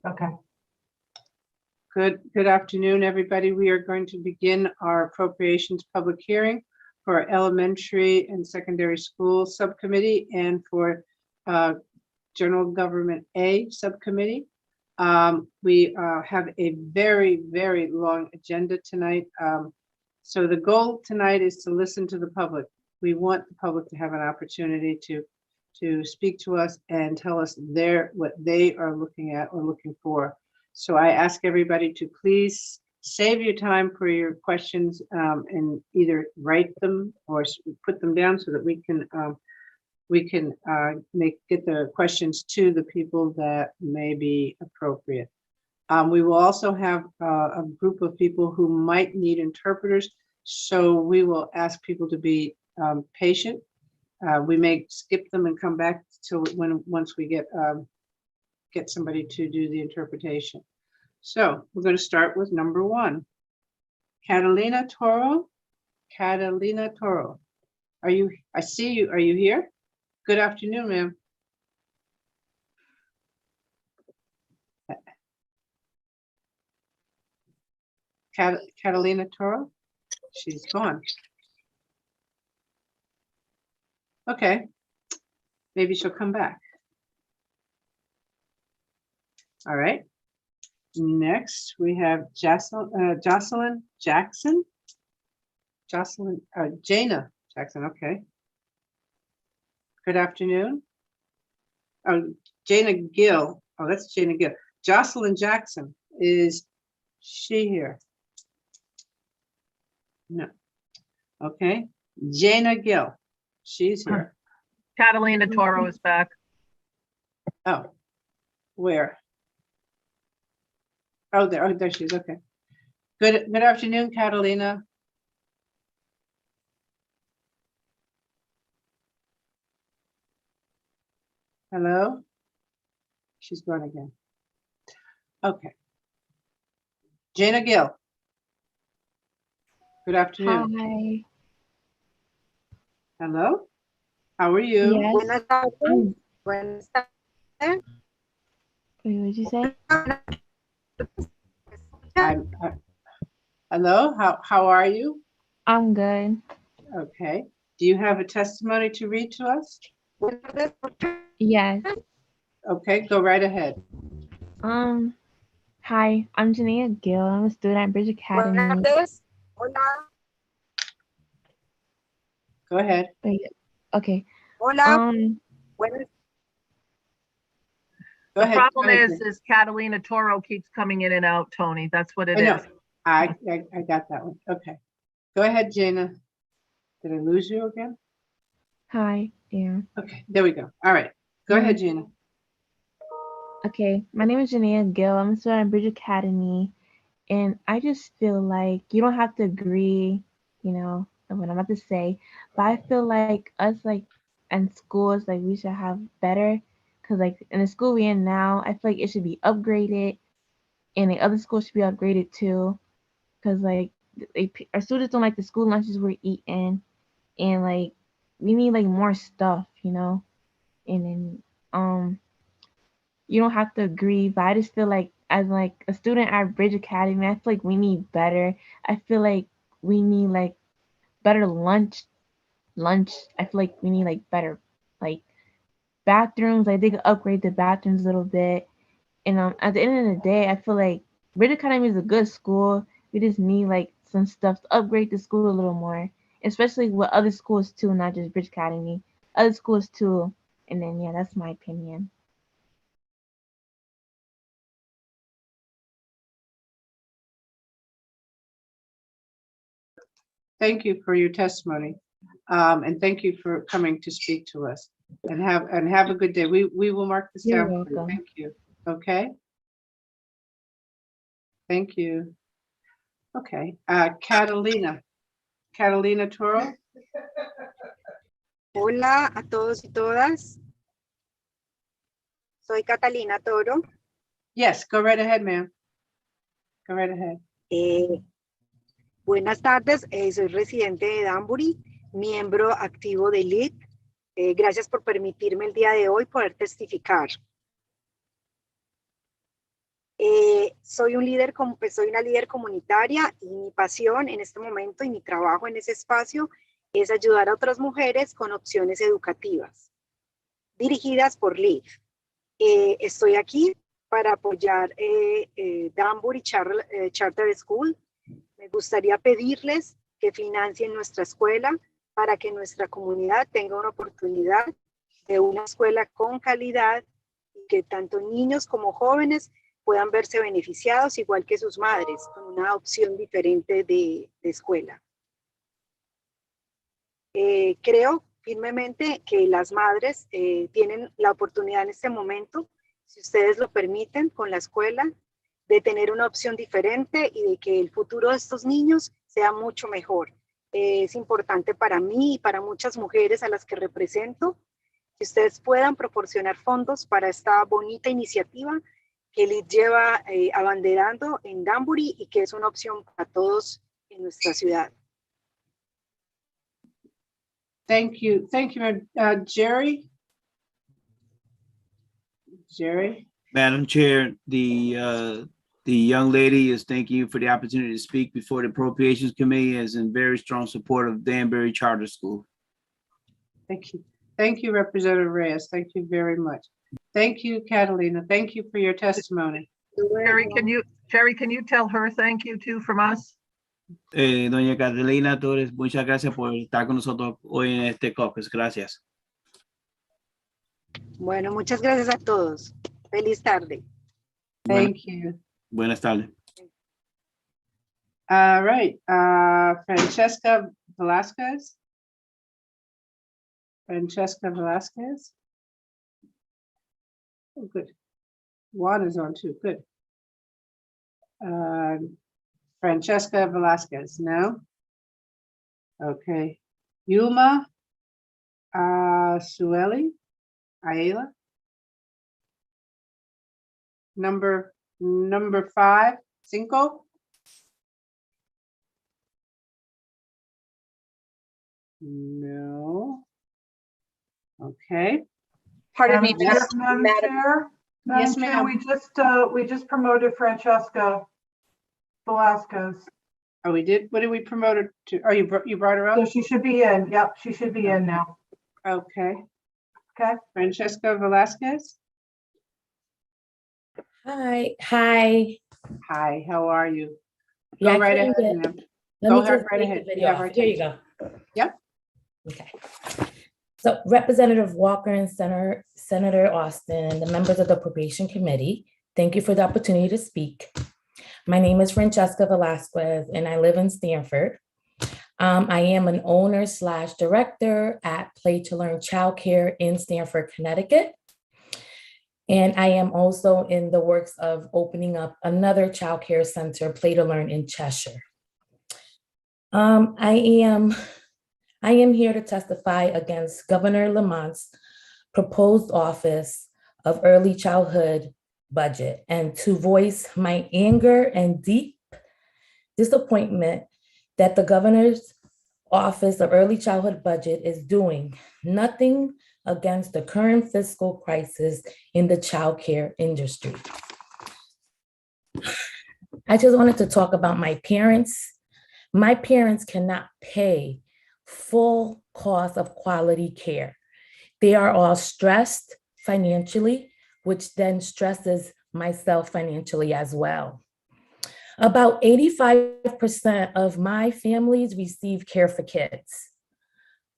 Okay. Good afternoon, everybody. We are going to begin our appropriations public hearing for elementary and secondary school subcommittee and for general government A subcommittee. We have a very, very long agenda tonight. So the goal tonight is to listen to the public. We want the public to have an opportunity to speak to us and tell us what they are looking at or looking for. So I ask everybody to please save your time for your questions and either write them or put them down so that we can get the questions to the people that may be appropriate. We will also have a group of people who might need interpreters, so we will ask people to be patient. We may skip them and come back till once we get somebody to do the interpretation. So we're going to start with number 1. Catalina Toro. Catalina Toro. I see you. Are you here? Good afternoon, ma'am. Catalina Toro? She's gone. Okay. Maybe she'll come back. All right. Next, we have Jocelyn Jackson. Jana Jackson, okay. Good afternoon. Oh, Jana Gill. Oh, that's Jana Gill. Jocelyn Jackson, is she here? No. Okay. Jana Gill, she's here. Catalina Toro is back. Oh, where? Oh, there she is. Okay. Good afternoon, Catalina. Hello? She's gone again. Okay. Jana Gill. Good afternoon. Hi. Hello? How are you? Yes. Buenas tardes. Buenas tardes. Wait, what did you say? Hello, how are you? I'm good. Okay. Do you have a testimony to read to us? Yes. Okay, go right ahead. Hi, I'm Jania Gill. I'm a student at Bridge Academy. Buenas tardes. Hola. Go ahead. Wait, okay. Hola. Buenas. Go The ahead. problem is Catalina Toro keeps coming in and out, Tony. That's what it I know. is. I got that one. Okay. Go ahead, Jana. Did I lose you again? Hi, yeah. Okay, there we go. All right. Go ahead, Jana. Okay, my name is Jania Gill. I'm a student at Bridge Academy. And I just feel like you don't have to agree, you know, what I'm about to say. But I feel like us, like, in schools, like, we should have better. Because, like, in the school we're in now, I feel like it should be upgraded. And the other schools should be upgraded, too. Because, like, our students don't like the school lunches we're eating. And, like, we need, like, more stuff, you know. And then, you don't have to agree, but I just feel like as like a student at Bridge Academy, I feel like we need better. I feel like we need like better lunch. I feel like we need like better like bathrooms. Like they could upgrade the bathrooms a little bit. And at the end of the day, I feel like Bridge Academy is a good school. We just need like some stuff to upgrade the school a little more, especially with other schools too, not just Bridge Academy, other schools too. And then yeah, that's my opinion. Thank you for your testimony. And thank you for coming to speak to us. And have a good day. We will mark this You're down for you. welcome. Thank you. Okay. Thank you. Okay. Catalina Toro. Hola a todos y todas. Soy Catalina Toro. Yes, go right ahead, ma'am. Go right ahead. Buenas tardes, soy residente de Danbury, miembro activo de LEAD. Gracias por permitirme el día de hoy poder testificar. soy una líder comunitaria y mi pasión en este momento y mi trabajo en ese espacio es ayudar a otras mujeres con opciones educativas dirigidas por LIV. Estoy aquí para apoyar Danbury Charter School. Me gustaría pedirles que financien nuestra escuela para que nuestra comunidad tenga una oportunidad de una escuela con calidad y que tanto niños como jóvenes puedan verse beneficiados igual que sus madres con una opción diferente de escuela. Creo firmemente que las madres tienen la oportunidad en este momento, si ustedes lo permiten, con la escuela, de tener una opción diferente y de que el futuro de estos niños sea mucho mejor. Es importante para mí y para muchas mujeres a las que represento que ustedes puedan proporcionar fondos para esta bonita iniciativa que LID lleva abanderando en Danbury y que es una opción para todos en nuestra ciudad. Thank you. Thank you, Jerry. Jerry? Madam Chair, the young lady is thanking you for the opportunity to speak before the Appropriations Committee, is in very strong support of Danbury Charter School. Thank you. Thank you, Representative Reyes. Thank you very much. Thank you, Catalina. Thank you for your testimony. Jerry, can you tell her thank you too from us? Doña Catalina Torres, muchas gracias por estar con nosotros hoy en este caucus. Gracias. Bueno, muchas gracias a todos. Feliz tarde. Thank you. Buenas tardes. All right, Francesca Velasquez. Francesca Velasquez. Oh, good. Juan is on too, good. Francesca Velasquez, no? Okay. Yulma Sueli, Ayala. Number 5, cinco. No. Okay. Pardon me, Yes, Madam Chair. Yes, Madam ma'am. we just promoted Francesca Velasquez. Oh, we did? What did we promote her to? Oh, you brought her So up? she should be in. Yep, she should be in now. Okay. Okay. Francesca Velasquez. Hi. Hi, how are you? Yeah, Go right I ahead, couldn't ma'am. Let Go me ahead, just right take the ahead. video Yeah, off. right Here you go. Yep. Okay. So Representative Walker and Senator Austin and the members of the Appropriation Committee, thank you for the opportunity to speak. My name is Francesca Velasquez and I live in Stamford. I am an owner/director at Play to Learn Childcare in Stamford, Connecticut. And I am also in the works of opening up another childcare center, Play to Learn in Cheshire. I am here to testify against Governor Lamont's proposed Office of Early Childhood budget and to voice my anger and deep disappointment that the Governor's Office of Early Childhood budget is doing nothing against the current fiscal crisis in the childcare industry. I just wanted to talk about my parents. My parents cannot pay full cost of quality care. They are all stressed financially, which then stresses myself financially as well. About 85% of my families receive Care for Kids,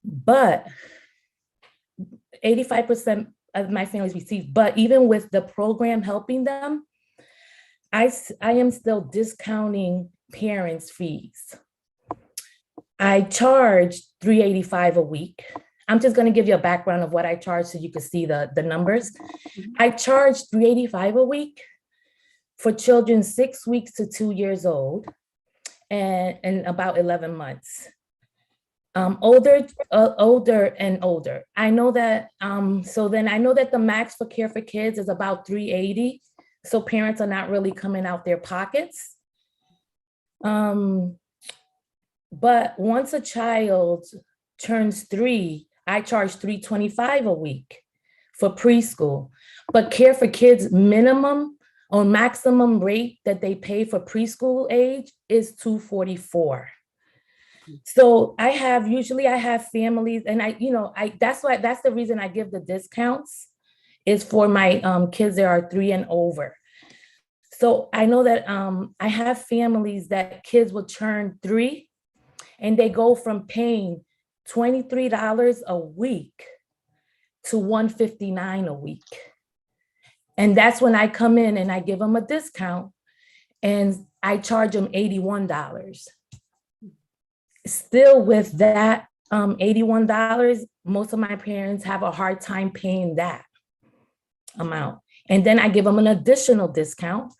but 85% of my families receive, but even with the program helping them, I am still discounting parents' fees. I charge $385 a week. I'm just going to give you a background of what I charge so you can see the numbers. I charge $385 a week for children 6 weeks to 2 years old and about 11 months. Older and older. I know that, so then I know that the max for Care for Kids is about $380. So parents are not really coming out their pockets. But once a child turns 3, I charge $325 a week for preschool. But Care for Kids minimum on maximum rate that they pay for preschool age is $244. So usually I have families, and that's the reason I give the discounts is for my kids that are 3 and over. So I know that I have families that kids will turn 3 and they go from paying $23 a week to $159 a week. And that's when I come in and I give them a discount and I charge them $81. Still with that $81, most of my parents have a hard time paying that amount. And then I give them an additional discount.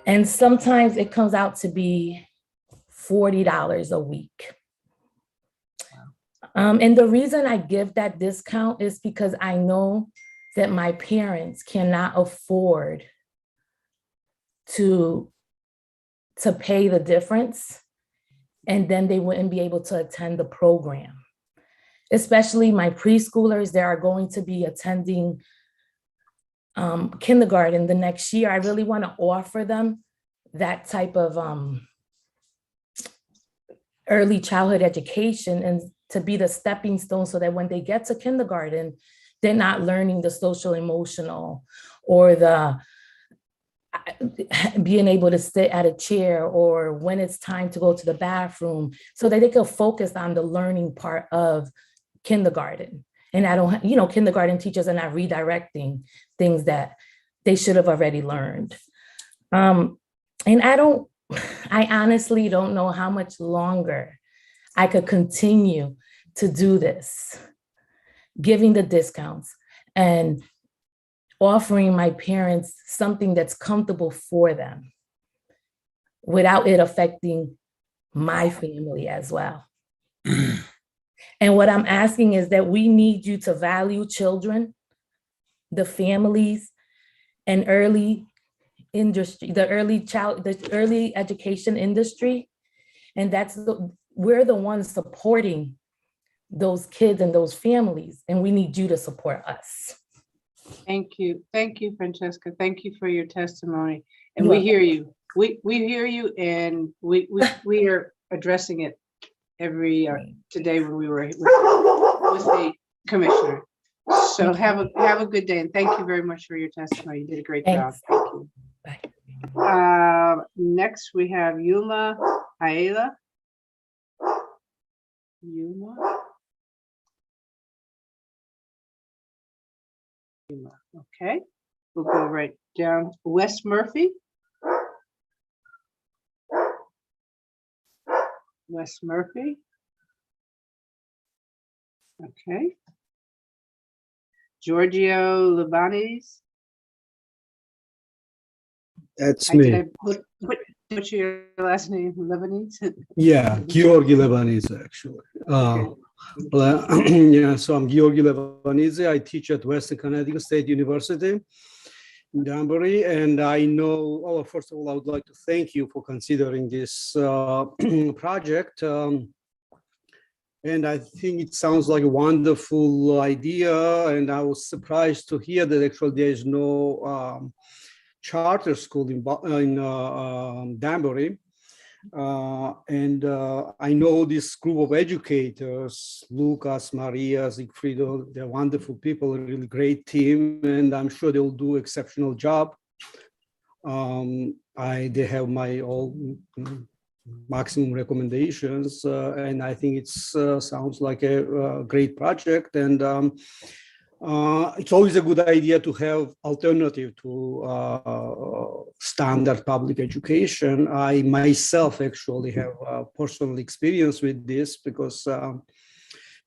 And sometimes it comes out to be $40 a week. And the reason I give that discount is because I know that my parents cannot afford to pay the difference, and then they wouldn't be able to attend the program. Especially my preschoolers that are going to be attending kindergarten the next year. I really want to offer them that type of early childhood education and to be the stepping stone so that when they get to kindergarten, they're not learning the social emotional or the being able to sit at a chair or when it's time to go to the bathroom, so that they can focus on the learning part of kindergarten. And kindergarten teachers are not redirecting things that they should have already learned. And I honestly don't know how much longer I could continue to do this, giving the discounts and offering my parents something that's comfortable for them without it affecting my family as well. And what I'm asking is that we need you to value children, the families, and early industry, the early education industry. And we're the ones supporting those kids and those families, and we need you to support us. Thank you. Thank you, Francesca. Thank you for your testimony. And we hear you. We hear you, and we are addressing it every today when we were with the commissioner. So have a good day, and thank you very much for your testimony. You did a great job. Thank you. Bye. Next we have Yuma Ayala. Yuma. Okay, we'll go right down. Wes Murphy. Wes Murphy. Okay. Giorgio Libanese. That's me. Did I put your last name, Lebanese? Yeah, Georgi Lebanese, actually. Yeah, so I'm Georgi Lebanese. I teach at Western Connecticut State University in Danbury. And I know, first of all, I would like to thank you for considering this project. And I think it sounds like a wonderful idea. And I was surprised to hear that actually there is no charter school in Danbury. And I know this group of educators, Lucas, Maria, Siegfriedo, they're wonderful people, a really great team, and I'm sure they'll do an exceptional job. They have my all maximum recommendations, and I think it sounds like a great project. And it's always a good idea to have alternative to standard public education. I myself actually have personal experience with this because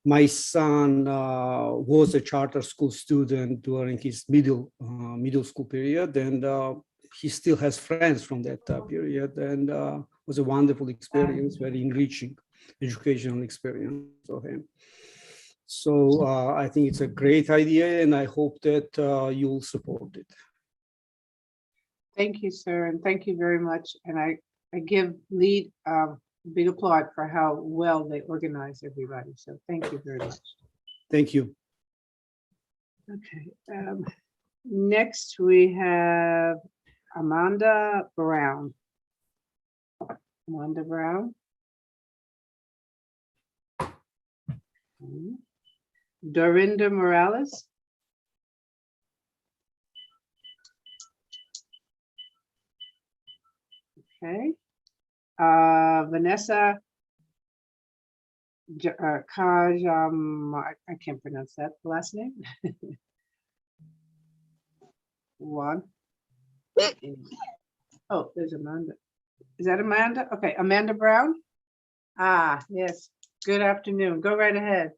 my son was a charter school student during his middle school period, and he still has friends from that period, and it was a wonderful experience, very enriching educational experience for him. So I think it's a great idea, and I hope that you'll support it. Thank you, sir, and thank you very much. And I give LEAD a big applaud for how well they organize everybody. So thank you very much. Thank you. Okay. Next we have Amanda Brown. Amanda Brown. Dorinda Morales. Okay. Vanessa I can't pronounce that last name. One. Oh, there's Amanda. Is that Amanda? Okay, Amanda Brown. Ah, yes. Good afternoon. Go right ahead.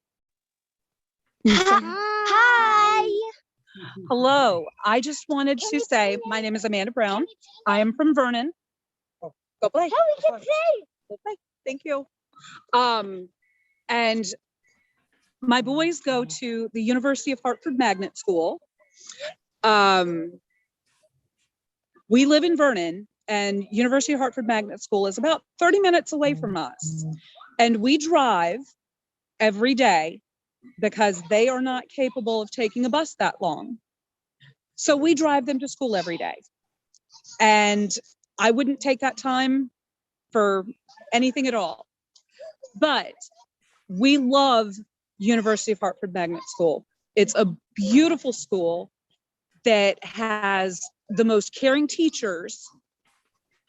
Hi. Hello. I just wanted to say my name is Amanda Brown. I am from Vernon. Oh, go play. Go play. Thank you. And my boys go to the University of Hartford Magnet School. We live in Vernon, and University of Hartford Magnet School is about 30 minutes away from us. And we drive every day because they are not capable of taking a bus that long. So we drive them to school every day. And I wouldn't take that time for anything at all. But we love University of Hartford Magnet School. It's a beautiful school that has the most caring teachers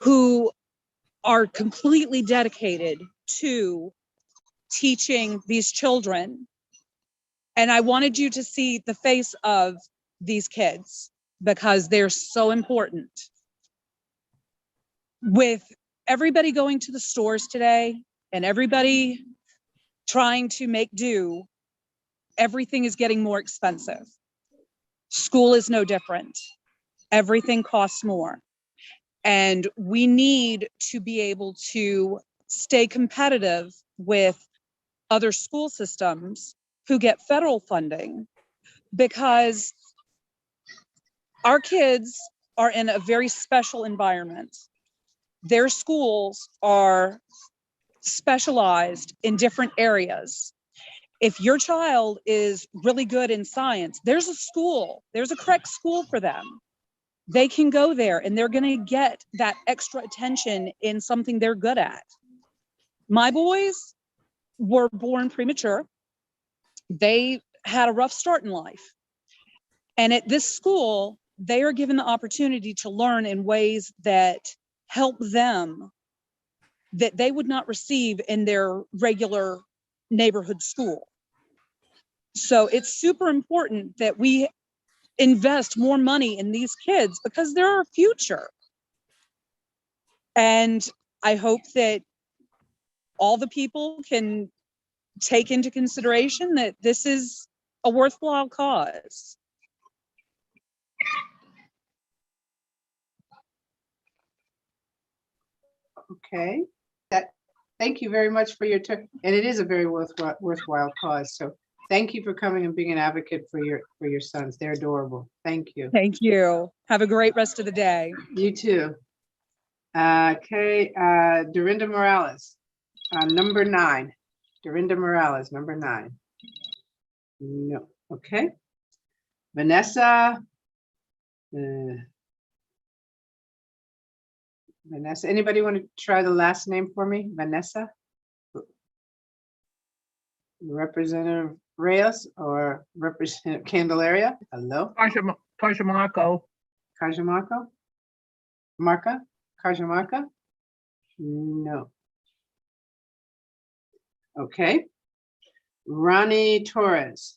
who are completely dedicated to teaching these children. And I wanted you to see the face of these kids because they're so important. With everybody going to the stores today and everybody trying to make do, everything is getting more expensive. School is no different. Everything costs more. And we need to be able to stay competitive with other school systems who get federal funding, because our kids are in a very special environment. Their schools are specialized in different areas. If your child is really good in science, there's a school, there's a correct school for them. They can go there and they're gonna get that extra attention in something they're good at. My boys were born premature. They had a rough start in life. And at this school, they are given the opportunity to learn in ways that help them that they would not receive in their regular neighborhood school. So it's super important that we invest more money in these kids because they're our future. And I hope that all the people can take into consideration that this is a worthwhile cause. Okay. Thank you very much for your turn. And it is a very worthwhile cause. So thank you for coming and being an advocate for your sons. They're adorable. Thank you. Thank you. Have a great rest of the day. You too. Okay, Dorinda Morales, number 9. Dorinda Morales, number 9. No, okay. Vanessa. Vanessa, anybody want to try the last name for me? Vanessa? Representative Reyes or Representative Candelaria? Hello? Cajamarco. Cajamarco? Marca? Cajamarca? No. Okay. Ronnie Torres.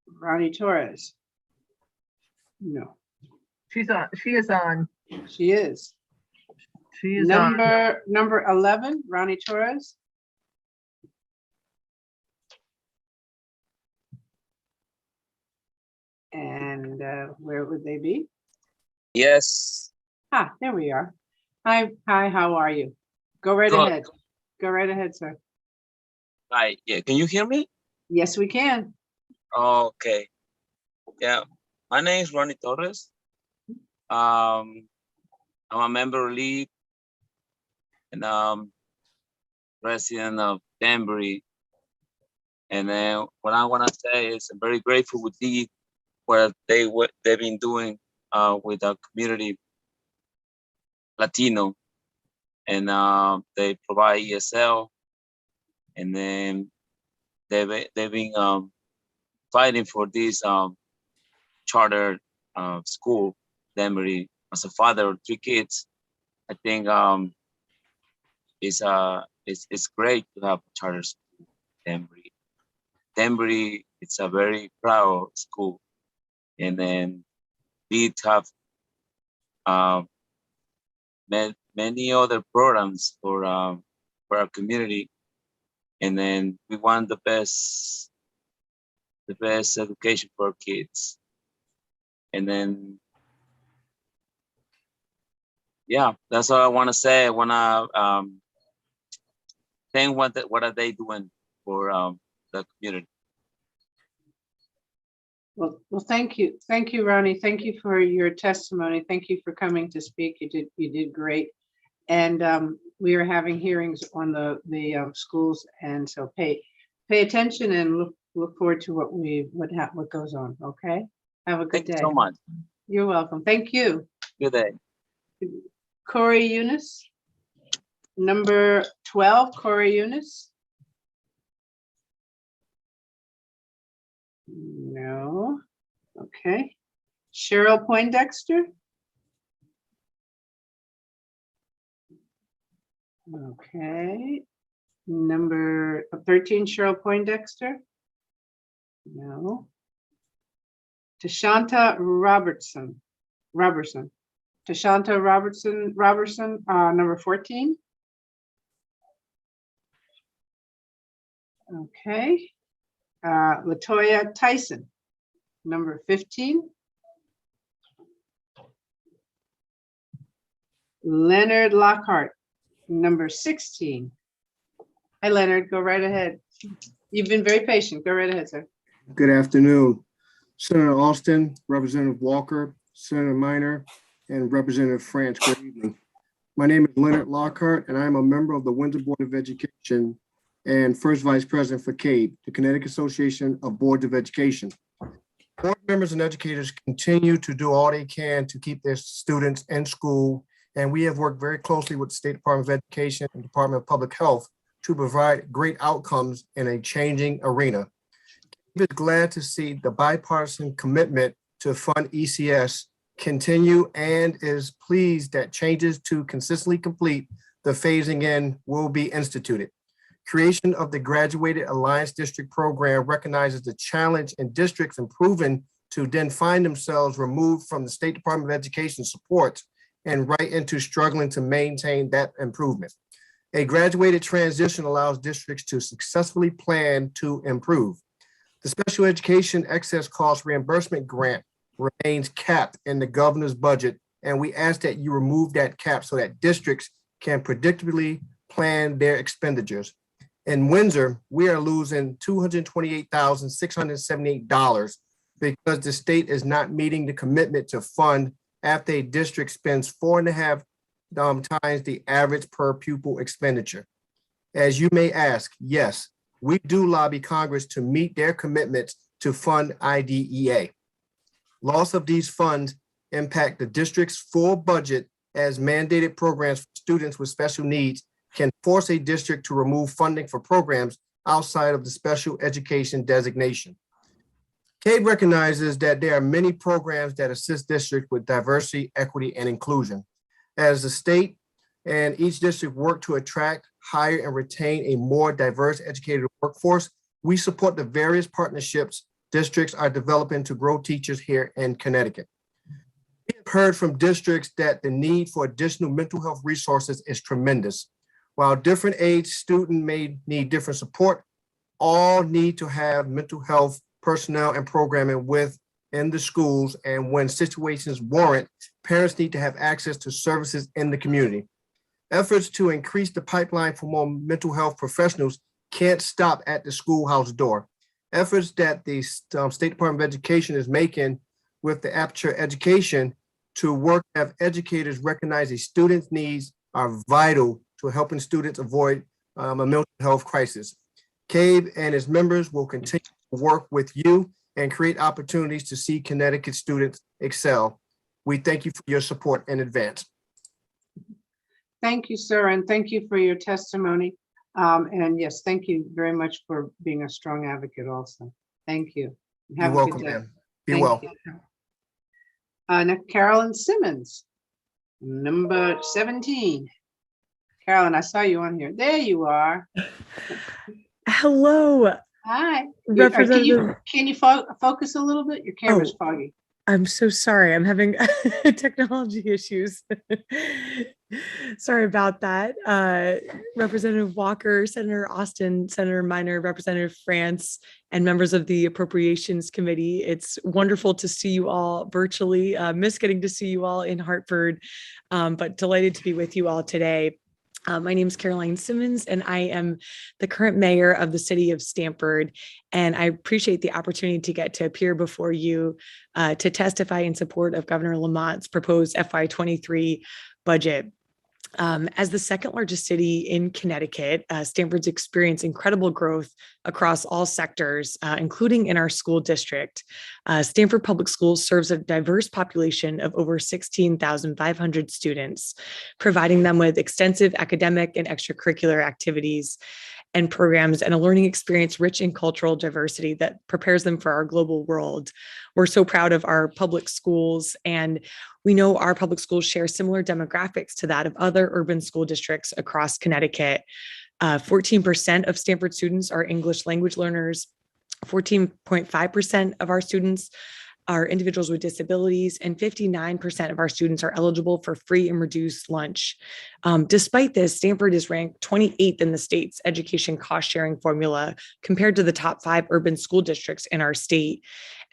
Ronnie Torres? No. She's on. She is on. She is. She is on. Number 11, Ronnie Torres. And where would they be? Yes. Ah, there we are. Hi, how are you? Go right Good. ahead. Go right ahead, sir. Hi. Yeah. Can you hear me? Yes, we can. Okay. Yeah. My name is Ronnie Torres. I'm a member of LEAD and resident of Danbury. And then what I want to say is I'm very grateful with LEAD what they've been doing with the community Latino, and they provide ESL, and then they've been fighting for this charter school. Danbury, as a father of 3 kids, I think it's great to have a charter school. Danbury, it's a very proud school, and then we have many other programs for our community, and then we want the best education for our kids. And then, yeah, that's all I want to say. I want to thank what are they doing for the community. Well, thank you, Ronnie. Thank you for your testimony. Thank you for coming to speak. You did great. And we are having hearings on the schools, and so pay attention and look forward to what goes on. Okay, have a good day. Thank you so much. You're welcome. Thank you. Good day. Corey Eunice, number 12. Corey Eunice. No. Okay. Cheryl Poindexter. Okay. Number 13, Cheryl Poindexter. No. Tashanta Robertson. Tashanta Robertson, number 14. Okay. Latoya Tyson, number 15. Leonard Lockhart, number 16. Hi, Leonard, go right ahead. You've been very patient. Go right ahead, sir. Good afternoon. Senator Alston, Representative Walker, Senator Minor, and Representative France. Good evening. My name is Leonard Lockhart, and I'm a member of the Windsor Board of Education and first vice president for CABE, the Connecticut Association of Boards of Education. Board members and educators continue to do all they can to keep their students in school, and we have worked very closely with the State Department of Education and Department of Public Health to provide great outcomes in a changing arena. CABE is glad to see the bipartisan commitment to fund ECS continue and is pleased that changes to consistently complete the phasing in will be instituted. Creation of the Graduated Alliance District program recognizes the challenge in districts improving to then find themselves removed from the State Department of Education support and right into struggling to maintain that improvement. A graduated transition allows districts to successfully plan to improve. The Special Education Excess Cost Reimbursement Grant remains capped in the governor's budget, and we ask that you remove that cap so that districts can predictably plan their expenditures. In Windsor, we are losing $228,678 because the state is not meeting the commitment to fund after a district spends 4.5 times the average per pupil expenditure. As you may ask, yes, we do lobby Congress to meet their commitments to fund IDEA. Loss of these funds impact the district's full budget, as mandated programs for students with special needs can force a district to remove funding for programs outside of the special education designation. CABE recognizes that there are many programs that assist districts with diversity, equity, and inclusion. As the state and each district work to attract, hire, and retain a more diverse educated workforce, we support the various partnerships districts are developing to grow teachers here in Connecticut. We have heard from districts that the need for additional mental health resources is tremendous. While different age students may need different support, all need to have mental health personnel and programming within the schools, and when situations warrant, parents need to have access to services in the community. Efforts to increase the pipeline for more mental health professionals can't stop at the schoolhouse door. Efforts that the State Department of Education is making with the Aperture Education to work to have educators recognize a student's needs are vital to helping students avoid a mental health crisis. CABE and its members will continue to work with you and create opportunities to see Connecticut students excel. We thank you for your support in advance. Thank you, sir, and thank you for your testimony. And yes, thank you very much for being a strong advocate also. Thank you. You're welcome, ma'am. Be Thank well. you. Now Carolyn Simmons, number 17. Carolyn, I saw you on here. There you are. Hello, Hi. Representative. Can you focus a little bit? Your camera's foggy. I'm so sorry. I'm having technology issues. Sorry about that. Representative Walker, Senator Austin, Senator Minor, Representative France, and members of the Appropriations Committee. It's wonderful to see you all virtually. Miss getting to see you all in Hartford, but delighted to be with you all today. My name is Carolyn Simmons, and I am the current mayor of the city of Stamford. And I appreciate the opportunity to get to appear before you to testify in support of Governor Lamont's proposed FY23 budget. As the second largest city in Connecticut, Stamford's experienced incredible growth across all sectors, including in our school district. Stamford Public Schools serves a diverse population of over 16,500 students, providing them with extensive academic and extracurricular activities and programs and a learning experience rich in cultural diversity that prepares them for our global world. We're so proud of our public schools, and we know our public schools share similar demographics to that of other urban school districts across Connecticut. 14% of Stamford students are English language learners. 14.5% of our students are individuals with disabilities, and 59% of our students are eligible for free and reduced lunch. Despite this, Stamford is ranked 28th in the state's education cost sharing formula compared to the top 5 urban school districts in our state.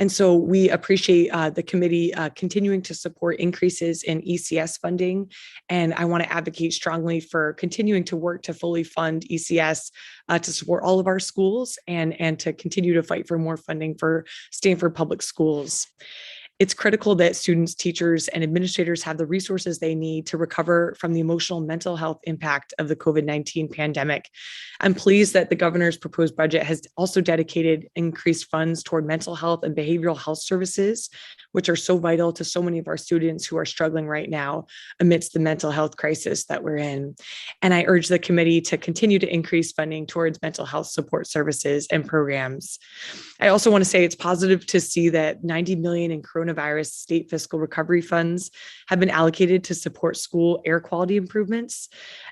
And so we appreciate the committee continuing to support increases in ECS funding. And I want to advocate strongly for continuing to work to fully fund ECS to support all of our schools and to continue to fight for more funding for Stamford Public Schools. It's critical that students, teachers, and administrators have the resources they need to recover from the emotional and mental health impact of the COVID-19 pandemic. I'm pleased that the governor's proposed budget has also dedicated increased funds toward mental health and behavioral health services, which are so vital to so many of our students who are struggling right now amidst the mental health crisis that we're in. And I urge the committee to continue to increase funding towards mental health support services and programs. I also want to say it's positive to see that $90 million in coronavirus state fiscal recovery funds have been allocated to support school air quality improvements,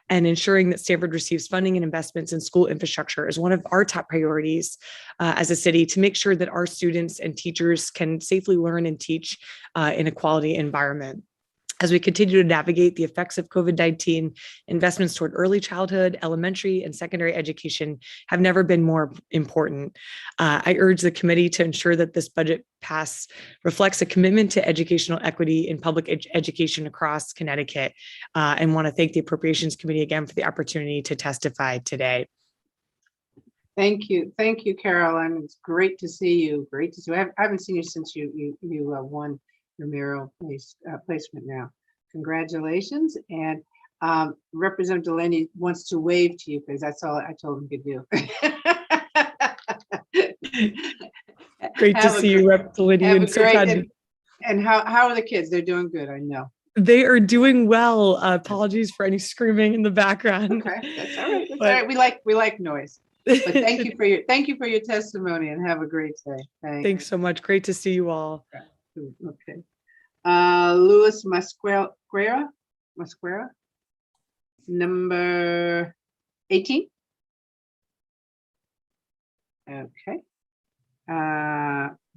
and ensuring that Stamford receives funding and investments in school infrastructure is one of our top priorities as a city to make sure that our students and teachers can safely learn and teach in a quality environment. As we continue to navigate the effects of COVID-19, investments toward early childhood, elementary, and secondary education have never been more important. I urge the committee to ensure that this budget pass reflects a commitment to educational equity in public education across Connecticut, and want to thank the Appropriations Committee again for the opportunity to testify today. Thank you. Thank you, Carolyn. It's great to see you. Great to see you. I haven't seen you since you won your mayoral placement now. Congratulations. And Representative Delaney wants to wave to you because that's all I told him to do. Great to see you, Rep. Delaney. And so glad. And how are the kids? They're doing good, I know. They are doing well. Apologies for any screaming in the background. Okay, that's all right. That's all right. We like noise. But thank you for your testimony, and have a great day. Thanks so much. Great to see you all. Okay. Louis Masquera, number 18. Okay.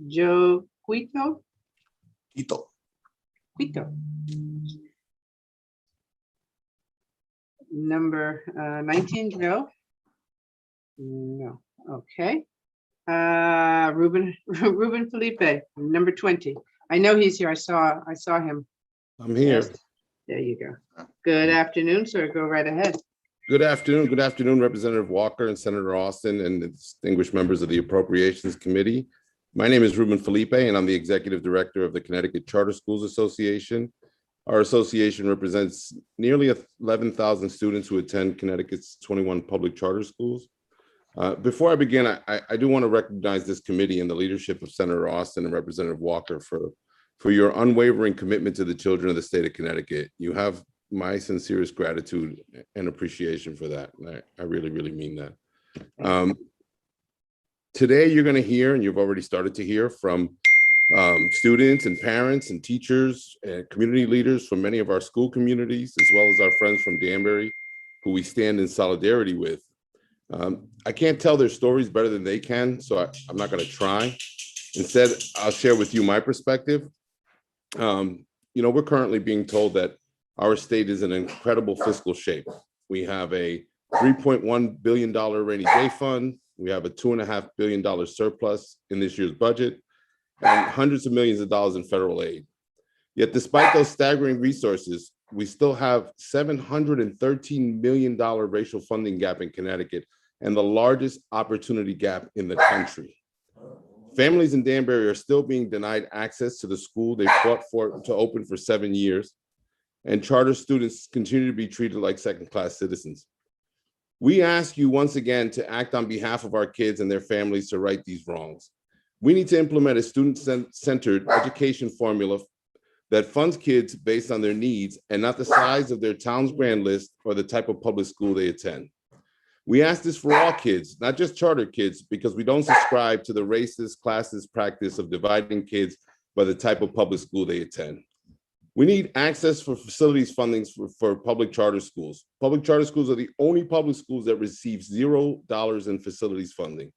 Joe Quito. Number 19, Joe. No. Okay. Ruben Felipe, number 20. I know he's here. I saw him. I'm here. Yes. There you go. Good afternoon, sir. Go right ahead. Good afternoon. Good afternoon, Representative Walker and Senator Austin and the distinguished members of the Appropriations Committee. My name is Ruben Felipe, and I'm the Executive Director of the Connecticut Charter Schools Association. Our association represents nearly 11,000 students who attend Connecticut's 21 public charter schools. Before I begin, I do want to recognize this committee and the leadership of Senator Austin and Representative Walker for your unwavering commitment to the children of the state of Connecticut. You have my sincerest gratitude and appreciation for that. And I really, really mean that. Today, you're going to hear, and you've already started to hear from students and parents and teachers and community leaders from many of our school communities, as well as our friends from Danbury, who we stand in solidarity with. I can't tell their stories better than they can, so I'm not going to try. Instead, I'll share with you my perspective. We're currently being told that our state is in incredible fiscal shape. We have a $3.1 billion rainy day fund. We have a $2.5 billion surplus in this year's budget and hundreds of millions of dollars in federal aid. Yet despite those staggering resources, we still have $713 million racial funding gap in Connecticut and the largest opportunity gap in the country. Families in Danbury are still being denied access to the school they fought for to open for 7 years, and charter students continue to be treated like second-class citizens. We ask you once again to act on behalf of our kids and their families to right these wrongs. We need to implement a student-centered education formula that funds kids based on their needs and not the size of their town's grand list or the type of public school they attend. We ask this for all kids, not just charter kids, because we don't subscribe to the racist, classist practice of dividing kids by the type of public school they attend. We need access for facilities funding for public charter schools. Public charter schools are the only public schools that receive $0 in facilities funding.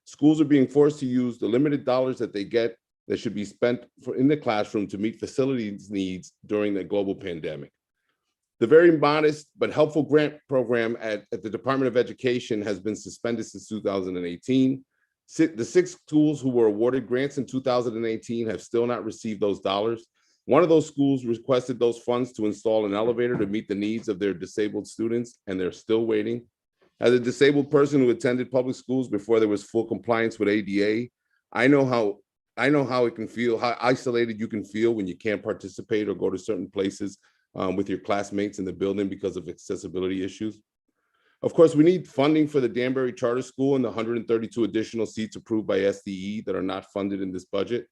Schools are being forced to use the limited dollars that they get that should be spent in the classroom to meet facilities needs during the global pandemic. The very modest but helpful grant program at the Department of Education has been suspended since 2018. The 6 schools who were awarded grants in 2018 have still not received those dollars. One of those schools requested those funds to install an elevator to meet the needs of their disabled students, and they're still waiting. As a disabled person who attended public schools before there was full compliance with ADA, I know how it can feel, how isolated you can feel when you can't participate or go to certain places with your classmates in the building because of accessibility issues. Of course, we need funding for the Danbury Charter School and the 132 additional seats approved by SDE that are not funded in this budget.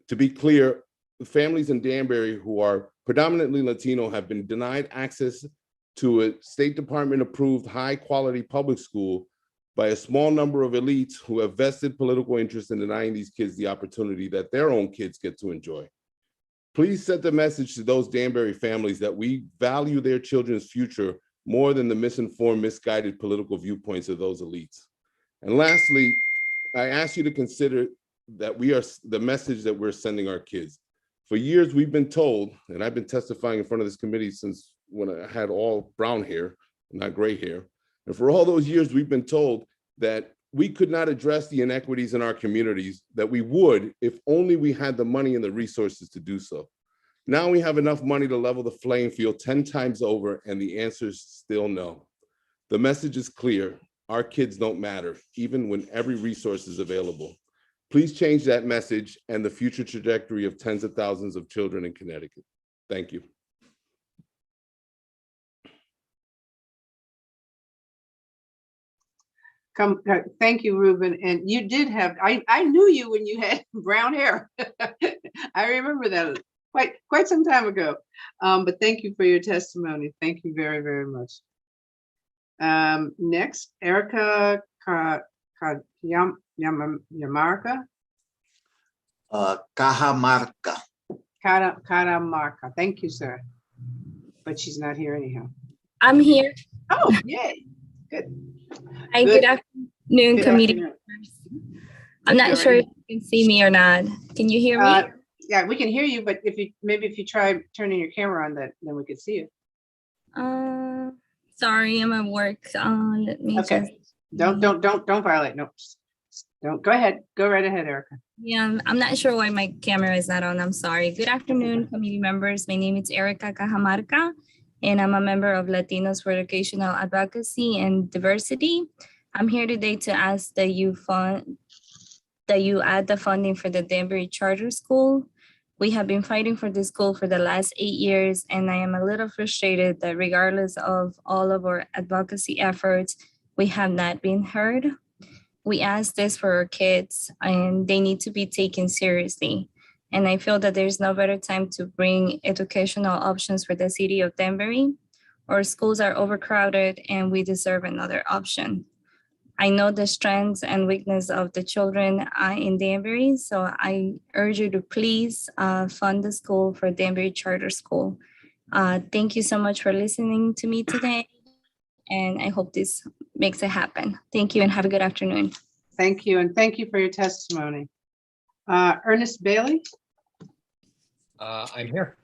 To be clear, the families in Danbury who are predominantly Latino have been denied access to a State Department approved high quality public school by a small number of elites who have vested political interest in denying these kids the opportunity that their own kids get to enjoy. Please send the message to those Danbury families that we value their children's future more than the misinformed, misguided political viewpoints of those elites. And lastly, I ask you to consider that we are the message that we're sending our kids. For years, we've been told, and I've been testifying in front of this committee since when I had all brown hair, not gray hair. And for all those years, we've been told that we could not address the inequities in our communities, that we would if only we had the money and the resources to do so. Now we have enough money to level the playing field 10 times over, and the answer is still no. The message is clear. Our kids don't matter, even when every resource is available. Please change that message and the future trajectory of tens of thousands of children in Connecticut. Thank you. Thank you, Ruben. And you did have, I knew you when you had brown hair. I remember that quite some time ago. But thank you for your testimony. Thank you very, very much. Next, Erica Yamarka. Cajamarca. Caramarca. Thank you, sir. But she's not here anyhow. I'm here. Oh, yay. Good. Hi, good afternoon, committee members. I'm not sure if you can see me or not. Can you hear me? Yeah, we can hear you, but if you try turning your camera on, then we could see you. Sorry, I'm at work. Let me just. Don't violate. No, don't. Go ahead. Go right ahead, Erica. Yeah, I'm not sure why my camera is not on. I'm sorry. Good afternoon, committee members. My name is Erica Cajamarca, and I'm a member of Latinos for Educational Advocacy and Diversity. I'm here today to ask that you add the funding for the Danbury Charter School. We have been fighting for this school for the last 8 years, and I am a little frustrated that regardless of all of our advocacy efforts, we have not been heard. We ask this for our kids and they need to be taken seriously. And I feel that there's no better time to bring educational options for the city of Danbury. Our schools are overcrowded and we deserve another option. I know the strengths and weakness of the children in Danbury, so I urge you to please fund the school for Danbury Charter School. Thank you so much for listening to me today, and I hope this makes it happen. Thank you and have a good afternoon. Thank you, and thank you for your testimony. Ernest Bailey, I'm here.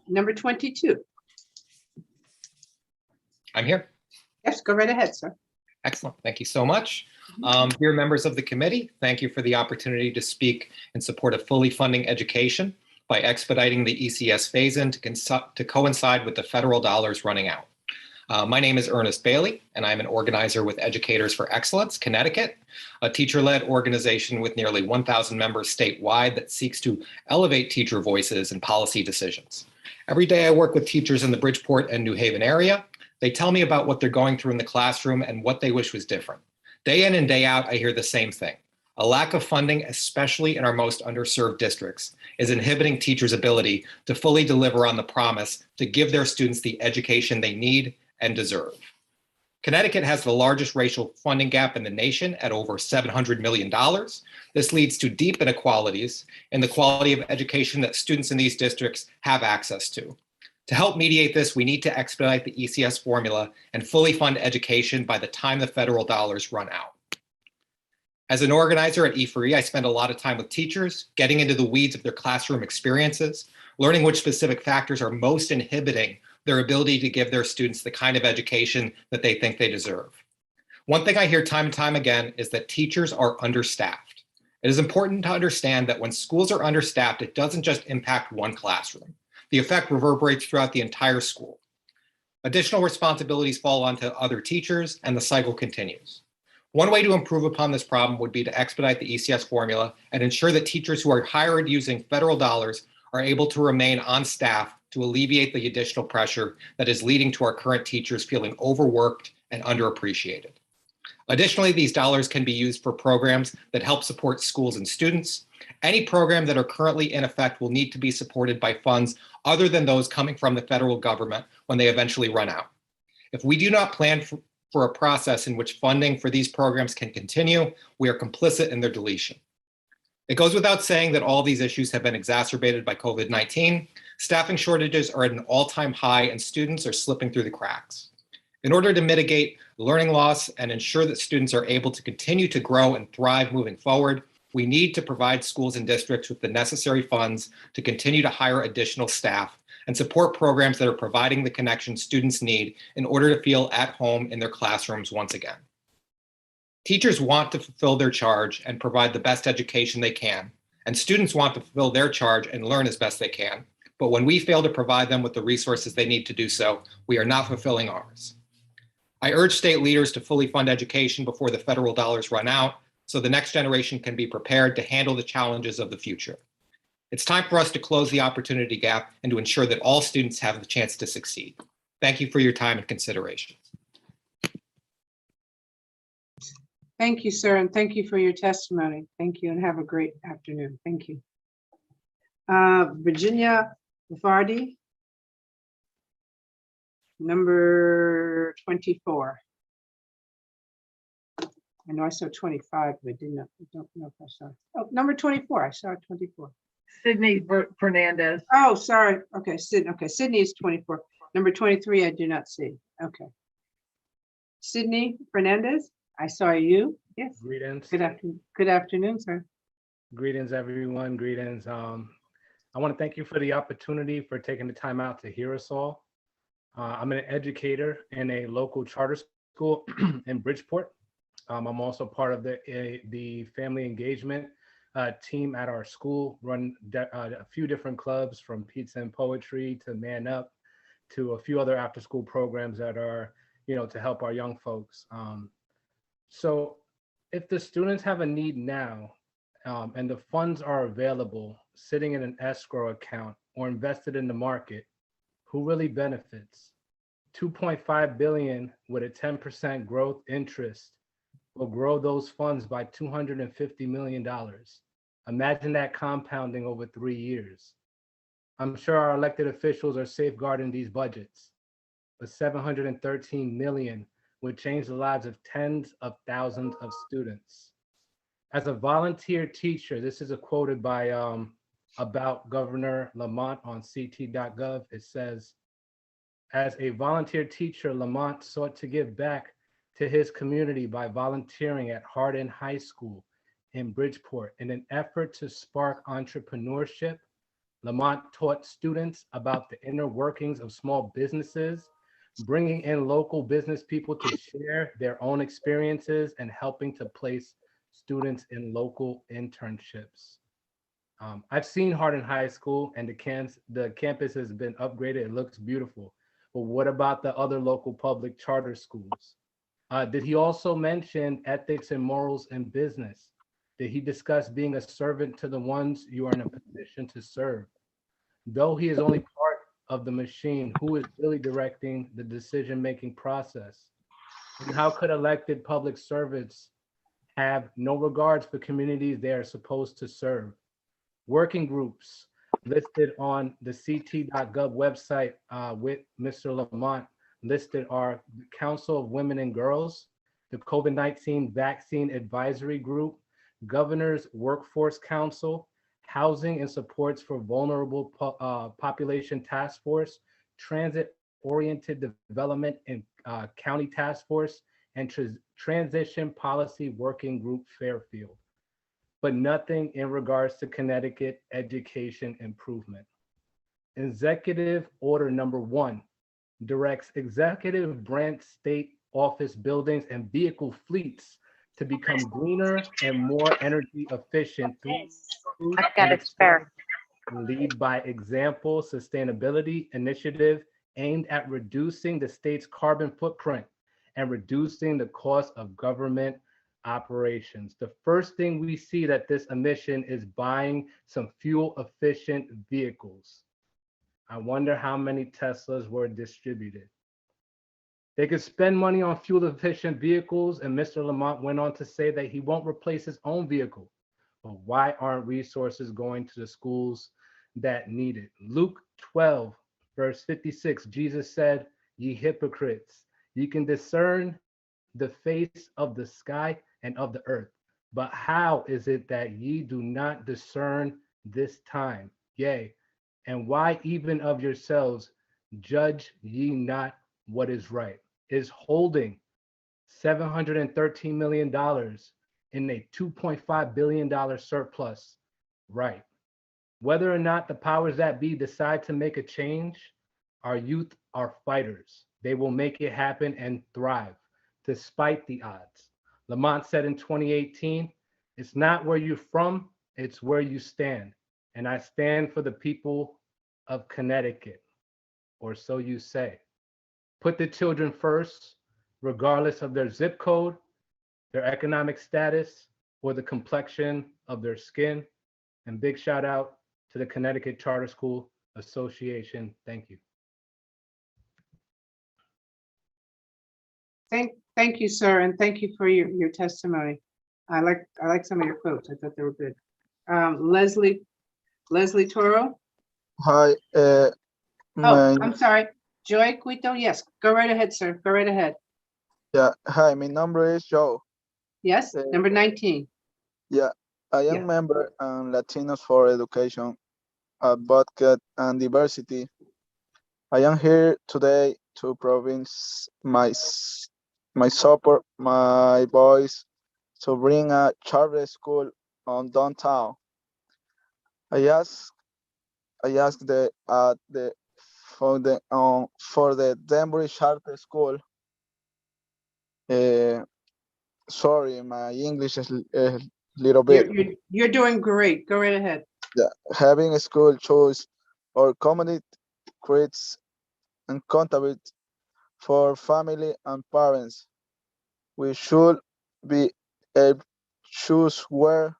number 22. I'm here. Yes, go right ahead, sir. Excellent. Thank you so much. Dear members of the committee, thank you for the opportunity to speak in support of fully funding education by expediting the ECS phase-in to coincide with the federal dollars running out. My name is Ernest Bailey, and I'm an organizer with Educators for Excellence, Connecticut, a teacher-led organization with nearly 1,000 members statewide that seeks to elevate teacher voices and policy decisions. Every day I work with teachers in the Bridgeport and New Haven area. They tell me about what they're going through in the classroom and what they wish was different. Day in and day out, I hear the same thing. A lack of funding, especially in our most underserved districts, is inhibiting teachers' ability to fully deliver on the promise to give their students the education they need and deserve. Connecticut has the largest racial funding gap in the nation at over $700 million. This leads to deep inequalities in the quality of education that students in these districts have access to. To help mediate this, we need to expedite the ECS formula and fully fund education by the time the federal dollars run out. As an organizer at E4E, I spend a lot of time with teachers, getting into the weeds of their classroom experiences, learning which specific factors are most inhibiting their ability to give their students the kind of education that they think they deserve. One thing I hear time and time again is that teachers are understaffed. It is important to understand that when schools are understaffed, it doesn't just impact one classroom. The effect reverberates throughout the entire school. Additional responsibilities fall onto other teachers, and the cycle continues. One way to improve upon this problem would be to expedite the ECS formula and ensure that teachers who are hired using federal dollars are able to remain on staff to alleviate the additional pressure that is leading to our current teachers feeling overworked and underappreciated. Additionally, these dollars can be used for programs that help support schools and students. Any program that are currently in effect will need to be supported by funds other than those coming from the federal government when they eventually run out. If we do not plan for a process in which funding for these programs can continue, we are complicit in their deletion. It goes without saying that all these issues have been exacerbated by COVID-19. Staffing shortages are at an all-time high and students are slipping through the cracks. In order to mitigate learning loss and ensure that students are able to continue to grow and thrive moving forward, we need to provide schools and districts with the necessary funds to continue to hire additional staff and support programs that are providing the connection students need in order to feel at home in their classrooms once again. Teachers want to fulfill their charge and provide the best education they can, and students want to fulfill their charge and learn as best they can. But when we fail to provide them with the resources they need to do so, we are not fulfilling ours. I urge state leaders to fully fund education before the federal dollars run out, so the next generation can be prepared to handle the challenges of the future. It's time for us to close the opportunity gap and to ensure that all students have the chance to succeed. Thank you for your time and consideration. Thank you, sir, and thank you for your testimony. Thank you, and have a great afternoon. Thank you. Virginia Vardy, number 24. I know I saw 25, but I don't know if I saw. Oh, number 24. I saw 24. Sydney Fernandez. Oh, sorry. Okay, Sydney. Okay, Sydney is 24. Number 23, I do not see. Okay. Sydney Fernandez, I saw you. Yes. Greetings. Good afternoon, sir. Greetings, everyone. Greetings. I want to thank you for the opportunity for taking the time out to hear us all. I'm an educator in a local charter school in Bridgeport. I'm also part of the family engagement team at our school, run a few different clubs from Pizza and Poetry to Man Up to a few other after school programs that are, to help our young folks. So if the students have a need now and the funds are available sitting in an escrow account or invested in the market, who really benefits? 2.5 billion with a 10% growth interest will grow those funds by $250 million. Imagine that compounding over 3 years. I'm sure our elected officials are safeguarding these budgets, but 713 million would change the lives of tens of thousands of students. As a volunteer teacher, this is a quoted by about Governor Lamont on ct.gov. It says, as a volunteer teacher, Lamont sought to give back to his community by volunteering at Hardin High School in Bridgeport in an effort to spark entrepreneurship. Lamont taught students about the inner workings of small businesses, bringing in local business people to share their own experiences and helping to place students in local internships. I've seen Hardin High School and the campus has been upgraded. It looks beautiful. But what about the other local public charter schools? Did he also mention ethics and morals in business? Did he discuss being a servant to the ones you are in a position to serve? Though he is only part of the machine, who is really directing the decision-making process? And how could elected public servants have no regards for communities they are supposed to serve? Working groups listed on the ct.gov website with Mr. Lamont listed are the Council of Women and Girls, the COVID-19 Vaccine Advisory Group, Governor's Workforce Council, Housing and Supports for Vulnerable Population Task Force, Transit-Oriented Development and County Task Force, and Transition Policy Working Group Fairfield, but nothing in regards to Connecticut education improvement. Executive Order Number 1 directs executive branch state office buildings and vehicle fleets to become greener and more energy efficient through lead by example sustainability initiative aimed at reducing the state's carbon footprint and reducing the cost of government operations. The first thing we see that this emission is buying some fuel efficient vehicles. I wonder how many Teslas were distributed. They could spend money on fuel efficient vehicles, and Mr. Lamont went on to say that he won't replace his own vehicle. But why aren't resources going to the schools that need it? Luke 12, verse 56, Jesus said, ye hypocrites, ye can discern the face of the sky and of the earth. But how is it that ye do not discern this time? Yea, and why even of yourselves judge ye not what is right? Is holding $713 million in a $2.5 billion surplus right? Whether or not the powers that be decide to make a change, our youth are fighters. They will make it happen and thrive despite the odds. Lamont said in 2018, it's not where you're from, it's where you stand. And I stand for the people of Connecticut, or so you say. Put the children first, regardless of their zip code, their economic status, or the complexion of their skin. And big shout out to the Connecticut Charter School Association. Thank you. Thank you, sir, and thank you for your testimony. I like some of your quotes. I thought they were good. Leslie Toro. Hi. I'm sorry. Joy Cuito. Yes, go right ahead, sir. Go right ahead. Yeah. Hi, my number is Joe. Yes, number 19. Yeah, I am member on Latinos for Education, Advocate and Diversity. I am here today to provide my support, my voice to bring a charter school on downtown. I ask for the Denver Charter School. Sorry, my English is a little bit. You're doing great. Go right ahead. Yeah, having a school choice or community creates and accountability for family and parents. We should be able to choose where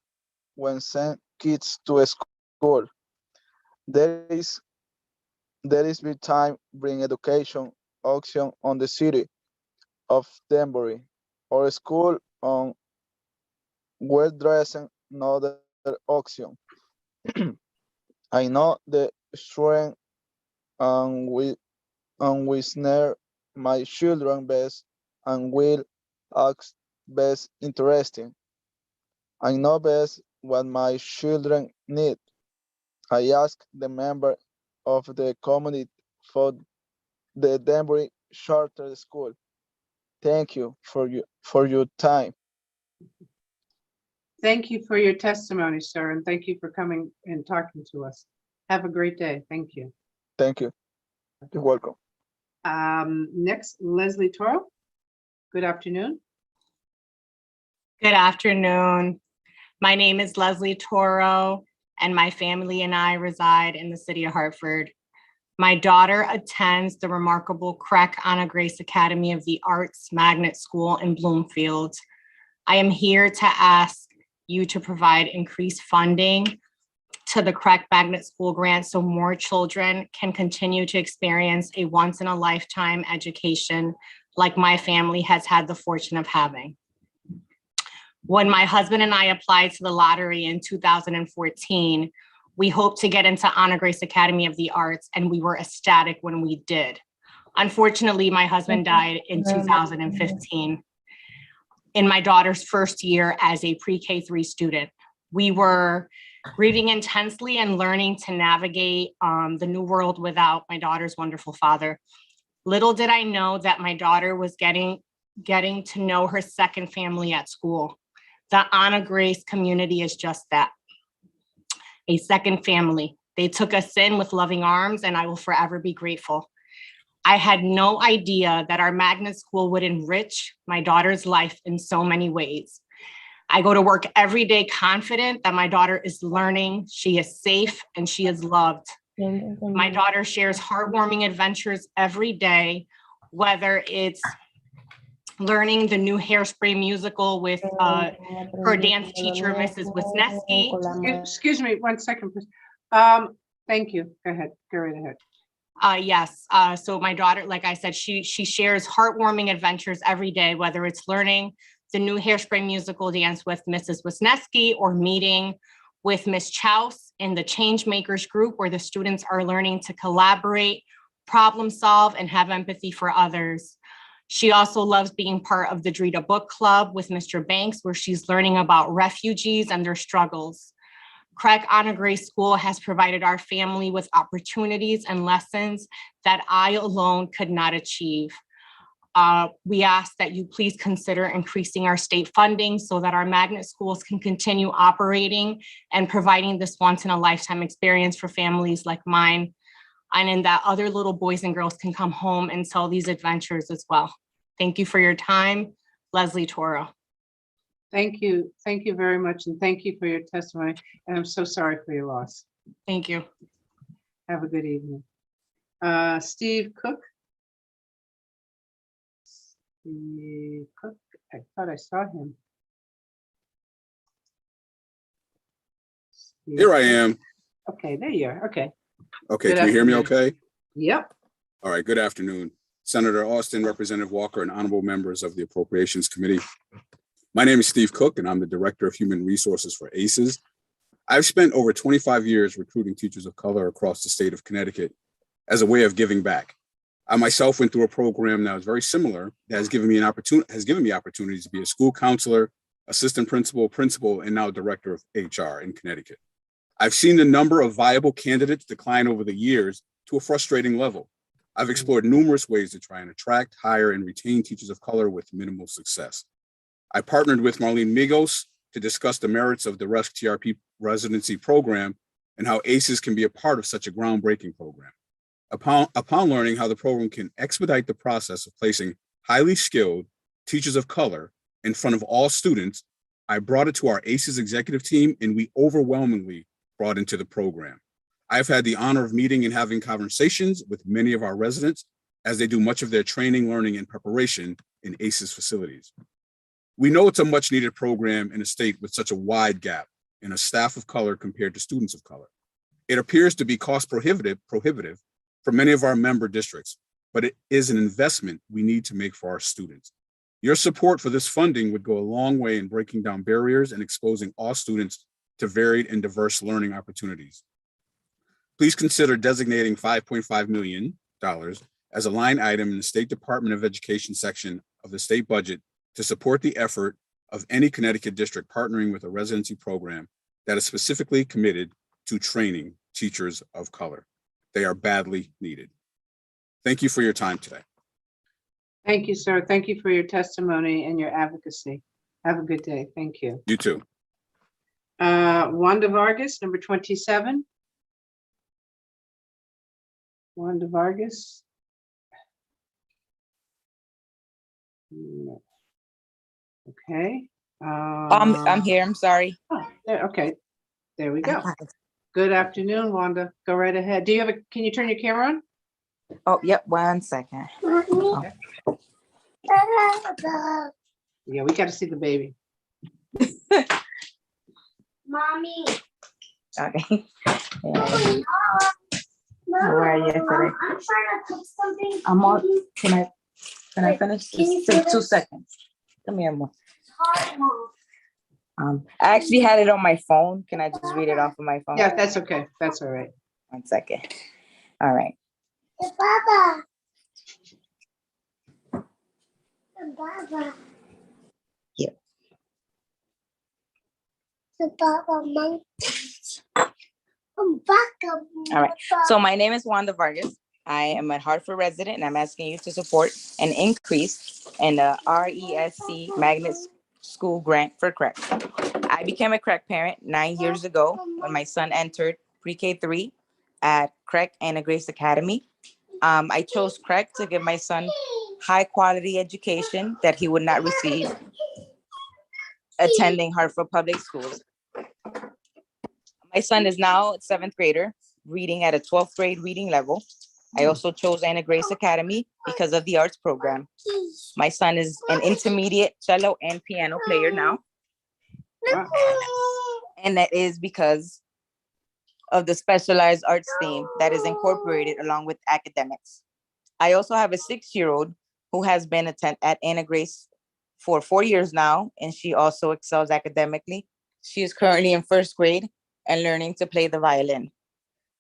when send kids to a school. There is big time bring education auction on the city of Denver. Our school on well-dressed another option. I know the strength and we snare my children best and will ask best interesting. I know best what my children need. I ask the member of the community for the Denver Charter School. Thank you for your time. Thank you for your testimony, sir, and thank you for coming and talking to us. Have a great day. Thank you. Thank you. You're welcome. Next, Leslie Toro. Good afternoon. Good afternoon. My name is Leslie Toro, and my family and I reside in the city of Hartford. My daughter attends the remarkable Crack Anna Grace Academy of the Arts Magnet School in Bloomfield. I am here to ask you to provide increased funding to the Crack Magnet School grant so more children can continue to experience a once-in-a-lifetime education like my family has had the fortune of having. When my husband and I applied to the lottery in 2014, we hoped to get into Anna Grace Academy of the Arts, and we were ecstatic when we did. Unfortunately, my husband died in 2015 in my daughter's first year as a pre-K3 student. We were grieving intensely and learning to navigate the new world without my daughter's wonderful father. Little did I know that my daughter was getting to know her second family at school. The Anna Grace community is just that, a second family. They took us in with loving arms, and I will forever be grateful. I had no idea that our magnet school would enrich my daughter's life in so many ways. I go to work every day confident that my daughter is learning, she is safe, and she is loved. My daughter shares heartwarming adventures every day, whether it's learning the new Hairspray musical with her dance teacher, Mrs. Wisniewski. Excuse me, 1 second, please. Thank you. Go ahead. Go right ahead. Yes. So my daughter, like I said, she shares heartwarming adventures every day, whether it's learning the new Hairspray musical dance with Mrs. Wisniewski or meeting with Miss Chouse in the Change Makers group, where the students are learning to collaborate, problem solve, and have empathy for others. She also loves being part of the Drita Book Club with Mr. Banks, where she's learning about refugees and their struggles. Crack Anna Grace School has provided our family with opportunities and lessons that I alone could not achieve. We ask that you please consider increasing our state funding so that our magnet schools can continue operating and providing this once-in-a-lifetime experience for families like mine, and in that other little boys and girls can come home and tell these adventures as well. Thank you for your time. Leslie Toro. Thank you. Thank you very much. And thank you for your testimony. And I'm so sorry for your loss. Thank you. Have a good evening. Steve Cook. Steve Cook. I thought I saw him. Here I am. Okay, there you are. Okay. Okay, Good can you hear me afternoon. okay? Yep. All right, good afternoon. Senator Austin, Representative Walker, and honorable members of the Appropriations Committee. My name is Steve Cook, and I'm the Director of Human Resources for ACES. I've spent over 25 years recruiting teachers of color across the state of Connecticut as a way of giving back. I myself went through a program that was very similar that has given me opportunities to be a school counselor, assistant principal, and now director of HR in Connecticut. I've seen the number of viable candidates decline over the years to a frustrating level. I've explored numerous ways to try and attract, hire, and retain teachers of color with minimal success. I partnered with Marlene Migos to discuss the merits of the RESC-TRP residency program and how ACES can be a part of such a groundbreaking program. Upon learning how the program can expedite the process of placing highly skilled teachers of color in front of all students, I brought it to our ACES executive team, and we overwhelmingly brought into the program. I've had the honor of meeting and having conversations with many of our residents as they do much of their training, learning, and preparation in ACES facilities. We know it's a much needed program in a state with such a wide gap in a staff of color compared to students of color. It appears to be cost prohibitive for many of our member districts, but it is an investment we need to make for our students. Your support for this funding would go a long way in breaking down barriers and exposing all students to varied and diverse learning opportunities. Please consider designating $5.5 million as a line item in the State Department of Education section of the state budget to support the effort of any Connecticut district partnering with a residency program that is specifically committed to training teachers of color. They are badly needed. Thank you for your time today. Thank you, sir. Thank you for your testimony and your advocacy. Have a good day. Thank you. You too. Wanda Vargas, number 27. Wanda Vargas. No. Okay. I'm here. I'm sorry. Oh, there, okay. There we go. Good afternoon, Wanda. Go right ahead. Do you have can you turn your camera on? Oh, yep. 1 second. Okay. Yeah, we got to see the baby. Mommy. Okay. How are you today? I'm trying to cook something. I'm on. Can I finish? Just take 2 seconds. Come here, Mom. I actually had it on my phone. Can I just read it off of my phone? Yeah, that's okay. That's all right. 1 second. All right. Baba. Baba. Yeah. Baba, Mom. All right. So my name is Wanda Vargas. I am a Hartford resident, and I'm asking you to support an increase in the RESC Magnet School Grant for crack. I became a crack parent 9 years ago when my son entered pre-K 3 at Crack Anna Grace Academy. I chose crack to give my son high quality education that he would not receive attending Hartford Public Schools. My son is now a 7th grader, reading at a 12th grade reading level. I also chose Anna Grace Academy because of the arts program. My son is an intermediate cello and piano player now. And that is because of the specialized arts theme that is incorporated along with academics. I also have a 6-year-old who has been at Anna Grace for 4 years now, and she also excels academically. She is currently in 1st grade and learning to play the violin.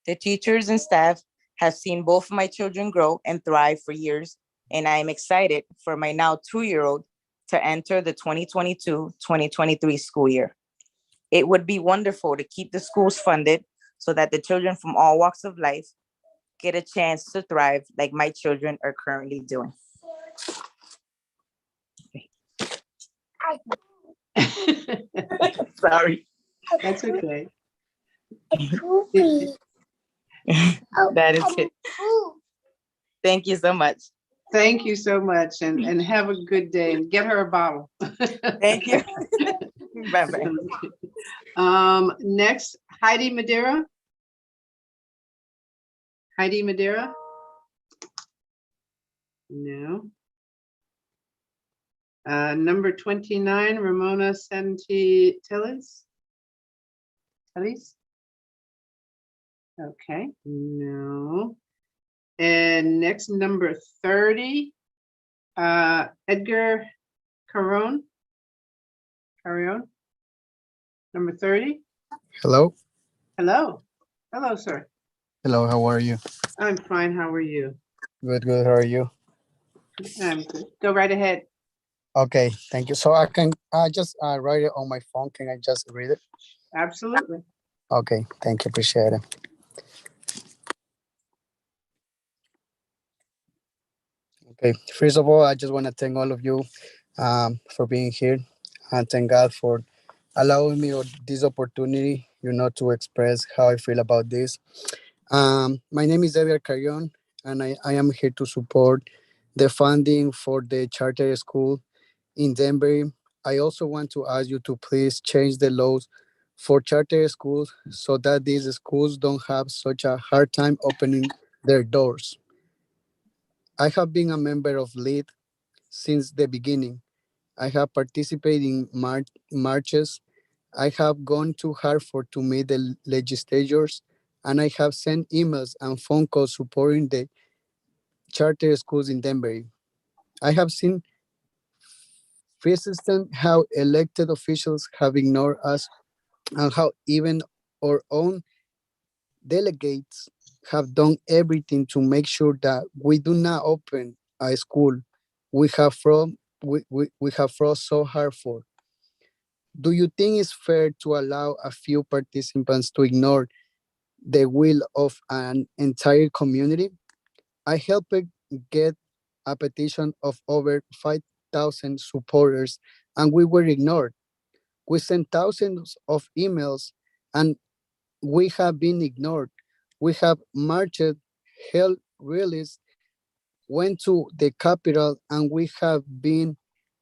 The teachers and staff have seen both of my children grow and thrive for years, and I am excited for my now 2-year-old to enter the 2022-2023 school year. It would be wonderful to keep the schools funded so that the children from all walks of life get a chance to thrive like my children are currently doing. Sorry. That's okay. That is it. Thank you so much. Thank you so much, and have a good day. And get her a bottle. Thank you. Bye-bye. Next, Heidi Madeira. Heidi Madeira? No. Number 29, Ramona Santi-Tillis. Okay, no. And next, number 30, Edgar Carrion. Number 30. Hello. Hello. Hello, sir. Hello, how are you? I'm fine. How are you? Good, good. How are you? I'm good. Go right ahead. Okay, thank you. So I just write it on my phone. Can I just read it? Absolutely. Okay, thank you. Appreciate it. Okay, first of all, I just want to thank all of you for being here, and thank God for allowing me this opportunity, to express how I feel about this. My name is Edgar Carrion, and I am here to support the funding for the charter school in Denver. I also want to ask you to please change the laws for charter schools so that these schools don't have such a hard time opening their doors. I have been a member of LEAD since the beginning. I have participated in marches. I have gone to Hartford to meet the legislators, and I have sent emails and phone calls supporting the charter schools in Denver. I have seen For instance, how elected officials have ignored us and how even our own delegates have done everything to make sure that we do not open a school we have fought so hard for. Do you think it's fair to allow a few participants to ignore the will of an entire community? I helped get a petition of over 5,000 supporters and we were ignored. We sent thousands of emails and we have been ignored. We have marched, held rallies, went to the Capitol, and we have been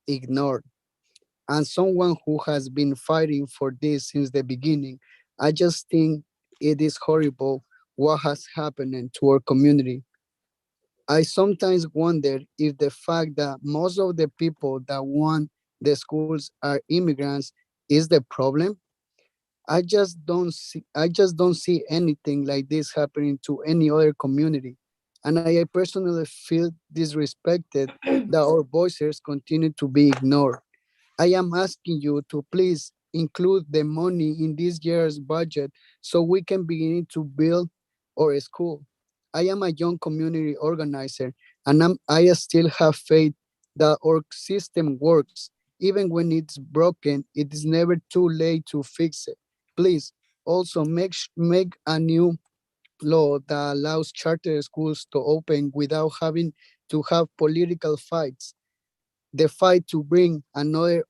ignored. And someone who has been fighting for this since the beginning, I just think it is horrible what has happened to our community. I sometimes wonder if the fact that most of the people that want the schools are immigrants is the problem. I just don't see anything like this happening to any other community. And I personally feel disrespected that our voices continue to be ignored. I am asking you to please include the money in this year's budget so we can begin to build our school. I am a young community organizer and I still have faith that our system works. Even when it's broken, it is never too late to fix it. Please also make a new law that allows charter schools to open without having to have political fights. The fight to bring another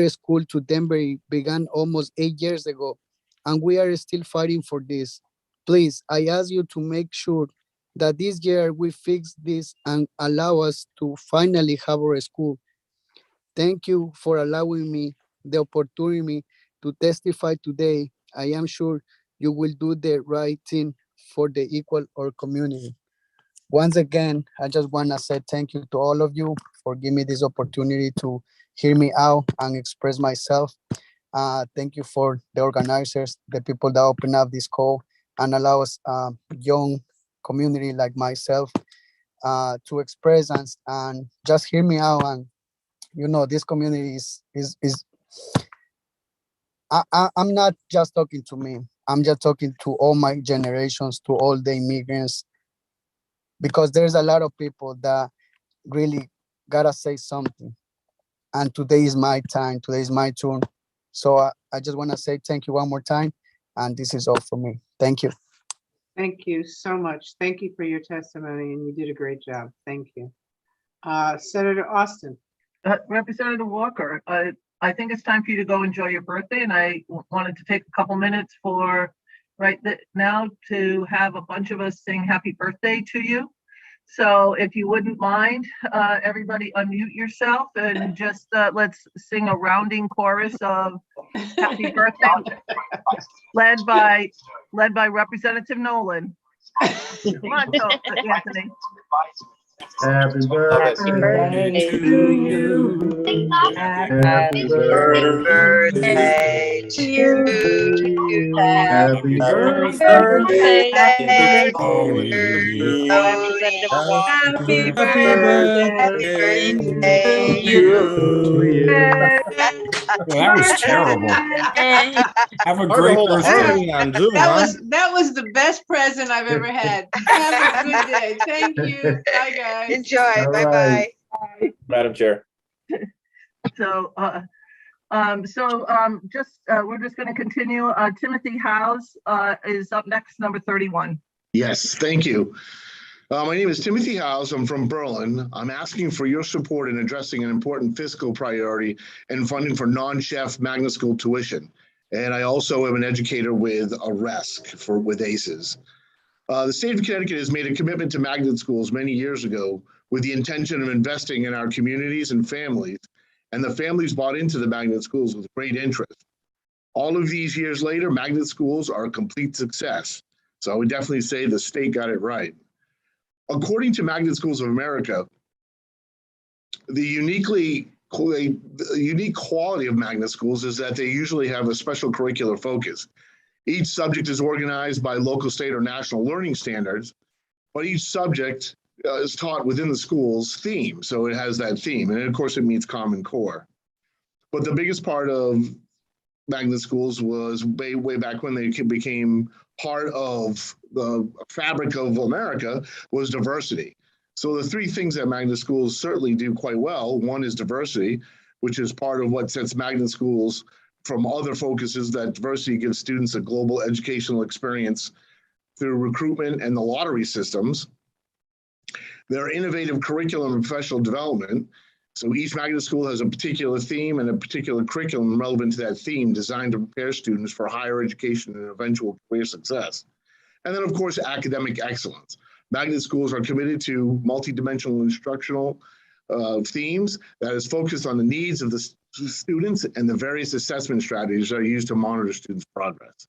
school to Denver began almost 8 years ago, and we are still fighting for this. Please, I ask you to make sure that this year we fix this and allow us to finally have our school. Thank you for allowing me the opportunity to testify today. I am sure you will do the right thing for the equal or community. Once again, I just want to say thank you to all of you for giving me this opportunity to hear me out and express myself. Thank you for the organizers, the people that open up this call and allow us young community like myself to express and just hear me out. And this community is I'm not just talking to me. I'm just talking to all my generations, to all the immigrants, because there's a lot of people that really gotta say something. And today is my time. Today is my turn. So I just want to say thank you one more time. And this is all for me. Thank you. Thank you so much. Thank you for your testimony and you did a great job. Thank you. Senator Austin. Representative Walker, I think it's time for you to go enjoy your birthday, and I wanted to take a couple minutes for now to have a bunch of us sing happy birthday to you. So if you wouldn't mind, everybody unmute yourself and just let's sing a rounding chorus of happy birthday, led by Representative Nolan. Come on, Anthony. Happy birthday to you. Happy birthday to you. Happy birthday. Happy birthday to you. Well, that was terrible. Have a great birthday on Zoom. That was the best present I've ever had. Have a good day. Thank you. Bye, guys. Enjoy. Bye-bye. Madam Chair. So, we're just going to continue. Timothy Howes is up next, number 31. Yes, thank you. My name is Timothy Howes. I'm from Berlin. I'm asking for your support in addressing an important fiscal priority and funding for non-chef magnet school tuition. And I also am an educator with a RESC with ACES. The state of Connecticut has made a commitment to magnet schools many years ago with the intention of investing in our communities and families. And the families bought into the magnet schools with great interest. All of these years later, magnet schools are a complete success. So I would definitely say the state got it right. According to Magnet Schools of America, the unique quality of magnet schools is that they usually have a special curricular focus. Each subject is organized by local, state, or national learning standards, but each subject is taught within the school's theme. So it has that theme. And of course, it meets Common Core. But the biggest part of magnet schools was way back when they became part of the fabric of America was diversity. So the three things that magnet schools certainly do quite well. One is diversity, which is part of what sets magnet schools from other focuses, that diversity gives students a global educational experience through recruitment and the lottery systems. Their innovative curriculum and professional development. So each magnet school has a particular theme and a particular curriculum relevant to that theme designed to prepare students for higher education and eventual career success. And then of course, academic excellence. Magnet schools are committed to multidimensional instructional themes that is focused on the needs of the students and the various assessment strategies that are used to monitor students' progress.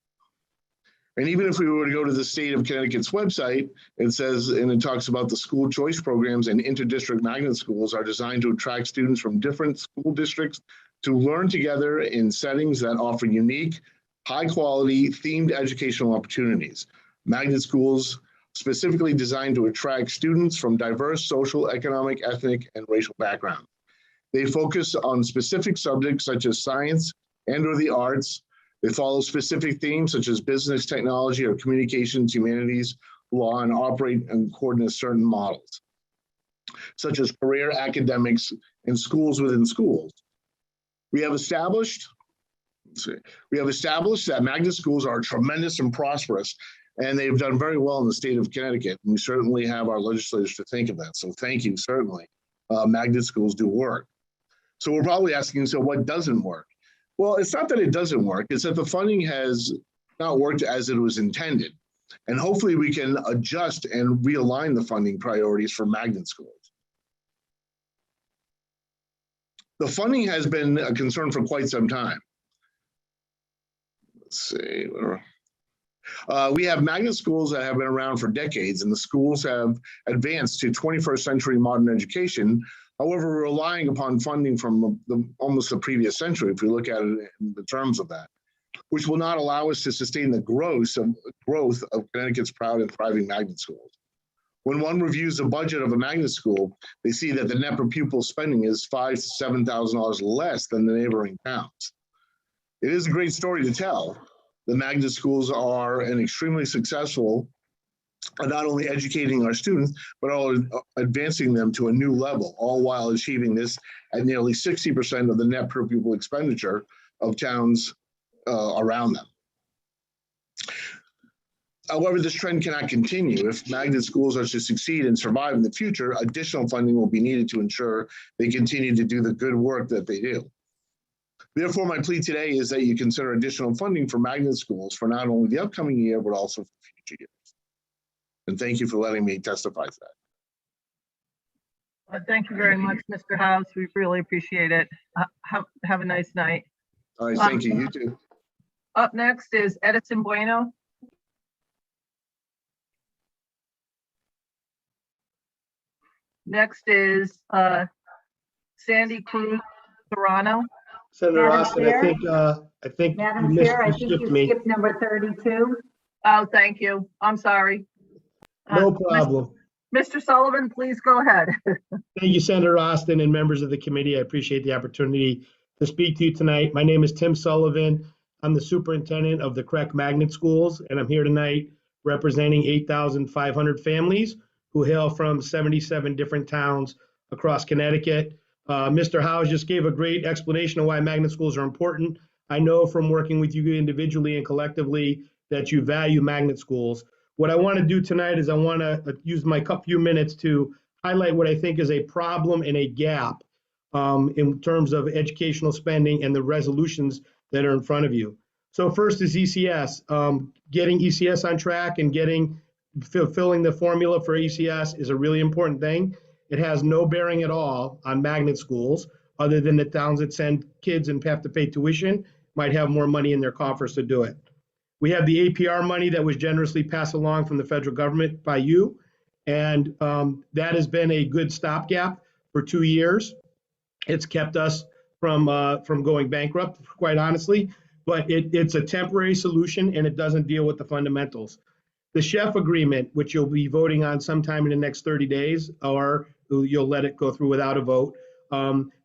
And even if we were to go to the state of Connecticut's website, it says, and it talks about the school choice programs and interdistrict magnet schools are designed to attract students from different school districts to learn together in settings that offer unique, high quality, themed educational opportunities. Magnet schools specifically designed to attract students from diverse social, economic, ethnic, and racial backgrounds. They focus on specific subjects such as science and/or the arts. They follow specific themes such as business, technology, or communications, humanities, law, and operate and coordinate certain models, such as career, academics, and schools within schools. We have established that magnet schools are tremendous and prosperous, and they've done very well in the state of Connecticut. And we certainly have our legislators to think of that. So thank you, certainly. Magnet schools do work. So we're probably asking, so what doesn't work? Well, it's not that it doesn't work, it's that the funding has not worked as it was intended. And hopefully we can adjust and realign the funding priorities for magnet schools. The funding has been a concern for quite some time. Let's see. We have magnet schools that have been around for decades, and the schools have advanced to 21st century modern education. However, we're relying upon funding from almost the previous century, if we look at it in the terms of that, which will not allow us to sustain the growth of Connecticut's proud and thriving magnet schools. When one reviews the budget of a magnet school, they see that the net per pupil spending is $5,000 to $7,000 less than the neighboring towns. It is a great story to tell. The magnet schools are an extremely successful, not only educating our students, but all advancing them to a new level, all while achieving this at nearly 60% of the net per pupil expenditure of towns around them. However, this trend cannot continue. If magnet schools are to succeed and survive in the future, additional funding will be needed to ensure they continue to do the good work that they do. Therefore, my plea today is that you consider additional funding for magnet schools for not only the upcoming year, but also for future years. And thank you for letting me testify to that. Thank you very much, Mr. House. We really appreciate it. Have a nice night. All right, thank you. You too. Up next is Edison Bueno. Next is Sandy Cruz Serrano. Senator Madam Austin, Chair? I think Madam you Chair, I missed, think you skipped you me. skipped number 32. Oh, thank you. I'm sorry. No problem. Mr. Sullivan, please go ahead. Thank you, Senator Austin and members of the committee. I appreciate the opportunity to speak to you tonight. My name is Tim Sullivan. I'm the superintendent of the CREC Magnet Schools, and I'm here tonight representing 8,500 families who hail from 77 different towns across Connecticut. Mr. Howes just gave a great explanation of why magnet schools are important. I know from working with you individually and collectively that you value magnet schools. What I want to do tonight is I want to use my few minutes to highlight what I think is a problem and a gap in terms of educational spending and the resolutions that are in front of you. So first is ECS. Getting ECS on track and fulfilling the formula for ECS is a really important thing. It has no bearing at all on magnet schools, other than the towns that send kids and have to pay tuition might have more money in their coffers to do it. We have the APR money that was generously passed along from the federal government by you, and that has been a good stopgap for 2 years. It's kept us from going bankrupt, quite honestly, but it's a temporary solution and it doesn't deal with the fundamentals. The chef agreement, which you'll be voting on sometime in the next 30 days, or you'll let it go through without a vote,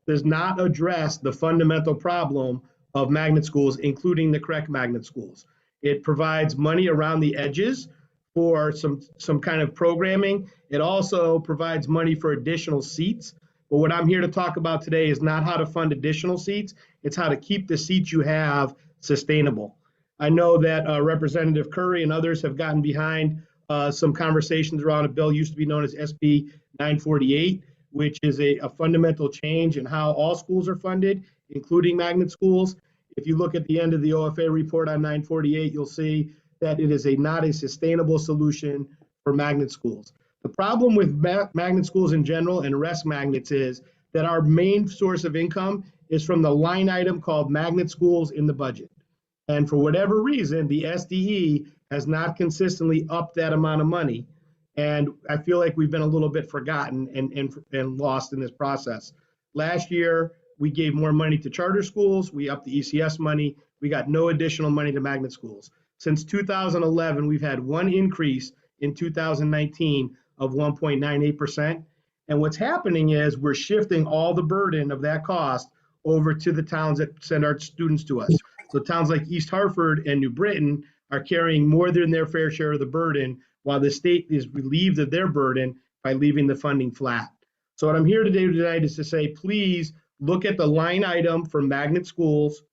does not address the fundamental problem of magnet schools, including the correct magnet schools. It provides money around the edges for some kind of programming. It also provides money for additional seats. But what I'm here to talk about today is not how to fund additional seats. It's how to keep the seats you have sustainable. I know that Representative Curry and others have gotten behind some conversations around a bill used to be known as SB 948, which is a fundamental change in how all schools are funded, including magnet schools. If you look at the end of the OFA report on 948, you'll see that it is not a sustainable solution for magnet schools. The problem with magnet schools in general and rest magnets is that our main source of income is from the line item called magnet schools in the budget. And for whatever reason, the SDE has not consistently upped that amount of money. And I feel like we've been a little bit forgotten and lost in this process. Last year, we gave more money to charter schools. We upped the ECS money. We got no additional money to magnet schools. Since 2011, we've had one increase in 2019 of 1.98%. And what's happening is we're shifting all the burden of that cost over to the towns that send our students to us. So towns like East Hartford and New Britain are carrying more than their fair share of the burden, while the state is relieved of their burden by leaving the funding flat. So what I'm here to do tonight is to say, please look at the line item for magnet schools,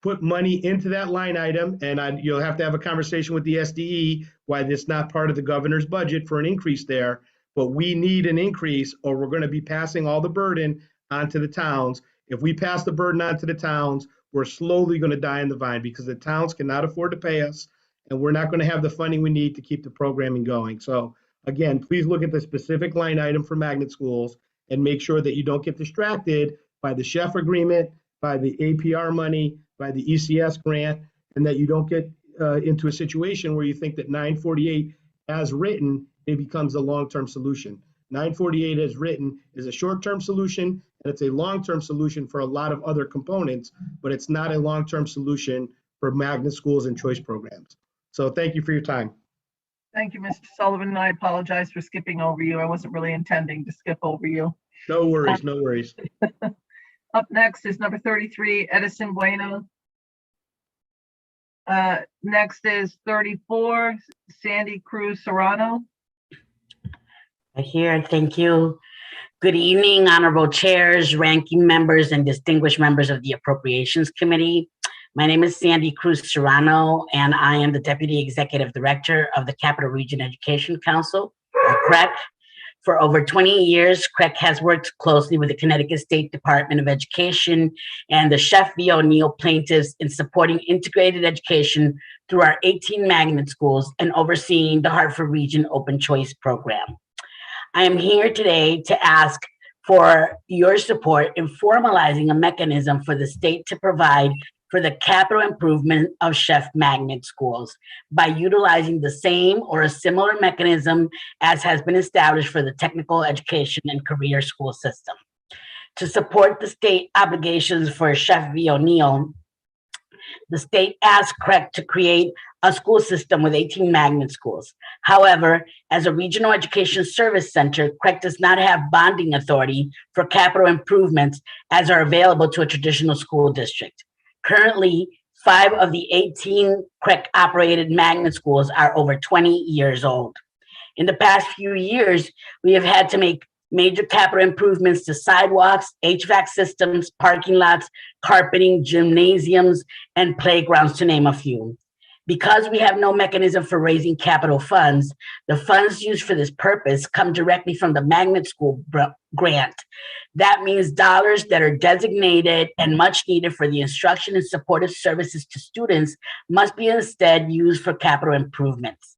put money into that line item, and you'll have to have a conversation with the SDE why this is not part of the governor's budget for an increase there. But we need an increase, or we're going to be passing all the burden onto the towns. If we pass the burden onto the towns, we're slowly going to die in the vine because the towns cannot afford to pay us, and we're not going to have the funding we need to keep the programming going. So again, please look at the specific line item for magnet schools and make sure that you don't get distracted by the chef agreement, by the APR money, by the ECS grant, and that you don't get into a situation where you think that 948 as written, it becomes a long-term solution. 948 as written is a short-term solution, and it's a long-term solution for a lot of other components, but it's not a long-term solution for magnet schools and choice programs. So thank you for your time. Thank you, Mr. Sullivan. I apologize for skipping over you. I wasn't really intending to skip over you. No worries, no worries. Up next is number 33, Edison Bueno. Next is 34, Sandy Cruz Serrano. Here, thank you. Good evening, honorable chairs, ranking members, and distinguished members of the Appropriations Committee. My name is Sandy Cruz Serrano, and I am the Deputy Executive Director of the Capital Region Education Council, or CREC. For over 20 years, CREC has worked closely with the Connecticut State Department of Education and the Chef V. O'Neill plaintiffs in supporting integrated education through our 18 magnet schools and overseeing the Hartford Region Open Choice Program. I am here today to ask for your support in formalizing a mechanism for the state to provide for the capital improvement of chef magnet schools by utilizing the same or a similar mechanism as has been established for the technical education and career school system. To support the state obligations for Chef V. O'Neill, the state asked CREC to create a school system with 18 magnet schools. However, as a regional education service center, CREC does not have bonding authority for capital improvements as are available to a traditional school district. Currently, 5 of the 18 CREC-operated magnet schools are over 20 years old. In the past few years, we have had to make major capital improvements to sidewalks, HVAC systems, parking lots, carpeting, gymnasiums, and playgrounds, to name a few. Because we have no mechanism for raising capital funds, the funds used for this purpose come directly from the magnet school grant. That means dollars that are designated and much needed for the instruction and supportive services to students must be instead used for capital improvements.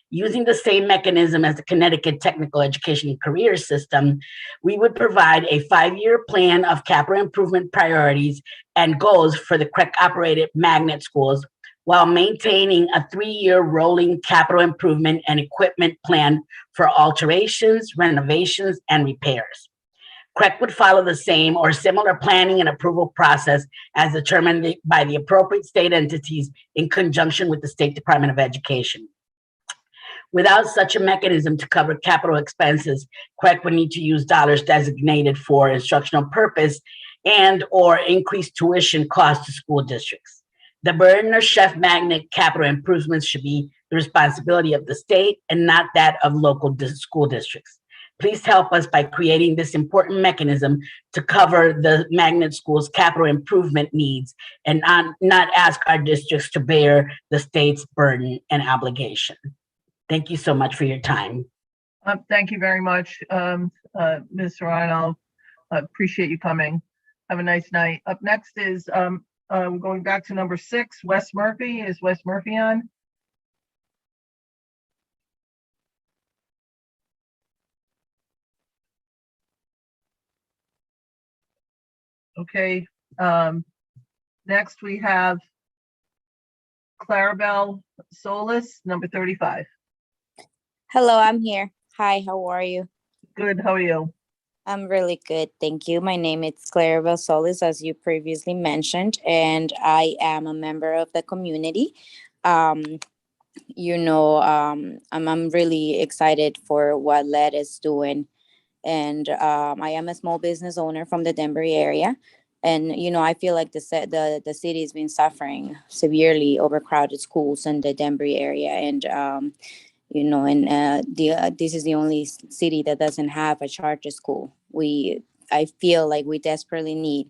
Using the same mechanism as the Connecticut Technical Education and Career System, we would provide a 5-year plan of capital improvement priorities and goals for the CREC-operated magnet schools, while maintaining a 3-year rolling capital improvement and equipment plan for alterations, renovations, and repairs. CREC would follow the same or similar planning and approval process as determined by the appropriate state entities in conjunction with the State Department of Education. Without such a mechanism to cover capital expenses, CREC would need to use dollars designated for instructional purpose and or increase tuition costs to school districts. The burden of chef magnet capital improvements should be the responsibility of the state and not that of local school districts. Please help us by creating this important mechanism to cover the magnet schools' capital improvement needs and not ask our districts to bear the state's burden and obligation. Thank you so much for your time. Thank you very much, Ms. Serrano. I appreciate you coming. Have a nice night. Up next is, we're going back to number 6, Wes Murphy. Is Wes Murphy on? Okay. Next we have Clarabelle Solis, number 35. Hello, I'm here. Hi, how are you? Good, how are you? I'm really good, thank you. My name is Clarabelle Solis, as you previously mentioned, and I am a member of the community. I'm really excited for what LED is doing. And I am a small business owner from the Denver area. And, I feel like the city has been suffering severely overcrowded schools in the Denver area. And, this is the only city that doesn't have a charter school. I feel like we desperately need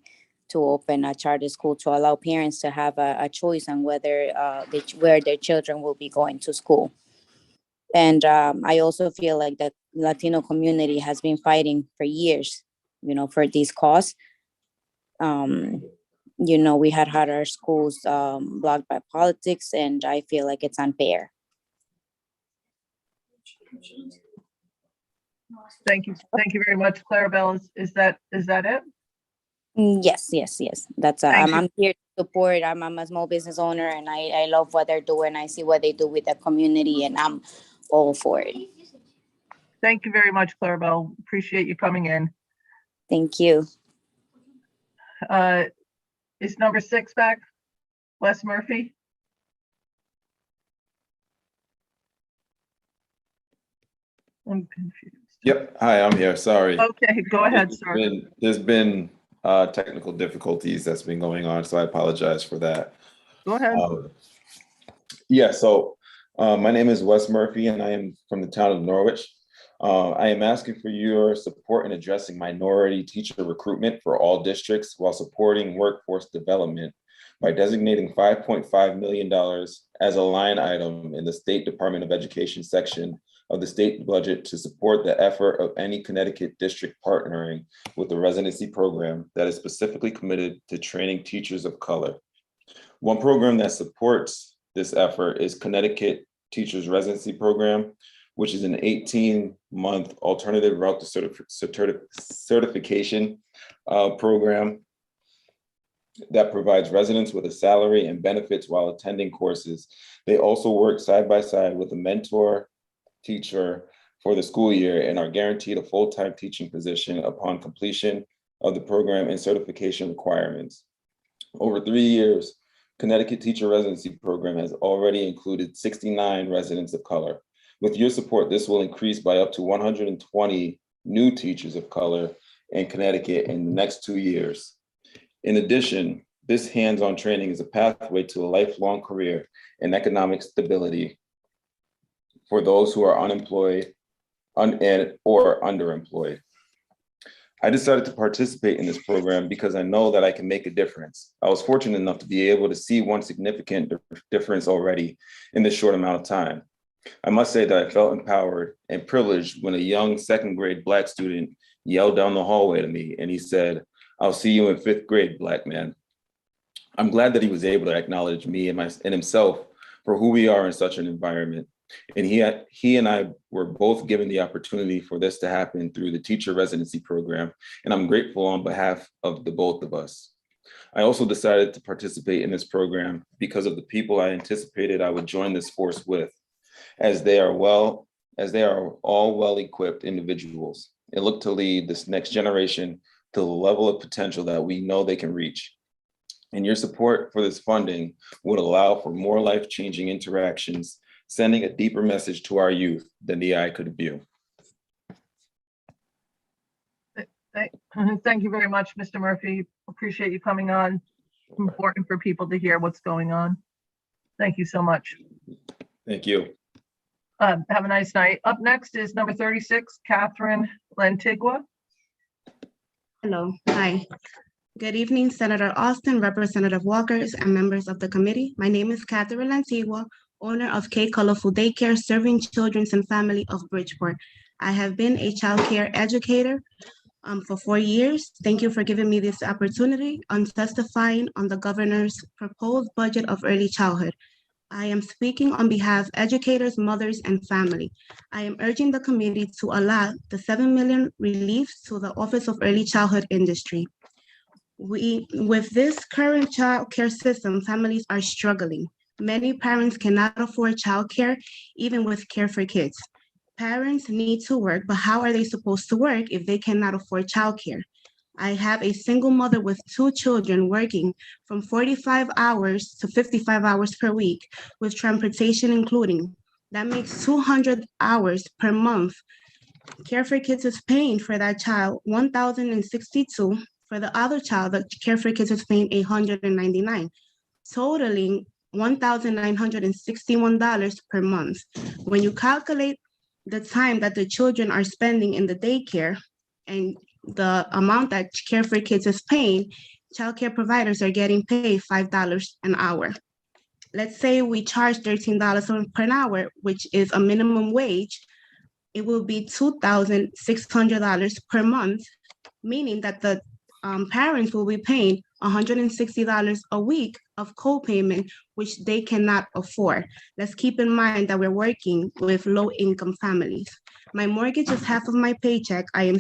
to open a charter school to allow parents to have a choice on whether where their children will be going to school. And I also feel like the Latino community has been fighting for years, for this cause. We had our schools blocked by politics, and I feel like it's unfair. Thank you very much, Clarabelle. Is that it? Yes. That's I'm here to support. I'm a small business owner, and I love what they're doing. I see what they do with the community, and I'm all for it. Thank you very much, Clarabelle. Appreciate you coming in. Thank you. Is number 6 back? Wes Murphy? I'm confused. Yep. Hi, I'm here. Sorry. Okay, go ahead, sir. There's been technical difficulties that's been going on, so I apologize for that. Go ahead. So my name is Wes Murphy, and I am from the town of Norwich. I am asking for your support in addressing minority teacher recruitment for all districts while supporting workforce development by designating $5.5 million as a line item in the State Department of Education section of the state budget to support the effort of any Connecticut district partnering with the residency program that is specifically committed to training teachers of color. One program that supports this effort is Connecticut Teachers Residency Program, which is an 18-month alternative route to certification program that provides residents with a salary and benefits while attending courses. They also work side by side with a mentor teacher for the school year and are guaranteed a full-time teaching position upon completion of the program and certification requirements. Over 3 years, Connecticut Teacher Residency Program has already included 69 residents of color. With your support, this will increase by up to 120 new teachers of color in Connecticut in the next 2 years. In addition, this hands-on training is a pathway to a lifelong career and economic stability for those who are unemployed or underemployed. I decided to participate in this program because I know that I can make a difference. I was fortunate enough to be able to see one significant difference already in this short amount of time. I must say that I felt empowered and privileged when a young second grade Black student yelled down the hallway to me and he said, "I'll see you in 5th grade, Black man." I'm glad that he was able to acknowledge me and himself for who we are in such an environment. And he and I were both given the opportunity for this to happen through the teacher residency program. And I'm grateful on behalf of the both of us. I also decided to participate in this program because of the people I anticipated I would join this force with, as they are all well-equipped individuals and look to lead this next generation to the level of potential that we know they can reach. And your support for this funding would allow for more life-changing interactions sending a deeper message to our youth than the eye could view. Thank you very much, Mr. Murphy. Appreciate you coming on. Important for people to hear what's going on. Thank you so much. Thank you. Have a nice night. Up next is number 36, Catherine Lantigua. Hello, hi. Good evening, Senator Austin, Representative Walkers, and members of the committee. My name is Catherine Lantigua, owner of K Colorful Daycare, serving children and family of Bridgeport. I have been a child care educator for 4 years. Thank you for giving me this opportunity on testifying on the governor's proposed budget of early childhood. I am speaking on behalf of educators, mothers, and family. I am urging the committee to allow the $7 million relief to the Office of Early Childhood Industry. With this current child care system, families are struggling. Many parents cannot afford child care, even with Care for Kids. Parents need to work, but how are they supposed to work if they cannot afford child care? I have a single mother with 2 children working from 45 hours to 55 hours per week with transportation including. That makes 200 hours per month. Care for Kids is paying for that child $1,062. For the other child, the Care for Kids is paying $199, totaling $1,961 per month. When you calculate the time that the children are spending in the daycare and the amount that Care for Kids is paying, child care providers are getting paid $5 an hour. Let's say we charge $13 per hour, which is a minimum wage. It will be $2,600 per month, meaning that the parents will be paying $160 a week of co-payment, which they cannot afford. Let's keep in mind that we're working with low-income families. My mortgage is half of my paycheck. I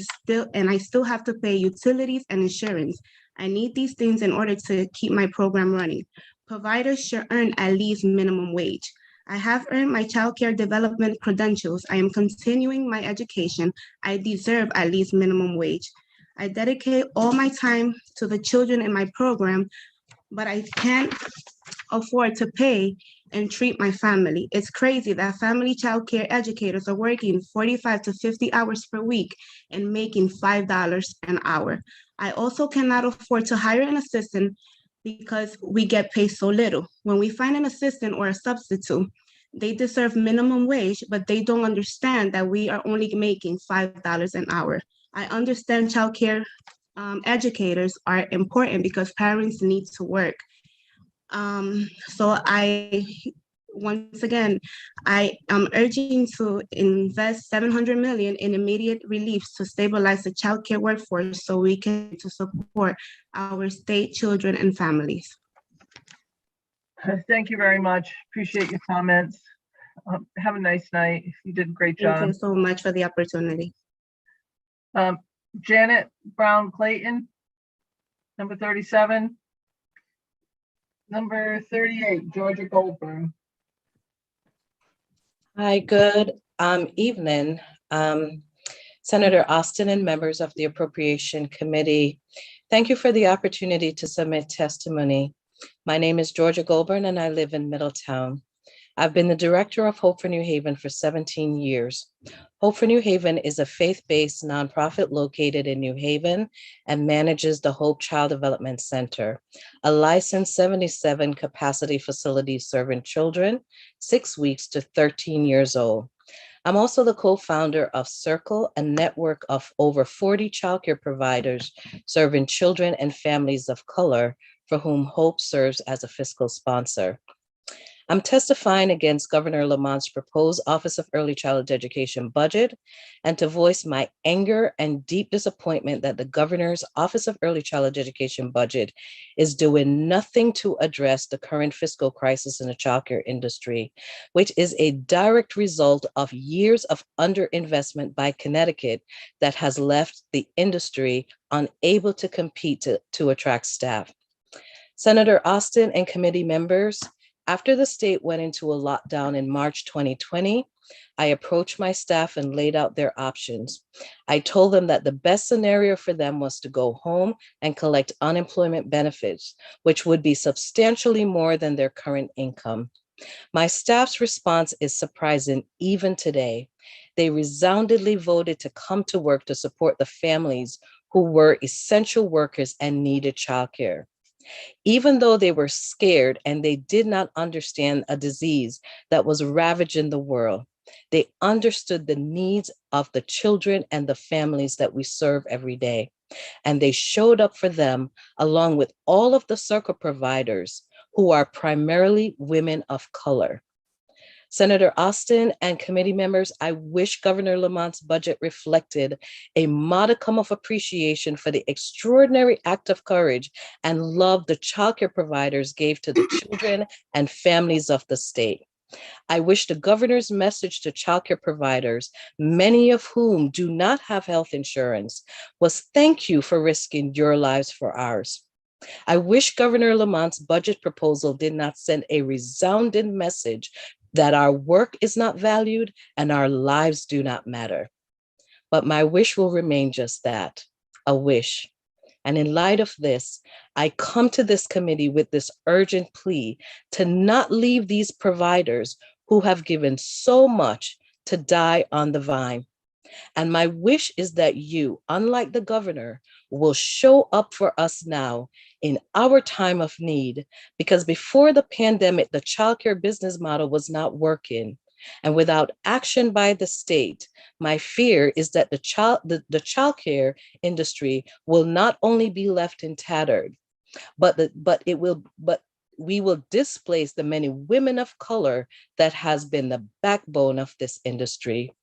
still have to pay utilities and insurance. I need these things in order to keep my program running. Providers should earn at least minimum wage. I have earned my child care development credentials. I am continuing my education. I deserve at least minimum wage. I dedicate all my time to the children in my program, but I can't afford to pay and treat my family. It's crazy that family child care educators are working 45 to 50 hours per week and making $5 an hour. I also cannot afford to hire an assistant because we get paid so little. When we find an assistant or a substitute, they deserve minimum wage, but they don't understand that we are only making $5 an hour. I understand child care educators are important because parents need to work. So once again, I am urging to invest $700 million in immediate reliefs to stabilize the child care workforce so we can support our state children and families. Thank you very much. Appreciate your comments. Have a nice night. You did a great job. Thank you so much for the opportunity. Janet Brown Clayton, number 37. Number 38, Georgia Goldberg. Hi, good evening, Senator Austin and members of the Appropriation Committee. Thank you for the opportunity to submit testimony. My name is Georgia Goldburn and I live in Middletown. I've been the director of Hope for New Haven for 17 years. Hope for New Haven is a faith-based nonprofit located in New Haven and manages the Hope Child Development Center, a licensed 77 capacity facility serving children 6 weeks to 13 years old. I'm also the co-founder of Circle, a network of over 40 childcare providers serving children and families of color for whom Hope serves as a fiscal sponsor. I'm testifying against Governor Lamont's proposed Office of Early Childhood Education budget and to voice my anger and deep disappointment that the governor's Office of Early Childhood Education budget is doing nothing to address the current fiscal crisis in the childcare industry, which is a direct result of years of underinvestment by Connecticut that has left the industry unable to compete to attract staff. Senator Austin and committee members, after the state went into a lockdown in March 2020, I approached my staff and laid out their options. I told them that the best scenario for them was to go home and collect unemployment benefits, which would be substantially more than their current income. My staff's response is surprising even today. They resoundingly voted to come to work to support the families who were essential workers and needed childcare. Even though they were scared and they did not understand a disease that was ravaging the world, they understood the needs of the children and the families that we serve every day. And they showed up for them along with all of the circle providers who are primarily women of color. Senator Austin and committee members, I wish Governor Lamont's budget reflected a modicum of appreciation for the extraordinary act of courage and love the childcare providers gave to the children and families of the state. I wish the governor's message to childcare providers, many of whom do not have health insurance, was thank you for risking your lives for ours. I wish Governor Lamont's budget proposal did not send a resounding message that our work is not valued and our lives do not matter. But my wish will remain just that, a wish. And in light of this, I come to this committee with this urgent plea to not leave these providers who have given so much to die on the vine. And my wish is that you, unlike the governor, will show up for us now in our time of need, because before the pandemic, the childcare business model was not working. And without action by the state, my fear is that the childcare industry will not only be left in tattered, but we will displace the many women of color that has been the backbone of this industry.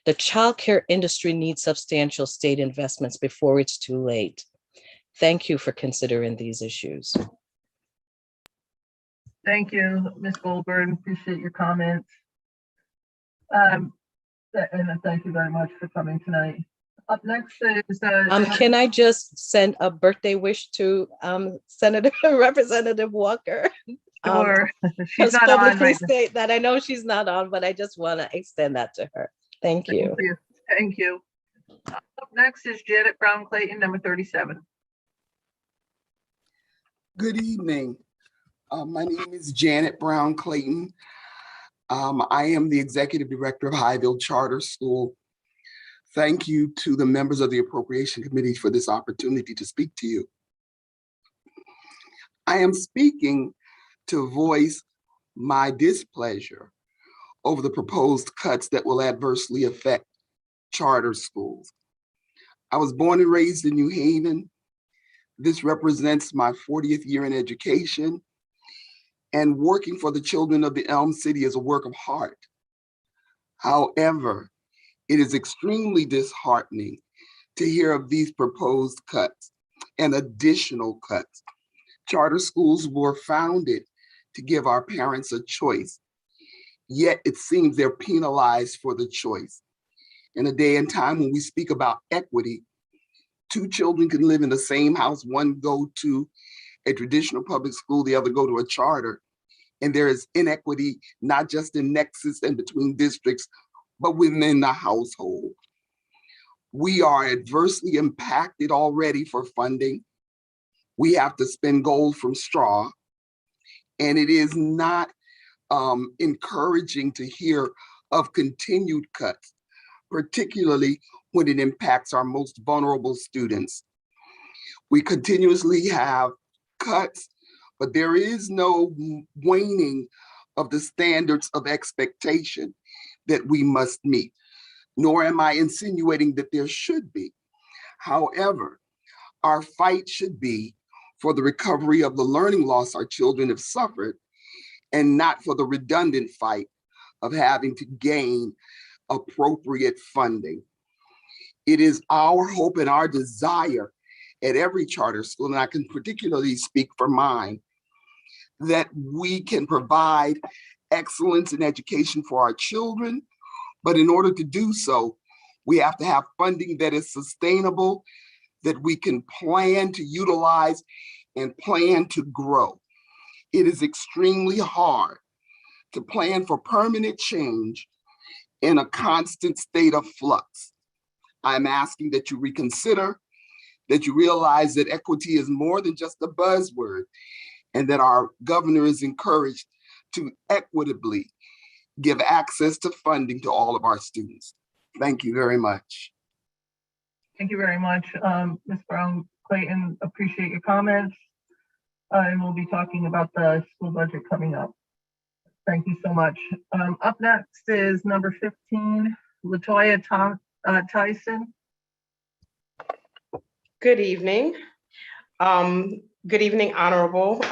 The childcare industry needs substantial state investments before it's too late. Thank you for considering these issues. Thank you, Ms. Goldberg. Appreciate your comments. And thank you very much for coming tonight. Up next is can I just send a birthday wish to Senator Representative Walker? Sure. She's Just not on publicly right now. state that I know she's not on, but I just want to extend that to her. Thank you. Thank you. Up next is Janet Brown Clayton, number 37. Good evening. My name is Janet Brown Clayton. I am the Executive Director of Highville Charter School. Thank you to the members of the Appropriation Committee for this opportunity to speak to you. I am speaking to voice my displeasure over the proposed cuts that will adversely affect charter schools. I was born and raised in New Haven. This represents my 40th year in education, and working for the children of the Elm City is a work of heart. However, it is extremely disheartening to hear of these proposed cuts and additional cuts. Charter schools were founded to give our parents a choice, yet it seems they're penalized for the choice. In a day and time when we speak about equity, two children can live in the same house, one go to a traditional public school, the other go to a charter, and there is inequity, not just in nexus and between districts, but within the household. We are adversely impacted already for funding. We have to spend gold from straw, and it is not encouraging to hear of continued cuts, particularly when it impacts our most vulnerable students. We continuously have cuts, but there is no waning of the standards of expectation that we must meet, nor am I insinuating that there should be. However, our fight should be for the recovery of the learning loss our children have suffered, and not for the redundant fight of having to gain appropriate funding. It is our hope and our desire at every charter school, and I can particularly speak for mine, that we can provide excellence in education for our children. But in order to do so, we have to have funding that is sustainable, that we can plan to utilize and plan to grow. It is extremely hard to plan for permanent change in a constant state of flux. I'm asking that you reconsider, that you realize that equity is more than just a buzzword, and that our governor is encouraged to equitably give access to funding to all of our students. Thank you very much. Thank you very much, Ms. Brown Clayton. Appreciate your comments. And we'll be talking about the school budget coming up. Thank you so much. Up next is number 15, Latoya Tyson. Good evening. Good evening, honorable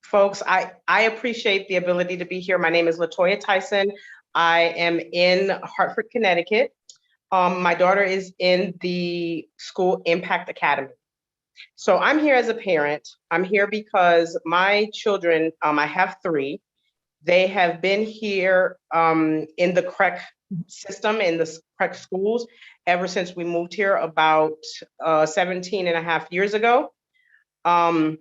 folks. I appreciate the ability to be here. My name is Latoya Tyson. I am in Hartford, Connecticut. My daughter is in the school Impact Academy. So I'm here as a parent. I'm here because my children, I have 3. They have been here in the CREC system, in the CREC schools, ever since we moved here about 17 and a half years ago. And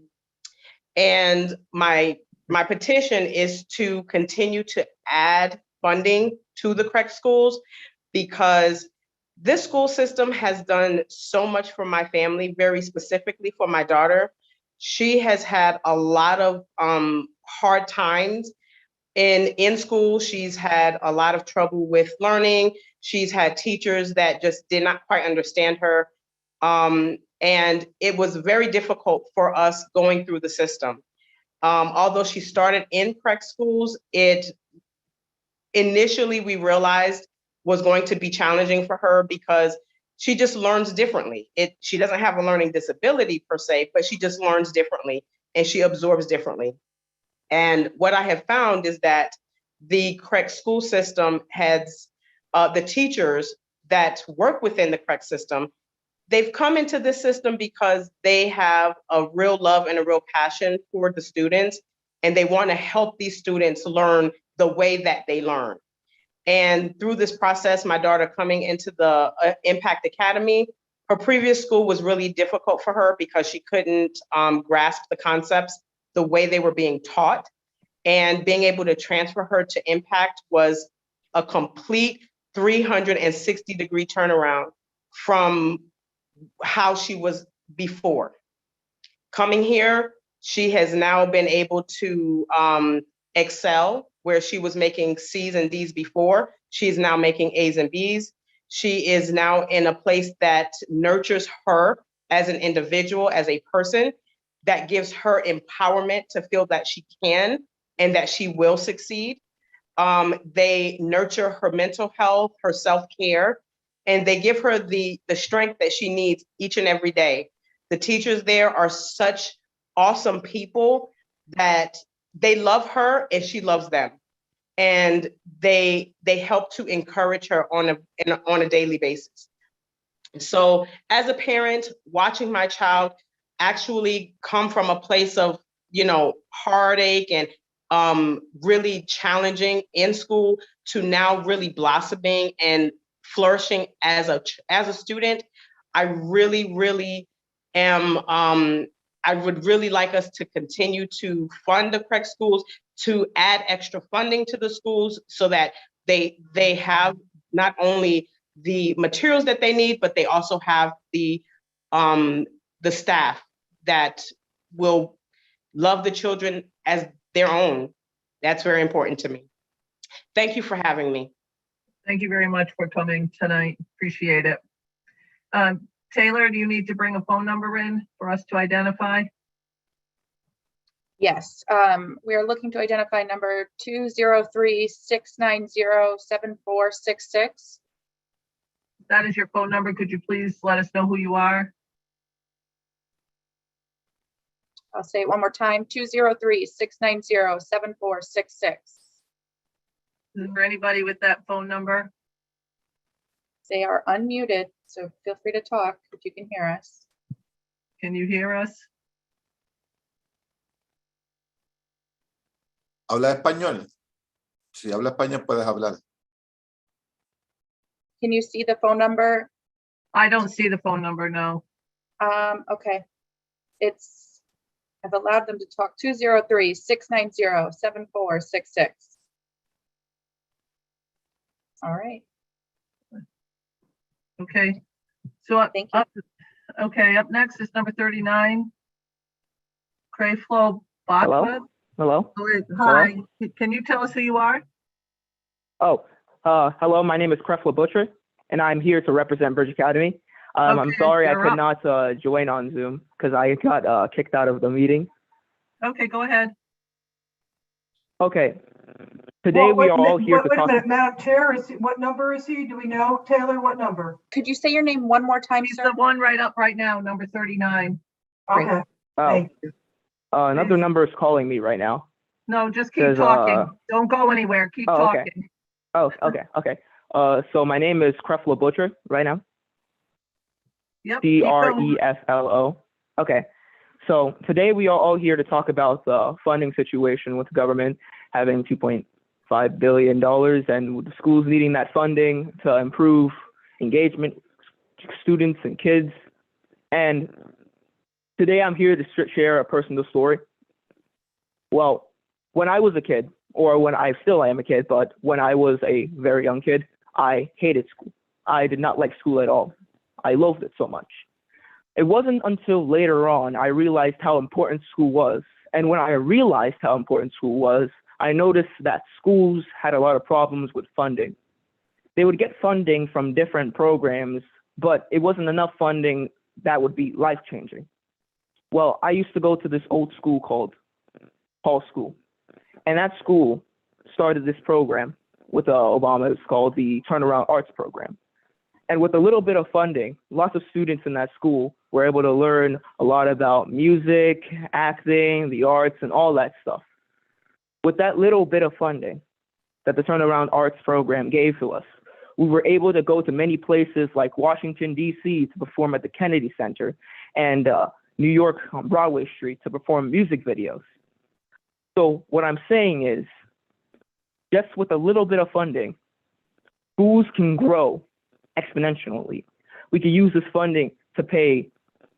my petition is to continue to add funding to the CREC schools, because this school system has done so much for my family, very specifically for my daughter. She has had a lot of hard times in school. She's had a lot of trouble with learning. She's had teachers that just did not quite understand her. And it was very difficult for us going through the system. Although she started in CREC schools, it initially we realized was going to be challenging for her because she just learns differently. She doesn't have a learning disability per se, but she just learns differently and she absorbs differently. And what I have found is that the CREC school system has the teachers that work within the CREC system, they've come into this system because they have a real love and a real passion for the students, and they want to help these students learn the way that they learn. And through this process, my daughter coming into the Impact Academy, her previous school was really difficult for her because she couldn't grasp the concepts the way they were being taught. And being able to transfer her to Impact was a complete 360-degree turnaround from how she was before. Coming here, she has now been able to excel. Where she was making C's and D's before, she's now making A's and B's. She is now in a place that nurtures her as an individual, as a person, that gives her empowerment to feel that she can and that she will succeed. They nurture her mental health, her self-care, and they give her the strength that she needs each and every day. The teachers there are such awesome people that they love her and she loves them. And they help to encourage her on a daily basis. So as a parent, watching my child actually come from a place of, heartache and really challenging in school to now really blossoming and flourishing as a student, I really am, I would really like us to continue to fund the CREC schools, to add extra funding to the schools so that they have not only the materials that they need, but they also have the staff that will love the children as their own. That's very important to me. Thank you for having me. Thank you very much for coming tonight. Appreciate it. Taylor, do you need to bring a phone number in for us to identify? Yes, we are looking to identify number 203-690-7466. That is your phone number. Could you please let us know who you are? I'll say it one more time, 203-690-7466. Is there anybody with that phone number? They are unmuted, so feel free to talk if you can hear us. Can you hear us? ¿Habla español? Si habla español, puedes hablar. Can you see the phone number? I don't see the phone number, no. Okay. I've allowed them to talk, 203-690-7466. All right. Okay. So up next is number 39, Crayflow Bachwood. Hello? Hi, can you tell us who you are? Oh, hello, my name is Creflo Butcher, and I'm here to represent Bridge Academy. I'm Okay, sorry I you're could up. not join on Zoom because I got kicked out of the meeting. Okay, go ahead. Okay, today we are all here to Wait a talk. minute, Madam Chair, what number is he? Do we know? Taylor, what number? Could you say your name one more time, He's sir? the one right up right now, number 39. Okay. Oh, Thank you. another number is calling me right now. No, just keep Says, talking. Don't go anywhere. Keep oh, okay. talking. Oh, okay. So my name is Creflo Butcher right now. Yep. keep going. Creflo. Okay. So today we are all here to talk about the funding situation with the government having $2.5 billion and with the schools needing that funding to improve engagement, students and kids. And today I'm here to share a personal story. Well, when I was a kid, or when I still am a kid, but when I was a very young kid, I hated school. I did not like school at all. I loathed it so much. It wasn't until later on I realized how important school was. And when I realized how important school was, I noticed that schools had a lot of problems with funding. They would get funding from different programs, but it wasn't enough funding that would be life-changing. Well, I used to go to this old school called Hall School. And that school started this program with Obama. It's called the Turnaround Arts Program. And with a little bit of funding, lots of students in that school were able to learn a lot about music, acting, the arts, and all that stuff. With that little bit of funding that the Turnaround Arts Program gave to us, we were able to go to many places like Washington, D.C. to perform at the Kennedy Center and New York on Broadway Street to perform music videos. So what I'm saying is, just with a little bit of funding, schools can grow exponentially. We can use this funding to pay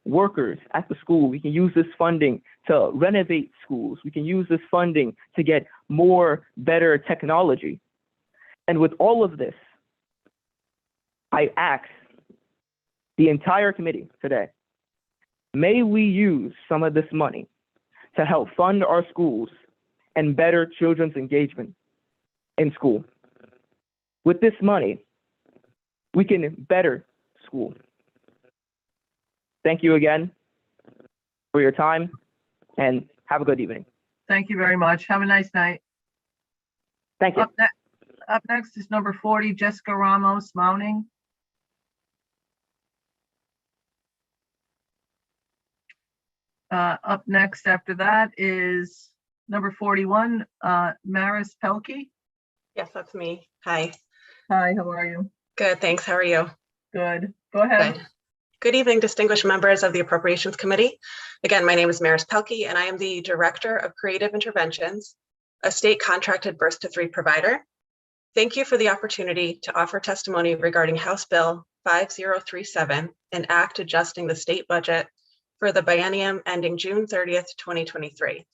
workers at the school. We can use this funding to renovate schools. We can use this funding to get more better technology. And with all of this, I ask the entire committee today, may we use some of this money to help fund our schools and better children's engagement in school. With this money, we can better school. Thank you again for your time and have a good evening. Thank you very much. Have a nice night. Thank you. Up next is number 40, Jessica Ramos Mounting. Up next after that is number 41, Maris Pelkey. Yes, that's me. Hi. Hi, how are you? Good, thanks. How are you? Good. Go ahead. Good. Good evening, distinguished members of the Appropriations Committee. Again, my name is Maris Pelkey, and I am the Director of Creative Interventions, a state contracted birth to 3 provider. Thank you for the opportunity to offer testimony regarding House Bill 5037, an act adjusting the state budget for the biennium ending June 30th, 2023.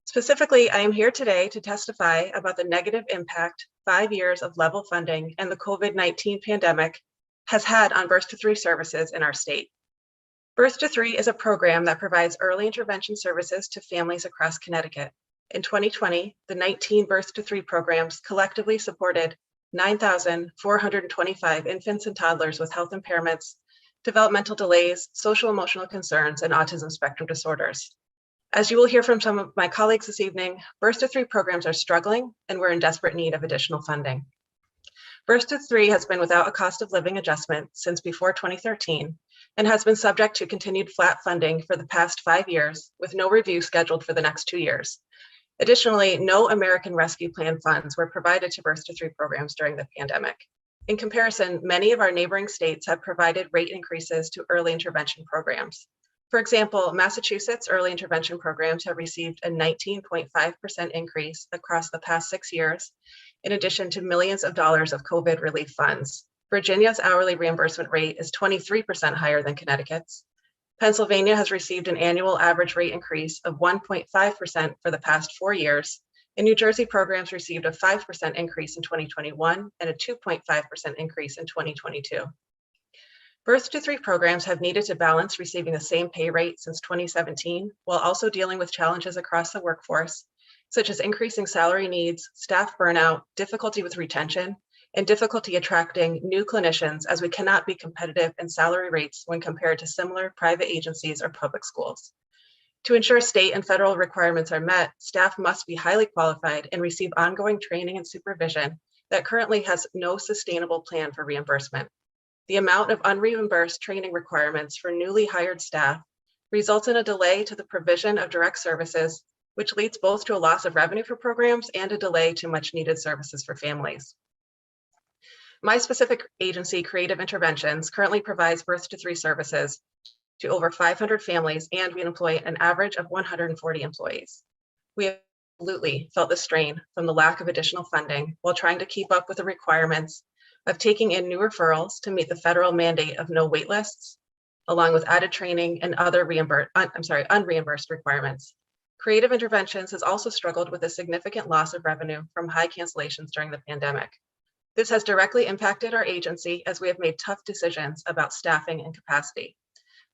Specifically, I am here today to testify about the negative impact 5 years of level funding and the COVID-19 pandemic has had on birth to 3 services in our state. Birth to 3 is a program that provides early intervention services to families across Connecticut. In 2020, the 19 birth to 3 programs collectively supported 9,425 infants and toddlers with health impairments, developmental delays, social emotional concerns, and autism spectrum disorders. As you will hear from some of my colleagues this evening, birth to 3 programs are struggling and we're in desperate need of additional funding. Birth to 3 has been without a cost of living adjustment since before 2013 and has been subject to continued flat funding for the past 5 years with no review scheduled for the next 2 years. Additionally, no American Rescue Plan funds were provided to birth to 3 programs during the pandemic. In comparison, many of our neighboring states have provided rate increases to early intervention programs. For example, Massachusetts early intervention programs have received a 19.5% increase across the past 6 years, in addition to millions of dollars of COVID relief funds. Virginia's hourly reimbursement rate is 23% higher than Connecticut's. Pennsylvania has received an annual average rate increase of 1.5% for the past 4 years. And New Jersey programs received a 5% increase in 2021 and a 2.5% increase in 2022. Birth to 3 programs have needed to balance receiving the same pay rate since 2017, while also dealing with challenges across the workforce, such as increasing salary needs, staff burnout, difficulty with retention, and difficulty attracting new clinicians, as we cannot be competitive in salary rates when compared to similar private agencies or public schools. To ensure state and federal requirements are met, staff must be highly qualified and receive ongoing training and supervision that currently has no sustainable plan for reimbursement. The amount of unreimbursed training requirements for newly hired staff results in a delay to the provision of direct services, which leads both to a loss of revenue for programs and a delay to much needed services for families. My specific agency, Creative Interventions, currently provides birth to 3 services to over 500 families, and we employ an average of 140 employees. We have absolutely felt the strain from the lack of additional funding while trying to keep up with the requirements of taking in new referrals to meet the federal mandate of no wait lists, along with added training and other unreimbursed requirements. Creative Interventions has also struggled with a significant loss of revenue from high cancellations during the pandemic. This has directly impacted our agency as we have made tough decisions about staffing and capacity.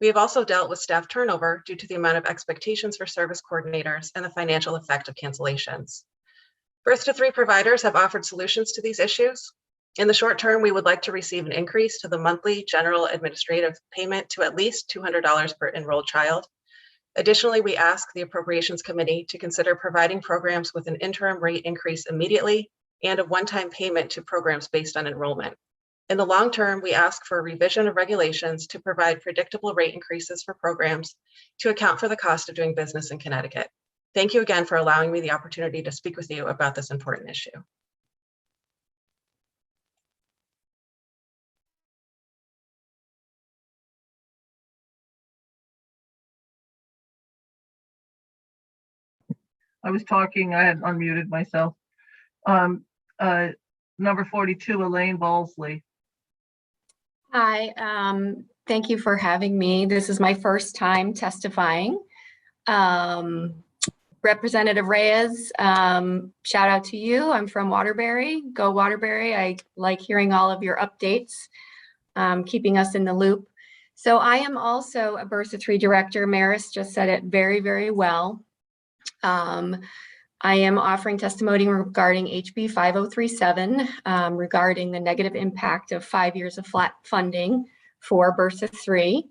We have also dealt with staff turnover due to the amount of expectations for service coordinators and the financial effect of cancellations. Birth to 3 providers have offered solutions to these issues. In the short term, we would like to receive an increase to the monthly general administrative payment to at least $200 per enrolled child. Additionally, we ask the Appropriations Committee to consider providing programs with an interim rate increase immediately and a one-time payment to programs based on enrollment. In the long term, we ask for a revision of regulations to provide predictable rate increases for programs to account for the cost of doing business in Connecticut. Thank you again for allowing me the opportunity to speak with you about this important issue. I was talking, I had unmuted myself. Number 42, Elaine Bowlesley. Hi, thank you for having me. This is my first time testifying. Representative Reyes, shout out to you. I'm from Waterbury. Go Waterbury. I like hearing all of your updates, keeping us in the loop. So I am also a Birth to 3 director. Maris just said it very, very well. I am offering testimony regarding HB 5037, regarding the negative impact of 5 years of flat funding for Birth to 3.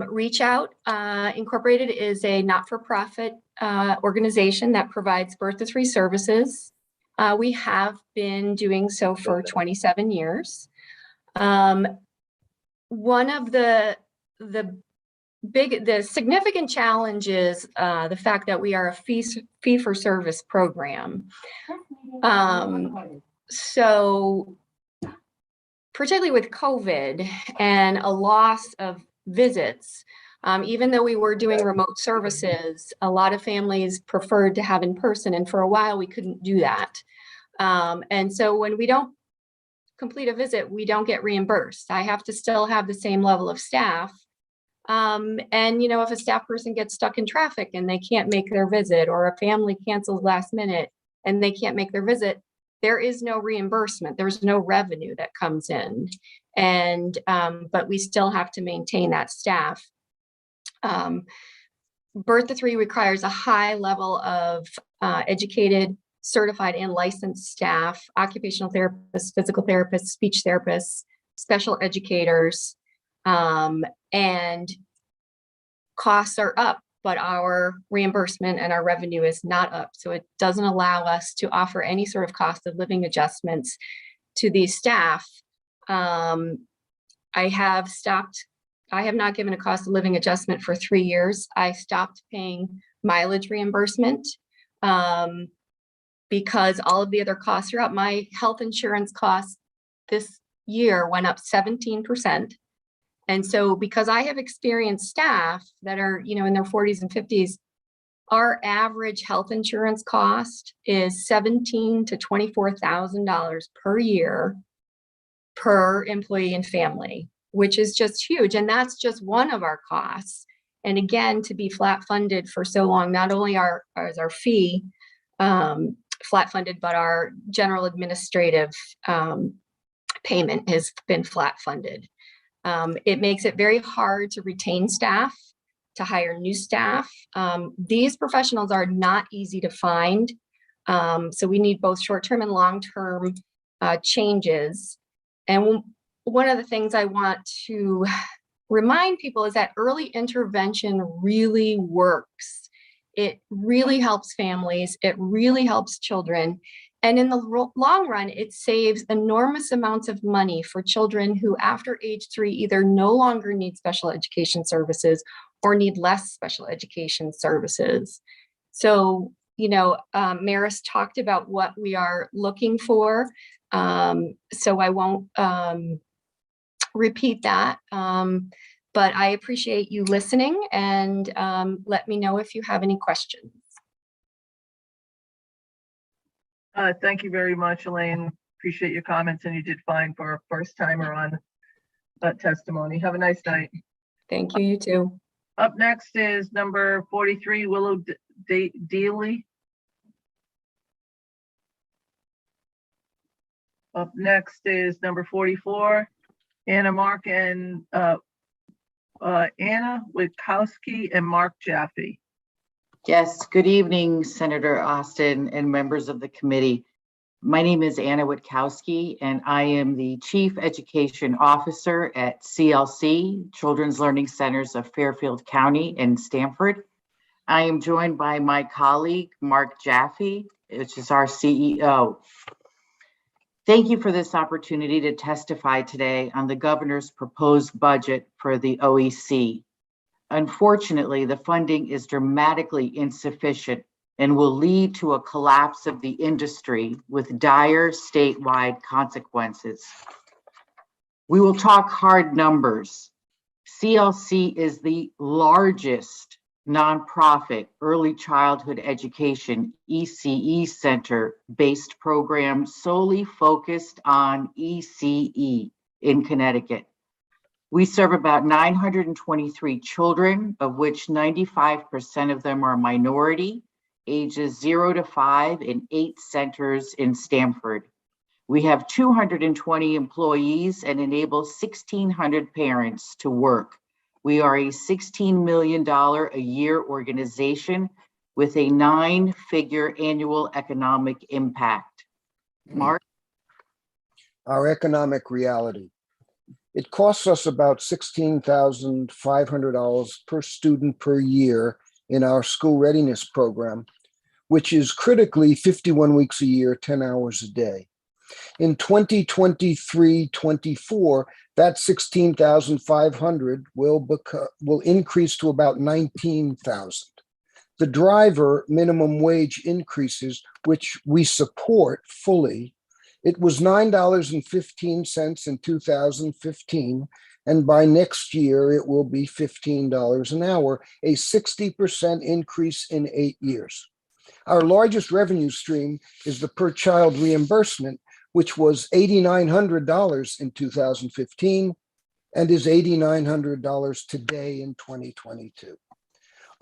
Reach Out Incorporated is a not-for-profit organization that provides Birth to 3 services. We have been doing so for 27 years. One of the significant challenge is the fact that we are a fee-for-service program. So particularly with COVID and a loss of visits, even though we were doing remote services, a lot of families preferred to have in person, and for a while we couldn't do that. And so when we don't complete a visit, we don't get reimbursed. I have to still have the same level of staff. And you know, if a staff person gets stuck in traffic and they can't make their visit, or a family cancels last minute and they can't make their visit, there is no reimbursement. There's no revenue that comes in. And but we still have to maintain that staff. Birth to 3 requires a high level of educated, certified, and licensed staff, occupational therapists, physical therapists, speech therapists, special educators. And costs are up, but our reimbursement and our revenue is not up. So it doesn't allow us to offer any sort of cost of living adjustments to these staff. I have not given a cost of living adjustment for 3 years. I stopped paying mileage reimbursement because all of the other costs are up. My health insurance costs this year went up 17%. And so because I have experienced staff that are, you know, in their 40s and 50s, our average health insurance cost is $17,000 to $24,000 per year per employee and family, which is just huge. And that's just one of our costs. And again, to be flat funded for so long, not only is our fee flat funded, but our general administrative payment has been flat funded. It makes it very hard to retain staff. to hire new staff. These professionals are not easy to find. So we need both short-term and long-term changes. And one of the things I want to remind people is that early intervention really works. It really helps families. It really helps children. And in the long run, it saves enormous amounts of money for children who after age 3 either no longer need special education services or need less special education services. So, you know, Maris talked about what we are looking for. So I won't repeat that. But I appreciate you listening, and let me know if you have any questions. Thank you very much, Elaine. Appreciate your comments, and you did fine for a first timer on testimony. Have a nice night. Thank you, you too. Up next is number 43, Willow Dealey. Up next is number 44, Anna Mark and Anna Witkowski and Mark Jaffe. Yes, good evening, Senator Austin and members of the committee. My name is Anna Witkowski, and I am the Chief Education Officer at CLC, Children's Learning Centers of Fairfield County in Stamford. I am joined by my colleague, Mark Jaffe, which is our CEO. Thank you for this opportunity to testify today on the governor's proposed budget for the OEC. Unfortunately, the funding is dramatically insufficient and will lead to a collapse of the industry with dire statewide consequences. We will talk hard numbers. CLC is the largest nonprofit early childhood education ECE center-based program solely focused on ECE in Connecticut. We serve about 923 children, of which 95% of them are minority, ages 0 to 5 in 8 centers in Stamford. We have 220 employees and enable 1,600 parents to work. We are a $16 million a year organization with a 9-figure annual economic impact. Mark? Our economic reality. It costs us about $16,500 per student per year in our school readiness program, which is critically 51 weeks a year, 10 hours a day. In 2023-24, that 16,500 will increase to about 19,000. The driver minimum wage increases, which we support fully. It was $9.15 in 2015, and by next year it will be $15 an hour, a 60% increase in 8 years. Our largest revenue stream is the per child reimbursement, which was $8,900 in 2015 and is $8,900 today in 2022.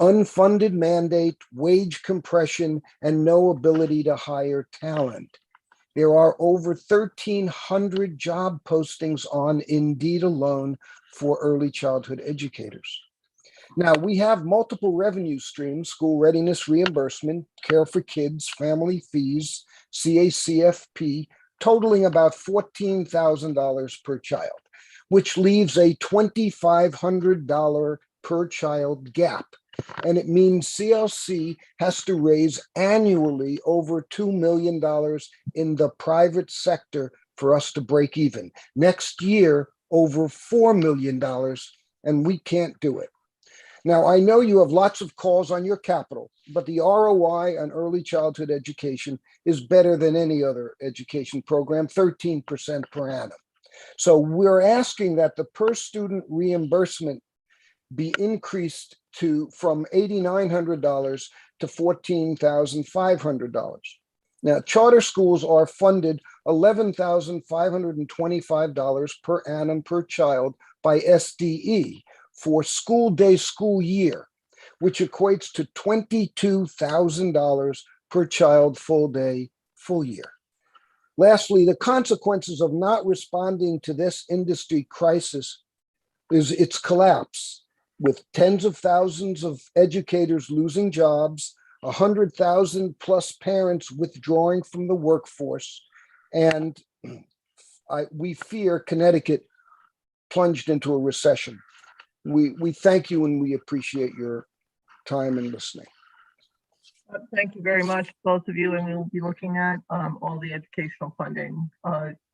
Unfunded mandate, wage compression, and no ability to hire talent. There are over 1,300 job postings on Indeed alone for early childhood educators. Now, we have multiple revenue streams: school readiness reimbursement, care for kids, family fees, CACFP, totaling about $14,000 per child, which leaves a $2,500 per child gap. And it means CLC has to raise annually over $2 million in the private sector for us to break even. Next year, over $4 million, and we can't do it. Now, I know you have lots of calls on your capital, but the ROI on early childhood education is better than any other education program, 13% per annum. So we're asking that the per student reimbursement be increased from $8,900 to $14,500. Now, charter schools are funded $11,525 per annum per child by SDE for school day, school year, which equates to $22,000 per child full day, full year. Lastly, the consequences of not responding to this industry crisis is its collapse. with tens of thousands of educators losing jobs, 100,000 plus parents withdrawing from the workforce, and we fear Connecticut plunged into a recession. We thank you and we appreciate your time and listening. Thank you very much, both of you, and we'll be looking at all the educational funding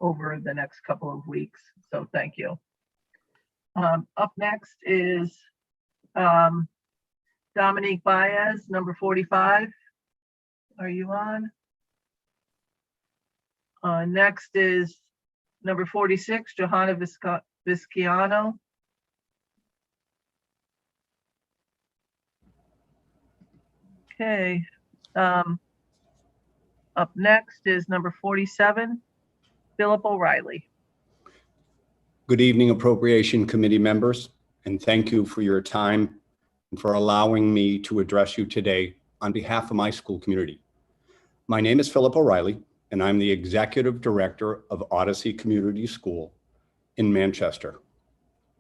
over the next couple of weeks. So thank you. Up next is Dominique Baez, number 45. Are you on? Next is number 46, Johanna Visciano. Okay. Up next is number 47, Philip O'Reilly. Good evening, Appropriation Committee members, and thank you for your time and for allowing me to address you today on behalf of my school community. My name is Philip O'Reilly, and I'm the Executive Director of Odyssey Community School in Manchester.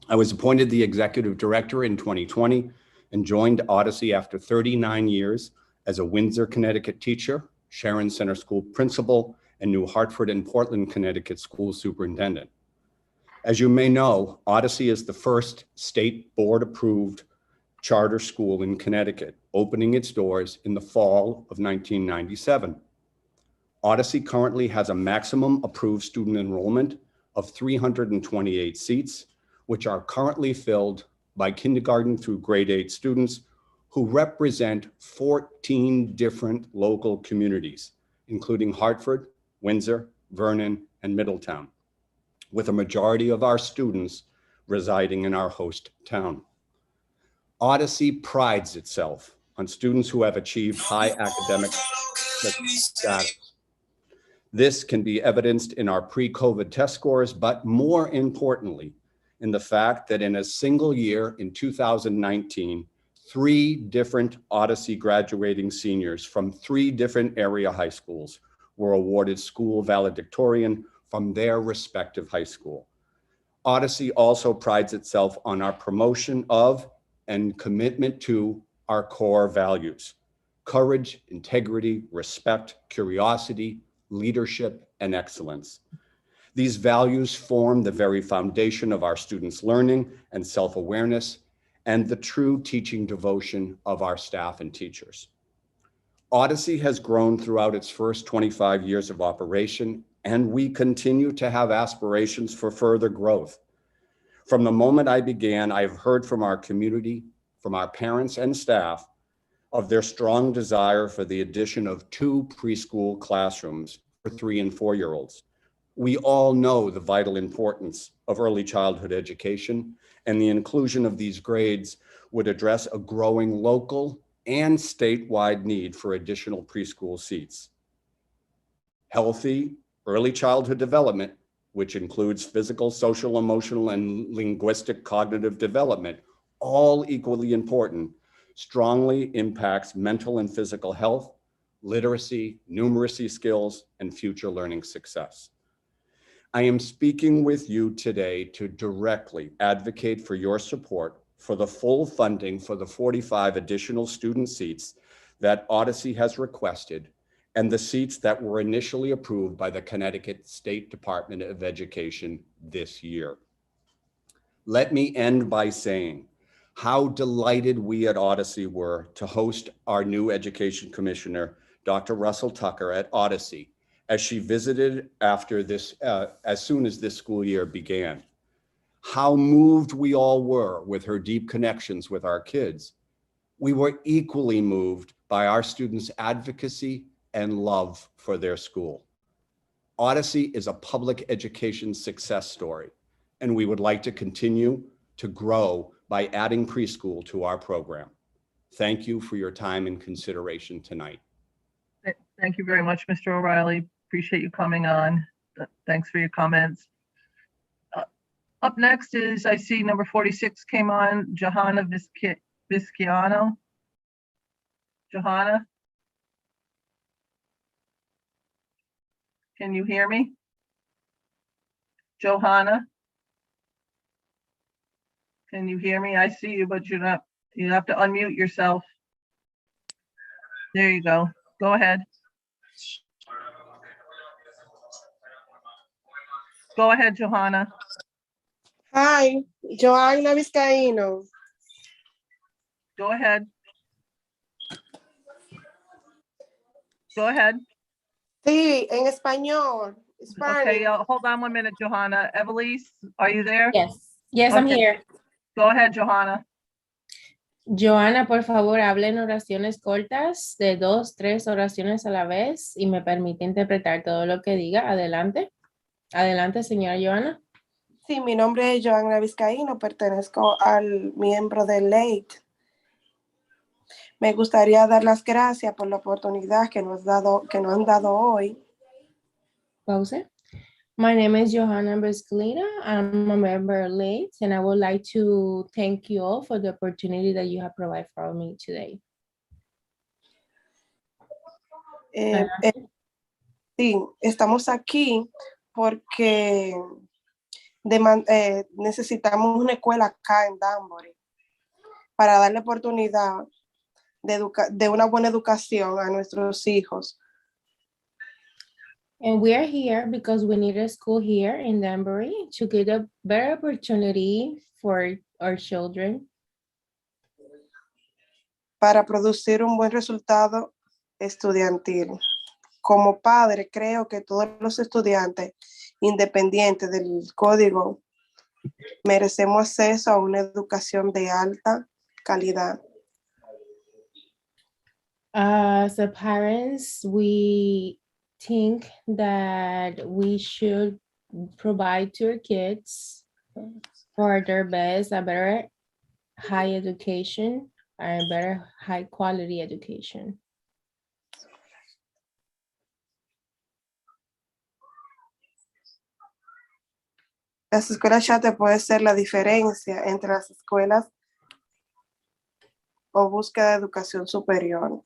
I was appointed the Executive Director in 2020 and joined Odyssey after 39 years as a Windsor, Connecticut teacher, Sharon Center School principal, and New Hartford and Portland, Connecticut school superintendent. As you may know, Odyssey is the first state board-approved charter school in Connecticut, opening its doors in the fall of 1997. Odyssey currently has a maximum approved student enrollment of 328 seats, which are currently filled by kindergarten through grade 8 students who represent 14 different local communities, including Hartford, Windsor, Vernon, and Middletown, with a majority of our students residing in our host town. Odyssey prides itself on students who have achieved high academic status. This can be evidenced in our pre-COVID test scores, but more importantly, in the fact that in a single year in 2019, 3 different Odyssey graduating seniors from 3 different area high schools were awarded school valedictorian from their respective high school. Odyssey also prides itself on our promotion of and commitment to our core values: courage, integrity, respect, curiosity, leadership, and excellence. These values form the very foundation of our students' learning and self-awareness, and the true teaching devotion of our staff and teachers. Odyssey has grown throughout its first 25 years of operation, and we continue to have aspirations for further growth. From the moment I began, I've heard from our community, from our parents and staff, of their strong desire for the addition of 2 preschool classrooms for 3- and 4-year-olds. We all know the vital importance of early childhood education, and the inclusion of these grades would address a growing local and statewide need for additional preschool seats. Healthy early childhood development, which includes physical, social, emotional, and linguistic cognitive development, all equally important, strongly impacts mental and physical health, literacy, numeracy skills, and future learning success. I am speaking with you today to directly advocate for your support for the full funding for the 45 additional student seats that Odyssey has requested, and the seats that were initially approved by the Connecticut State Department of Education this year. Let me end by saying how delighted we at Odyssey were to host our new Education Commissioner, Dr. Russell Tucker, at Odyssey as she visited after this, as soon as this school year began. How moved we all were with her deep connections with our kids. We were equally moved by our students' advocacy and love for their school. Odyssey is a public education success story, and we would like to continue to grow by adding preschool to our program. Thank you for your time and consideration tonight. Thank you very much, Mr. O'Reilly. Appreciate you coming on. Thanks for your comments. Up next is, I see number 46 came on, Johanna Visciano. Johanna? Can you hear me? Johanna? Can you hear me? I see you, but you're not, you have to unmute yourself. There you go. Go ahead. Go ahead, Johanna. Hi, Joanna Vizcaíno. Go ahead. Go ahead. Sí, en español. Okay, hold on 1 minute, Johanna. Evelise, are you there? Yes, I'm Okay. here. Go ahead, Johanna. Joana, por favor, hable en oraciones cortas de 2, 3 oraciones a la vez y me permite interpretar todo lo que diga. Adelante. Adelante, señora Joana. Sí, mi nombre es Joanna Vizcaíno, pertenezco al miembro de LATE. Me gustaría dar las gracias por la oportunidad que nos han dado hoy. Pause. My name is Johanna Briscolina. I'm a member of LATE, and I would like to thank you all for the opportunity that you have provided for me today. Sí, estamos aquí porque necesitamos una escuela acá en Danbury para darle oportunidad de una buena educación a nuestros hijos. And we are here because we need a school here in Danbury to get a better opportunity for our children. Para producir un buen resultado estudiantil. Como padre, creo que todos los estudiantes, independientes del código, merecemos acceso a una educación de alta calidad. As a parents, we think that we should provide to our kids for their best, a better high education, and a better high quality education. Las escuelas charter puede ser la diferencia entre las escuelas o búsqueda de educación superior.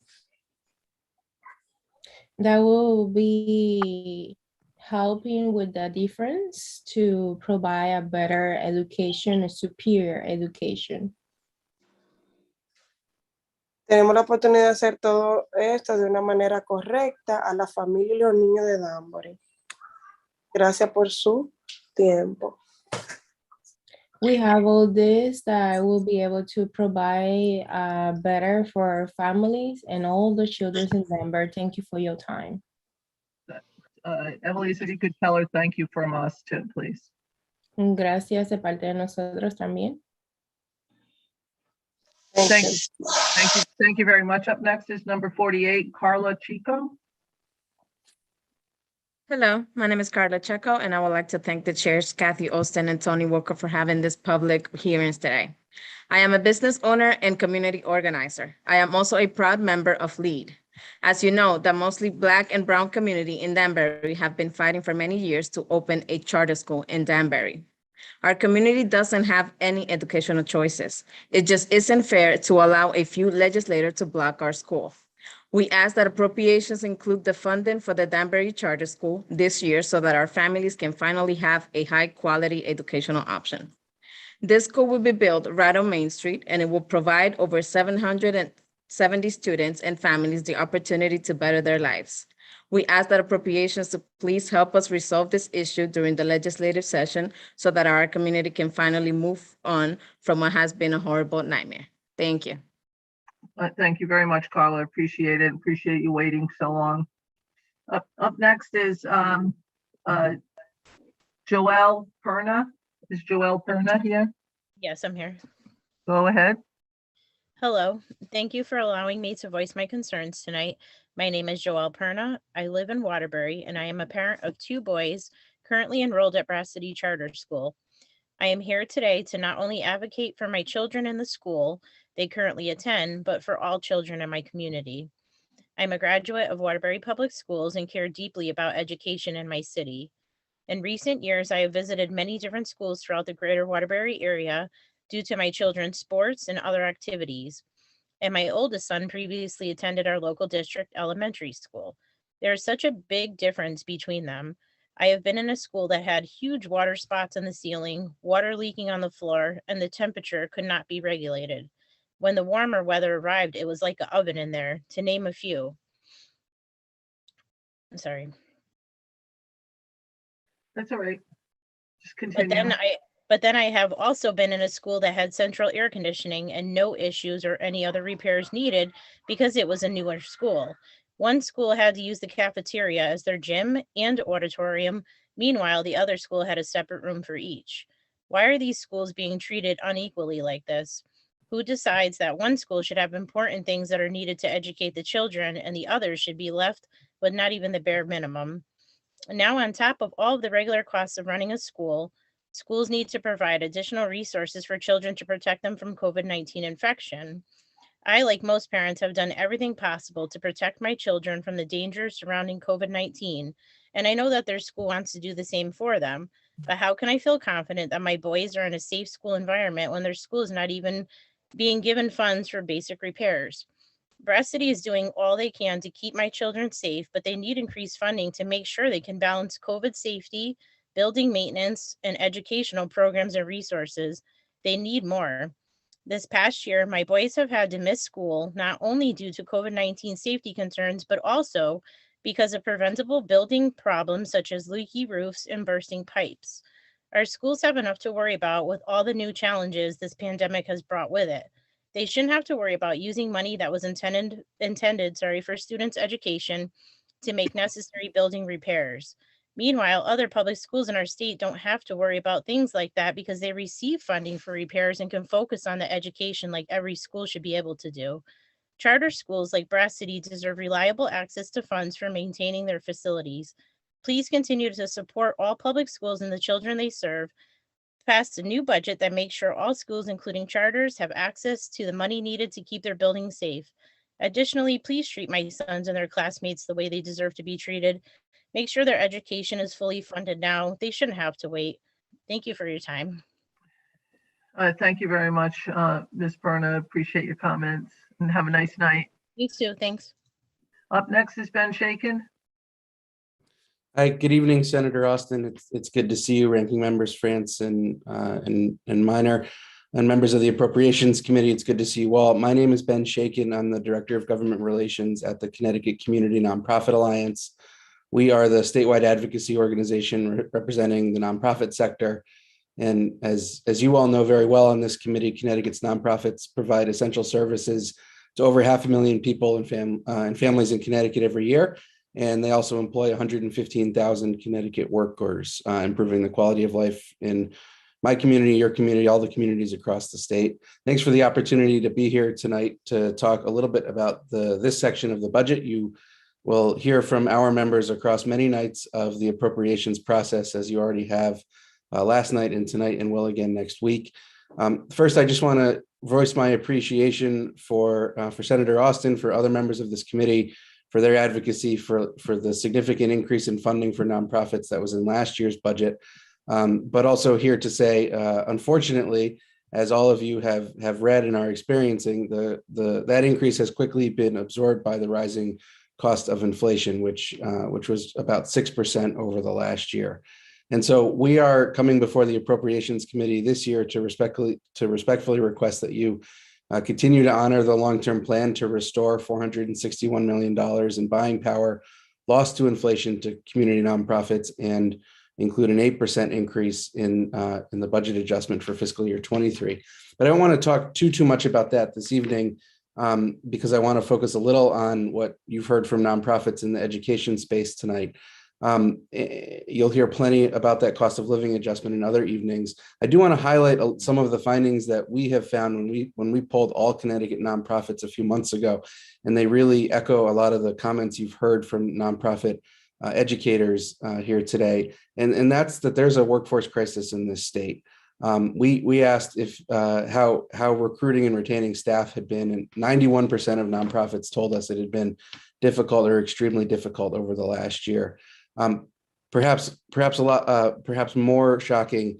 That will be helping with the difference to provide a better education, a superior education. Tenemos la oportunidad de hacer todo esto de una manera correcta a la familia y los niños de Danbury. Gracias por su tiempo. We have all this that will be able to provide better for our families and all the children in Denver. Thank you for your time. Evelise, if you could tell her thank you from us too, please. Gracias de parte de nosotros también. Thank you. Thank you. Thank you very much. Up next is number 48, Carla Chico. Hello, my name is Carla Checo, and I would like to thank the chairs, Kathy Austin and Tony Walker, for having this public hearings today. I am a business owner and community organizer. I am also a proud member of LEAD. As you know, the mostly Black and Brown community in Danbury have been fighting for many years to open a charter school in Danbury. Our community doesn't have any educational choices. It just isn't fair to allow a few legislators to block our school. We ask that appropriations include the funding for the Danbury Charter School this year so that our families can finally have a high-quality educational option. This school will be built right on Main Street, and it will provide over 770 students and families the opportunity to better their lives. We ask that appropriations to please help us resolve this issue during the legislative session so that our community can finally move on from what has been a horrible nightmare. Thank you. Thank you very much, Carla. Appreciate it. Appreciate you waiting so long. Up next is Joelle Perna. Is Joelle Perna here? Yes, I'm here. Go ahead. Hello. Thank you for allowing me to voice my concerns tonight. My name is Joelle Perna. I live in Waterbury, and I am a parent of 2 boys currently enrolled at Brass City Charter School. I am here today to not only advocate for my children in the school they currently attend, but for all children in my community. I'm a graduate of Waterbury Public Schools and care deeply about education in my city. In recent years, I have visited many different schools throughout the greater Waterbury area due to my children's sports and other activities. And my oldest son previously attended our local district elementary school. There is such a big difference between them. I have been in a school that had huge water spots on the ceiling, water leaking on the floor, and the temperature could not be regulated. When the warmer weather arrived, it was like an oven in there, to name a few. I'm sorry. That's all right. Just But continue. then I have also been in a school that had central air conditioning and no issues or any other repairs needed because it was a newer school. One school had to use the cafeteria as their gym and auditorium. Meanwhile, the other school had a separate room for each. Why are these schools being treated unequally like this? Who decides that one school should have important things that are needed to educate the children and the others should be left with not even the bare minimum? Now, on top of all of the regular costs of running a school, schools need to provide additional resources for children to protect them from COVID-19 infection. I, like most parents, have done everything possible to protect my children from the dangers surrounding COVID-19, and I know that their school wants to do the same for them. But how can I feel confident that my boys are in a safe school environment when their school is not even being given funds for basic repairs? Veracity is doing all they can to keep my children safe, but they need increased funding to make sure they can balance COVID safety, building maintenance, and educational programs and resources. They need more. This past year, my boys have had to miss school, not only due to COVID-19 safety concerns, but also because of preventable building problems such as leaky roofs and bursting pipes. Our schools have enough to worry about with all the new challenges this pandemic has brought with it. They shouldn't have to worry about using money that was intended for students' education to make necessary building repairs. Meanwhile, other public schools in our state don't have to worry about things like that because they receive funding for repairs and can focus on the education like every school should be able to do. Charter schools like Veracity deserve reliable access to funds for maintaining their facilities. Please continue to support all public schools and the children they serve. Passed a new budget that makes sure all schools, including charters, have access to the money needed to keep their buildings safe. Additionally, please treat my sons and their classmates the way they deserve to be treated. Make sure their education is fully funded now. They shouldn't have to wait. Thank you for your time. Thank you very much, Ms. Perna. Appreciate your comments and have a nice night. You too. Thanks. Up next is Ben Shaken. Hi, good evening, Senator Austin. It's good to see you, Ranking Members France and Minor, and members of the Appropriations Committee. It's good to see you all. My name is Ben Shaken. I'm the Director of Government Relations at the Connecticut Community Nonprofit Alliance. We are the statewide advocacy organization representing the nonprofit sector. And as you all know very well on this committee, Connecticut's nonprofits provide essential services to over 500,000 people and families in Connecticut every year. And they also employ 115,000 Connecticut workers, improving the quality of life in my community, your community, all the communities across the state. Thanks for the opportunity to be here tonight to talk a little bit about this section of the budget. You will hear from our members across many nights of the appropriations process, as you already have last night and tonight, and will again next week. First, I just want to voice my appreciation for Senator Austin, for other members of this committee, for their advocacy for the significant increase in funding for nonprofits that was in last year's budget. But also here to say, unfortunately, as all of you have read and are experiencing, that increase has quickly been absorbed by the rising cost of inflation, which was about 6% over the last year. And so we are coming before the Appropriations Committee this year to respectfully request that you continue to honor the long-term plan to restore $461 million in buying power lost to inflation to community nonprofits and include an 8% increase in the budget adjustment for fiscal year 23. But I don't want to talk too much about that this evening because I want to focus a little on what you've heard from nonprofits in the education space tonight. You'll hear plenty about that cost of living adjustment in other evenings. I do want to highlight some of the findings that we have found when we polled all Connecticut nonprofits a few months ago, and they really echo a lot of the comments you've heard from nonprofit educators here today, and that's that there's a workforce crisis in this state. We asked if how recruiting and retaining staff had been, and 91% of nonprofits told us it had been difficult or extremely difficult over the last year. Perhaps more shocking,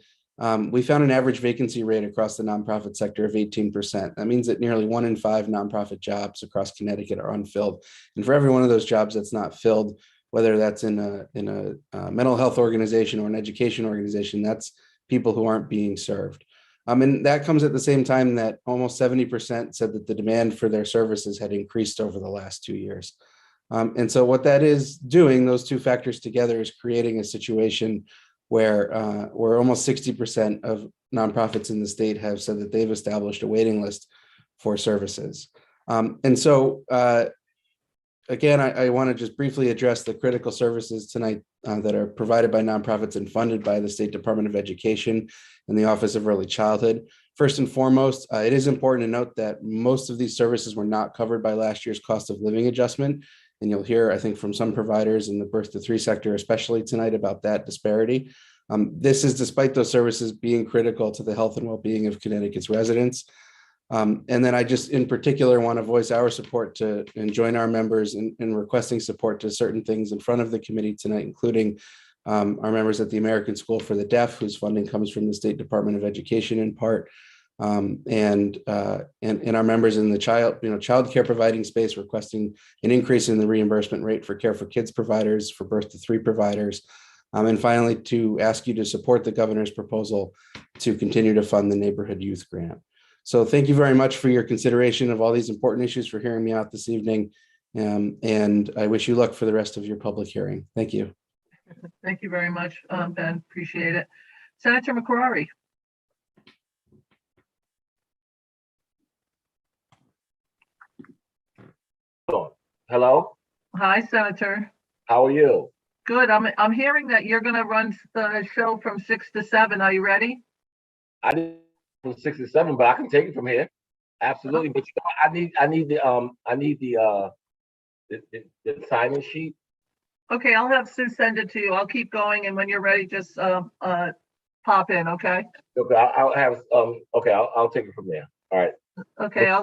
we found an average vacancy rate across the nonprofit sector of 18%. That means that nearly 1 in 5 nonprofit jobs across Connecticut are unfilled. And for every one of those jobs that's not filled, whether that's in a mental health organization or an education organization. That's people who aren't being served. And that comes at the same time that almost 70% said that the demand for their services had increased over the last 2 years. And so what that is doing, those two factors together, is creating a situation where almost 60% of nonprofits in the state have said that they've established a waiting list for services. And so, again, I want to just briefly address the critical services tonight that are provided by nonprofits and funded by the State Department of Education and the Office of Early Childhood. First and foremost, it is important to note that most of these services were not covered by last year's cost of living adjustment. And you'll hear, I think, from some providers in the birth to 3 sector, especially tonight, about that disparity. This is despite those services being critical to the health and well-being of Connecticut's residents. And then I just in particular want to voice our support to and join our members in requesting support to certain things in front of the committee tonight, including our members at the American School for the Deaf, whose funding comes from the State Department of Education in part, and our members in the child care providing space, requesting an increase in the reimbursement rate for care for kids providers, for birth to 3 providers. And finally, to ask you to support the governor's proposal to continue to fund the neighborhood youth grant. So thank you very much for your consideration of all these important issues, for hearing me out this evening. And I wish you luck for the rest of your public hearing. Thank you. Thank you very much, Ben. Appreciate it. Senator McCrory. Hello. Hi, Senator. How are you? Good. I'm hearing that you're going to run the show from 6 to 7. Are you ready? I did from 6 to 7, but I can take it from here. Absolutely. But I need the sign-in sheet. Okay, I'll have Sue send it to you. I'll keep going, and when you're ready, just pop in. Okay. Okay. I'll have okay. I'll take it from there. All right. Okay.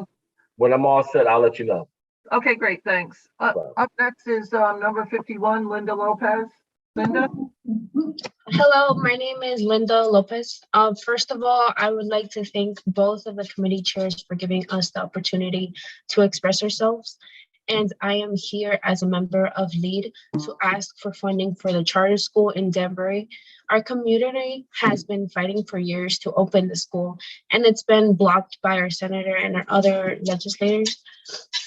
When I'm all set, I'll let you know. Okay, great. Thanks. Up next is number 51, Linda Lopez. Linda. Hello, my name is Linda Lopez. First of all, I would like to thank both of the committee chairs for giving us the opportunity to express ourselves. And I am here as a member of LEAD to ask for funding for the charter school in Danbury. Our community has been fighting for years to open the school, and it's been blocked by our senator and our other legislators.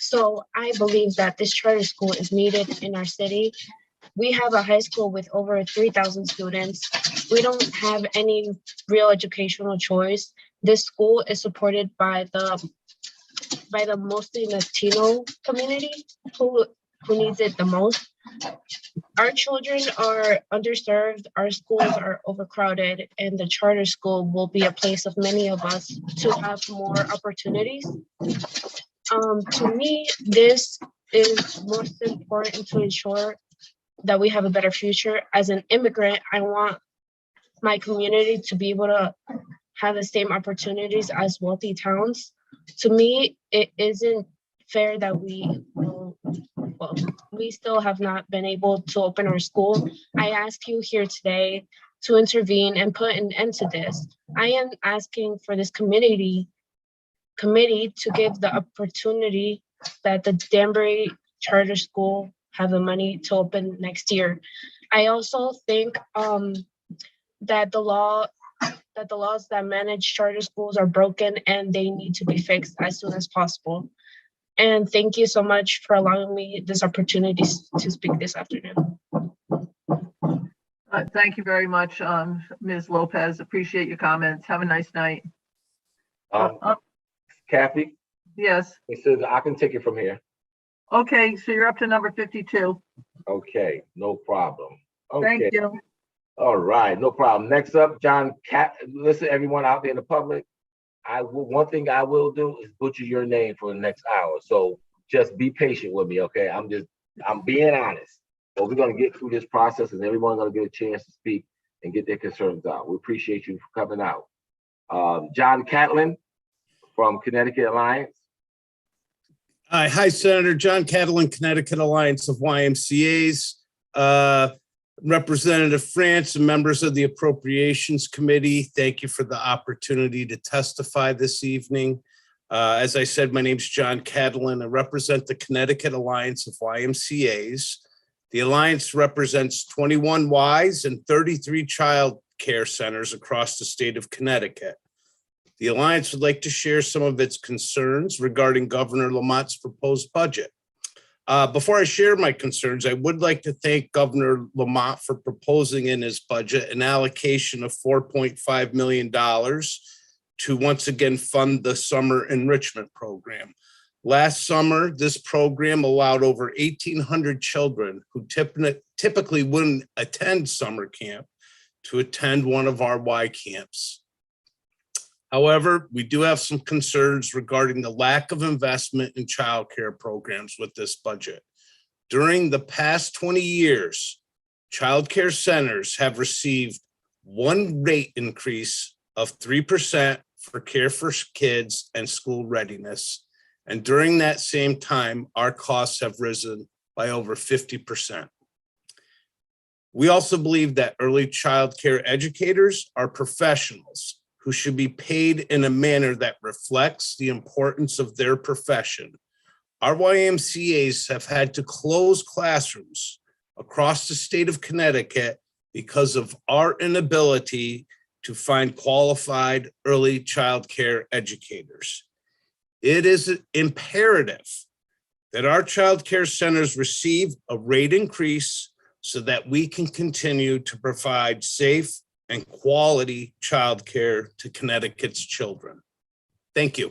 So I believe that this charter school is needed in our city. We have a high school with over 3,000 students. We don't have any real educational choice. This school is supported by the mostly Latino community who needs it the most. Our children are underserved, our schools are overcrowded, and the charter school will be a place of many of us to have more opportunities. To me, this is most important to ensure that we have a better future. As an immigrant, I want my community to be able to have the same opportunities as wealthy towns. To me, it isn't fair that we still have not been able to open our school. I ask you here today to intervene and put an end to this. I am asking for this committee to give the opportunity that the Danbury Charter School have the money to open next year. I also think that the laws that manage charter schools are broken and they need to be fixed as soon as possible. And thank you so much for allowing me this opportunity to speak this afternoon. Thank you very much, Ms. Lopez. Appreciate your comments. Have a nice night. Kathy? Yes. So I can take it from here. Okay, so you're up to number 52. Okay, no problem. Okay. Thank you. All right, no problem. Next up, John Cat. Listen, everyone out there in the public, one thing I will do is butcher your name for the next hour. So just be patient with me, okay? I'm being honest. But we're gonna get through this process and everyone's gonna get a chance to speak and get their concerns out. We appreciate you for coming out. John Catlin from Connecticut Alliance. Hi, Senator John Catlin, Connecticut Alliance of YMCAs. Representative France and members of the Appropriations Committee, thank you for the opportunity to testify this evening. As I said, my name's John Catlin. I represent the Connecticut Alliance of YMCAs. The Alliance represents 21 Ys and 33 child care centers across the state of Connecticut. The Alliance would like to share some of its concerns regarding Governor Lamont's proposed budget. Before I share my concerns, I would like to thank Governor Lamont for proposing in his budget an allocation of $4.5 million to once again fund the summer enrichment program. Last summer, this program allowed over 1,800 children who typically wouldn't attend summer camp to attend one of our Y camps. However, we do have some concerns regarding the lack of investment in childcare programs with this budget. During the past 20 years, childcare centers have received one rate increase of 3% for care for kids and school readiness. And during that same time, our costs have risen by over 50%. We also believe that early childcare educators are professionals who should be paid in a manner that reflects the importance of their profession. Our YMCAs have had to close classrooms across the state of Connecticut because of our inability to find qualified early childcare educators. It is imperative that our childcare centers receive a rate increase so that we can continue to provide safe and quality childcare to Connecticut's children. Thank you.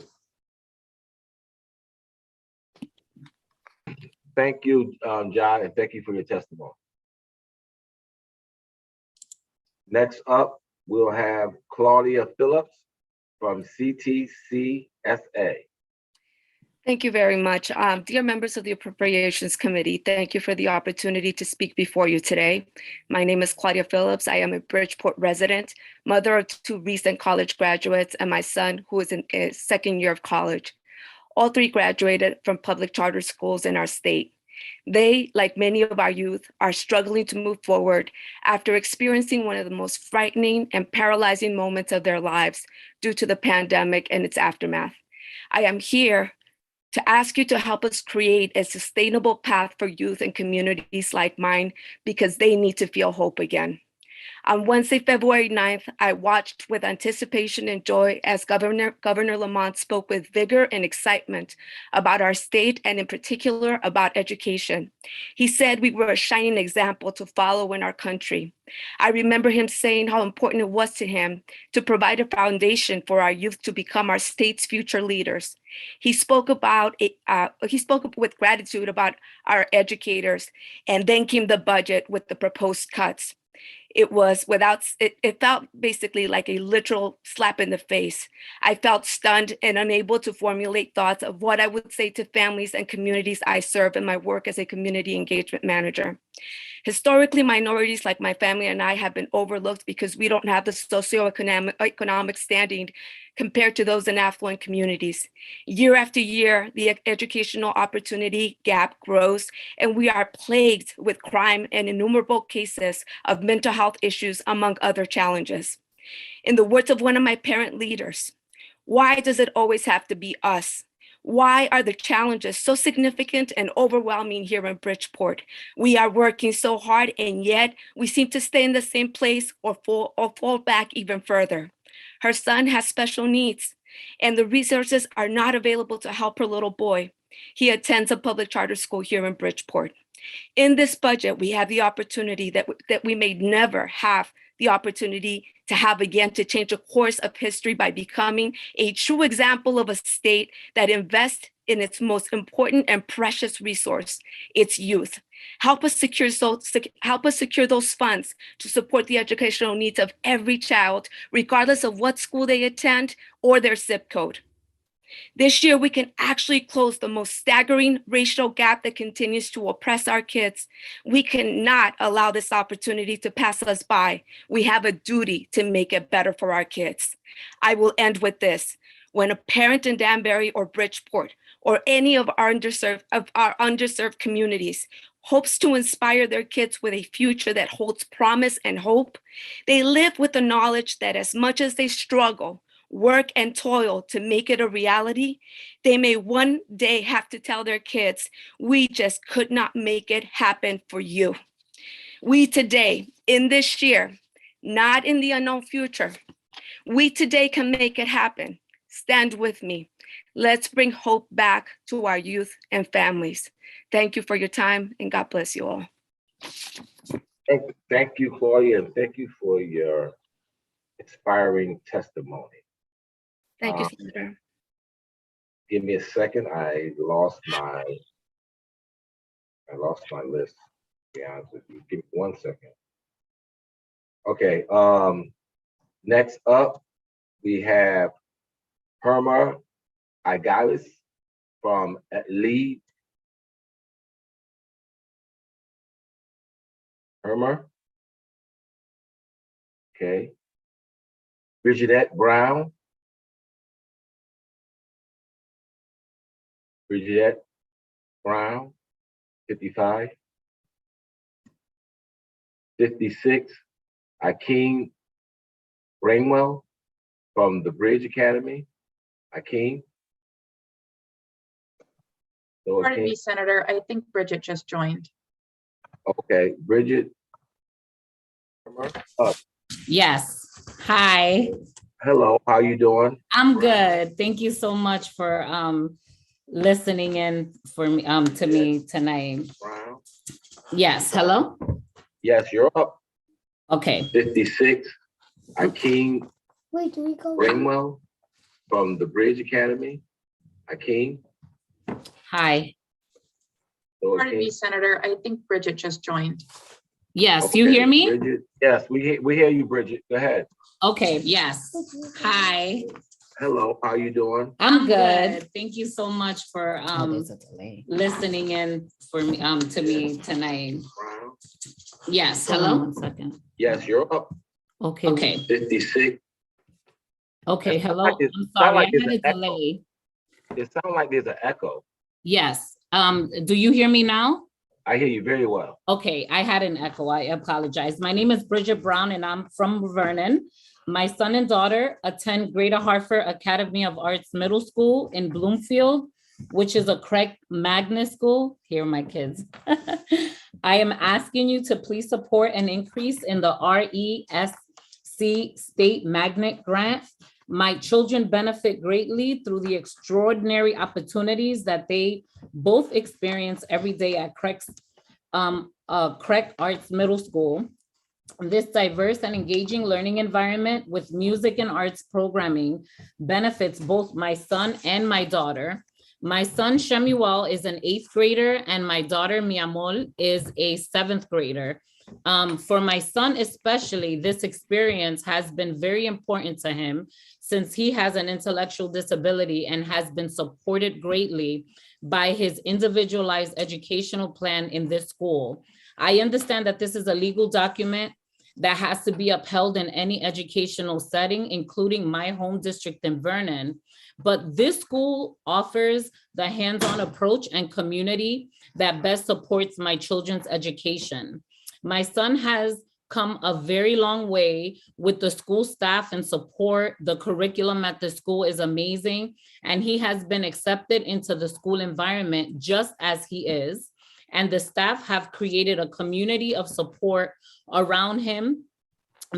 Thank you, John, and thank you for your testimony. Next up, we'll have Claudia Phillips from CTCSA. Thank you very much. Dear members of the Appropriations Committee, thank you for the opportunity to speak before you today. My name is Claudia Phillips. I am a Bridgeport resident, mother of two recent college graduates, and my son, who is in his second year of college. All three graduated from public charter schools in our state. They, like many of our youth, are struggling to move forward after experiencing one of the most frightening and paralyzing moments of their lives due to the pandemic and its aftermath. I am here to ask you to help us create a sustainable path for youth and communities like mine, because they need to feel hope again. On Wednesday, February 9th, I watched with anticipation and joy as Governor Lamont spoke with vigor and excitement about our state and in particular about education. He said we were a shining example to follow in our country. I remember him saying how important it was to him to provide a foundation for our youth to become our state's future leaders. He spoke with gratitude about our educators, and then came the budget with the proposed cuts. It felt basically like a literal slap in the face. I felt stunned and unable to formulate thoughts of what I would say to families and communities I serve in my work as a community engagement manager. Historically, minorities like my family and I have been overlooked because we don't have the socioeconomic standing compared to those in affluent communities. Year after year, the educational opportunity gap grows, and we are plagued with crime and innumerable cases of mental health issues, among other challenges. In the words of one of my parent leaders, why does it always have to be us? Why are the challenges so significant and overwhelming here in Bridgeport? We are working so hard, and yet we seem to stay in the same place or fall back even further. Her son has special needs, and the resources are not available to help her little boy. He attends a public charter school here in Bridgeport. In this budget, we have the opportunity that we may never have the opportunity to have again, to change the course of history by becoming a true example of a state that invests in its most important and precious resource, its youth. Help us secure those funds to support the educational needs of every child, regardless of what school they attend or their zip code. This year, we can actually close the most staggering racial gap that continues to oppress our kids. We cannot allow this opportunity to pass us by. We have a duty to make it better for our kids. I will end with this. When a parent in Danbury or Bridgeport or any of our underserved communities hopes to inspire their kids with a future that holds promise and hope, they live with the knowledge that as much as they struggle, work and toil to make it a reality, they may one day have to tell their kids, we just could not make it happen for you. We today, in this year, not in the unknown future, we today can make it happen. Stand with me. Let's bring hope back to our youth and families. Thank you for your time, and God bless you all. Thank you, Claudia, and thank you for your inspiring testimony. Thank you, Senator. Give me a second. I lost my list, to be honest with you. Give me 1 second. Okay, next up, we have Herma Igalis from Lead. Herma. Okay. Bridget Brown. Bridget Brown, 55. 56, Akeem Rainwell from the Bridge Academy. Akeem. So Pardon Akeem. me, Senator. I think Bridget just joined. Okay, Bridget. Yes. Hi. Hello, how you doing? I'm good. Thank you so much for listening in for me to me tonight. Brown. Yes. Hello. Yes, you're up. Okay. 56, Akeem Wait, do we go? Rainwell from the Bridge Academy. Akeem. Hi. So Pardon me, Akeem. Senator. I think Bridget just joined. Yes. You hear me? Bridget. Yes, we hear you, Bridget. Go ahead. Okay. Yes. Hi. Hello, how you doing? I'm good. Thank you so much for there's a delay. listening in for me to me tonight. Brown. Yes. Hold on Hello. 1 second. Yes, you're up. Okay. Okay. 56. Okay. Hello. Like it I'm sound sorry. like I there's had an a echo. delay. It sounds like there's an echo. Yes. Do you hear me now? I hear you very well. Okay, I had an echo. I apologize. My name is Bridget Brown and I'm from Vernon. My son and daughter attend Greater Hartford Academy of Arts Middle School in Bloomfield, which is a Craig magnet school. Here are my kids. I am asking you to please support an increase in the RESC State Magnet Grant. My children benefit greatly through the extraordinary opportunities that they both experience every day at Craig Arts Middle School. This diverse and engaging learning environment with music and arts programming benefits both my son and my daughter. My son Shemuel is an 8th grader and my daughter Miamol is a 7th grader. For my son especially, this experience has been very important to him since he has an intellectual disability and has been supported greatly by his individualized educational plan in this school. I understand that this is a legal document that has to be upheld in any educational setting, including my home district in Vernon. But this school offers the hands-on approach and community that best supports my children's education. My son has come a very long way with the school staff and support. The curriculum at the school is amazing, and he has been accepted into the school environment just as he is. And the staff have created a community of support around him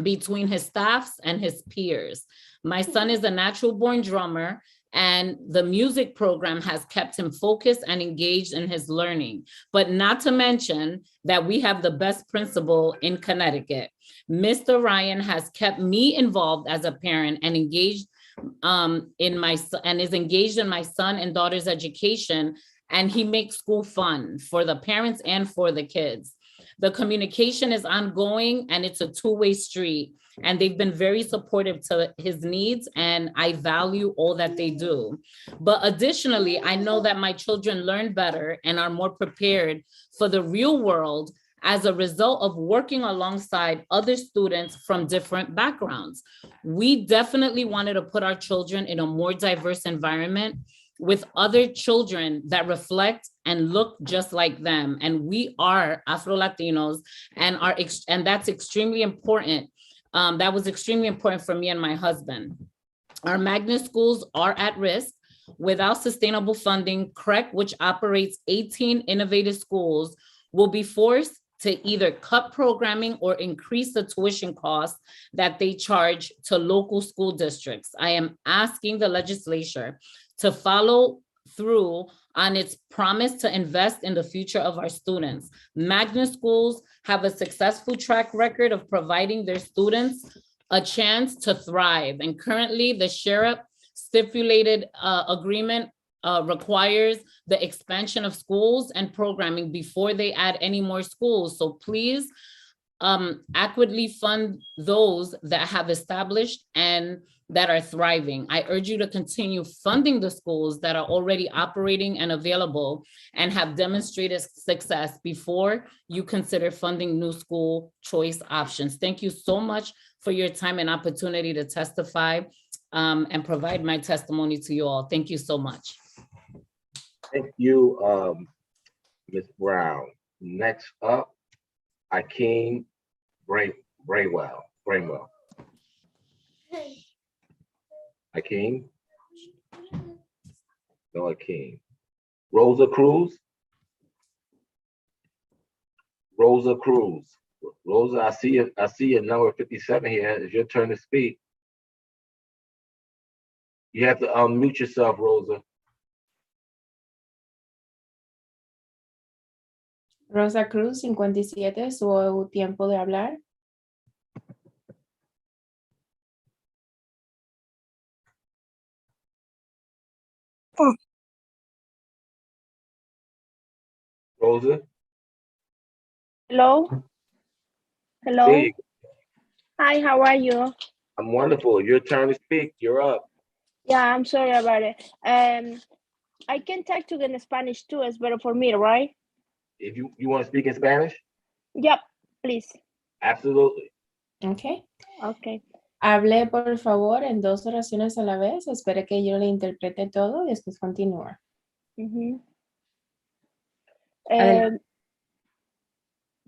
between his staffs and his peers. My son is a natural born drummer, and the music program has kept him focused and engaged in his learning. But not to mention that we have the best principal in Connecticut. Mr. Ryan has kept me involved as a parent and engaged is engaged in my son and daughter's education, and he makes school fun for the parents and for the kids. The communication is ongoing and it's a two-way street, and they've been very supportive to his needs, and I value all that they do. But additionally, I know that my children learn better and are more prepared for the real world as a result of working alongside other students from different backgrounds. We definitely wanted to put our children in a more diverse environment with other children that reflect and look just like them. And we are Afro-Latinos, and that's extremely important. That was extremely important for me and my husband. Our magnet schools are at risk. Without sustainable funding, CREC, which operates 18 innovative schools, will be forced to either cut programming or increase the tuition costs that they charge to local school districts. I am asking the legislature to follow through on its promise to invest in the future of our students. Magnet schools have a successful track record of providing their students a chance to thrive. And currently the sheriff stipulated agreement requires the expansion of schools and programming before they add any more schools. So please adequately fund those that have established and that are thriving. I urge you to continue funding the schools that are already operating and available and have demonstrated success before you consider funding new school choice options. Thank you so much for your time and opportunity to testify and provide my testimony to you all. Thank you so much. Thank you, Ms. Brown. Next up, Akeem Brainwell. Akeem? No, Akeem. Rosa Cruz? Rosa, I see your number 57 here. It's your turn to speak. You have to unmute yourself, Rosa. Rosa Cruz, 57, su tiempo de hablar. Rosa? Hello? Hello? There you go. Hi, how are you? I'm wonderful. Your turn to speak. You're up. Yeah, I'm sorry about it. I can talk to in Spanish too. It's better for me, right? If you want to speak in Spanish? Yep, please. Absolutely. Okay. Okay. Hable, por favor, en 2 oraciones a la vez. Espere que yo le interprete todo y después continúa.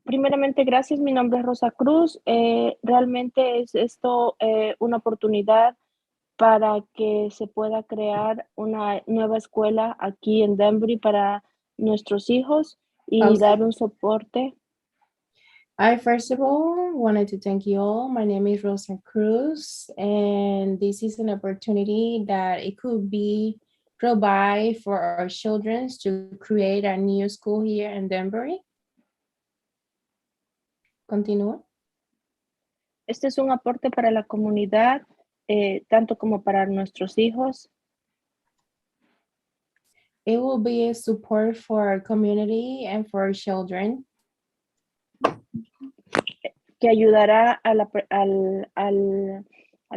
Primeramente, gracias. Mi nombre es Rosa Cruz. Realmente es esto una oportunidad para que se pueda crear una nueva escuela aquí en Denver para nuestros hijos y dar un soporte. I first of all wanted to thank you all. My name is Rosa Cruz, and this is an opportunity that it could be provide for our children to create a new school here in Denver. Continúa. Este es un aporte para la comunidad, tanto como para nuestros hijos. It will be a support for our community and for our children. Que ayudará al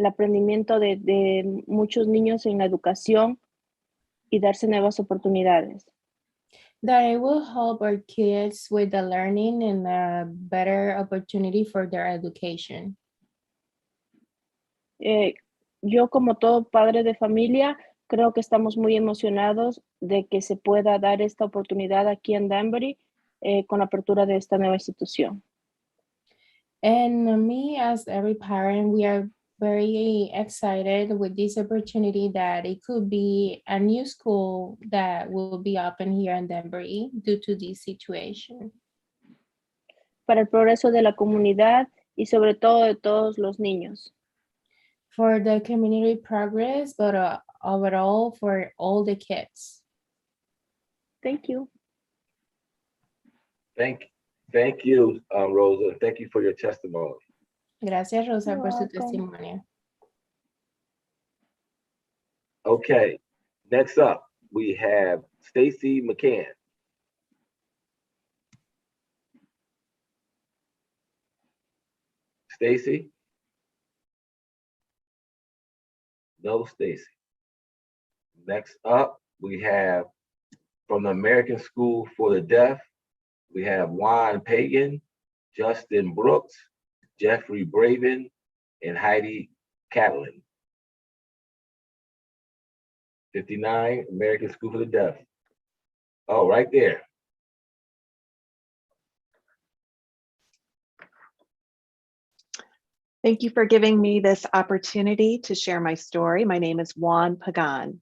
aprendimiento de muchos niños en la educación y darse nuevas oportunidades. That it will help our kids with the learning and a better opportunity for their education. Yo, como todo padre de familia, creo que estamos muy emocionados de que se pueda dar esta oportunidad aquí en Danbury con la apertura de esta nueva institución. And me, as every parent, we are very excited with this opportunity that it could be a new school that will be open here in Denver due to this situation. Para el progreso de la comunidad y sobre todo de todos los niños. For the community progress, but overall for all the kids. Thank you. Thank you, Rosa. Thank you for your testimony. Gracias, Rosa, You're por su welcome. testimonio. Okay, next up, we have Stacy McCann. Stacy? No, Stacy. Next up, we have from the American School for the Deaf, we have Juan Pagan, Justin Brooks, Jeffrey Braven, and Heidi Catlin. 59, American School for the Deaf. Oh, right there. Thank you for giving me this opportunity to share my story. My name is Juan Pagan.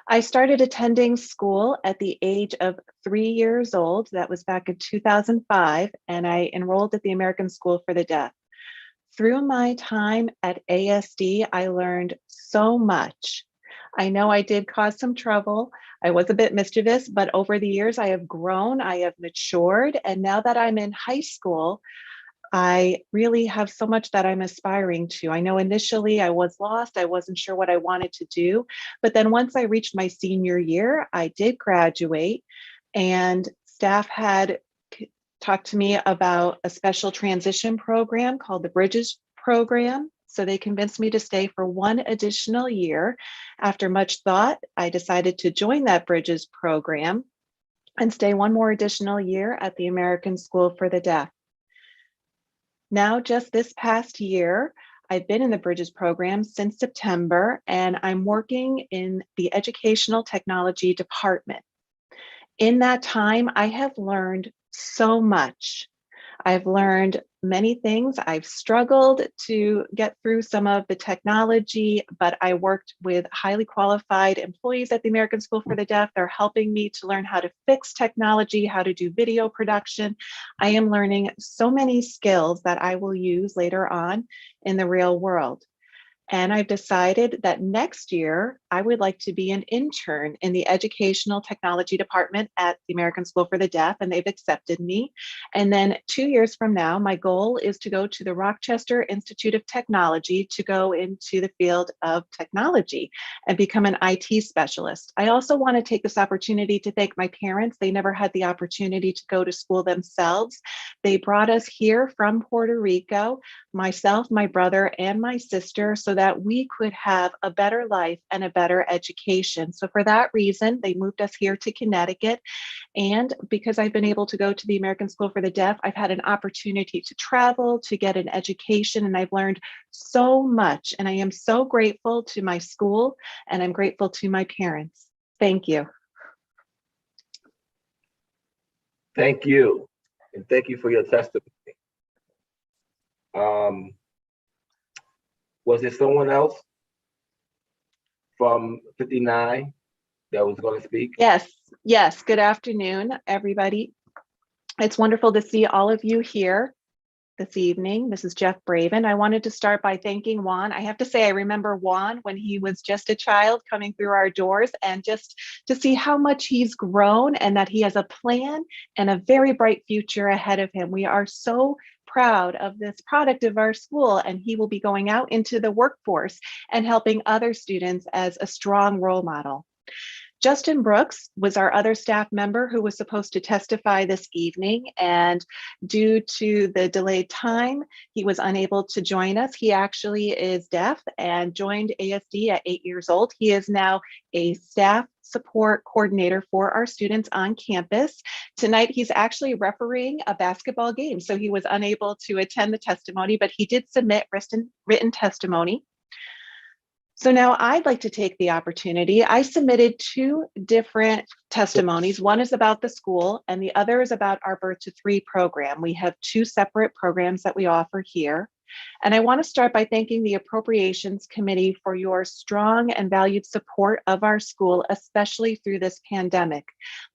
I started attending school at the age of 3 years old. That was back in 2005, and I enrolled at the American School for the Deaf. Through my time at ASD, I learned so much. I know I did cause some trouble. I was a bit mischievous, but over the years I have grown, I have matured, and now that I'm in high school, I really have so much that I'm aspiring to. I know initially I was lost. I wasn't sure what I wanted to do. But then once I reached my senior year, I did graduate, and staff had talked to me about a special transition program called the Bridges program. So they convinced me to stay for 1 additional year. After much thought, I decided to join that Bridges program and stay 1 more additional year at the American School for the Deaf. Now, just this past year, I've been in the Bridges program since September, and I'm working in the educational technology department. In that time, I have learned so much. I've learned many things. I've struggled to get through some of the technology, but I worked with highly qualified employees at the American School for the Deaf. They're helping me to learn how to fix technology, how to do video production. I am learning so many skills that I will use later on in the real world. And I've decided that next year, I would like to be an intern in the educational technology department at the American School for the Deaf, and they've accepted me. And then 2 years from now, my goal is to go to the Rochester Institute of Technology to go into the field of technology and become an IT specialist. I also want to take this opportunity to thank my parents. They never had the opportunity to go to school themselves. They brought us here from Puerto Rico, myself, my brother, and my sister, so that we could have a better life and a better education. So for that reason, they moved us here to Connecticut. And because I've been able to go to the American School for the Deaf, I've had an opportunity to travel, to get an education, and I've learned so much. And I am so grateful to my school, and I'm grateful to my parents. Thank you. Thank you. And thank you for your testimony. Was there someone else from 59 that was going to speak? Yes. Good afternoon, everybody. It's wonderful to see all of you here this evening. This is Jeff Braven. I wanted to start by thanking Juan. I have to say, I remember Juan when he was just a child coming through our doors, and just to see how much he's grown and that he has a plan and a very bright future ahead of him. We are so proud of this product of our school, and he will be going out into the workforce and helping other students as a strong role model. Justin Brooks was our other staff member who was supposed to testify this evening, and due to the delayed time, he was unable to join us. He actually is deaf and joined ASD at 8 years old. He is now a staff support coordinator for our students on campus. Tonight, he's actually refereeing a basketball game, so he was unable to attend the testimony, but he did submit written testimony. So now I'd like to take the opportunity. I submitted 2 different testimonies. One is about the school and the other is about our Birth to 3 program. We have 2 separate programs that we offer here. And I want to start by thanking the Appropriations Committee for your strong and valued support of our school, especially through this pandemic.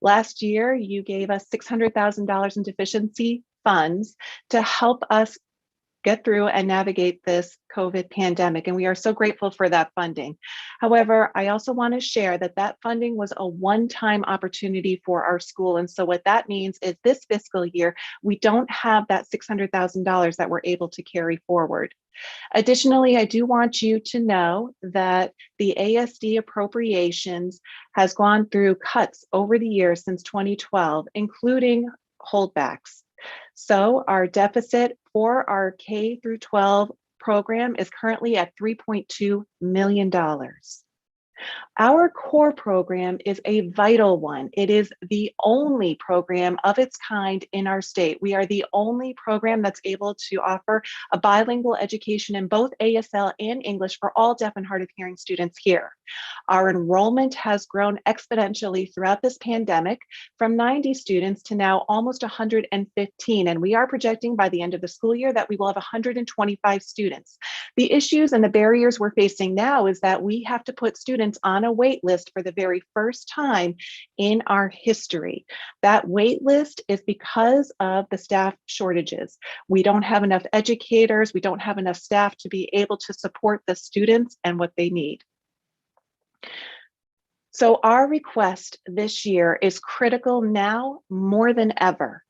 Last year, you gave us $600,000 in deficiency funds to help us get through and navigate this COVID pandemic, and we are so grateful for that funding. However, I also want to share that that funding was a one-time opportunity for our school, and so what that means is this fiscal year, we don't have that $600,000 that we're able to carry forward. Additionally, I do want you to know that the ASD appropriations has gone through cuts over the years since 2012, including holdbacks. So our deficit for our K through 12 program is currently at $3.2 million. Our core program is a vital one. It is the only program of its kind in our state. We are the only program that's able to offer a bilingual education in both ASL and English for all deaf and hard of hearing students here. Our enrollment has grown exponentially throughout this pandemic from 90 students to now almost 115. And we are projecting by the end of the school year that we will have 125 students. The issues and the barriers we're facing now is that we have to put students on a wait list for the very first time in our history. That wait list is because of the staff shortages. We don't have enough educators. We don't have enough staff to be able to support the students and what they need. So our request this year is critical now more than ever.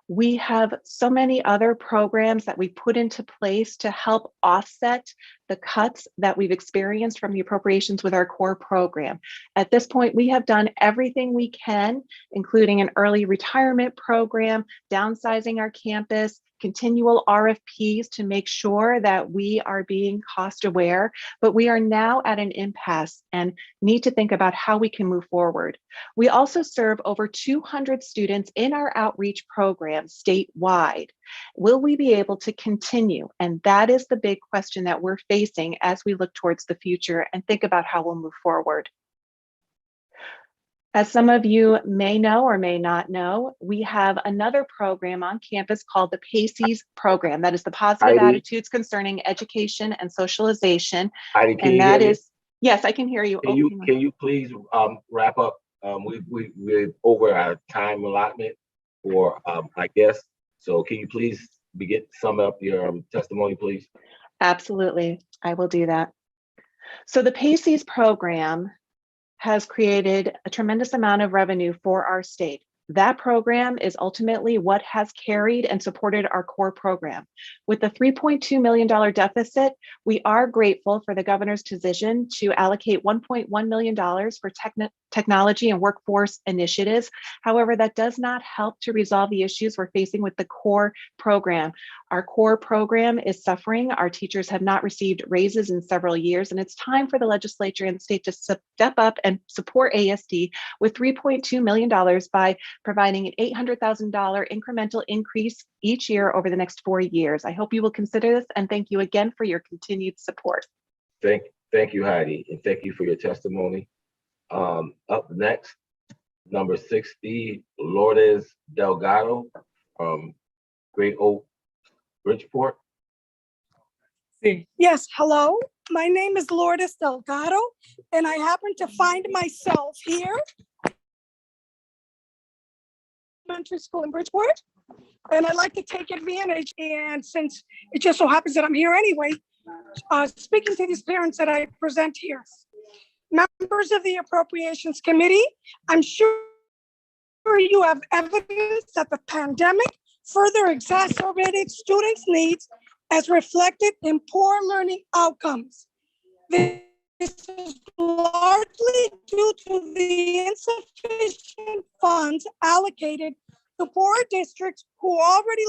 We have so many other programs that we put into place to help offset the cuts that we've experienced from the appropriations with our core program. At this point, we have done everything we can, including an early retirement program, downsizing our campus, continual RFPs to make sure that we are being cost aware, but we are now at an impasse and need to think about how we can move forward. We also serve over 200 students in our outreach program statewide. Will we be able to continue? And that is the big question that we're facing as we look towards the future and think about how we'll move forward. As some of you may know or may not know, we have another program on campus called the PACES program. That is the Positive Attitudes Concerning Education and Socialization. And that is, yes, I can hear you. Can you please wrap up? We're over our time allotment for I guess. So can you please sum up your testimony, please? Absolutely, I will do that. So the PACES program has created a tremendous amount of revenue for our state. That program is ultimately what has carried and supported our core program. With the $3.2 million deficit, we are grateful for the governor's decision to allocate $1.1 million for technology and workforce initiatives. However, that does not help to resolve the issues we're facing with the core program. Our core program is suffering. Our teachers have not received raises in several years, and it's time for the legislature and the state to step up and support ASD with $3.2 million by providing an $800,000 incremental increase each year over the next 4 years. I hope you will consider this, and thank you again for your continued support. Thank you, Heidi, and thank you for your testimony. Up next, number 60, Lourdes Delgado from Great Oak, Bridgeport. Yes, hello. My name is Lourdes Delgado, and I happen to find myself here elementary school in Bridgeport, and I'd like to take advantage, and since it just so happens that I'm here anyway, speaking to these parents that I present here. Members of the Appropriations Committee, I'm sure you have evidence that the pandemic further exacerbated students' needs as reflected in poor learning outcomes. This is largely due to the insufficient funds allocated to poor districts who are already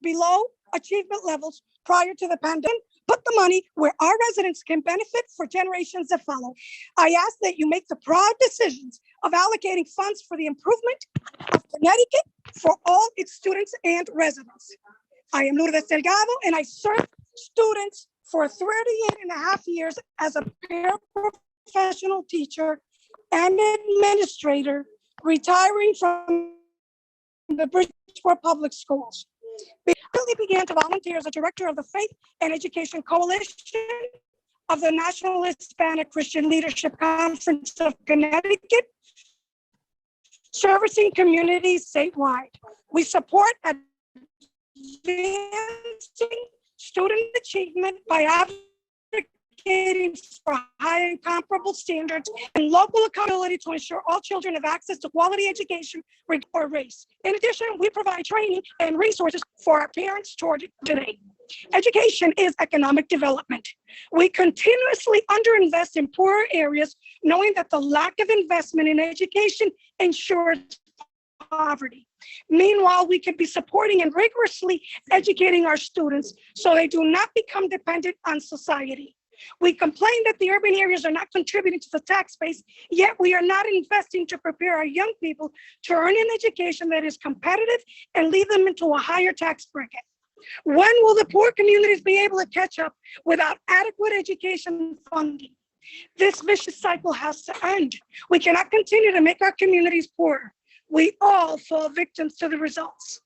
below achievement levels prior to the pandemic. Put the money where our residents can benefit for generations that follow. I ask that you make the proud decisions of allocating funds for the improvement of Connecticut for all its students and residents. I am Lourdes Delgado, and I served students for 38.5 years as a paraprofessional teacher and administrator, retiring from the Bridgeport Public Schools. I really began to volunteer as a director of the Faith and Education Coalition of the National Hispanic Christian Leadership Conference of Connecticut, servicing communities statewide. We support advancing student achievement by advocating for high and comparable standards and local accountability to ensure all children have access to quality education or race. In addition, we provide training and resources for our parents toward today. Education is economic development. We continuously underinvest in poorer areas, knowing that the lack of investment in education ensures poverty. Meanwhile, we could be supporting and rigorously educating our students so they do not become dependent on society. We complain that the urban areas are not contributing to the tax base, yet we are not investing to prepare our young people to earn an education that is competitive and lead them into a higher tax bracket. When will the poor communities be able to catch up without adequate education funding? This vicious cycle has to end. We cannot continue to make our communities poorer. We all fall victims to the results.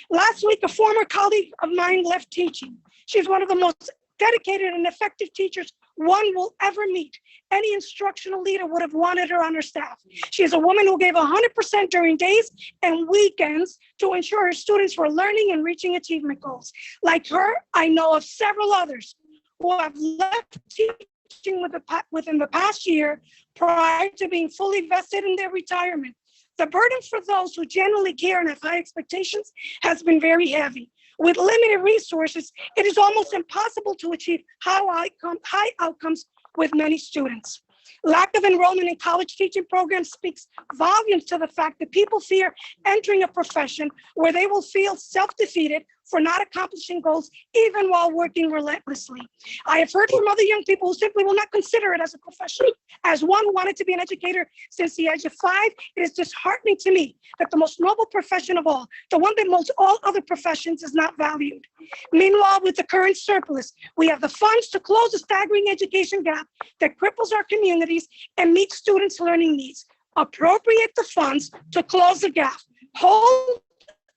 Last week, a former colleague of mine left teaching. She's one of the most dedicated and effective teachers one will ever meet. Any instructional leader would have wanted her on her staff. She is a woman who gave 100% during days and weekends to ensure her students were learning and reaching achievement goals. Like her, I know of several others who have left teaching within the past year prior to being fully vested in their retirement. The burden for those who genuinely care and have high expectations has been very heavy. With limited resources, it is almost impossible to achieve high outcomes with many students. Lack of enrollment in college teaching programs speaks volumes to the fact that people fear entering a profession where they will feel self-defeated for not accomplishing goals, even while working relentlessly. I have heard from other young people who simply will not consider it as a profession. As one who wanted to be an educator since the age of 5, it is disheartening to me that the most noble profession of all, the one that most all other professions, is not valued. Meanwhile, with the current surplus, we have the funds to close the staggering education gap that cripples our communities and meets students' learning needs. Appropriate the funds to close the gap. Hold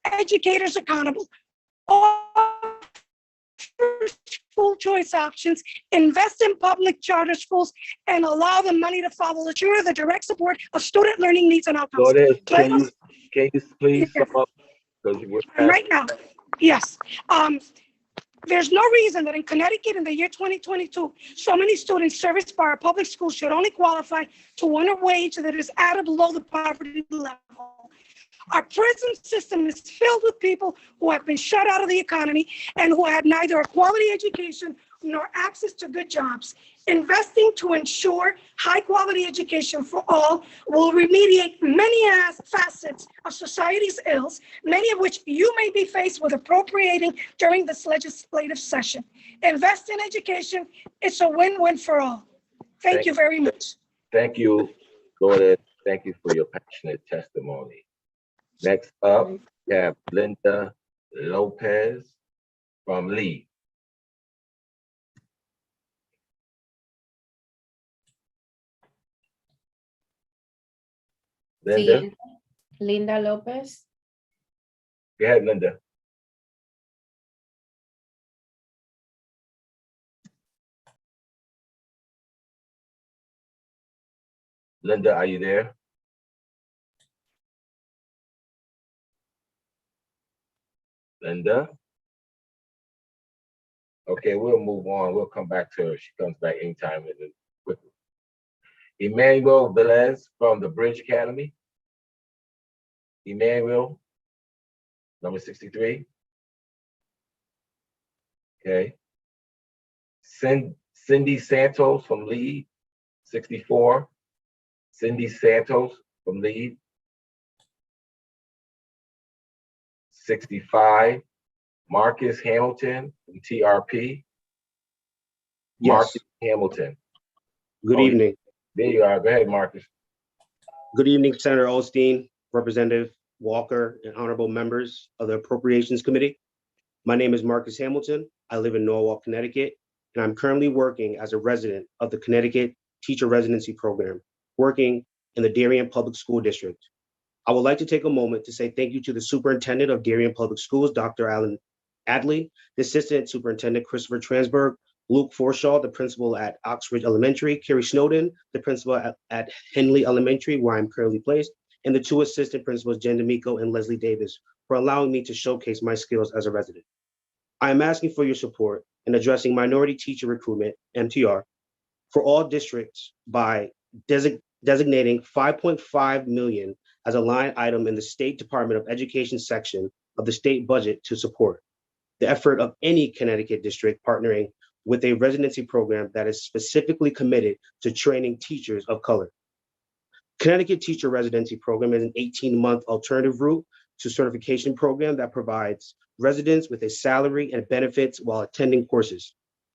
educators accountable. Offer school choice options, invest in public charter schools, and allow the money to follow the direct support of student learning needs and outcomes. So can you please sum up? Right now, yes. There's no reason that in Connecticut in the year 2022, so many students serviced by our public schools should only qualify to earn a wage that is at or below the poverty level. Our prison system is filled with people who have been shut out of the economy and who had neither a quality education nor access to good jobs. Investing to ensure high quality education for all will remediate many facets of society's ills, many of which you may be faced with appropriating during this legislative session. Invest in education. It's a win-win for all. Thank you very much. Thank you, Claudia. Thank you for your passionate testimony. Next up, we have Linda Lopez from Lee. Linda? Sí, Linda Lopez. Go ahead, Linda. Linda, are you there? Linda? Okay, we'll move on. We'll come back to her. She comes back anytime. Quickly. Emmanuel Velez from the Bridge Academy. Emmanuel, number 63. Okay. Cindy Santos from Lead, 64. Cindy Santos from Lead. 65. Marcus Hamilton from TRP. Yes. Marcus Hamilton. Good evening. There you are. Go ahead, Marcus. Good evening, Senator Osteen, Representative Walker, and honorable members of the Appropriations Committee. My name is Marcus Hamilton. I live in Norwalk, Connecticut, and I'm currently working as a resident of the Connecticut Teacher Residency Program, working in the Darien Public School District. I would like to take a moment to say thank you to the Superintendent of Darien Public Schools, Dr. Alan Adley, the Assistant Superintendent Christopher Transberg, Luke Forshaw, the principal at Oxford Elementary, Carrie Snowden, the principal at Henley Elementary, where I'm currently placed, and the 2 assistant principals, Jen D'Amico and Leslie Davis, for allowing me to showcase my skills as a resident. I am asking for your support in addressing minority teacher recruitment, MTR, for all districts by designating $5.5 million as a line item in the State Department of Education section of the state budget to support the effort of any Connecticut district partnering with a residency program that is specifically committed to training teachers of color. Connecticut Teacher Residency Program is an 18-month alternative route to certification program that provides residents with a salary and benefits while attending courses.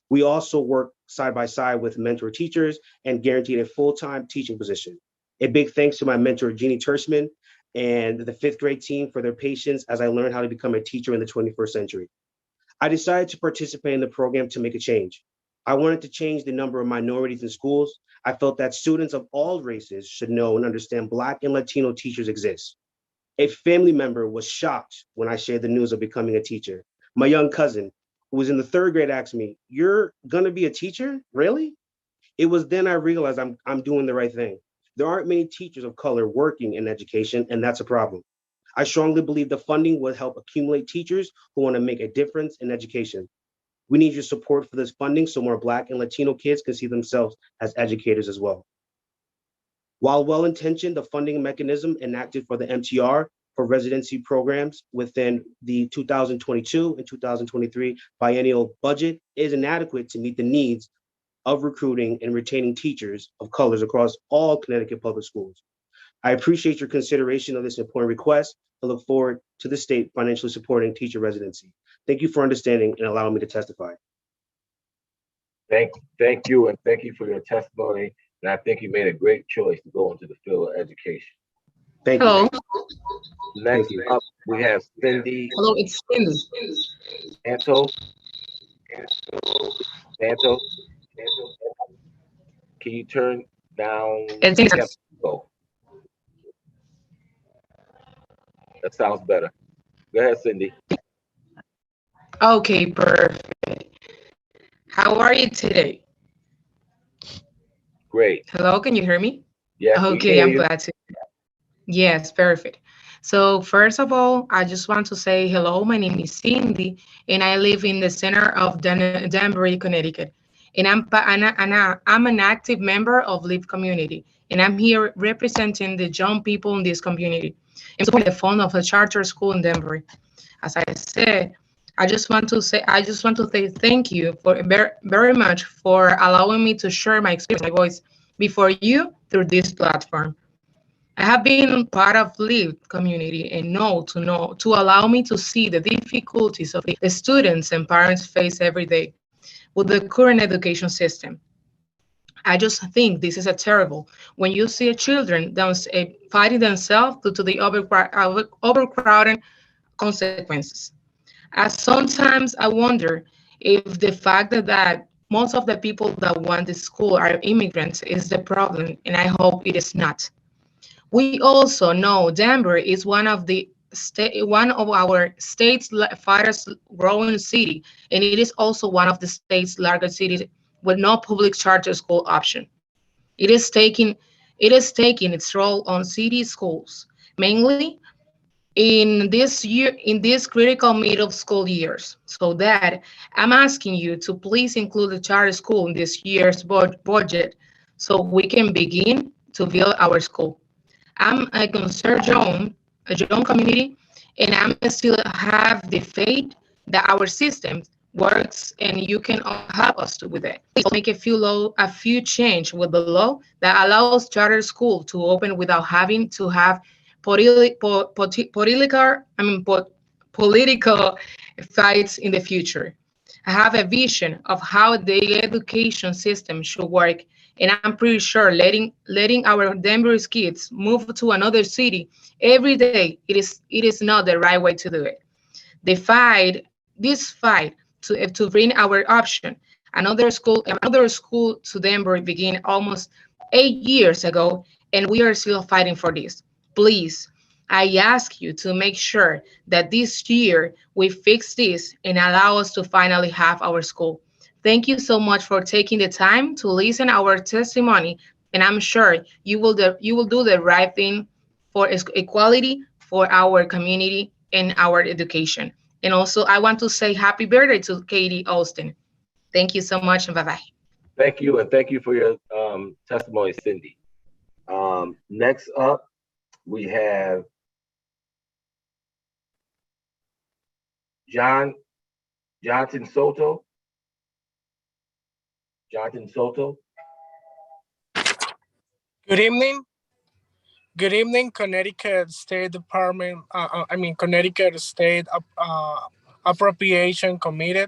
We also work side by side with mentor teachers and guaranteed a full-time teaching position. A big thanks to my mentor, Jeannie Tersman, and the 5th grade team for their patience as I learned how to become a teacher in the 21st century. I decided to participate in the program to make a change. I wanted to change the number of minorities in schools. I felt that students of all races should know and understand Black and Latino teachers exist. A family member was shocked when I shared the news of becoming a teacher. My young cousin, who was in the 3rd grade, asked me, "You're gonna be a teacher? Really?" It was then I realized I'm doing the right thing. There aren't many teachers of color working in education, and that's a problem. I strongly believe the funding will help accumulate teachers who want to make a difference in education. We need your support for this funding so more Black and Latino kids can see themselves as educators as well. While well-intentioned, the funding mechanism enacted for the MTR for residency programs within the 2022 and 2023 biennial budget is inadequate to meet the needs of recruiting and retaining teachers of colors across all Connecticut public schools. I appreciate your consideration of this important request and look forward to the state financially supporting teacher residency. Thank you for understanding and allowing me to testify. Thank you, and thank you for your testimony. And I think you made a great choice to go into the field of education. Thank Hello. you. Next up, we have Cindy. Hello, it's Cindy. Santo. Can you turn down? Go. That sounds better. Go ahead, Cindy. Okay, perfect. How are you today? Great. Hello, can you hear me? Yes. Okay, I'm glad to. Yes, perfect. So first of all, I just want to say hello. My name is Cindy, and I live in the center of Danbury, Connecticut. And I'm an active member of Live Community, and I'm here representing the young people in this community. I'm supporting the fund of a charter school in Danbury. As I said, I just want to say thank you for very much for allowing me to share my experience, my voice before you through this platform. I have been part of Live Community and to allow me to see the difficulties of the students and parents face every day with the current education system. I just think this is a terrible when you see children fighting themselves due to the overcrowding consequences. Sometimes I wonder if the fact that most of the people that want this school are immigrants is the problem, and I hope it is not. We also know Danbury is one of our state's fastest growing city, and it is also one of the state's largest cities with no public charter school option. It is taking its role on city schools, mainly in this critical middle school years. So that I'm asking you to please include the charter school in this year's budget so we can begin to build our school. I'm a concerned young community, and I'm still have the faith that our system works and you can help us with it. Please make a few change with the law that allows charter school to open without having to have political fights in the future. I have a vision of how the education system should work, and I'm pretty sure letting our Danbury kids move to another city every day, it is not the right way to do it. This fight to bring our option, another school to Danbury began almost 8 years ago, and we are still fighting for this. Please, I ask you to make sure that this year we fix this and allow us to finally have our school. Thank you so much for taking the time to listen our testimony, and I'm sure you will do the right thing for equality for our community and our education. And also, I want to say happy birthday to Katie Austin. Thank you so much, and bye-bye. Thank you, and thank you for your testimony, Cindy. Next up, we have Jonathan Soto. Jonathan Soto. Good evening. Good evening, Connecticut State Department. Connecticut State Appropriation Committee.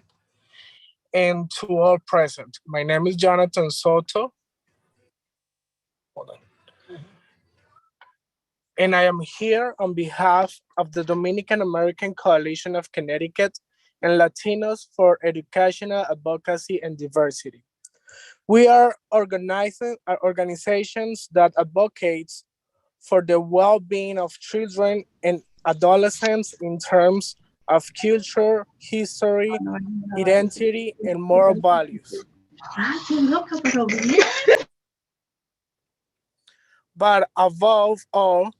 and to all present. My name is Jonathan Soto. Hold on. And I am here on behalf of the Dominican American Coalition of Connecticut and Latinos for Educational Advocacy and Diversity. We are organizations that advocate for the well-being of children and adolescents in terms of culture, history, identity, and moral values. But above all,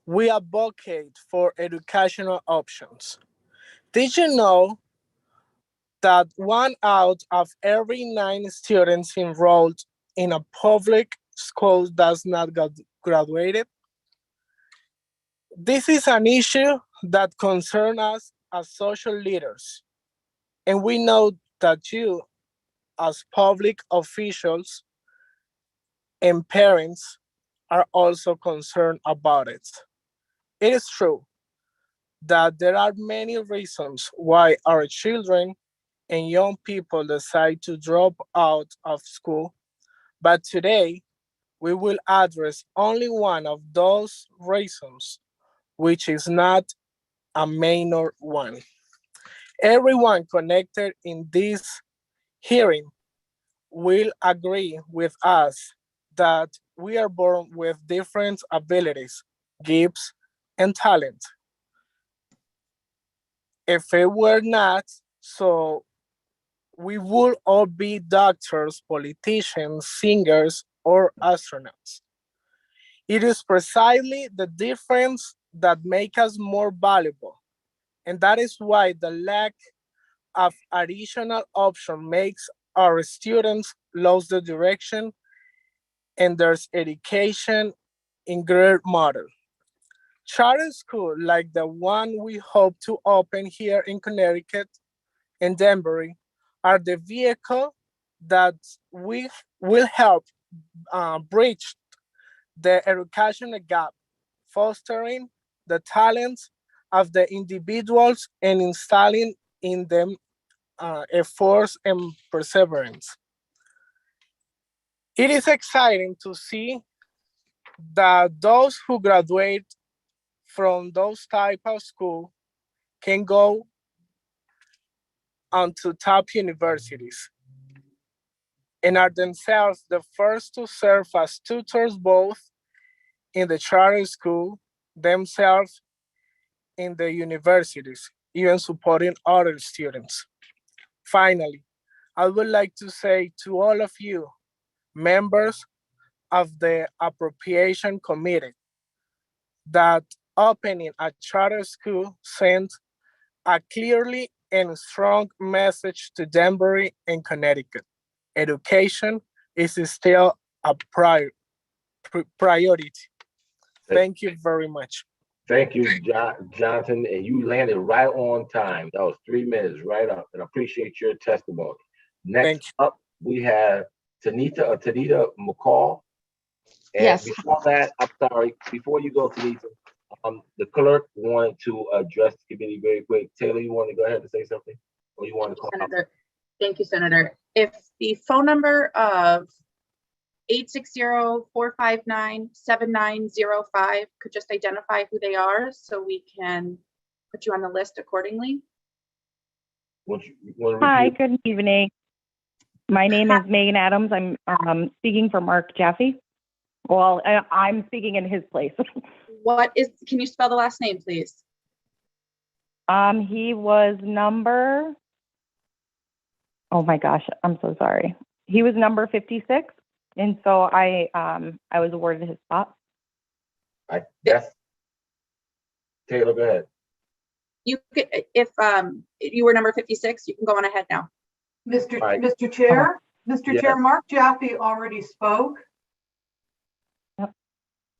we advocate for educational options. Did you know that 1 out of every 9 students enrolled in a public school does not graduate? This is an issue that concerns us as social leaders, and we know that you, as public officials and parents, are also concerned about it. It is true that there are many reasons why our children and young people decide to drop out of school, but today we will address only one of those reasons, which is not a minor one. Everyone connected in this hearing will agree with us that we are born with different abilities, gifts, and talent. If it were not so, we would all be doctors, politicians, singers, or astronauts. It is precisely the difference that makes us more valuable. And that is why the lack of additional option makes our students lose the direction and their education in great model. Charter school like the one we hope to open here in Connecticut and Danbury are the vehicle that we will help bridge the educational gap, fostering the talents of the individuals and installing in them efforts and perseverance. It is exciting to see that those who graduate from those type of school can go on to top universities and are themselves the first to serve as tutors both in the charter school themselves in the universities, even supporting other students. Finally, I would like to say to all of you, members of the Appropriation Committee, that opening a charter school sends a clearly and strong message to Danbury and Connecticut. Education is still a priority. Thank you very much. Thank you, Jonathan, and you landed right on time. That was 3 minutes, right up, and I appreciate your testimony. Next up, we have Tanita McCall. And yes. Before that, I'm sorry, before you go, Tanita, the clerk wanted to address the committee very quick. Taylor, you want to go ahead and say something? Or you want to call out? Thank you, Senator. If the phone number of 860-459-7905 could just identify who they are so we can put you on the list accordingly. Hi, good evening. My name is Megan Adams. I'm speaking for Mark Jaffe. Well, I'm speaking in his place. Can you spell the last name, please? He was number, oh my gosh, I'm so sorry. He was number 56. And so I was awarded his spot. Yes. Taylor, go ahead. You could, if you were number 56, you can go on ahead now. Mr. Chair, Mr. Yes. Chair, Mark Jaffe already spoke.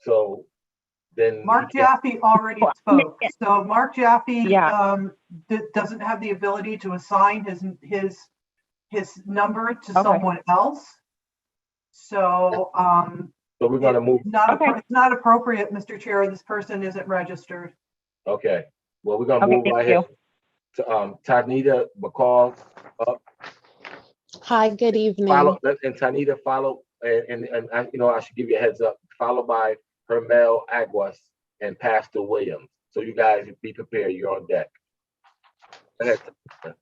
So then Mark Jaffe already spoke. So Mark Jaffe doesn't have the ability to assign his number to someone else. So we're going to move. It's not appropriate, Mr. Chair. This person isn't registered. Okay. Well, we're going to move right ahead to Tanita McCall up. Hi, good Follow, evening. and Tanita follow, and I should give you a heads up, followed by Hermel Aguas and Pastor Williams. So you guys be prepared, you're on deck. Go ahead.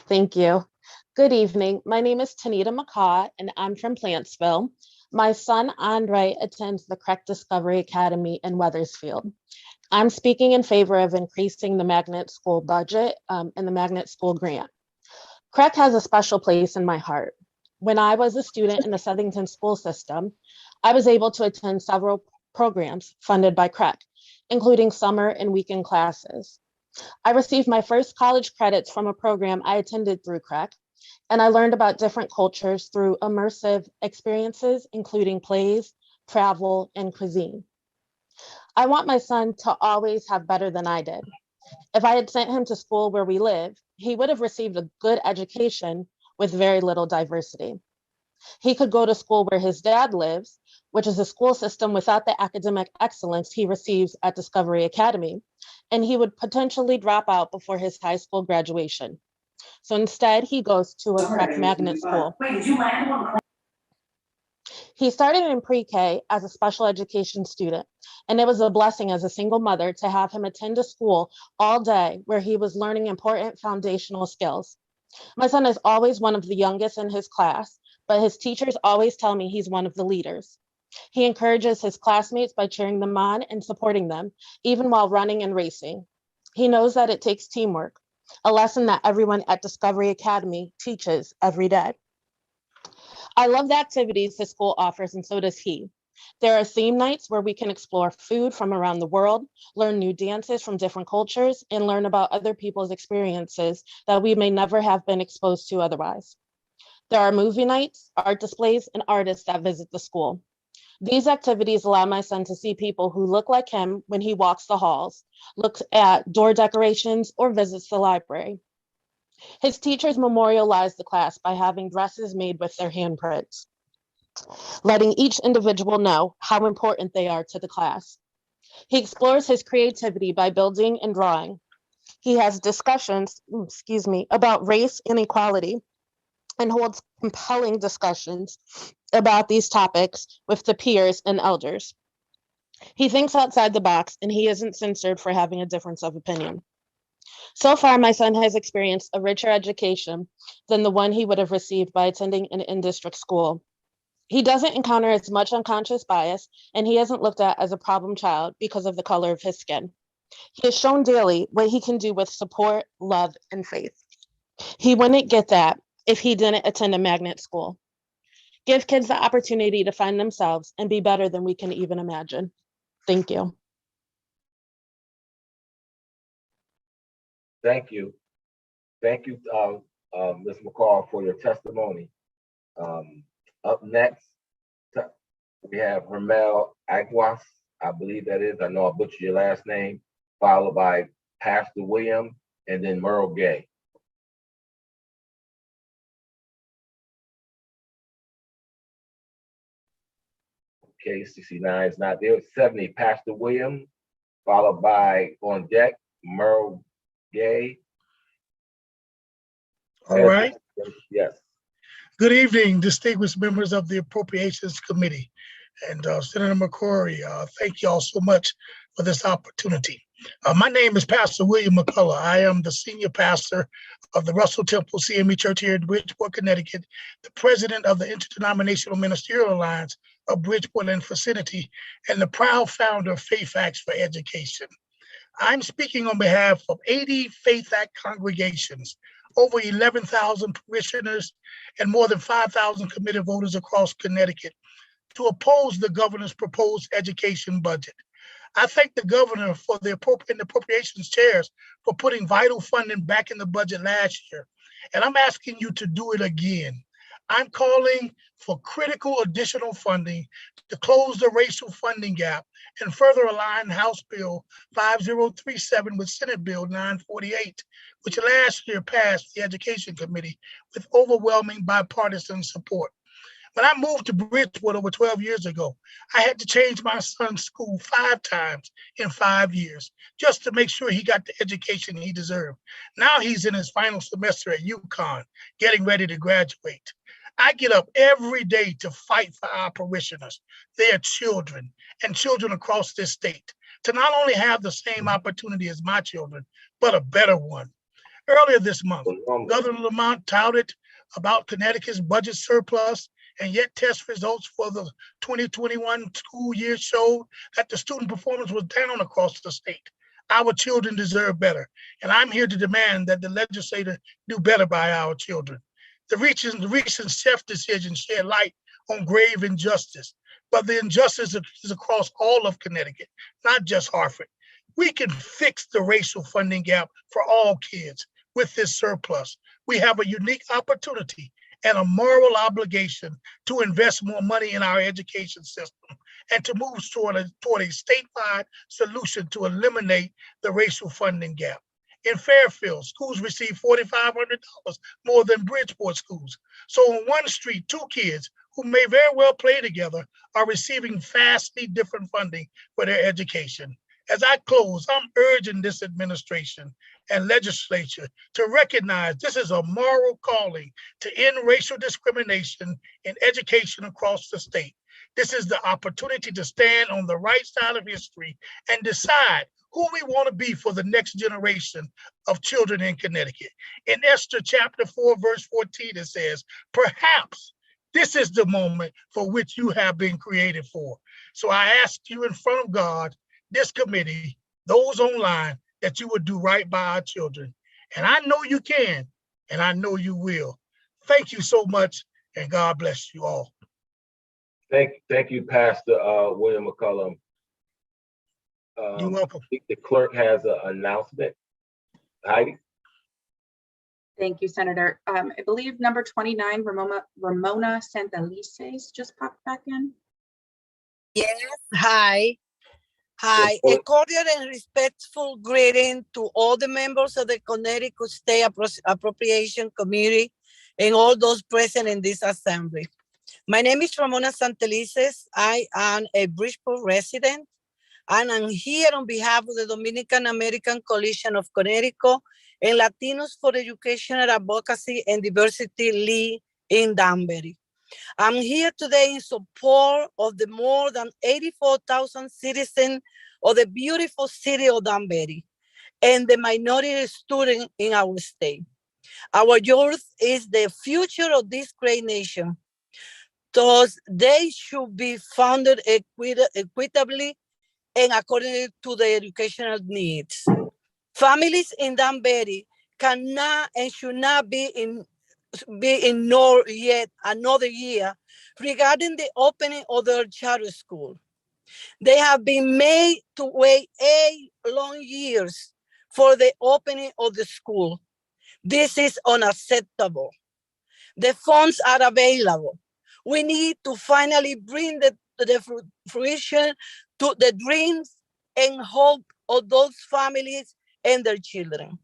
Thank you. Good evening. My name is Tanita McCaw, and I'm from Plantsville. My son, Andre, attends the Crack Discovery Academy in Weathersfield. I'm speaking in favor of increasing the magnet school budget and the magnet school grant. Crack has a special place in my heart. When I was a student in the Southington school system, I was able to attend several programs funded by Crack, including summer and weekend classes. I received my first college credits from a program I attended through Crack, and I learned about different cultures through immersive experiences, including plays, travel, and cuisine. I want my son to always have better than I did. If I had sent him to school where we live, he would have received a good education with very little diversity. He could go to school where his dad lives, which is a school system without the academic excellence he receives at Discovery Academy, and he would potentially drop out before his high school graduation. So instead, he goes to a Crack magnet school. He started in pre-K as a special education student, and it was a blessing as a single mother to have him attend a school all day where he was learning important foundational skills. My son is always one of the youngest in his class, but his teachers always tell me he's one of the leaders. He encourages his classmates by cheering them on and supporting them, even while running and racing. He knows that it takes teamwork, a lesson that everyone at Discovery Academy teaches every day. I love the activities the school offers, and so does he. There are theme nights where we can explore food from around the world, learn new dances from different cultures, and learn about other people's experiences that we may never have been exposed to otherwise. There are movie nights, art displays, and artists that visit the school. These activities allow my son to see people who look like him when he walks the halls, looks at door decorations, or visits the library. His teachers memorialize the class by having dresses made with their handprints, letting each individual know how important they are to the class. He explores his creativity by building and drawing. He has discussions, about race and equality, and holds compelling discussions about these topics with the peers and elders. He thinks outside the box, and he isn't censored for having a difference of opinion. So far, my son has experienced a richer education than the one he would have received by attending an in-district school. He doesn't encounter as much unconscious bias, and he isn't looked at as a problem child because of the color of his skin. He is shown daily what he can do with support, love, and faith. He wouldn't get that if he didn't attend a magnet school. Give kids the opportunity to find themselves and be better than we can even imagine. Thank you. Thank you. Thank you, Ms. McCall, for your testimony. Up next, we have Hermel Aguas, I believe that is, I know I butchered your last name, followed by Pastor William, and then Merle Gay. Okay, 69 is not there. 70, Pastor William, followed by on deck, Merle Gay. All right. Yes. Good evening, distinguished members of the Appropriations Committee. And Senator McCrory, thank you all so much for this opportunity. My name is Pastor William McCullough. I am the senior pastor of the Russell Temple CME Church here in Bridgeport, Connecticut, the president of the Interdenominational Ministerial Alliance of Bridgeport and vicinity, and the proud founder of Faith Acts for Education. I'm speaking on behalf of 80 Faith Act congregations, over 11,000 parishioners, and more than 5,000 committed voters across Connecticut to oppose the governor's proposed education budget. I thank the governor for the appropriations chairs for putting vital funding back in the budget last year, and I'm asking you to do it again. I'm calling for critical additional funding to close the racial funding gap and further align House Bill 5037 with Senate Bill 948, which last year passed the Education Committee with overwhelming bipartisan support. When I moved to Bridgeport over 12 years ago, I had to change my son's school 5 times in 5 years just to make sure he got the education he deserved. Now he's in his final semester at UConn, getting ready to graduate. I get up every day to fight for our parishioners, their children, and children across this state to not only have the same opportunity as my children, but a better one. Earlier this month, Governor Lamont touted about Connecticut's budget surplus, and yet test results for the 2021 school year showed that the student performance was down across the state. Our children deserve better, and I'm here to demand that the legislature do better by our children. The recent chef decision shed light on grave injustice, but the injustice is across all of Connecticut, not just Hartford. We can fix the racial funding gap for all kids with this surplus. We have a unique opportunity and a moral obligation to invest more money in our education system and to move toward a statewide solution to eliminate the racial funding gap. In Fairfield, schools receive $4,500 more than Bridgeport schools. So on one street, 2 kids who may very well play together are receiving vastly different funding for their education. As I close, I'm urging this administration and legislature to recognize this is a moral calling to end racial discrimination in education across the state. This is the opportunity to stand on the right side of history and decide who we want to be for the next generation of children in Connecticut. In Esther chapter 4, verse 14, it says, perhaps this is the moment for which you have been created for. So I ask you in front of God, this committee, those online, that you would do right by our children. And I know you can, and I know you will. Thank you so much, and God bless you all. Thank you, Pastor William McCullum. You're welcome. The clerk has an announcement. Heidi? Thank you, Senator. I believe number 29, Ramona Santelices just popped back in. Yes, hi. Hi, a cordial and respectful greeting to all the members of the Connecticut State Appropriation Committee and all those present in this assembly. My name is Ramona Santelices. I am a Bridgeport resident, and I'm here on behalf of the Dominican American Coalition of Connecticut and Latinos for Educational Advocacy and Diversity League in Danbury. I'm here today in support of the more than 84,000 citizens of the beautiful city of Danbury and the minority students in our state. Our youth is the future of this great nation. Thus, they should be funded equitably and according to their educational needs. Families in Danbury cannot and should not be ignored yet another year regarding the opening of their charter school. They have been made to wait 8 long years for the opening of the school. This is unacceptable. The funds are available. We need to finally bring the fruition to the dreams and hope of those families and their children.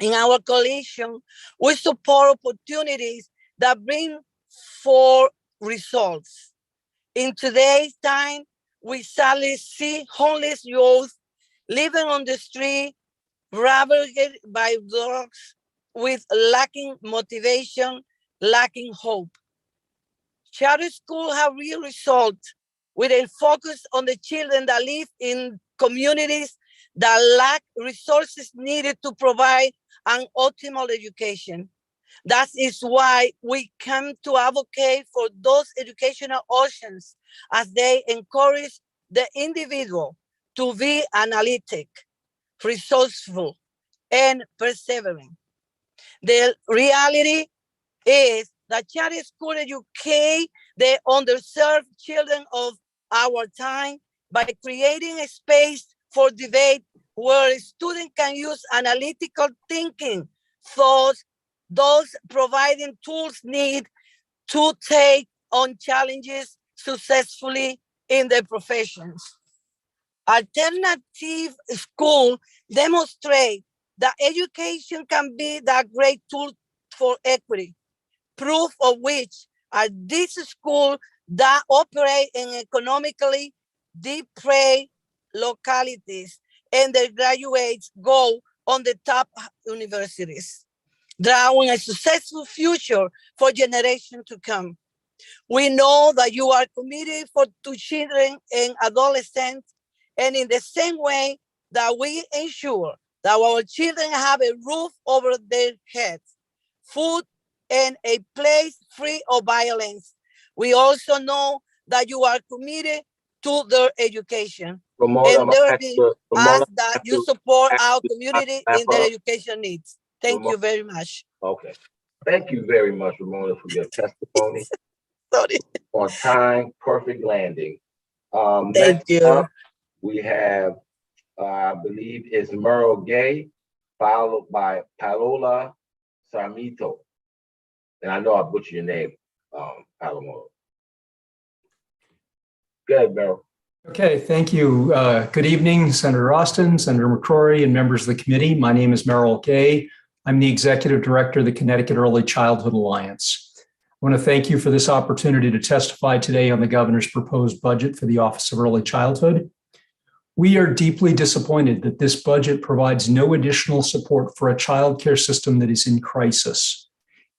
In our coalition, we support opportunities that bring forth results. In today's time, we sadly see homeless youth living on the street, ravaged by drugs, with lacking motivation, lacking hope. Charter schools have real results with a focus on the children that live in communities that lack resources needed to provide an optimal education. That is why we come to advocate for those educational options as they encourage the individual to be analytic, resourceful, and persevering. The reality is that charter school educate the underserved children of our time by creating a space for debate where students can use analytical thinking, thus providing tools needed to take on challenges successfully in their professions. Alternative schools demonstrate that education can be that great tool for equity, proof of which are these schools that operate in economically deprived localities, and their graduates go on the top universities, drawing a successful future for generations to come. We know that you are committed to children and adolescents, and in the same way that we ensure that our children have a roof over their heads, food, and a place free of violence, we also know that you are committed to their education. Ramona, And therefore, ask that you support our community in their education needs. Thank you very much. Okay. Thank you very much, Ramona, for your testimony. Sorry. On time, perfect landing. Thank Next you. up, we have, I believe it's Merle Gay, followed by Paola Sarmito. And I know I butchered your name, Palomar. Go ahead, Merle. Okay, thank you. Good evening, Senator Austin, Senator McCrory, and members of the committee. My name is Merrill Gay. I'm the Executive Director of the Connecticut Early Childhood Alliance. I want to thank you for this opportunity to testify today on the governor's proposed budget for the Office of Early Childhood. We are deeply disappointed that this budget provides no additional support for a child care system that is in crisis.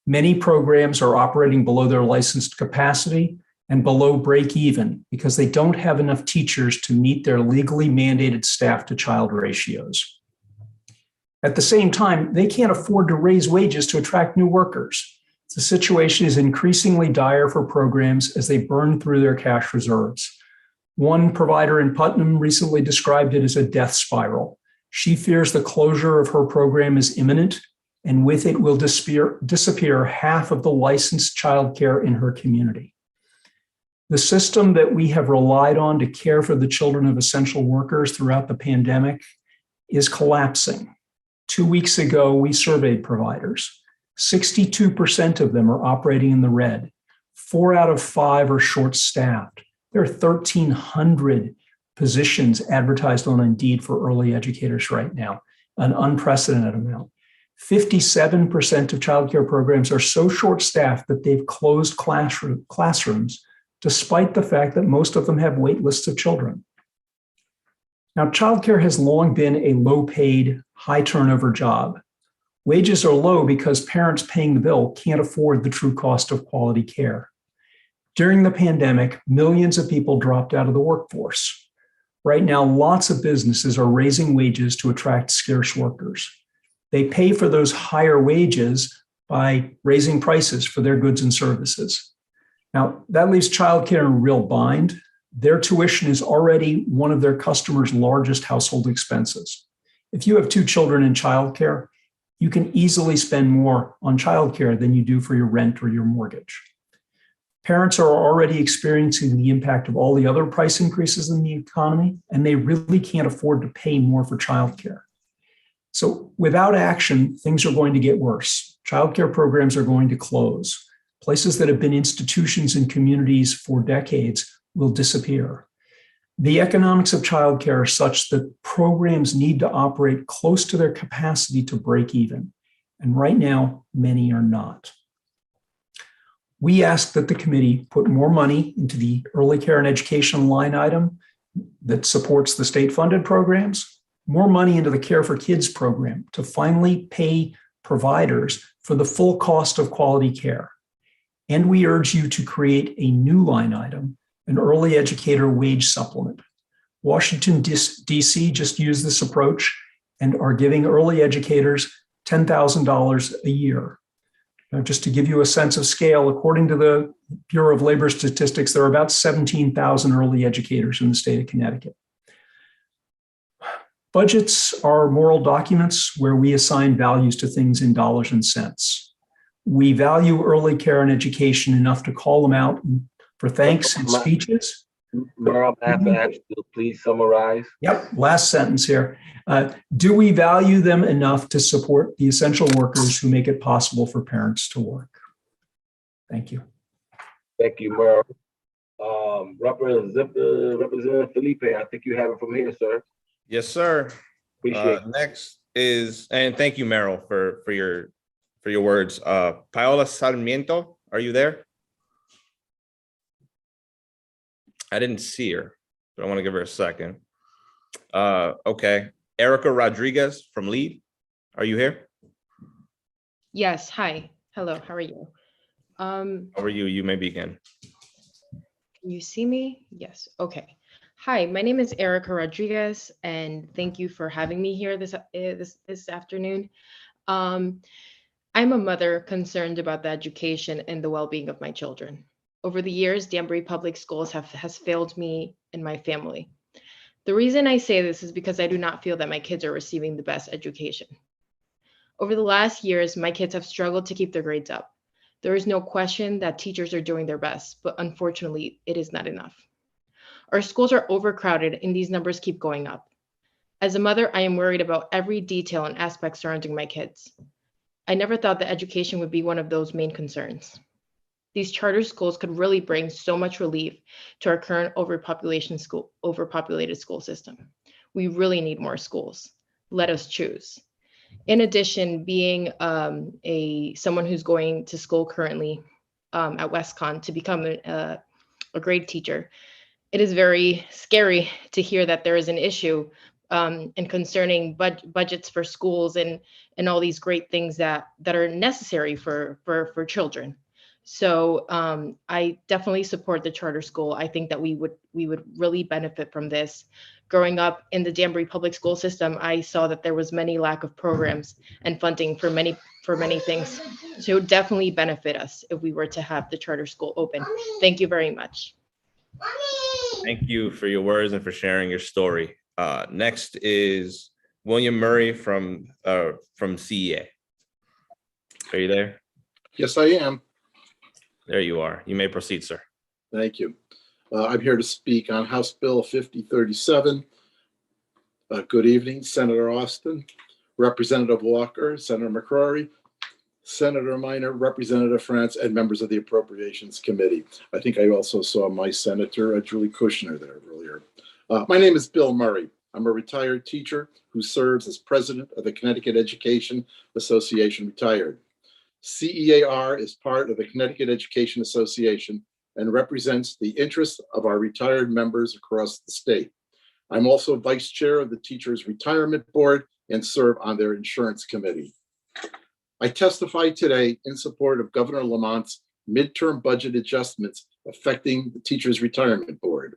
Many programs are operating below their licensed capacity and below break even because they don't have enough teachers to meet their legally mandated staff to child ratios. At the same time, they can't afford to raise wages to attract new workers. The situation is increasingly dire for programs as they burn through their cash reserves. One provider in Putnam recently described it as a death spiral. She fears the closure of her program is imminent, and with it will disappear half of the licensed childcare in her community. The system that we have relied on to care for the children of essential workers throughout the pandemic is collapsing. 2 weeks ago, we surveyed providers. 62% of them are operating in the red. 4 out of 5 are short-staffed. There are 1,300 positions advertised on Indeed for early educators right now, an unprecedented amount. 57% of childcare programs are so short-staffed that they've closed classrooms, despite the fact that most of them have wait lists of children. Now, childcare has long been a low-paid, high-turnover job. Wages are low because parents paying the bill can't afford the true cost of quality care. During the pandemic, millions of people dropped out of the workforce. Right now, lots of businesses are raising wages to attract scarce workers. They pay for those higher wages by raising prices for their goods and services. Now, that leaves childcare in a real bind. Their tuition is already one of their customers' largest household expenses. If you have 2 children in childcare, you can easily spend more on childcare than you do for your rent or your mortgage. Parents are already experiencing the impact of all the other price increases in the economy, and they really can't afford to pay more for childcare. So without action, things are going to get worse. Childcare programs are going to close. Places that have been institutions in communities for decades will disappear. The economics of childcare are such that programs need to operate close to their capacity to break even. And right now, many are not. We ask that the committee put more money into the early care and education line item that supports the state-funded programs, more money into the Care for Kids program to finally pay providers for the full cost of quality care. And we urge you to create a new line item, an early educator wage supplement. Washington, D.C. just used this approach and are giving early educators $10,000 a year. Now, just to give you a sense of scale, according to the Bureau of Labor Statistics, there are about 17,000 early educators in the state of Connecticut. Budgets are moral documents where we assign values to things in dollars and cents. We value early care and education enough to call them out for thanks and speeches. Merle, I have to ask you to please summarize. Yep, last sentence here. Do we value them enough to support the essential workers who make it possible for parents to work? Thank you. Thank you, Merle. Representative Felipe, I think you have it from here, sir. Yes, sir. Appreciate it. Next is, and thank you, Merrill, for your words. Paola Sarmiento, are you there? I didn't see her, but I want to give her a second. Okay. Erica Rodriguez from Lead. Are you here? Yes, hi. Hello, how are you? How are you? You may begin. Can you see me? Yes, okay. Hi, my name is Erica Rodriguez, and thank you for having me here this afternoon. I'm a mother concerned about the education and the well-being of my children. Over the years, Danbury Public Schools has failed me and my family. The reason I say this is because I do not feel that my kids are receiving the best education. Over the last years, my kids have struggled to keep their grades up. There is no question that teachers are doing their best, but unfortunately, it is not enough. Our schools are overcrowded and these numbers keep going up. As a mother, I am worried about every detail and aspect surrounding my kids. I never thought that education would be one of those main concerns. These charter schools could really bring so much relief to our current overpopulated school system. We really need more schools. Let us choose. In addition, being someone who's going to school currently at WestCon to become a grade teacher, it is very scary to hear that there is an issue and concerning budgets for schools and all these great things that are necessary for children. So I definitely support the charter school. I think that we would really benefit from this. Growing up in the Danbury public school system, I saw that there was many lack of programs and funding for many things. So it would definitely benefit us if we were to have the charter school open. Thank you very much. Thank you for your words and for sharing your story. Next is William Murray from CEA. Are you there? Yes, I am. There you are. You may proceed, sir. Thank you. I'm here to speak on House Bill 5037. Good evening, Senator Austin, Representative Walker, Senator McCrory, Senator Minor, Representative France, and members of the Appropriations Committee. I think I also saw my Senator Julie Kushner there earlier. My name is Bill Murray. I'm a retired teacher who serves as president of the Connecticut Education Association, retired. CEAR is part of the Connecticut Education Association and represents the interests of our retired members across the state. I'm also vice chair of the Teachers Retirement Board and serve on their insurance committee. I testify today in support of Governor Lamont's midterm budget adjustments affecting the Teachers Retirement Board.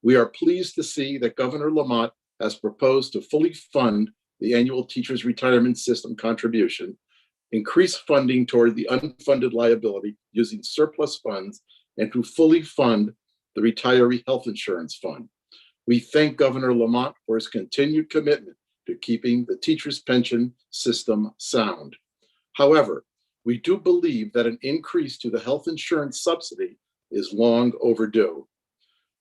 We are pleased to see that Governor Lamont has proposed to fully fund the annual Teachers Retirement System contribution, increase funding toward the unfunded liability using surplus funds, and to fully fund the Retiree Health Insurance Fund. We thank Governor Lamont for his continued commitment to keeping the teachers' pension system sound. However, we do believe that an increase to the health insurance subsidy is long overdue.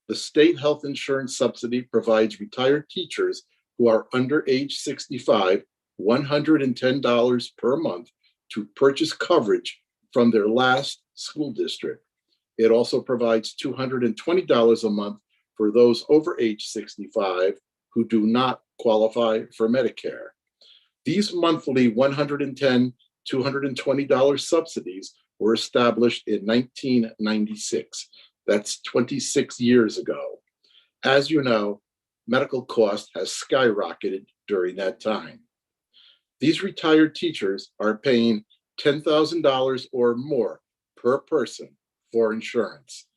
The state health insurance subsidy provides retired teachers who are under age 65 $110 per month to purchase coverage from their last school district. It also provides $220 a month for those over age 65 who do not qualify for Medicare. These monthly $110, $220 subsidies were established in 1996. That's 26 years ago. As you know, medical cost has skyrocketed during that time. These retired teachers are paying $10,000 or more per person for insurance.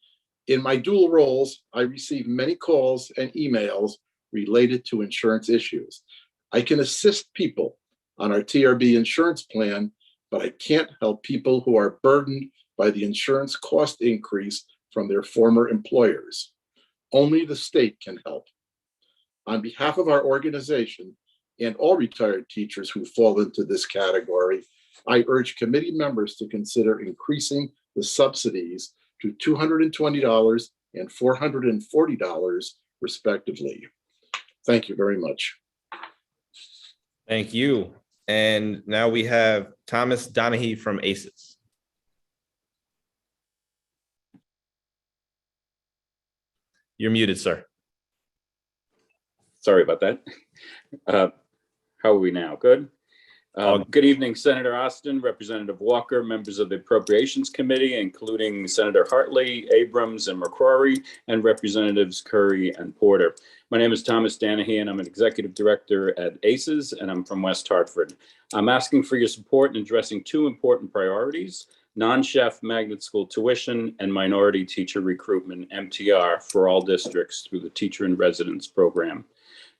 In my dual roles, I receive many calls and emails related to insurance issues. I can assist people on our TRB insurance plan, but I can't help people who are burdened by the insurance cost increase from their former employers. Only the state can help. On behalf of our organization and all retired teachers who fall into this category, I urge committee members to consider increasing the subsidies to $220 and $440 respectively. Thank you very much. Thank you. And now we have Thomas Donahue from ACES. You're muted, sir. Sorry about that. How are we now? Good. Good evening, Senator Austin, Representative Walker, members of the Appropriations Committee, including Senator Hartley, Abrams, and McCrory, and Representatives Curry and Porter. My name is Thomas Danahy, and I'm an Executive Director at ACES, and I'm from West Hartford. I'm asking for your support in addressing two important priorities: non-chef magnet school tuition and minority teacher recruitment, MTR, for all districts through the Teacher in Residence program.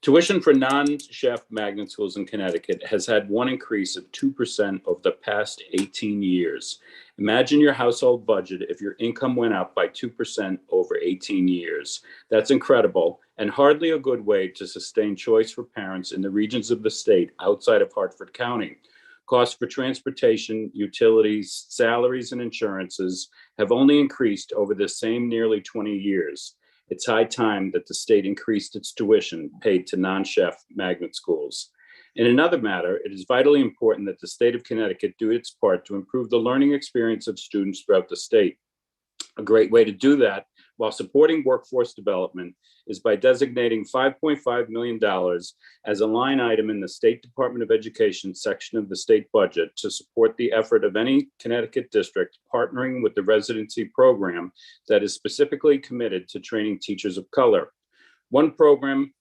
Tuition for non-chef magnet schools in Connecticut has had one increase of 2% over the past 18 years. Imagine your household budget if your income went up by 2% over 18 years. That's incredible and hardly a good way to sustain choice for parents in the regions of the state outside of Hartford County. Costs for transportation, utilities, salaries, and insurances have only increased over the same nearly 20 years. It's high time that the state increased its tuition paid to non-chef magnet schools. In another matter, it is vitally important that the state of Connecticut do its part to improve the learning experience of students throughout the state. A great way to do that while supporting workforce development is by designating $5.5 million as a line item in the State Department of Education section of the state budget to support the effort of any Connecticut district partnering with the residency program that is specifically committed to training teachers of color. One program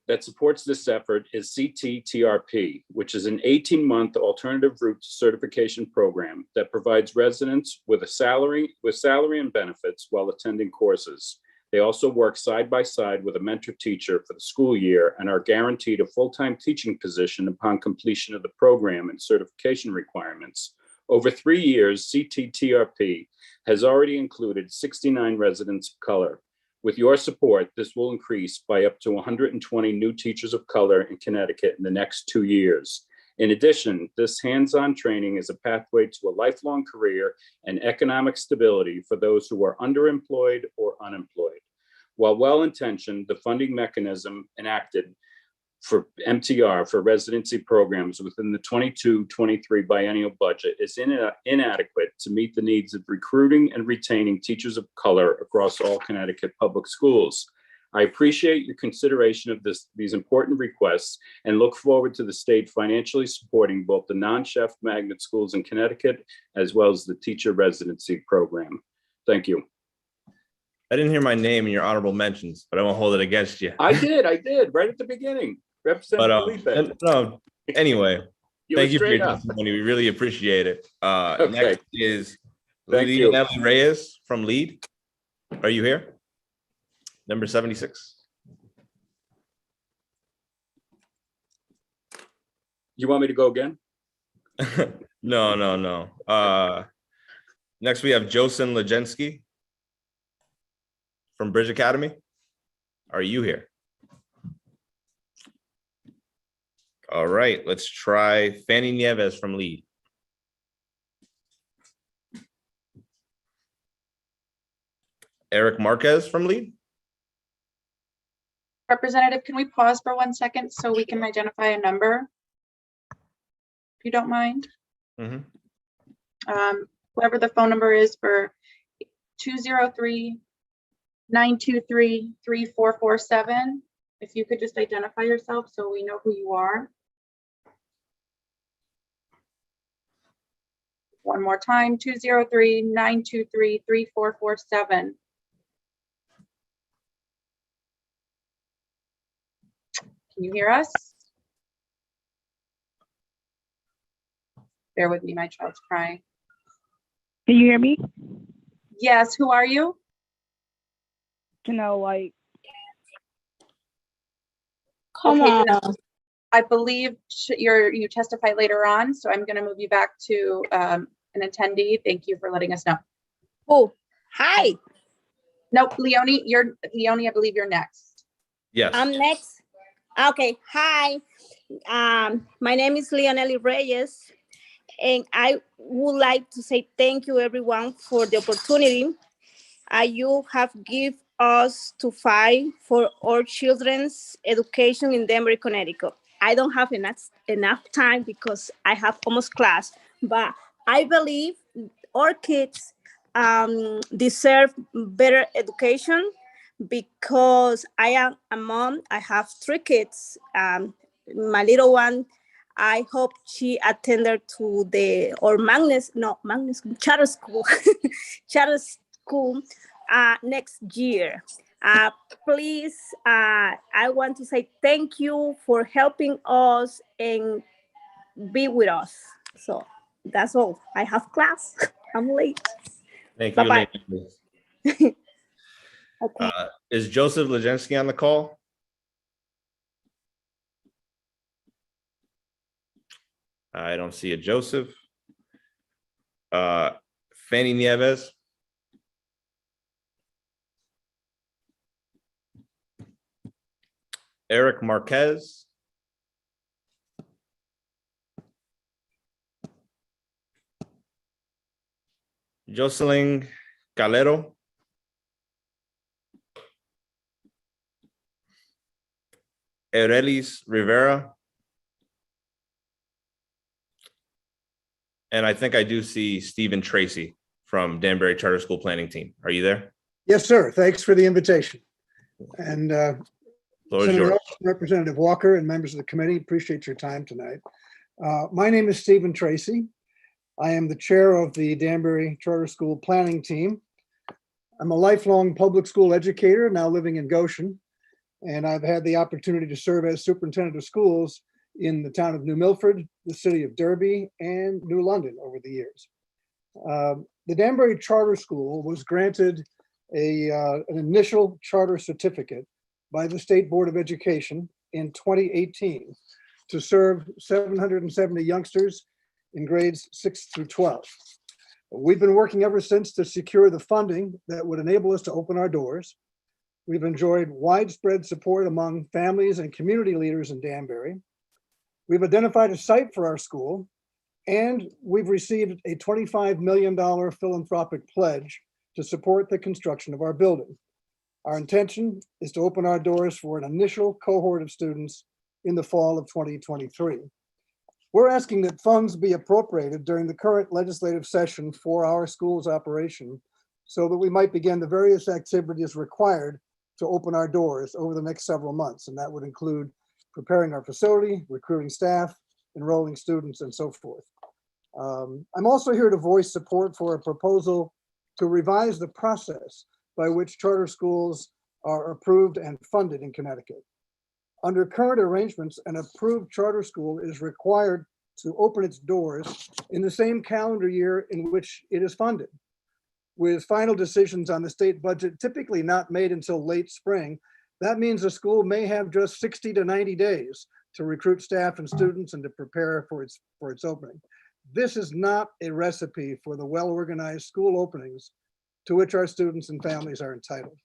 that supports this effort is CTTRP, which is an 18-month alternative route to certification program that provides residents with salary and benefits while attending courses. They also work side by side with a mentor teacher for the school year and are guaranteed a full-time teaching position upon completion of the program and certification requirements. Over 3 years, CTTRP has already included 69 residents of color. With your support, this will increase by up to 120 new teachers of color in Connecticut in the next 2 years. In addition, this hands-on training is a pathway to a lifelong career and economic stability for those who are underemployed or unemployed. While well-intentioned, the funding mechanism enacted for MTR for residency programs within the 22-23 biennial budget is inadequate to meet the needs of recruiting and retaining teachers of color across all Connecticut public schools. I appreciate your consideration of these important requests and look forward to the state financially supporting both the non-chef magnet schools in Connecticut as well as the teacher residency program. Thank you. I didn't hear my name in your honorable mentions, but I won't hold it against you. I did right at the beginning. Representative Felipe. No, anyway, You thank were you for your straight up. testimony. We really appreciate it. Okay. Next is Thank you. Leonard Reyes from Lead. Are you here? Number 76. You want me to go again? No. Next we have Jocelyn Legensky from Bridge Academy. Are you here? All right, let's try Fanny Nieves from Lead. Eric Marquez from Lead. Representative, can we pause for 1 second so we can identify a number? If you don't mind. Whoever the phone number is for 203-923-3447. If you could just identify yourself so we know who you are. One more time, 203-923-3447. Can you hear us? Bear with me, my child's crying. Can you hear me? Yes, who are you? Janelle White. Come on. I believe you testify later on, so I'm going to move you back to an attendee. Thank you for letting us know. Oh, hi. Nope, Leonie, I believe you're next. Yes. I'm next. Okay, hi. My name is Leonard Reyes, and I would like to say thank you everyone for the opportunity you have given us to fight for our children's education in Danbury, Connecticut. I don't have enough time because I have almost class, but I believe our kids deserve better education because I am a mom. I have 3 kids. My little one I hope she attended to the charter school, charter school next year. Please, I want to say thank you for helping us and be with us. So that's all. I have class. I'm late. Thank you, Bye-bye. Lena. Is Joseph Legensky on the call? I don't see a Joseph. Fanny Nieves. Eric Marquez. Jocelyn Calero. Eurelis Rivera. And I think I do see Stephen Tracy from Danbury Charter School Planning Team. Are you there? Yes, sir. Thanks for the invitation. And Floor is Senator yours. Austin, Representative Walker, and members of the committee, appreciate your time tonight. My name is Stephen Tracy. I am the chair of the Danbury Charter School Planning Team. I'm a lifelong public school educator, now living in Goshen, and I've had the opportunity to serve as superintendent of schools in the town of New Milford, the city of Derby, and New London over the years. The Danbury Charter School was granted an initial charter certificate by the State Board of Education in 2018 to serve 770 youngsters in grades 6 through 12. We've been working ever since to secure the funding that would enable us to open our doors. We've enjoyed widespread support among families and community leaders in Danbury. We've identified a site for our school, and we've received a $25 million philanthropic pledge to support the construction of our building. Our intention is to open our doors for an initial cohort of students in the fall of 2023. We're asking that funds be appropriated during the current legislative session for our school's operation so that we might begin the various activities required to open our doors over the next several months. And that would include preparing our facility, recruiting staff, enrolling students, and so forth. I'm also here to voice support for a proposal to revise the process by which charter schools are approved and funded in Connecticut. Under current arrangements, an approved charter school is required to open its doors in the same calendar year in which it is funded. With final decisions on the state budget typically not made until late spring, that means the school may have just 60 to 90 days to recruit staff and students and to prepare for its opening. This is not a recipe for the well-organized school openings to which our students and families are entitled.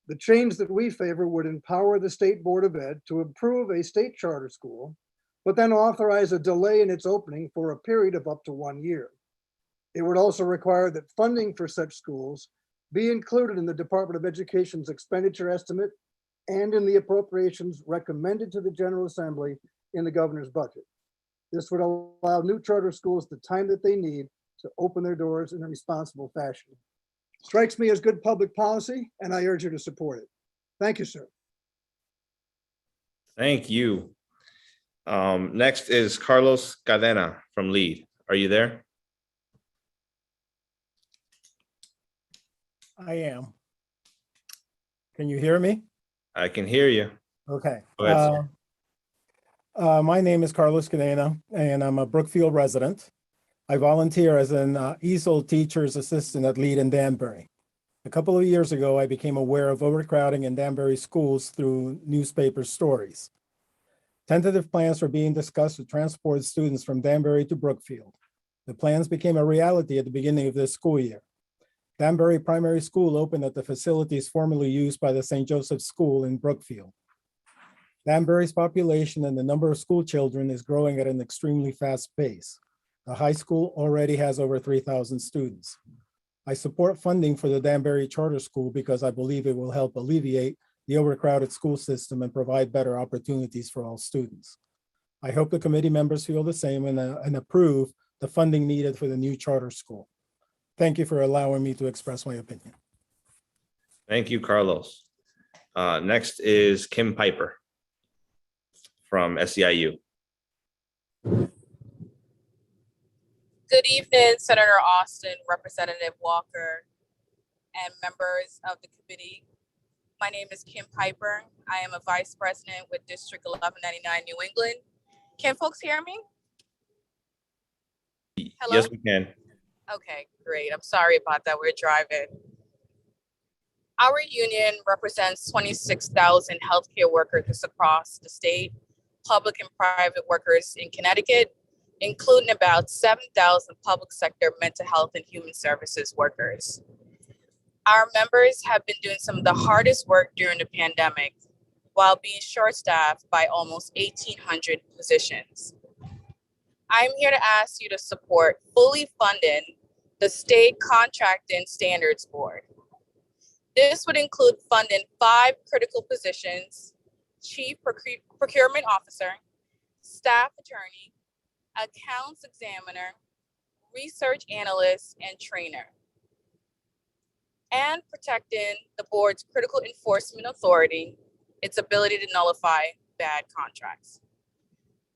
The change that we favor would empower the State Board of Ed to approve a state charter school, but then authorize a delay in its opening for a period of up to 1 year. It would also require that funding for such schools be included in the Department of Education's expenditure estimate and in the appropriations recommended to the General Assembly in the governor's budget. This would allow new charter schools the time that they need to open their doors in a responsible fashion. Strikes me as good public policy, and I urge you to support it. Thank you, sir. Thank you. Next is Carlos Cadena from LEAD. Are you there? I am. Can you hear me? I can hear you. Okay. Go ahead, sir. My name is Carlos Cadena, and I'm a Brookfield resident. I volunteer as an ESOL teacher's assistant at LEAD in Danbury. A couple of years ago, I became aware of overcrowding in Danbury schools through newspaper stories. Tentative plans were being discussed to transport students from Danbury to Brookfield. The plans became a reality at the beginning of this school year. Danbury Primary School opened at the facilities formerly used by the St. Joseph's School in Brookfield. Danbury's population and the number of school children is growing at an extremely fast pace. The high school already has over 3,000 students. I support funding for the Danbury Charter School because I believe it will help alleviate the overcrowded school system and provide better opportunities for all students. I hope the committee members feel the same and approve the funding needed for the new charter school. Thank you for allowing me to express my opinion. Thank you, Carlos. Next is Kim Piper from SEIU. Good evening, Senator Austin, Representative Walker, and members of the committee. My name is Kim Piper. I am a vice president with District 1199 New England. Can folks hear me? Hello? Yes, we can. Okay, great. I'm sorry about that. We're driving. Our union represents 26,000 healthcare workers across the state, public and private workers in Connecticut, including about 7,000 public sector mental health and human services workers. Our members have been doing some of the hardest work during the pandemic while being short-staffed by almost 1,800 positions. I'm here to ask you to support fully funding the State Contracting Standards Board. This would include funding 5 critical positions: Chief Procurement Officer, Staff Attorney, Accounts Examiner, Research Analyst, and Trainer, and protecting the board's critical enforcement authority, its ability to nullify bad contracts.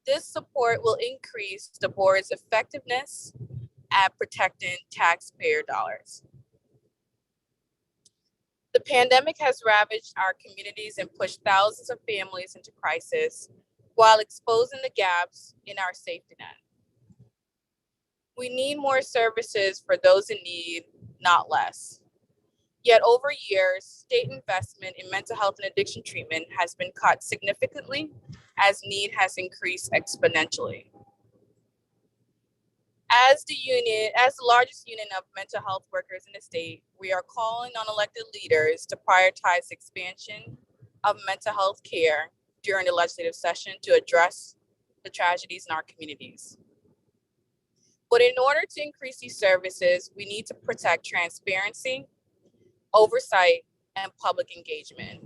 This support will increase the board's effectiveness at protecting taxpayer dollars. The pandemic has ravaged our communities and pushed thousands of families into crisis while exposing the gaps in our safety net. We need more services for those in need, not less. Yet over years, state investment in mental health and addiction treatment has been cut significantly as need has increased exponentially. As the largest union of mental health workers in the state, we are calling on elected leaders to prioritize expansion of mental health care during the legislative session to address the tragedies in our communities. But in order to increase these services, we need to protect transparency, oversight, and public engagement.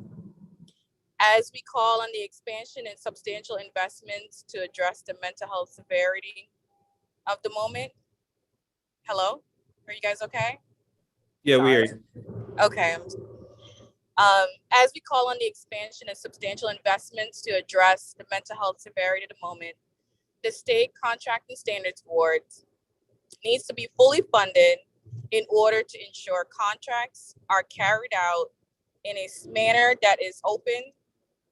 As we call on the expansion and substantial investments to address the mental health severity of the moment. Hello? Are you guys okay? Yeah, we hear you. Okay. As we call on the expansion and substantial investments to address the mental health severity of the moment, the State Contracting Standards Board needs to be fully funded in order to ensure contracts are carried out in a manner that is open,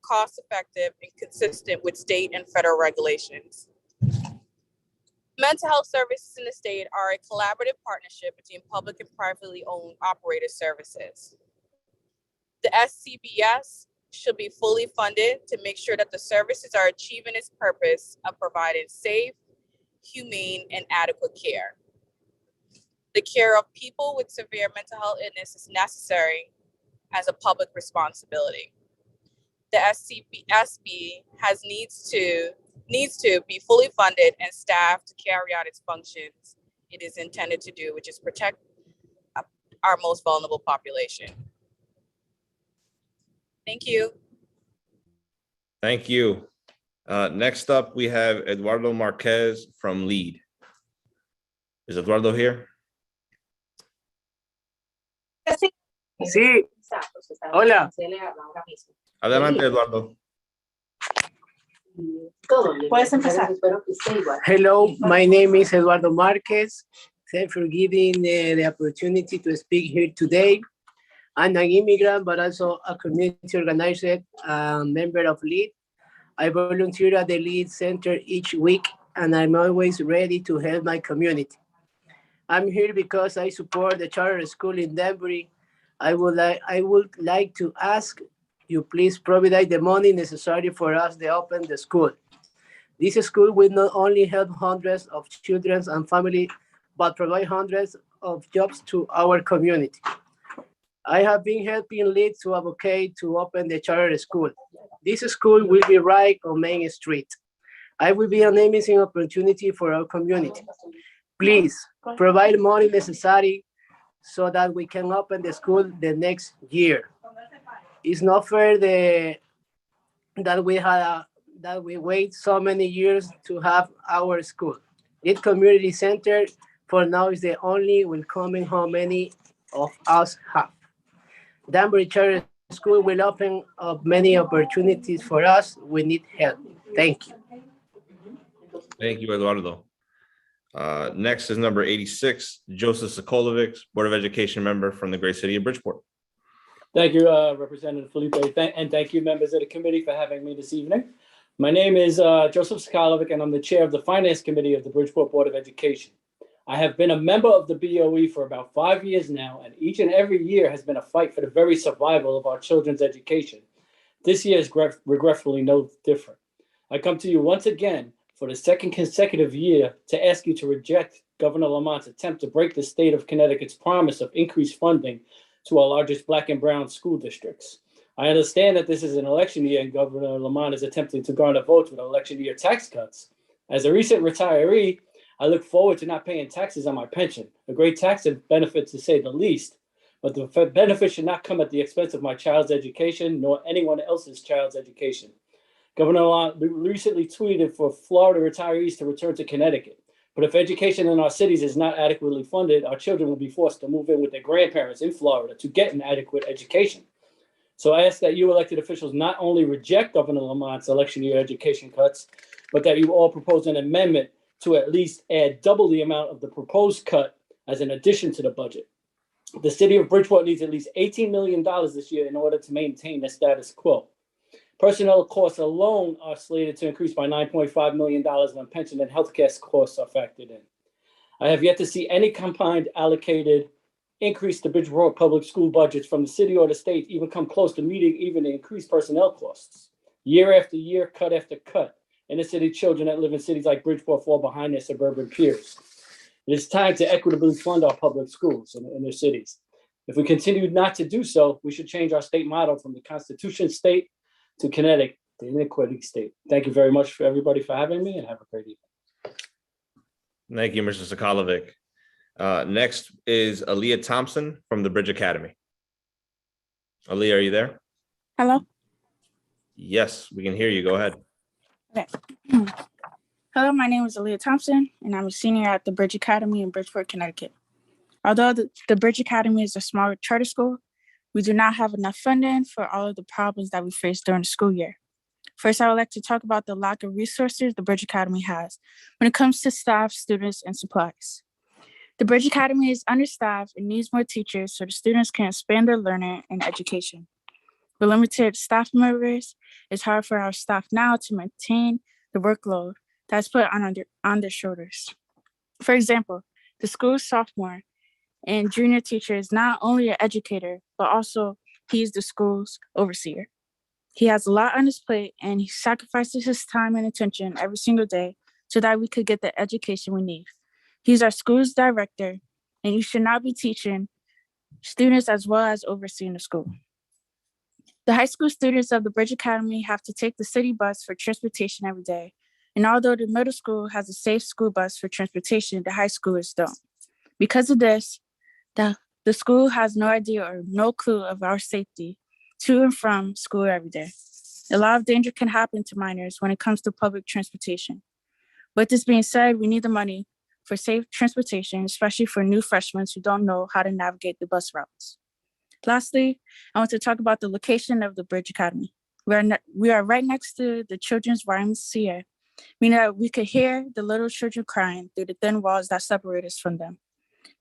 cost-effective, and consistent with state and federal regulations. Mental health services in the state are a collaborative partnership between public and privately owned operator services. The SCBS should be fully funded to make sure that the services are achieving its purpose of providing safe, humane, and adequate care. The care of people with severe mental health illness is necessary as a public responsibility. The SCBSB needs to be fully funded and staffed to carry out its functions it is intended to do, which is protect our most vulnerable population. Thank you. Thank you. Next up, we have Eduardo Marquez from LEAD. Is Eduardo here? Sí. Hola. Adelante, Eduardo. Puedes empezar. Hello, my name is Eduardo Marquez. Thanks for giving the opportunity to speak here today. I'm an immigrant, but also a community organizer, member of LEAD. I volunteer at the LEAD Center each week, and I'm always ready to help my community. I'm here because I support the charter school in Danbury. I would like to ask you please provide the money necessary for us to open the school. This school will not only help hundreds of children and families, but provide hundreds of jobs to our community. I have been helping LEAD to advocate to open the charter school. This school will be right on Main Street. It will be an amazing opportunity for our community. Please provide money necessary so that we can open the school the next year. It's not fair that we wait so many years to have our school. This community center for now is the only welcoming how many of us have. Danbury Charter School will open up many opportunities for us. We need help. Thank you. Thank you, Eduardo. Next is number 86, Joseph Sokolovic, Board of Education member from the great city of Bridgeport. Thank you, Representative Felipe, and thank you, members of the committee, for having me this evening. My name is Joseph Sokolovic, and I'm the chair of the Finance Committee of the Bridgeport Board of Education. I have been a member of the BOE for about 5 years now, and each and every year has been a fight for the very survival of our children's education. This year is regretfully no different. I come to you once again for the second consecutive year to ask you to reject Governor Lamont's attempt to break the state of Connecticut's promise of increased funding to our largest Black and brown school districts. I understand that this is an election year and Governor Lamont is attempting to garner votes with election year tax cuts. As a recent retiree, I look forward to not paying taxes on my pension, a great tax benefit to say the least, but the benefit should not come at the expense of my child's education nor anyone else's child's education. Governor Lamont recently tweeted for Florida retirees to return to Connecticut. But if education in our cities is not adequately funded, our children will be forced to move in with their grandparents in Florida to get an adequate education. So I ask that you elected officials not only reject Governor Lamont's election year education cuts, but that you all propose an amendment to at least add double the amount of the proposed cut as an addition to the budget. The city of Bridgeport needs at least $18 million this year in order to maintain the status quo. Personnel costs alone are slated to increase by $9.5 million when pension and healthcare costs are factored in. I have yet to see any combined allocated increase to Bridgeport public school budgets from the city or the state even come close to meeting even the increased personnel costs. Year after year, cut after cut, inner city children that live in cities like Bridgeport fall behind their suburban peers. It is time to equitably fund our public schools in their cities. If we continue not to do so, we should change our state model from the Constitution state to Connecticut, the inequity state. Thank you very much for everybody for having me, and have a great evening. Thank you, Mr. Sokolovic. Next is Aaliyah Thompson from the Bridge Academy. Aaliyah, are you there? Hello? Yes, we can hear you. Go ahead. Okay. Hello, my name is Aaliyah Thompson, and I'm a senior at the Bridge Academy in Bridgeport, Connecticut. Although the Bridge Academy is a small charter school, we do not have enough funding for all of the problems that we face during the school year. First, I would like to talk about the lack of resources the Bridge Academy has when it comes to staff, students, and supplies. The Bridge Academy is understaffed and needs more teachers so the students can expand their learning and education. With limited staff members, it's hard for our staff now to maintain the workload that's put on their shoulders. For example, the school's sophomore and junior teacher is not only an educator, but also he's the school's overseer. He has a lot on his plate and he sacrifices his time and attention every single day so that we could get the education we need. He's our school's director, and you should not be teaching students as well as overseeing the school. The high school students of the Bridge Academy have to take the city bus for transportation every day. And although the middle school has a safe school bus for transportation, the high schoolers don't. Because of this, the school has no idea or no clue of our safety to and from school every day. A lot of danger can happen to minors when it comes to public transportation. With this being said, we need the money for safe transportation, especially for new freshmen who don't know how to navigate the bus routes. Lastly, I want to talk about the location of the Bridge Academy. We are right next to the children's YMCA, meaning that we could hear the little children crying through the thin walls that separate us from them.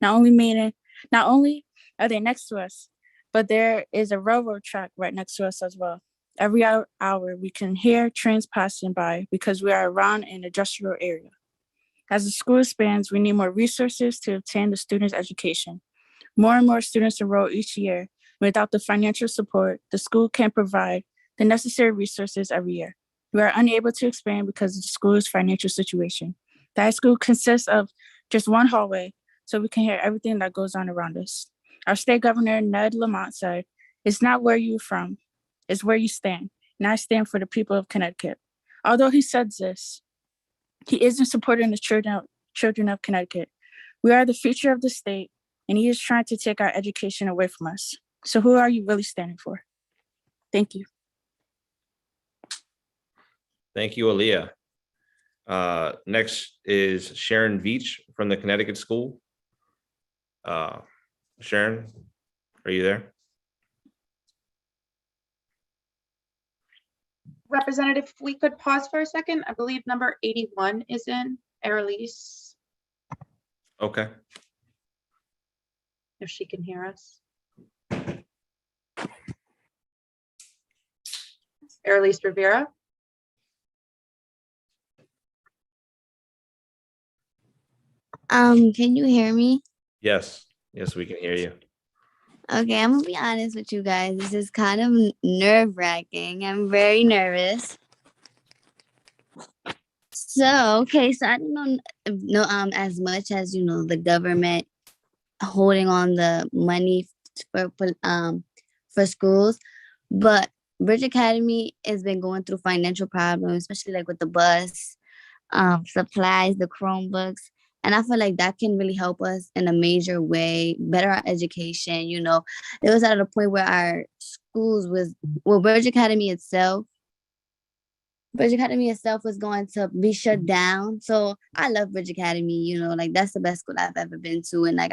Not only are they next to us, but there is a railroad track right next to us as well. Every hour we can hear trains passing by because we are around an industrial area. As the school expands, we need more resources to obtain the students' education. More and more students enroll each year. Without the financial support, the school can't provide the necessary resources every year. We are unable to expand because of the school's financial situation. The high school consists of just one hallway, so we can hear everything that goes on around us. Our state governor, Ned Lamont, said, "It's not where you're from, it's where you stand. And I stand for the people of Connecticut." Although he said this, he isn't supporting the children of Connecticut. We are the future of the state, and he is trying to take our education away from us. So who are you really standing for? Thank you. Thank you, Aaliyah. Next is Sharon Veach from the Connecticut School. Sharon, are you there? Representative, if we could pause for a second. I believe number 81 is in, Airlise, Okay. if she can hear us. Airlise Rivera. Can you hear me? Yes. Yes, we can hear you. Okay, I'm gonna be honest with you guys. This is kind of nerve-wracking. I'm very nervous. So I don't know as much as the government holding on the money for schools, but Bridge Academy has been going through financial problems, especially like with the bus, supplies, the Chromebooks. And I feel like that can really help us in a major way, better our education. It was at a point where our schools Bridge Academy itself was going to be shut down. So I love Bridge Academy, like that's the best school I've ever been to. And like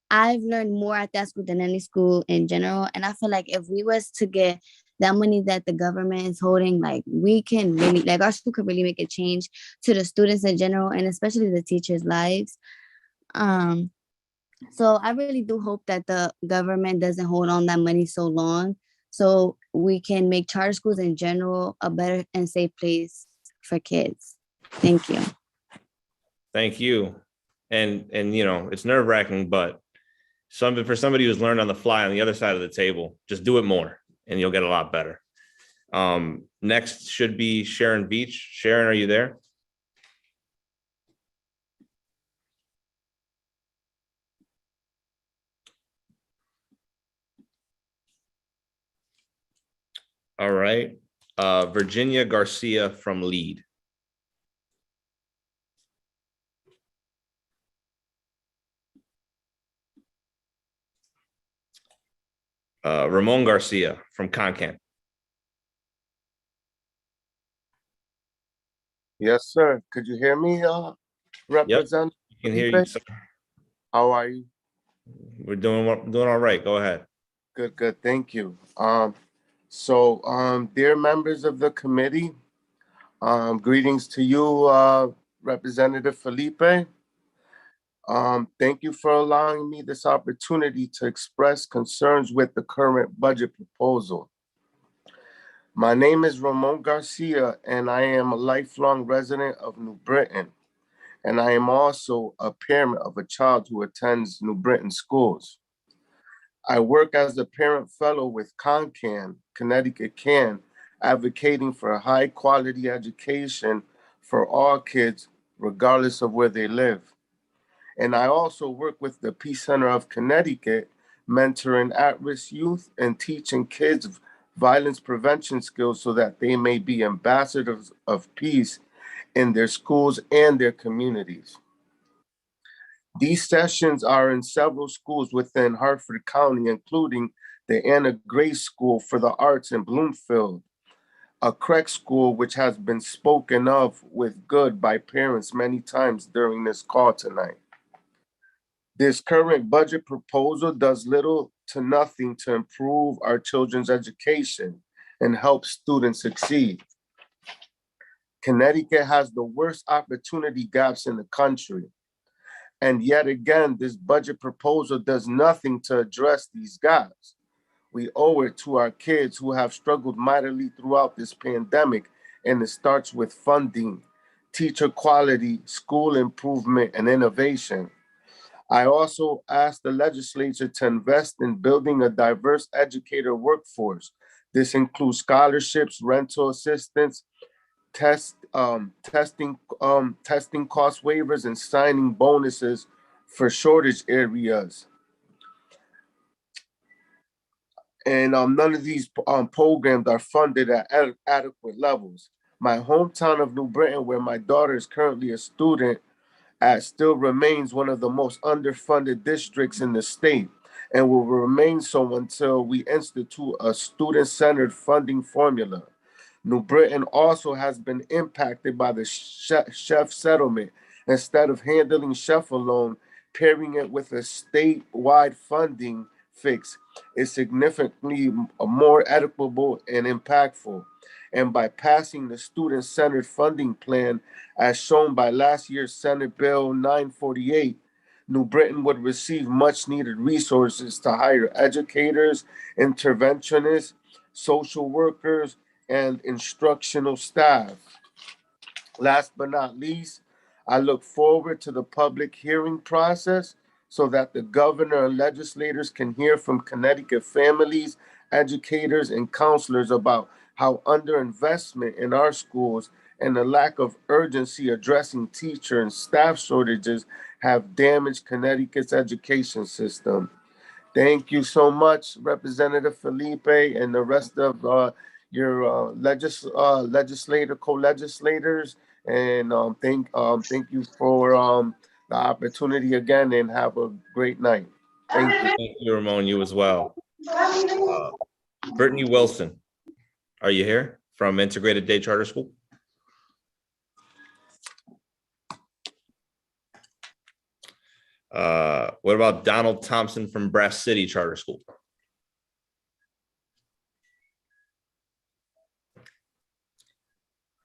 I've learned more at that school than any school in general. And I feel like if we was to get that money that the government is holding, like we can really, like our school could really make a change to the students in general and especially the teachers' lives. So I really do hope that the government doesn't hold on that money so long so we can make charter schools in general a better and safe place for kids. Thank you. Thank you. And it's nerve-wracking, but for somebody who's learned on the fly on the other side of the table, just do it more and you'll get a lot better. Next should be Sharon Beach. Sharon, are you there? All right. Virginia Garcia from LEAD. Ramon Garcia from Concan. Yes, sir. Could you hear me, Representative? Yep, I can hear you, sir. How are you? We're doing all right. Go ahead. Good. Thank you. Dear members of the committee, greetings to you, Representative Felipe. Thank you for allowing me this opportunity to express concerns with the current budget proposal. My name is Ramon Garcia, and I am a lifelong resident of New Britain, and I am also a parent of a child who attends New Britain schools. I work as a parent fellow with Concan, Connecticut CAN, advocating for a high-quality education for all kids, regardless of where they live. And I also work with the Peace Center of Connecticut, mentoring at-risk youth and teaching kids violence prevention skills so that they may be ambassadors of peace in their schools and their communities. These sessions are in several schools within Hartford County, including the Anna Grace School for the Arts in Bloomfield, a CREC school which has been spoken of with good by parents many times during this call tonight. This current budget proposal does little to nothing to improve our children's education and help students succeed. Connecticut has the worst opportunity gaps in the country. And yet again, this budget proposal does nothing to address these gaps. We owe it to our kids who have struggled mightily throughout this pandemic, and it starts with funding, teacher quality, school improvement, and innovation. I also asked the legislature to invest in building a diverse educator workforce. This includes scholarships, rental assistance, testing cost waivers, and signing bonuses for shortage areas. And none of these programs are funded at adequate levels. My hometown of New Britain, where my daughter is currently a student, still remains one of the most underfunded districts in the state and will remain so until we institute a student-centered funding formula. New Britain also has been impacted by the chef settlement. Instead of handling chef alone, pairing it with a statewide funding fix is significantly more equitable and impactful. And by passing the student-centered funding plan as shown by last year's Senate Bill 948, New Britain would receive much needed resources to hire educators, interventionists, social workers, and instructional staff. Last but not least, I look forward to the public hearing process so that the governor and legislators can hear from Connecticut families, educators, and counselors about how underinvestment in our schools and the lack of urgency addressing teacher and staff shortages have damaged Connecticut's education system. Thank you so much, Representative Felipe, and the rest of your co-legislators, and thank you for the opportunity again, and have a great night. Thank you. Thank you, Ramon. You as well. Brittany Wilson, are you here from Integrated Day Charter School? What about Donald Thompson from Brass City Charter School?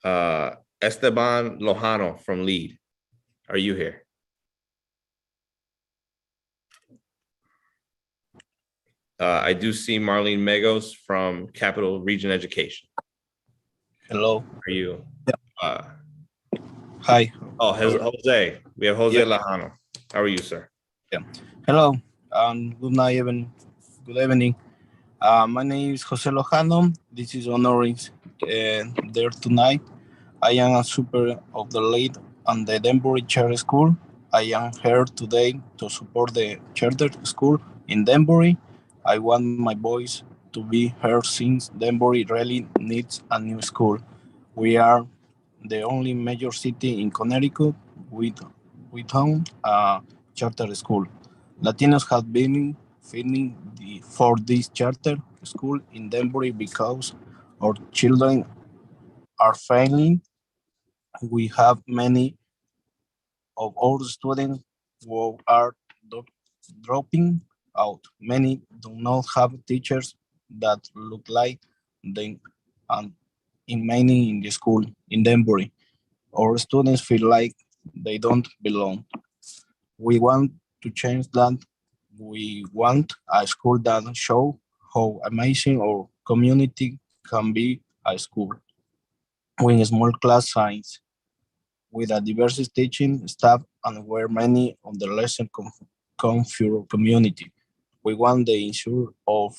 Esteban Lojano from Lead, are you here? I do see Marlene Megos from Capital Region Education. Hello. Are you? Hi. Oh, Jose. We have Jose Lojano. How are you, sir? Yeah. Hello. Good night, good evening. My name is Jose Lojano. This is honoring there tonight. I am a super of the lead on the Danbury Charter School. I am here today to support the charter school in Danbury. I want my voice to be heard since Danbury really needs a new school. We are the only major city in Connecticut without a charter school. Latinos have been fighting for this charter school in Danbury because our children are failing. We have many of our students who are dropping out. Many do not have teachers that look like them, and in many in the school in Danbury, our students feel like they don't belong. We want to change that. We want a school that shows how amazing our community can be a school with small class size, with a diverse teaching staff, and where many of the lessons come from our community. We want the issue of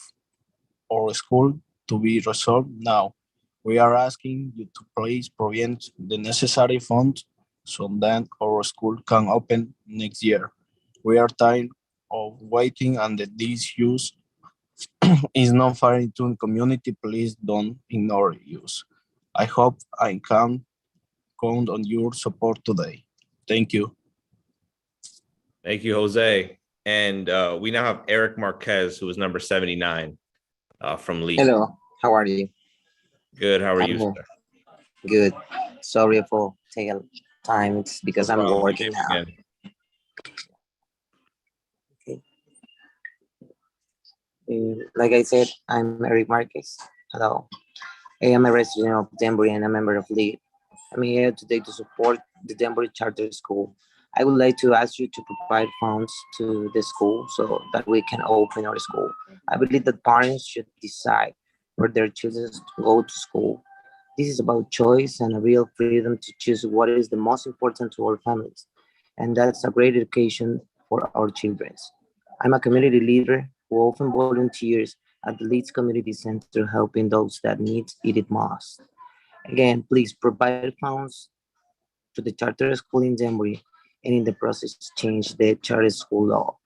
our school to be resolved now. We are asking you to please provide the necessary funds so that our school can open next year. We are tired of waiting, and that this use is not fair to the community. Please don't ignore use. I hope I can count on your support today. Thank you. Thank you, Jose. And we now have Eric Marquez, who is number 79 from Lee. Hello, how are you? Good, how are you, sir? Good. Sorry for taking time. It's because I'm working now. Again. Like I said, I'm Eric Marquez. Hello. I am a resident of Danbury and a member of LEAD. I'm here today to support the Danbury Charter School. I would like to ask you to provide funds to the school so that we can open our school. I believe that parents should decide where their children go to school. This is about choice and a real freedom to choose what is the most important to our families. And that's a great education for our children. I'm a community leader who often volunteers at the Leeds Community Center, helping those that need it most. Again, please provide funds to the charter school in Danbury, and in the process change the charter school law.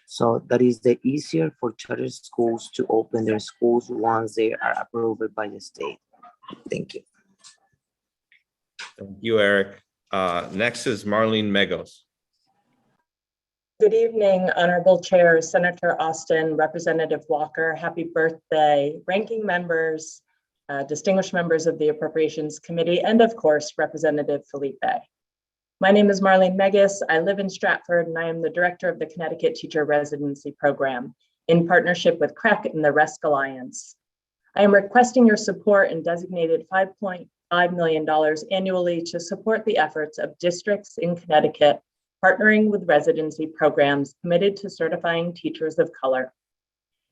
So that is the easier for charter schools to open their schools once they are approved by the state. Thank you. Thank you, Eric. Next is Marlene Megos. Good evening, Honorable Chair, Senator Austin, Representative Walker. Happy birthday, ranking members, distinguished members of the Appropriations Committee, and of course, Representative Felipe. My name is Marlene Megos. I live in Stratford, and I am the director of the Connecticut Teacher Residency Program. in partnership with CREC and the RESC Alliance. I am requesting your support in designated $5.5 million annually to support the efforts of districts in Connecticut partnering with residency programs committed to certifying teachers of color.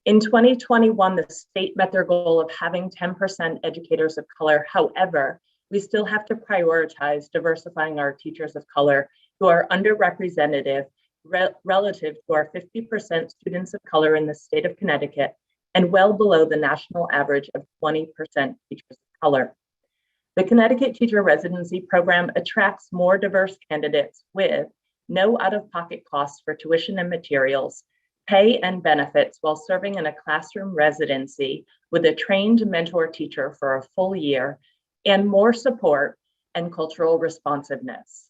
In 2021, the state met their goal of having 10% educators of color. However, we still have to prioritize diversifying our teachers of color who are underrepresented relative to our 50% students of color in the state of Connecticut and well below the national average of 20% teachers of color. The Connecticut Teacher Residency Program attracts more diverse candidates with no out-of-pocket costs for tuition and materials, pay and benefits while serving in a classroom residency with a trained mentor teacher for a full year, and more support and cultural responsiveness.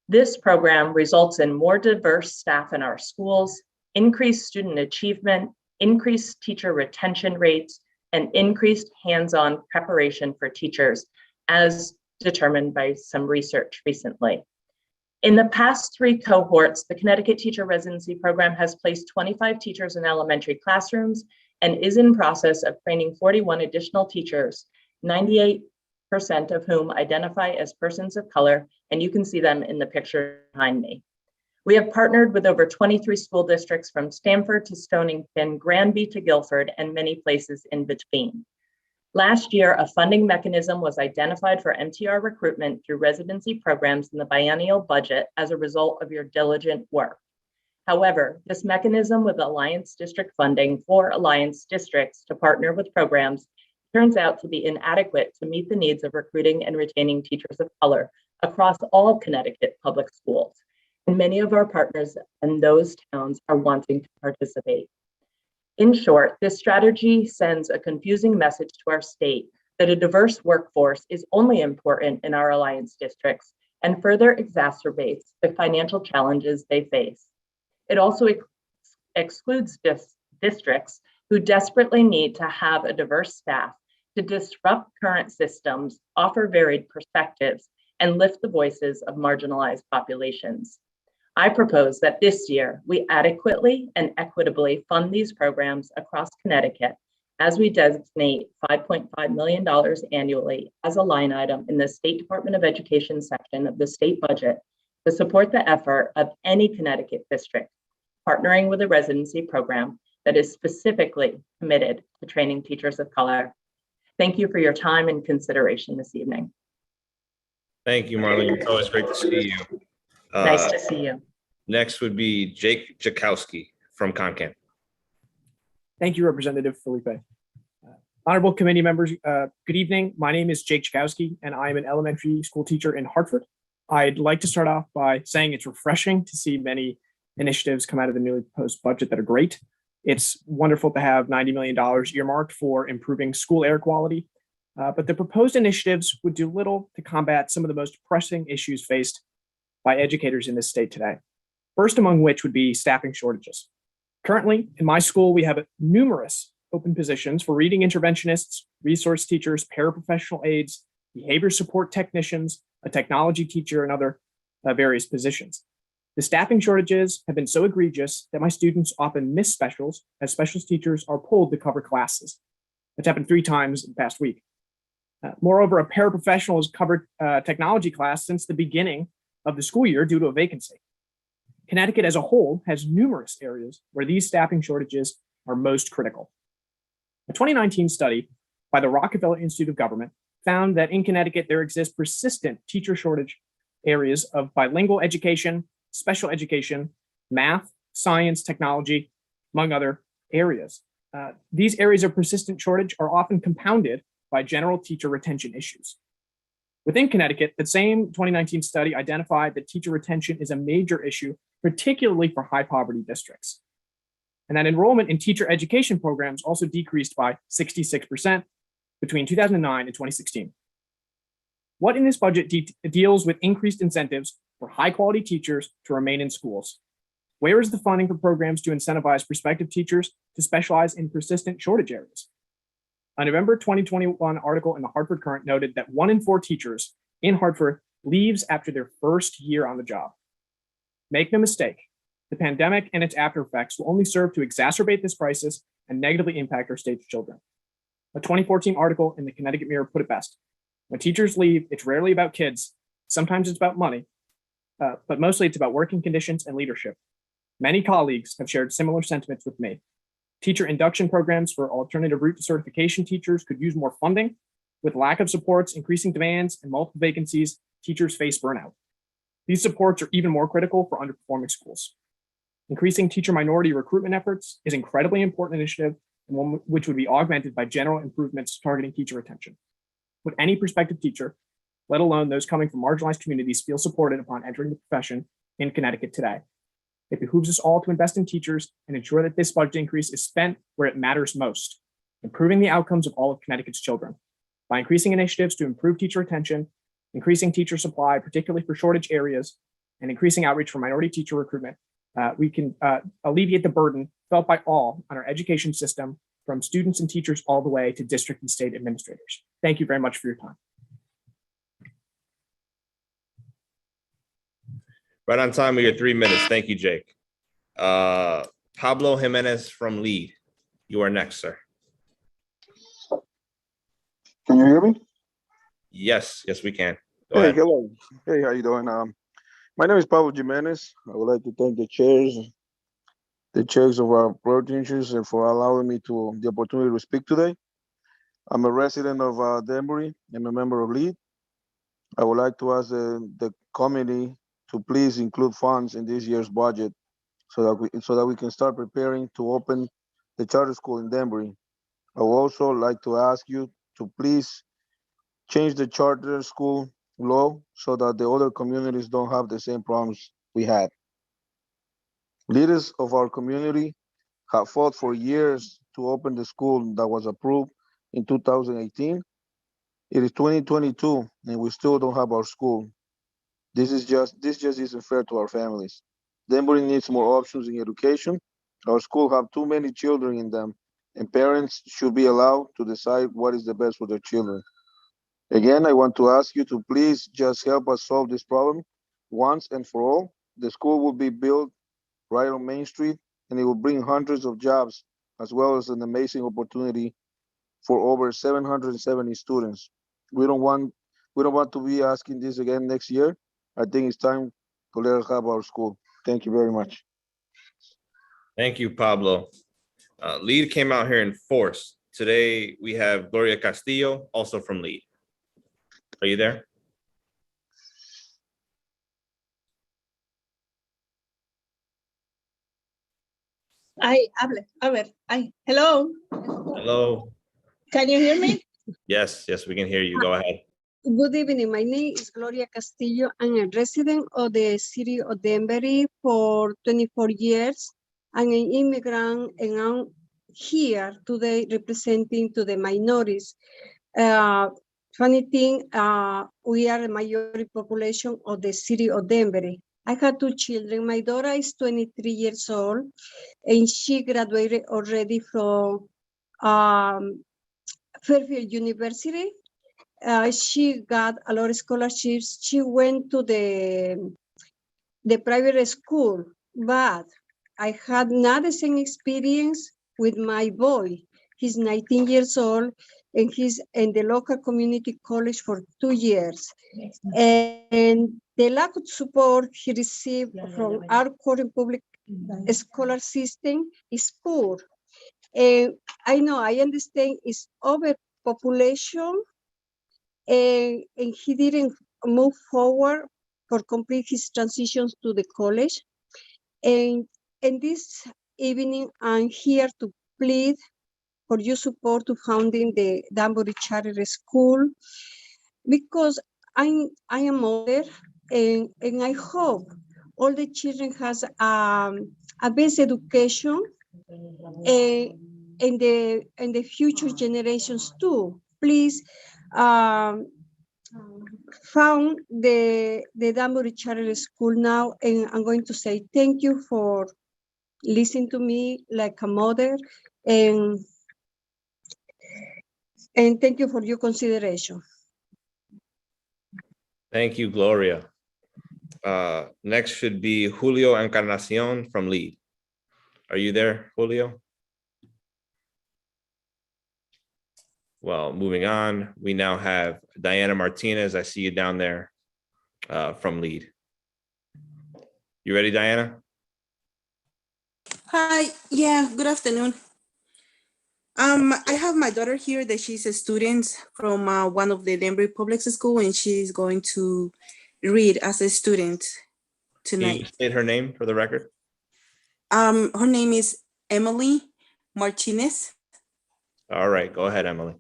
This program results in more diverse staff in our schools, increased student achievement, increased teacher retention rates, and increased hands-on preparation for teachers, as determined by some research recently. In the past 3 cohorts, the Connecticut Teacher Residency Program has placed 25 teachers in elementary classrooms and is in process of training 41 additional teachers, 98% of whom identify as persons of color, and you can see them in the picture behind me. We have partnered with over 23 school districts from Stamford to Stonington, Granby to Guilford, and many places in between. Last year, a funding mechanism was identified for MTR recruitment through residency programs in the biennial budget as a result of your diligent work. However, this mechanism with Alliance District funding for Alliance districts to partner with programs turns out to be inadequate to meet the needs of recruiting and retaining teachers of color across all Connecticut public schools. And many of our partners in those towns are wanting to participate. In short, this strategy sends a confusing message to our state that a diverse workforce is only important in our Alliance districts and further exacerbates the financial challenges they face. It also excludes districts who desperately need to have a diverse staff to disrupt current systems, offer varied perspectives, and lift the voices of marginalized populations. I propose that this year we adequately and equitably fund these programs across Connecticut as we designate $5.5 million annually as a line item in the State Department of Education section of the state budget to support the effort of any Connecticut district partnering with a residency program that is specifically committed to training teachers of color. Thank you for your time and consideration this evening. Thank you, Marlene. It's always great to see you. Nice to see you. Next would be Jake Jakowski from Concan. Thank you, Representative Felipe. Honorable committee members, good evening. My name is Jake Jakowski, and I am an elementary school teacher in Hartford. I'd like to start off by saying it's refreshing to see many initiatives come out of the newly proposed budget that are great. It's wonderful to have $90 million earmarked for improving school air quality, but the proposed initiatives would do little to combat some of the most pressing issues faced by educators in this state today. First among which would be staffing shortages. Currently, in my school, we have numerous open positions for reading interventionists, resource teachers, paraprofessional aides, behavior support technicians, a technology teacher, and other various positions. The staffing shortages have been so egregious that my students often miss specials as specialist teachers are pulled to cover classes. That's happened 3 times in the past week. Moreover, a paraprofessional has covered technology class since the beginning of the school year due to a vacancy. Connecticut as a whole has numerous areas where these staffing shortages are most critical. A 2019 study by the Rockefeller Institute of Government found that in Connecticut, there exists persistent teacher shortage areas of bilingual education, special education, math, science, technology, among other areas. These areas of persistent shortage are often compounded by general teacher retention issues. Within Connecticut, the same 2019 study identified that teacher retention is a major issue, particularly for high poverty districts. And that enrollment in teacher education programs also decreased by 66% between 2009 and 2016. What in this budget deals with increased incentives for high quality teachers to remain in schools? Where is the funding for programs to incentivize prospective teachers to specialize in persistent shortage areas? A November 2021 article in the Hartford Current noted that 1 in 4 teachers in Hartford leaves after their first year on the job. Make no mistake, The pandemic and its after effects will only serve to exacerbate this crisis and negatively impact our state's children. A 2014 article in the Connecticut Mirror put it best. When teachers leave, it's rarely about kids. Sometimes it's about money, but mostly it's about working conditions and leadership. Many colleagues have shared similar sentiments with me. Teacher induction programs for alternative route to certification teachers could use more funding. With lack of supports, increasing demands, and multiple vacancies, teachers face burnout. These supports are even more critical for underperforming schools. Increasing teacher minority recruitment efforts is an incredibly important initiative and one which would be augmented by general improvements targeting teacher retention. Would any prospective teacher, let alone those coming from marginalized communities, feel supported upon entering the profession in Connecticut today? It behooves us all to invest in teachers and ensure that this budget increase is spent where it matters most, improving the outcomes of all of Connecticut's children. By increasing initiatives to improve teacher retention, increasing teacher supply, particularly for shortage areas, and increasing outreach for minority teacher recruitment, we can alleviate the burden felt by all on our education system, from students and teachers all the way to district and state administrators. Thank you very much for your time. Right on time with your 3 minutes. Thank you, Jake. Pablo Jimenez from LEAD. You are next, sir. Can you hear me? Yes, we can. Go Hey, ahead. hello. Hey, how you doing? My name is Pablo Jimenez. I would like to thank the chairs of our Appropriations and for allowing me the opportunity to speak today. I'm a resident of Danbury. I'm a member of LEAD. I would like to ask the committee to please include funds in this year's budget so that we can start preparing to open the charter school in Danbury. I would also like to ask you to please change the charter school law so that the other communities don't have the same problems we had. Leaders of our community have fought for years to open the school that was approved in 2018. It is 2022 and we still don't have our school. This just isn't fair to our families. Danbury needs more options in education. Our schools have too many children in them, and parents should be allowed to decide what is the best for their children. Again, I want to ask you to please just help us solve this problem once and for all. The school will be built right on Main Street, and it will bring hundreds of jobs, as well as an amazing opportunity for over 770 students. We don't want to be asking this again next year. I think it's time to let us have our school. Thank you very much. Thank you, Pablo. LEAD came out here in force. Today, we have Gloria Castillo, also from LEAD. Are you there? Hello. Hello. Can you hear me? Yes, we can hear you. Go ahead. Good evening. My name is Gloria Castillo. I'm a resident of the city of Danbury for 24 years. I'm an immigrant and I'm here today representing to the minorities. Funny thing, we are a majority population of the city of Danbury. I have two children. My daughter is 23 years old and she graduated already from Fairfield University. She got a lot of scholarships. She went to the private school, but I had not the same experience with my boy. He's 19 years old and he's in the local community college for 2 years. And the lack of support he received from our current public scholar system is poor. And I understand it's overpopulation and he didn't move forward for complete his transitions to the college. And this evening, I'm here to plead for your support to founding the Danbury Charter School because I am a mother and I hope all the children has a best education and the future generations too. Please found the Danbury Charter School now, and I'm going to say thank you for listening to me like a mother, and thank you for your consideration. Thank you, Gloria. Next should be Julio Encarnacion from LEAD. Are you there, Julio? Well, moving on, we now have Diana Martinez. I see you down there from LEAD. You ready, Diana? Hi, yeah, good afternoon. I have my daughter here that she's a student from one of the Denver public school, and she's going to read as a student Can you tonight. state her name for the record? Her name is Emily Martinez. All right, go ahead, Emily.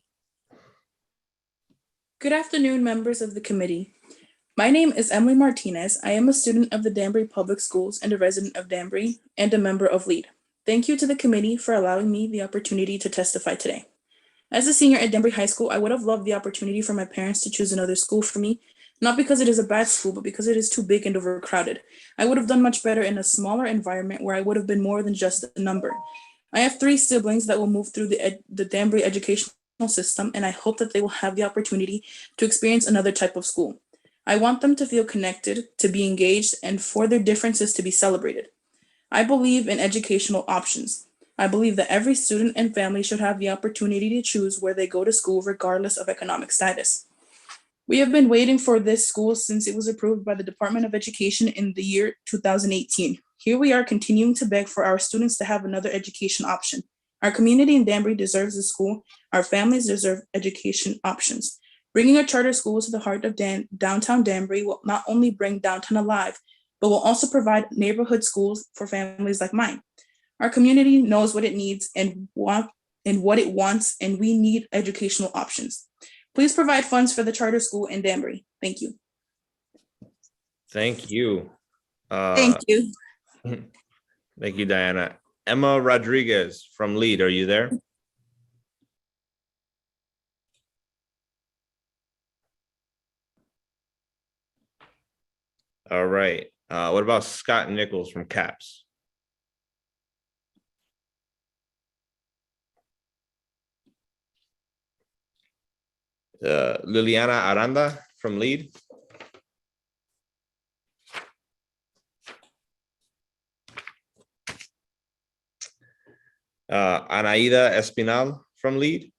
Good afternoon, members of the committee. My name is Emily Martinez. I am a student of the Danbury Public Schools and a resident of Danbury and a member of LEAD. Thank you to the committee for allowing me the opportunity to testify today. As a senior at Danbury High School, I would have loved the opportunity for my parents to choose another school for me, not because it is a bad school, but because it is too big and overcrowded. I would have done much better in a smaller environment where I would have been more than just a number. I have 3 siblings that will move through the Danbury educational system, and I hope that they will have the opportunity to experience another type of school. I want them to feel connected, to be engaged, and for their differences to be celebrated. I believe in educational options. I believe that every student and family should have the opportunity to choose where they go to school regardless of economic status. We have been waiting for this school since it was approved by the Department of Education in the year 2018. Here we are continuing to beg for our students to have another education option. Our community in Danbury deserves a school. Our families deserve education options. Bringing a charter school to the heart of downtown Danbury will not only bring downtown alive, but will also provide neighborhood schools for families like mine. Our community knows what it needs and what it wants, and we need educational options. Please provide funds for the charter school in Danbury. Thank you. Thank you. Thank you. Thank you, Diana. Emma Rodriguez from LEAD, are you there? All right. What about Scott Nichols from CAPS? Liliana Aranda from LEAD. Anaida Espinal from LEAD.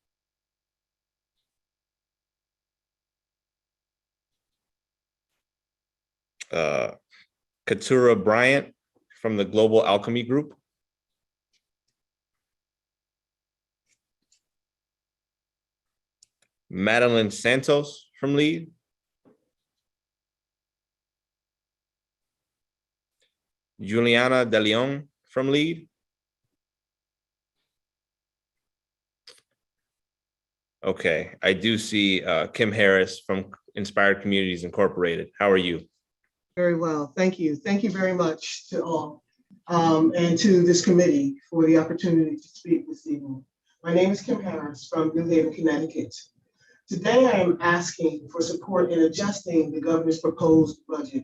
Katura Bryant from the Global Alchemy Group. Madeline Santos from LEAD. Juliana De Leon from LEAD. Okay, I do see Kim Harris from Inspired Communities Incorporated. How are you? Very well, thank you. Thank you very much to all and to this committee for the opportunity to speak this evening. My name is Kim Harris from New Haven, Connecticut. Today I am asking for support in adjusting the governor's proposed budget.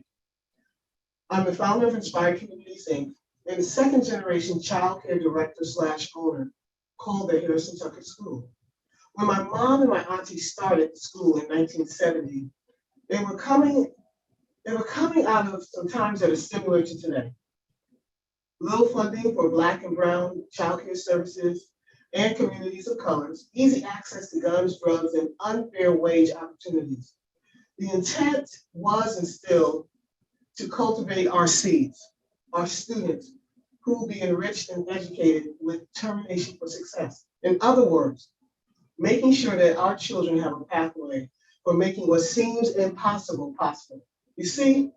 I'm the founder of Inspired Communities, Inc. and the 2nd generation child care director / owner called the Harrison Tucker School. When my mom and my auntie started the school in 1970, they were coming out of some times that are similar to today. Low funding for Black and Brown childcare services and communities of colors, easy access to guns, drugs, and unfair wage opportunities. The intent was and still to cultivate our seeds, our students, who will be enriched and educated with determination for success. In other words, making sure that our children have a pathway for making what seems impossible possible. You see,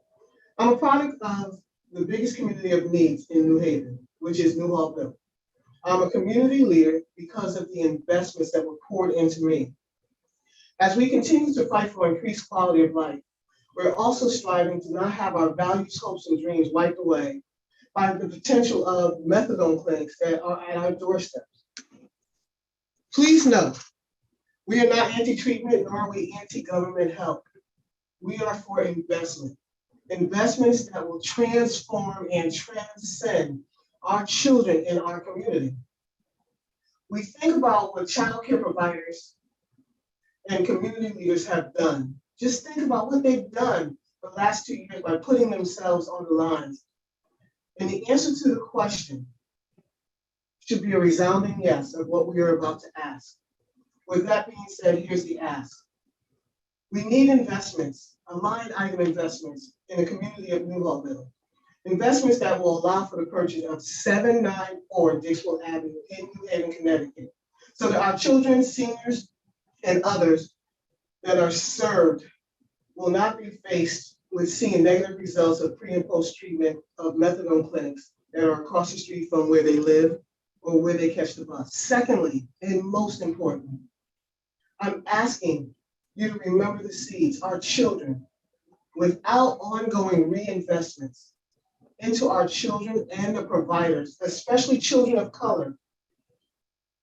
I'm a product of the biggest community of needs in New Haven, which is Newhaltville. I'm a community leader because of the investments that were poured into me. As we continue to fight for increased quality of life, we're also striving to not have our values, hopes, and dreams wiped away by the potential of methadone clinics that are at our doorsteps. Please note, we are not anti-treatment, nor are we anti-government help. We are for investment. Investments that will transform and transcend our children in our community. We think about what child care providers and community leaders have done. Just think about what they've done the last 2 years by putting themselves on the lines. And the answer to the question should be a resounding yes of what we are about to ask. With that being said, here's the ask. We need investments, line item investments in the community of New Hallville. Investments that will allow for the purchase of 794 Dixwell Avenue in New Haven, Connecticut, so that our children, seniors, and others that are served will not be faced with seeing negative results of pre and post treatment of methadone clinics that are across the street from where they live or where they catch the bus. Secondly, and most importantly, I'm asking you to remember the seeds, our children. Without ongoing reinvestments into our children and the providers, especially children of color,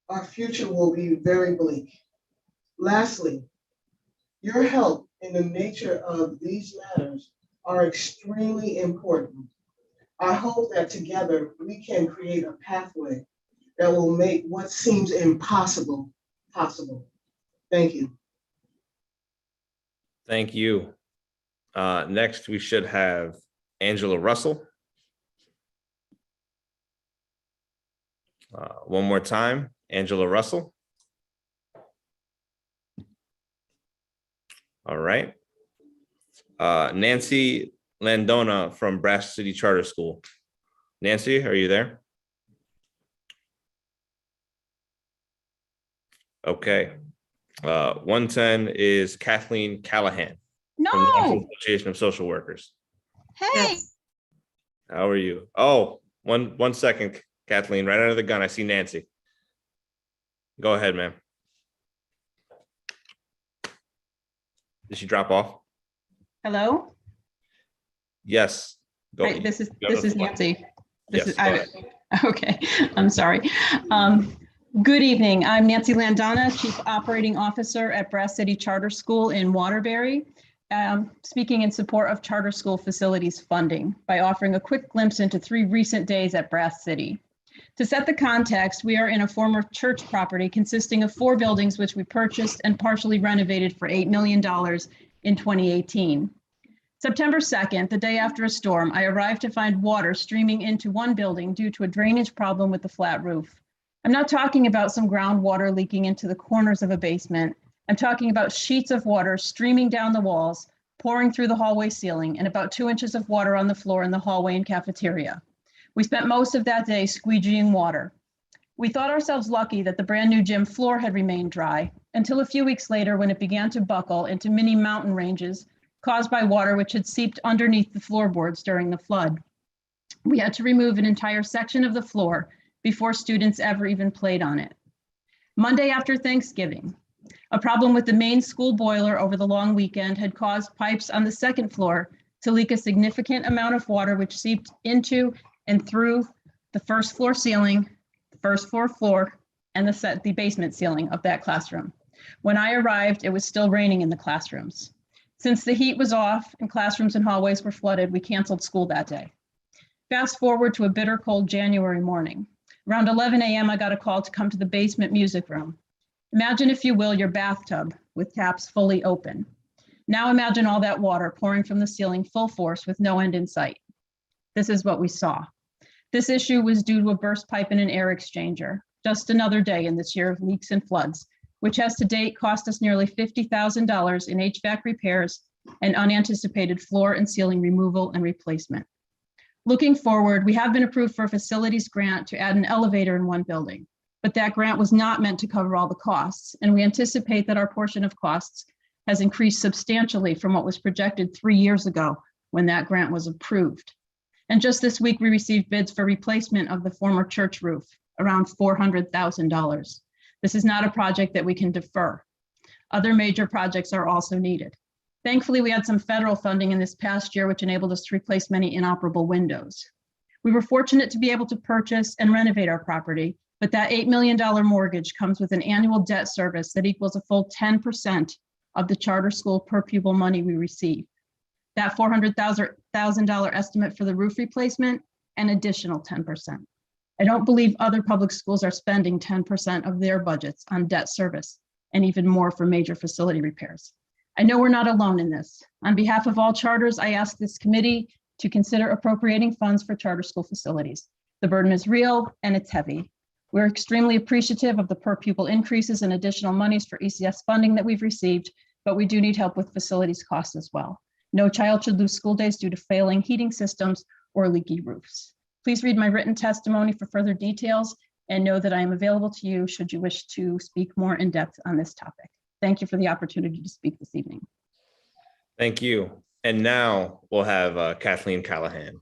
our future will be very bleak. Lastly, your help in the nature of these matters are extremely important. I hope that together we can create a pathway that will make what seems impossible possible. Thank you. Thank you. Next, we should have Angela Russell. One more time, Angela Russell. All right. Nancy Landona from Brass City Charter School. Nancy, are you there? Okay. 110 is Kathleen Callahan. From the National Association of Social Workers. Hey. How are you? Oh, one second, Kathleen, right under the gun. I see Nancy. Go ahead, ma'am. Did she drop off? Hello. Yes. Go. Hi, this is Nancy. Okay. I'm sorry. Good evening. I'm Nancy Landana, Chief Operating Officer at Brass City Charter School in Waterbury. Speaking in support of charter school facilities funding by offering a quick glimpse into 3 recent days at Brass City. To set the context, we are in a former church property consisting of 4 buildings which we purchased and partially renovated for $8 million in 2018. September 2nd, the day after a storm, I arrived to find water streaming into one building due to a drainage problem with the flat roof. I'm not talking about some groundwater leaking into the corners of a basement. I'm talking about sheets of water streaming down the walls, pouring through the hallway ceiling, and about 2 inches of water on the floor in the hallway and cafeteria. We spent most of that day squeegeeing water. We thought ourselves lucky that the brand new gym floor had remained dry until a few weeks later when it began to buckle into mini mountain ranges caused by water which had seeped underneath the floorboards during the flood. We had to remove an entire section of the floor before students ever even played on it. Monday after Thanksgiving, a problem with the main school boiler over the long weekend had caused pipes on the 2nd floor to leak a significant amount of water which seeped into and through the 1st floor ceiling, the 1st floor, and the basement ceiling of that classroom. When I arrived, it was still raining in the classrooms. Since the heat was off and classrooms and hallways were flooded, we canceled school that day. Fast forward to a bitter cold January morning. Around 11 a.m., I got a call to come to the basement music room. Imagine, if you will, your bathtub with taps fully open. Now imagine all that water pouring from the ceiling full force with no end in sight. This is what we saw. This issue was due to a burst pipe in an air exchanger. Just another day in this year of leaks and floods, which has to date cost us nearly $50,000 in HVAC repairs and unanticipated floor and ceiling removal and replacement. Looking forward, we have been approved for a facilities grant to add an elevator in one building, but that grant was not meant to cover all the costs, and we anticipate that our portion of costs has increased substantially from what was projected 3 years ago when that grant was approved. And just this week, we received bids for replacement of the former church roof, around $400,000. This is not a project that we can defer. Other major projects are also needed. Thankfully, we had some federal funding in this past year, which enabled us to replace many inoperable windows. We were fortunate to be able to purchase and renovate our property, but that $8 million mortgage comes with an annual debt service that equals a full 10% of the charter school per pupil money we receive. That $400,000 estimate for the roof replacement, an additional 10%. I don't believe other public schools are spending 10% of their budgets on debt service and even more for major facility repairs. I know we're not alone in this. On behalf of all charters, I ask this committee to consider appropriating funds for charter school facilities. The burden is real and it's heavy. We're extremely appreciative of the per pupil increases and additional monies for ECS funding that we've received, but we do need help with facilities costs as well. No child should lose school days due to failing heating systems or leaky roofs. Please read my written testimony for further details and know that I am available to you should you wish to speak more in depth on this topic. Thank you for the opportunity to speak this evening. Thank you. And now we'll have Kathleen Callahan.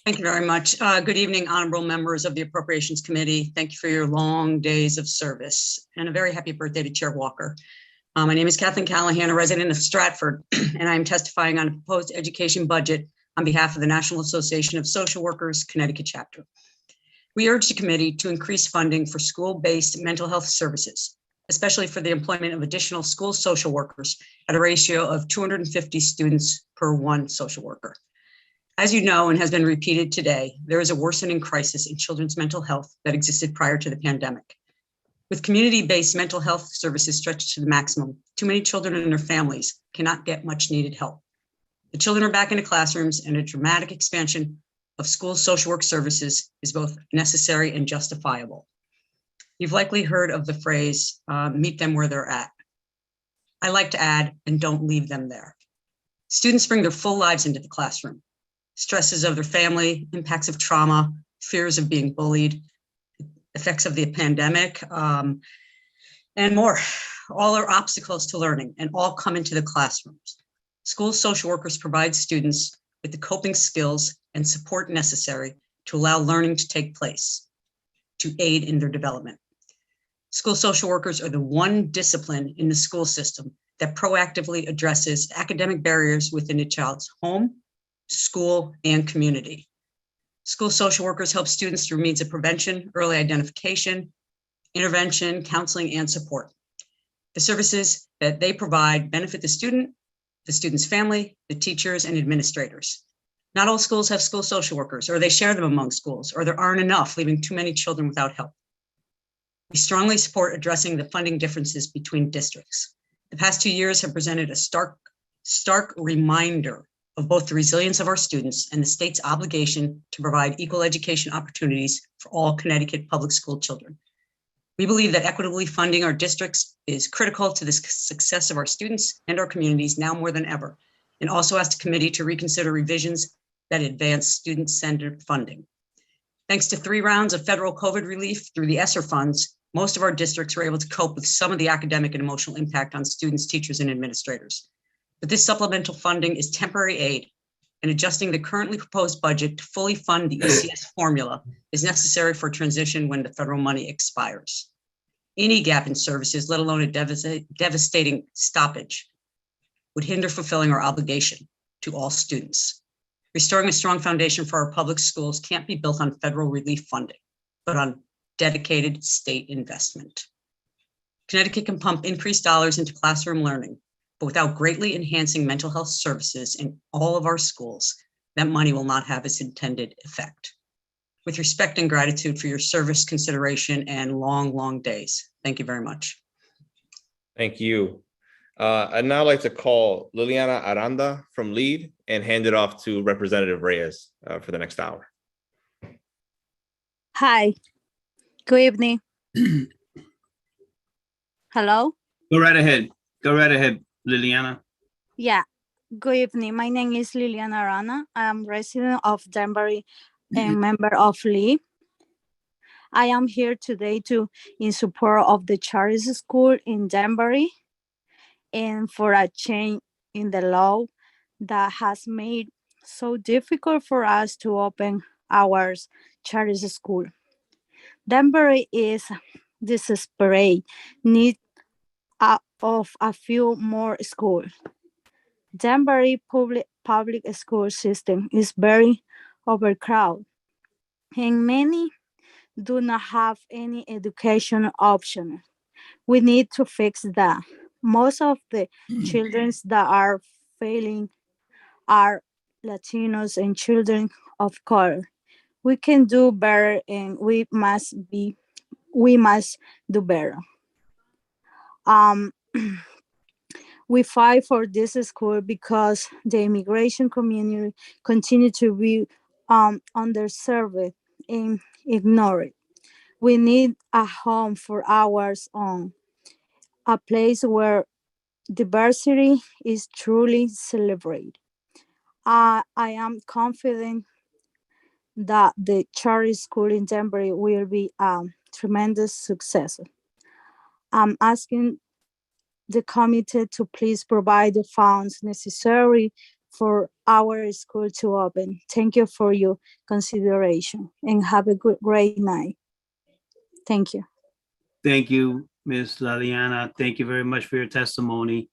Thank you very much. Good evening, honorable members of the Appropriations Committee. Thank you for your long days of service and a very happy birthday to Chair Walker. My name is Kathleen Callahan, a resident of Stratford, and I am testifying on a proposed education budget on behalf of the National Association of Social Workers, Connecticut chapter. We urge the committee to increase funding for school-based mental health services, especially for the employment of additional school social workers at a ratio of 250 students per one social worker. As you know, and has been repeated today, there is a worsening crisis in children's mental health that existed prior to the pandemic. With community-based mental health services stretched to the maximum, too many children and their families cannot get much needed help. The children are back into classrooms, and a dramatic expansion of school social work services is both necessary and justifiable. You've likely heard of the phrase, meet them where they're at. I like to add, and don't leave them there. Students bring their full lives into the classroom. Stresses of their family, impacts of trauma, fears of being bullied, effects of the pandemic, and more. All are obstacles to learning and all come into the classrooms. School social workers provide students with the coping skills and support necessary to allow learning to take place, to aid in their development. School social workers are the one discipline in the school system that proactively addresses academic barriers within a child's home, school, and community. School social workers help students through means of prevention, early identification, intervention, counseling, and support. The services that they provide benefit the student's family, the teachers, and administrators. Not all schools have school social workers, or they share them among schools, or there aren't enough, leaving too many children without help. We strongly support addressing the funding differences between districts. The past 2 years have presented a stark reminder of both the resilience of our students and the state's obligation to provide equal education opportunities for all Connecticut public school children. We believe that equitably funding our districts is critical to the success of our students and our communities now more than ever, and also ask the committee to reconsider revisions that advance student-centered funding. Thanks to 3 rounds of federal COVID relief through the ESSER funds, most of our districts were able to cope with some of the academic and emotional impact on students, teachers, and administrators. But this supplemental funding is temporary aid, and adjusting the currently proposed budget to fully fund the ECS formula is necessary for transition when the federal money expires. Any gap in services, let alone a devastating stoppage, would hinder fulfilling our obligation to all students. Restoring a strong foundation for our public schools can't be built on federal relief funding, but on dedicated state investment. Connecticut can pump increased dollars into classroom learning, but without greatly enhancing mental health services in all of our schools, that money will not have its intended effect. With respect and gratitude for your service, consideration, and long days. Thank you very much. Thank you. I'd now like to call Liliana Aranda from LEAD and hand it off to Representative Reyes for the next hour. Hi, good evening. Hello? Go right ahead, Liliana. Yeah, good evening. My name is Liliana Arana. I'm resident of Danbury and member of LEAD. I am here today in support of the charter school in Danbury and for a change in the law that has made so difficult for us to open our charter school. Danbury is desperate, need of a few more schools. Danbury public school system is very overcrowded, and many do not have any education option. We need to fix that. Most of the children that are failing are Latinos and children of color. We can do better, and we must do better. We fight for this school because the immigration community continue to be underserved and ignored. We need a home for our own, a place where diversity is truly celebrated. I am confident that the charter school in Denver will be a tremendous success. I'm asking the committee to please provide the funds necessary for our school to open. Thank you for your consideration and have a great night. Thank you. Thank you, Ms. Liliana. Thank you very much for your testimony.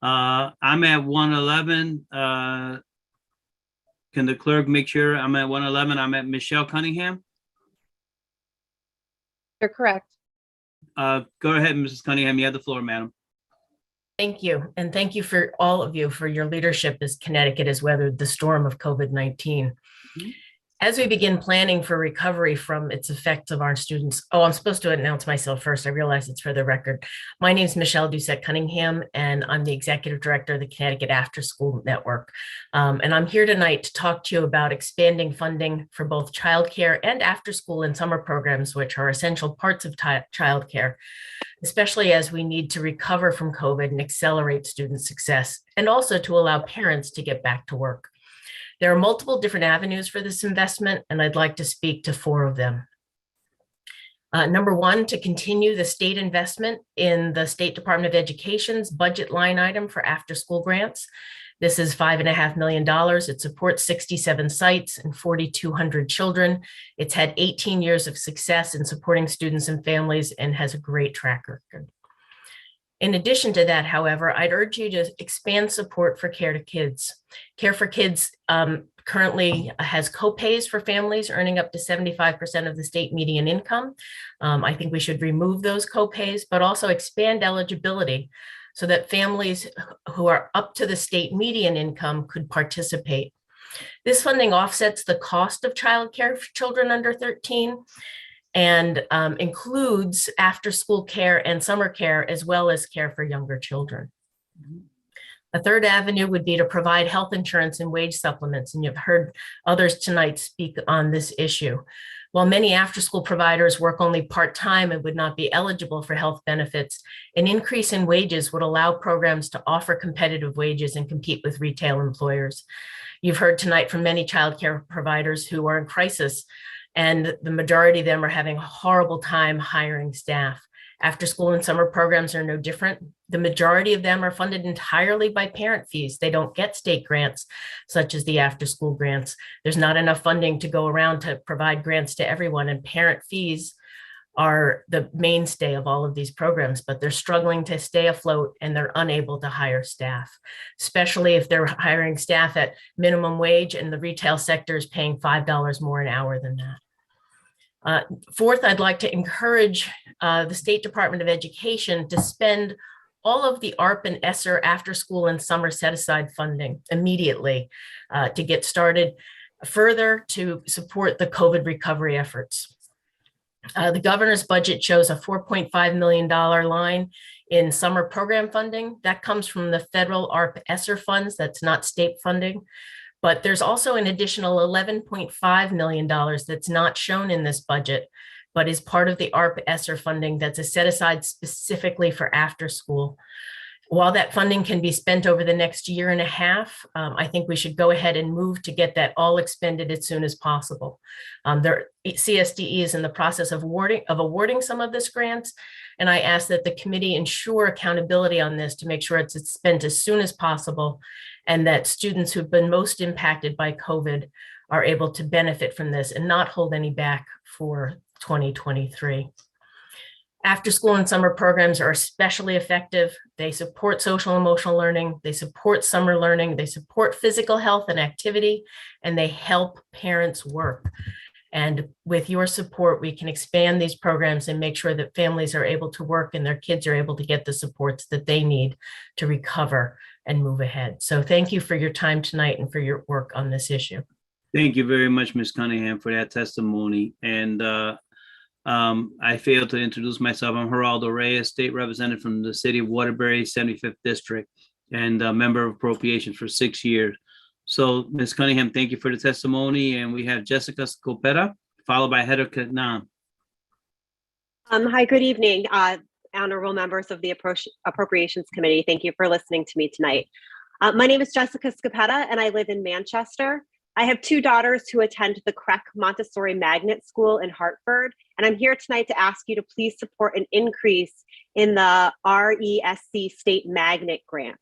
I'm at 111. Can the clerk make sure I'm at 111? I'm at Michelle Cunningham. You're correct. Go ahead, Mrs. Cunningham. You have the floor, madam. Thank you. And thank you for all of you for your leadership as Connecticut has weathered the storm of COVID-19. As we begin planning for recovery from its effects of our students, I'm supposed to announce myself first. I realize it's for the record. My name is Michelle Doucette Cunningham, and I'm the Executive Director of the Connecticut After School Network. And I'm here tonight to talk to you about expanding funding for both childcare and after school and summer programs, which are essential parts of childcare, especially as we need to recover from COVID and accelerate student success, and also to allow parents to get back to work. There are multiple different avenues for this investment, and I'd like to speak to 4 of them. Number 1, to continue the state investment in the State Department of Education's budget line item for after-school grants. This is $5.5 million. It supports 67 sites and 4,200 children. It's had 18 years of success in supporting students and families and has a great track record. In addition to that, however, I'd urge you to expand support for Care to Kids. Care for Kids currently has co-pays for families earning up to 75% of the state median income. I think we should remove those co-pays, but also expand eligibility so that families who are up to the state median income could participate. This funding offsets the cost of childcare for children under 13 and includes after-school care and summer care, as well as care for younger children. A third avenue would be to provide health insurance and wage supplements, and you've heard others tonight speak on this issue. While many after-school providers work only part-time and would not be eligible for health benefits, an increase in wages would allow programs to offer competitive wages and compete with retail employers. You've heard tonight from many childcare providers who are in crisis, and the majority of them are having a horrible time hiring staff. After school and summer programs are no different. The majority of them are funded entirely by parent fees. They don't get state grants, such as the after school grants. There's not enough funding to go around to provide grants to everyone, and parent fees are the mainstay of all of these programs, but they're struggling to stay afloat and they're unable to hire staff, especially if they're hiring staff at minimum wage and the retail sector is paying $5 more an hour than that. Fourth, I'd like to encourage the State Department of Education to spend all of the ARP and ESSER after school and summer set-aside funding immediately to get started further to support the COVID recovery efforts. The governor's budget shows a $4.5 million line in summer program funding. That comes from the federal ARP ESSER funds. That's not state funding. But there's also an additional $11.5 million that's not shown in this budget, but is part of the ARP ESSER funding that's set aside specifically for after school. While that funding can be spent over the next year and a half, I think we should go ahead and move to get that all expended as soon as possible. CSDE is in the process of awarding some of this grants, and I ask that the committee ensure accountability on this to make sure it's spent as soon as possible, and that students who've been most impacted by COVID are able to benefit from this and not hold any back for 2023. After school and summer programs are especially effective. They support social and emotional learning, they support summer learning, they support physical health and activity, and they help parents work. And with your support, we can expand these programs and make sure that families are able to work and their kids are able to get the supports that they need to recover and move ahead. So thank you for your time tonight and for your work on this issue. Thank you very much, Ms. Cunningham, for that testimony. And I failed to introduce myself. I'm Geraldo Reyes, State Representative from the City of Waterbury, 75th District. and a member of Appropriations for 6 years. So, Ms. Cunningham, thank you for the testimony. And we have Jessica Scopetta, followed by Heather Katnan. Hi, good evening, honorable members of the Appropriations Committee. Thank you for listening to me tonight. My name is Jessica Scopetta, and I live in Manchester. I have two daughters who attend the CREC Montessori Magnet School in Hartford, and I'm here tonight to ask you to please support an increase in the RESC State Magnet Grant.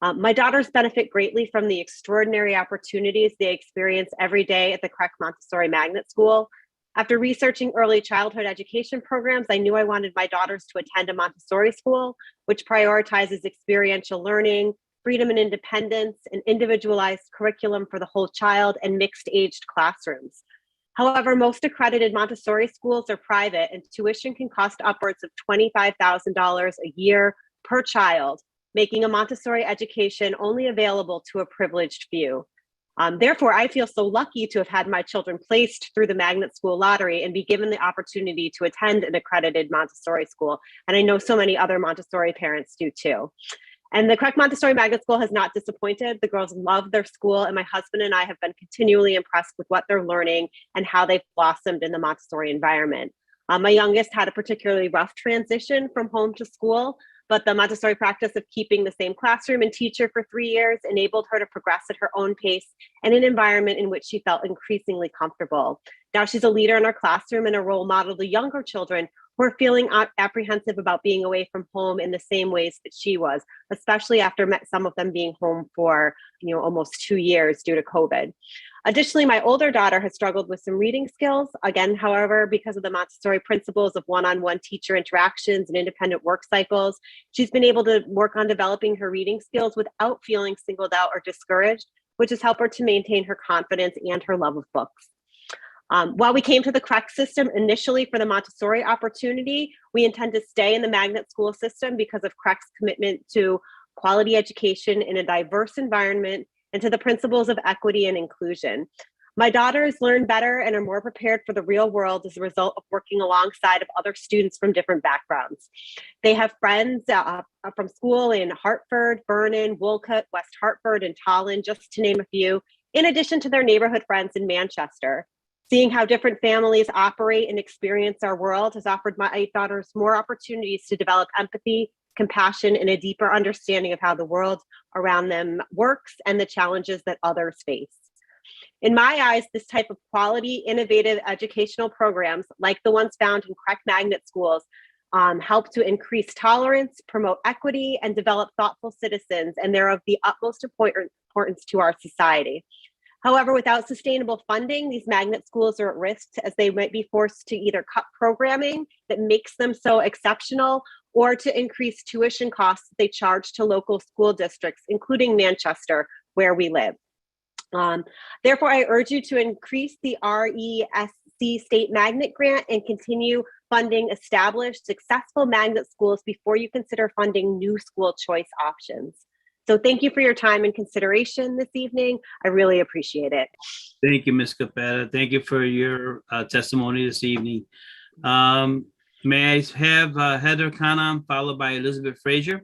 My daughters benefit greatly from the extraordinary opportunities they experience every day at the CREC Montessori Magnet School. After researching early childhood education programs, I knew I wanted my daughters to attend a Montessori school, which prioritizes experiential learning, freedom and independence, an individualized curriculum for the whole child, and mixed-aged classrooms. However, most accredited Montessori schools are private, and tuition can cost upwards of $25,000 a year per child, making a Montessori education only available to a privileged few. Therefore, I feel so lucky to have had my children placed through the Magnet School Lottery and be given the opportunity to attend an accredited Montessori school. And I know so many other Montessori parents do too. And the CREC Montessori Magnet School has not disappointed. The girls love their school, and my husband and I have been continually impressed with what they're learning and how they've blossomed in the Montessori environment. My youngest had a particularly rough transition from home to school, but the Montessori practice of keeping the same classroom and teacher for 3 years enabled her to progress at her own pace in an environment in which she felt increasingly comfortable. Now she's a leader in her classroom and a role model to younger children who are feeling apprehensive about being away from home in the same ways that she was, especially after some of them being home for almost 2 years due to COVID. Additionally, my older daughter has struggled with some reading skills. Again, however, because of the Montessori principles of one-on-one teacher interactions and independent work cycles, she's been able to work on developing her reading skills without feeling singled out or discouraged, which has helped her to maintain her confidence and her love of books. While we came to the CREC system initially for the Montessori opportunity, we intend to stay in the magnet school system because of CREC's commitment to quality education in a diverse environment and to the principles of equity and inclusion. My daughters learn better and are more prepared for the real world as a result of working alongside of other students from different backgrounds. They have friends from school in Hartford, Vernon, Wolcott, West Hartford, and Tolland, just to name a few, in addition to their neighborhood friends in Manchester. Seeing how different families operate and experience our world has offered my daughters more opportunities to develop empathy, compassion, and a deeper understanding of how the world around them works and the challenges that others face. In my eyes, this type of quality, innovative educational programs, like the ones found in CREC Magnet schools, help to increase tolerance, promote equity, and develop thoughtful citizens, and they're of the utmost importance to our society. However, without sustainable funding, these magnet schools are at risk as they might be forced to either cut programming that makes them so exceptional or to increase tuition costs they charge to local school districts, including Manchester, where we live. Therefore, I urge you to increase the RESC State Magnet Grant and continue funding established, successful magnet schools before you consider funding new school choice options. So thank you for your time and consideration this evening. I really appreciate it. Thank you, Ms. Capetta. Thank you for your testimony this evening. May I have Heather Canham followed by Elizabeth Frazier?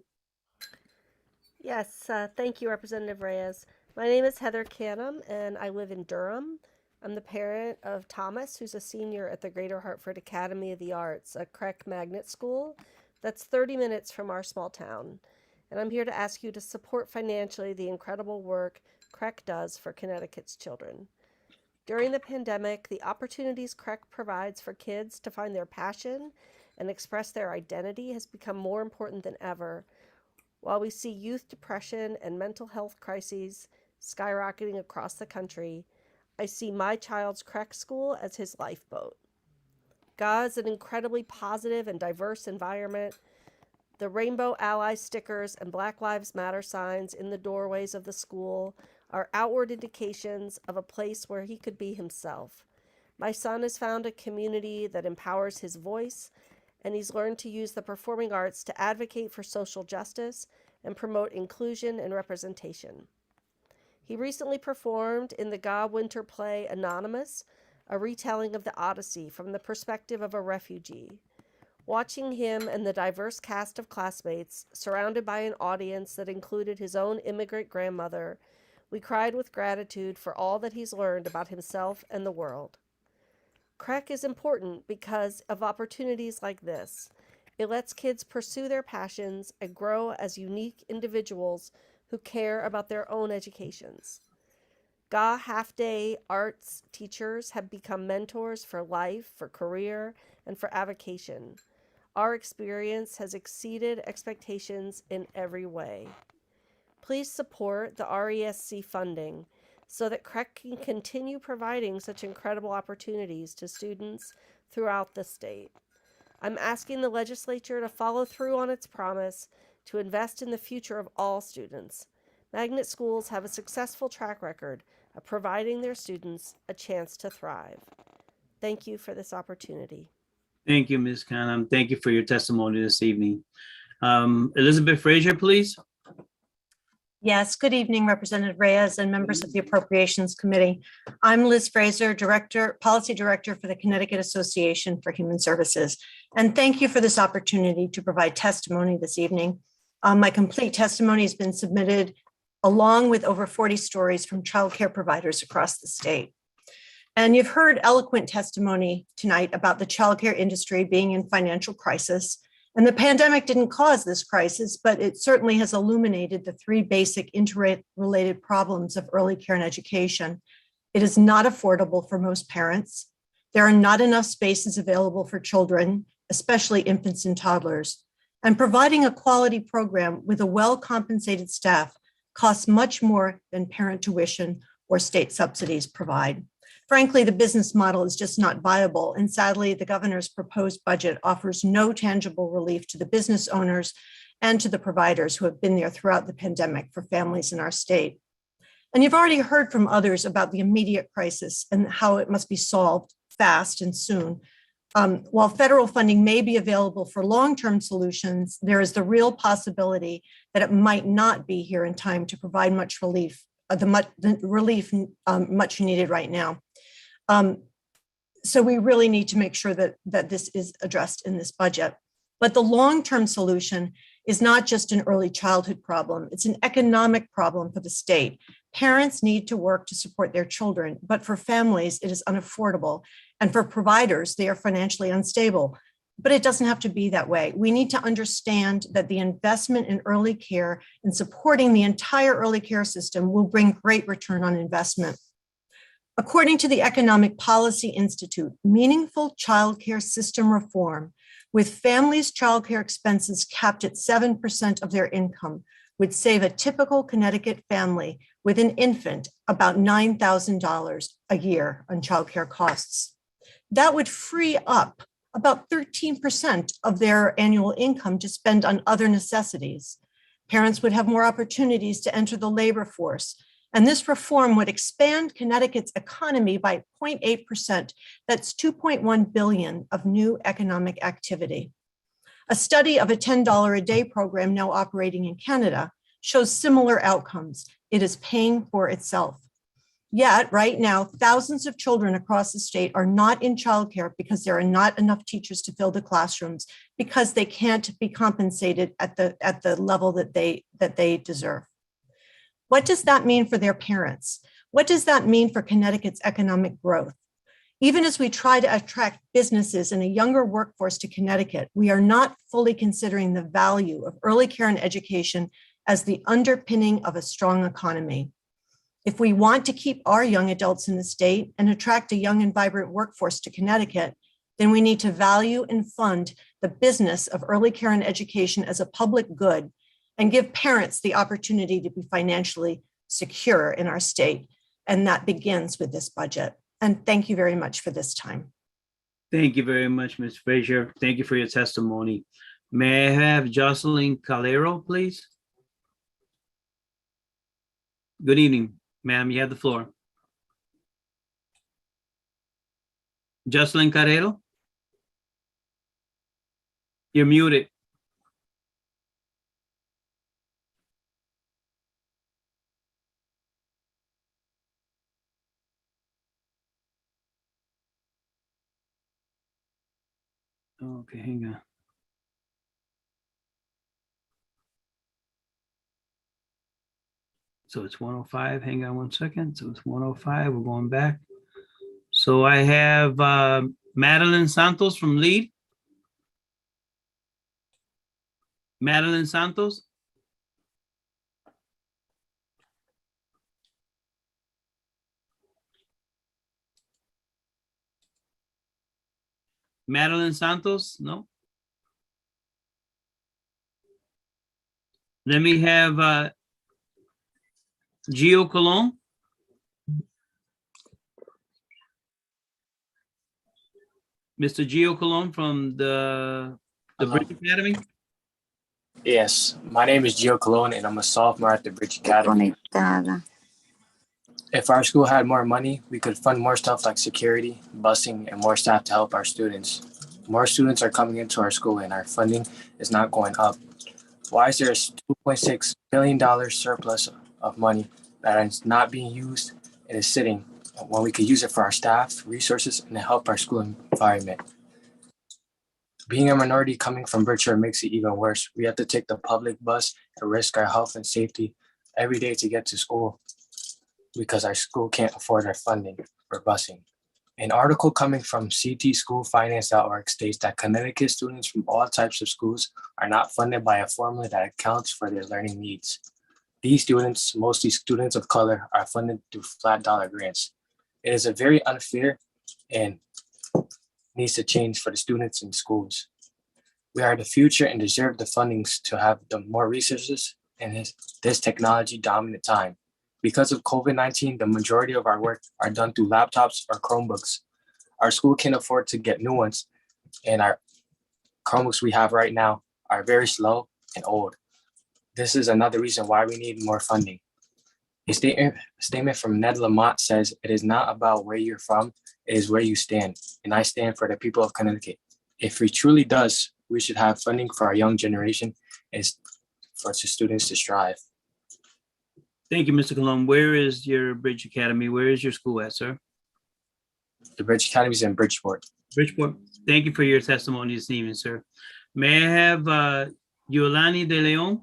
Yes, thank you, Representative Reyes. My name is Heather Canham, and I live in Durham. I'm the parent of Thomas, who's a senior at the Greater Hartford Academy of the Arts, a CREC magnet school that's 30 minutes from our small town. And I'm here to ask you to support financially the incredible work CREC does for Connecticut's children. During the pandemic, the opportunities CREC provides for kids to find their passion and express their identity has become more important than ever. While we see youth depression and mental health crises skyrocketing across the country, I see my child's CREC school as his lifeboat. GA is an incredibly positive and diverse environment. The Rainbow Ally stickers and Black Lives Matter signs in the doorways of the school are outward indications of a place where he could be himself. My son has found a community that empowers his voice, and he's learned to use the performing arts to advocate for social justice and promote inclusion and representation. He recently performed in the GA winter play Anonymous, a retelling of the Odyssey from the perspective of a refugee. Watching him and the diverse cast of classmates, surrounded by an audience that included his own immigrant grandmother, we cried with gratitude for all that he's learned about himself and the world. CREC is important because of opportunities like this. It lets kids pursue their passions and grow as unique individuals who care about their own educations. GA half-day arts teachers have become mentors for life, for career, and for avocation. Our experience has exceeded expectations in every way. Please support the RESC funding so that CREC can continue providing such incredible opportunities to students throughout the state. I'm asking the legislature to follow through on its promise to invest in the future of all students. Magnet schools have a successful track record of providing their students a chance to thrive. Thank you for this opportunity. Thank you, Ms. Khanam. Thank you for your testimony this evening. Elizabeth Frazier, please. Yes, good evening, Representative Reyes and members of the Appropriations Committee. I'm Liz Fraser, Policy Director for the Connecticut Association for Human Services. And thank you for this opportunity to provide testimony this evening. My complete testimony has been submitted along with over 40 stories from childcare providers across the state. And you've heard eloquent testimony tonight about the childcare industry being in financial crisis. And the pandemic didn't cause this crisis, but it certainly has illuminated the three basic interrelated problems of early care and education. It is not affordable for most parents. There are not enough spaces available for children, especially infants and toddlers. And providing a quality program with a well-compensated staff costs much more than parent tuition or state subsidies provide. Frankly, the business model is just not viable, and sadly, the governor's proposed budget offers no tangible relief to the business owners and to the providers who have been there throughout the pandemic for families in our state. And you've already heard from others about the immediate crisis and how it must be solved fast and soon. While federal funding may be available for long-term solutions, there is the real possibility that it might not be here in time to provide much relief, much needed right now. So we really need to make sure that this is addressed in this budget. But the long-term solution is not just an early childhood problem, it's an economic problem for the state. Parents need to work to support their children, but for families, it is unaffordable. And for providers, they are financially unstable. But it doesn't have to be that way. We need to understand that the investment in early care and supporting the entire early care system will bring great return on investment. According to the Economic Policy Institute, meaningful childcare system reform with families' childcare expenses capped at 7% of their income would save a typical Connecticut family with an infant about $9,000 a year on childcare costs. That would free up about 13% of their annual income to spend on other necessities. Parents would have more opportunities to enter the labor force. And this reform would expand Connecticut's economy by 0.8%. That's $2.1 billion of new economic activity. A study of a $10 a day program now operating in Canada shows similar outcomes. It is paying for itself. Yet, right now, thousands of children across the state are not in childcare because there are not enough teachers to fill the classrooms, because they can't be compensated at the level that they deserve. What does that mean for their parents? What does that mean for Connecticut's economic growth? Even as we try to attract businesses and a younger workforce to Connecticut, we are not fully considering the value of early care and education as the underpinning of a strong economy. If we want to keep our young adults in the state and attract a young and vibrant workforce to Connecticut, then we need to value and fund the business of early care and education as a public good and give parents the opportunity to be financially secure in our state. And that begins with this budget. And thank you very much for this time. Thank you very much, Ms. Frazier. Thank you for your testimony. May I have Jocelyn Calero, please? Good evening, ma'am. You have the floor. Jocelyn Calero? You're muted. Okay, hang on. So it's 105. Hang on one second. So it's 105. We're going back. So I have Madeline Santos from Lead. Madeline Santos. Madeline Santos, no. Then we have Gio Colon. Mr. Gio Colon from the Bridge Academy. Yes, my name is Gio Colon and I'm a sophomore at the Bridge Academy. If our school had more money, we could fund more stuff like security, busing, and more staff to help our students. More students are coming into our school and our funding is not going up. Why is there a $2.6 billion surplus of money that is not being used and is sitting when we could use it for our staff, resources, and to help our school environment? Being a minority coming from Bridgeport makes it even worse. We have to take the public bus and risk our health and safety every day to get to school because our school can't afford our funding for busing. An article coming from ctschoolfinance.org states that Connecticut students from all types of schools are not funded by a formula that accounts for their learning needs. These students, mostly students of color, are funded through flat dollar grants. It is a very unfair and needs to change for the students in schools. We are the future and deserve the fundings to have the more resources in this technology dominant time. Because of COVID-19, the majority of our work are done through laptops or Chromebooks. Our school can't afford to get new ones, and our Chromebooks we have right now are very slow and old. This is another reason why we need more funding. A statement from Ned Lamont says, "It is not about where you're from, it is where you stand." And I stand for the people of Connecticut. If we truly does, we should have funding for our young generation and for students to strive. Thank you, Mr. Colon. Where is your Bridge Academy? Where is your school at, sir? The Bridge Academy is in Bridgeport. Bridgeport. Thank you for your testimony this evening, sir. May I have Yolani De Leon?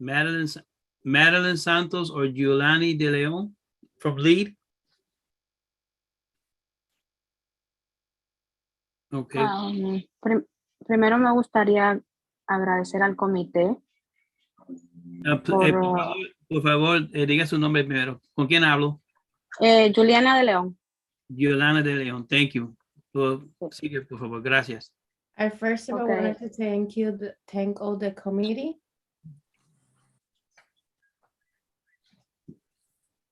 Madeline Santos or Yolani De Leon from Lead? Okay. Primero me gustaría agradecer al comité. Por favor, diga su nombre primero. ¿Con quién hablo? Juliana de León. Yolanda De Leon. Thank you. Sigue, por favor. Gracias. I first of all wanted to thank all the committee.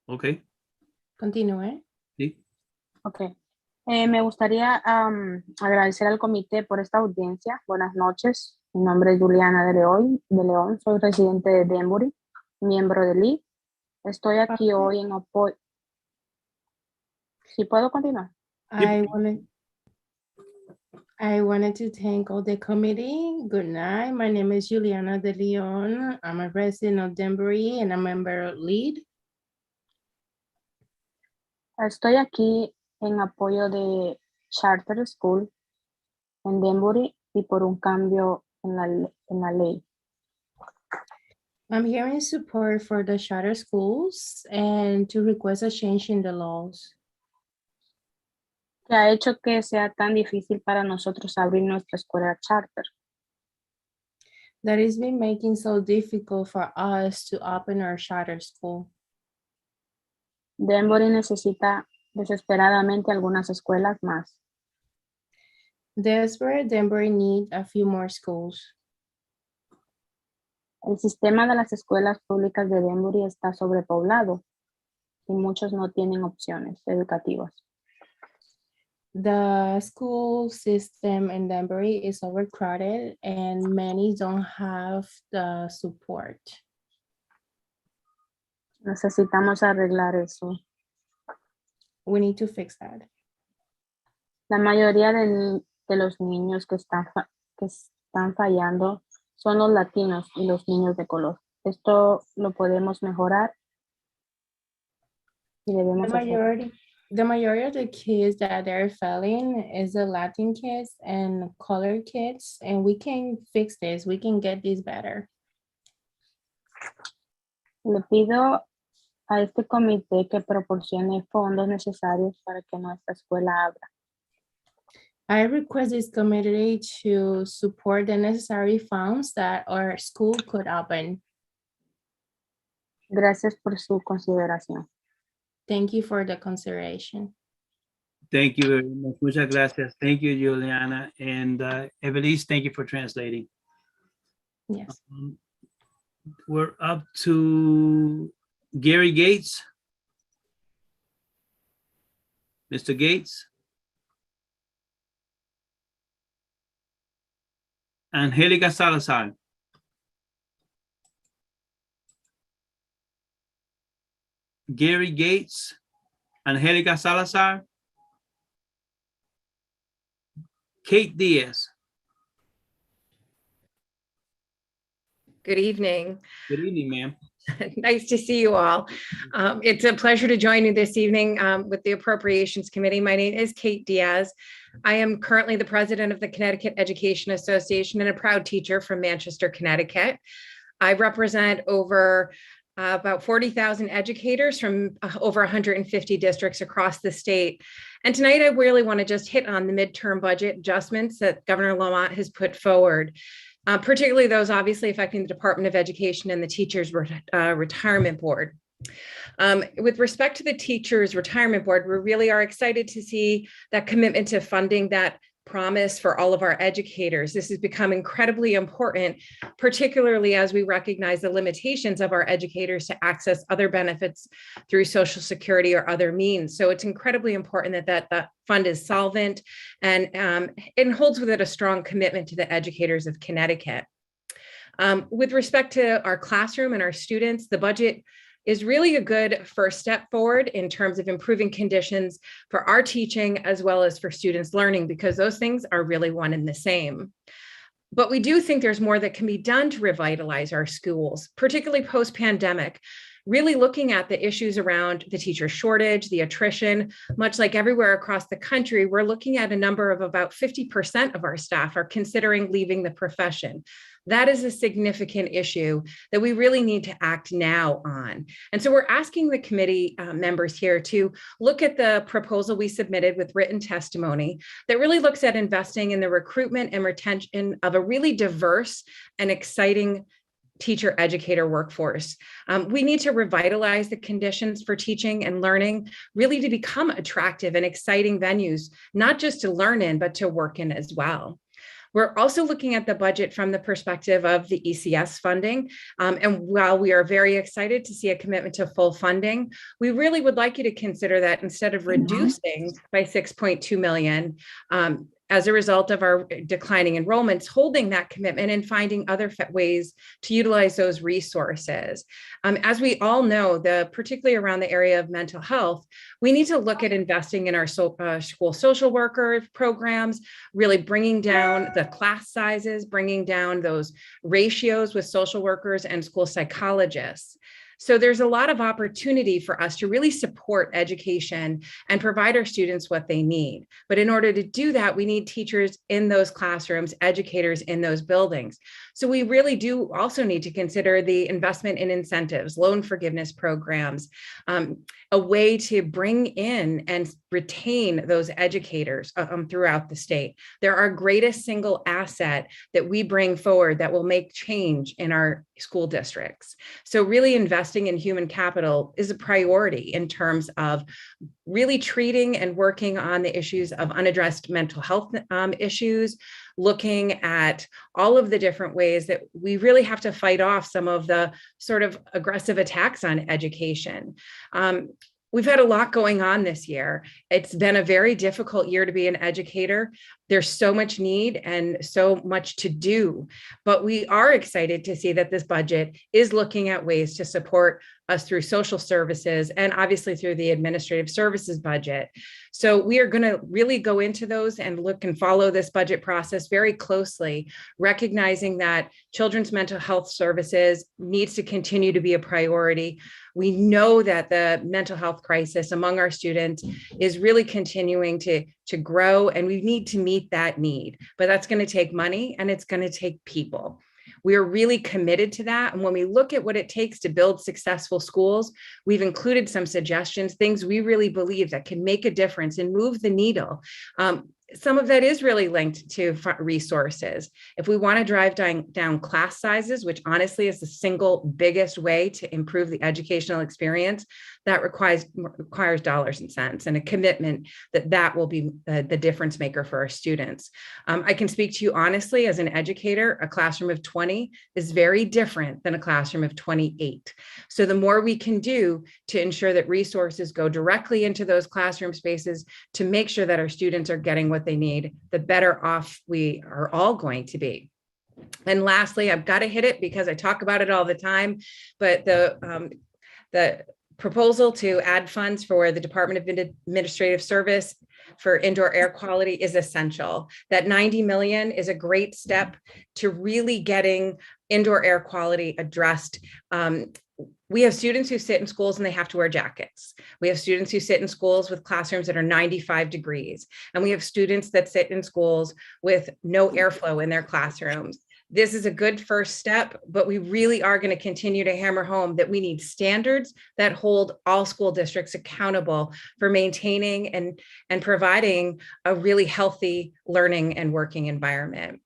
Okay. Continúe. Sí. Okay. Me gustaría agradecer al comité por esta audiencia. Buenas noches. Mi nombre es Juliana de León. Soy residente de Danbury, miembro de LEAD. Estoy aquí hoy en apoyo. ¿Sí puedo continuar? I wanted to thank all the committee. Good night. My name is Juliana de Leon. I'm a resident of Danbury and a member of LEAD. Estoy aquí en apoyo de Charter School en Danbury y por un cambio en la ley. I'm here in support for the charter schools and to request a change in the laws. Que ha hecho que sea tan difícil para nosotros abrir nuestra escuela charter. That has been making so difficult for us to open our charter school. Danbury necesita desesperadamente algunas escuelas más. Danbury needs a few more schools. El sistema de las escuelas públicas de Danbury está sobrepoblado y muchos no tienen opciones educativas. The school system in Danbury is overcrowded and many don't have the support. Necesitamos arreglar eso. We need to fix that. La mayoría de los niños que están fallando son los latinos y los niños de color. Esto lo podemos mejorar y debemos hacer. The majority of the kids that they're failing is the Latin kids and colored kids, and we can fix this. We can get this better. Le pido a este comité que proporcione fondos necesarios para que nuestra escuela abra. I request this committee to support the necessary funds that our school could open. Gracias por su consideración. Thank you for the consideration. Thank you very much. Muchas gracias. Thank you, Juliana. And Evelise, thank you for translating. Yes. We're up to Gary Gates. Mr. Gates. Angelica Salazar. Gary Gates, Angelica Salazar. Kate Diaz. Good evening. Good evening, ma'am. Nice to see you all. It's a pleasure to join you this evening with the Appropriations Committee. My name is Kate Diaz. I am currently the president of the Connecticut Education Association and a proud teacher from Manchester, Connecticut. I represent over about 40,000 educators from over 150 districts across the state. And tonight I really want to just hit on the midterm budget adjustments that Governor Lamont has put forward. Particularly those obviously affecting the Department of Education and the Teachers Retirement Board. With respect to the Teachers Retirement Board, we really are excited to see that commitment to funding that promise for all of our educators. This has become incredibly important, particularly as we recognize the limitations of our educators to access other benefits through Social Security or other means. So it's incredibly important that that fund is solvent and it holds with it a strong commitment to the educators of Connecticut. With respect to our classroom and our students, the budget is really a good first step forward in terms of improving conditions for our teaching as well as for students learning, because those things are really one and the same. But we do think there's more that can be done to revitalize our schools, particularly post-pandemic, really looking at the issues around the teacher shortage, the attrition. Much like everywhere across the country, we're looking at a number of about 50% of our staff are considering leaving the profession. That is a significant issue that we really need to act now on. And so we're asking the committee members here to look at the proposal we submitted with written testimony that really looks at investing in the recruitment and retention of a really diverse and exciting teacher educator workforce. We need to revitalize the conditions for teaching and learning, really to become attractive and exciting venues, not just to learn in, but to work in as well. We're also looking at the budget from the perspective of the ECS funding. And while we are very excited to see a commitment to full funding, we really would like you to consider that instead of reducing by 6.2 million, as a result of our declining enrollments, holding that commitment and finding other ways to utilize those resources. As we all know, particularly around the area of mental health, we need to look at investing in our school social worker programs, really bringing down the class sizes, bringing down those ratios with social workers and school psychologists. So there's a lot of opportunity for us to really support education and provide our students what they need. But in order to do that, we need teachers in those classrooms, educators in those buildings. So we really do also need to consider the investment in incentives, loan forgiveness programs, a way to bring in and retain those educators throughout the state. They're our greatest single asset that we bring forward that will make change in our school districts. So really investing in human capital is a priority in terms of really treating and working on the issues of unaddressed mental health issues, looking at all of the different ways that we really have to fight off some of the sort of aggressive attacks on education. We've had a lot going on this year. It's been a very difficult year to be an educator. There's so much need and so much to do, but we are excited to see that this budget is looking at ways to support us through social services and obviously through the administrative services budget. So we are going to really go into those and look and follow this budget process very closely, recognizing that children's mental health services needs to continue to be a priority. We know that the mental health crisis among our students is really continuing to grow, and we need to meet that need, but that's going to take money and it's going to take people. We are really committed to that. And when we look at what it takes to build successful schools, we've included some suggestions, things we really believe that can make a difference and move the needle. Some of that is really linked to resources. If we want to drive down class sizes, which honestly is the single biggest way to improve the educational experience, that requires dollars and cents and a commitment that will be the difference maker for our students. I can speak to you honestly as an educator, a classroom of 20 is very different than a classroom of 28. So the more we can do to ensure that resources go directly into those classroom spaces to make sure that our students are getting what they need, the better off we are all going to be. And lastly, I've got to hit it because I talk about it all the time, but the proposal to add funds for the Department of Administrative Service for indoor air quality is essential. That 90 million is a great step to really getting indoor air quality addressed. We have students who sit in schools and they have to wear jackets. We have students who sit in schools with classrooms that are 95 degrees. And we have students that sit in schools with no airflow in their classrooms. This is a good first step, but we really are going to continue to hammer home that we need standards that hold all school districts accountable for maintaining and providing a really healthy learning and working environment.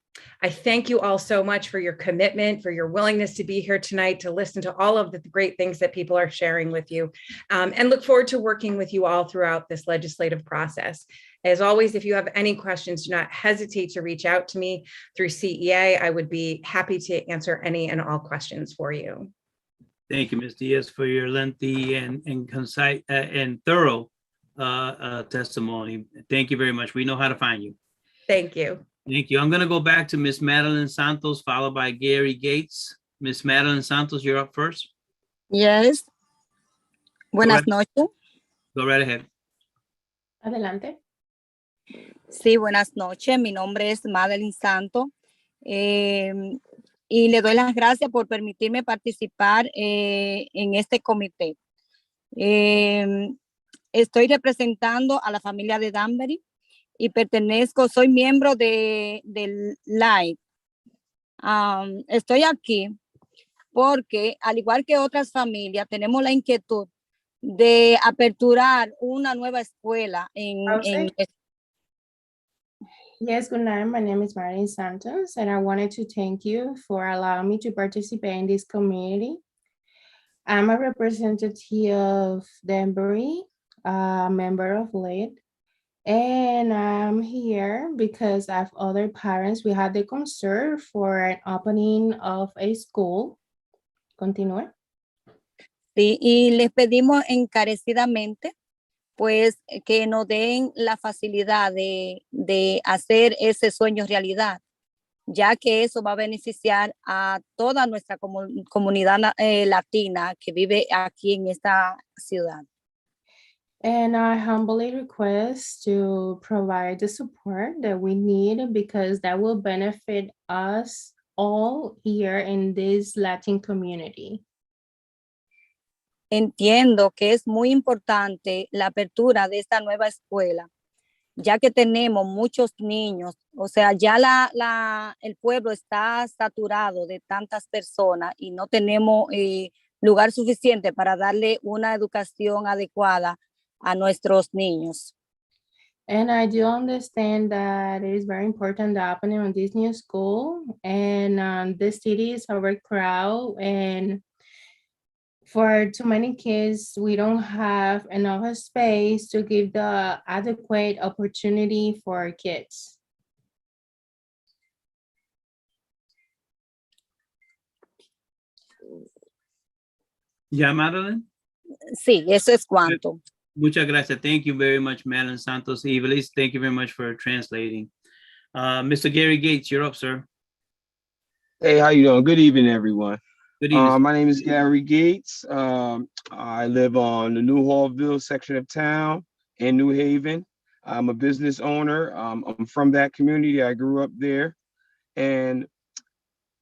I thank you all so much for your commitment, for your willingness to be here tonight, to listen to all of the great things that people are sharing with you, and look forward to working with you all throughout this legislative process. As always, if you have any questions, do not hesitate to reach out to me through CEA. I would be happy to answer any and all questions for you. Thank you, Ms. Diaz, for your lengthy and concise and thorough testimony. Thank you very much. We know how to find you. Thank you. Thank you. I'm going to go back to Ms. Madeline Santos, followed by Gary Gates. Ms. Madeline Santos, you're up first. Yes. Buenas noches. Go right ahead. Adelante. Sí, buenas noches. Mi nombre es Madeline Santos y le doy las gracias por permitirme participar en este comité. Estoy representando a la familia de Danbury y soy miembro del LIVE. Estoy aquí porque, al igual que otras familias, tenemos la inquietud de aperturar una nueva escuela Yes, good night. My name is Marilyn Santos, and I wanted to thank you for allowing me to participate in this community. I'm a representative of Danbury, a member of LEAD, and I'm here because I have other parents. We had the concern for an opening of a school. Continúe. Sí, y les pedimos encarecidamente pues que nos den la facilidad de hacer ese sueño realidad, ya que eso va a beneficiar a toda nuestra comunidad latina que vive aquí en esta ciudad. And I humbly request to provide the support that we need because that will benefit us all here in this Latin community. Entiendo que es muy importante la apertura de esta nueva escuela, ya que tenemos muchos niños, o sea, ya el pueblo está saturado de tantas personas y no tenemos lugar suficiente para darle una educación adecuada a nuestros niños. And I do understand that it is very important the opening of this new school, and the city is overcrowded, and for too many kids, we don't have enough space to give the adequate opportunity for kids. Yeah, Madeline? Sí, eso es cuanto. Muchas gracias. Thank you very much, Madeline Santos Ivelis. Thank you very much for translating. Mr. Gary Gates, you're up, sir. Hey, how you doing? Good evening, everyone. Good evening. My name is Gary Gates. I live on the New Hallville section of town in New Haven. I'm a business owner. I'm from that community. I grew up there. And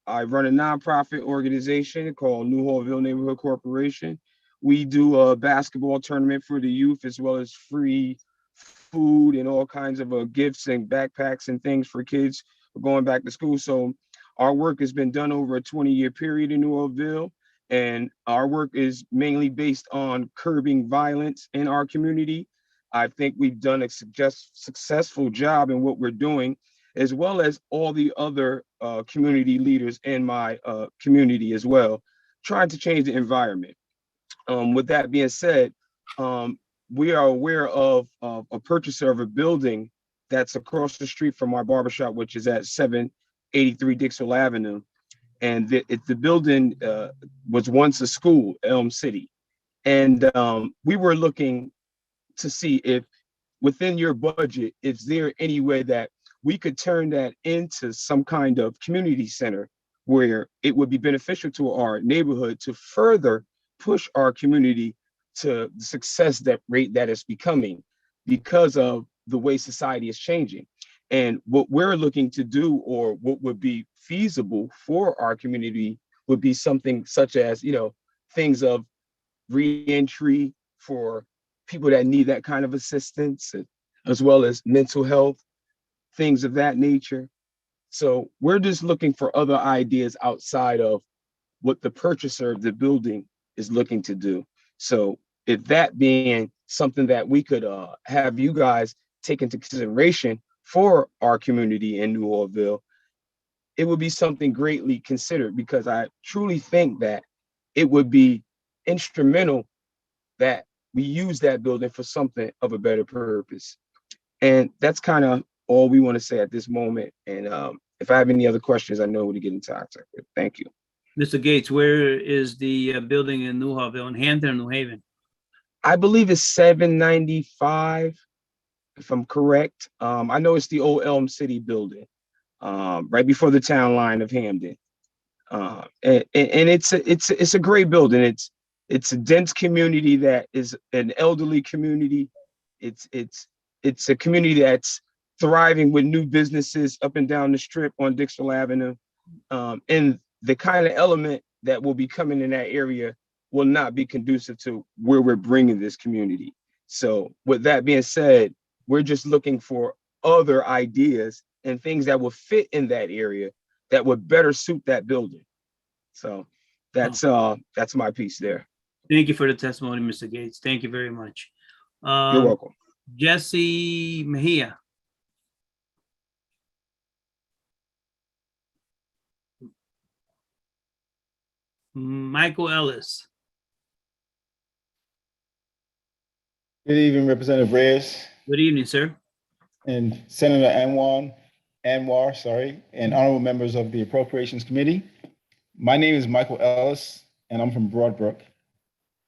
I run a nonprofit organization called New Hallville Neighborhood Corporation. We do a basketball tournament for the youth, as well as free food and all kinds of gifts and backpacks and things for kids going back to school. So Our work has been done over a 20-year period in New Orleans, and our work is mainly based on curbing violence in our community. I think we've done a successful job in what we're doing, as well as all the other community leaders in my community as well, trying to change the environment. With that being said, we are aware of a purchaser of a building that's across the street from our barbershop, which is at 783 Dixwell Avenue. And the building was once a school, Elm City. And we were looking to see if within your budget, is there any way that we could turn that into some kind of community center where it would be beneficial to our neighborhood to further push our community to the success rate that it's becoming because of the way society is changing. And what we're looking to do, or what would be feasible for our community, would be something such as, things of reentry for people that need that kind of assistance, as well as mental health, things of that nature. So we're just looking for other ideas outside of what the purchaser of the building is looking to do. So if that being something that we could have you guys take into consideration for our community in New Orleans, it would be something greatly considered, because I truly think that it would be instrumental that we use that building for something of a better purpose. And that's kind of all we want to say at this moment. And if I have any other questions, I know who to get in contact with. Thank you. Mr. Gates, where is the building in Newhallville, in Hampton or New Haven? I believe it's 795, if I'm correct. I know it's the old Elm City building, right before the town line of Hamden. And it's a great building. It's a dense community that is an elderly community. It's a community that's thriving with new businesses up and down the strip on Dixwell Avenue. And the kind of element that will be coming in that area will not be conducive to where we're bringing this community. So with that being said, we're just looking for other ideas and things that will fit in that area that would better suit that building. So that's my piece there. Thank you for the testimony, Mr. Gates. Thank you very much. You're welcome. Jesse Mejia. Michael Ellis. Good evening, Representative Reyes. Good evening, sir. And Senator Anwar, and honorable members of the Appropriations Committee. My name is Michael Ellis, and I'm from Broadbrook.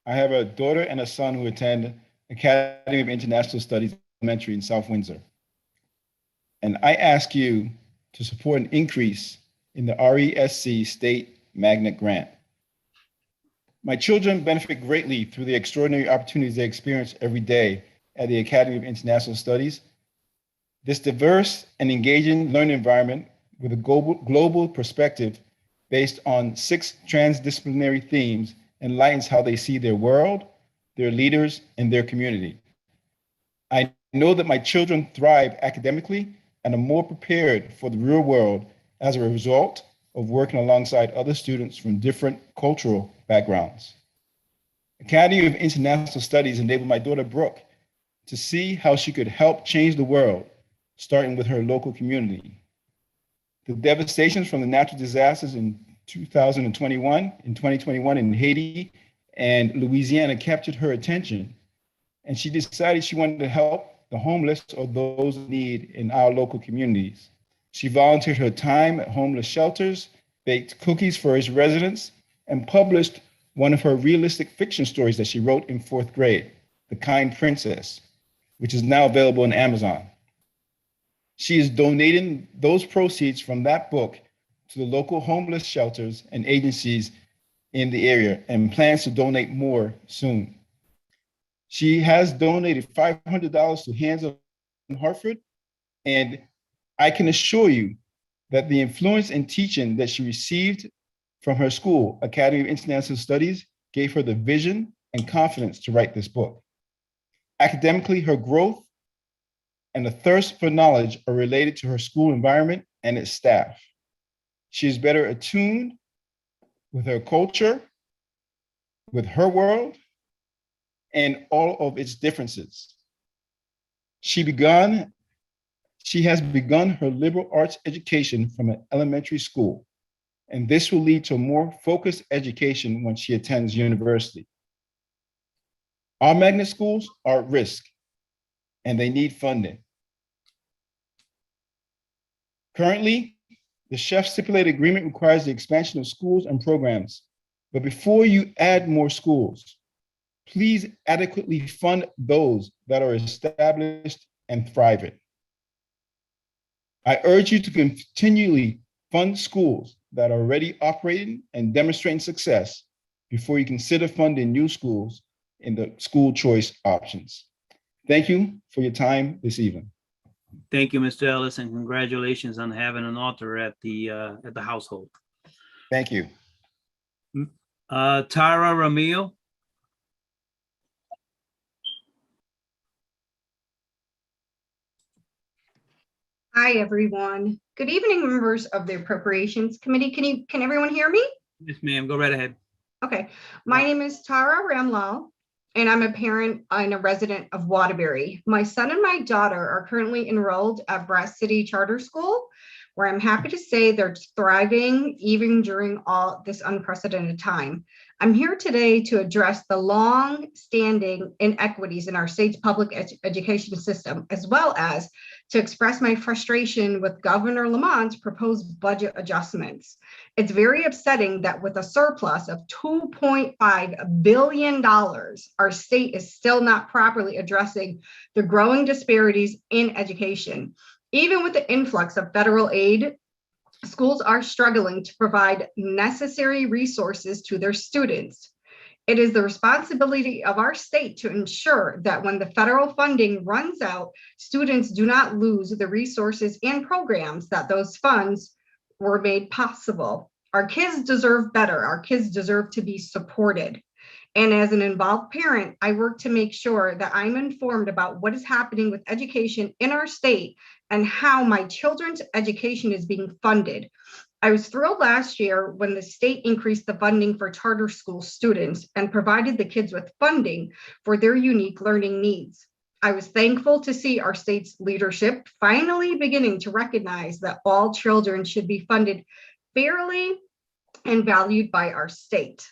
I have a daughter and a son who attend Academy of International Studies Elementary in South Windsor. And I ask you to support an increase in the RESC State Magnet Grant. My children benefit greatly through the extraordinary opportunities they experience every day at the Academy of International Studies. This diverse and engaging learning environment with a global perspective based on 6 transdisciplinary themes enlightens how they see their world, their leaders, and their community. I know that my children thrive academically and are more prepared for the real world as a result of working alongside other students from different cultural backgrounds. Academy of International Studies enabled my daughter Brooke to see how she could help change the world, starting with her local community. The devastations from the natural disasters in 2021 in Haiti and Louisiana captured her attention, and she decided she wanted to help the homeless or those in need in our local communities. She volunteered her time at homeless shelters, baked cookies for his residents, and published one of her realistic fiction stories that she wrote in 4th grade, The Kind Princess, which is now available on Amazon. She is donating those proceeds from that book to the local homeless shelters and agencies in the area and plans to donate more soon. She has donated $500 to Hands on Hartford, and I can assure you that the influence and teaching that she received from her school, Academy of International Studies, gave her the vision and confidence to write this book. Academically, her growth and a thirst for knowledge are related to her school environment and its staff. She is better attuned with her culture, with her world, and all of its differences. She has begun her liberal arts education from an elementary school, and this will lead to a more focused education when she attends university. Our magnet schools are at risk, and they need funding. Currently, the chef stipulated agreement requires the expansion of schools and programs, but before you add more schools, please adequately fund those that are established and thriving. I urge you to continually fund schools that are already operating and demonstrating success before you consider funding new schools in the school choice options. Thank you for your time this evening. Thank you, Mr. Ellis, and congratulations on having an author at the household. Thank you. Tara Ramil. Hi, everyone. Good evening, members of the Appropriations Committee. Can everyone hear me? Yes, ma'am. Go right ahead. Okay. My name is Tara Ramlal, and I'm a parent and a resident of Waterbury. My son and my daughter are currently enrolled at Brass City Charter School, where I'm happy to say they're thriving even during all this unprecedented time. I'm here today to address the long-standing inequities in our state's public education system, as well as to express my frustration with Governor Lamont's proposed budget adjustments. It's very upsetting that with a surplus of $2.5 billion, our state is still not properly addressing the growing disparities in education. Even with the influx of federal aid, schools are struggling to provide necessary resources to their students. It is the responsibility of our state to ensure that when the federal funding runs out, students do not lose the resources and programs that those funds were made possible. Our kids deserve better. Our kids deserve to be supported. And as an involved parent, I work to make sure that I'm informed about what is happening with education in our state and how my children's education is being funded. I was thrilled last year when the state increased the funding for charter school students and provided the kids with funding for their unique learning needs. I was thankful to see our state's leadership finally beginning to recognize that all children should be funded fairly and valued by our state,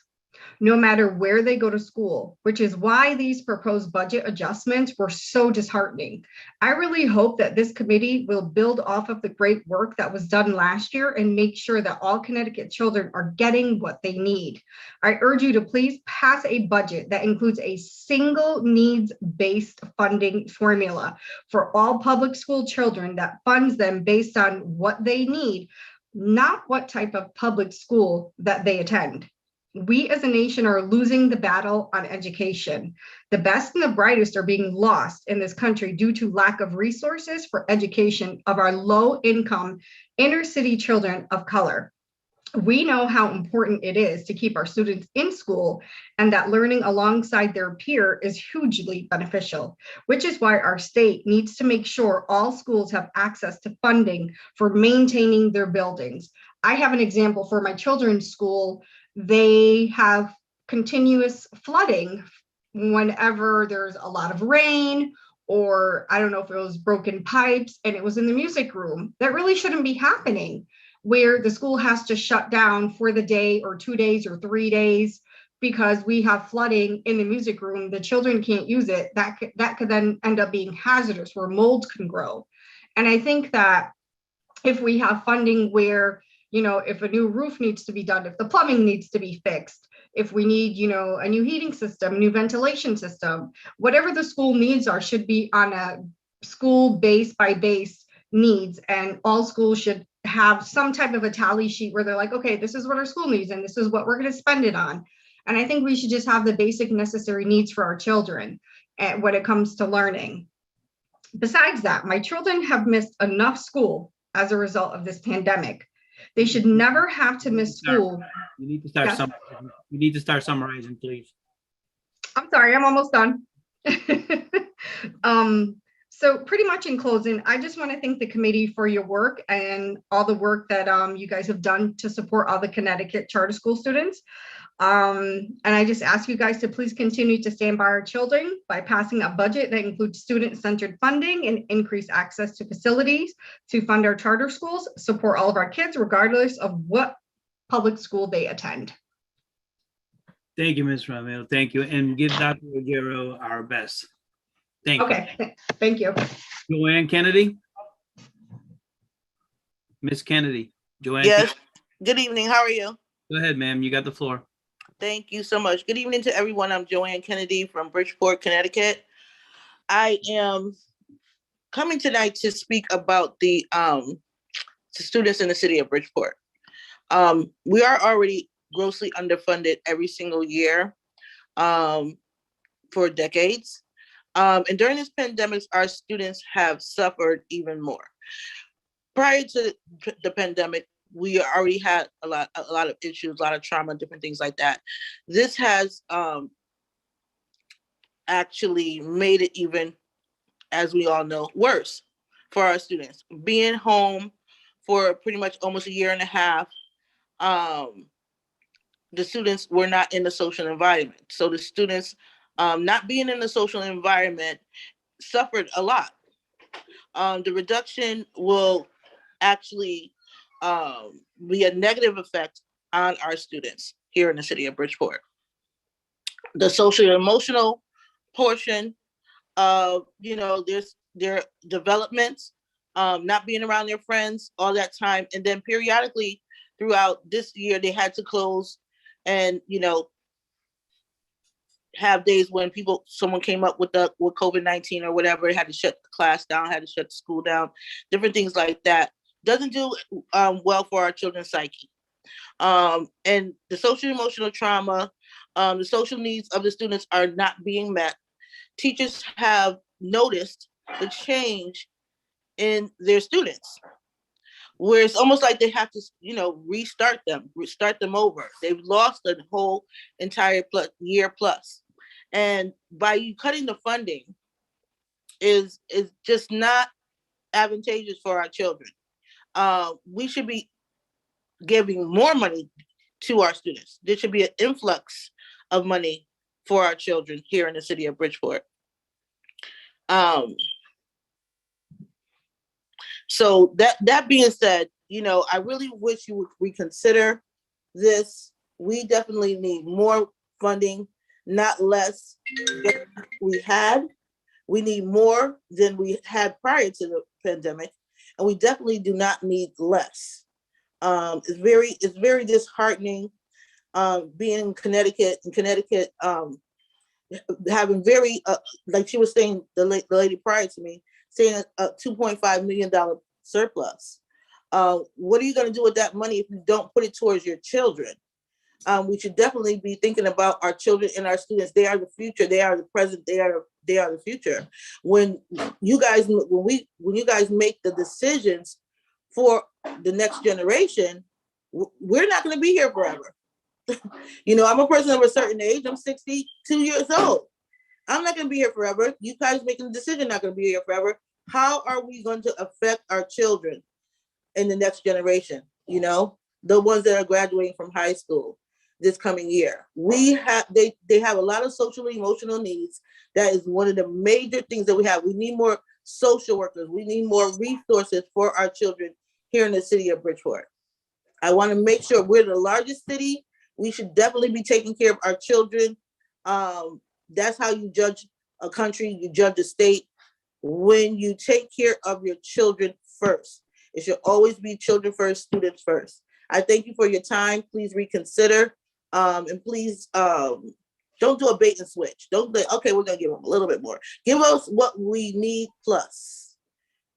no matter where they go to school, which is why these proposed budget adjustments were so disheartening. I really hope that this committee will build off of the great work that was done last year and make sure that all Connecticut children are getting what they need. I urge you to please pass a budget that includes a single needs-based funding formula for all public school children that funds them based on what they need, not what type of public school that they attend. We as a nation are losing the battle on education. The best and the brightest are being lost in this country due to lack of resources for education of our low-income inner city children of color. We know how important it is to keep our students in school and that learning alongside their peer is hugely beneficial, which is why our state needs to make sure all schools have access to funding for maintaining their buildings. I have an example for my children's school. They have continuous flooding whenever there's a lot of rain, or I don't know if it was broken pipes and it was in the music room. That really shouldn't be happening, where the school has to shut down for the day or 2 days or 3 days because we have flooding in the music room. The children can't use it. That could then end up being hazardous, where mold can grow. And I think that if we have funding where, you know, if a new roof needs to be done, if the plumbing needs to be fixed, if we need, you know, a new heating system, new ventilation system, whatever the school needs are should be on a school base by base needs. And all schools should have some type of a tally sheet where they're like, okay, this is what our school needs and this is what we're going to spend it on. And I think we should just have the basic necessary needs for our children when it comes to learning. Besides that, my children have missed enough school as a result of this pandemic. They should never have to miss school. You need to start summarizing. You need to start summarizing, please. I'm sorry, I'm almost done. So pretty much in closing, I just want to thank the committee for your work and all the work that you guys have done to support all the Connecticut charter school students. And I just ask you guys to please continue to stand by our children by passing a budget that includes student-centered funding and increased access to facilities to fund our charter schools, support all of our kids regardless of what public school they attend. Thank you, Ms. Romeo. Thank you. And give Dr. Ruggiero our best. Thank you. Okay, thank you. Joanne Kennedy? Miss Kennedy, Joanne? Yes. Good evening. How are you? Go ahead, ma'am. You got the floor. Thank you so much. Good evening to everyone. I'm Joanne Kennedy from Bridgeport, Connecticut. I am coming tonight to speak about the students in the city of Bridgeport. We are already grossly underfunded every single year for decades. And during this pandemic, our students have suffered even more. Prior to the pandemic, we already had a lot of issues, a lot of trauma, different things like that. This has actually made it even, as we all know, worse for our students. Being home for pretty much almost a year and a half, the students were not in the social environment. So the students not being in the social environment suffered a lot. The reduction will actually be a negative effect on our students here in the city of Bridgeport. The social emotional portion of, their development, not being around their friends all that time. And then periodically throughout this year, they had to close and, have days when someone came up with COVID-19 or whatever, had to shut the class down, had to shut the school down, different things like that. Doesn't do well for our children's psyche. And the social emotional trauma, the social needs of the students are not being met. Teachers have noticed the change in their students, where it's almost like they have to, restart them over. They've lost a whole entire year plus. And by you cutting the funding is just not advantageous for our children. We should be giving more money to our students. There should be an influx of money for our children here in the city of Bridgeport. So that being said, I really wish you would reconsider this. We definitely need more funding, not less than we had. We need more than we had prior to the pandemic, and we definitely do not need less. It's very disheartening being in Connecticut, having very, like she was saying, the lady prior to me, saying a $2.5 million surplus. What are you going to do with that money if you don't put it towards your children? We should definitely be thinking about our children and our students. They are the future. They are the present. They are the future. When you guys make the decisions for the next generation, we're not going to be here forever. I'm a person of a certain age. I'm 62 years old. I'm not going to be here forever. You guys making the decision not going to be here forever. How are we going to affect our children in the next generation? The ones that are graduating from high school this coming year. They have a lot of social and emotional needs. That is one of the major things that we have. We need more social workers. We need more resources for our children here in the city of Bridgeport. I want to make sure we're the largest city. We should definitely be taking care of our children. That's how you judge a country, you judge a state. When you take care of your children first. It should always be children first, students first. I thank you for your time. Please reconsider. And please don't do a bait and switch. Don't say, okay, we're gonna give them a little bit more. Give us what we need plus.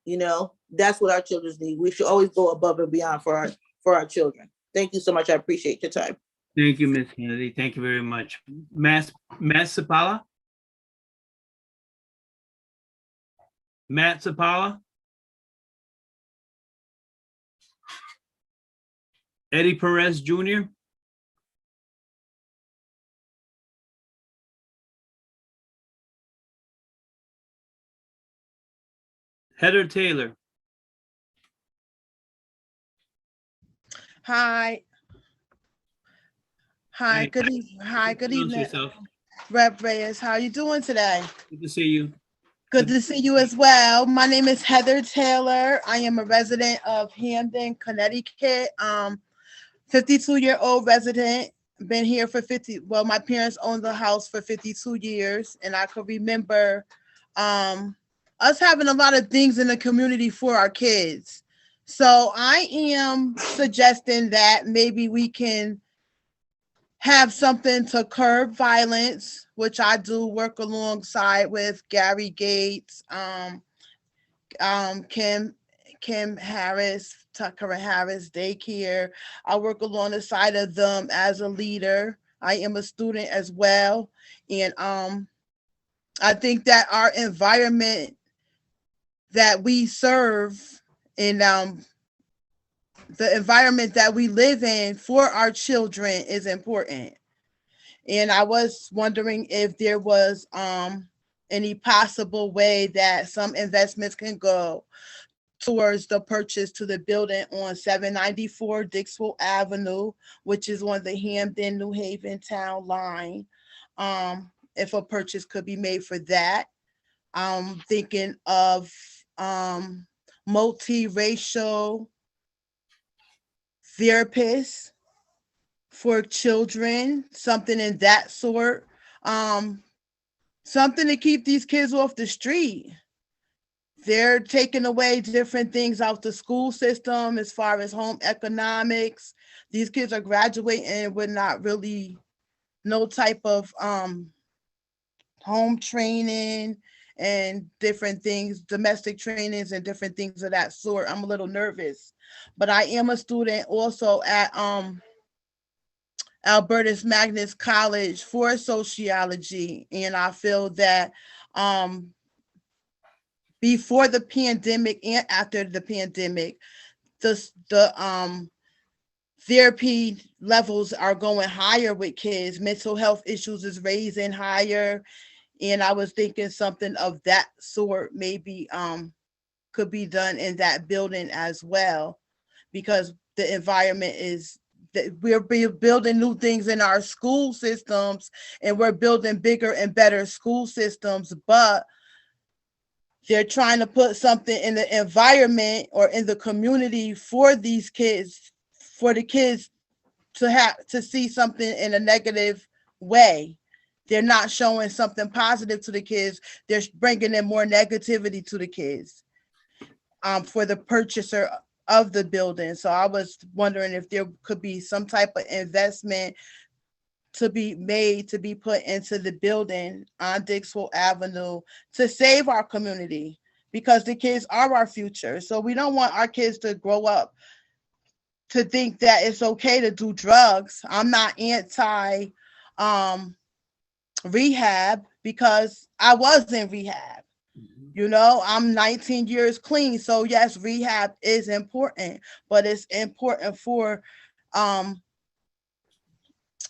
That's what our children need. We should always go above and beyond for our children. Thank you so much. I appreciate your time. Thank you, Ms. Kennedy. Thank you very much. Matt Sapala? Matt Sapala? Eddie Perez Jr.? Heather Taylor. Hi. Hi, good evening. Hi, good Announce evening. yourself. Rep Reyes, how are you doing today? Good to see you. Good to see you as well. My name is Heather Taylor. I am a resident of Hamden, Connecticut. 52-year-old resident. Been here for 50. Well, my parents owned the house for 52 years, and I could remember us having a lot of things in the community for our kids. So I am suggesting that maybe we can have something to curb violence, which I do work alongside with Gary Gates, Kim Harris, Tucker and Harris Daycare. I work along the side of them as a leader. I am a student as well. And I think that our environment that we serve and the environment that we live in for our children is important. And I was wondering if there was any possible way that some investments can go towards the purchase to the building on 794 Dixwell Avenue, which is on the Hamden, New Haven town line. If a purchase could be made for that. I'm thinking of multiracial therapists for children, something in that sort. Something to keep these kids off the street. They're taking away different things out the school system as far as home economics. These kids are graduating with not really no type of home training and different things, domestic trainings and different things of that sort. I'm a little nervous, but I am a student also at Albertus Magnus College for sociology. And I feel that before the pandemic and after the pandemic, the therapy levels are going higher with kids. Mental health issues is raising higher. And I was thinking something of that sort maybe could be done in that building as well, because the environment is that we're building new things in our school systems and we're building bigger and better school systems, but they're trying to put something in the environment or in the community for these kids, for the kids to have to see something in a negative way. They're not showing something positive to the kids. They're bringing in more negativity to the kids for the purchaser of the building. So I was wondering if there could be some type of investment to be made, to be put into the building on Dixwell Avenue to save our community, because the kids are our future. So we don't want our kids to grow up to think that it's okay to do drugs. I'm not anti rehab because I was in rehab. You know, I'm 19 years clean. So yes, rehab is important, but it's important for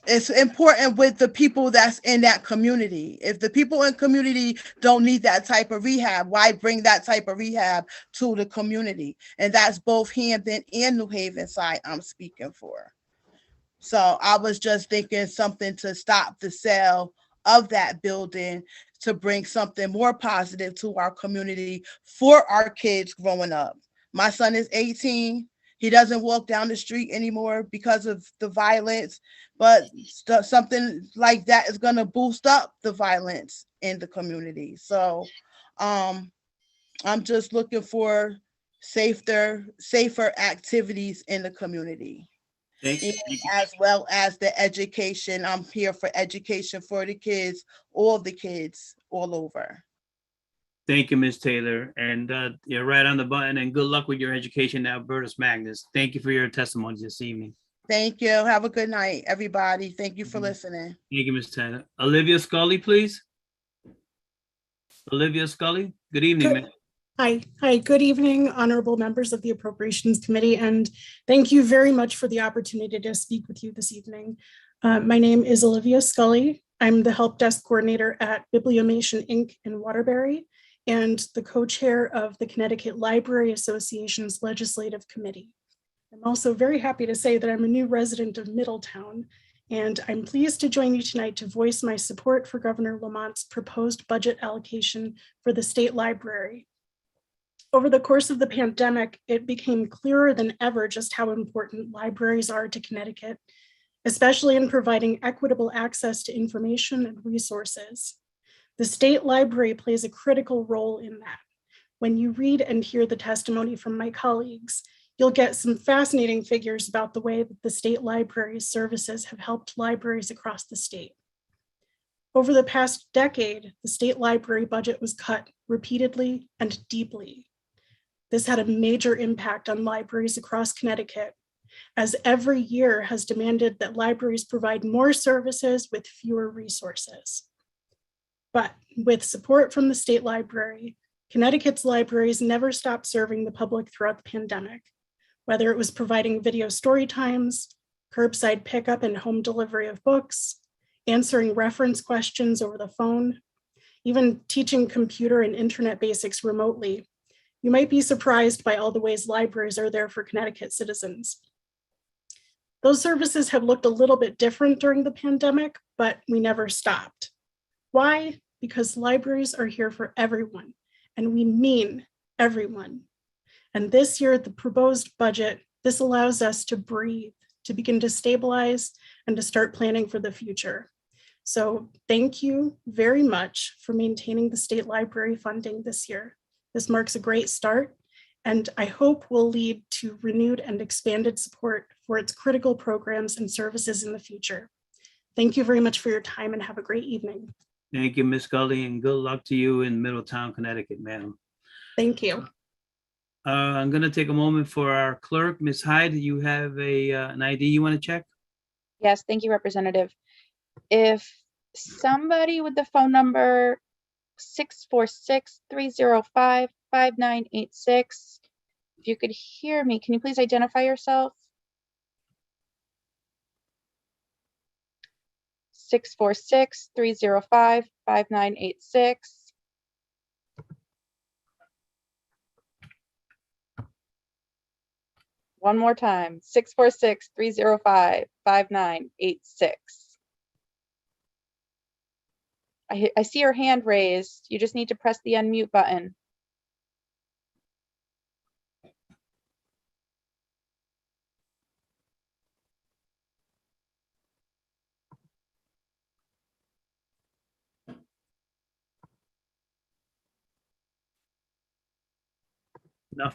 it's important with the people that's in that community. If the people in community don't need that type of rehab, why bring that type of rehab to the community? And that's both Hamden and New Haven side I'm speaking for. So I was just thinking something to stop the sale of that building, to bring something more positive to our community for our kids growing up. My son is 18. He doesn't walk down the street anymore because of the violence, but something like that is going to boost up the violence in the community. So I'm just looking for safer activities in the community. As well as the education. I'm here for education for the kids, all the kids all over. Thank you, Ms. Taylor. And you're right on the button, and good luck with your education at Albertus Magnus. Thank you for your testimony this evening. Thank you. Have a good night, everybody. Thank you for listening. Thank you, Ms. Taylor. Olivia Scully, please. Olivia Scully, good evening, ma'am. Hi, good evening, honorable members of the Appropriations Committee, and thank you very much for the opportunity to speak with you this evening. My name is Olivia Scully. I'm the Help Desk Coordinator at Bibliomation Inc. in Waterbury, and the co-chair of the Connecticut Library Association's Legislative Committee. I'm also very happy to say that I'm a new resident of Middletown, and I'm pleased to join you tonight to voice my support for Governor Lamont's proposed budget allocation for the state library. Over the course of the pandemic, it became clearer than ever just how important libraries are to Connecticut, especially in providing equitable access to information and resources. The state library plays a critical role in that. When you read and hear the testimony from my colleagues, you'll get some fascinating figures about the way that the state library's services have helped libraries across the state. Over the past decade, the state library budget was cut repeatedly and deeply. This had a major impact on libraries across Connecticut, as every year has demanded that libraries provide more services with fewer resources. But with support from the state library, Connecticut's libraries never stopped serving the public throughout the pandemic, whether it was providing video story times, curbside pickup and home delivery of books, answering reference questions over the phone, even teaching computer and internet basics remotely. You might be surprised by all the ways libraries are there for Connecticut citizens. Those services have looked a little bit different during the pandemic, but we never stopped. Why? Because libraries are here for everyone, and we mean everyone. And this year, the proposed budget, this allows us to breathe, to begin to stabilize, and to start planning for the future. So thank you very much for maintaining the state library funding this year. This marks a great start, and I hope will lead to renewed and expanded support for its critical programs and services in the future. Thank you very much for your time and have a great evening. Thank you, Ms. Gully, and good luck to you in Middletown, Connecticut, madam. Thank you. I'm going to take a moment for our clerk, Ms. Hyde. You have an ID you want to check? Yes, thank you, Representative. If somebody with the phone number 646-305-5986, if you could hear me, can you please identify yourself? 646-305-5986. One more time, 646-305-5986. I see your hand raised. You just need to press the unmute button. No.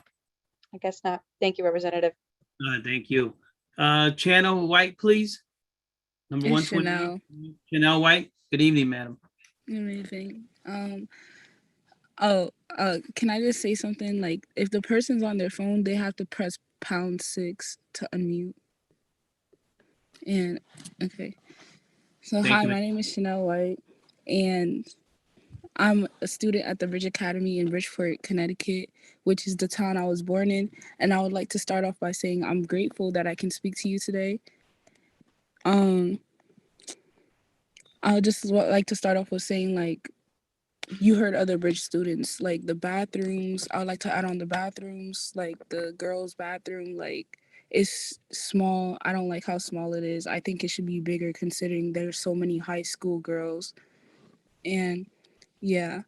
I guess not. Thank you, Representative. Thank you. Channel White, please. Number It's 128. Chanel White. Good evening, madam. Good evening. Can I just say something? Like, if the person's on their phone, they have to press #6 to unmute. And okay. So hi, my name is Chanel White, and I'm a student at the Bridge Academy in Bridgeport, Connecticut, which is the town I was born in. And I would like to start off by saying I'm grateful that I can speak to you today. I would just like to start off with saying, like, you heard other Bridge students, like the bathrooms. I would like to add on the bathrooms, like the girls' bathroom, like it's small. I don't like how small it is. I think it should be bigger considering there's so many high school girls. And yeah,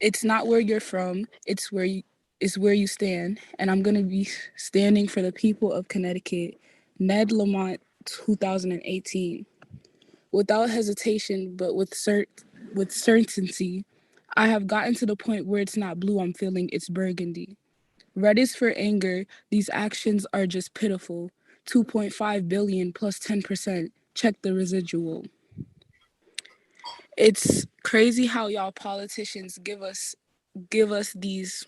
it's not where you're from. It's where you stand. And I'm going to be standing for the people of Connecticut. Ned Lamont, 2018. Without hesitation, but with certainty, I have gotten to the point where it's not blue I'm feeling, it's burgundy. Red is for anger. These actions are just pitiful. 2.5 billion plus 10%. Check the residual. It's crazy how y'all politicians gives us these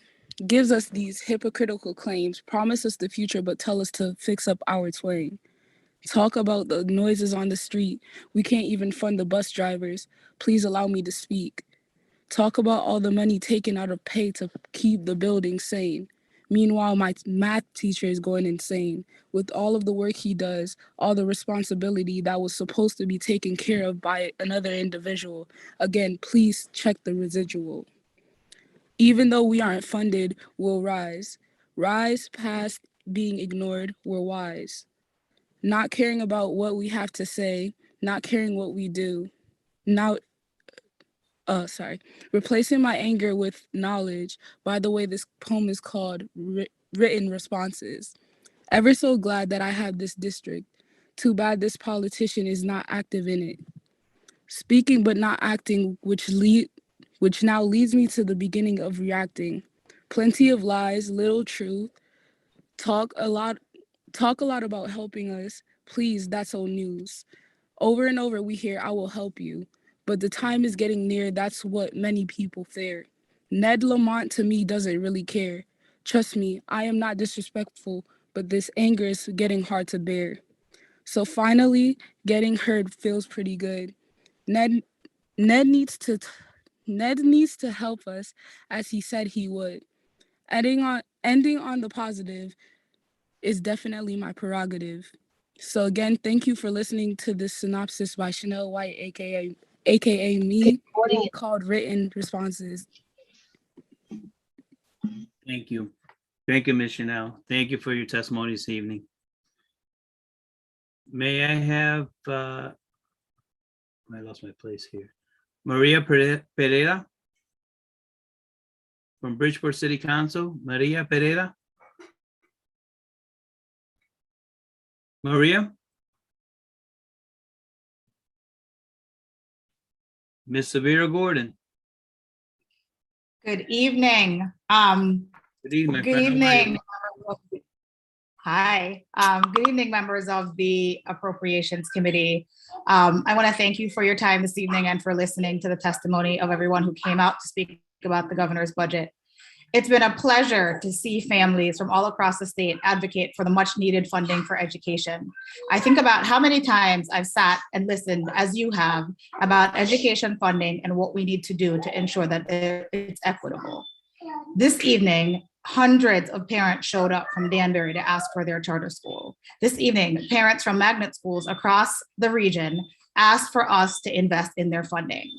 hypocritical claims, promise us the future, but tell us to fix up our twang. Talk about the noises on the street. We can't even fund the bus drivers. Please allow me to speak. Talk about all the money taken out of pay to keep the building sane. Meanwhile, my math teacher is going insane. With all of the work he does, all the responsibility that was supposed to be taken care of by another individual. Again, please check the residual. Even though we aren't funded, we'll rise. Rise past being ignored, we're wise. Not caring about what we have to say, not caring what we do. Now, replacing my anger with knowledge. By the way, this poem is called Written Responses. Ever so glad that I have this district. Too bad this politician is not active in it. Speaking but not acting, which now leads me to the beginning of reacting. Plenty of lies, little truth. Talk a lot about helping us. Please, that's old news. Over and over we hear, I will help you. But the time is getting near, that's what many people fear. Ned Lamont to me doesn't really care. Trust me, I am not disrespectful, but this anger is getting hard to bear. So finally, getting heard feels pretty good. Ned needs to help us as he said he would. Ending on the positive is definitely my prerogative. So again, thank you for listening to this synopsis by Chanel White, aka me, called Written Responses. Thank you. Thank you, Ms. Chanel. Thank you for your testimony this evening. May I have, I lost my place here. Maria Pereira from Bridgeport City Council. Maria Pereira. Maria? Ms. Severa Gordon. Good evening. Good evening. Good evening. Hi. Good evening, members of the Appropriations Committee. I want to thank you for your time this evening and for listening to the testimony of everyone who came out to speak about the governor's budget. It's been a pleasure to see families from all across the state advocate for the much needed funding for education. I think about how many times I've sat and listened, as you have, about education funding and what we need to do to ensure that it's equitable. This evening, hundreds of parents showed up from Danbury to ask for their charter school. This evening, parents from magnet schools across the region asked for us to invest in their funding.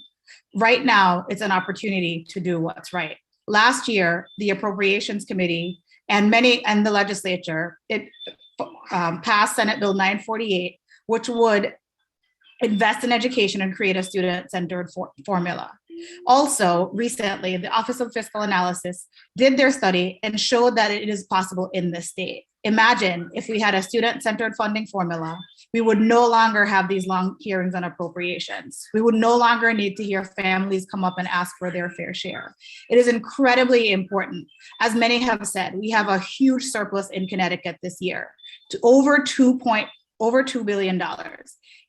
Right now, it's an opportunity to do what's right. Last year, the Appropriations Committee and the legislature, passed Senate Bill 948, which would invest in education and create a student-centered formula. Also, recently, the Office of Fiscal Analysis did their study and showed that it is possible in this state. Imagine if we had a student-centered funding formula, we would no longer have these long hearings on appropriations. We would no longer need to hear families come up and ask for their fair share. It is incredibly important. As many have said, we have a huge surplus in Connecticut this year, to over $2 billion.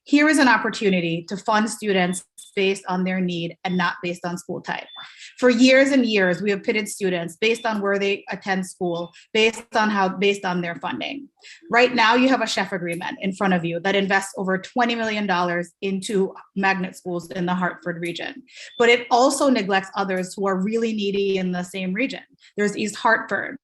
Here is an opportunity to fund students based on their need and not based on school type. For years and years, we have pitted students based on where they attend school, based on their funding. Right now, you have a chef agreement in front of you that invests over $20 million into magnet schools in the Hartford region, but it also neglects others who are really needy in the same region. There's East Hartford.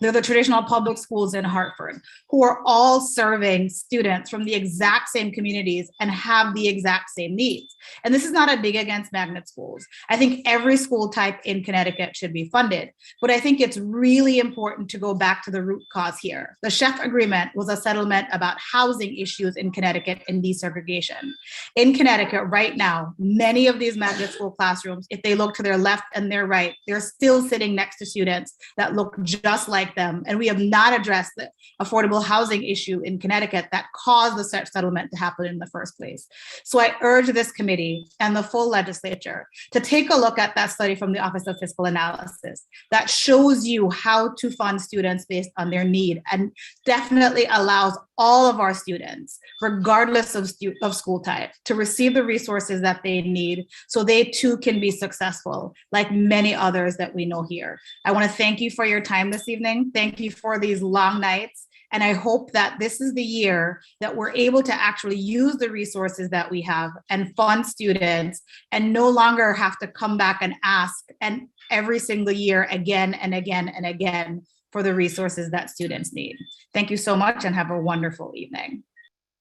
They're the traditional public schools in Hartford, who are all serving students from the exact same communities and have the exact same needs. And this is not a dig against magnet schools. I think every school type in Connecticut should be funded, but I think it's really important to go back to the root cause here. The chef agreement was a settlement about housing issues in Connecticut and desegregation. In Connecticut right now, many of these magnet school classrooms, if they look to their left and their right, they're still sitting next to students that look just like them. And we have not addressed the affordable housing issue in Connecticut that caused the settlement to happen in the first place. So I urge this committee and the full legislature to take a look at that study from the Office of Fiscal Analysis that shows you how to fund students based on their need and definitely allows all of our students, regardless of school type, to receive the resources that they need so they too can be successful, like many others that we know here. I want to thank you for your time this evening. Thank you for these long nights. And I hope that this is the year that we're able to actually use the resources that we have and fund students and no longer have to come back and ask and every single year again and again and again for the resources that students need. Thank you so much and have a wonderful evening.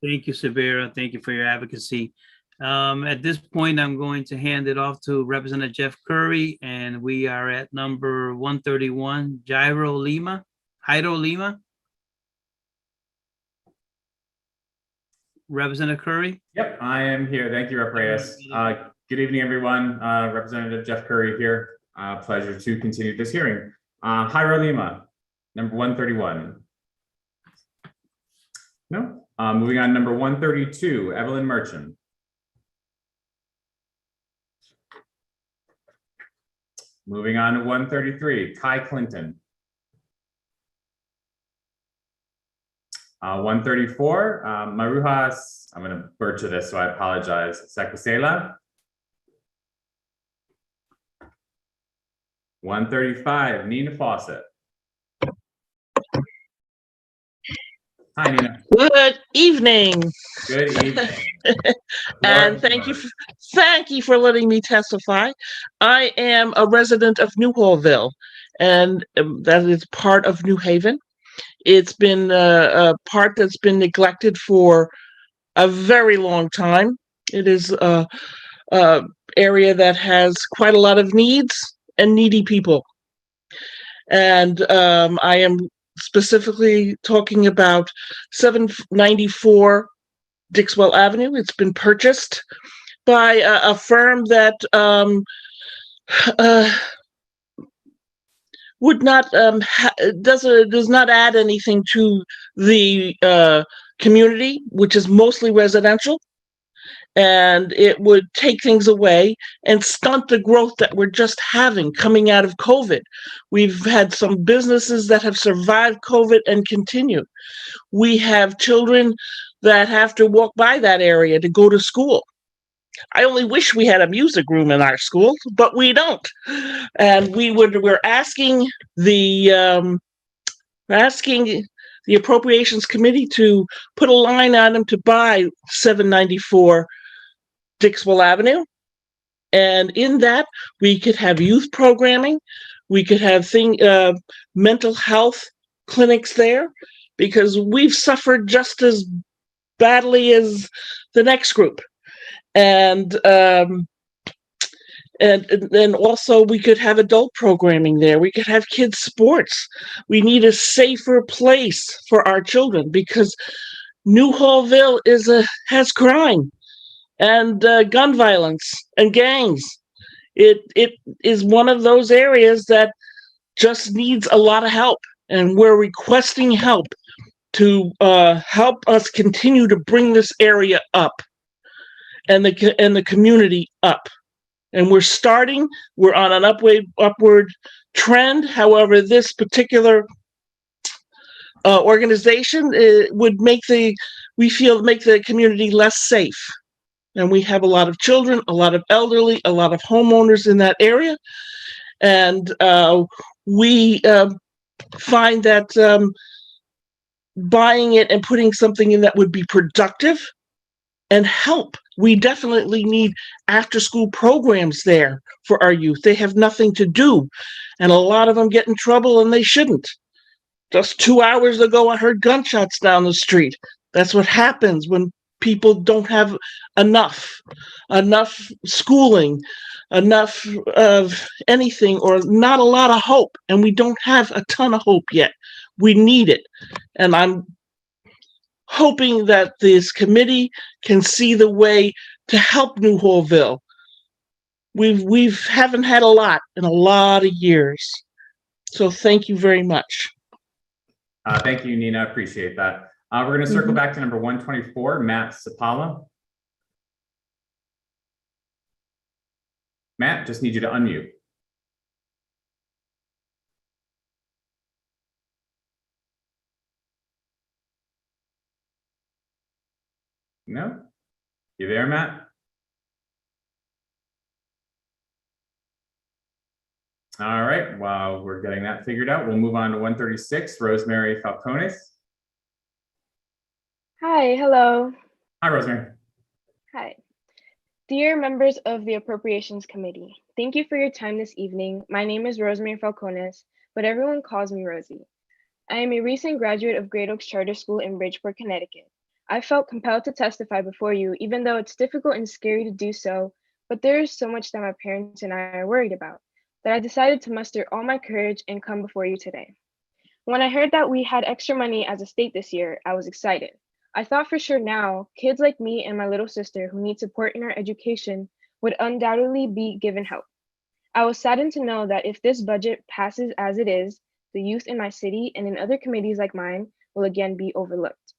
Thank you, Severa. Thank you for your advocacy. At this point, I'm going to hand it off to Representative Jeff Curry, and we are at number 131, Jairo Lima. Representative Curry? Yep, I am here. Thank you, Rep. Reyes. Good evening, everyone. Representative Jeff Curry here. Pleasure to continue this hearing. Jairo Lima, number 131. No. Moving on, number 132, Evelyn Merchant. Moving on to 133, Kai Clinton. 134, Marujas, I'm going to butcher this, so I apologize, Sakusela. 135, Nina Fawcett. Hi, Nina. Good evening. Good evening. And thank you for letting me testify. I am a resident of New Hallville, and that is part of New Haven. It's been a part that's been neglected for a very long time. It is a area that has quite a lot of needs and needy people. And I am specifically talking about 794 Dixwell Avenue. It's been purchased by a firm that would not does not add anything to the community, which is mostly residential, and it would take things away and stunt the growth that we're just having coming out of COVID. We've had some businesses that have survived COVID and continue. We have children that have to walk by that area to go to school. I only wish we had a music room in our school, but we don't. And we're asking the Appropriations Committee to put a line item to buy 794 Dixwell Avenue. And in that, we could have youth programming. We could have mental health clinics there, because we've suffered just as badly as the next group. And also we could have adult programming there. We could have kids sports. We need a safer place for our children, because New Hallville has crime and gun violence and gangs. It is one of those areas that just needs a lot of help, and we're requesting help to help us continue to bring this area up and the community up. And we're on an upward trend. However, this particular organization would make the community less safe. And we have a lot of children, a lot of elderly, a lot of homeowners in that area. And we find that buying it and putting something in that would be productive and help. We definitely need after-school programs there for our youth. They have nothing to do, and a lot of them get in trouble, and they shouldn't. Just 2 hours ago, I heard gunshots down the street. That's what happens when people don't have enough schooling, enough of anything, or not a lot of hope. And we don't have a ton of hope yet. We need it. And I'm hoping that this committee can see the way to help New Hallville. We haven't had a lot in a lot of years. So thank you very much. Thank you, Nina. Appreciate that. We're going to circle back to number 124, Matt Sapala. Matt, just need you to unmute. No? You there, Matt? All right, while we're getting that figured out, we'll move on to 136, Rosemary Falcones. Hi, hello. Hi, Rosemary. Hi. Dear members of the Appropriations Committee, thank you for your time this evening. My name is Rosemary Falcones, but everyone calls me Rosie. I am a recent graduate of Great Oaks Charter School in Bridgeport, Connecticut. I felt compelled to testify before you, even though it's difficult and scary to do so, but there is so much that my parents and I are worried about that I decided to muster all my courage and come before you today. When I heard that we had extra money as a state this year, I was excited. I thought for sure now, kids like me and my little sister who need support in our education would undoubtedly be given help. I was saddened to know that if this budget passes as it is, the youth in my city and in other committees like mine will again be overlooked.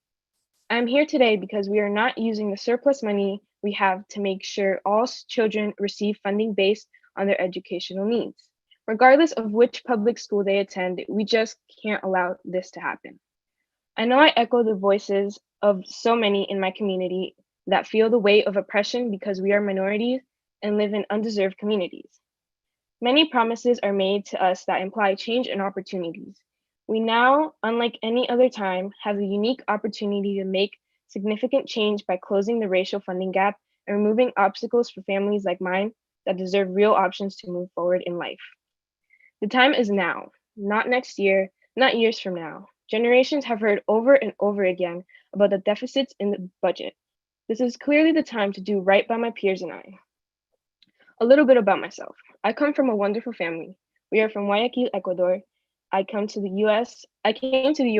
I'm here today because we are not using the surplus money we have to make sure all children receive funding based on their educational needs. Regardless of which public school they attend, we just can't allow this to happen. I know I echo the voices of so many in my community that feel the weight of oppression because we are minorities and live in undeserved communities. Many promises are made to us that imply change and opportunities. We now, unlike any other time, have the unique opportunity to make significant change by closing the racial funding gap and removing obstacles for families like mine that deserve real options to move forward in life. The time is now, not next year, not years from now. Generations have heard over and over again about the deficits in the budget. This is clearly the time to do right by my peers and I. A little bit about myself. I come from a wonderful family. We are from Guayaquil, Ecuador. I came to the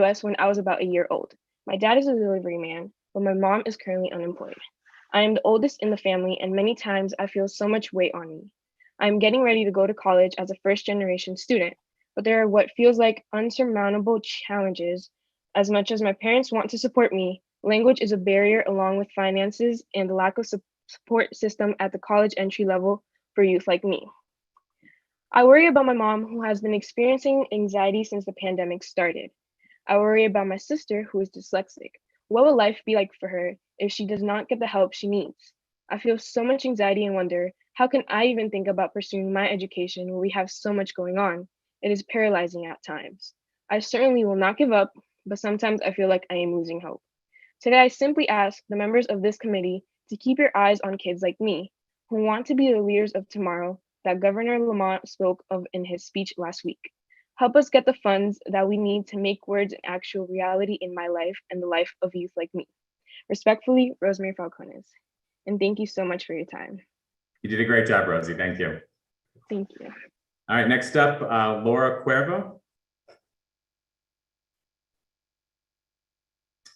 US when I was about a year old. My dad is a delivery man, but my mom is currently unemployed. I am the oldest in the family, and many times I feel so much weight on me. I am getting ready to go to college as a first-generation student, but there are what feels like unsurmountable challenges. As much as my parents want to support me, language is a barrier along with finances and the lack of support system at the college entry level for youth like me. I worry about my mom, who has been experiencing anxiety since the pandemic started. I worry about my sister, who is dyslexic. What will life be like for her if she does not get the help she needs? I feel so much anxiety and wonder, how can I even think about pursuing my education when we have so much going on? It is paralyzing at times. I certainly will not give up, but sometimes I feel like I am losing hope. Today, I simply ask the members of this committee to keep your eyes on kids like me, who want to be the leaders of tomorrow that Governor Lamont spoke of in his speech last week. Help us get the funds that we need to make words an actual reality in my life and the life of youth like me. Respectfully, Rosemary Falcones. And thank you so much for your time. You did a great job, Rosie. Thank you. Thank you. All right, next up, Laura Cuervo.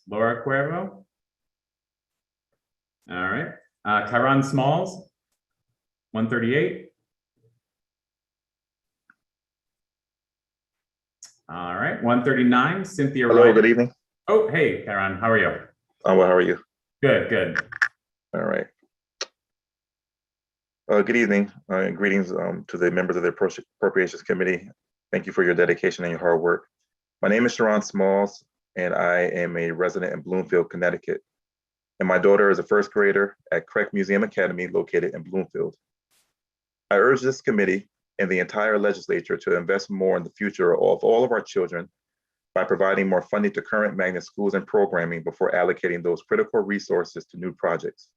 Laura Cuervo. All right, Kyron Smalls, 138. All right, 139, Cynthia Hello, Ryan. good evening. Oh, hey, Kyron, how are you? Well, how are you? Good, good. All right. Good evening and greetings to the members of the Appropriations Committee. Thank you for your dedication and your hard work. My name is Sharon Smalls, and I am a resident in Bloomfield, Connecticut. And my daughter is a first grader at Craig Museum Academy located in Bloomfield. I urge this committee and the entire legislature to invest more in the future of all of our children by providing more funding to current magnet schools and programming before allocating those critical resources to new projects.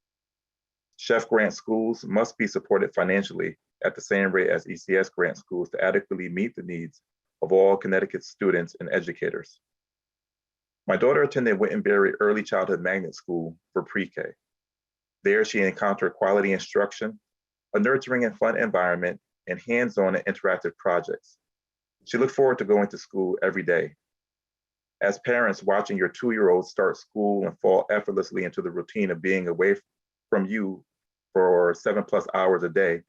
Chef grant schools must be supported financially at the same rate as ECS grant schools to adequately meet the needs of all Connecticut students and educators. My daughter attended Wittenberry Early Childhood Magnet School for pre-K. There she encountered quality instruction, a nurturing and fun environment, and hands-on and interactive projects. She looked forward to going to school every day. As parents, watching your 2-year-old start school and fall effortlessly into the routine of being away from you for 7+ hours a day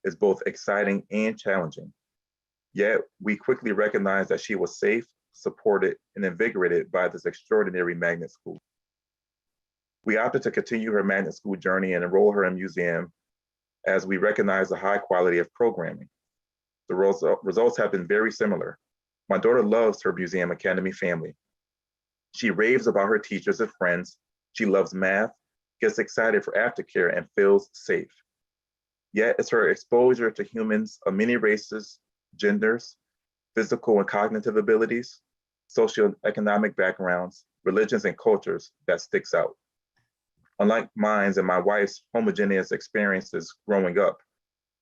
is both exciting and challenging. Yet we quickly recognized that she was safe, supported, and invigorated by this extraordinary magnet school. We opted to continue her magnet school journey and enroll her in museum as we recognize the high quality of programming. The results have been very similar. My daughter loves her Museum Academy family. She raves about her teachers and friends. She loves math, gets excited for aftercare, and feels safe. Yet it's her exposure to humans of many races, genders, physical and cognitive abilities, socioeconomic backgrounds, religions, and cultures that sticks out. Unlike mine and my wife's homogeneous experiences growing up,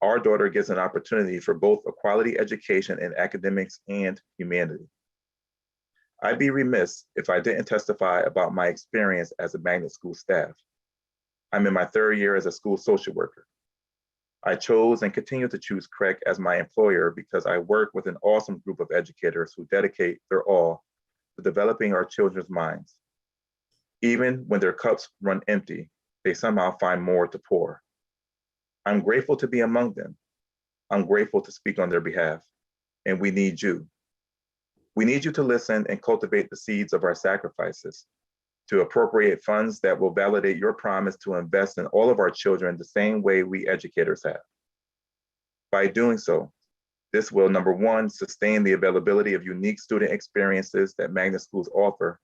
our daughter gets an opportunity for both a quality education in academics and humanity. I'd be remiss if I didn't testify about my experience as a magnet school staff. I'm in my 3rd year as a school social worker. I chose and continue to choose CREC as my employer because I work with an awesome group of educators who dedicate their all to developing our children's minds. Even when their cups run empty, they somehow find more to pour. I'm grateful to be among them. I'm grateful to speak on their behalf, and we need you. We need you to listen and cultivate the seeds of our sacrifices, to appropriate funds that will validate your promise to invest in all of our children the same way we educators have. By doing so, this will, number one, sustain the availability of unique student experiences that magnet schools offer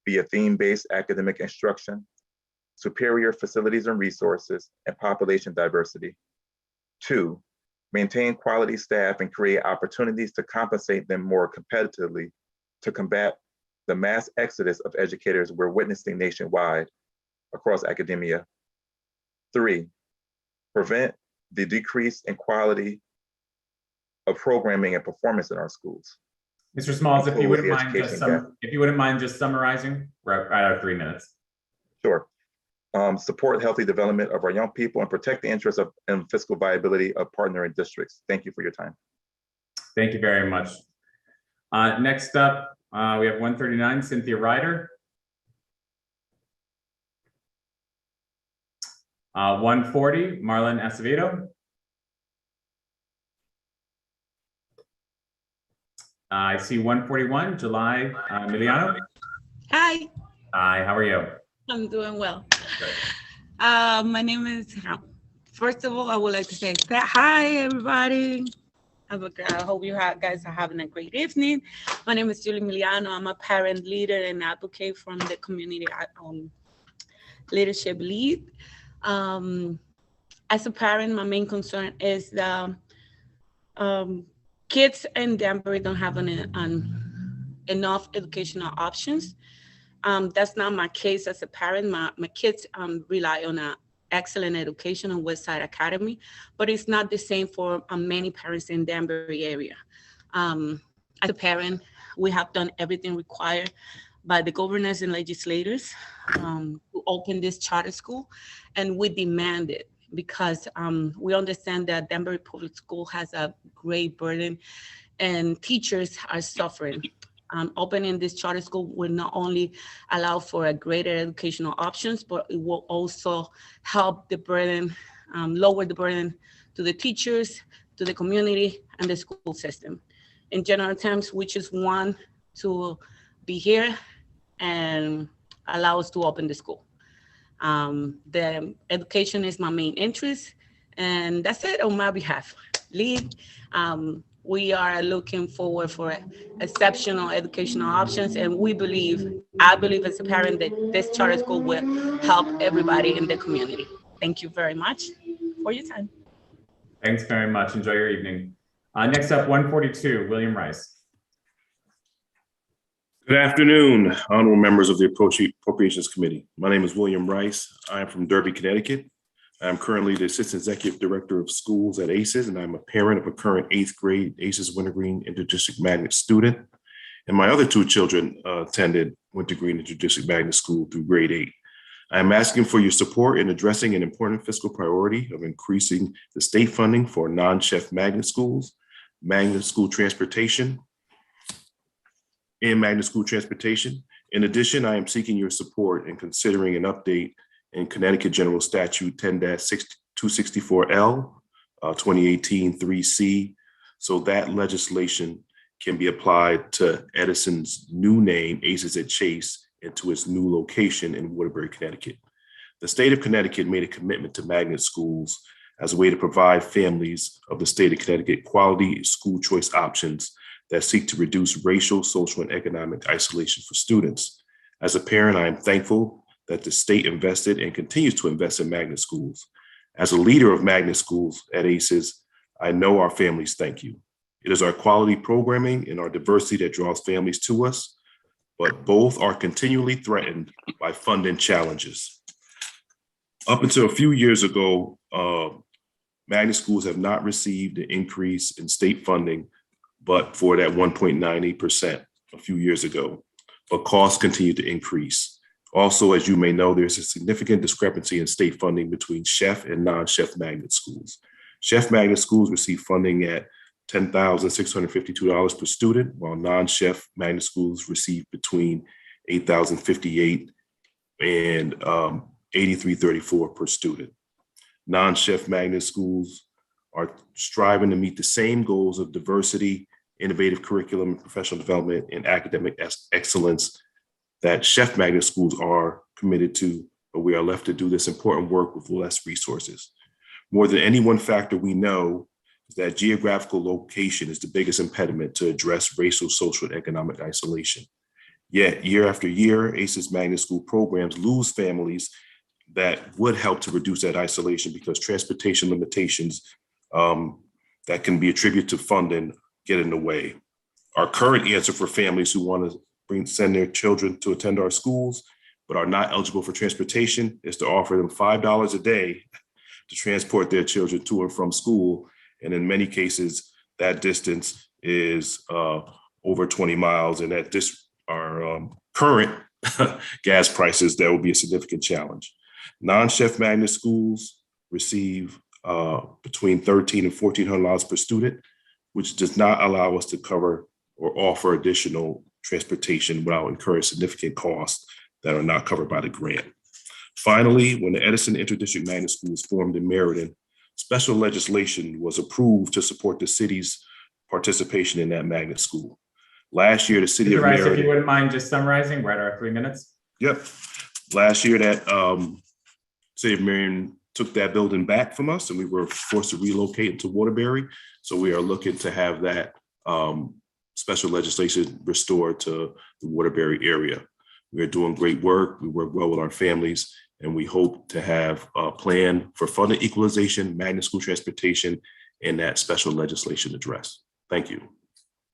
via theme-based academic instruction, superior facilities and resources, and population diversity. 2, maintain quality staff and create opportunities to compensate them more competitively to combat the mass exodus of educators we're witnessing nationwide across academia. 3, prevent the decrease in quality of programming and performance in our schools. Mr. Smalls, if you wouldn't Education mind just summarizing, we're at our 3 minutes. Sure. Support healthy development of our young people and protect the interests of and fiscal viability of partnering districts. Thank you for your time. Thank you very much. Next up, we have 139, Cynthia Ryder. 140, Marlon Acevedo. I see 141, July Miliano. Hi, Hi, how are you? I'm doing well. My name is, first of all, I would like to say hi, everybody. I hope you guys are having a great evening. My name is Julie Miliano. I'm a parent leader and advocate from the Community Leadership Lead. As a parent, my main concern is the kids in Danbury don't have enough educational options. That's not my case as a parent. My kids rely on an excellent education on Westside Academy, but it's not the same for many parents in Danbury area. As a parent, we have done everything required by the governors and legislators to open this charter school, and we demand it because we understand that Danbury Public School has a great burden and teachers are suffering. Opening this charter school will not only allow for a greater educational options, but it will also help the burden, lower the burden to the teachers, to the community, and the school system. In general terms, we just want to be here and allow us to open the school. The education is my main interest, and that's it on my behalf. Lead. We are looking forward for exceptional educational options, and I believe as a parent that this charter school will help everybody in the community. Thank you very much for your time. Thanks very much. Enjoy your evening. Next up, 142, William Rice. Good afternoon, honorable members of the Appropriations Committee. My name is William Rice. I am from Derby, Connecticut. I'm currently the Assistant Executive Director of Schools at ACES, and I'm a parent of a current 8th grade ACES Wintergreen Interdistrict Magnet student. And my other 2 children attended Wintergreen Interdistrict Magnet School through grade 8. I'm asking for your support in addressing an important fiscal priority of increasing the state funding for non-chef magnet schools, magnet school transportation, and magnet school transportation. In addition, I am seeking your support in considering an update in Connecticut General Statute 10-264L, 2018 3C, so that legislation can be applied to Edison's new name, ACES at Chase, and to its new location in Waterbury, Connecticut. The state of Connecticut made a commitment to magnet schools as a way to provide families of the state of Connecticut quality school choice options that seek to reduce racial, social, and economic isolation for students. As a parent, I am thankful that the state invested and continues to invest in magnet schools. As a leader of magnet schools at ACES, I know our families thank you. It is our quality programming and our diversity that draws families to us, but both are continually threatened by funding challenges. Up until a few years ago, magnet schools have not received an increase in state funding, but for that 1.98% a few years ago. but costs continue to increase. Also, as you may know, there's a significant discrepancy in state funding between chef and non-chef magnet schools. Chef magnet schools receive funding at $10,652 per student, while non-chef magnet schools receive between $8,058 and $83.34 per student. Non-chef magnet schools are striving to meet the same goals of diversity, innovative curriculum, professional development, and academic excellence that chef magnet schools are committed to, but we are left to do this important work with less resources. More than any one factor we know is that geographical location is the biggest impediment to address racial, social, and economic isolation. Yet, year after year, ACES magnet school programs lose families that would help to reduce that isolation because transportation limitations that can be attributed to funding get in the way. Our current answer for families who want to send their children to attend our schools, but are not eligible for transportation, is to offer them $5 a day to transport their children to and from school. And in many cases, that distance is over 20 miles. And at our current gas prices, that will be a significant challenge. Non-chef magnet schools receive between $1,300 and $1,400 per student, which does not allow us to cover or offer additional transportation without incurring significant costs that are not covered by the grant. Finally, when the Edison Interdistrict Magnet School was formed in Meriden, special legislation was approved to support the city's participation in that magnet school. Last year, the city of Meriden— if you wouldn't mind just summarizing, right, our 3 minutes. Yep. Last year, that city of Meriden took that building back from us and we were forced to relocate it to Waterbury. So we are looking to have that special legislation restored to the Waterbury area. We are doing great work. We work well with our families, and we hope to have a plan for funding equalization, magnet school transportation, and that special legislation address. Thank you.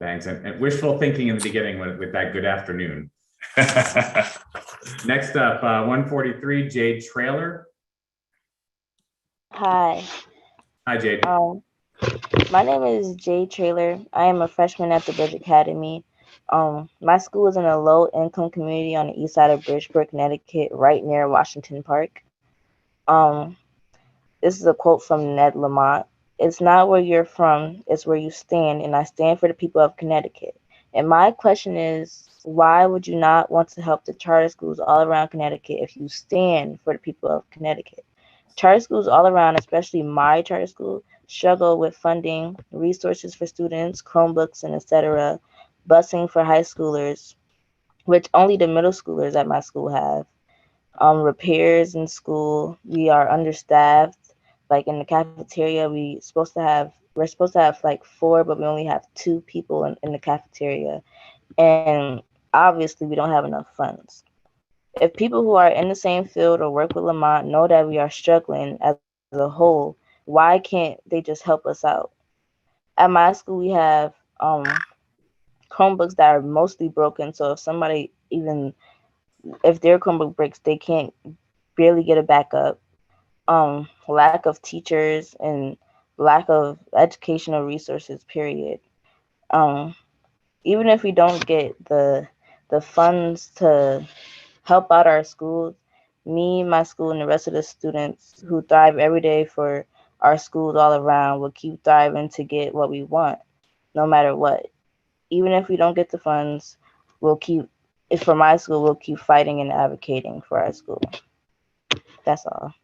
Thanks. And wishful thinking in the beginning with that good afternoon. Next up, 143, Jade Trailer. Hi. Hi, Jade. My name is Jade Trailer. I am a freshman at the Bridge Academy. My school is in a low-income community on the east side of Bridgeport, Connecticut, right near Washington Park. This is a quote from Ned Lamont. "It's not where you're from, it's where you stand, and I stand for the people of Connecticut." And my question is, why would you not want to help the charter schools all around Connecticut if you stand for the people of Connecticut? Charter schools all around, especially my charter school, struggle with funding, resources for students, Chromebooks, and etc., busing for high schoolers, which only the middle schoolers at my school have, repairs in school. We are understaffed. Like in the cafeteria, we're supposed to have like 4, but we only have 2 people in the cafeteria. And obviously we don't have enough funds. If people who are in the same field or work with Lamont know that we are struggling as a whole, why can't they just help us out? At my school, we have Chromebooks that are mostly broken. So if somebody, even if their Chromebook breaks, they can't barely get it back up. Lack of teachers and lack of educational resources, period. Even if we don't get the funds to help out our schools, me, my school, and the rest of the students who thrive every day for our schools all around will keep thriving to get what we want, no matter what. Even if we don't get the funds, for my school, we'll keep fighting and advocating for our school. That's all.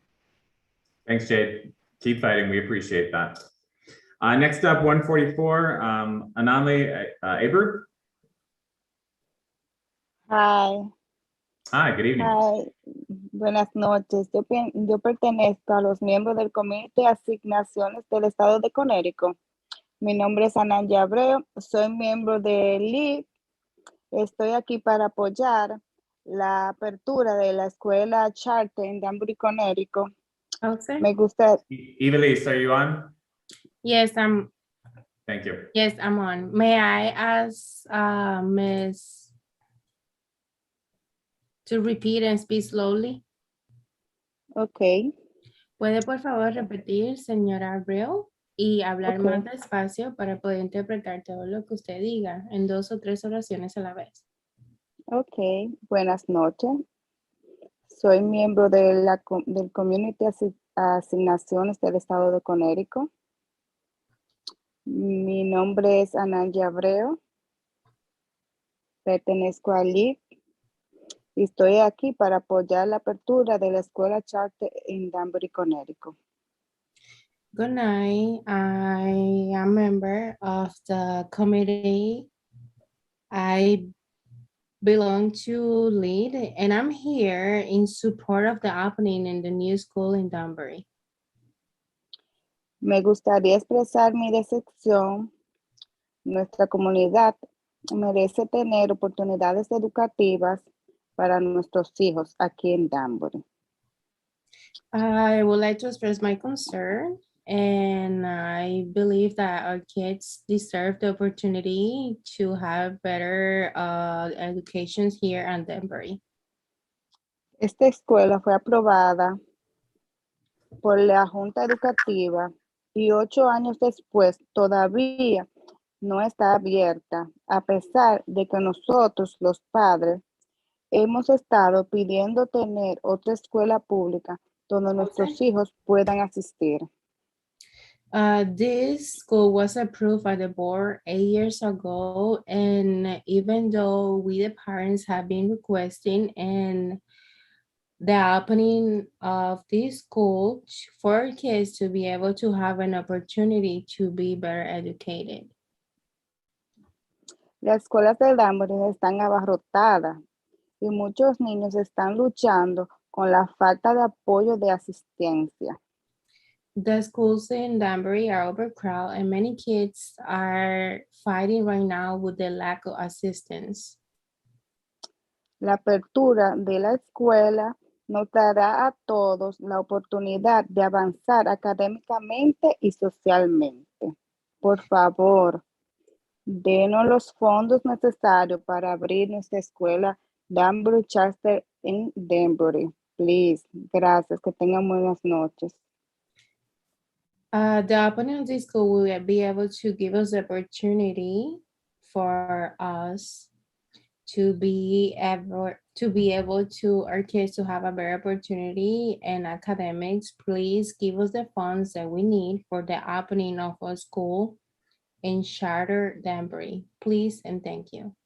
Thanks, Jade. Keep fighting. We appreciate that. Next up, 144, Ananli Aber. Hi. Hi, good evening. Hi. Buenas noches. Yo pertenezco a los miembros del Comité de Asignaciones del Estado de Connecticut. Mi nombre es Ananya Abreu, soy miembro de LIB. Estoy aquí para apoyar la apertura de la escuela Charter en Danbury, Connecticut. Okay. Me gusta. Evelise, are you on? Yes, Thank you. Yes, I'm on. May I ask Ms. to repeat and speak slowly? Okay. ¿Puede por favor repetir, señora Abreu, y hablar Okay. más despacio para poder interpretar todo lo que usted diga en 2 o 3 oraciones a la vez? Ok, buenas noches. Soy miembro del Community Asignaciones del Estado de Connecticut. Mi nombre es Ananya Abreu. Pertenezco al LIC y estoy aquí para apoyar la apertura de la escuela charter en Danbury, Connecticut. Good night. I am a member of the committee. I belong to LEAD, and I'm here in support of the opening in the new school in Danbury. Me gustaría expresar mi decepción. Nuestra comunidad merece tener oportunidades educativas para nuestros hijos aquí en Danbury. I would like to express my concern, and I believe that our kids deserve the opportunity to have better educations here in Danbury. Esta escuela fue aprobada por la Junta Educativa y 8 años después todavía no está abierta, a pesar de que nosotros, los padres, hemos estado pidiendo tener otra escuela pública donde nuestros hijos puedan asistir. This school was approved by the board 8 years ago, and even though we, the parents, have been requesting and the opening of this school for kids to be able to have an opportunity to be better educated. Las escuelas de Danbury están abarrotadas y muchos niños están luchando con la falta de apoyo de asistencia. The schools in Danbury are overcrowded, and many kids are fighting right now with the lack of assistance. La apertura de la escuela nos dará a todos la oportunidad de avanzar académicamente y socialmente. Por favor, denos los fondos necesarios para abrir nuestra escuela Danbury Charter en Danbury. Please. Gracias. Que tengan buenas noches. The opening of this school will be able to give us the opportunity for us to be able to our kids to have a better opportunity in academics. Please give us the funds that we need for the opening of a school in Charter Danbury. Please and thank you.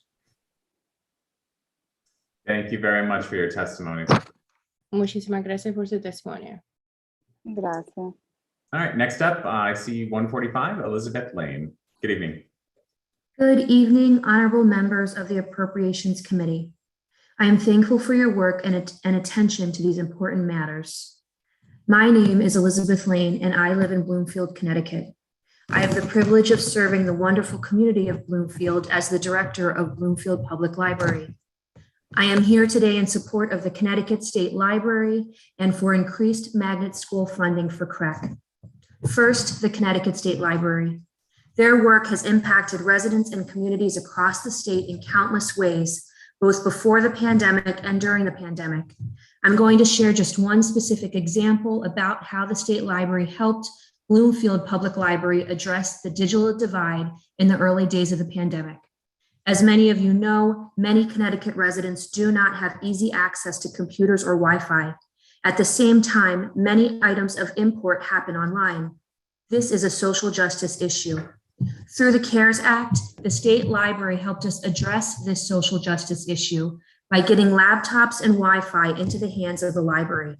Thank you very much for your testimony. Muchísimas gracias por su testimonio. Gracias. All right, next up, I see 145, Elizabeth Lane. Good evening. Good evening, honorable members of the Appropriations Committee. I am thankful for your work and attention to these important matters. My name is Elizabeth Lane, and I live in Bloomfield, Connecticut. I have the privilege of serving the wonderful community of Bloomfield as the director of Bloomfield Public Library. I am here today in support of the Connecticut State Library and for increased magnet school funding for CREC. First, the Connecticut State Library. Their work has impacted residents and communities across the state in countless ways, both before the pandemic and during the pandemic. I'm going to share just one specific example about how the State Library helped Bloomfield Public Library address the digital divide in the early days of the pandemic. As many of you know, many Connecticut residents do not have easy access to computers or Wi-Fi. At the same time, many items of import happen online. This is a social justice issue. Through the CARES Act, the State Library helped us address this social justice issue by getting laptops and Wi-Fi into the hands of the library.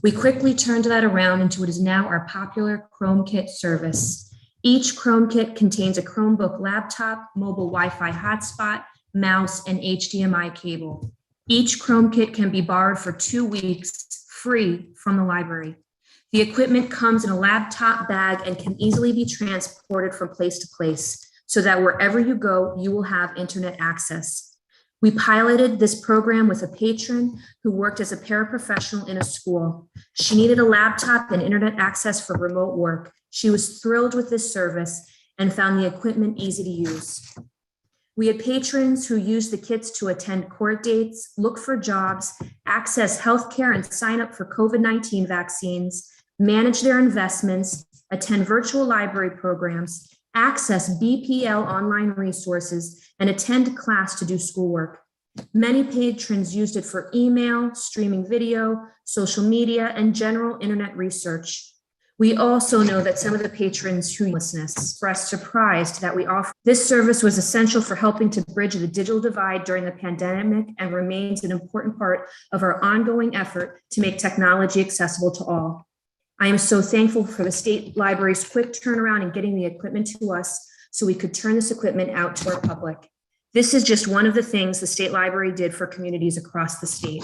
We quickly turned that around into what is now our popular Chrome Kit service. Each Chrome Kit contains a Chromebook laptop, mobile Wi-Fi hotspot, mouse, and HDMI cable. Each Chrome Kit can be borrowed for 2 weeks free from the library. The equipment comes in a laptop bag and can easily be transported from place to place so that wherever you go, you will have internet access. We piloted this program with a patron who worked as a paraprofessional in a school. She needed a laptop and internet access for remote work. She was thrilled with this service and found the equipment easy to use. We had patrons who used the kits to attend court dates, look for jobs, access healthcare and sign up for COVID-19 vaccines, manage their investments, attend virtual library programs, access BPL online resources, and attend class to do schoolwork. Many patrons used it for email, streaming video, social media, and general internet research. We also know that some of the patrons who expressed surprise that we offer. This service was essential for helping to bridge the digital divide during the pandemic and remains an important part of our ongoing effort to make technology accessible to all. I am so thankful for the state library's quick turnaround in getting the equipment to us so we could turn this equipment out to our public. This is just one of the things the state library did for communities across the state.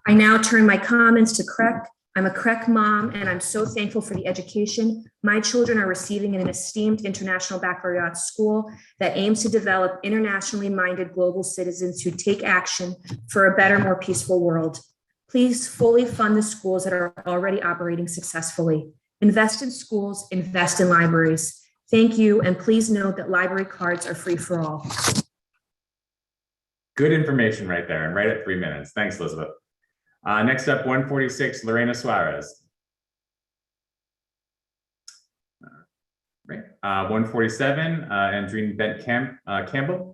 I now turn my comments to CREC. I'm a CREC mom, and I'm so thankful for the education my children are receiving in an esteemed international baccalaureate school that aims to develop internationally minded global citizens who take action for a better, more peaceful world. Please fully fund the schools that are already operating successfully. Invest in schools, invest in libraries. Thank you, and please note that library cards are free for all. Good information right there, and right at 3 minutes. Thanks, Elizabeth. Next up, 146, Lorena Suarez. Right. 147, Andreen Campbell.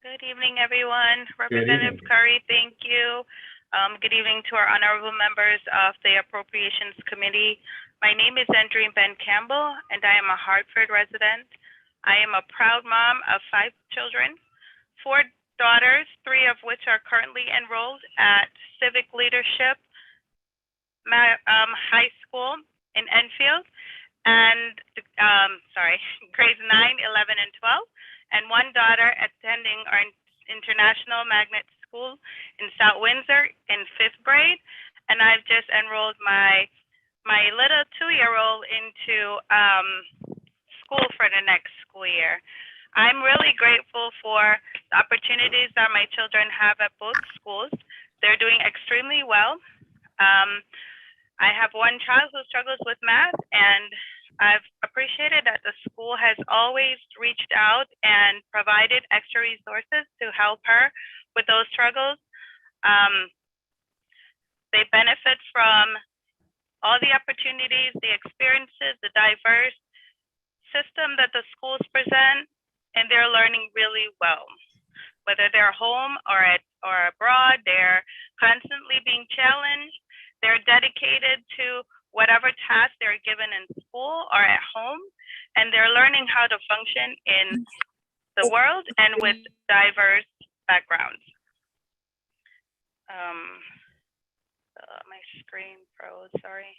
Good evening, everyone. Good Representative evening. Curry, thank you. Good evening to our honorable members of the Appropriations Committee. My name is Andreen Campbell, and I am a Hartford resident. I am a proud mom of 5 children, 4 daughters, 3 of which are currently enrolled at Civic Leadership High School in Enfield, and grades 9, 11, and 12, and 1 daughter attending our International Magnet School in South Windsor in 5th grade, and I've just enrolled my little 2-year-old into school for the next school year. I'm really grateful for the opportunities that my children have at both schools. They're doing extremely well. I have 1 child who struggles with math, and I've appreciated that the school has always reached out and provided extra resources to help her with those struggles. They benefit from all the opportunities, the experiences, the diverse system that the schools present, and they're learning really well. Whether they're home or abroad, they're constantly being challenged. They're dedicated to whatever task they're given in school or at home, and they're learning how to function in the world and with diverse backgrounds. My screen froze, sorry.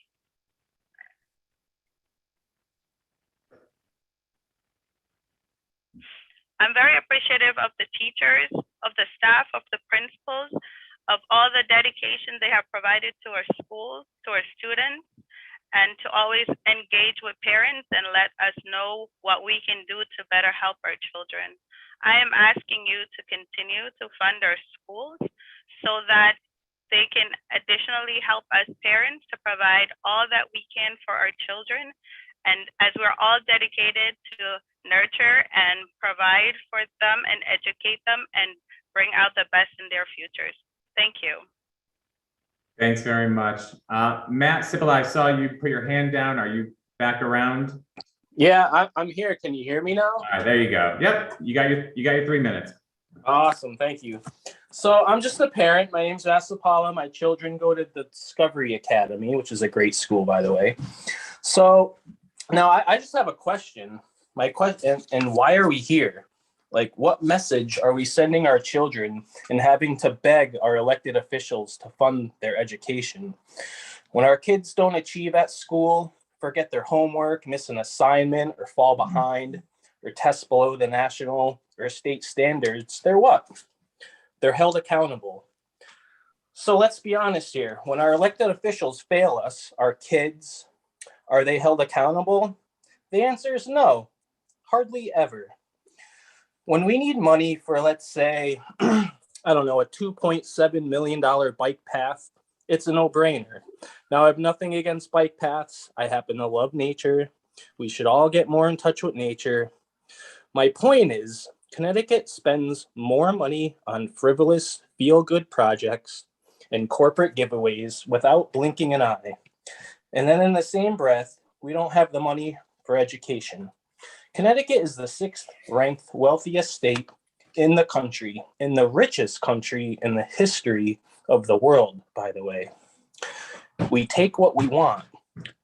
I'm very appreciative of the teachers, of the staff, of the principals, of all the dedication they have provided to our schools, to our students, and to always engage with parents and let us know what we can do to better help our children. I am asking you to continue to fund our schools so that they can additionally help us parents to provide all that we can for our children. And as we're all dedicated to nurture and provide for them and educate them and bring out the best in their futures. Thank you. Thanks very much. Matt Sippel, I saw you put your hand down. Are you back around? Yeah, I'm here. Can you hear me now? All right, there you go. Yep, you got your 3 minutes. Awesome, thank you. So I'm just a parent. My name's Vasapala. My children go to the Discovery Academy, which is a great school, by the way. So now I just have a question. My question, and why are we here? Like, what message are we sending our children in having to beg our elected officials to fund their education? When our kids don't achieve at school, forget their homework, miss an assignment, or fall behind, or test below the national or state standards, they're what? They're held accountable. So let's be honest here. When our elected officials fail us, our kids, are they held accountable? The answer is no, hardly ever. When we need money for, let's say, I don't know, a $2.7 million bike path, it's a no-brainer. Now, I have nothing against bike paths. I happen to love nature. We should all get more in touch with nature. My point is, Connecticut spends more money on frivolous, feel-good projects and corporate giveaways without blinking an eye. And then in the same breath, we don't have the money for education. Connecticut is the 6th ranked wealthiest state in the country, in the richest country in the history of the world, by the way. We take what we want.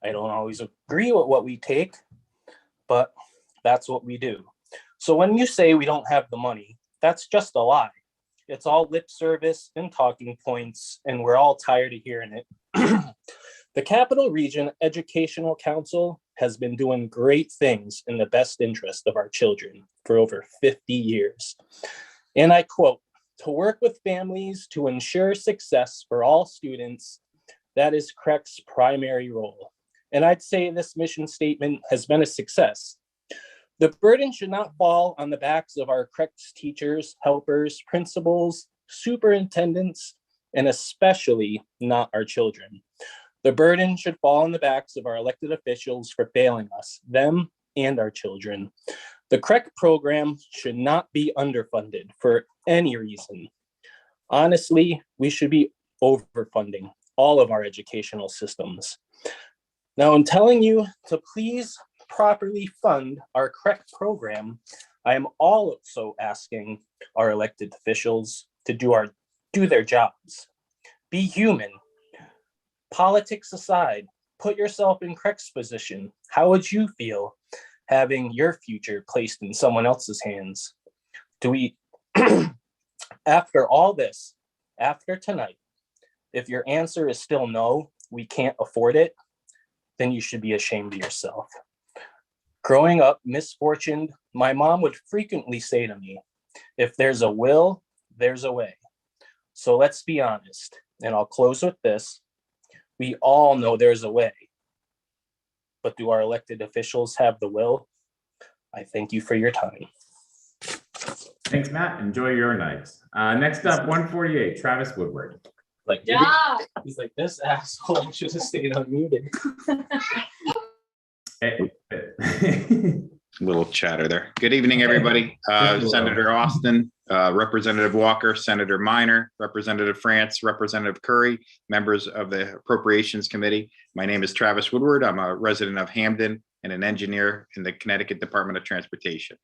I don't always agree with what we take, but that's what we do. So when you say we don't have the money, that's just a lie. It's all lip service and talking points, and we're all tired of hearing it. The Capital Region Educational Council has been doing great things in the best interest of our children for over 50 years. And I quote, "To work with families to ensure success for all students, that is CREC's primary role." And I'd say this mission statement has been a success. The burden should not fall on the backs of our CREC's teachers, helpers, principals, superintendents, and especially not our children. The burden should fall on the backs of our elected officials for failing us, them and our children. The CREC program should not be underfunded for any reason. Honestly, we should be overfunding all of our educational systems. Now, in telling you to please properly fund our CREC program, I am also asking our elected officials to do their jobs. Be human. Politics aside, put yourself in CREC's position. How would you feel having your future placed in someone else's hands? Do we, after all this, after tonight, if your answer is still no, we can't afford it, then you should be ashamed of yourself. Growing up misfortuned, my mom would frequently say to me, if there's a will, there's a way. So let's be honest, and I'll close with this. We all know there's a way, but do our elected officials have the will? I thank you for your time. Thanks, Matt. Enjoy your night. Next up, 148, Travis Woodward. Like, he's like, this asshole should have stayed unmuted. Little chatter there. Good evening, everybody. Senator Austin, Representative Walker, Senator Minor, Representative France, Representative Curry, members of the Appropriations Committee. My name is Travis Woodward. I'm a resident of Hamden and an engineer in the Connecticut Department of Transportation.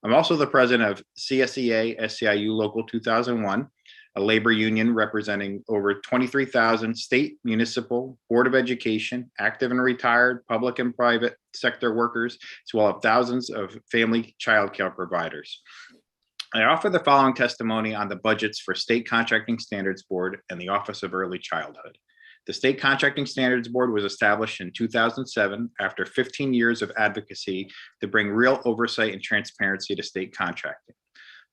I'm also the president of CSEA SEIU Local 2001, a labor union representing over 23,000 state, municipal, Board of Education, active and retired, public and private sector workers, as well as thousands of family child care providers. I offer the following testimony on the budgets for State Contracting Standards Board and the Office of Early Childhood. The State Contracting Standards Board was established in 2007 after 15 years of advocacy to bring real oversight and transparency to state contracting.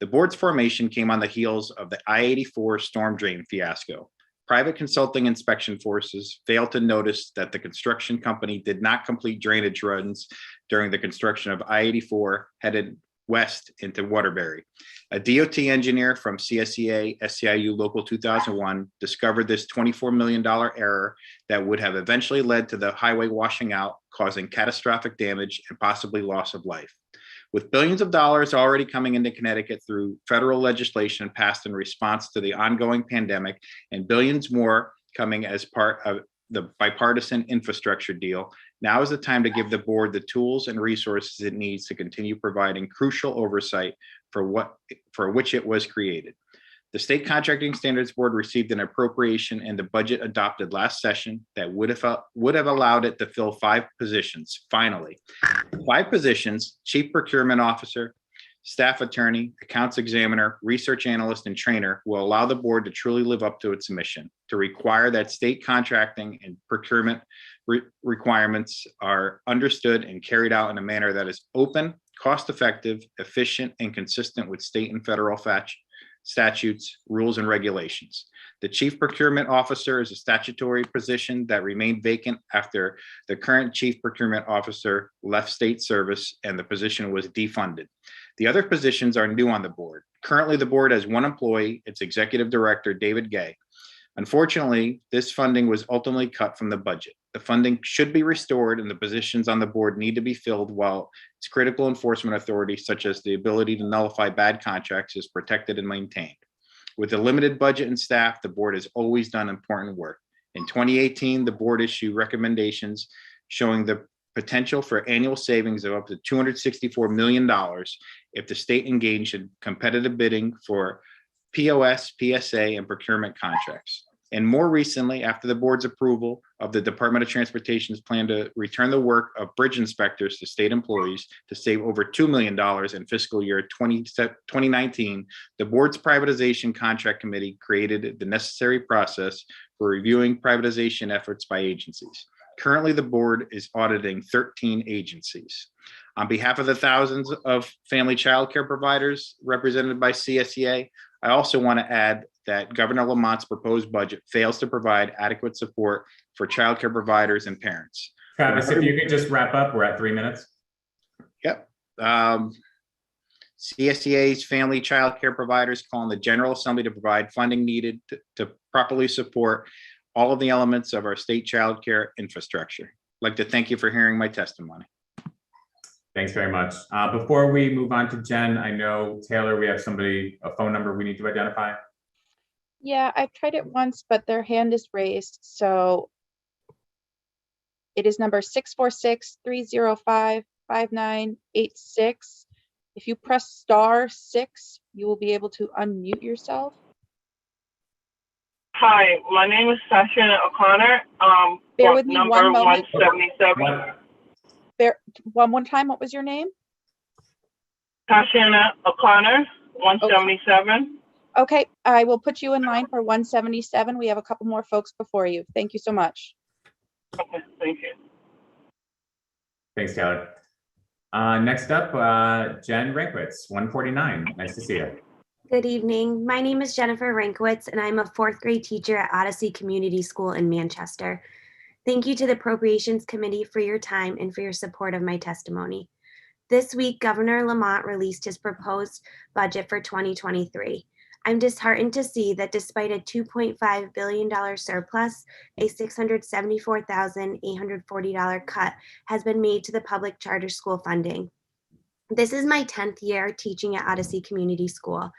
The board's formation came on the heels of the I-84 storm drain fiasco. Private consulting inspection forces failed to notice that the construction company did not complete drainage runs during the construction of I-84 headed west into Waterbury. A DOT engineer from CSEA SEIU Local 2001 discovered this $24 million error that would have eventually led to the highway washing out, causing catastrophic damage and possibly loss of life. With billions of dollars already coming into Connecticut through federal legislation passed in response to the ongoing pandemic and billions more coming as part of the bipartisan infrastructure deal, now is the time to give the board the tools and resources it needs to continue providing crucial oversight for which it was created. The State Contracting Standards Board received an appropriation in the budget adopted last session that would have allowed it to fill 5 positions, finally. 5 positions: Chief Procurement Officer, Staff Attorney, Accounts Examiner, Research Analyst, and Trainer, will allow the board to truly live up to its mission, to require that state contracting and procurement requirements are understood and carried out in a manner that is open, cost-effective, efficient, and consistent with state and federal statutes, rules, and regulations. The Chief Procurement Officer is a statutory position that remained vacant after the current Chief Procurement Officer left state service and the position was defunded. The other positions are new on the board. Currently, the board has 1 employee, its Executive Director, David Gay. Unfortunately, this funding was ultimately cut from the budget. The funding should be restored and the positions on the board need to be filled while its critical enforcement authority, such as the ability to nullify bad contracts, is protected and maintained. With a limited budget and staff, the board has always done important work. In 2018, the board issued recommendations showing the potential for annual savings of up to $264 million if the state engaged in competitive bidding for POS, PSA, and procurement contracts. And more recently, after the board's approval of the Department of Transportation's plan to return the work of bridge inspectors to state employees to save over $2 million in fiscal year 2019, the board's privatization contract committee created the necessary process for reviewing privatization efforts by agencies. Currently, the board is auditing 13 agencies. On behalf of the thousands of family child care providers represented by CSEA, I also want to add that Governor Lamont's proposed budget fails to provide adequate support for child care providers and parents. Travis, if you could just wrap up, we're at 3 minutes. Yep. CSEA's family child care providers call on the General Assembly to provide funding needed to properly support all of the elements of our state child care infrastructure. I'd like to thank you for hearing my testimony. Thanks very much. Before we move on to Jen, I know, Taylor, we have somebody, a phone number we need to identify. Yeah, I've tried it once, but their hand is raised. So it is number 646-305-5986. If you press *6, you will be able to unmute yourself. Hi, my name is Tatiana O'Connor. Bear with me number one moment. 177. One more time, what was your name? Tatiana O'Connor, 177. Okay, I will put you in line for 177. We have a couple more folks before you. Thank you so much. Okay, thank you. Thanks, Taylor. Next up, Jen Rankwitz, 149. Nice to see you. Good evening. My name is Jennifer Rankwitz, and I'm a 4th grade teacher at Odyssey Community School in Manchester. Thank you to the Appropriations Committee for your time and for your support of my testimony. This week, Governor Lamont released his proposed budget for 2023. I'm disheartened to see that despite a $2.5 billion surplus, a $674,840 cut has been made to the public charter school funding. This is my 10th year teaching at Odyssey Community School.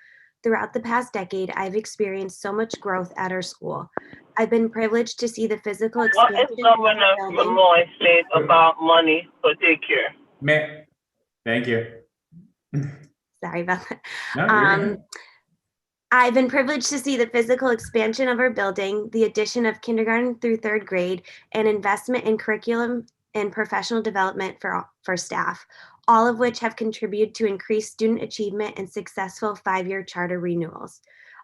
Throughout the past decade, I've experienced so much growth at our school. I've been privileged to see the physical What expansion. is Governor Lamoy said about money for daycare? Thank you. Sorry about that. No, you're good. I've been privileged to see the physical expansion of our building, the addition of kindergarten through 3rd grade, and investment in curriculum and professional development for staff, all of which have contributed to increased student achievement and successful 5-year charter renewals.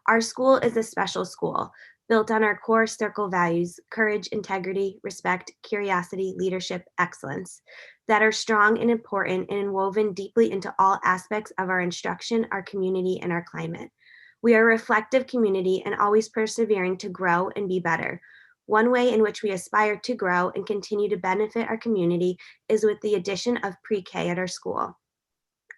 Our school is a special school, built on our core circle values, courage, integrity, respect, curiosity, leadership, excellence, that are strong and important and woven deeply into all aspects of our instruction, our community, and our climate. We are a reflective community and always persevering to grow and be better. One way in which we aspire to grow and continue to benefit our community is with the addition of pre-K at our school.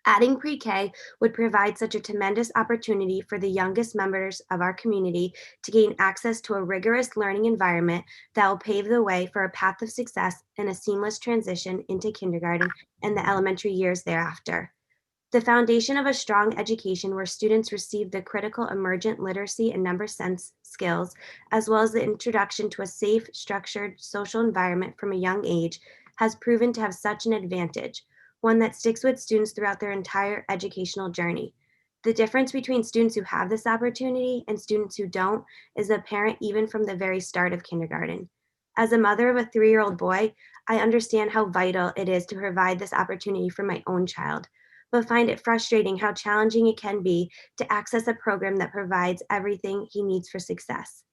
Adding pre-K would provide such a tremendous opportunity for the youngest members of our community to gain access to a rigorous learning environment that will pave the way for a path of success and a seamless transition into kindergarten and the elementary years thereafter. The foundation of a strong education where students receive the critical emergent literacy and number sense skills, as well as the introduction to a safe, structured social environment from a young age, has proven to have such an advantage, one that sticks with students throughout their entire educational journey. The difference between students who have this opportunity and students who don't is apparent even from the very start of kindergarten. As a mother of a 3-year-old boy, I understand how vital it is to provide this opportunity for my own child, but find it frustrating how challenging it can be to access a program that provides everything he needs for success.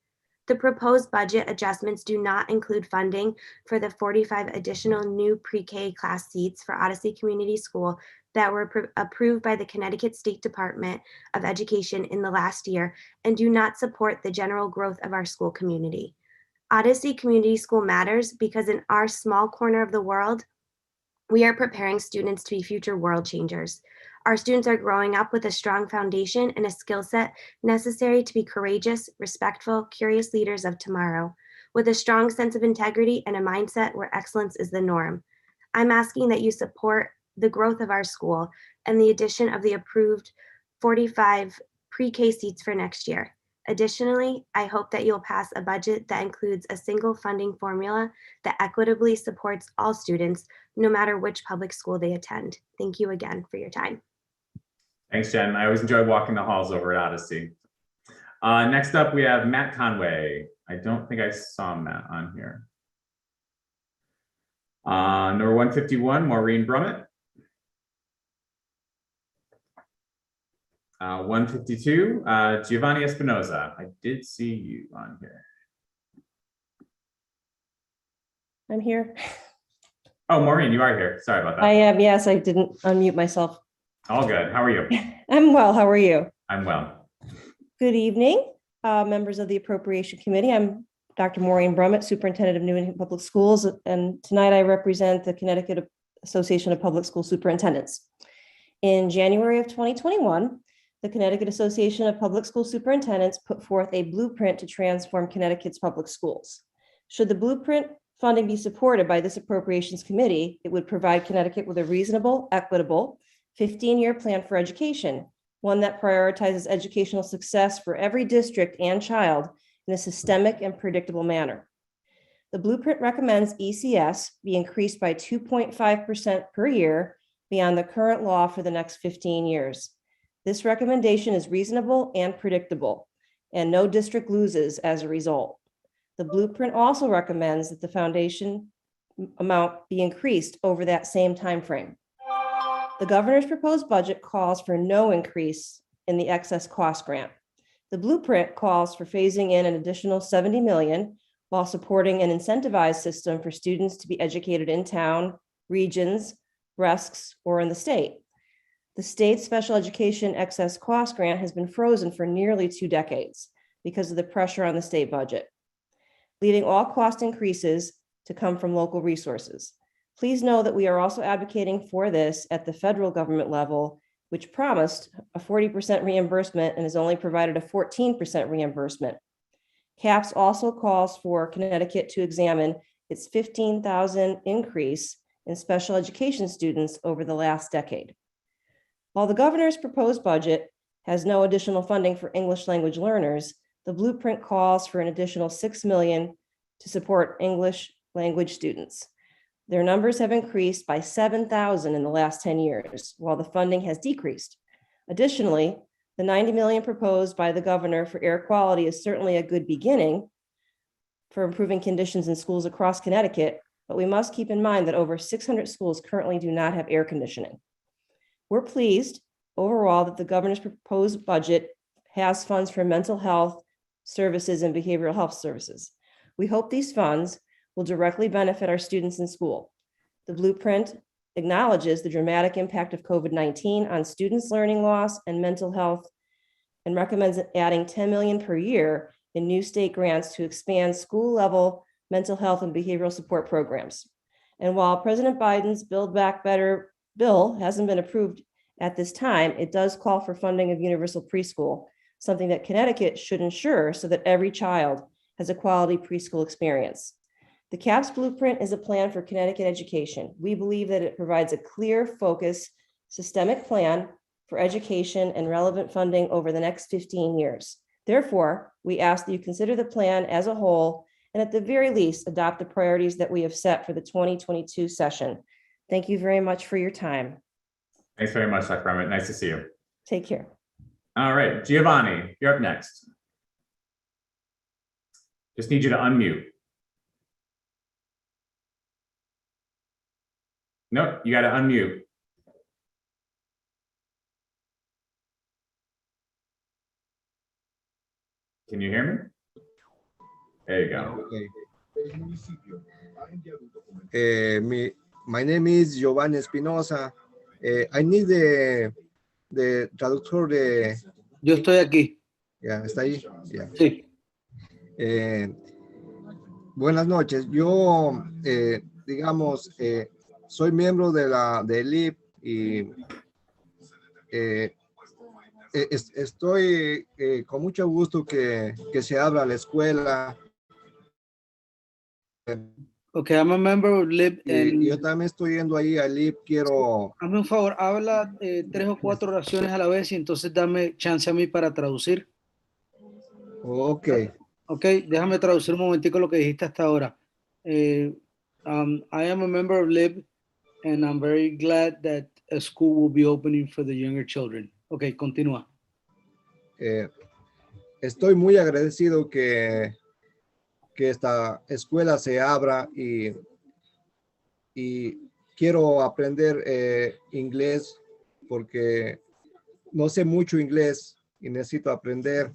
The proposed budget adjustments do not include funding for the 45 additional new pre-K class seats for Odyssey Community School that were approved by the Connecticut State Department of Education in the last year and do not support the general growth of our school community. Odyssey Community School matters because in our small corner of the world, we are preparing students to be future world changers. Our students are growing up with a strong foundation and a skill set necessary to be courageous, respectful, curious leaders of tomorrow, with a strong sense of integrity and a mindset where excellence is the norm. I'm asking that you support the growth of our school and the addition of the approved 45 pre-K seats for next year. Additionally, I hope that you'll pass a budget that includes a single funding formula that equitably supports all students, no matter which public school they attend. Thank you again for your time. Thanks, Jen. I always enjoy walking the halls over at Odyssey. Next up, we have Matt Conway. I don't think I saw Matt on here. Number 151, Maureen Brummett. 152, Giovanni Espinoza. I did see you on here. I'm here. Oh, Maureen, you are here. Sorry about that. I am, yes, I didn't unmute myself. All good. How are you? I'm well, how are you? I'm well. Good evening, members of the Appropriation Committee. I'm Dr. Maureen Brummett, Superintendent of New England Public Schools, and tonight I represent the Connecticut Association of Public School Superintendents. In January of 2021, the Connecticut Association of Public School Superintendents put forth a blueprint to transform Connecticut's public schools. Should the blueprint funding be supported by this Appropriations Committee, it would provide Connecticut with a reasonable, equitable, 15-year plan for education, one that prioritizes educational success for every district and child in a systemic and predictable manner. The blueprint recommends ECS be increased by 2.5% per year beyond the current law for the next 15 years. This recommendation is reasonable and predictable, and no district loses as a result. The blueprint also recommends that the foundation amount be increased over that same timeframe. The governor's proposed budget calls for no increase in the excess cost grant. The blueprint calls for phasing in an additional $70 million while supporting an incentivized system for students to be educated in town, regions, RESCs, or in the state. The state's special education excess cost grant has been frozen for nearly 2 decades because of the pressure on the state budget, leading all cost increases to come from local resources. Please know that we are also advocating for this at the federal government level, which promised a 40% reimbursement and has only provided a 14% reimbursement. CAPS also calls for Connecticut to examine its 15,000 increase in special education students over the last decade. While the governor's proposed budget has no additional funding for English language learners, the blueprint calls for an additional $6 million to support English language students. Their numbers have increased by 7,000 in the last 10 years, while the funding has decreased. Additionally, the $90 million proposed by the governor for air quality is certainly a good beginning for improving conditions in schools across Connecticut, but we must keep in mind that over 600 schools currently do not have air conditioning. We're pleased overall that the governor's proposed budget has funds for mental health services and behavioral health services. We hope these funds will directly benefit our students in school. The blueprint acknowledges the dramatic impact of COVID-19 on students' learning loss and mental health and recommends adding $10 million per year in new state grants to expand school-level mental health and behavioral support programs. And while President Biden's Build Back Better bill hasn't been approved at this time, it does call for funding of universal preschool, something that Connecticut should ensure so that every child has a quality preschool experience. The CAPS blueprint is a plan for Connecticut education. We believe that it provides a clear, focused, systemic plan for education and relevant funding over the next 15 years. Therefore, we ask that you consider the plan as a whole and at the very least adopt the priorities that we have set for the 2022 session. Thank you very much for your time. Thanks very much, Dr. Brummett. Nice to see you. Take care. All right, Giovanni, you're up next. Just need you to unmute. Nope, you got to unmute. Can you hear me? There you go. Okay. My name is Giovanni Espinosa. I need the traductor de... Yo estoy aquí. Ya, ¿está ahí? Ya. Sí. Buenas noches. Yo, digamos, soy miembro de LIP y estoy con mucho gusto que se abra la escuela. Okay, I'm a member of LIP. Y yo también estoy yendo ahí a LIP, quiero... Hazme un favor, habla 3 o 4 oraciones a la vez y entonces dame chance a mí para traducir. Ok. Ok, déjame traducir un momentico lo que dijiste hasta ahora. I am a member of LIB, and I'm very glad that a school will be opening for the younger children. Ok, continúa. Estoy muy agradecido que esta escuela se abra y quiero aprender inglés porque no sé mucho inglés y necesito aprender.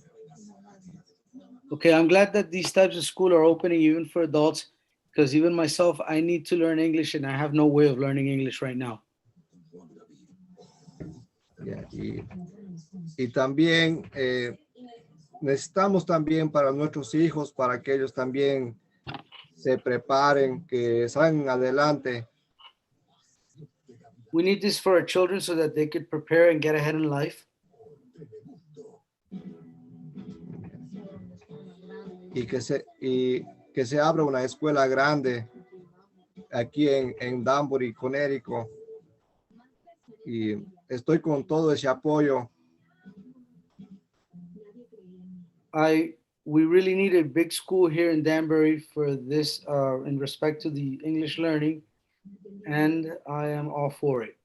Okay, I'm glad that these types of school are opening even for adults, because even myself, I need to learn English and I have no way of learning English right now. Yeah, y también necesitamos también para nuestros hijos, para que ellos también se preparen, que salgan adelante. We need this for our children so that they could prepare and get ahead in life. Y que se abra una escuela grande aquí en Danbury, Connecticut. Y estoy con todo ese apoyo. We really need a big school here in Danbury for this in respect to the English learning, and I am all for it.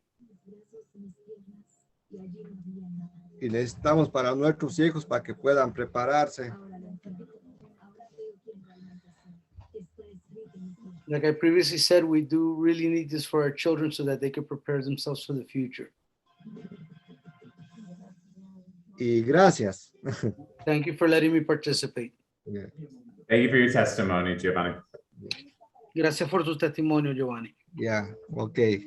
Y necesitamos para nuestros hijos para que puedan prepararse. Like I previously said, we do really need this for our children so that they can prepare themselves for the future. Y gracias. Thank you for letting me participate. Yeah. Thank you for your testimony, Giovanni. Gracias por tu testimonio, Giovanni. Yeah, okay.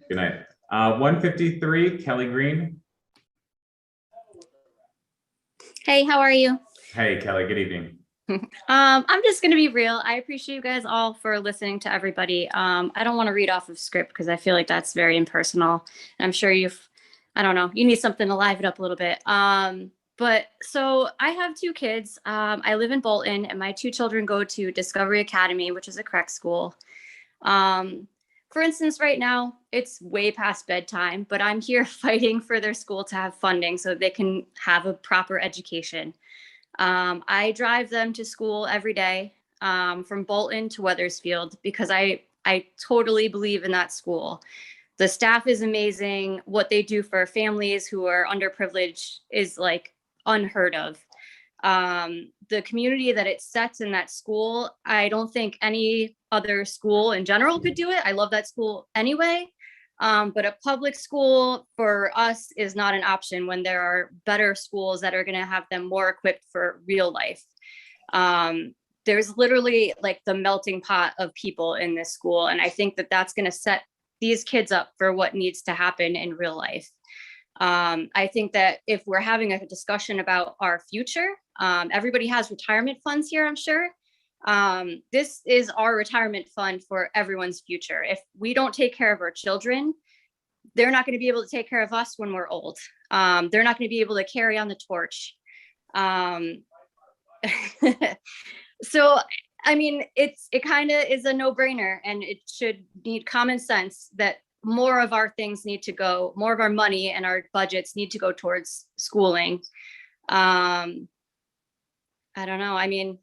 Good night. 153, Kelly Green. Hey, how are you? Hey, Kelly, good evening. I'm just going to be real. I appreciate you guys all for listening to everybody. I don't want to read off of script because I feel like that's very impersonal. And I'm sure I don't know, you need something to liven it up a little bit. But so I have two kids. I live in Bolton and my two children go to Discovery Academy, which is a CREC school. For instance, right now it's way past bedtime, but I'm here fighting for their school to have funding so they can have a proper education. I drive them to school every day from Bolton to Wethersfield because I totally believe in that school. The staff is amazing. What they do for families who are underprivileged is like unheard of. The community that it sets in that school, I don't think any other school in general could do it. I love that school anyway. But a public school for us is not an option when there are better schools that are going to have them more equipped for real life. There's literally like the melting pot of people in this school. And I think that that's going to set these kids up for what needs to happen in real life. I think that if we're having a discussion about our future, everybody has retirement funds here, I'm sure. This is our retirement fund for everyone's future. If we don't take care of our children, they're not going to be able to take care of us when we're old. They're not going to be able to carry on the torch. So, I mean, it kind of is a no-brainer, and it should need common sense that more of our things need to go, more of our money and our budgets need to go towards schooling. I don't know. I mean,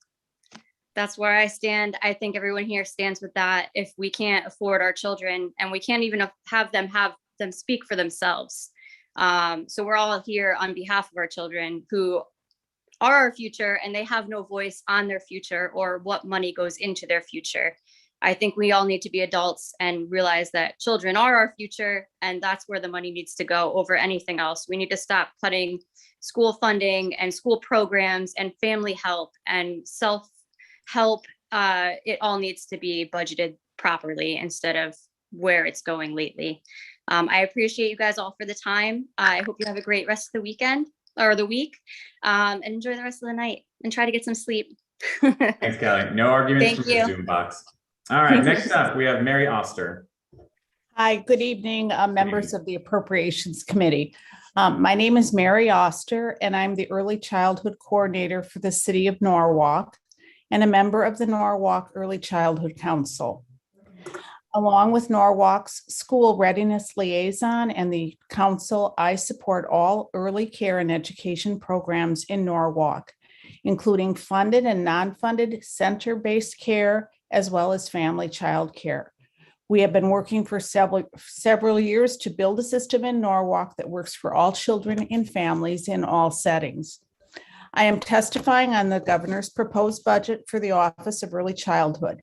that's where I stand. I think everyone here stands with that. If we can't afford our children and we can't even have them speak for themselves. So we're all here on behalf of our children who are our future, and they have no voice on their future or what money goes into their future. I think we all need to be adults and realize that children are our future, and that's where the money needs to go over anything else. We need to stop cutting school funding and school programs and family help and self-help. It all needs to be budgeted properly instead of where it's going lately. I appreciate you guys all for the time. I hope you have a great rest of the weekend or the week, and enjoy the rest of the night and try to get some sleep. Thanks, Kelly. No arguments Thank from the you. Zoom box. All right, next up, we have Mary Oster. Hi, good evening, members of the Appropriations Committee. My name is Mary Oster, and I'm the Early Childhood Coordinator for the City of Norwalk and a member of the Norwalk Early Childhood Council. Along with Norwalk's School Readiness Liaison and the Council, I support all early care and education programs in Norwalk, including funded and non-funded center-based care, as well as family child care. We have been working for several years to build a system in Norwalk that works for all children and families in all settings. I am testifying on the governor's proposed budget for the Office of Early Childhood.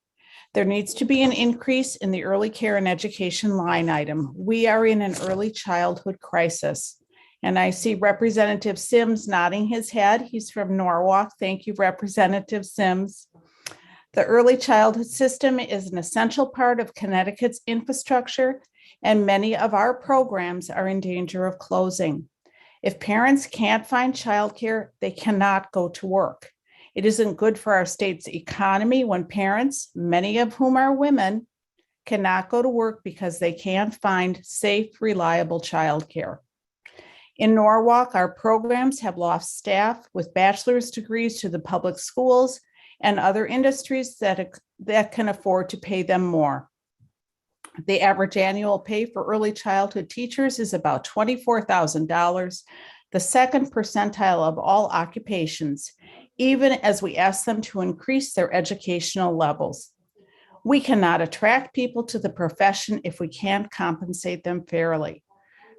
There needs to be an increase in the early care and education line item. We are in an early childhood crisis. And I see Representative Sims nodding his head. He's from Norwalk. Thank you, Representative Sims. The early childhood system is an essential part of Connecticut's infrastructure, and many of our programs are in danger of closing. If parents can't find childcare, they cannot go to work. It isn't good for our state's economy when parents, many of whom are women, cannot go to work because they can't find safe, reliable childcare. In Norwalk, our programs have lost staff with bachelor's degrees to the public schools and other industries that can afford to pay them more. The average annual pay for early childhood teachers is about $24,000, the second percentile of all occupations, even as we ask them to increase their educational levels. We cannot attract people to the profession if we can't compensate them fairly.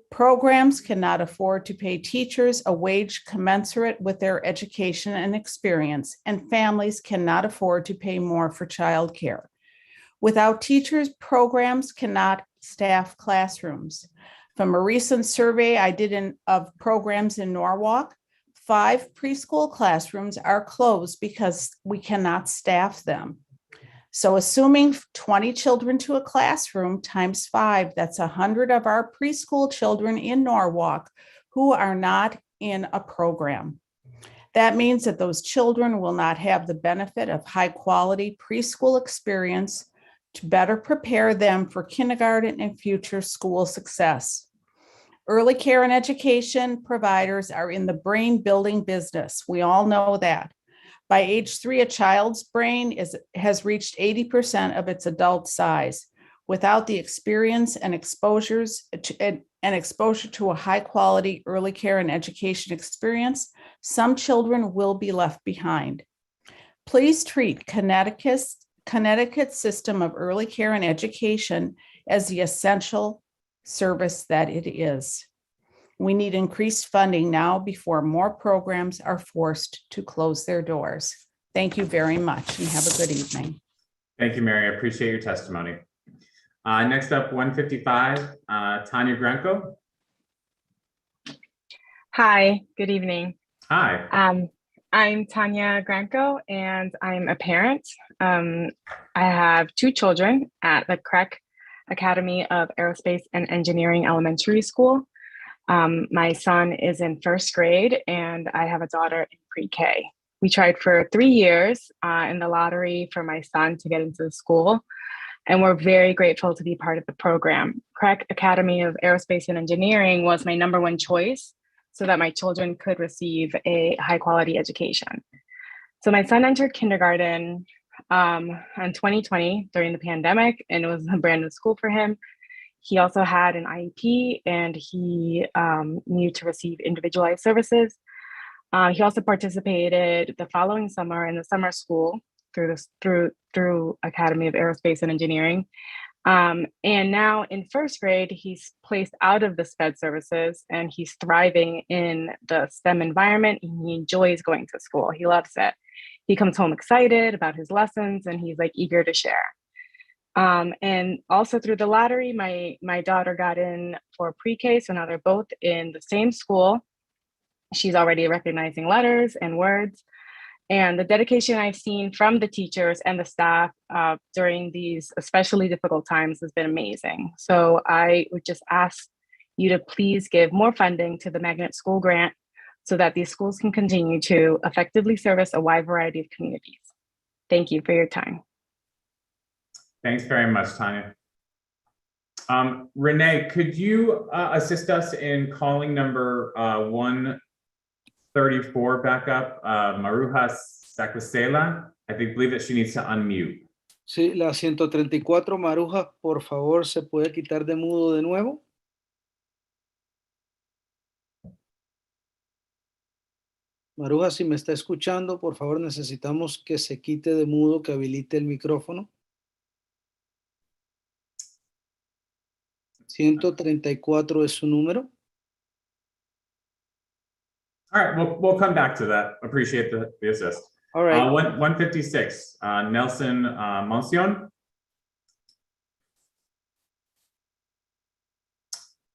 Programs cannot afford to pay teachers a wage commensurate with their education and experience, and families cannot afford to pay more for childcare. Without teachers, programs cannot staff classrooms. From a recent survey I did of programs in Norwalk, 5 preschool classrooms are closed because we cannot staff them. So assuming 20 children to a classroom times 5, that's 100 of our preschool children in Norwalk who are not in a program. That means that those children will not have the benefit of high quality preschool experience to better prepare them for kindergarten and future school success. Early care and education providers are in the brain building business. We all know that. By age 3, a child's brain has reached 80% of its adult size. Without the experience and exposure to a high quality early care and education experience, some children will be left behind. Please treat Connecticut's system of early care and education as the essential service that it is. We need increased funding now before more programs are forced to close their doors. Thank you very much and have a good evening. Thank you, Mary. I appreciate your testimony. Next up, 155, Tanya Granco. Hi, good evening. Hi. I'm Tanya Granco and I'm a parent. I have 2 children at the CREC Academy of Aerospace and Engineering Elementary School. My son is in 1st grade and I have a daughter in pre-K. We tried for 3 years in the lottery for my son to get into the school, and we're very grateful to be part of the program. CREC Academy of Aerospace and Engineering was my #1 choice so that my children could receive a high quality education. So my son entered kindergarten in 2020 during the pandemic, and it was a brand new school for him. He also had an IEP and he needed to receive individualized services. He also participated the following summer in the summer school through Academy of Aerospace and Engineering. And now in 1st grade, he's placed out of the SPED services and he's thriving in the STEM environment. He enjoys going to school. He loves it. He comes home excited about his lessons and he's like eager to share. And also through the lottery, my daughter got in for pre-K, so now they're both in the same school. She's already recognizing letters and words. And the dedication I've seen from the teachers and the staff during these especially difficult times has been amazing. So I would just ask you to please give more funding to the Magnet School Grant so that these schools can continue to effectively service a wide variety of communities. Thank you for your time. Thanks very much, Tanya. Renee, could you assist us in calling number 134 back up, Maruja Sacasela? I believe that she needs to unmute. Sí, la 134, Maruja, por favor, ¿se puede quitar de mudo de nuevo? Maruja, si me está escuchando, por favor, necesitamos que se quite de mudo, que habilite el micrófono. 134 es su número. All right, we'll come back to that. Appreciate the assist. All right. 156, Nelson Moncion.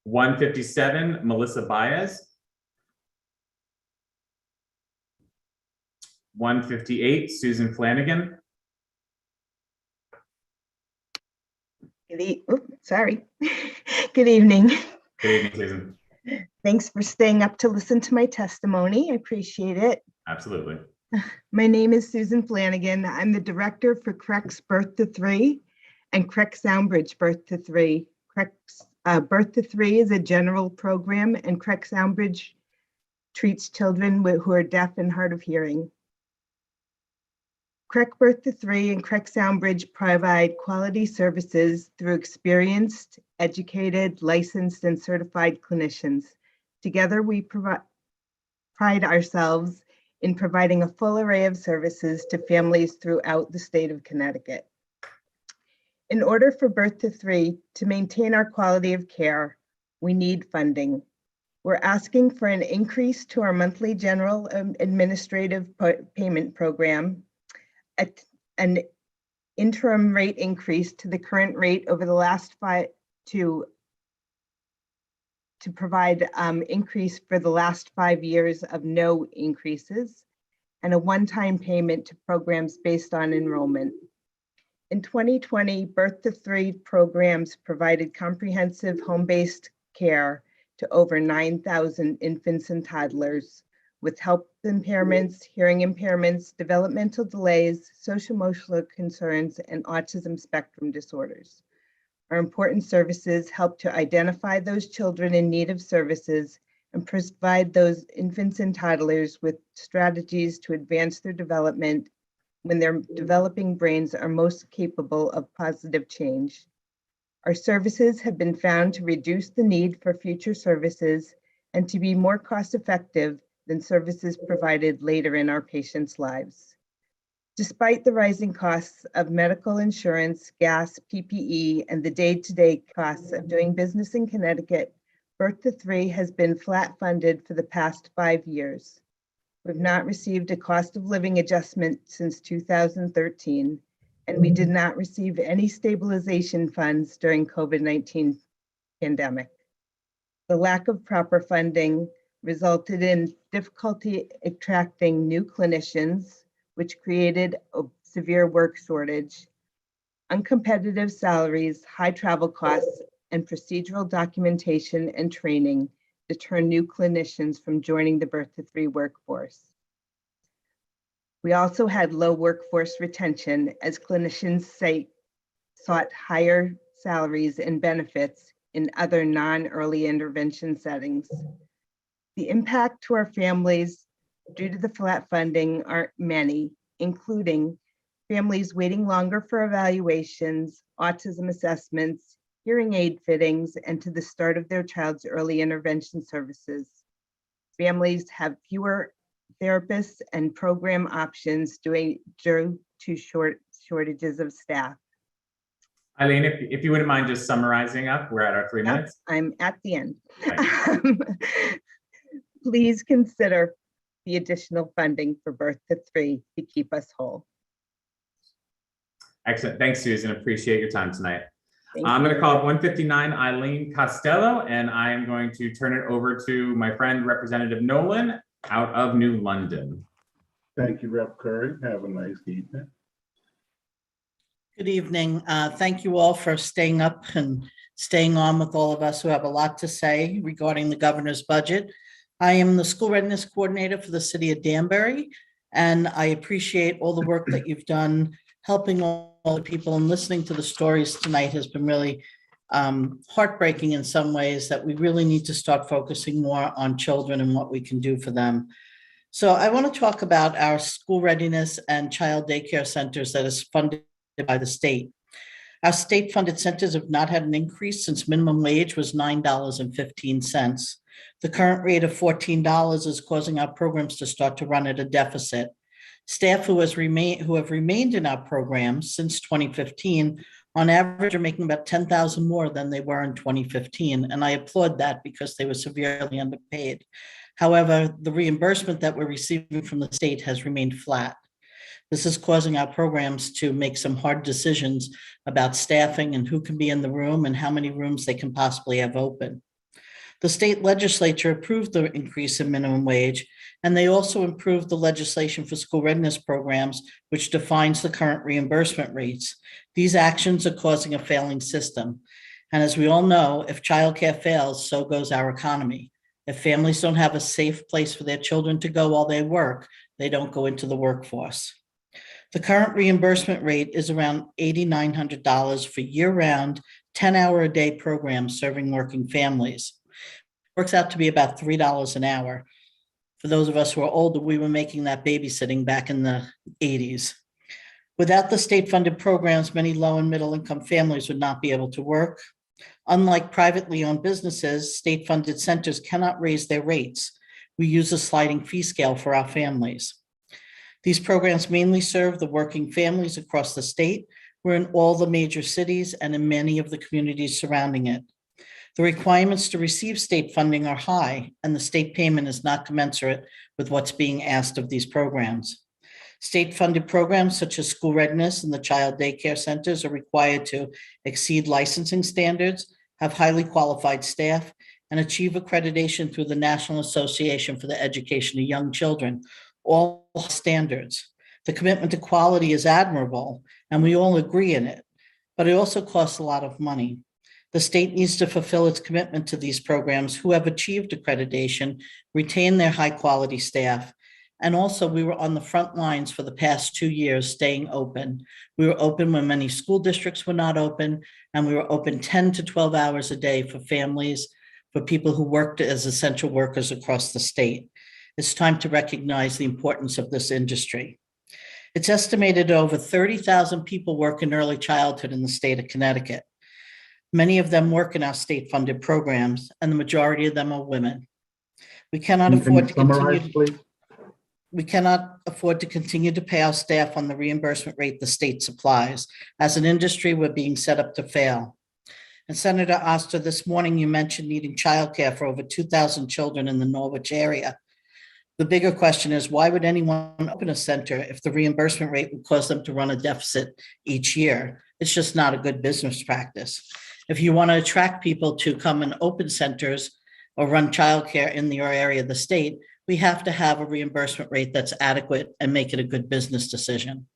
157, Melissa Baez. 158, Susan Flanagan. Sorry. Good evening. Good evening, Susan. Thanks for staying up to listen to my testimony. I appreciate it. Absolutely. My name is Susan Flanagan. I'm the director for CREC's Birth to 3 and CREC Soundbridge Birth to 3. CREC's Birth to 3 is a general program, and CREC Soundbridge treats children who are deaf and hard of hearing. CREC Birth to 3 and CREC Soundbridge provide quality services through experienced, educated, licensed, and certified clinicians. Together, we pride ourselves in providing a full array of services to families throughout the state of Connecticut. In order for Birth to 3 to maintain our quality of care, we need funding. We're asking for an increase to our monthly general administrative payment program, an interim rate increase to the current rate over the last to provide increase for the last 5 years of no increases, and a one-time payment to programs based on enrollment. In 2020, Birth to 3 programs provided comprehensive home-based care to over 9,000 infants and toddlers with health impairments, hearing impairments, developmental delays, social-emotional concerns, and autism spectrum disorders. Our important services help to identify those children in need of services and provide those infants and toddlers with strategies to advance their development when their developing brains are most capable of positive change. Our services have been found to reduce the need for future services and to be more cost-effective than services provided later in our patients' lives. Despite the rising costs of medical insurance, gas, PPE, and the day-to-day costs of doing business in Connecticut, Birth to 3 has been flat funded for the past 5 years. We've not received a cost of living adjustment since 2013, and we did not receive any stabilization funds during COVID-19 pandemic. The lack of proper funding resulted in difficulty attracting new clinicians, which created a severe work shortage, uncompetitive salaries, high travel costs, and procedural documentation and training deter new clinicians from joining the Birth to 3 workforce. We also had low workforce retention as clinicians sought higher salaries and benefits in other non-early intervention settings. The impact to our families due to the flat funding are many, including families waiting longer for evaluations, autism assessments, hearing aid fittings, and to the start of their child's early intervention services. Families have fewer therapists and program options due to shortages of staff. Eileen, if you wouldn't mind just summarizing up, we're at our 3 minutes. I'm at the end. Please consider the additional funding for Birth to 3 to keep us whole. Excellent. Thanks, Susan. Appreciate your time tonight. Thank I'm you. going to call up 159 Eileen Costello, and I am going to turn it over to my friend, Representative Nolan, out of New London. Thank you, Rep. Curry. Have a nice evening. Good evening. Thank you all for staying up and staying on with all of us who have a lot to say regarding the governor's budget. I am the school readiness coordinator for the city of Danbury, and I appreciate all the work that you've done helping all the people, and listening to the stories tonight has been really heartbreaking in some ways, that we really need to start focusing more on children and what we can do for them. So I want to talk about our school readiness and child daycare centers that is funded by the state. Our state funded centers have not had an increase since minimum wage was $9.15. The current rate of $14 is causing our programs to start to run at a deficit. Staff who have remained in our programs since 2015, on average, are making about $10,000 more than they were in 2015, and I applaud that because they were severely underpaid. However, the reimbursement that we're receiving from the state has remained flat. This is causing our programs to make some hard decisions about staffing and who can be in the room and how many rooms they can possibly have open. The state legislature approved the increase in minimum wage, and they also improved the legislation for school readiness programs, which defines the current reimbursement rates. These actions are causing a failing system. And as we all know, if childcare fails, so goes our economy. If families don't have a safe place for their children to go while they work, they don't go into the workforce. The current reimbursement rate is around $8,900 for year-round, 10-hour-a-day programs serving working families. Works out to be about $3 an hour. For those of us who are older, we were making that babysitting back in the 80s. Without the state-funded programs, many low and middle-income families would not be able to work. Unlike privately owned businesses, state-funded centers cannot raise their rates. We use a sliding fee scale for our families. These programs mainly serve the working families across the state. We're in all the major cities and in many of the communities surrounding it. The requirements to receive state funding are high, and the state payment is not commensurate with what's being asked of these programs. State-funded programs such as school readiness and the child daycare centers are required to exceed licensing standards, have highly qualified staff, and achieve accreditation through the National Association for the Education of Young Children, all standards. The commitment to quality is admirable, and we all agree in it, but it also costs a lot of money. The state needs to fulfill its commitment to these programs who have achieved accreditation, retain their high-quality staff, and also we were on the front lines for the past 2 years staying open. We were open when many school districts were not open, and we were open 10 to 12 hours a day for families, for people who worked as essential workers across the state. It's time to recognize the importance of this industry. It's estimated over 30,000 people work in early childhood in the state of Connecticut. Many of them work in our state-funded programs, and the majority of them are women. We cannot afford to continue to pay our staff on the reimbursement rate the state supplies. As an industry, we're being set up to fail. And Senator Oster, this morning you mentioned needing childcare for over 2,000 children in the Norwich area. The bigger question is, why would anyone open a center if the reimbursement rate would cause them to run a deficit each year? It's just not a good business practice. If you want to attract people to come and open centers or run childcare in your area of the state, we have to have a reimbursement rate that's adequate and make it a good business decision.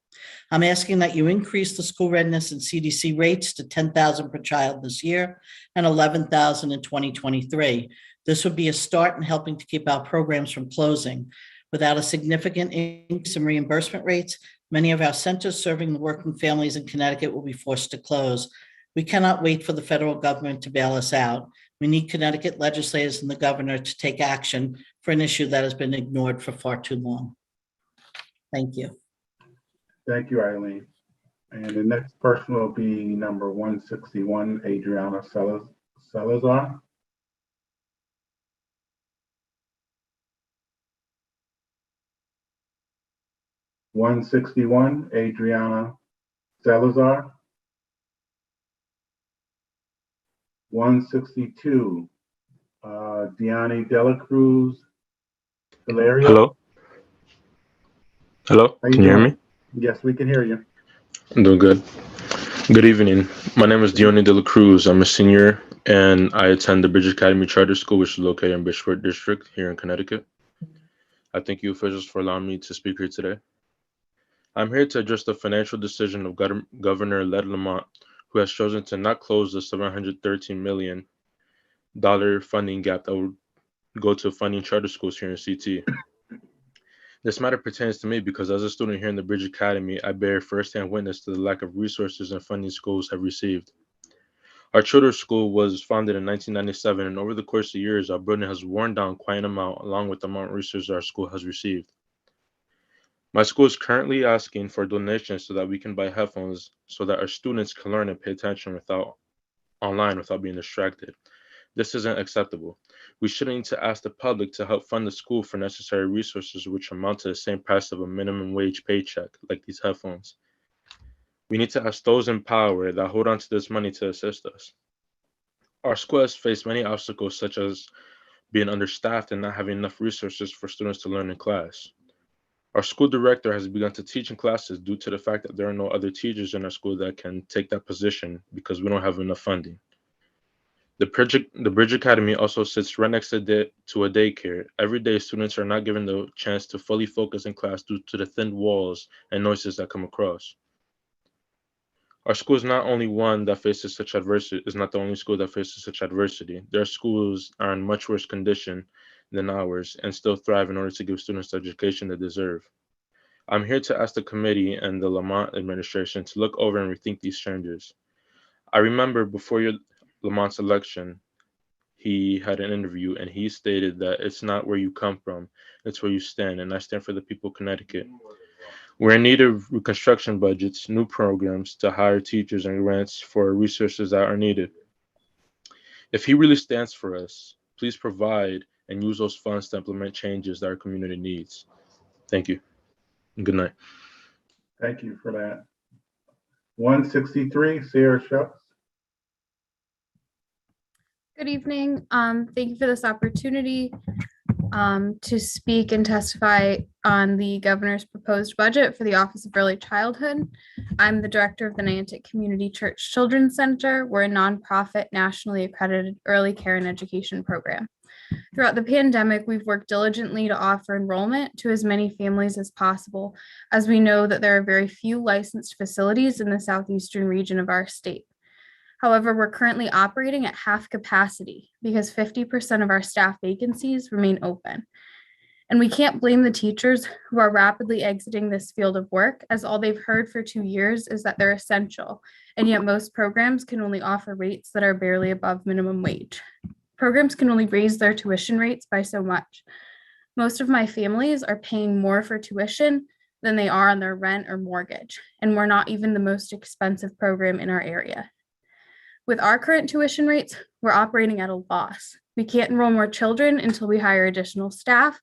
I'm asking that you increase the school readiness and CDC rates to $10,000 per child this year and $11,000 in 2023. This would be a start in helping to keep our programs from closing. Without a significant increase in reimbursement rates, many of our centers serving the working families in Connecticut will be forced to close. We cannot wait for the federal government to bail us out. We need Connecticut legislators and the governor to take action for an issue that has been ignored for far too long. Thank you. Thank you, Eileen. And the next person will be number 161, Adriana Salazar. Adriana Salazar. 162, Diani Dela Cruz Valerio. Hello? Hello, can you hear me? Yes, we can hear you. I'm doing good. Good evening. My name is Diony De La Cruz. I'm a senior and I attend the Bridges Academy Charter School, which is located in Bridgeport District here in Connecticut. I thank you officials for allowing me to speak here today. I'm here to address the financial decision of Governor Leonard Lockhart, who has chosen to not close the $713 million funding gap that would go to funding charter schools here in CT. This matter pertains to me because as a student here in the Bridge Academy, I bear firsthand witness to the lack of resources and funding schools have received. Our charter school was founded in 1997, and over the course of years, our building has worn down quite an amount along with the amount of resources our school has received. My school is currently asking for donations so that we can buy headphones so that our students can learn and pay attention online without being distracted. This isn't acceptable. We shouldn't need to ask the public to help fund the school for necessary resources which amount to the same price of a minimum wage paycheck, like these headphones. We need to ask those in power that hold on to this money to assist us. Our school has faced many obstacles, such as being understaffed and not having enough resources for students to learn in class. Our school director has begun to teach in classes due to the fact that there are no other teachers in our school that can take that position because we don't have enough funding. The Bridge Academy also sits right next to a daycare. Every day, students are not given the chance to fully focus in class due to the thin walls and noises that come across. Our school is not only one that faces such adversity, is not the only school that faces such adversity. There are schools that are in much worse condition than ours and still thrive in order to give students the education they deserve. I'm here to ask the committee and the Lamont administration to look over and rethink these changes. I remember before Lamont's election, he had an interview and he stated that it's not where you come from, it's where you stand, and I stand for the people of Connecticut. We're in need of reconstruction budgets, new programs to hire teachers and grants for resources that are needed. If he really stands for us, please provide and use those funds to implement changes that our community needs. Thank you. And good night. Thank you for that. 163, Sarah Shucks. Good evening. Thank you for this opportunity to speak and testify on the governor's proposed budget for the Office of Early Childhood. I'm the director of the Niantic Community Church Children's Center. We're a nonprofit, nationally accredited early care and education program. Throughout the pandemic, we've worked diligently to offer enrollment to as many families as possible, as we know that there are very few licensed facilities in the southeastern region of our state. However, we're currently operating at half capacity because 50% of our staff vacancies remain open. And we can't blame the teachers who are rapidly exiting this field of work, as all they've heard for 2 years is that they're essential, and yet most programs can only offer rates that are barely above minimum wage. Programs can only raise their tuition rates by so much. Most of my families are paying more for tuition than they are on their rent or mortgage, and we're not even the most expensive program in our area. With our current tuition rates, we're operating at a loss. We can't enroll more children until we hire additional staff,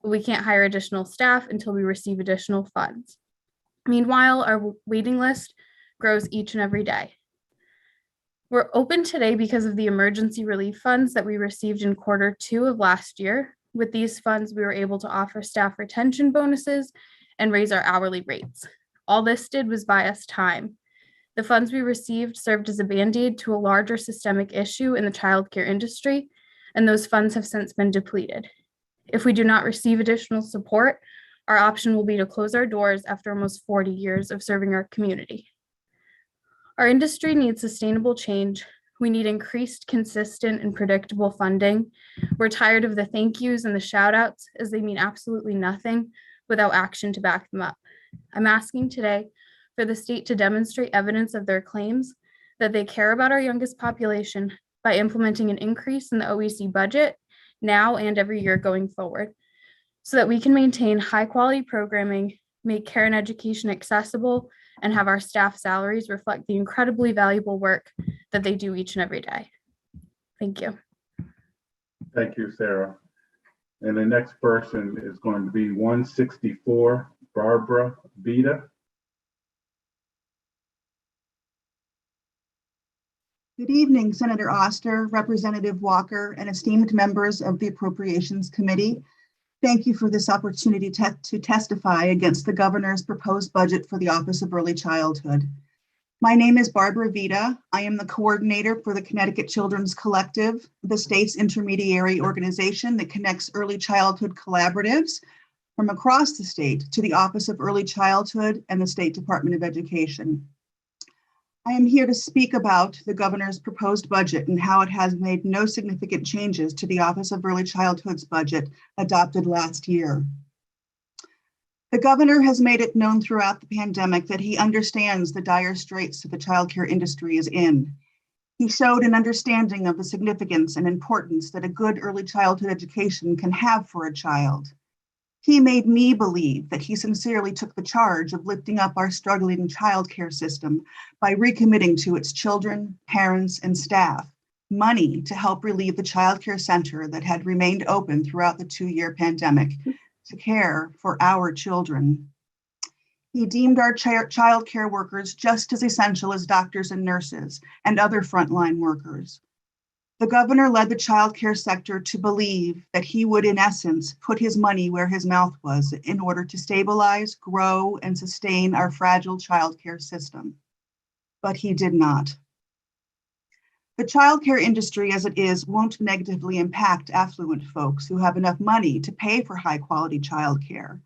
but we can't hire additional staff until we receive additional funds. Meanwhile, our waiting list grows each and every day. We're open today because of the emergency relief funds that we received in Q2 of last year. With these funds, we were able to offer staff retention bonuses and raise our hourly rates. All this did was buy us time. The funds we received served as a Band-Aid to a larger systemic issue in the childcare industry, and those funds have since been depleted. If we do not receive additional support, our option will be to close our doors after almost 40 years of serving our community. Our industry needs sustainable change. We need increased, consistent, and predictable funding. We're tired of the thank yous and the shout outs, as they mean absolutely nothing without action to back them up. I'm asking today for the state to demonstrate evidence of their claims that they care about our youngest population by implementing an increase in the OEC budget now and every year going forward, so that we can maintain high quality programming, make care and education accessible, and have our staff salaries reflect the incredibly valuable work that they do each and every day. Thank you. Thank you, Sarah. And the next person is going to be 164, Barbara Vita. Good evening, Senator Oster, Representative Walker, and esteemed members of the Appropriations Committee. Thank you for this opportunity to testify against the governor's proposed budget for the Office of Early Childhood. My name is Barbara Vita. I am the coordinator for the Connecticut Children's Collective, the state's intermediary organization that connects early childhood collaboratives from across the state to the Office of Early Childhood and the State Department of Education. I am here to speak about the governor's proposed budget and how it has made no significant changes to the Office of Early Childhood's budget adopted last year. The governor has made it known throughout the pandemic that he understands the dire straits that the childcare industry is in. He showed an understanding of the significance and importance that a good early childhood education can have for a child. He made me believe that he sincerely took the charge of lifting up our struggling childcare system by recommitting to its children, parents, and staff money to help relieve the child care center that had remained open throughout the 2-year pandemic to care for our children. He deemed our child care workers just as essential as doctors and nurses and other frontline workers. The governor led the child care sector to believe that he would, in essence, put his money where his mouth was in order to stabilize, grow, and sustain our fragile child care system. But he did not. The child care industry as it is won't negatively impact affluent folks who have enough money to pay for high quality child care.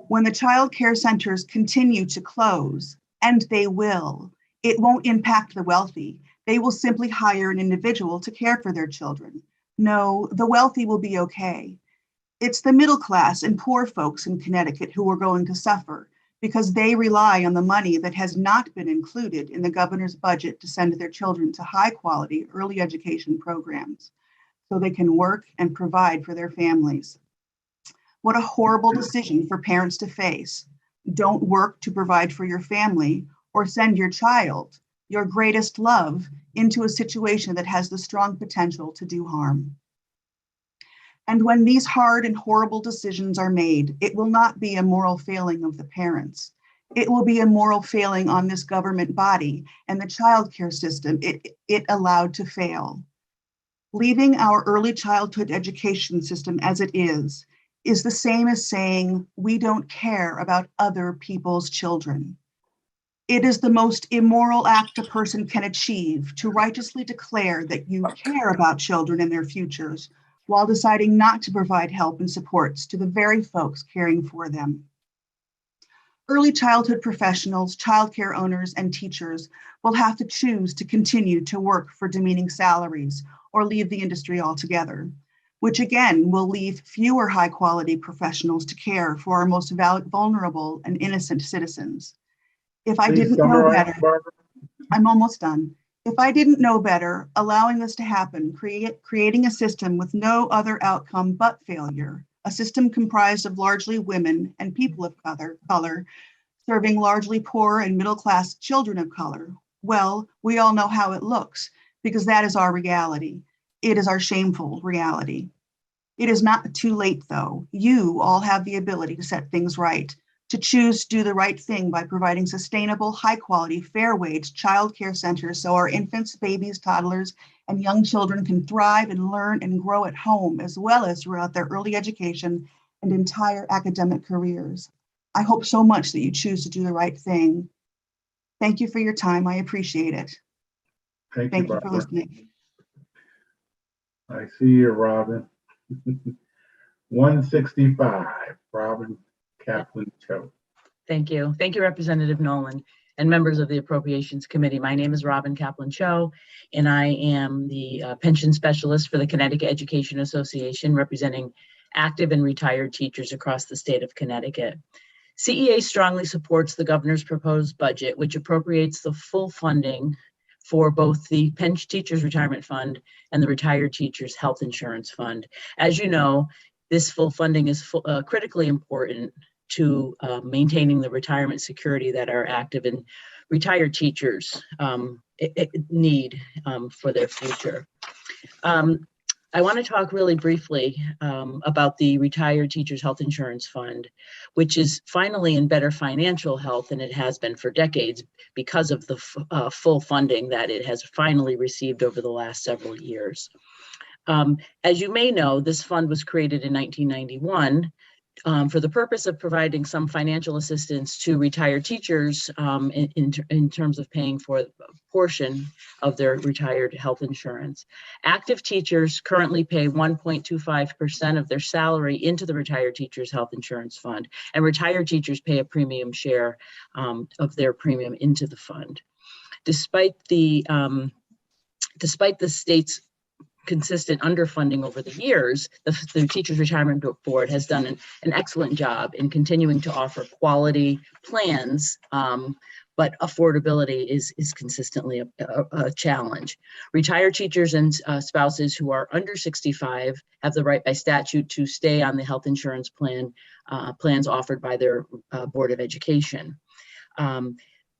When the child care centers continue to close, and they will, it won't impact the wealthy. They will simply hire an individual to care for their children. No, the wealthy will be okay. It's the middle class and poor folks in Connecticut who are going to suffer because they rely on the money that has not been included in the governor's budget to send their children to high quality early education programs so they can work and provide for their families. What a horrible decision for parents to face. Don't work to provide for your family or send your child, your greatest love, into a situation that has the strong potential to do harm. And when these hard and horrible decisions are made, it will not be a moral failing of the parents. It will be a moral failing on this government body and the child care system it allowed to fail. Leaving our early childhood education system as it is the same as saying we don't care about other people's children. It is the most immoral act a person can achieve to righteously declare that you care about children and their futures while deciding not to provide help and supports to the very folks caring for them. Early childhood professionals, childcare owners, and teachers will have to choose to continue to work for demeaning salaries or leave the industry altogether, which again will leave fewer high-quality professionals to care for our most vulnerable and innocent citizens. If I didn't know better, I'm almost done. If I didn't know better, allowing this to happen, creating a system with no other outcome but failure, a system comprised of largely women and people of color, serving largely poor and middle-class children of color, well, we all know how it looks because that is our reality. It is our shameful reality. It is not too late, though. You all have the ability to set things right, to choose to do the right thing by providing sustainable, high-quality, fair-wage child care centers so our infants, babies, toddlers, and young children can thrive and learn and grow at home, as well as throughout their early education and entire academic careers. I hope so much that you choose to do the right thing. Thank you for your time. I appreciate it. Thank you for listening. I see you, Robin. 165, Robin Kaplan Cho. Thank you. Thank you, Representative Nolan and members of the Appropriations Committee. My name is Robin Kaplan Cho, and I am the pension specialist for the Connecticut Education Association, representing active and retired teachers across the state of Connecticut. CEA strongly supports the governor's proposed budget, which appropriates the full funding for both the Pension Teachers Retirement Fund and the Retired Teachers Health Insurance Fund. As you know, this full funding is critically important to maintaining the retirement security that our active and retired teachers need for their future. I want to talk really briefly about the Retired Teachers Health Insurance Fund, which is finally in better financial health than it has been for decades because of the full funding that it has finally received over the last several years. As you may know, this fund was created in 1991 for the purpose of providing some financial assistance to retired teachers in terms of paying for a portion of their retired health insurance. Active teachers currently pay 1.25% of their salary into the Retired Teachers Health Insurance Fund, and retired teachers pay a premium share of their premium into the fund. Despite the state's consistent underfunding over the years, the Teachers Retirement Board has done an excellent job in continuing to offer quality plans, but affordability is consistently a challenge. Retired teachers and spouses who are under 65 have the right by statute to stay on the health insurance plans offered by their Board of Education.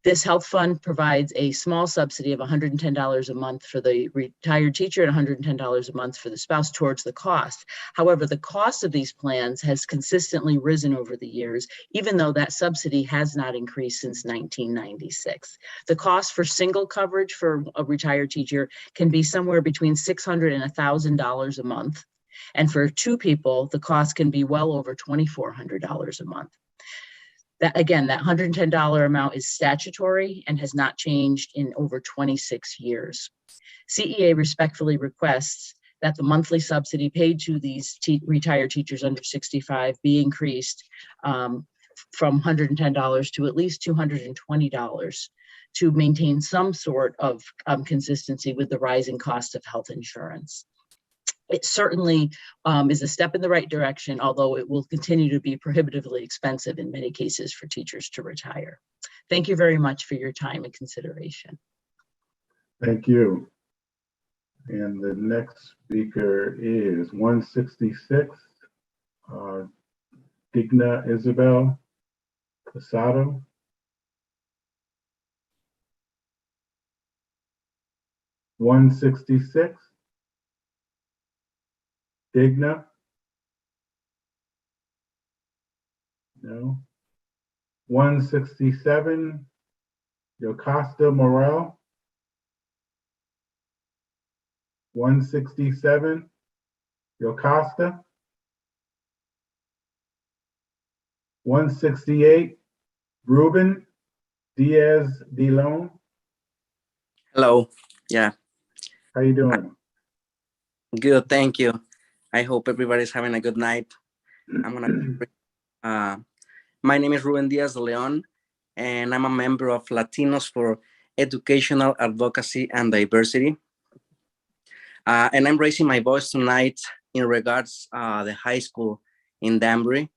This health fund provides a small subsidy of $110 a month for the retired teacher and $110 a month for the spouse towards the cost. However, the cost of these plans has consistently risen over the years, even though that subsidy has not increased since 1996. The cost for single coverage for a retired teacher can be somewhere between $600 and $1,000 a month. And for two people, the cost can be well over $2,400 a month. That, again, that $110 amount is statutory and has not changed in over 26 years. CEA respectfully requests that the monthly subsidy paid to these retired teachers under 65 be increased from $110 to at least $220 to maintain some sort of consistency with the rising cost of health insurance. It certainly is a step in the right direction, although it will continue to be prohibitively expensive in many cases for teachers to retire. Thank you very much for your time and consideration. Thank you. And the next speaker is 166, Digna Isabel Casado. (166). Digna? No. 167, Yocasta Morel. 167, Yocasta. 168, Ruben Diaz de Leon. Hello. Yeah. How you doing? Good. Thank you. I hope everybody's having a good night. My name is Ruben Diaz de Leon, and I'm a member of Latinos for Educational Advocacy and Diversity. And I'm raising my voice tonight in regards the high school in Danbury.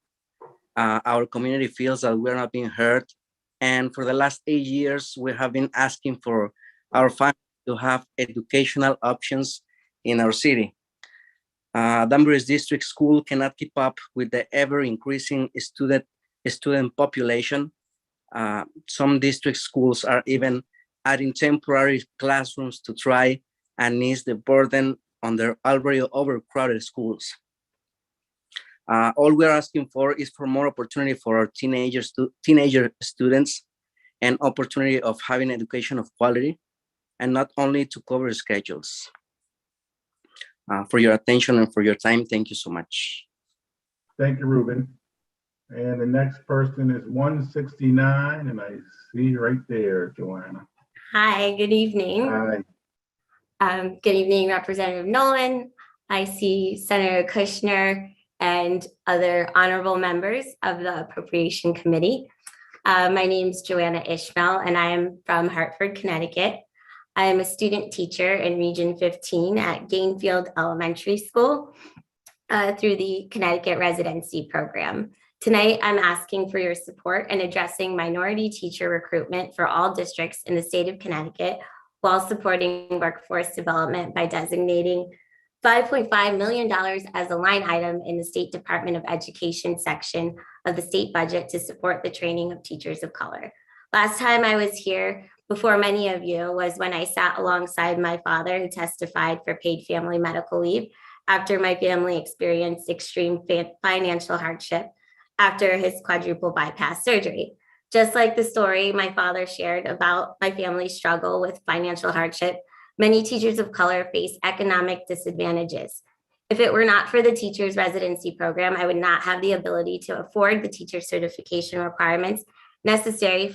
Our community feels that we're not being heard. And for the last 8 years, we have been asking for our families to have educational options in our city. Danbury's district school cannot keep up with the ever-increasing student population. Some district schools are even adding temporary classrooms to try and ease the burden on their already overcrowded schools. All we're asking for is for more opportunity for our teenager students and opportunity of having education of quality, and not only to cover schedules. For your attention and for your time, thank you so much. Thank you, Ruben. And the next person is 169, and I see right there, Joanna. Hi, good evening. Hi. Good evening, Representative Nolan. I see Senator Kushner and other honorable members of the Appropriation Committee. My name is Joanna Ishmael, and I am from Hartford, Connecticut. I am a student teacher in Region 15 at Gainfield Elementary School through the Connecticut Residency program. Tonight, I'm asking for your support in addressing minority teacher recruitment for all districts in the state of Connecticut while supporting workforce development by designating $5.5 million as a line item in the State Department of Education section of the state budget to support the training of teachers of color. Last time I was here before many of you was when I sat alongside my father who testified for paid family medical leave after my family experienced extreme financial hardship after his quadruple bypass surgery. Just like the story my father shared about my family's struggle with financial hardship, many teachers of color face economic disadvantages. If it were not for the teachers residency program, I would not have the ability to afford the teacher certification requirements necessary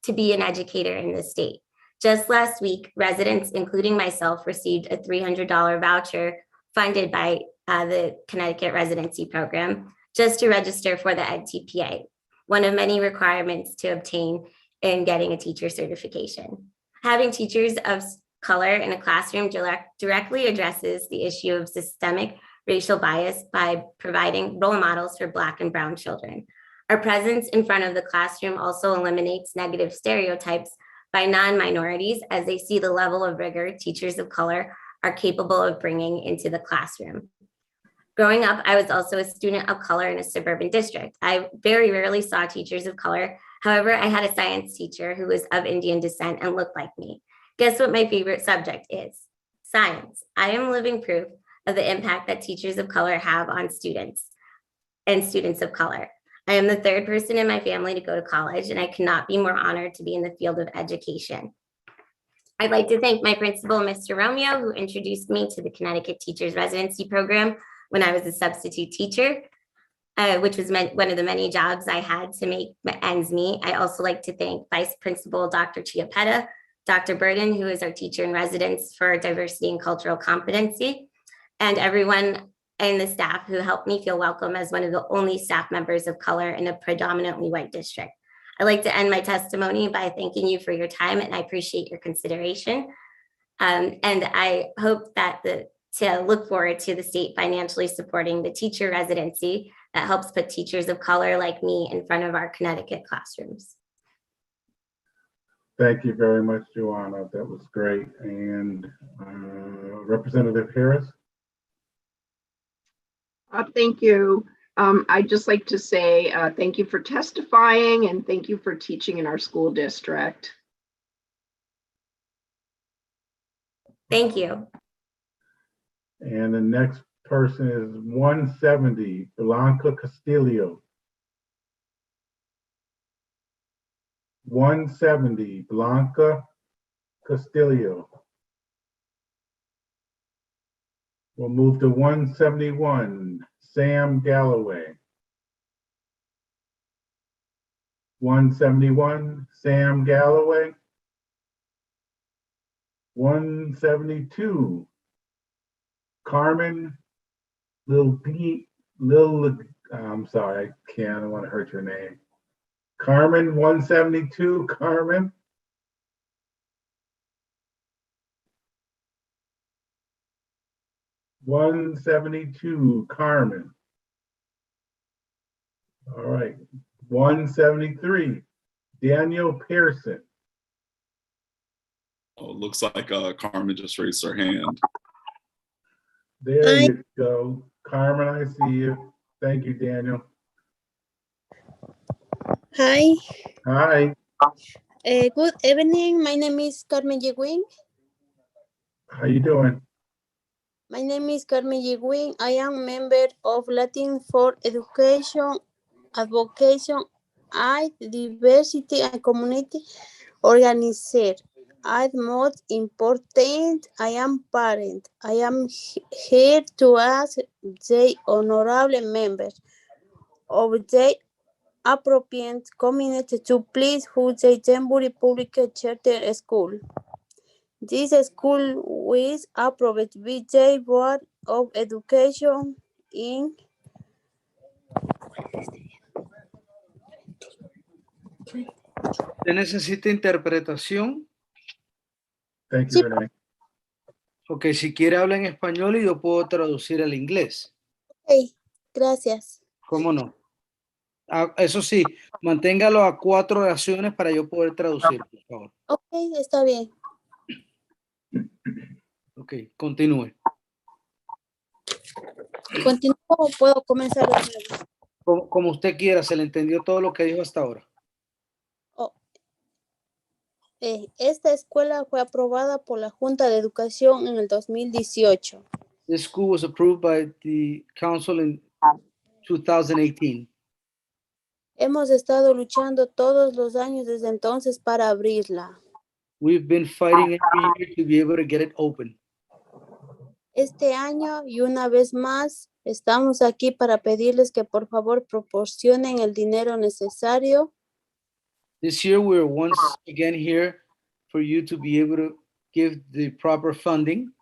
to be an educator in the state. Just last week, residents, including myself, received a $300 voucher funded by the Connecticut Residency Program just to register for the EdTPA, one of many requirements to obtain in getting a teacher certification. Having teachers of color in a classroom directly addresses the issue of systemic racial bias by providing role models for Black and Brown children. Our presence in front of the classroom also eliminates negative stereotypes by non-minorities as they see the level of rigor teachers of color are capable of bringing into the classroom. Growing up, I was also a student of color in a suburban district. I very rarely saw teachers of color However, I had a science teacher who was of Indian descent and looked like me. Guess what my favorite subject is? Science. I am living proof of the impact that teachers of color have on students and students of color. I am the third person in my family to go to college, and I cannot be more honored to be in the field of education. I'd like to thank my principal, Mr. Romeo, who introduced me to the Connecticut Teachers Residency Program when I was a substitute teacher, which was one of the many jobs I had to make ends meet. I also like to thank Vice Principal Dr. Chiappetta, Dr. Burden, who is our teacher in residence for diversity and cultural competency, and everyone and the staff who helped me feel welcome as one of the only staff members of color in a predominantly white district. I'd like to end my testimony by thanking you for your time, and I appreciate your consideration. And I hope that to look forward to the state financially supporting the teacher residency that helps put teachers of color like me in front of our Connecticut classrooms. Thank you very much, Joanna. That was great. And Representative Harris? Thank you. I'd just like to say thank you for testifying and thank you for teaching in our school district. Thank you. And the next person is 170, Blanca Castillo. 170, Blanca Castillo. We'll move to 171, Sam Galloway. 171, Sam Galloway. 172, Carmen I'm sorry, I don't want to hurt your name. Carmen, 172, Carmen. (172), Carmen. All right, 173, Daniel Pearson. Oh, looks like Carmen just raised her hand. There you go. Carmen, I see you. Thank you, Daniel. Hi. Hi. Good evening. My name is Carmen Yeguin. How you doing? My name is Carmen Yeguin. I am member of Latin for Education, Advocation, and Diversity and Community Organizer. And most important, I am parent. I am here to ask the honorable members of the appropriate community to please hold the Temporary Public Charter School. This school was approved by the Board of Education in ¿Usted necesita interpretación? Thank you, Renee. Ok, si quiere habla en español y yo puedo traducir al inglés. Ok, gracias. ¿Cómo no? Eso sí, manténgalo a 4 oraciones para yo poder traducir, por favor. Ok, está bien. Ok, continúe. ¿Continúo o puedo comenzar de nuevo? Como usted quiera, se le entendió todo lo que dijo hasta ahora. Esta escuela fue aprobada por la Junta de Educación en el 2018. This school was approved by the council in 2018. Hemos estado luchando todos los años desde entonces para abrirla. We've been fighting every year to be able to get it open. Este año y una vez más estamos aquí para pedirles que por favor proporcionen el dinero necesario. This year we're once again here for you to be able to give the proper funding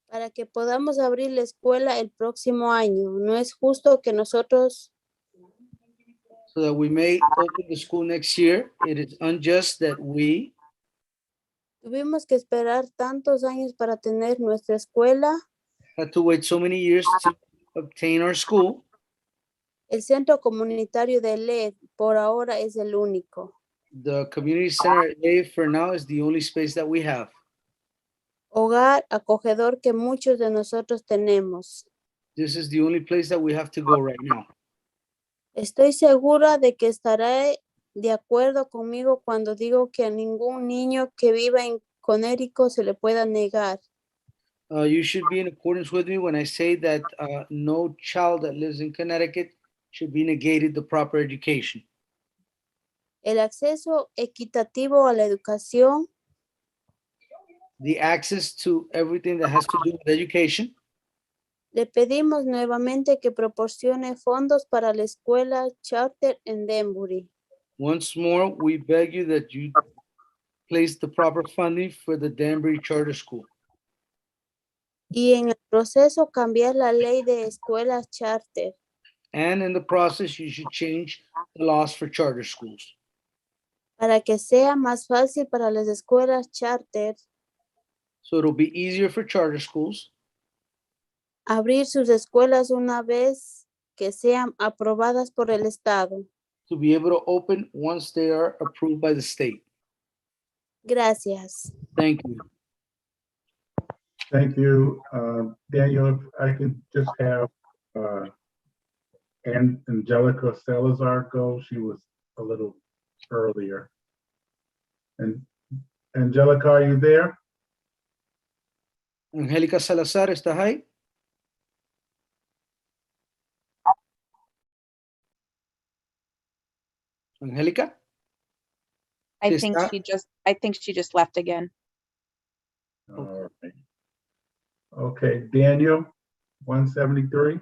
para que podamos abrir la escuela el próximo año. No es justo que nosotros so that we may open the school next year. It is unjust that we tuvimos que esperar tantos años para tener nuestra escuela. Had to wait so many years to obtain our school. El centro comunitario de LED por ahora es el único. The community center for now is the only space that we have. Hogar acogedor que muchos de nosotros tenemos. This is the only place that we have to go right now. Estoy segura de que estará de acuerdo conmigo cuando digo que a ningún niño que viva en Connecticut se le pueda negar You should be in accordance with me when I say that no child that lives in Connecticut should be negated the proper education. el acceso equitativo a la educación, The access to everything that has to do with education. le pedimos nuevamente que proporcione fondos para la escuela charter en Danbury. Once more, we beg you that you place the proper funding for the Danbury Charter School. Y en el proceso cambiar la ley de escuelas charter And in the process, you should change the laws for charter schools para que sea más fácil para las escuelas charter so it'll be easier for charter schools abrir sus escuelas una vez que sean aprobadas por el Estado. to be able to open once they are approved by the state. Gracias. Thank you. Thank you. Daniel, if I could just have Angelica Salazar go. She was a little earlier. And Angelica, are you there? Angélica Salazar, ¿estás ahí? Angélica? I Sí think está. she just left again. All right. Okay, Daniel, 173.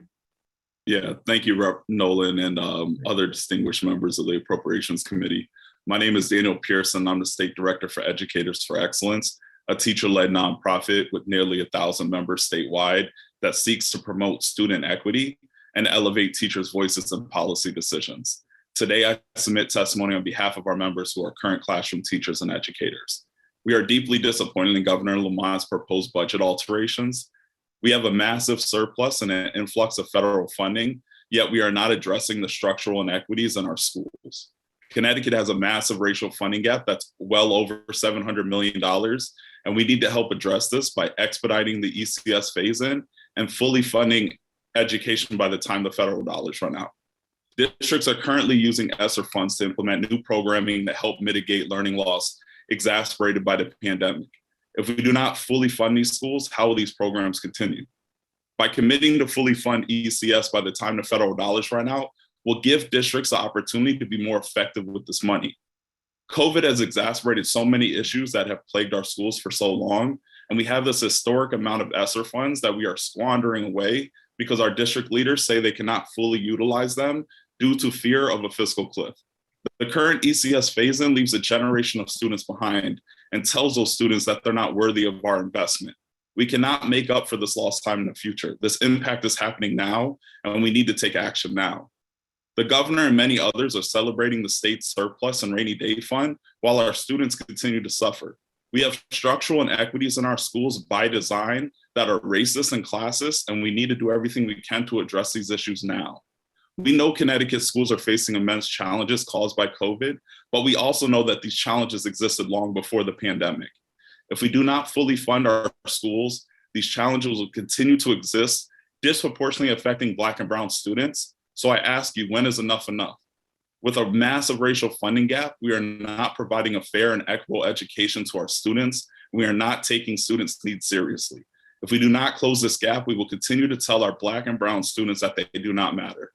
Yeah, thank you, Rep. Nolan, and other distinguished members of the Appropriations Committee. My name is Daniel Pearson. I'm the State Director for Educators for Excellence, a teacher-led nonprofit with nearly 1,000 members statewide that seeks to promote student equity and elevate teachers' voices in policy decisions. Today, I submit testimony on behalf of our members who are current classroom teachers and educators. We are deeply disappointed in Governor Lamont's proposed budget alterations. We have a massive surplus and an influx of federal funding, yet we are not addressing the structural inequities in our schools. Connecticut has a massive racial funding gap that's well over $700 million, and we need to help address this by expediting the ECS phase-in and fully funding education by the time the federal dollars run out. Districts are currently using ESSER funds to implement new programming that help mitigate learning loss exacerbated by the pandemic. If we do not fully fund these schools, how will these programs continue? By committing to fully fund ECS by the time the federal dollars run out, will give districts the opportunity to be more effective with this money. COVID has exacerbated so many issues that have plagued our schools for so long, and we have this historic amount of ESSER funds that we are squandering away because our district leaders say they cannot fully utilize them due to fear of a fiscal cliff. The current ECS phase-in leaves a generation of students behind and tells those students that they're not worthy of our investment. We cannot make up for this lost time in the future. This impact is happening now, and we need to take action now. The governor and many others are celebrating the state's surplus and rainy day fund while our students continue to suffer. We have structural inequities in our schools by design that are racist and classist, and we need to do everything we can to address these issues now. We know Connecticut schools are facing immense challenges caused by COVID, but we also know that these challenges existed long before the pandemic. If we do not fully fund our schools, these challenges will continue to exist, disproportionately affecting Black and Brown students. So I ask you, when is enough enough? With a massive racial funding gap, we are not providing a fair and equitable education to our students. We are not taking students' needs seriously. If we do not close this gap, we will continue to tell our Black and Brown students that they do not matter.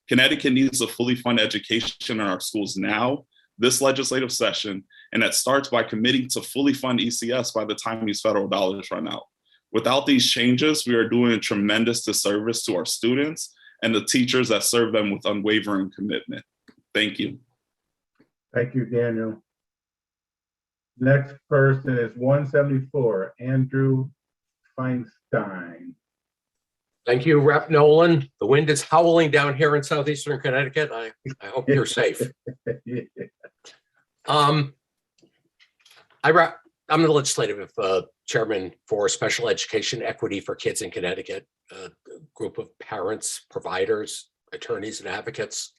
Connecticut needs to fully fund education in our schools now, this legislative session, and that starts by committing to fully fund ECS by the time these federal dollars run out. Without these changes, we are doing a tremendous disservice to our students and the teachers that serve them with unwavering commitment. Thank you. Thank you, Daniel. Next person is 174, Andrew Feinstein. Thank you, Rep. Nolan. The wind is howling down here in southeastern Connecticut. I hope you're safe. I'm the legislative chairman for Special Education Equity for Kids in Connecticut, a group of parents, providers, attorneys, and advocates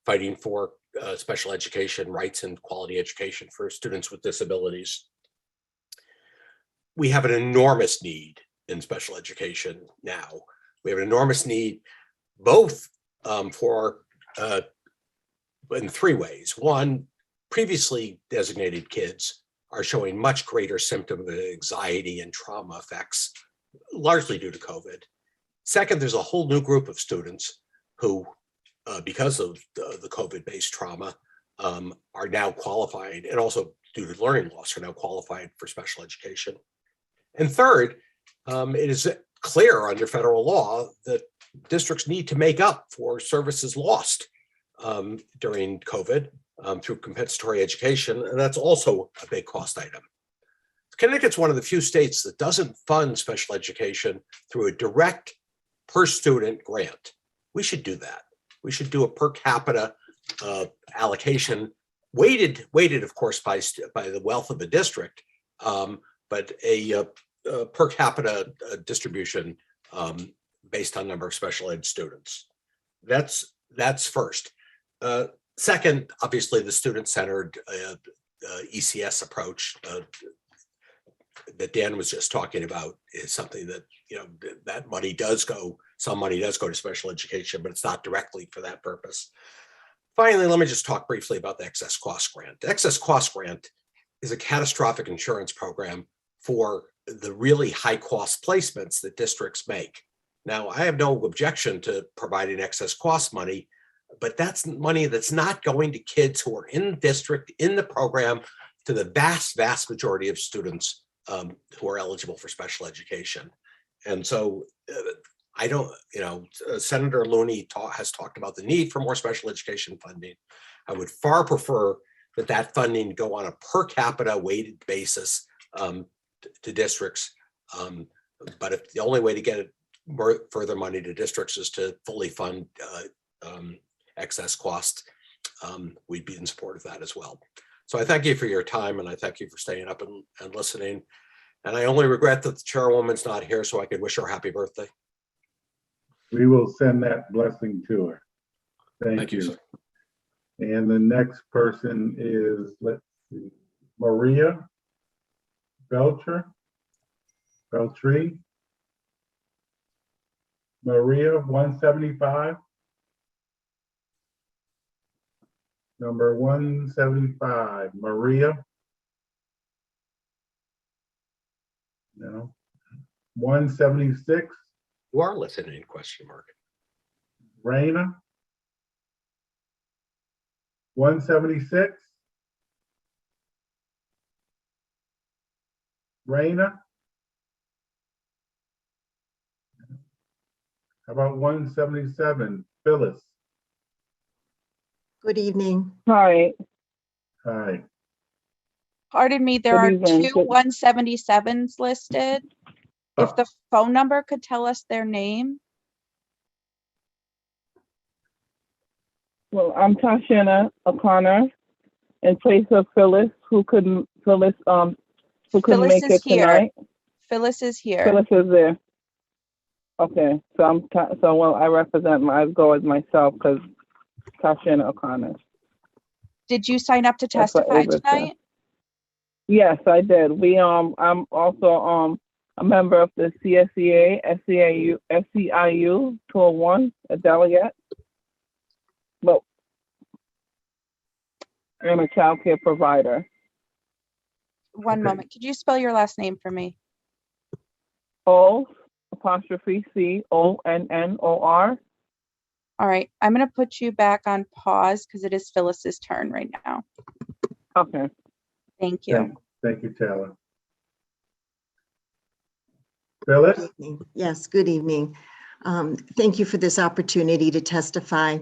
fighting for special education rights and quality education for students with disabilities. We have an enormous need in special education now. We have an enormous need both for in 3 ways. One, previously designated kids are showing much greater symptom of anxiety and trauma effects, largely due to COVID. Second, there's a whole new group of students who, because of the COVID-based trauma, are now qualified, and also due to learning loss, are now qualified for special education. And third, it is clear under federal law that districts need to make up for services lost during COVID through compensatory education, and that's also a big cost item. Connecticut's one of the few states that doesn't fund special education through a direct per student grant. We should do that. We should do a per capita allocation, weighted of course by the wealth of a district, but a per capita distribution based on number of special ed students. That's first. Second, obviously the student-centered ECS approach that Dan was just talking about is something that, that money does go, some money does go to special education, but it's not directly for that purpose. Finally, let me just talk briefly about the excess cost grant. The excess cost grant is a catastrophic insurance program for the really high cost placements that districts make. Now, I have no objection to providing excess cost money, but that's money that's not going to kids who are in the district, in the program, to the vast majority of students who are eligible for special education. And so I don't, Senator Looney has talked about the need for more special education funding. I would far prefer that funding go on a per capita weighted basis to districts. But if the only way to get further money to districts is to fully fund excess cost, we'd be in support of that as well. So I thank you for your time, and I thank you for staying up and listening. And I only regret that the chairwoman's not here so I could wish her a happy birthday. We will send that blessing to her. Thank you. Sir. And the next person is, let's see, Maria Beltry. Maria, 175. Number 175, Maria. No. 176. You are listening, question mark. Raina. 176. Raina. How about 177, Phyllis? Good evening. Hi. Hi. Pardon me, there are two 177s listed. If the phone number could tell us their name. Well, I'm Tashina O'Connor in place of Phyllis, who couldn't make it tonight. Phyllis is here. Phyllis is there. Okay, so I represent I go as myself because Tashina O'Connor. Did you sign up to testify tonight? Yes, I did. I'm also a member of the CSEA, SEIU 201, a delegate. But I'm a child care provider. One moment. Could you spell your last name for me? O''CONNOR. All right. I'm going to put you back on pause because it is Phyllis's turn right now. Okay. Thank you. Thank you, Taylor. Phyllis? Yes, good evening. Thank you for this opportunity to testify.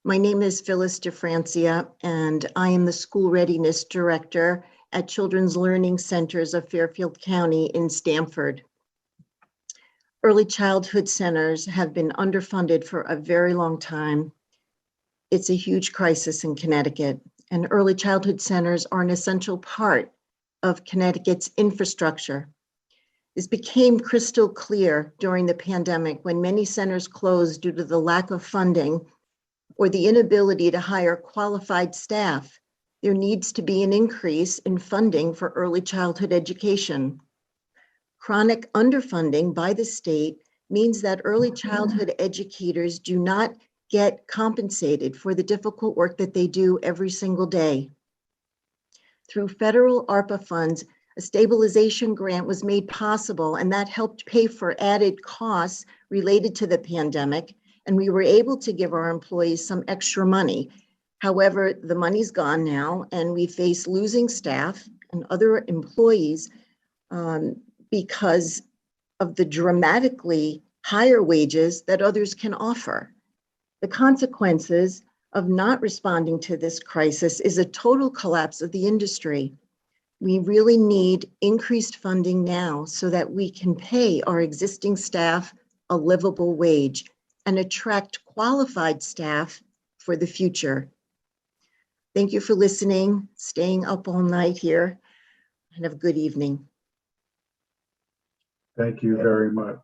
My name is Phyllis DeFrancia, and I am the School Readiness Director at Children's Learning Centers of Fairfield County in Stamford. Early childhood centers have been underfunded for a very long time. It's a huge crisis in Connecticut, and early childhood centers are an essential part of Connecticut's infrastructure. This became crystal clear during the pandemic when many centers closed due to the lack of funding or the inability to hire qualified staff. There needs to be an increase in funding for early childhood education. Chronic underfunding by the state means that early childhood educators do not get compensated for the difficult work that they do every single day. Through federal ARPA funds, a stabilization grant was made possible, and that helped pay for added costs related to the pandemic, and we were able to give our employees some extra money. However, the money's gone now, and we face losing staff and other employees because of the dramatically higher wages that others can offer. The consequences of not responding to this crisis is a total collapse of the industry. We really need increased funding now so that we can pay our existing staff a livable wage and attract qualified staff for the future. Thank you for listening, staying up all night here, and have a good evening. Thank you very much.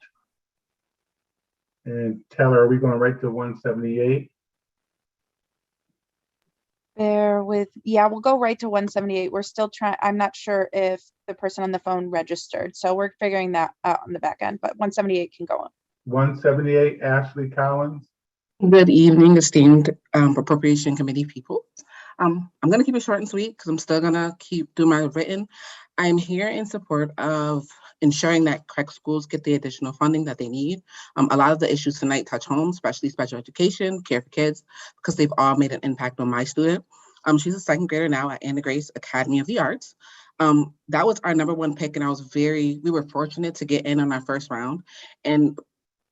And Taylor, are we going right to 178? We'll go right to 178. We're still trying, I'm not sure if the person on the phone registered. So we're figuring that out on the back end, but 178 can go on. 178, Ashley Collins. Good evening, esteemed Appropriation Committee people. I'm going to keep it short and sweet because I'm still going to keep doing my written. I'm here in support of ensuring that CREC schools get the additional funding that they need. A lot of the issues tonight touch home, especially special education, care for kids, because they've all made an impact on my student. She's a second grader now at Anna Grace Academy of the Arts. That was our #1 pick, and we were fortunate to get in on our first round. And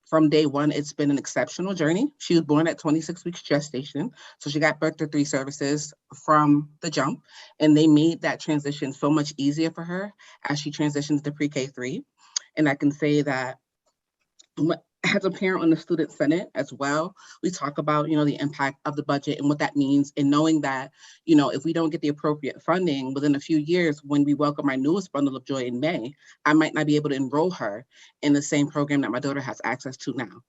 from day one, it's been an exceptional journey. She was born at 26 weeks gestation, so she got birth to 3 services from the jump, and they made that transition so much easier for her as she transitions to pre-K 3. And I can say that as a parent on the Student Senate as well, we talk about, the impact of the budget and what that means, and knowing that, if we don't get the appropriate funding within a few years, when we welcome our newest bundle of joy in May, I might not be able to enroll her in the same program that my daughter has access to now.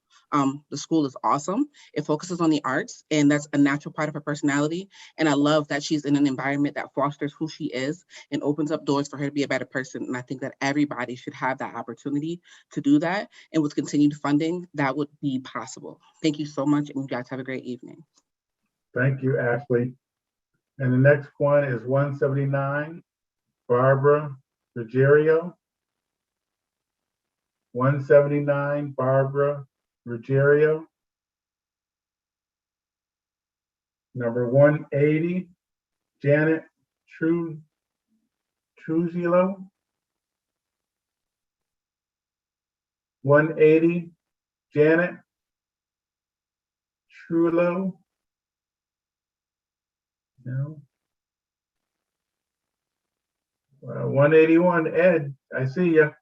The school is awesome. It focuses on the arts, and that's a natural part of her personality. And I love that she's in an environment that fosters who she is and opens up doors for her to be a better person. And I think that everybody should have that opportunity to do that. And with continued funding, that would be possible. Thank you so much, and you guys have a great evening. Thank you, Ashley. And the next one is 179, Barbara Ruggiero. 179, Barbara Ruggiero. Number 180, Janet Trujillo. 180, Janet Trujillo. No. 181, Ed, I see you.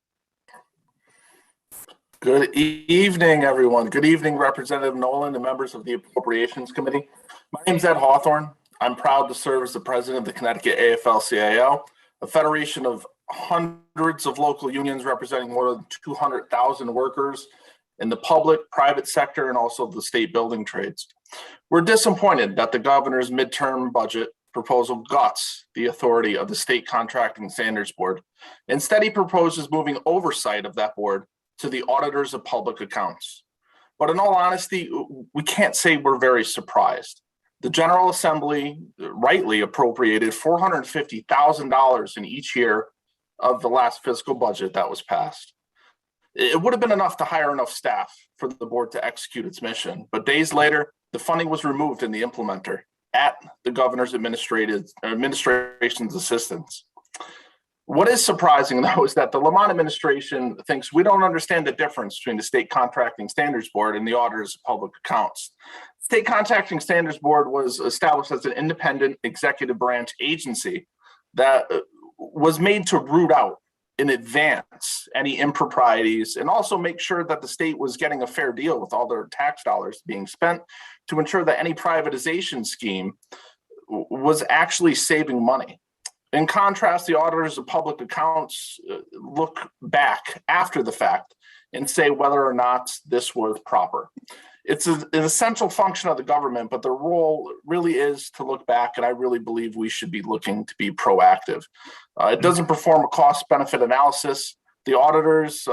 Good evening, everyone. Good evening, Representative Nolan and members of the Appropriations Committee. My name is Ed Hawthorne. I'm proud to serve as the president of the Connecticut AFL-CIO, a federation of hundreds of local unions representing more than 200,000 workers in the public, private sector, and also the state building trades. We're disappointed that the governor's midterm budget proposal guts the authority of the State Contracting Standards Board. Instead, he proposes moving oversight of that board to the auditors of public accounts. But in all honesty, we can't say we're very surprised. The General Assembly rightly appropriated $450,000 in each year of the last fiscal budget that was passed. It would have been enough to hire enough staff for the board to execute its mission, but days later, the funding was removed in the implementer at the governor's administration's assistance. What is surprising, though, is that the Lamont administration thinks we don't understand the difference between the State Contracting Standards Board and the auditors of public accounts. State Contracting Standards Board was established as an independent executive branch agency that was made to root out in advance any improprieties and also make sure that the state was getting a fair deal with all their tax dollars being spent to ensure that any privatization scheme was actually saving money. In contrast, the auditors of public accounts look back after the fact and say whether or not this was proper. It's an essential function of the government, but their role really is to look back, and I really believe we should be looking to be proactive. It doesn't perform a cost-benefit analysis. The auditors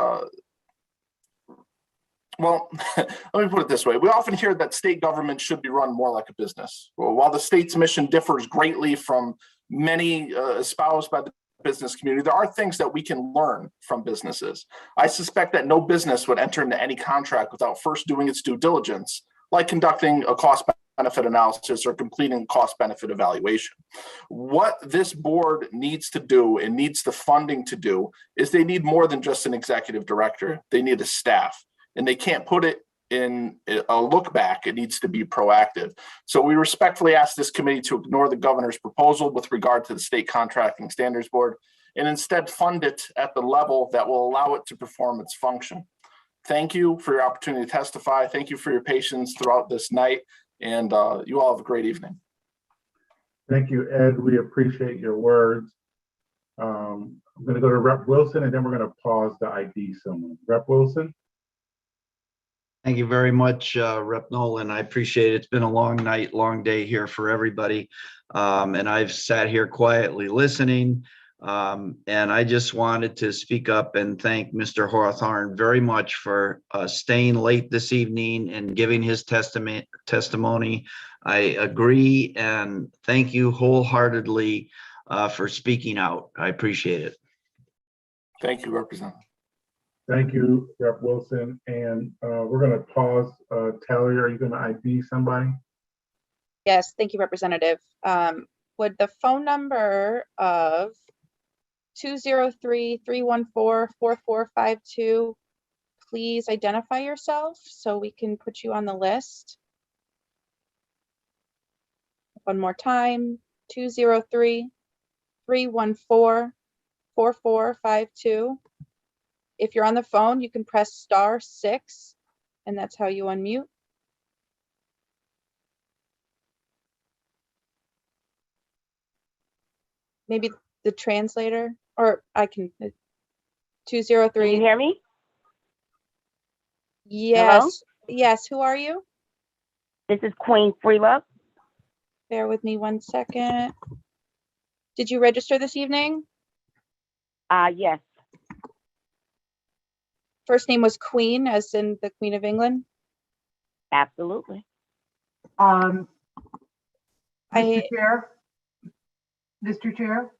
Well, let me put it this way. We often hear that state government should be run more like a business. Well, while the state's mission differs greatly from many espoused by the business community, there are things that we can learn from businesses. I suspect that no business would enter into any contract without first doing its due diligence, like conducting a cost-benefit analysis or completing cost-benefit evaluation. What this board needs to do and needs the funding to do is they need more than just an executive director. They need a staff, and they can't put it in a look back. It needs to be proactive. So we respectfully ask this committee to ignore the governor's proposal with regard to the State Contracting Standards Board and instead fund it at the level that will allow it to perform its function. Thank you for your opportunity to testify. Thank you for your patience throughout this night, and you all have a great evening. Thank you, Ed. We appreciate your words. I'm going to go to Rep. Wilson, and then we're going to pause to ID someone. Rep. Wilson. Thank you very much, Rep. Nolan. I appreciate it. It's been a long night, long day here for everybody. And I've sat here quietly listening. And I just wanted to speak up and thank Mr. Hawthorne very much for staying late this evening and giving his testimony. I agree and thank you wholeheartedly for speaking out. I appreciate it. Thank you, Representative. Thank you, Rep. Wilson. And we're going to pause. Tally, are you going to ID somebody? Yes, thank you, Representative. Would the phone number of 203-314-4452 please identify yourself so we can put you on the list? One more time, 203-314-4452. If you're on the phone, you can press *6, and that's how you unmute. Maybe the translator, or I can, 203. Can you hear me? Yes. Hello? Yes, who are you? This is Queen Freelove. Bear with me 1 second. Did you register this evening? Yes. First name was Queen, as in the Queen of England? Absolutely. Mr. Chair? Mr. Chair?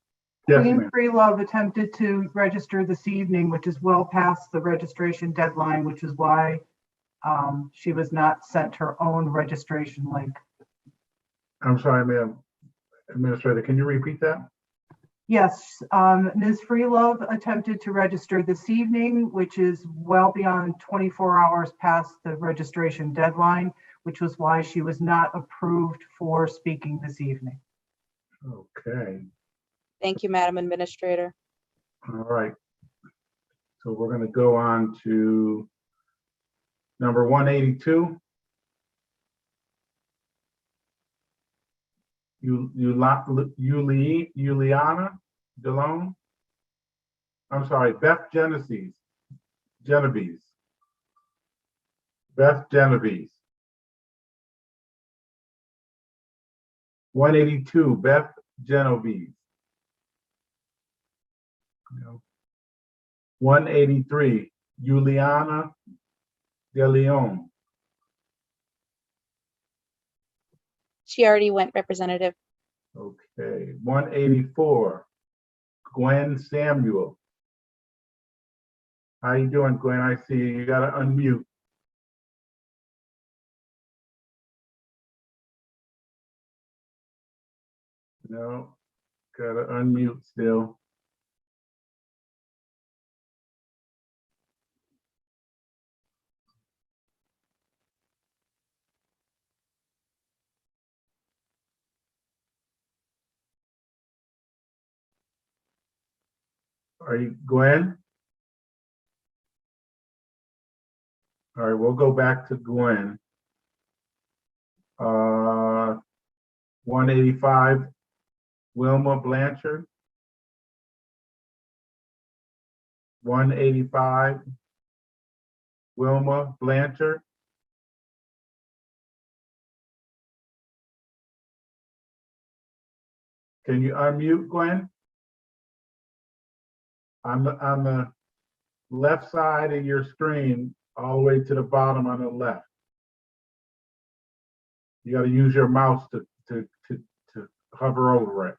Yes, Queen ma'am. Freelove attempted to register this evening, which is well past the registration deadline, which is why she was not sent her own registration link. I'm sorry, ma'am. Administrator, can you repeat that? Yes, Ms. Freelove attempted to register this evening, which is well beyond 24 hours past the registration deadline, which was why she was not approved for speaking this evening. Okay. Thank you, Madam Administrator. All right. So we're going to go on to number 182. Juliana Delone. I'm sorry, Beth Genevieve. Beth Genevieve. 182, Beth Genevieve. 183, Juliana De Leon. She already went, Representative. Okay, 184, Gwen Samuel. How you doing, Gwen? I see you. You gotta unmute. No, gotta unmute still. Are you Gwen? All right, we'll go back to Gwen. 185, Wilma Blanchard. 185, Wilma Blanchard. Can you unmute, Gwen? On the left side of your screen, all the way to the bottom on the left. You got to use your mouse to hover over it.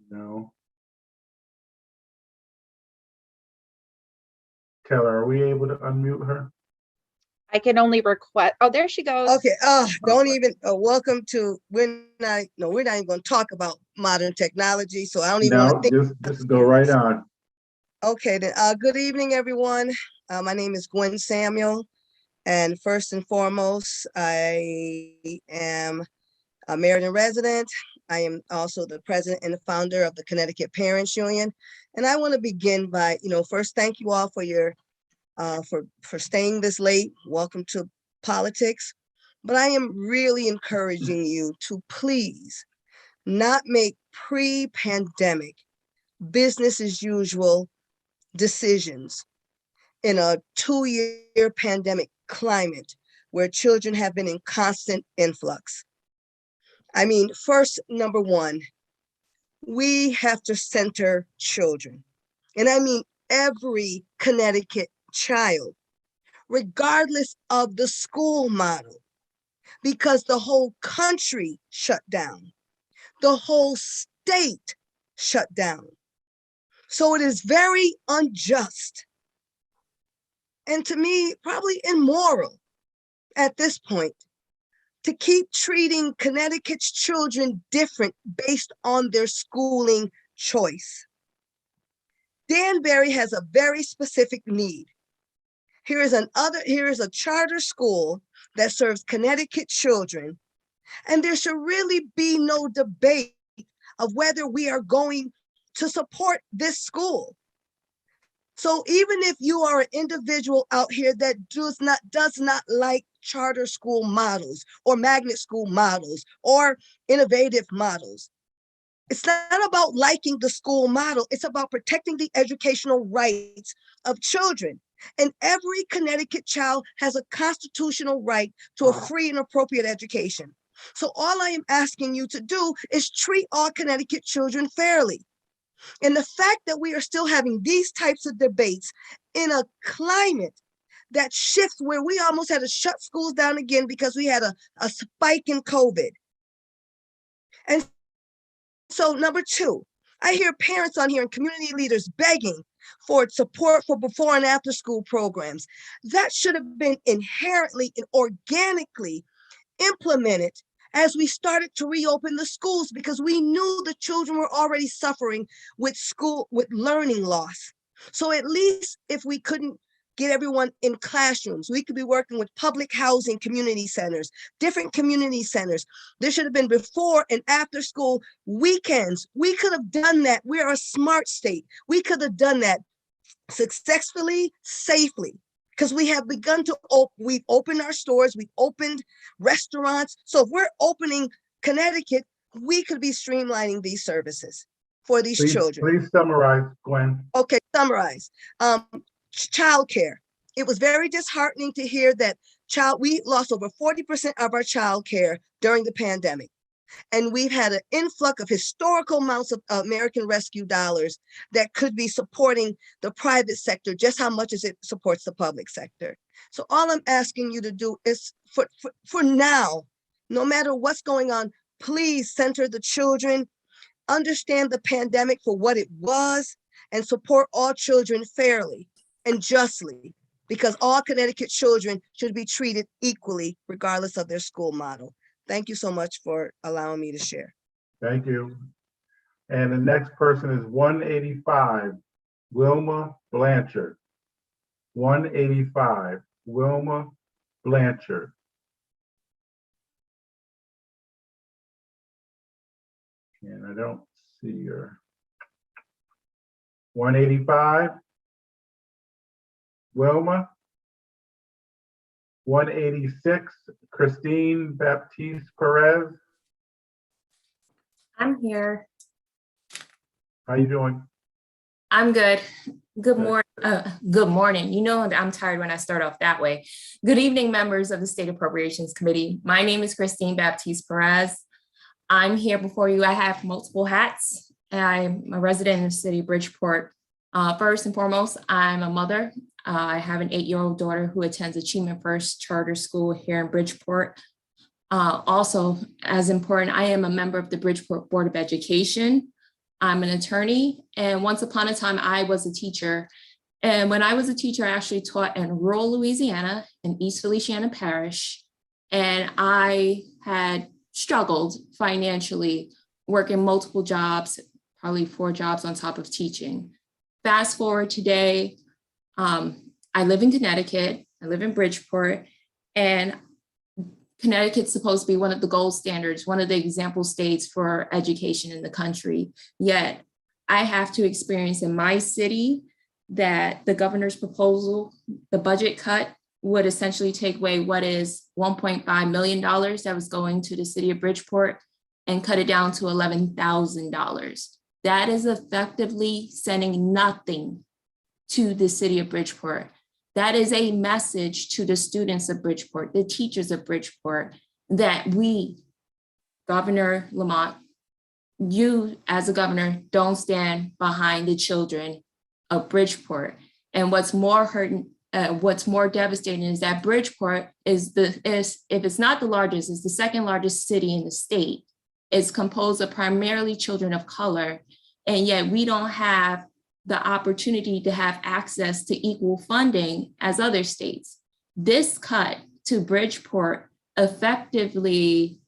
No. Taylor, are we able to unmute her? I can only request. Oh, there she goes. Okay. Don't even. Welcome to. We're not even going to talk about modern technology. So I don't even want to think. Just go right on. Okay. Then. Good evening, everyone. My name is Gwen Samuel, and first and foremost, I am a married and resident. I am also the president and the founder of the Connecticut Parents Union, and I want to begin by, first thank you all for your. For staying this late. Welcome to politics. But I am really encouraging you to please not make pre-pandemic business as usual decisions in a 2-year pandemic climate where children have been in constant influx. I mean, first, number one, we have to center children. And I mean every Connecticut child, regardless of the school model, because the whole country shut down. The whole state shut down. So it is very unjust, and to me, probably immoral at this point, to keep treating Connecticut's children different based on their schooling choice. Danbury has a very specific need. Here is a charter school that serves Connecticut children, and there should really be no debate of whether we are going to support this school. So even if you are an individual out here that does not like charter school models or magnet school models or innovative models, it's not about liking the school model, it's about protecting the educational rights of children. And every Connecticut child has a constitutional right to a free and appropriate education. So all I am asking you to do is treat all Connecticut children fairly. And the fact that we are still having these types of debates in a climate that shifts where we almost had to shut schools down again because we had a spike in COVID. And so number two, I hear parents on here and community leaders begging for support for before and after school programs. That should have been inherently and organically implemented as we started to reopen the schools, because we knew the children were already suffering with learning loss. So at least if we couldn't get everyone in classrooms, we could be working with public housing community centers, different community centers. There should have been before and after school weekends. We could have done that. We're a smart state. We could have done that successfully, safely, because we have begun to we've opened our stores, we've opened restaurants. So if we're opening Connecticut, we could be streamlining these services for these children. Please summarize, Gwen. Okay, summarize. Childcare. It was very disheartening to hear that we lost over 40% of our childcare during the pandemic. And we've had an influx of historical amounts of American Rescue dollars that could be supporting the private sector, just how much as it supports the public sector. So all I'm asking you to do is for now, no matter what's going on, please center the children, understand the pandemic for what it was, and support all children fairly and justly, because all Connecticut children should be treated equally, regardless of their school model. Thank you so much for allowing me to share. Thank you. And the next person is 185, Wilma Blanchard. 185, Wilma Blanchard. And I don't see her. 185, Wilma. 186, Christine Baptiste Perez. I'm here. How you doing? I'm good. Good morning. Good morning. You know I'm tired when I start off that way. Good evening, members of the State Appropriations Committee. My name is Christine Baptiste Perez. I'm here before you. I have multiple hats. I'm a resident in the city of Bridgeport. First and foremost, I'm a mother. I have an 8-year-old daughter who attends Achievement First Charter School here in Bridgeport. Also, as important, I am a member of the Bridgeport Board of Education. I'm an attorney, and once upon a time, I was a teacher. And when I was a teacher, I actually taught in rural Louisiana in East Feliciana Parish. And I had struggled financially, working multiple jobs, probably 4 jobs on top of teaching. Fast forward today, I live in Connecticut, I live in Bridgeport, and Connecticut's supposed to be one of the gold standards, one of the example states for education in the country. Yet I have to experience in my city that the governor's proposal, the budget cut, would essentially take away what is $1.5 million that was going to the city of Bridgeport and cut it down to $11,000. That is effectively sending nothing to the city of Bridgeport. That is a message to the students of Bridgeport, the teachers of Bridgeport, that we, Governor Lamont, you as a governor don't stand behind the children of Bridgeport. And what's more devastating is that Bridgeport is if it's not the largest, it's the second largest city in the state. It's composed of primarily children of color, and yet we don't have the opportunity to have access to equal funding as other states. This cut to Bridgeport effectively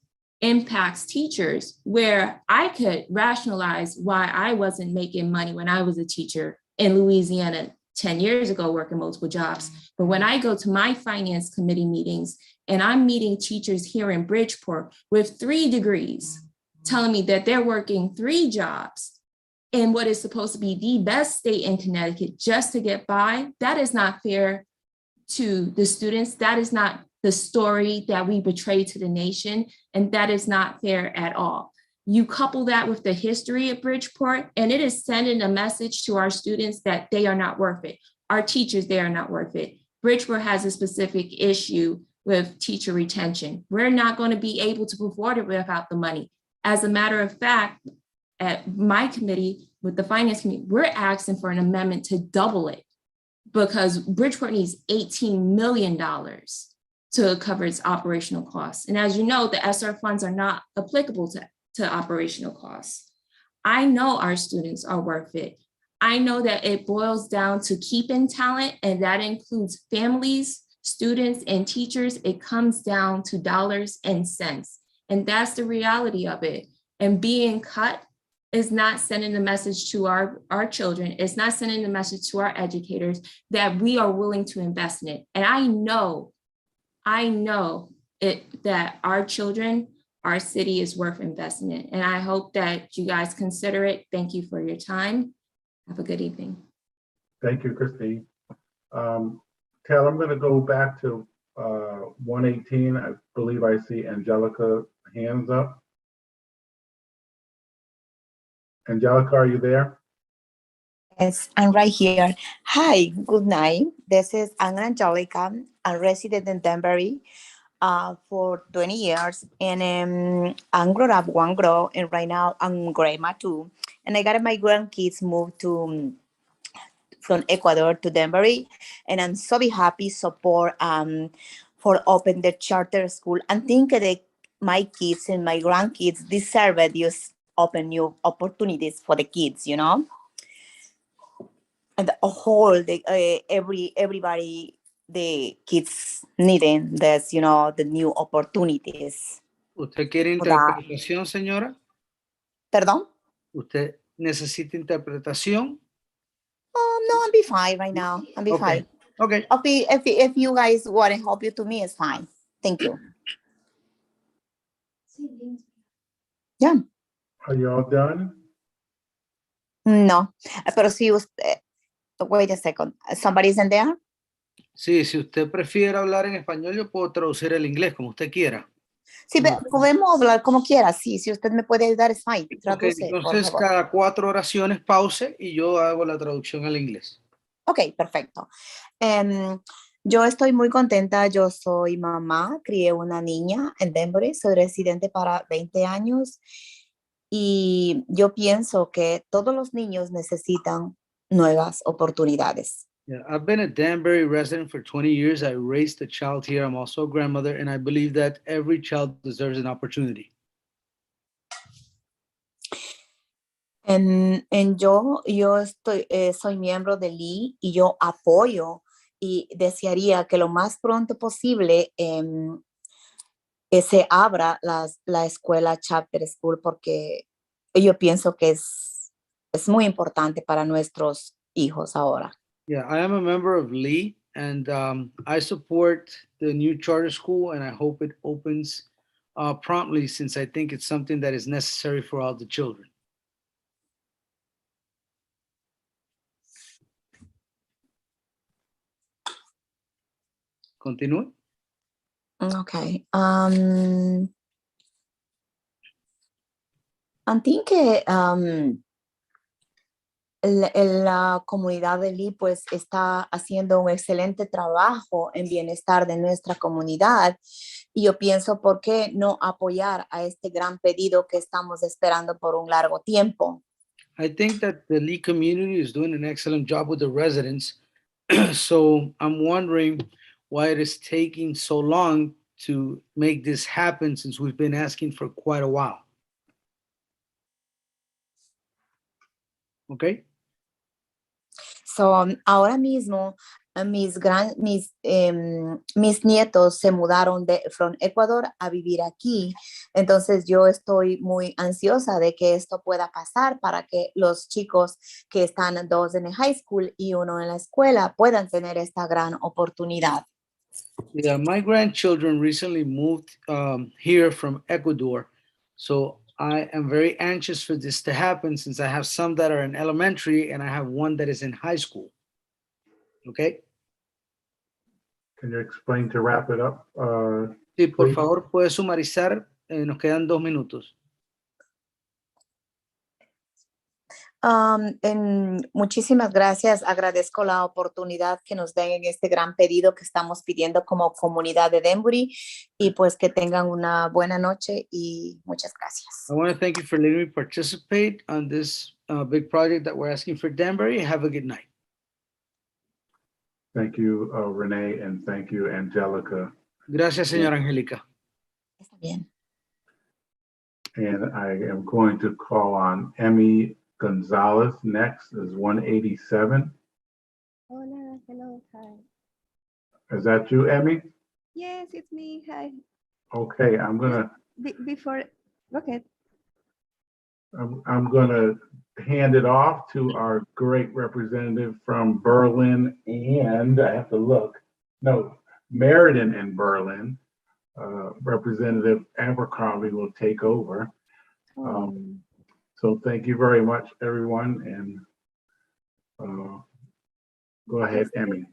impacts teachers, where I could rationalize why I wasn't making money when I was a teacher in Louisiana 10 years ago, working multiple jobs. But when I go to my finance committee meetings and I'm meeting teachers here in Bridgeport with 3 degrees, telling me that they're working 3 jobs in what is supposed to be the best state in Connecticut just to get by, that is not fair to the students. That is not the story that we betray to the nation, and that is not fair at all. You couple that with the history of Bridgeport, and it is sending a message to our students that they are not worth it. Our teachers, they are not worth it. Bridgeport has a specific issue with teacher retention. We're not going to be able to afford it without the money. As a matter of fact, at my committee, with the finance committee, we're asking for an amendment to double it because Bridgeport needs $18 million to cover its operational costs. And as you know, the ESSER funds are not applicable to operational costs. I know our students are worth it. I know that it boils down to keeping talent, and that includes families, students, and teachers. It comes down to dollars and cents. And that's the reality of it. And being cut is not sending the message to our children. It's not sending the message to our educators that we are willing to invest in it. And I know that our children, our city is worth investing in. And I hope that you guys consider it. Thank you for your time. Have a good evening. Thank you, Christine. Taylor, I'm going to go back to 118. I believe I see Angelica hands up. Angelica, are you there? Yes, I'm right here. Hi, good night. This is Angelica. I'm a resident in Danbury for 20 years. And I'm grown up, one grow, and right now I'm grandma too. And I got my grandkids moved from Ecuador to Danbury. And I'm so happy support for open the charter school. And think that my kids and my grandkids deserve it. Just open new opportunities for the kids, you know, and the whole everybody, the kids needing this, you know, the new opportunities. ¿Usted quiere interpretación, señora? Perdón? ¿Usted necesita interpretación? No, I'll be fine right now. I'll be fine. Okay. If you guys want to help you to me, it's fine. Thank you. Yeah. Are you all done? No, pero si usted, wait a second, somebody's in there? Sí, si usted prefiere hablar en español, yo puedo traducir el inglés como usted quiera. Sí, podemos hablar como quiera, sí, si usted me puede ayudar, es fine. Okay, entonces cada 4 oraciones pause y yo hago la traducción al inglés. Ok, perfecto. Yo estoy muy contenta, yo soy mamá, crié una niña en Denver, soy residente para 20 años Y yo pienso que todos los niños necesitan nuevas oportunidades. Yeah, I've been a Danbury resident for 20 years. I raised a child here. I'm also a grandmother, and I believe that every child deserves an opportunity. Yo soy miembro de Lee y yo apoyo y desearía que lo más pronto posible se abra la escuela Chapter School, porque yo pienso que es muy importante para nuestros hijos ahora. Yeah, I am a member of Lee, and I support the new charter school, and I hope it opens promptly, since I think it's something that is necessary for all the children. Continúe. Okay. I think que la comunidad de Lee pues está haciendo un excelente trabajo en bienestar de nuestra comunidad, y yo pienso por qué no apoyar a este gran pedido que estamos esperando por un largo tiempo. I think that the Lee community is doing an excellent job with the residents. So I'm wondering why it is taking so long to make this happen, since we've been asking for quite a while. Okay. So, ahora mismo mis nietos se mudaron from Ecuador a vivir aquí. Entonces yo estoy muy ansiosa de que esto pueda pasar para que los chicos que están, 2 en el high school y 1 en la escuela, puedan tener esta gran oportunidad. Yeah, my grandchildren recently moved here from Ecuador. So I am very anxious for this to happen, since I have some that are in elementary and I have one that is in high school. Okay. Can you explain to wrap it up? Sí, por please? favor, puede sumarizar. Nos quedan 2 minutos. Muchísimas gracias. Agradezco la oportunidad que nos den en este gran pedido que estamos pidiendo como comunidad de Danbury, y pues que tengan una buena noche y muchas gracias. I want to thank you for letting me participate on this big project that we're asking for Danbury. Have a good night. Thank you, Renee, and thank you, Angelica. Gracias, señora Angélica. Está bien. And I am going to call on Emmy Gonzalez next, is 187. Hola, hello, hi. Is that you, Emmy? Yes, it's me. Hi. Okay, I'm gonna Before, okay. I'm gonna hand it off to our great representative from Berlin, and I have to look. No, Meriden and Berlin. Representative Abercrombie will take over. So thank you very much, everyone, and go ahead, Emmy.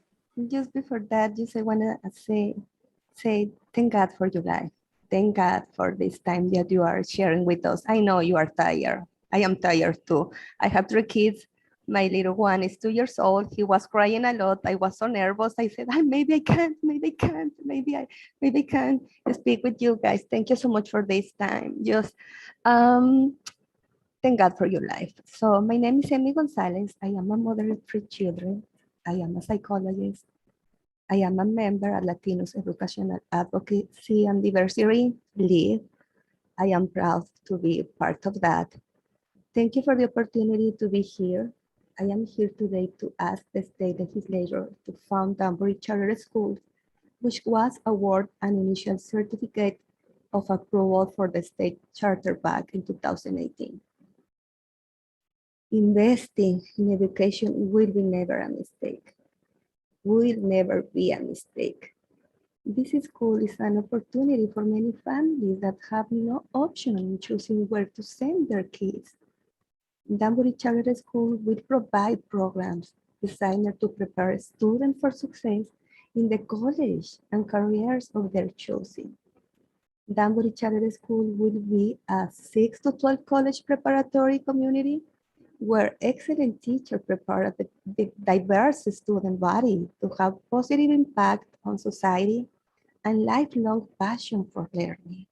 Just before that, just I wanna say thank God for your life. Thank God for this time that you are sharing with us. I know you are tired. I am tired too. I have 3 kids. My little one is 2 years old. He was crying a lot. I was so nervous. I said, maybe I can't, maybe I can't, maybe I can speak with you guys. Thank you so much for this time. Just thank God for your life. So my name is Emmy Gonzalez. I am a mother of 3 children. I am a psychologist. I am a member at Latinos Educational Advocacy and Diversity League. I am proud to be part of that. Thank you for the opportunity to be here. I am here today to ask the state legislature to fund Danbury Charter School, which was awarded an initial certificate of approval for the state charter back in 2018. Investing in education will be never a mistake. Will never be a mistake. This school is an opportunity for many families that have no option in choosing where to send their kids. Danbury Charter School will provide programs designed to prepare students for success in the college and careers of their choosing. Danbury Charter School will be a 6 to 12 college preparatory community where excellent teachers prepare the diverse student body to have positive impact on society and lifelong passion for learning.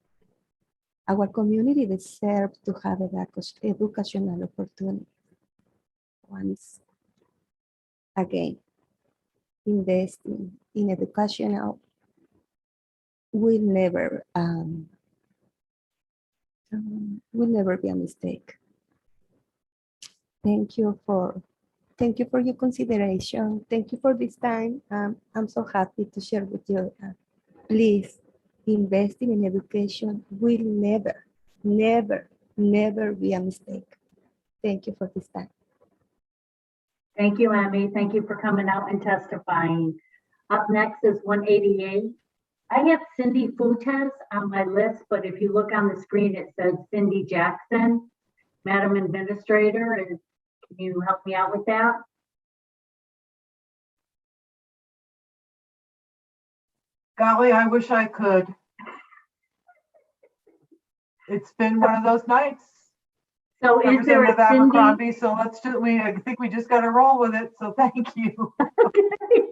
Our community deserves to have educational opportunity. Once again, investing in educational will never be a mistake. Thank you for your consideration. Thank you for this time. I'm so happy to share with you. Please, investing in education will never be a mistake. Thank you for this time. Thank you, Abby. Thank you for coming out and testifying. Up next is 188. I have Cindy Fuentes on my list, but if you look on the screen, it says Cindy Jackson. Madam Administrator, and can you help me out with that? Golly, I wish I could. It's been one of those nights. So is there a Representative Cindy? Abercrombie, so let's do, I think we just got to roll with it. So thank you. Okay.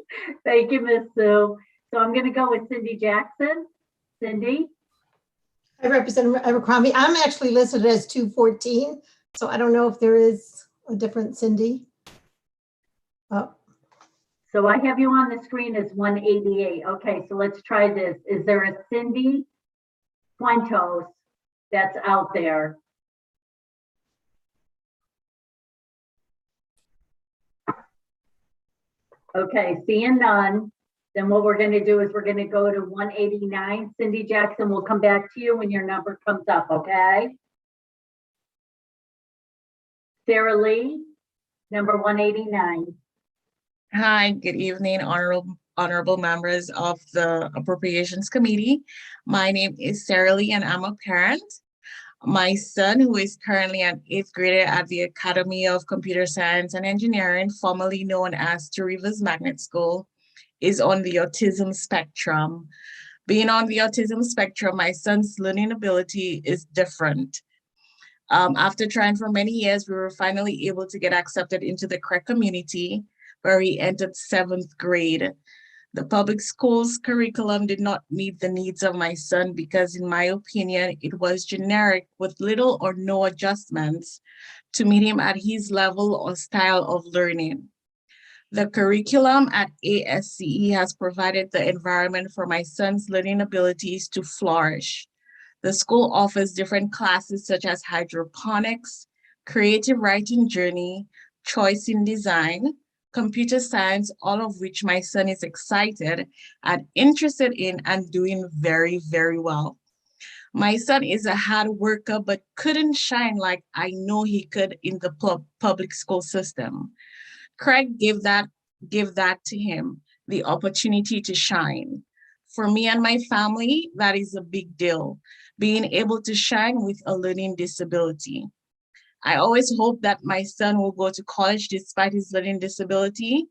Thank you, Ms. Sue. So I'm going to go with Cindy Jackson. Cindy? Hi, Representative Abercrombie. I'm actually listed as 214, so I don't know if there is a different Cindy. Oh. So I have you on the screen as 188. Okay, so let's try this. Is there a Cindy Fuentes that's out there? Okay, seeing none, then what we're going to do is we're going to go to 189. Cindy Jackson, we'll come back to you when your number comes up, okay? Sarah Lee, number 189. Hi, good evening, honorable members of the Appropriations Committee. My name is Sarah Lee and I'm a parent. My son, who is currently an 8th grader at the Academy of Computer Science and Engineering, formerly known as Two Rivers Magnet School, is on the autism spectrum. Being on the autism spectrum, my son's learning ability is different. After trying for many years, we were finally able to get accepted into the CREC community, where he entered 7th grade. The public schools curriculum did not meet the needs of my son because, in my opinion, it was generic with little or no adjustments to meet him at his level or style of learning. The curriculum at ASCE has provided the environment for my son's learning abilities to flourish. The school offers different classes such as hydroponics, creative writing journey, choice in design, computer science, all of which my son is excited and interested in and doing very, very well. My son is a hard worker, but couldn't shine like I know he could in the public school system. Craig gave that to him, the opportunity to shine. For me and my family, that is a big deal, being able to shine with a learning disability. I always hope that my son will go to college despite his learning disability.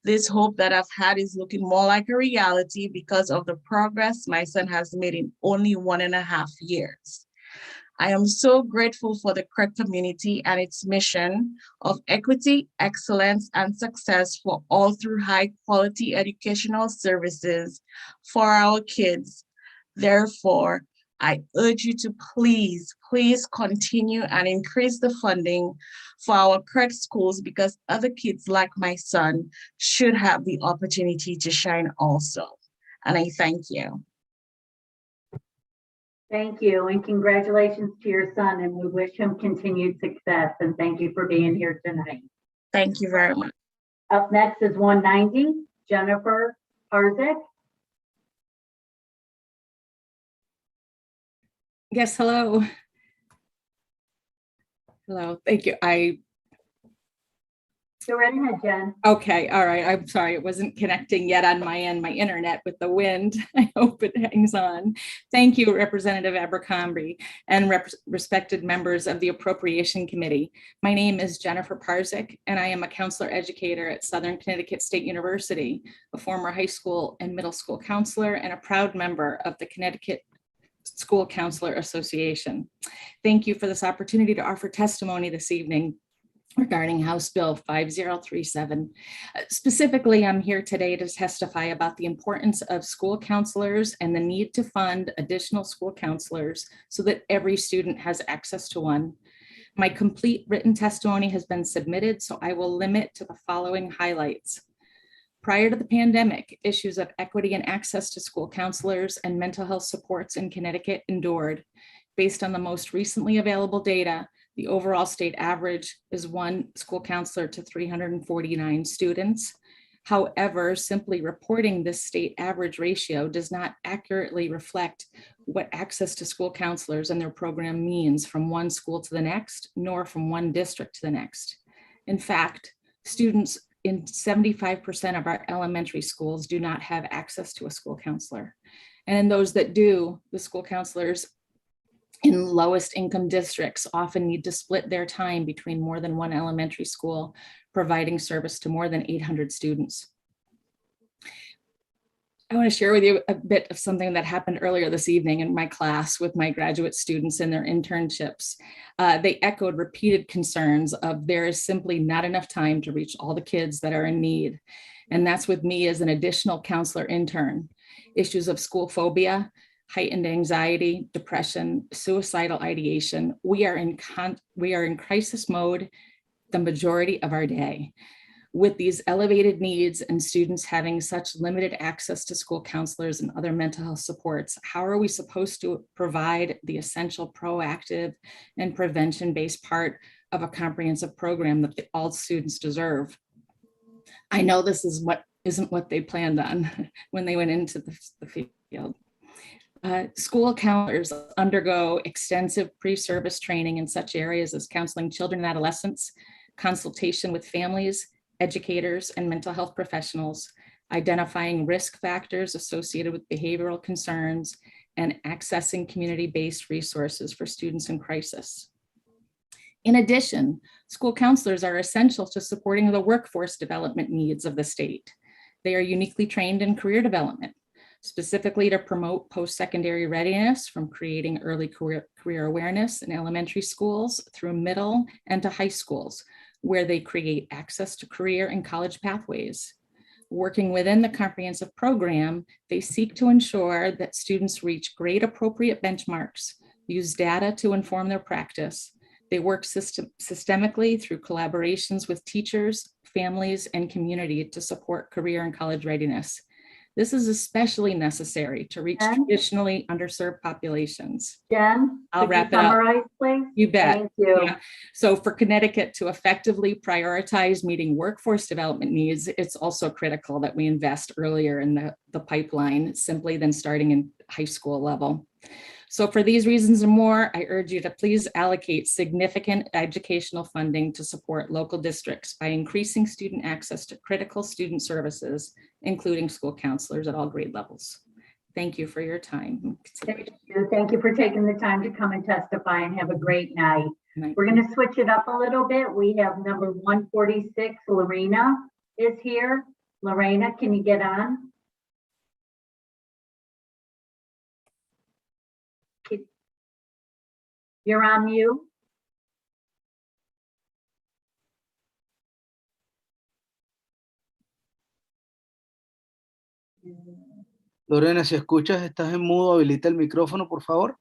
This hope that I've had is looking more like a reality because of the progress my son has made in only 1.5 years. I am so grateful for the CREC community and its mission of equity, excellence, and success for all through high quality educational services for our kids. Therefore, I urge you to please continue and increase the funding for our CREC schools because other kids like my son should have the opportunity to shine also. And I thank you. Thank you, and congratulations to your son, and we wish him continued success, and thank you for being here tonight. Thank you very much. Up next is 190, Jennifer Harzik. Yes, hello. Hello, thank you. Go right ahead, Jen. Okay, all right. I'm sorry, it wasn't connecting yet on my end, my internet with the wind. I hope it hangs on. Thank you, Representative Abercrombie and respected members of the Appropriation Committee. My name is Jennifer Parzik, and I am a counselor educator at Southern Connecticut State University, a former high school and middle school counselor, and a proud member of the Connecticut School Counselor Association. Thank you for this opportunity to offer testimony this evening. regarding House Bill 5037. Specifically, I'm here today to testify about the importance of school counselors and the need to fund additional school counselors so that every student has access to one. My complete written testimony has been submitted, so I will limit to the following highlights. Prior to the pandemic, issues of equity and access to school counselors and mental health supports in Connecticut endured. Based on the most recently available data, the overall state average is 1 school counselor to 349 students. However, simply reporting this state average ratio does not accurately reflect what access to school counselors and their program means from one school to the next, nor from one district to the next. In fact, students in 75% of our elementary schools do not have access to a school counselor. And in those that do, the school counselors in lowest income districts often need to split their time between more than one elementary school, providing service to more than 800 students. I want to share with you a bit of something that happened earlier this evening in my class with my graduate students in their internships. They echoed repeated concerns of there is simply not enough time to reach all the kids that are in need. And that's with me as an additional counselor intern. Issues of school phobia, heightened anxiety, depression, suicidal ideation. We are in crisis mode the majority of our day. With these elevated needs and students having such limited access to school counselors and other mental health supports, how are we supposed to provide the essential proactive and prevention-based part of a comprehensive program that all students deserve? I know this isn't what they planned on when they went into the field. School counselors undergo extensive pre-service training in such areas as counseling children and adolescents, consultation with families, educators, and mental health professionals, identifying risk factors associated with behavioral concerns, and accessing community-based resources for students in crisis. In addition, school counselors are essential to supporting the workforce development needs of the state. They are uniquely trained in career development, specifically to promote post-secondary readiness from creating early career awareness in elementary schools through middle and to high schools, where they create access to career and college pathways. Working within the comprehensive program, they seek to ensure that students reach grade appropriate benchmarks, use data to inform their practice. They work systemically through collaborations with teachers, families, and community to support career and college readiness. This is especially necessary to reach traditionally underserved populations. Jen, I'll wrap it up. Summarize, please. You bet. Thank you. Yeah. So for Connecticut to effectively prioritize meeting workforce development needs, it's also critical that we invest earlier in the pipeline simply than starting in high school level. So for these reasons and more, I urge you to please allocate significant educational funding to support local districts by increasing student access to critical student services, including school counselors at all grade levels. Thank you for your time. Thank you. Thank you for taking the time to come and testify, and have a great night. We're going to switch it up a little bit. We have number 146, Lorena is here. Lorena, can you get on? You're on mute. Lorena, si escuchas, estás en mudo, habilita el micrófono, por favor.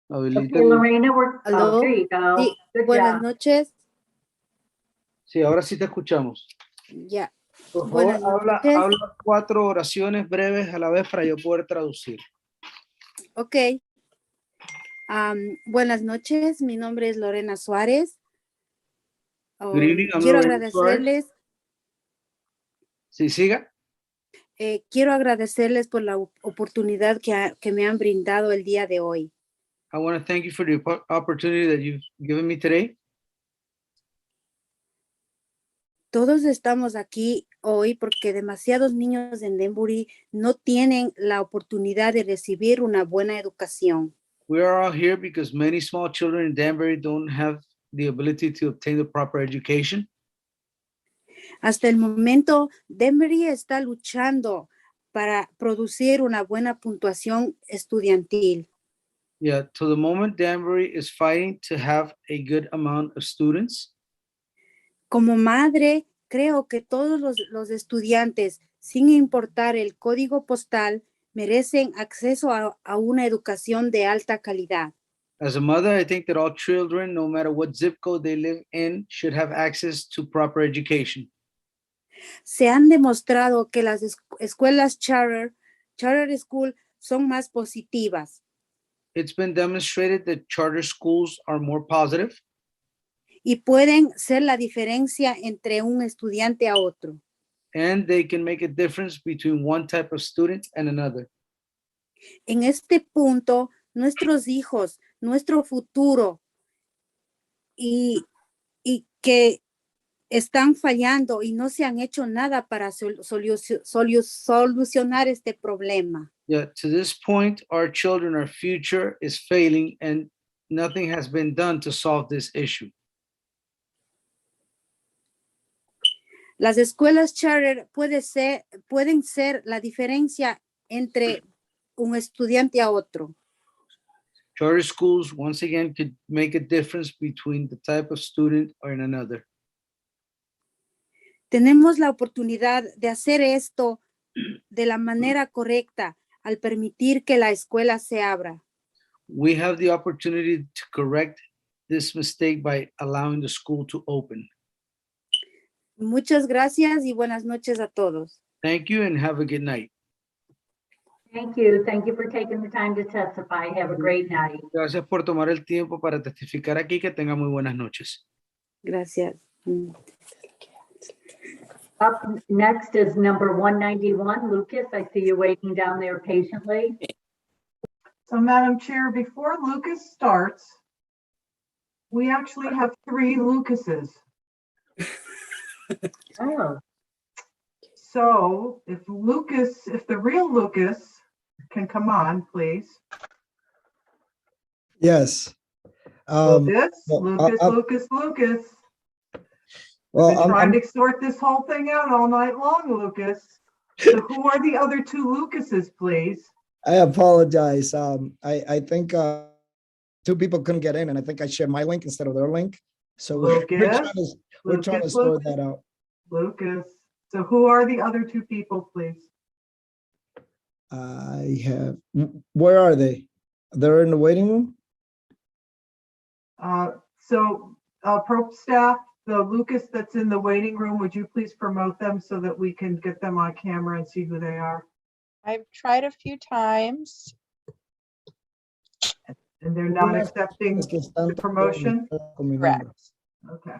Habilita Okay, Lorena, Aló. there you go. Sí, Good buenas job. noches. Sí, ahora sí te escuchamos. Ya. Por favor, Buenas noches. habla 4 oraciones breves a la vez para yo poder traducir. Ok. Buenas noches, mi nombre es Lorena Suárez. Good evening, I'm Quiero Lorena Suárez. agradecerles. Sí, siga. Quiero agradecerles por la oportunidad que me han brindado el día de hoy. I want to thank you for the opportunity that you've given me today. Todos estamos aquí hoy porque demasiados niños en Denbury no tienen la oportunidad de recibir una buena educación. We are all here because many small children in Danbury don't have the ability to obtain the proper education. Hasta el momento, Denbury está luchando para producir una buena puntuación estudiantil. Yeah, to the moment, Danbury is fighting to have a good amount of students. Como madre, creo que todos los estudiantes, sin importar el código postal, merecen acceso a una educación de alta calidad. As a mother, I think that all children, no matter what zip code they live in, should have access to proper education. Se han demostrado que las escuelas charter school son más positivas It's been demonstrated that charter schools are more positive y pueden ser la diferencia entre un estudiante a otro. and they can make a difference between one type of student and another. En este punto, nuestros hijos, nuestro futuro y que están fallando y no se han hecho nada para solucionar este problema. Yeah, to this point, our children, our future is failing and nothing has been done to solve this issue. Las escuelas charter pueden ser la diferencia entre un estudiante a otro. Charter schools, once again, could make a difference between the type of student or in another. Tenemos la oportunidad de hacer esto de la manera correcta al permitir que la escuela se abra. We have the opportunity to correct this mistake by allowing the school to open. Muchas gracias y buenas noches a todos. Thank you and have a good night. Thank you. Thank you for taking the time to testify. Have a great night. Gracias por tomar el tiempo para testificar aquí. Que tenga muy buenas noches. Gracias. Up next is number 191. Lucas, I see you waiting down there patiently. So Madam Chair, before Lucas starts, we actually have 3 Lucases. Oh. So if the real Lucas can come on, please. Yes. Lucas. Well, I've been trying to sort this whole thing out all night long, Lucas. So who are the other 2 Lucases, please? I apologize. I think 2 people couldn't get in, and I think I shared my link instead of their link. So we're trying to sort that out. Lucas. So who are the other 2 people, please? Where are they? They're in the waiting room? Prop staff, the Lucas that's in the waiting room, would you please promote them so that we can get them on camera and see who they are? I've tried a few times. And they're not accepting the promotion? Correct. Okay.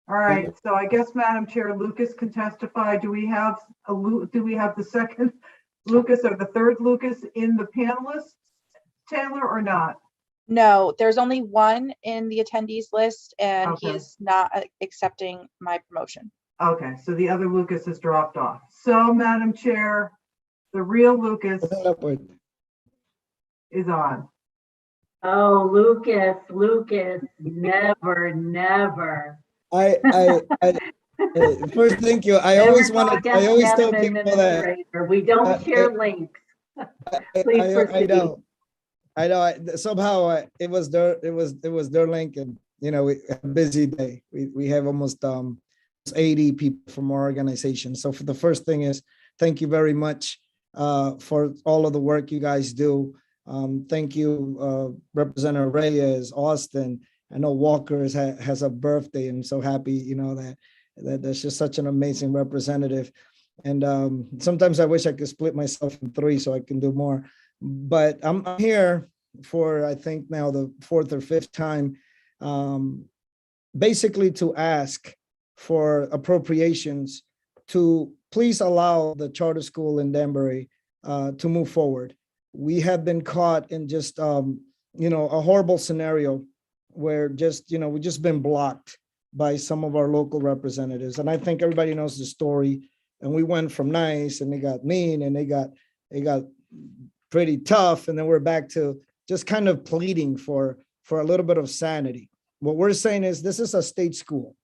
All right, so I guess, Madam Chair, Lucas can testify. Do we have the second Lucas or the third Lucas in the panelists, Taylor, or not? No, there's only one in the attendees list, and he is not accepting my promotion. Okay, so the other Lucas has dropped off. So, Madam Chair, the real Lucas is on. Oh, Lucas, never. First, thank you. I always tell people that we don't share links. Please proceed. I know. Somehow it was their link, and we have a busy day. We have almost 80 people from our organization. So for the first thing is thank you very much for all of the work you guys do. Thank you, Representative Reyes, Austin. I know Walker has a birthday, and I'm so happy, that there's just such an amazing representative. And sometimes I wish I could split myself in 3 so I can do more. But I'm here for, I think now the 4th or 5th time, basically to ask for appropriations to please allow the charter school in Danbury to move forward. We have been caught in just, a horrible scenario where we've just been blocked by some of our local representatives. And I think everybody knows the story. And we went from nice, and they got mean, and they got pretty tough. And then we're back to just kind of pleading for a little bit of sanity. What we're saying is this is a state school.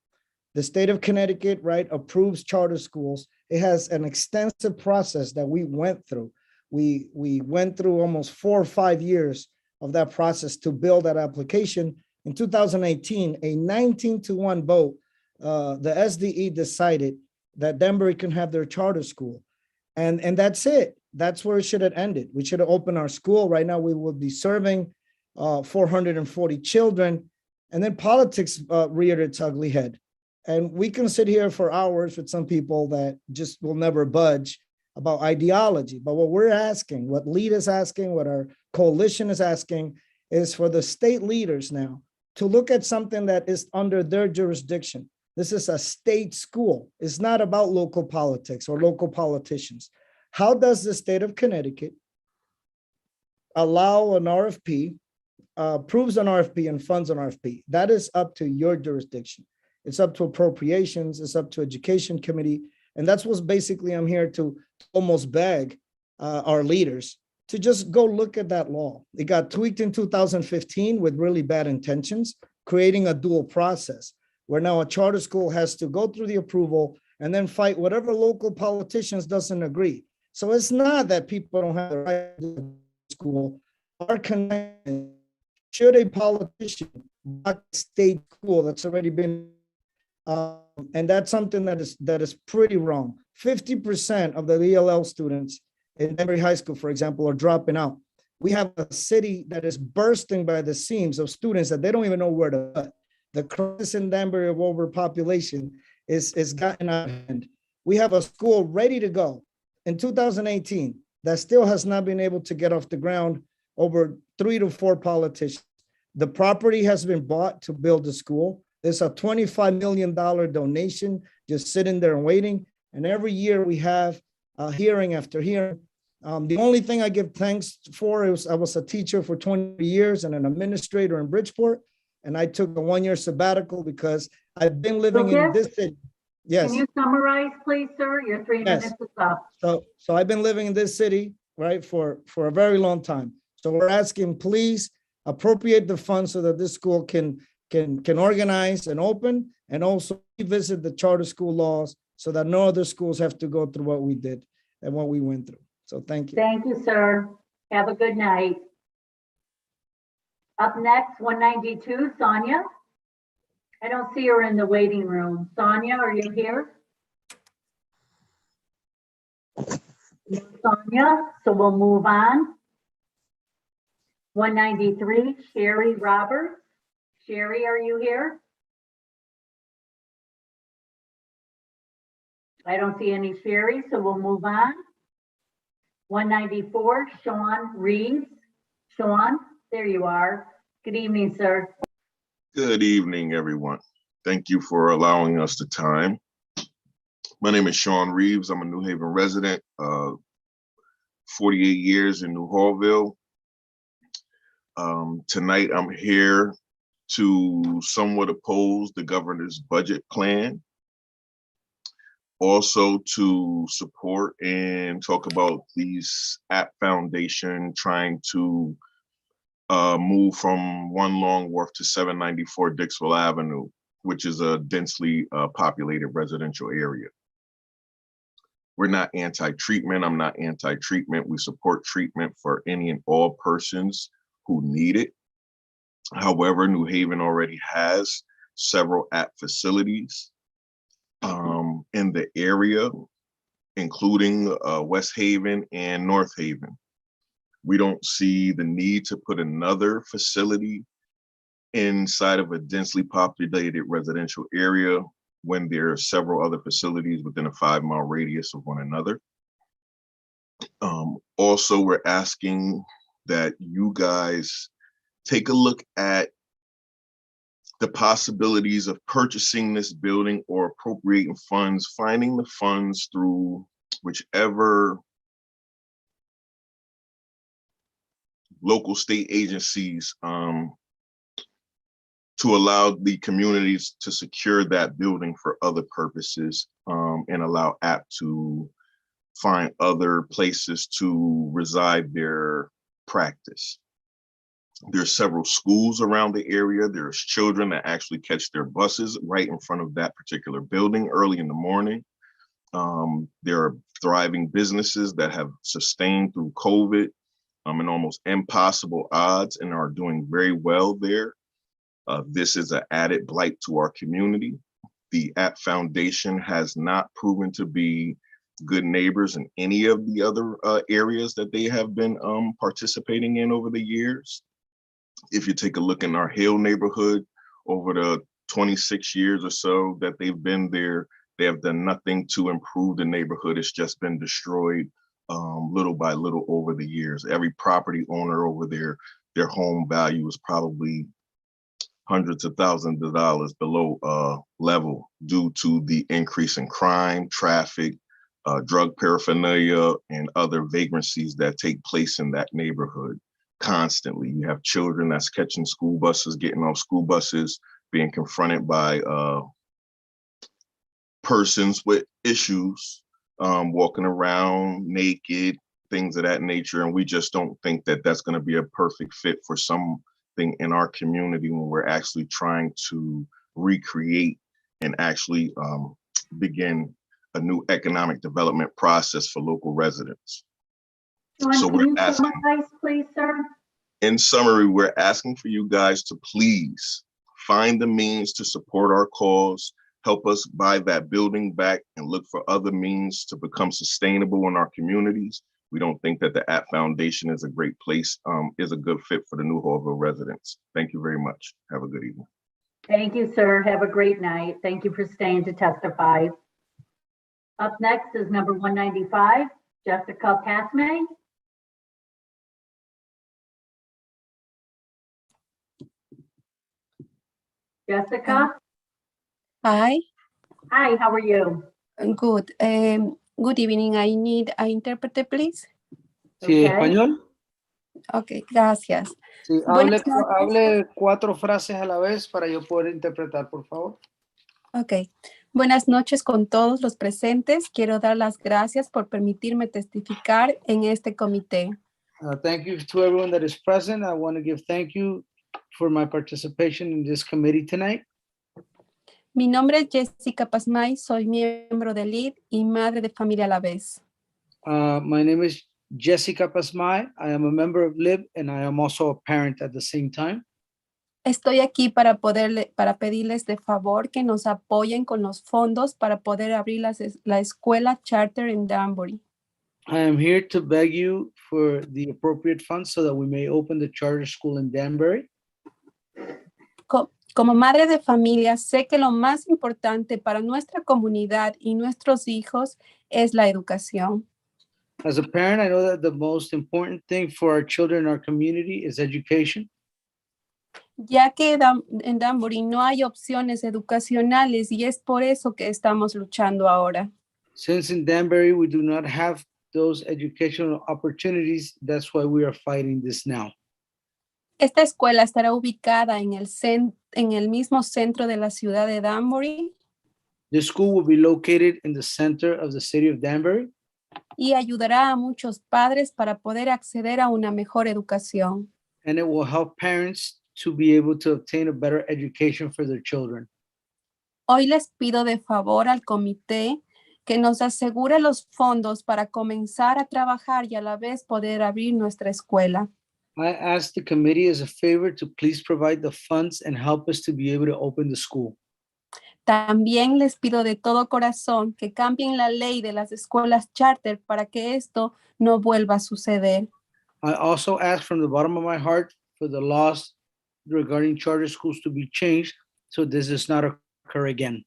The state of Connecticut, right, approves charter schools. It has an extensive process that we went through. We went through almost 4 or 5 years of that process to build that application. In 2018, a 19-1 vote, the SDE decided that Danbury can have their charter school. And that's it. That's where it should have ended. We should have opened our school. Right now, we will be serving 440 children. And then politics reared its ugly head. And we can sit here for hours with some people that just will never budge about ideology. But what we're asking, what LEAD is asking, what our coalition is asking, is for the state leaders now to look at something that is under their jurisdiction. This is a state school. It's not about local politics or local politicians. How does the state of Connecticut allow an RFP, approves an RFP and funds an RFP? That is up to your jurisdiction. It's up to Appropriations, it's up to Education Committee. And that's what's basically I'm here to almost beg our leaders to just go look at that law. It got tweaked in 2015 with really bad intentions, creating a dual process where now a charter school has to go through the approval and then fight whatever local politicians doesn't agree. So it's not that people don't have the right to school. Our connection, should a politician block a state school that's already been, and that's something that is pretty wrong. 50% of the ELL students in Danbury High School, for example, are dropping out. We have a city that is bursting by the seams of students that they don't even know where to put. The crisis in Danbury of overpopulation is gotten out of hand. We have a school ready to go in 2018 that still has not been able to get off the ground over 3 to 4 politicians. The property has been bought to build the school. There's a $25 million donation just sitting there and waiting. And every year we have hearing after hearing. The only thing I give thanks for is I was a teacher for 20 years and an administrator in Bridgeport. And I took a 1-year sabbatical because I've been living in this city. Yes. Can you summarize, please, sir? Your 3 minutes is up. So I've been living in this city, right, for a very long time. So we're asking, please appropriate the funds so that this school can organize and open, and also revisit the charter school laws so that no other schools have to go through what we did and what we went through. So thank you. Thank you, sir. Have a good night. Up next, 192, Sonia. I don't see her in the waiting room. Sonia, are you here? No, Sonia, so we'll move on. 193, Sherry Roberts. Sherry, are you here? I don't see any Sherry, so we'll move on. 194, Sean Reeves. Sean, there you are. Good evening, sir. Good evening, everyone. Thank you for allowing us the time. My name is Sean Reeves. I'm a New Haven resident, 48 years in New Hallville. Tonight, I'm here to somewhat oppose the governor's budget plan. Also to support and talk about these App Foundation trying to move from 1 Long Wharf to 794 Dixville Avenue, which is a densely populated residential area. We're not anti-treatment. I'm not anti-treatment. We support treatment for any and all persons who need it. However, New Haven already has several App facilities in the area, including West Haven and North Haven. We don't see the need to put another facility inside of a densely populated residential area when there are several other facilities within a 5-mile radius of one another. Also, we're asking that you guys take a look at the possibilities of purchasing this building or appropriating funds, finding the funds through whichever local state agencies to allow the communities to secure that building for other purposes and allow App to find other places to reside their practice. There's several schools around the area. There's children that actually catch their buses right in front of that particular building early in the morning. There are thriving businesses that have sustained through COVID in almost impossible odds and are doing very well there. This is an added blight to our community. The App Foundation has not proven to be good neighbors in any of the other areas that they have been participating in over the years. If you take a look in our Hill neighborhood, over the 26 years or so that they've been there, they have done nothing to improve the neighborhood. It's just been destroyed little by little over the years. Every property owner over there, their home value is probably hundreds of thousands of dollars below level due to the increase in crime, traffic, drug paraphernalia, and other vagrancies that take place in that neighborhood constantly. You have children that's catching school buses, getting off school buses, being confronted by persons with issues, walking around naked, things of that nature. And we just don't think that that's going to be a perfect fit for something in our community when we're actually trying to recreate and actually begin a new economic development process for local residents. So Can you summarize, please, sir? In summary, we're asking for you guys to please find the means to support our cause, help us buy that building back, and look for other means to become sustainable in our communities. We don't think that the App Foundation is a great place, is a good fit for the New Hallville residents. Thank you very much. Have a good evening. Thank you, sir. Have a great night. Thank you for staying to testify. Up next is number 195, Jessica Pasme. Jessica? Hi. Hi, how are you? Good. Good evening. I need an interpreter, please. Sí, español. Ok, gracias. Sí, Buenas noches. hable 4 frases a la vez para yo poder interpretar, por favor. Ok. Buenas noches con todos los presentes. Quiero dar las gracias por permitirme testificar en este comité. Thank you to everyone that is present. I want to give thank you for my participation in this committee tonight. Mi nombre es Jessica Pasmay, soy miembro de LEAD y madre de familia a la vez. My name is Jessica Pasmay. I am a member of LIB and I am also a parent at the same time. Estoy aquí para pedirles de favor que nos apoyen con los fondos para poder abrir la escuela charter en Danbury. I am here to beg you for the appropriate funds so that we may open the charter school in Danbury. Como madre de familia, sé que lo más importante para nuestra comunidad y nuestros hijos es la educación. As a parent, I know that the most important thing for our children and our community is education. Ya que en Danbury no hay opciones educacionales y es por eso que estamos luchando ahora. Since in Danbury we do not have those educational opportunities, that's why we are fighting this now. Esta escuela estará ubicada en el mismo centro de la ciudad de Danbury. The school will be located in the center of the city of Danbury. Y ayudará a muchos padres para poder acceder a una mejor educación. And it will help parents to be able to obtain a better education for their children. Hoy les pido de favor al comité que nos asegure los fondos para comenzar a trabajar y a la vez poder abrir nuestra escuela. I ask the committee as a favor to please provide the funds and help us to be able to open the school. También les pido de todo corazón que cambien la ley de las escuelas charter para que esto no vuelva a suceder. I also ask from the bottom of my heart for the laws regarding charter schools to be changed so this does not occur again.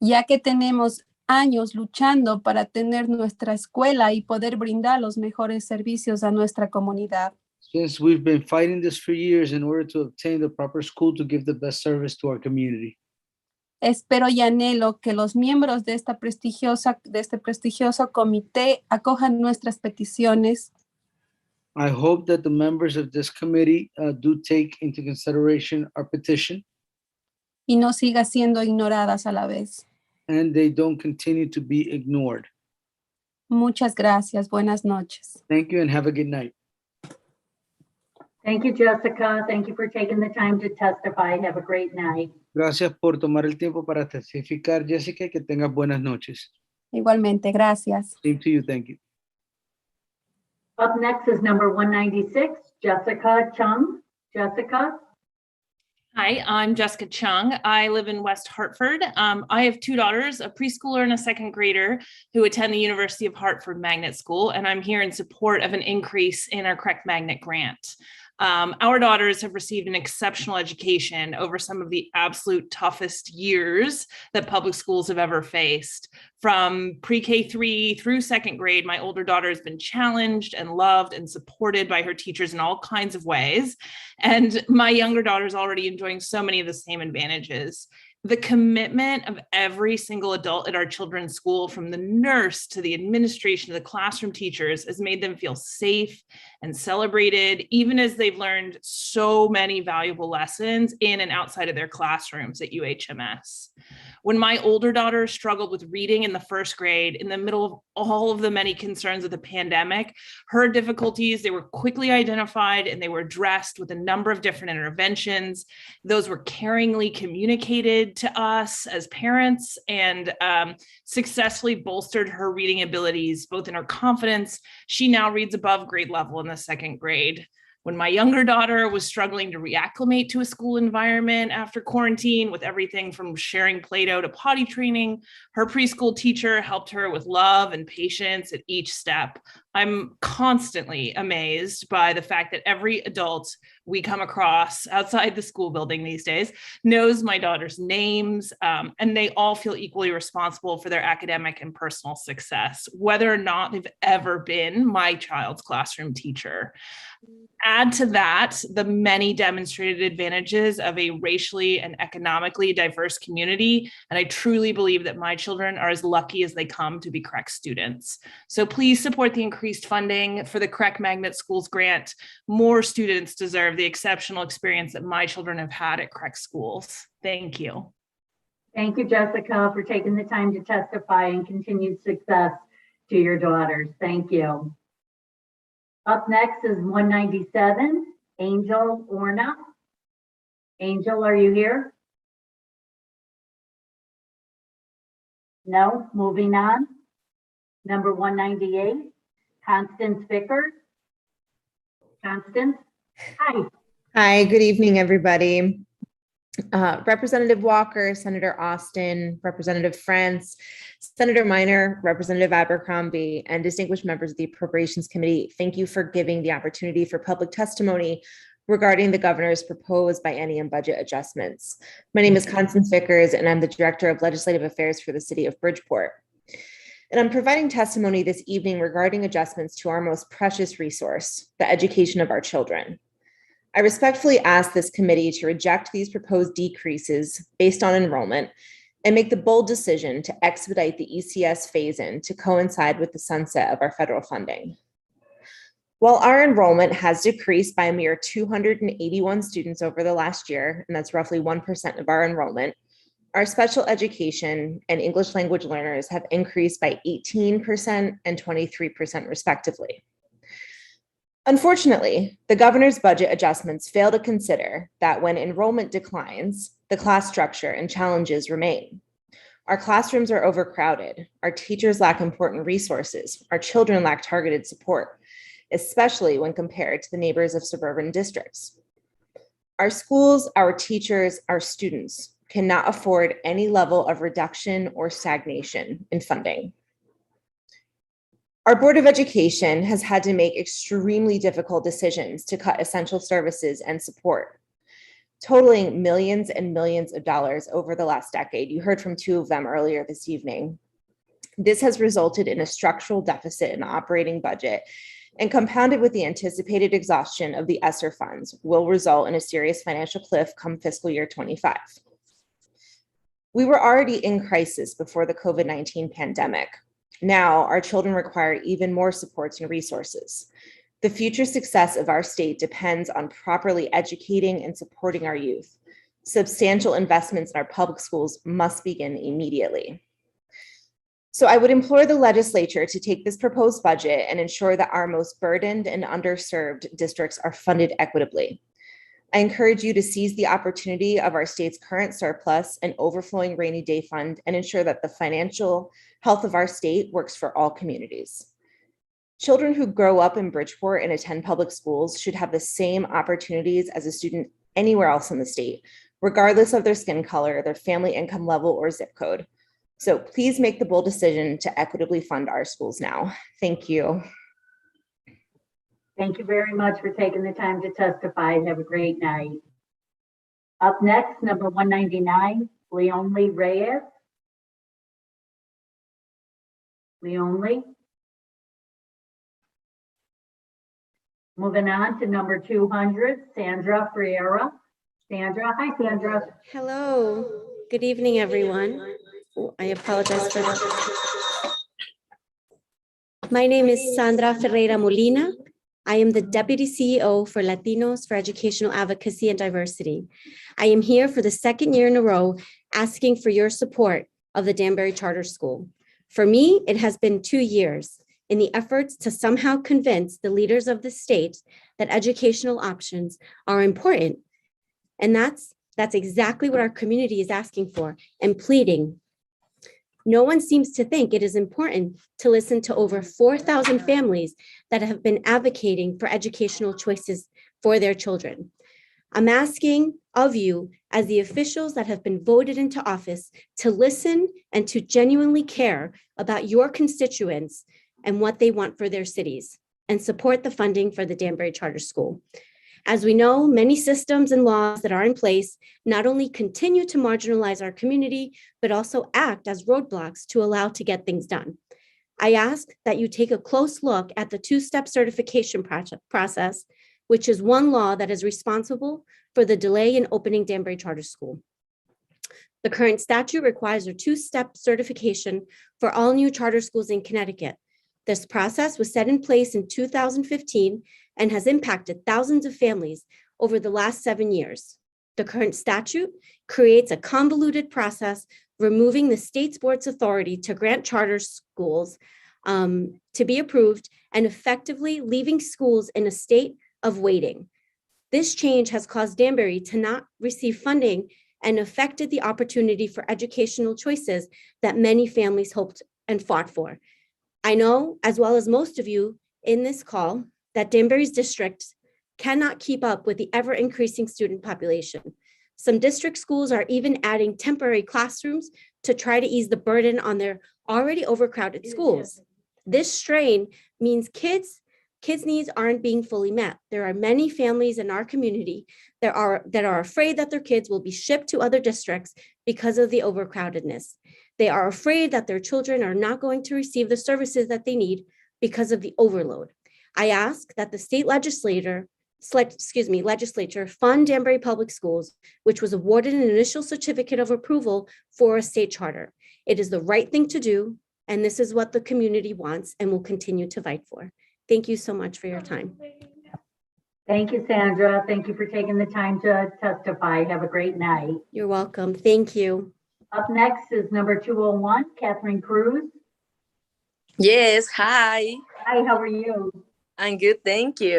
Ya que tenemos años luchando para tener nuestra escuela y poder brindar los mejores servicios a nuestra comunidad. Since we've been fighting this for years in order to obtain the proper school to give the best service to our community. Espero y anhelo que los miembros de este prestigioso comité acojan nuestras peticiones. I hope that the members of this committee do take into consideration our petition. Y no siga siendo ignoradas a la vez. And they don't continue to be ignored. Muchas gracias. Buenas noches. Thank you and have a good night. Thank you, Jessica. Thank you for taking the time to testify. Have a great night. Gracias por tomar el tiempo para testificar, Jessica, y que tengas buenas noches. Igualmente, gracias. Same to you. Thank you. Up next is number 196, Jessica Chung. Jessica? Hi, I'm Jessica Chung. I live in West Hartford. I have two daughters, a preschooler and a second grader, who attend the University of Hartford Magnet School, and I'm here in support of an increase in our Correct Magnet grant. Our daughters have received an exceptional education over some of the absolute toughest years that public schools have ever faced. From pre-K 3 through second grade, my older daughter has been challenged and loved and supported by her teachers in all kinds of ways. And my younger daughter is already enjoying so many of the same advantages. The commitment of every single adult at our children's school, from the nurse to the administration to the classroom teachers, has made them feel safe and celebrated, even as they've learned so many valuable lessons in and outside of their classrooms at UHMS. When my older daughter struggled with reading in the first grade, in the middle of all of the many concerns of the pandemic, her difficulties, they were quickly identified and they were addressed with a number of different interventions. Those were caringly communicated to us as parents and successfully bolstered her reading abilities, both in her confidence. She now reads above grade level in the second grade. When my younger daughter was struggling to reacclimate to a school environment after quarantine, with everything from sharing Play-Doh to potty training, her preschool teacher helped her with love and patience at each step. I'm constantly amazed by the fact that every adult we come across outside the school building these days knows my daughter's names, and they all feel equally responsible for their academic and personal success, whether or not they've ever been my child's classroom teacher. Add to that the many demonstrated advantages of a racially and economically diverse community, and I truly believe that my children are as lucky as they come to be Correct students. So please support the increased funding for the Correct Magnet Schools grant. More students deserve the exceptional experience that my children have had at Correct schools. Thank you. Thank you, Jessica, for taking the time to testify, and continued success to your daughters. Thank you. Up next is 197, Angel Orna. Angel, are you here? No, moving on. Number 198, Constance Vickers. Constance, hi. Hi, good evening, everybody. Representative Walker, Senator Austin, Representative France, Senator Minor, Representative Abercrombie, and distinguished members of the Appropriations Committee, thank you for giving the opportunity for public testimony regarding the governor's proposed biennium budget adjustments. My name is Constance Vickers, and I'm the Director of Legislative Affairs for the City of Bridgeport. And I'm providing testimony this evening regarding adjustments to our most precious resource, the education of our children. I respectfully ask this committee to reject these proposed decreases based on enrollment and make the bold decision to expedite the ECS phase-in to coincide with the sunset of our federal funding. While our enrollment has decreased by a mere 281 students over the last year, and that's roughly 1% of our enrollment, our special education and English language learners have increased by 18% and 23% respectively. Unfortunately, the governor's budget adjustments fail to consider that when enrollment declines, the class structure and challenges remain. Our classrooms are overcrowded, our teachers lack important resources, our children lack targeted support, especially when compared to the neighbors of suburban districts. Our schools, our teachers, our students cannot afford any level of reduction or stagnation in funding. Our Board of Education has had to make extremely difficult decisions to cut essential services and support, totaling millions and millions of dollars over the last decade. You heard from two of them earlier this evening. This has resulted in a structural deficit in the operating budget, and compounded with the anticipated exhaustion of the ESSER funds will result in a serious financial cliff come fiscal year 25. We were already in crisis before the COVID-19 pandemic. Now, our children require even more supports and resources. The future success of our state depends on properly educating and supporting our youth. Substantial investments in our public schools must begin immediately. So I would implore the legislature to take this proposed budget and ensure that our most burdened and underserved districts are funded equitably. I encourage you to seize the opportunity of our state's current surplus and overflowing rainy day fund and ensure that the financial health of our state works for all communities. Children who grow up in Bridgeport and attend public schools should have the same opportunities as a student anywhere else in the state, regardless of their skin color, their family income level, or zip code. So please make the bold decision to equitably fund our schools now. Thank you. Thank you very much for taking the time to testify. Have a great night. Up next, number 199, Leonly Reyes. Leonly. Moving on to number 200, Sandra Friera. Sandra, hi Sandra. Hello, good evening, everyone. Oh, I apologize for that. My name is Sandra Ferreira Molina. I am the Deputy CEO for Latinos for Educational Advocacy and Diversity. I am here for the second year in a row asking for your support of the Danbury Charter School. For me, it has been 2 years in the efforts to somehow convince the leaders of the state that educational options are important. And that's exactly what our community is asking for and pleading. No one seems to think it is important to listen to over 4,000 families that have been advocating for educational choices for their children. I'm asking of you as the officials that have been voted into office to listen and to genuinely care about your constituents and what they want for their cities and support the funding for the Danbury Charter School. As we know, many systems and laws that are in place not only continue to marginalize our community, but also act as roadblocks to allow to get things done. I ask that you take a close look at the two-step certification process, which is one law that is responsible for the delay in opening Danbury Charter School. The current statute requires a two-step certification for all new charter schools in Connecticut. This process was set in place in 2015 and has impacted thousands of families over the last 7 years. The current statute creates a convoluted process, removing the state's board's authority to grant charter schools to be approved and effectively leaving schools in a state of waiting. This change has caused Danbury to not receive funding and affected the opportunity for educational choices that many families hoped and fought for. I know, as well as most of you in this call, that Danbury's districts cannot keep up with the ever-increasing student population. Some district schools are even adding temporary classrooms to try to ease the burden on their already overcrowded schools. This strain means kids' needs aren't being fully met. There are many families in our community that are afraid that their kids will be shipped to other districts because of the overcrowdedness. They are afraid that their children are not going to receive the services that they need because of the overload. I ask that the state legislature fund Danbury Public Schools, which was awarded an initial certificate of approval for a state charter. It is the right thing to do, and this is what the community wants and will continue to fight for. Thank you so much for your time. Thank you, Sandra. Thank you for taking the time to testify. Have a great night. You're welcome. Thank you. Up next is number 201, Catherine Cruz. Yes, hi. Hi, how are you? I'm good, thank you.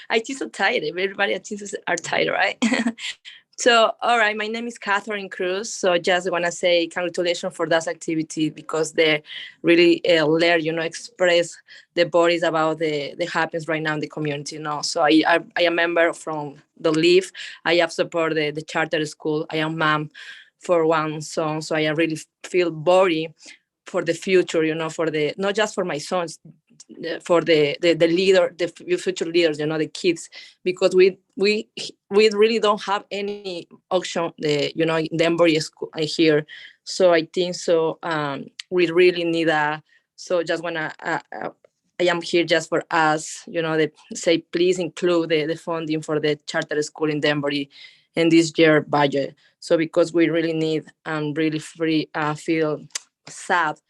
I feel so tired. Everybody at teachers are tired, right? So, all right, my name is Catherine Cruz. So just want to say congratulations for that activity because they really express the bodies about the happens right now in the community, So I am a member from the LEAF. I have supported the charter school. I am mom for one son. So I really feel worried for the future, for the, not just for my sons, for the leader, the future leaders, the kids, because we really don't have any option, in Danbury school here. So I think so. We really need so just wanna. I am here just for us, they say please include the funding for the charter school in Danbury in this year budget. So because we really need and really feel sad,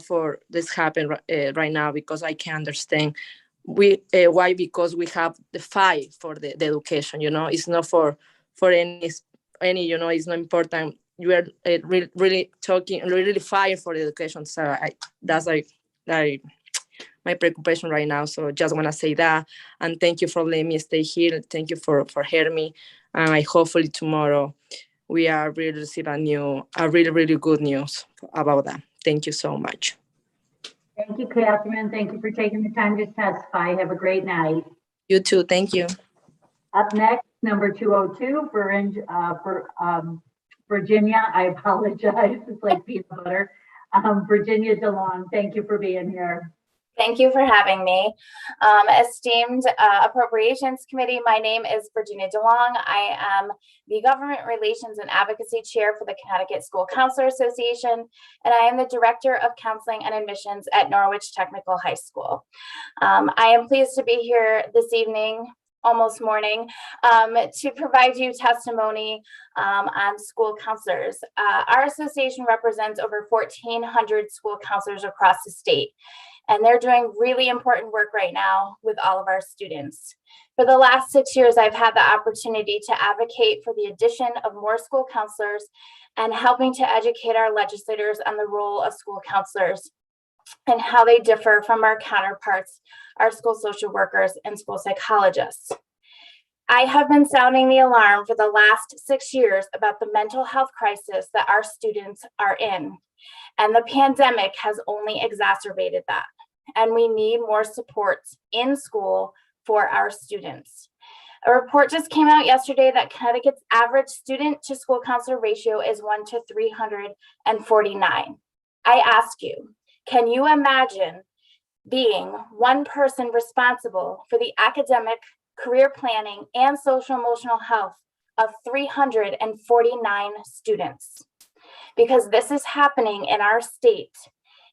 for this happen right now, because I can understand why, because we have the fight for the education, it's not for any, it's not important. You are really talking, really fighting for the education. So that's my preoccupation right now. So just want to say that, and thank you for letting me stay here. Thank you for hearing me. And I hopefully tomorrow we are really receive a really good news about that. Thank you so much. Thank you, Catherine. Thank you for taking the time to testify. Have a great night. You too. Thank you. Up next, number 202 for Virginia. I apologize. It's like peanut butter. Virginia DeLong, thank you for being here. Thank you for having me. Esteemed Appropriations Committee, my name is Virginia DeLong. I am the Government Relations and Advocacy Chair for the Connecticut School Counselor Association, and I am the Director of Counseling and Admissions at Norwich Technical High School. I am pleased to be here this evening, almost morning, to provide you testimony on school counselors. Our association represents over 1,400 school counselors across the state, and they're doing really important work right now with all of our students. For the last 6 years, I've had the opportunity to advocate for the addition of more school counselors and helping to educate our legislators on the role of school counselors and how they differ from our counterparts, our school social workers and school psychologists. I have been sounding the alarm for the last 6 years about the mental health crisis that our students are in, and the pandemic has only exacerbated that. And we need more supports in school for our students. A report just came out yesterday that Connecticut's average student to school counselor ratio is 1 to 349. I ask you, can you imagine being one person responsible for the academic, career planning, and social emotional health of 349 students? Because this is happening in our state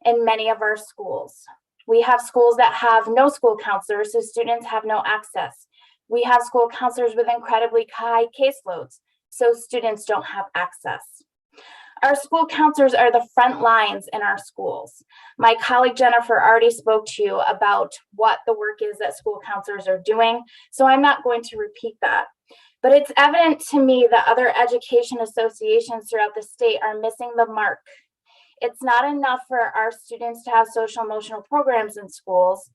in many of our schools. We have schools that have no school counselors, so students have no access. We have school counselors with incredibly high caseloads, so students don't have access. Our school counselors are the front lines in our schools. My colleague Jennifer already spoke to you about what the work is that school counselors are doing, so I'm not going to repeat that. But it's evident to me that other education associations throughout the state are missing the mark. It's not enough for our students to have social emotional programs in schools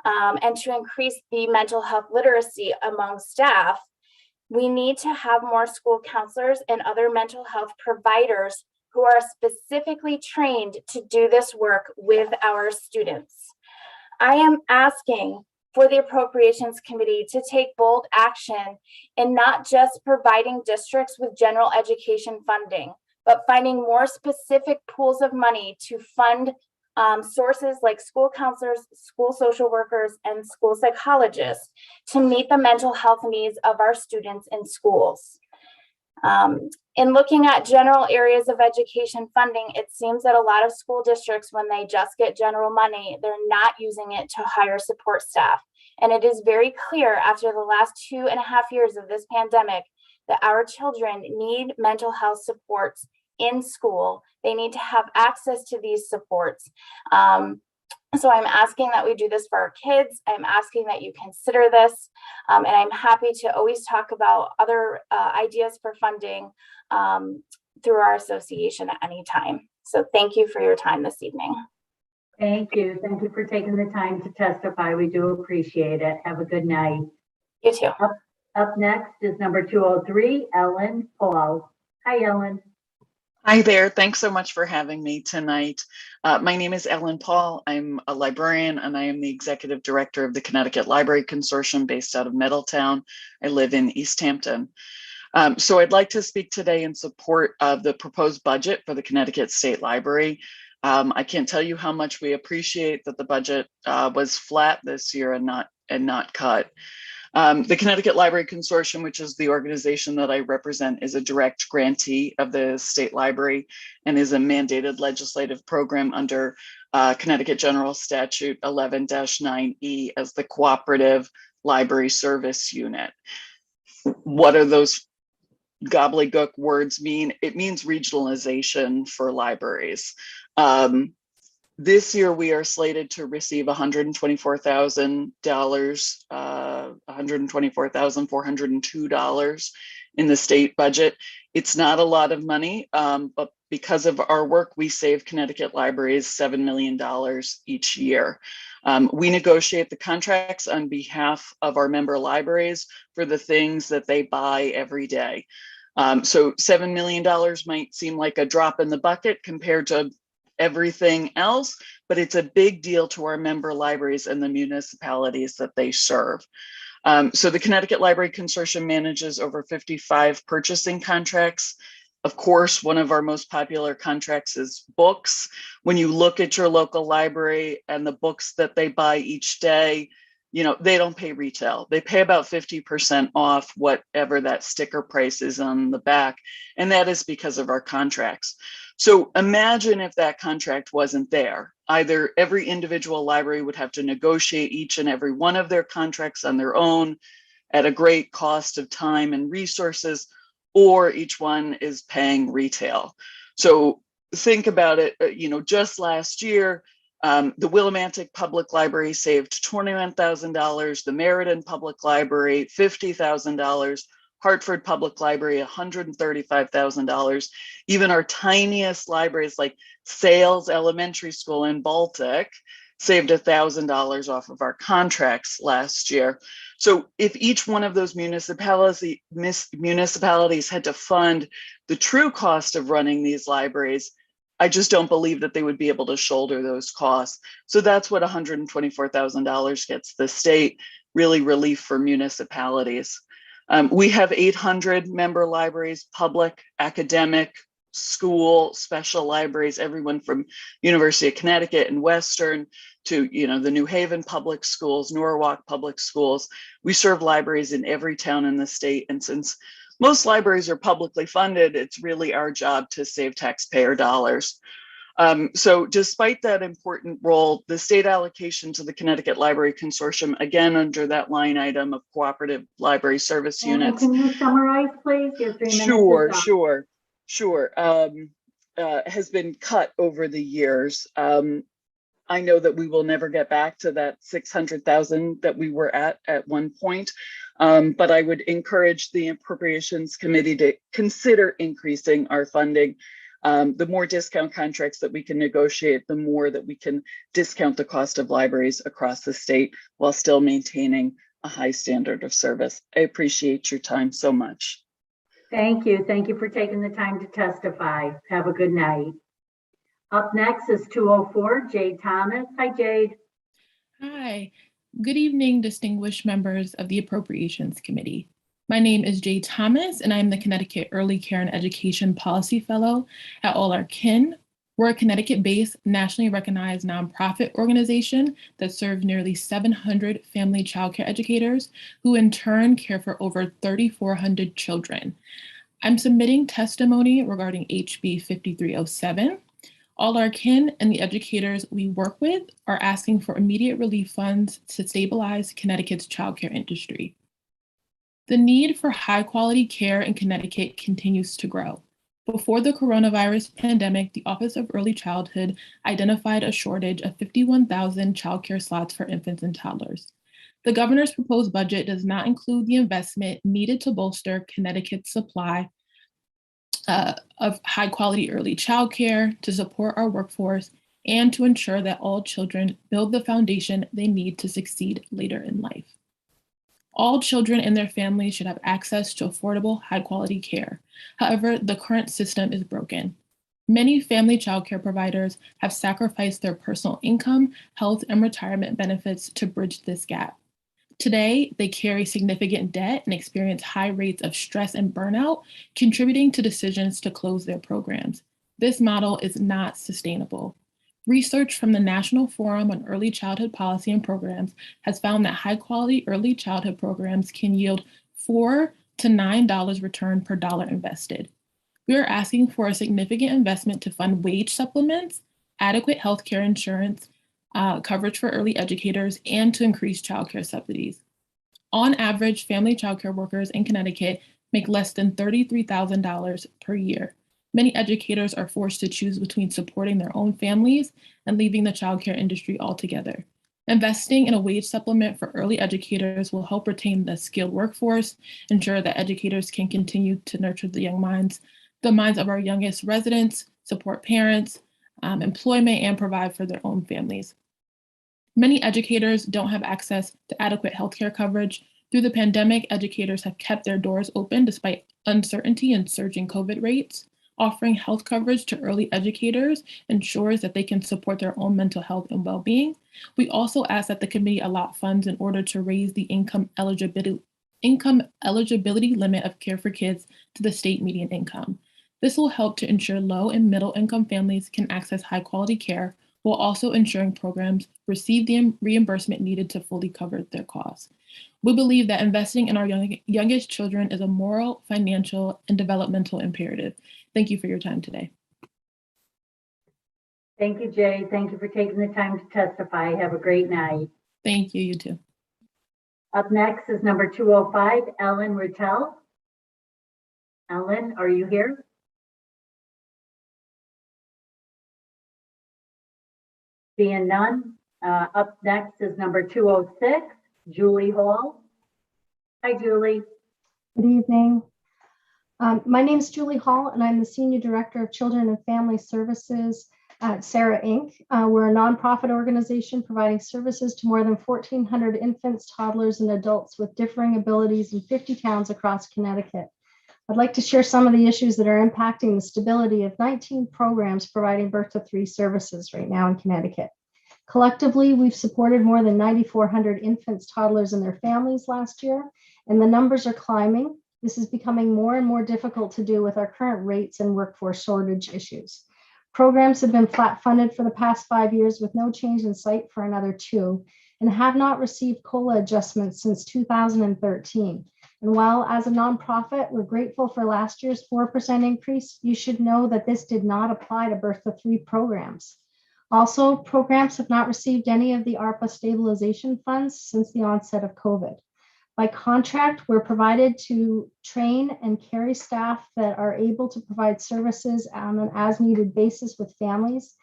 and to increase the mental health literacy among staff. We need to have more school counselors and other mental health providers who are specifically trained to do this work with our students. I am asking for the Appropriations Committee to take bold action in not just providing districts with general education funding, but finding more specific pools of money to fund sources like school counselors, school social workers, and school psychologists to meet the mental health needs of our students in schools. In looking at general areas of education funding, it seems that a lot of school districts, when they just get general money, they're not using it to hire support staff. And it is very clear after the last 2.5 years of this pandemic that our children need mental health supports in school. They need to have access to these supports. So I'm asking that we do this for our kids. I'm asking that you consider this. And I'm happy to always talk about other ideas for funding through our association at any time. So thank you for your time this evening. Thank you. Thank you for taking the time to testify. We do appreciate it. Have a good night. You too. Up next is number 203, Ellen Paul. Hi, Ellen. Hi there. Thanks so much for having me tonight. My name is Ellen Paul. I'm a librarian and I am the executive director of the Connecticut Library Consortium based out of Middletown. I live in East Hampton. So I'd like to speak today in support of the proposed budget for the Connecticut State Library. I can't tell you how much we appreciate that the budget was flat this year and not cut. The Connecticut Library Consortium, which is the organization that I represent, is a direct grantee of the state library and is a mandated legislative program under Connecticut General Statute 11-9E as the Cooperative Library Service Unit. What are those gobbledygook words mean? It means regionalization for libraries. This year, we are slated to receive $124,000, $124,402 in the state budget. It's not a lot of money, but because of our work, we save Connecticut libraries $7 million each year. We negotiate the contracts on behalf of our member libraries for the things that they buy every day. So $7 million might seem like a drop in the bucket compared to everything else, but it's a big deal to our member libraries and the municipalities that they serve. So the Connecticut Library Consortium manages over 55 purchasing contracts. Of course, one of our most popular contracts is books. When you look at your local library and the books that they buy each day, you know, they don't pay retail. They pay about 50% off whatever that sticker price is on the back. And that is because of our contracts. So imagine if that contract wasn't there. Either every individual library would have to negotiate each and every one of their contracts on their own at a great cost of time and resources, or each one is paying retail. So think about it, you know, just last year, the Willimantic Public Library saved $21,000, the Meriden Public Library, $50,000, Hartford Public Library, $135,000. Even our tiniest libraries like Sales Elementary School in Baltic saved $1,000 off of our contracts last year. So if each one of those municipalities had to fund the true cost of running these libraries, I just don't believe that they would be able to shoulder those costs. So that's what $124,000 gets the state, really relief for municipalities. We have 800 member libraries, public, academic, school, special libraries, everyone from University of Connecticut and Western to, you know, the New Haven public schools, Norwalk public schools. We serve libraries in every town in the state. And since most libraries are publicly funded, it's really our job to save taxpayer dollars. So despite that important role, the state allocation to the Connecticut Library Consortium, again, under that line item of cooperative library service units. Can you summarize, please? Your 3 minutes. Sure. Has been cut over the years. I know that we will never get back to that 600,000 that we were at one point, but I would encourage the Appropriations Committee to consider increasing our funding. The more discount contracts that we can negotiate, the more that we can discount the cost of libraries across the state while still maintaining a high standard of service. I appreciate your time so much. Thank you. Thank you for taking the time to testify. Have a good night. Up next is 204, Jade Thomas. Hi, Jade. Hi. Good evening, distinguished members of the Appropriations Committee. My name is Jade Thomas, and I'm the Connecticut Early Care and Education Policy Fellow at All Our Kin. We're a Connecticut-based, nationally recognized nonprofit organization that serves nearly 700 family childcare educators who in turn care for over 3,400 children. I'm submitting testimony regarding HB 5307. All Our Kin and the educators we work with are asking for immediate relief funds to stabilize Connecticut's childcare industry. The need for high-quality care in Connecticut continues to grow. Before the coronavirus pandemic, the Office of Early Childhood identified a shortage of 51,000 childcare slots for infants and toddlers. The governor's proposed budget does not include the investment needed to bolster Connecticut's supply of high-quality early childcare, to support our workforce, and to ensure that all children build the foundation they need to succeed later in life. All children and their families should have access to affordable, high-quality care. However, the current system is broken. Many family childcare providers have sacrificed their personal income, health, and retirement benefits to bridge this gap. Today, they carry significant debt and experience high rates of stress and burnout, contributing to decisions to close their programs. This model is not sustainable. Research from the National Forum on Early Childhood Policy and Programs has found that high-quality early childhood programs can yield $4 to $9 return per dollar invested. We are asking for a significant investment to fund wage supplements, adequate healthcare insurance, coverage for early educators, and to increase childcare subsidies. On average, family childcare workers in Connecticut make less than $33,000 per year. Many educators are forced to choose between supporting their own families and leaving the childcare industry altogether. Investing in a wage supplement for early educators will help retain the skilled workforce, ensure that educators can continue to nurture the minds of our youngest residents, support parents, employment, and provide for their own families. Many educators don't have access to adequate healthcare coverage. Through the pandemic, educators have kept their doors open despite uncertainty and surging COVID rates. Offering health coverage to early educators ensures that they can support their own mental health and well-being. We also ask that the committee allot funds in order to raise the income eligibility limit of Care for Kids to the state median income. This will help to ensure low and middle income families can access high quality care while also ensuring programs receive the reimbursement needed to fully cover their costs. We believe that investing in our youngest children is a moral, financial, and developmental imperative. Thank you for your time today. Thank you, Jay. Thank you for taking the time to testify. Have a great night. Thank you, you too. Up next is number 205, Ellen Rittel. Ellen, are you here? Seeing none. Up next is number 206, Julie Hall. Hi, Julie. Good evening. My name is Julie Hall, and I'm the Senior Director of Children and Family Services at Sarah Inc. We're a nonprofit organization providing services to more than 1,400 infants, toddlers, and adults with differing abilities in 50 towns across Connecticut. I'd like to share some of the issues that are impacting the stability of 19 programs providing birth to 3 services right now in Connecticut. Collectively, we've supported more than 9,400 infants, toddlers, and their families last year, and the numbers are climbing. This is becoming more and more difficult to do with our current rates and workforce shortage issues. Programs have been flat funded for the past 5 years with no change in sight for another 2, and have not received COLA adjustments since 2013. And while as a nonprofit, we're grateful for last year's 4% increase, you should know that this did not apply to birth to 3 programs. Also, programs have not received any of the ARPA stabilization funds since the onset of COVID. By contract, we're provided to train and carry staff that are able to provide services on an as-needed basis with families.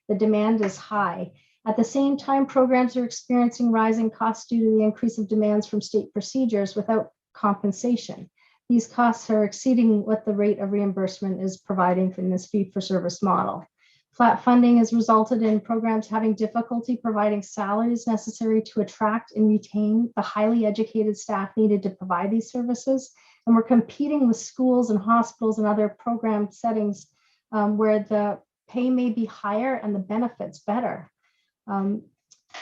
The demand is high. At the same time, programs are experiencing rising costs due to the increase of demands from state procedures without compensation. These costs are exceeding what the rate of reimbursement is providing in this fee-for-service model. Flat funding has resulted in programs having difficulty providing salaries necessary to attract and retain the highly educated staff needed to provide these services. And we're competing with schools and hospitals and other program settings where the pay may be higher and the benefits better.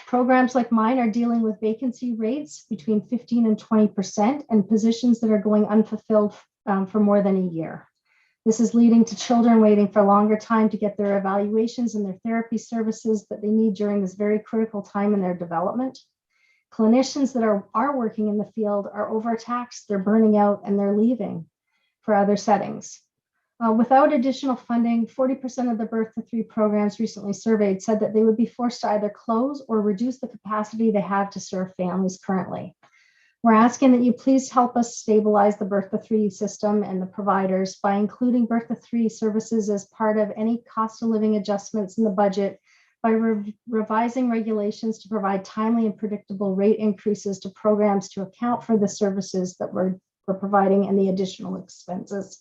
Programs like mine are dealing with vacancy rates between 15 and 20% and positions that are going unfulfilled for more than a year. This is leading to children waiting for a longer time to get their evaluations and their therapy services that they need during this very critical time in their development. Clinicians that are working in the field are overtaxed, they're burning out, and they're leaving for other settings. Without additional funding, 40% of the birth to 3 programs recently surveyed said that they would be forced to either close or reduce the capacity they have to serve families currently. We're asking that you please help us stabilize the birth to 3 system and the providers by including birth to 3 services as part of any cost of living adjustments in the budget, by revising regulations to provide timely and predictable rate increases to programs to account for the services that we're providing and the additional expenses.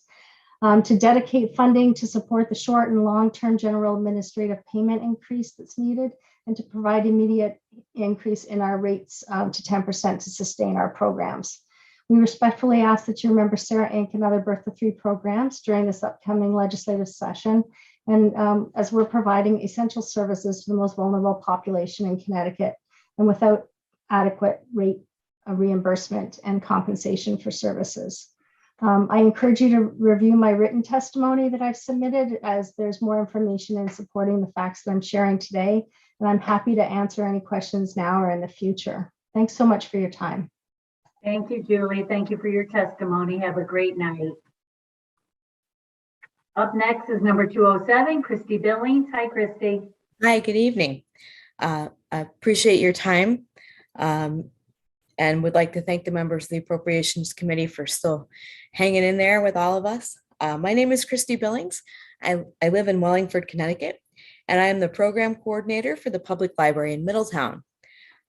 To dedicate funding to support the short and long-term general administrative payment increase that's needed, and to provide immediate increase in our rates to 10% to sustain our programs. We respectfully ask that you remember Sarah Inc. and other birth to 3 programs during this upcoming legislative session, and as we're providing essential services to the most vulnerable population in Connecticut, and without adequate rate reimbursement and compensation for services. I encourage you to review my written testimony that I've submitted, as there's more information in supporting the facts that I'm sharing today, and I'm happy to answer any questions now or in the future. Thanks so much for your time. Thank you, Julie. Thank you for your testimony. Have a great night. Up next is number 207, Christy Billings. Hi, Christy. Hi, good evening. I appreciate your time and would like to thank the members of the Appropriations Committee for still hanging in there with all of us. My name is Christy Billings. I live in Wallingford, Connecticut, and I am the program coordinator for the Public Library in Middletown.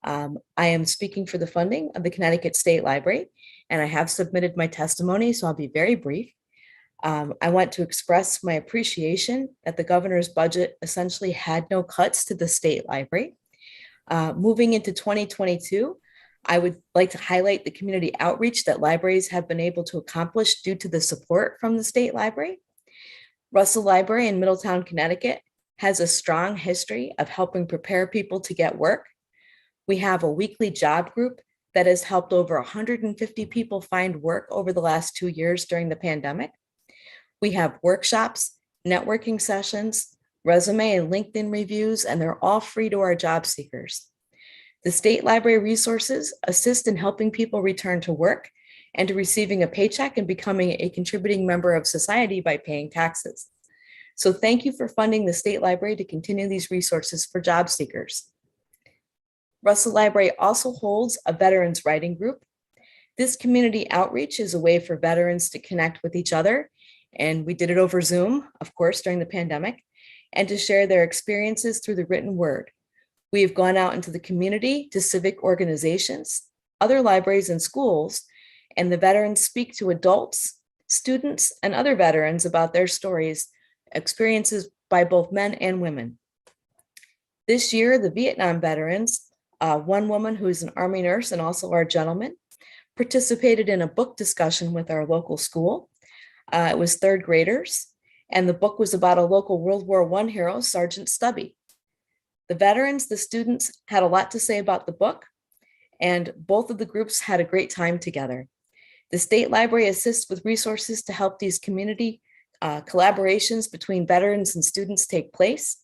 I am speaking for the funding of the Connecticut State Library, and I have submitted my testimony, so I'll be very brief. I want to express my appreciation that the governor's budget essentially had no cuts to the state library. Moving into 2022, I would like to highlight the community outreach that libraries have been able to accomplish due to the support from the state library. Russell Library in Middletown, Connecticut has a strong history of helping prepare people to get work. We have a weekly job group that has helped over 150 people find work over the last 2 years during the pandemic. We have workshops, networking sessions, resume and LinkedIn reviews, and they're all free to our job seekers. The state library resources assist in helping people return to work and to receiving a paycheck and becoming a contributing member of society by paying taxes. So thank you for funding the state library to continue these resources for job seekers. Russell Library also holds a veterans writing group. This community outreach is a way for veterans to connect with each other, and we did it over Zoom, of course, during the pandemic, and to share their experiences through the written word. We have gone out into the community to civic organizations, other libraries and schools, and the veterans speak to adults, students, and other veterans about their stories, experiences by both men and women. This year, the Vietnam veterans, one woman who is an Army nurse and also our gentleman, participated in a book discussion with our local school. It was third graders, and the book was about a local World War I hero, Sergeant Stubby. The veterans, the students, had a lot to say about the book, and both of the groups had a great time together. The state library assists with resources to help these community collaborations between veterans and students take place.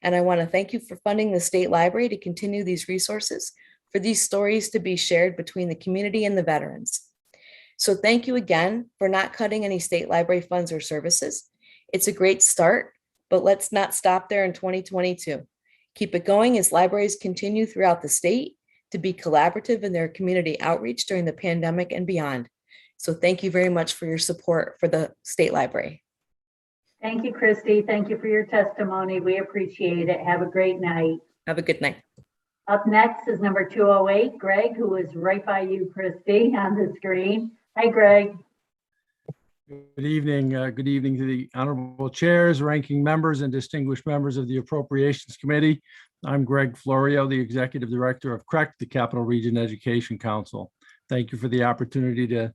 And I want to thank you for funding the state library to continue these resources for these stories to be shared between the community and the veterans. So thank you again for not cutting any state library funds or services. It's a great start, but let's not stop there in 2022. Keep it going as libraries continue throughout the state to be collaborative in their community outreach during the pandemic and beyond. So thank you very much for your support for the state library. Thank you, Christy. Thank you for your testimony. We appreciate it. Have a great night. Have a good night. Up next is number 208, Greg, who is right by you, Christy, on the screen. Hi, Greg. Good evening. Good evening to the honorable chairs, ranking members, and distinguished members of the Appropriations Committee. I'm Greg Florio, the Executive Director of CREC, the Capital Region Education Council. Thank you for the opportunity to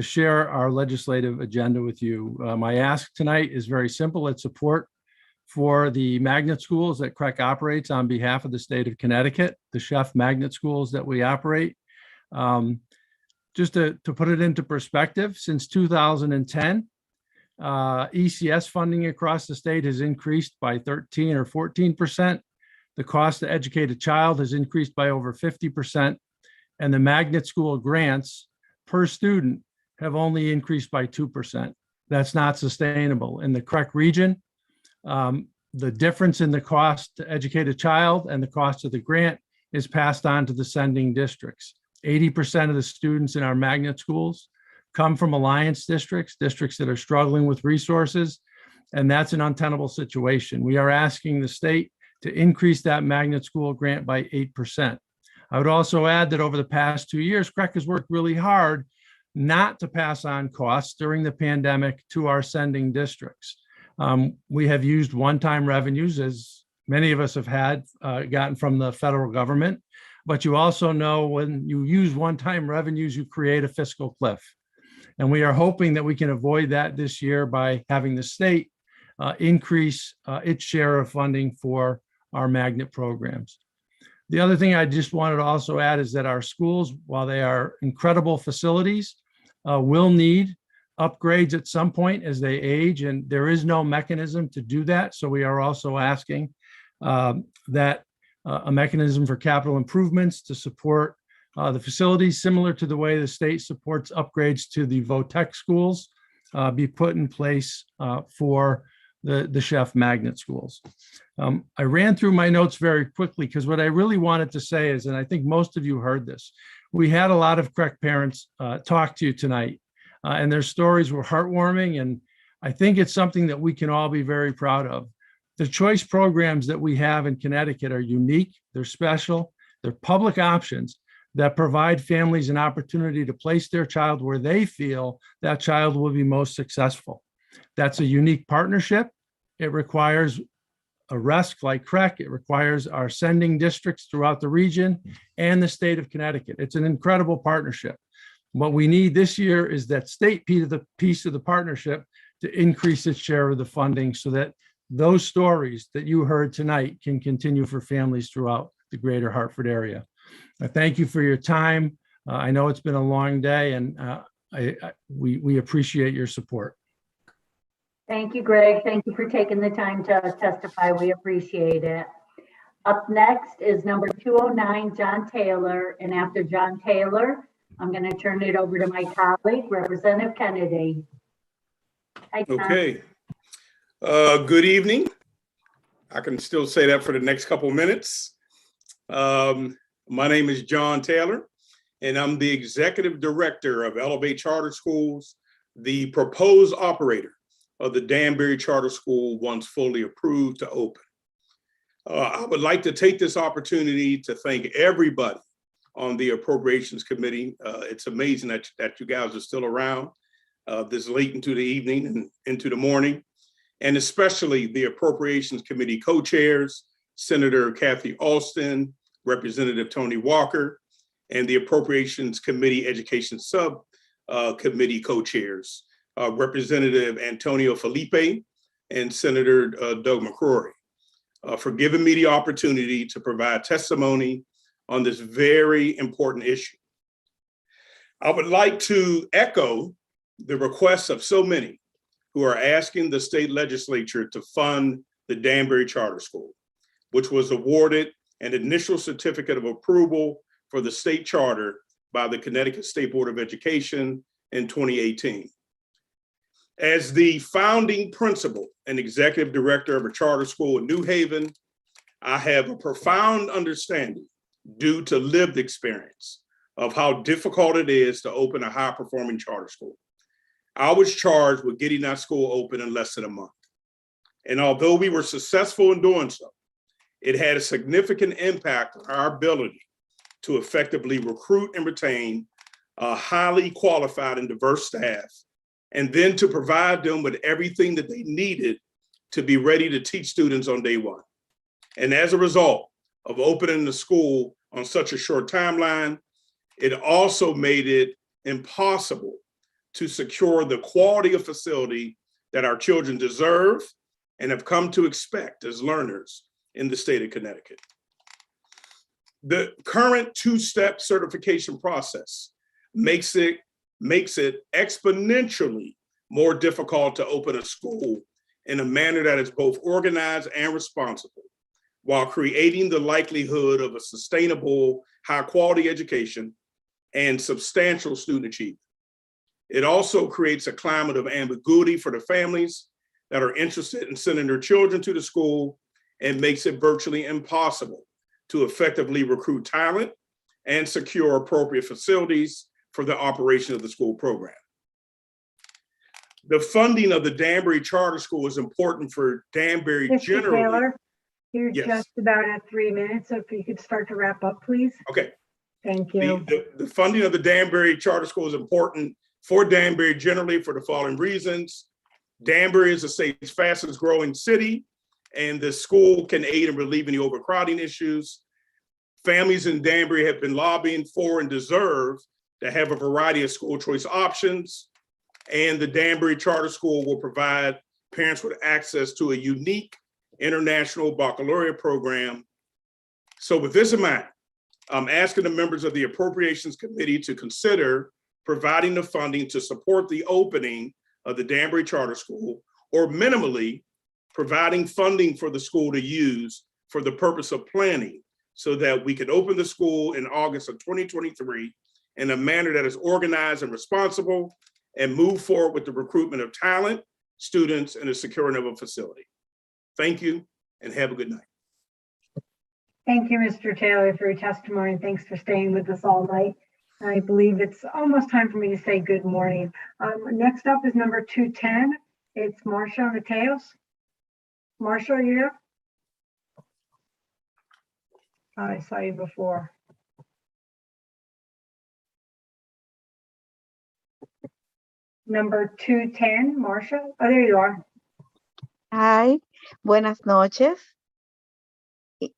share our legislative agenda with you. My ask tonight is very simple. It's support for the magnet schools that CREC operates on behalf of the state of Connecticut, the chef magnet schools that we operate. Just to put it into perspective, since 2010, ECS funding across the state has increased by 13 or 14%. The cost to educate a child has increased by over 50%. And the magnet school grants per student have only increased by 2%. That's not sustainable. In the CREC region, the difference in the cost to educate a child and the cost of the grant is passed on to the sending districts. 80% of the students in our magnet schools come from alliance districts, districts that are struggling with resources, and that's an untenable situation. We are asking the state to increase that magnet school grant by 8%. I would also add that over the past 2 years, CREC has worked really hard not to pass on costs during the pandemic to our sending districts. We have used one-time revenues, as many of us have gotten from the federal government, but you also know when you use one-time revenues, you create a fiscal cliff. And we are hoping that we can avoid that this year by having the state increase its share of funding for our magnet programs. The other thing I just wanted to also add is that our schools, while they are incredible facilities, will need upgrades at some point as they age, and there is no mechanism to do that. So we are also asking that a mechanism for capital improvements to support the facilities, similar to the way the state supports upgrades to the VOTEC schools, be put in place for the chef magnet schools. I ran through my notes very quickly because what I really wanted to say is, and I think most of you heard this, we had a lot of CREC parents talk to you tonight, and their stories were heartwarming, and I think it's something that we can all be very proud of. The choice programs that we have in Connecticut are unique, they're special, they're public options that provide families an opportunity to place their child where they feel that child will be most successful. That's a unique partnership. It requires a RESC like CREC. It requires our sending districts throughout the region and the state of Connecticut. It's an incredible partnership. What we need this year is that state piece of the partnership to increase its share of the funding so that those stories that you heard tonight can continue for families throughout the greater Hartford area. I thank you for your time. I know it's been a long day, and we appreciate your support. Thank you, Greg. Thank you for taking the time to testify. We appreciate it. Up next is number 209, John Taylor. And after John Taylor, I'm going to turn it over to my colleague, Representative Kennedy. Hi, John. Okay. Good evening. I can still say that for the next couple minutes. My name is John Taylor, and I'm the Executive Director of Elevate Charter Schools, the proposed operator of the Danbury Charter School once fully approved to open. I would like to take this opportunity to thank everybody on the Appropriations Committee. It's amazing that you guys are still around this late into the evening and into the morning, and especially the Appropriations Committee co-chairs, Senator Kathy Alston, Representative Tony Walker, and the Appropriations Committee Education Subcommittee co-chairs, Representative Antonio Felipe and Senator Doug McCrory, for giving me the opportunity to provide testimony on this very important issue. I would like to echo the requests of so many who are asking the state legislature to fund the Danbury Charter School, which was awarded an initial certificate of approval for the state charter by the Connecticut State Board of Education in 2018. As the founding principal and executive director of a charter school in New Haven, I have a profound understanding, due to lived experience, of how difficult it is to open a high-performing charter school. I was charged with getting that school open in less than a month. And although we were successful in doing so, it had a significant impact on our ability to effectively recruit and retain a highly qualified and diverse staff, and then to provide them with everything that they needed to be ready to teach students on day one. And as a result of opening the school on such a short timeline, it also made it impossible to secure the quality of facility that our children deserve and have come to expect as learners in the state of Connecticut. The current two-step certification process makes it exponentially more difficult to open a school in a manner that is both organized and responsible, while creating the likelihood of a sustainable, high-quality education and substantial student achievement. It also creates a climate of ambiguity for the families that are interested in sending their children to the school, and makes it virtually impossible to effectively recruit talent and secure appropriate facilities for the operation of the school program. The funding of the Danbury Charter School is important for Danbury Mr. generally. Taylor, you're Yes. just about at 3 minutes, so if you could start to wrap up, please. Okay. Thank you. The funding of the Danbury Charter School is important for Danbury generally for the following reasons. Danbury is the state's fastest growing city, and the school can aid in relieving the overcrowding issues. Families in Danbury have been lobbying for and deserve to have a variety of school choice options. And the Danbury Charter School will provide parents with access to a unique international baccalaureate program. So with this in mind, I'm asking the members of the Appropriations Committee to consider providing the funding to support the opening of the Danbury Charter School, or minimally providing funding for the school to use for the purpose of planning, so that we can open the school in August of 2023 in a manner that is organized and responsible, and move forward with the recruitment of talent, students, and the securing of a facility. Thank you, and have a good night. Thank you, Mr. Taylor, for your testimony. Thanks for staying with us all night. I believe it's almost time for me to say good morning. Next up is number 210. It's Marsha Mateos. Marsha, are you here? I saw you before. number 210, Marcia. Oh, there you are. Hi, buenas noches.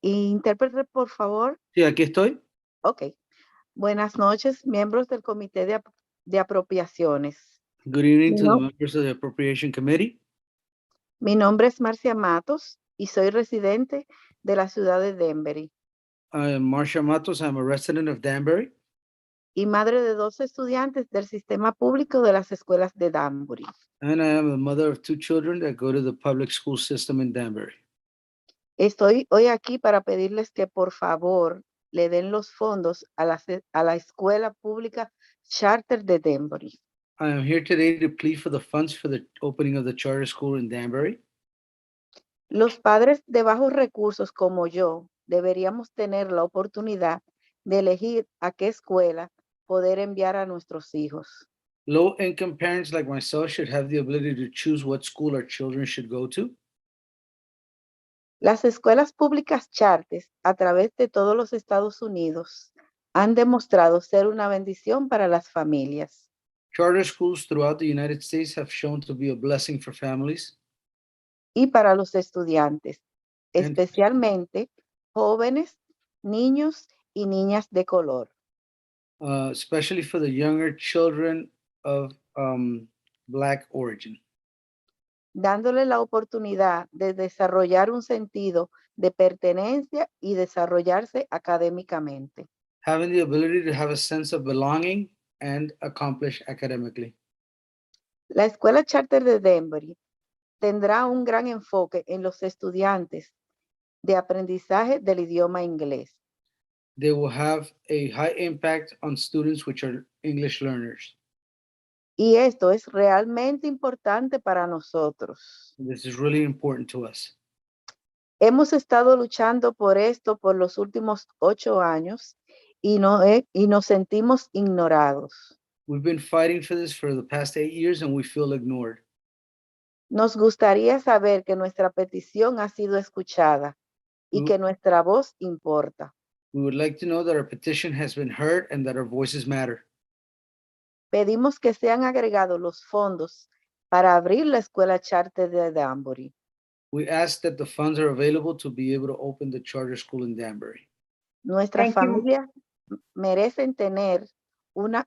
Intérprete, por favor. Sí, aquí estoy. Ok. Buenas noches, miembros del Comité de Apropiaciones. Good evening to the No. members of the Appropriation Committee. Mi nombre es Marcia Matos y soy residente de la ciudad de Denver I am Marcia Matos. I'm a resident of Danbury. y madre de 2 estudiantes del sistema público de las escuelas de Danbury. And I am the mother of 2 children that go to the public school system in Danbury. Estoy hoy aquí para pedirles que por favor le den los fondos a la escuela pública charter de Danbury. I am here today to plead for the funds for the opening of the charter school in Danbury. Los padres de bajos recursos como yo deberíamos tener la oportunidad de elegir a qué escuela poder enviar a nuestros hijos. Low-income parents like myself should have the ability to choose what school our children should go to. Las escuelas públicas charters a través de todos los Estados Unidos han demostrado ser una bendición para las familias. Charter schools throughout the United States have shown to be a blessing for families Y para los estudiantes, and especialmente jóvenes, niños y niñas de color. especially for the younger children of Black origin, dándole la oportunidad de desarrollar un sentido de pertenencia y desarrollarse académicamente. having the ability to have a sense of belonging and accomplish academically. La escuela charter de Denver tendrá un gran enfoque en los estudiantes de aprendizaje del idioma inglés. They will have a high impact on students which are English learners. Y esto es realmente importante para nosotros. This is really important to us. Hemos estado luchando por esto por los últimos 8 años y nos sentimos ignorados. We've been fighting for this for the past 8 years and we feel ignored. Nos gustaría saber que nuestra petición ha sido escuchada y que nuestra voz importa. We would like to know that our petition has been heard and that our voices matter. Pedimos que sean agregados los fondos para abrir la escuela charter de Danbury. We ask that the funds are available to be able to open the charter school in Danbury. Nuestras familias merecen tener una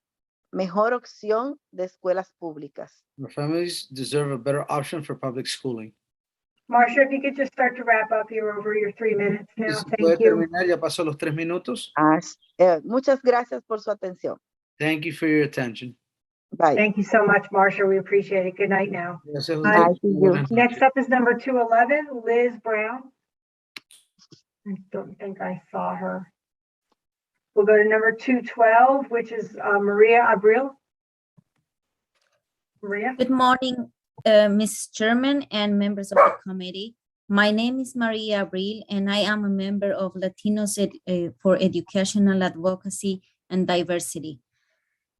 mejor opción de escuelas públicas. Our families deserve a better option for public schooling. Marcia, if you could just start to wrap up, you're over your 3 minutes now. Si puede Thank you. terminar, ya pasó los 3 minutos. Muchas gracias por su atención. Thank you for your attention. Bye. Thank you so much, Marcia. We appreciate it. Good night now. Gracias a Bye. ustedes. Buenas Next up is number 211, Liz Brown. I don't think I saw her. We'll go to number 212, which is Maria Abril. Maria? Good morning, Ms. Chairman and members of the committee. My name is Maria Abril, and I am a member of Latinos for Educational Advocacy and Diversity.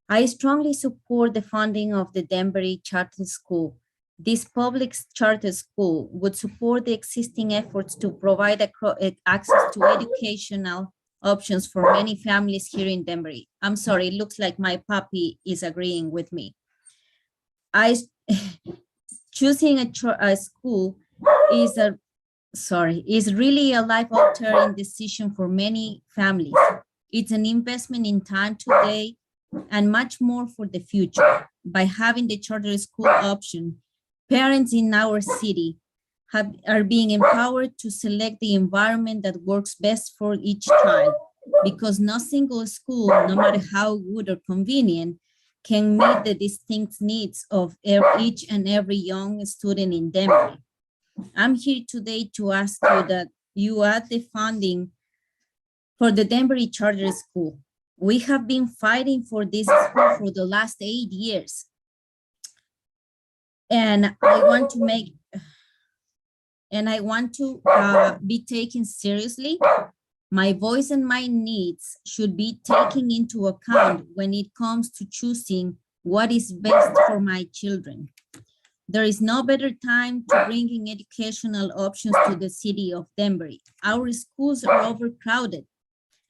I strongly support the funding of the Danbury Charter School. This public charter school would support the existing efforts to provide access to educational options for many families here in Danbury. I'm sorry, it looks like my puppy is agreeing with me. Choosing a school is really a life-altering decision for many families. It's an investment in time today and much more for the future. By having the charter school option, parents in our city are being empowered to select the environment that works best for each child, because no single school, no matter how good or convenient, can meet the distinct needs of each and every young student in Denver. I'm here today to ask you that you add the funding for the Danbury Charter School. We have been fighting for this school for the last 8 years. And I want to be taken seriously. My voice and my needs should be taken into account when it comes to choosing what is best for my children. There is no better time to bring in educational options to the city of Danbury. Our schools are overcrowded,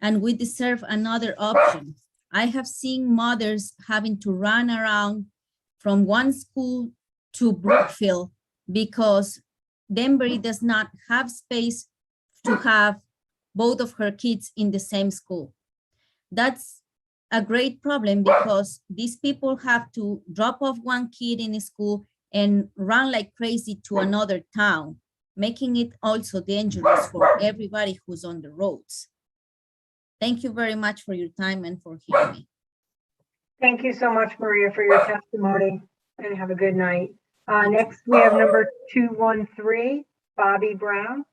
and we deserve another option. I have seen mothers having to run around from one school to Brookfield because Denbury does not have space to have both of her kids in the same school. That's a great problem because these people have to drop off one kid in school and run like crazy to another town, making it also dangerous for everybody who's on the roads. Thank you very much for your time and for hearing me. Thank you so much, Maria, for your testimony, and have a good night. Next, we have number 213, Bobby Brown.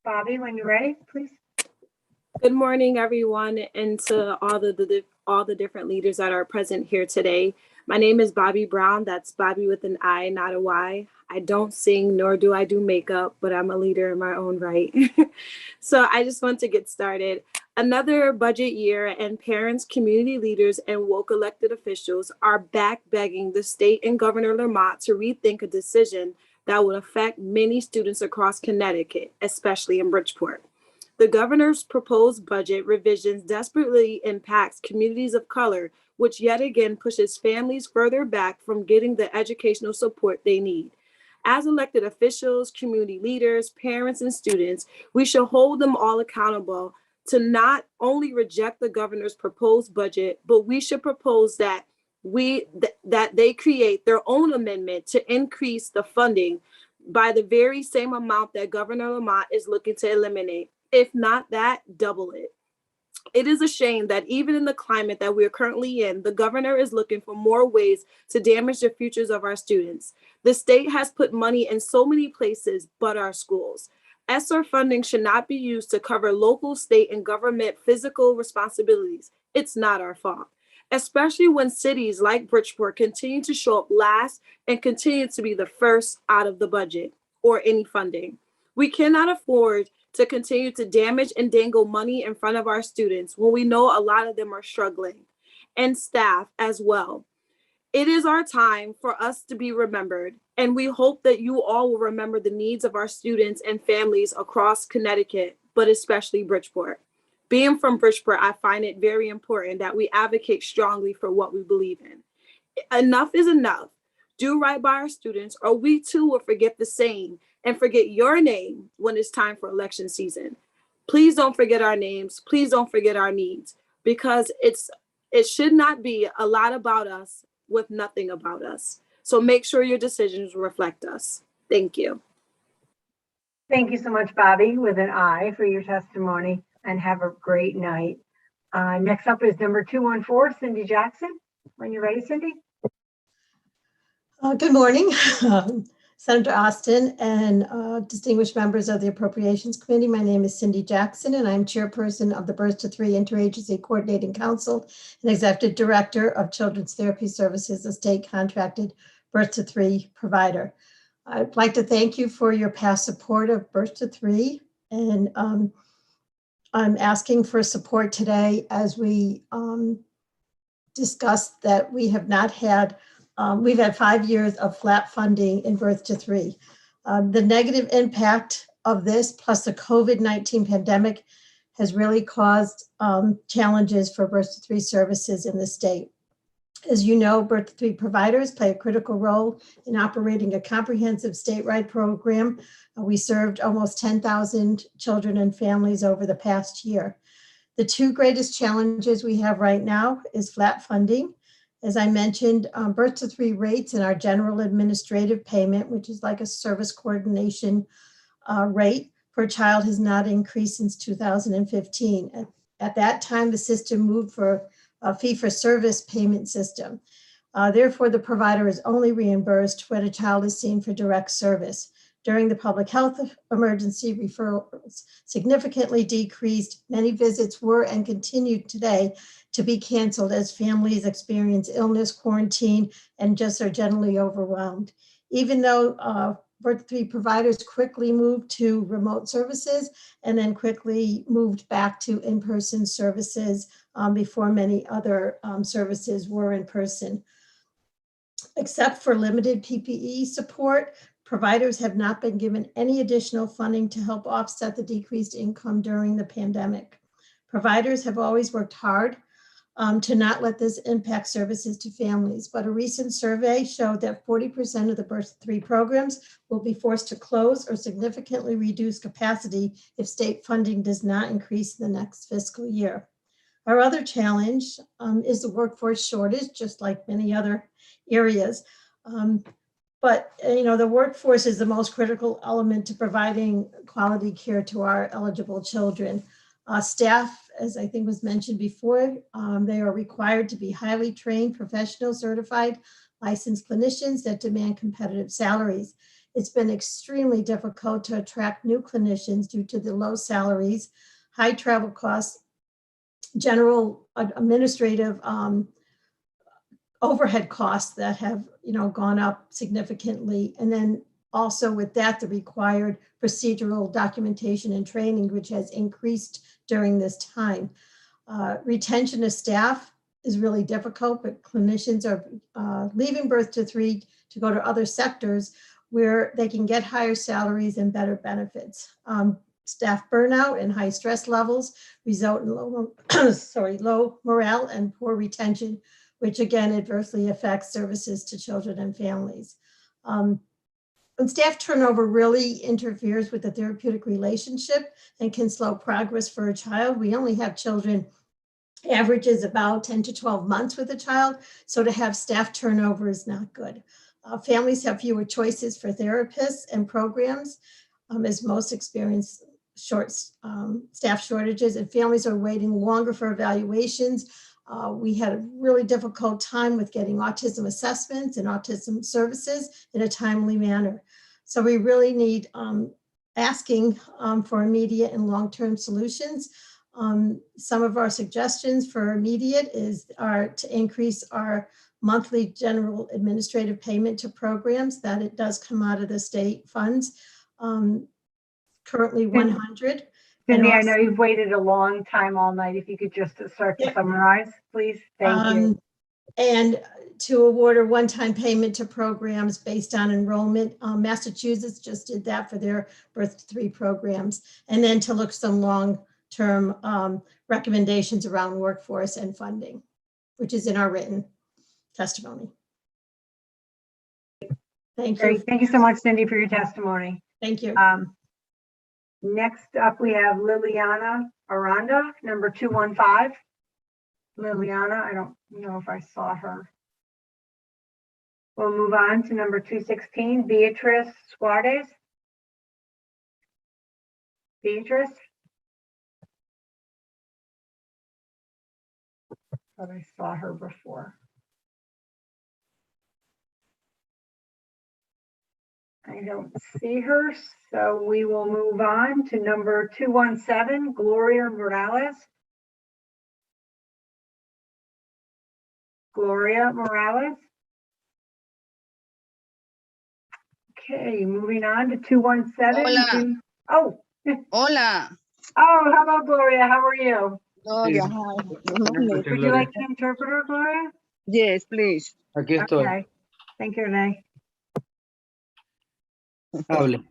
Bobby, when you're ready, please. Good morning, everyone, and to all the different leaders that are present here today. My name is Bobby Brown. That's Bobby with an I, not a Y. I don't sing, nor do I do makeup, but I'm a leader in my own right. So I just want to get started. Another budget year, and parents, community leaders, and woke elected officials are back begging the state and Governor Lamont to rethink a decision that would affect many students across Connecticut, especially in Bridgeport. The governor's proposed budget revisions desperately impacts communities of color, which yet again pushes families further back from getting the educational support they need. As elected officials, community leaders, parents, and students, we should hold them all accountable to not only reject the governor's proposed budget, but we should propose that they create their own amendment to increase the funding by the very same amount that Governor Lamont is looking to eliminate. If not that, double it. It is a shame that even in the climate that we are currently in, the governor is looking for more ways to damage the futures of our students. The state has put money in so many places but our schools. ESSER funding should not be used to cover local, state, and government fiscal responsibilities. It's not our fault, especially when cities like Bridgeport continue to show up last and continue to be the first out of the budget or any funding. We cannot afford to continue to damage and dangle money in front of our students when we know a lot of them are struggling, and staff as well. It is our time for us to be remembered, and we hope that you all will remember the needs of our students and families across Connecticut, but especially Bridgeport. Being from Bridgeport, I find it very important that we advocate strongly for what we believe in. Enough is enough. Do right by our students, or we too will forget the same and forget your name when it's time for election season. Please don't forget our names. Please don't forget our needs, because it should not be a lot about us with nothing about us. So make sure your decisions reflect us. Thank you. Thank you so much, Bobby, with an I, for your testimony, and have a great night. Next up is number 214, Cindy Jackson. When you're ready, Cindy. Good morning, Senator Austin and distinguished members of the Appropriations Committee. My name is Cindy Jackson, and I'm chairperson of the Birth to Three Interagency Coordinating Council and executive director of Children's Therapy Services, a state contracted Birth to Three provider. I'd like to thank you for your past support of Birth to Three, and I'm asking for support today as we discussed that we have not had we've had 5 years of flat funding in Birth to Three. The negative impact of this, plus the COVID-19 pandemic, has really caused challenges for Birth to Three services in the state. As you know, Birth to Three providers play a critical role in operating a comprehensive statewide program. We served almost 10,000 children and families over the past year. The two greatest challenges we have right now is flat funding. As I mentioned, Birth to Three rates and our general administrative payment, which is like a service coordination rate per child, has not increased since 2015. At that time, the system moved for a fee-for-service payment system. Therefore, the provider is only reimbursed when a child is seen for direct service. During the public health emergency, referrals significantly decreased. Many visits were and continue today to be canceled as families experience illness, quarantine, and just are generally overwhelmed. Even though Birth to Three providers quickly moved to remote services and then quickly moved back to in-person services before many other services were in person. Except for limited PPE support, providers have not been given any additional funding to help offset the decreased income during the pandemic. Providers have always worked hard to not let this impact services to families. But a recent survey showed that 40% of the birth to 3 programs will be forced to close or significantly reduce capacity if state funding does not increase in the next fiscal year. Our other challenge is the workforce shortage, just like many other areas. But the workforce is the most critical element to providing quality care to our eligible children. Staff, as I think was mentioned before, they are required to be highly trained, professional, certified, licensed clinicians that demand competitive salaries. It's been extremely difficult to attract new clinicians due to the low salaries, high travel costs, general administrative overhead costs that have gone up significantly. And then also with that, the required procedural documentation and training, which has increased during this time. Retention of staff is really difficult, but clinicians are leaving birth to 3 to go to other sectors where they can get higher salaries and better benefits. Staff burnout and high stress levels result in low morale and poor retention, which again adversely affects services to children and families. And staff turnover really interferes with the therapeutic relationship and can slow progress for a child. We only have children, averages about 10 to 12 months with a child, so to have staff turnover is not good. Families have fewer choices for therapists and programs, as most experience staff shortages, and families are waiting longer for evaluations. We had a really difficult time with getting autism assessments and autism services in a timely manner. So we really need asking for immediate and long-term solutions. Some of our suggestions for immediate are to increase our monthly general administrative payment to programs, that it does come out of the state funds, currently 100. Cindy, I know you've waited a long time all night. If you could just start to summarize, please. Thank you. And to award a one-time payment to programs based on enrollment. Massachusetts just did that for their birth to 3 programs. And then to look some long-term recommendations around workforce and funding, which is in our written testimony. Thank you. Great. Thank you so much, Cindy, for your testimony. Thank you. Next up, we have Liliana Aranda, number 215. Liliana, I don't know if I saw her. We'll move on to number 216, Beatrice Suarez. Beatrice? Thought I saw her before. I don't see her, so we will move on to number 217, Gloria Morales. Gloria Morales. Okay, moving on to 217. Hola. Oh. Hola. Oh, how about Gloria? How are you? Gloria, hi. Would you like an interpreter, Gloria? Yes, please. Aquí estoy. Okay. Thank you, Renee. Hable.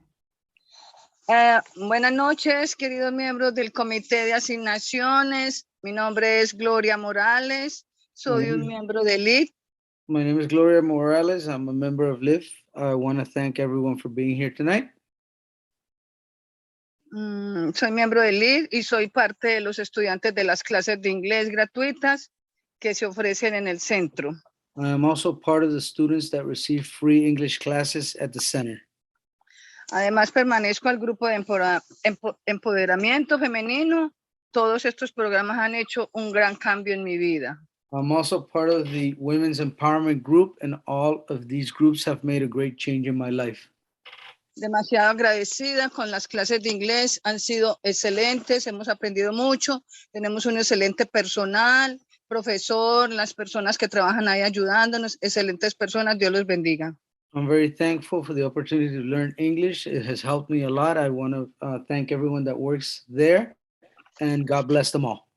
Buenas noches, queridos miembros del Comité de Asignaciones. Mi nombre es Gloria Morales. Soy un miembro de LID. My name is Gloria Morales. I'm a member of LIF. I want to thank everyone for being here tonight. Soy miembro de LID y soy parte de los estudiantes de las clases de inglés gratuitas que se ofrecen en el centro. I am also part of the students that receive free English classes at the center. Además, permanezco al grupo de empoderamiento femenino. Todos estos programas han hecho un gran cambio en mi vida. I'm also part of the Women's Empowerment Group, and all of these groups have made a great change in my life. Demasiado agradecida con las clases de inglés, han sido excelentes, hemos aprendido mucho, tenemos un excelente personal, profesor, las personas que trabajan ahí ayudándonos, excelentes personas, Dios los bendiga. I'm very thankful for the opportunity to learn English. It has helped me a lot. I want to thank everyone that works there, and God bless them all.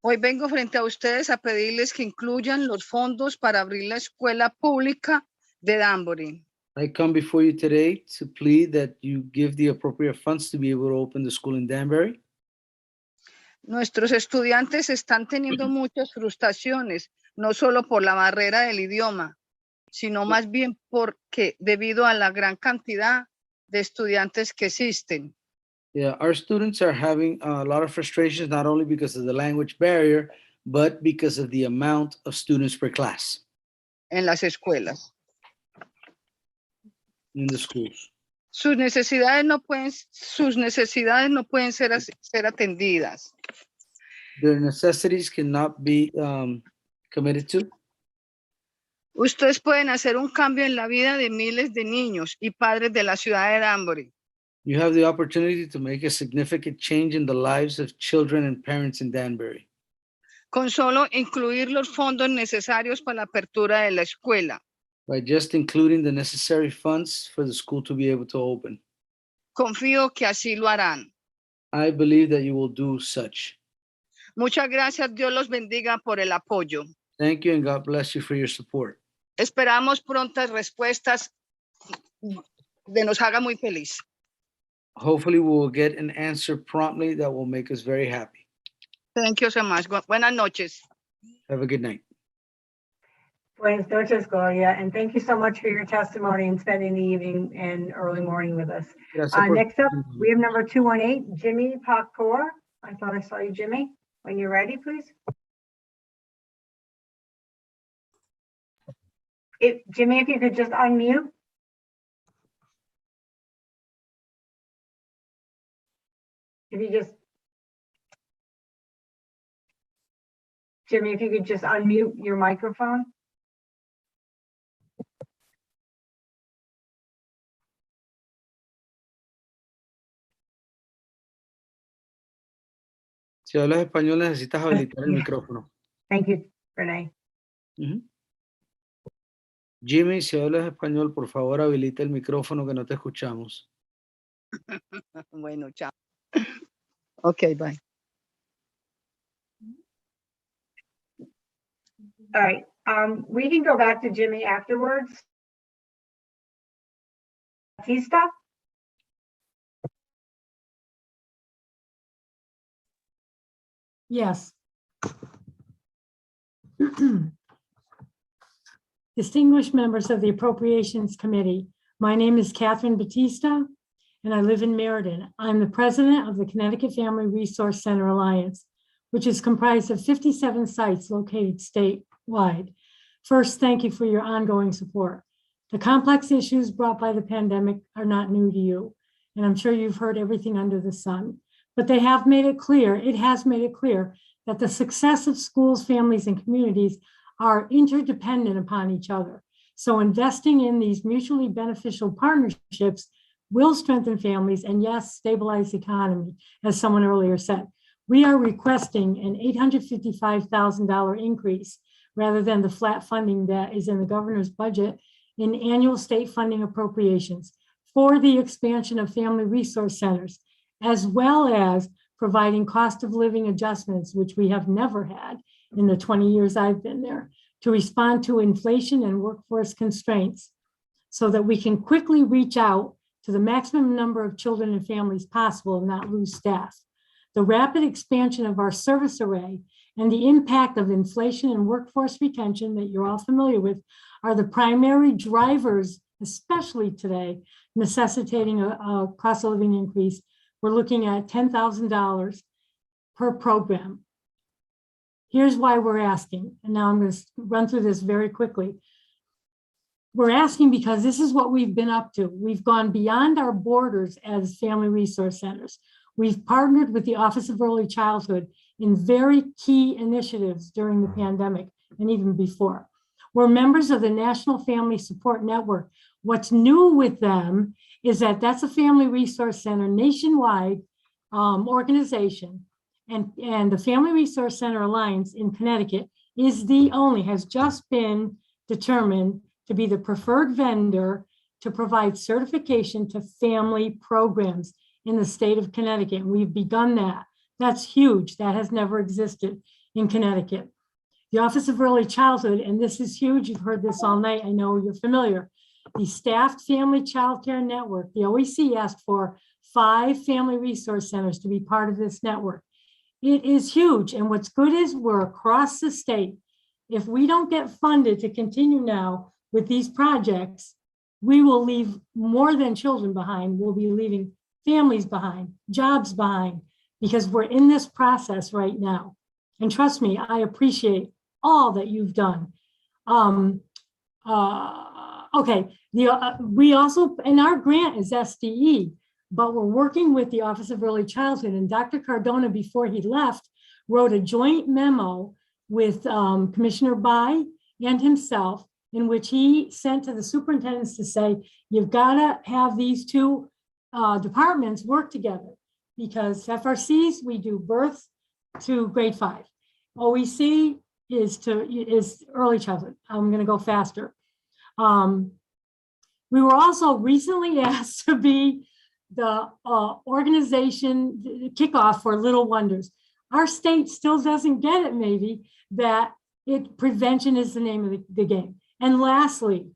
Hoy vengo frente a ustedes a pedirles que incluyan los fondos para abrir la escuela pública de Danbury. I come before you today to plead that you give the appropriate funds to be able to open the school in Danbury. Nuestros estudiantes están teniendo muchas frustraciones, no solo por la barrera del idioma, sino más bien porque debido a la gran cantidad de estudiantes que existen. Yeah, our students are having a lot of frustrations, not only because of the language barrier, but because of the amount of students per class En las escuelas. in the schools. Sus necesidades no pueden ser atendidas. Their necessities cannot be committed to. Ustedes pueden hacer un cambio en la vida de miles de niños y padres de la ciudad de Danbury. You have the opportunity to make a significant change in the lives of children and parents in Danbury. Con solo incluir los fondos necesarios para la apertura de la escuela. By just including the necessary funds for the school to be able to open. Confío que así lo harán. I believe that you will do such. Muchas gracias. Dios los bendiga por el apoyo. Thank you and God bless you for your support. Esperamos prontas respuestas que nos haga muy feliz. Hopefully we will get an answer promptly that will make us very happy. Thank you so much. Buenas noches. Have a good night. Buenas noches, Gloria, and thank you so much for your testimony and spending the evening and early morning with us. Next up, we have number 218, Jimmy Pakor. I thought I saw you, Jimmy. When you're ready, please. Jimmy, if you could just unmute. Jimmy, if you could just unmute your microphone. Si hablas español, necesitas habilitar el micrófono. Thank you, Renee. Jimmy, si hablas español, por favor, habilita el micrófono que no te escuchamos. Bueno, chao. Okay, bye. All right, we can go back to Jimmy afterwards. Batista? Yes. Distinguished members of the Appropriations Committee, my name is Catherine Batista, and I live in Meriden. I'm the president of the Connecticut Family Resource Center Alliance, which is comprised of 57 sites located statewide. First, thank you for your ongoing support. The complex issues brought by the pandemic are not new to you, and I'm sure you've heard everything under the sun. But they have made it clear, it has made it clear that the success of schools, families, and communities are interdependent upon each other. So investing in these mutually beneficial partnerships will strengthen families and, yes, stabilize the economy, as someone earlier said. We are requesting an $855,000 increase rather than the flat funding that is in the governor's budget in annual state funding appropriations for the expansion of family resource centers, as well as providing cost of living adjustments, which we have never had in the 20 years I've been there, to respond to inflation and workforce constraints so that we can quickly reach out to the maximum number of children and families possible and not lose staff. The rapid expansion of our service array and the impact of inflation and workforce retention that you're all familiar with are the primary drivers, especially today, necessitating a cost of living increase. We're looking at $10,000 per program. Here's why we're asking, and now I'm going to run through this very quickly. We're asking because this is what we've been up to. We've gone beyond our borders as family resource centers. We've partnered with the Office of Early Childhood in very key initiatives during the pandemic and even before. We're members of the National Family Support Network. What's new with them is that that's a family resource center nationwide organization. And the Family Resource Center Alliance in Connecticut is the only, has just been determined to be the preferred vendor to provide certification to family programs in the state of Connecticut. We've begun that. That's huge. That has never existed in Connecticut. The Office of Early Childhood, and this is huge, you've heard this all night, I know you're familiar. The Staffed Family Child Care Network, the OEC asked for 5 family resource centers to be part of this network. It is huge. And what's good is we're across the state. If we don't get funded to continue now with these projects, we will leave more than children behind. We'll be leaving families behind, jobs behind, because we're in this process right now. And trust me, I appreciate all that you've done. Okay, we also, and our grant is SDE, but we're working with the Office of Early Childhood, and Dr. Cardona, before he left, wrote a joint memo with Commissioner Bai and himself, in which he sent to the superintendents to say, you've got to have these two departments work together, because FRCs, we do birth to grade 5. OEC is early childhood. I'm going to go faster. We were also recently asked to be the organization kickoff for Little Wonders. Our state still doesn't get it, maybe, that prevention is the name of the game. And lastly,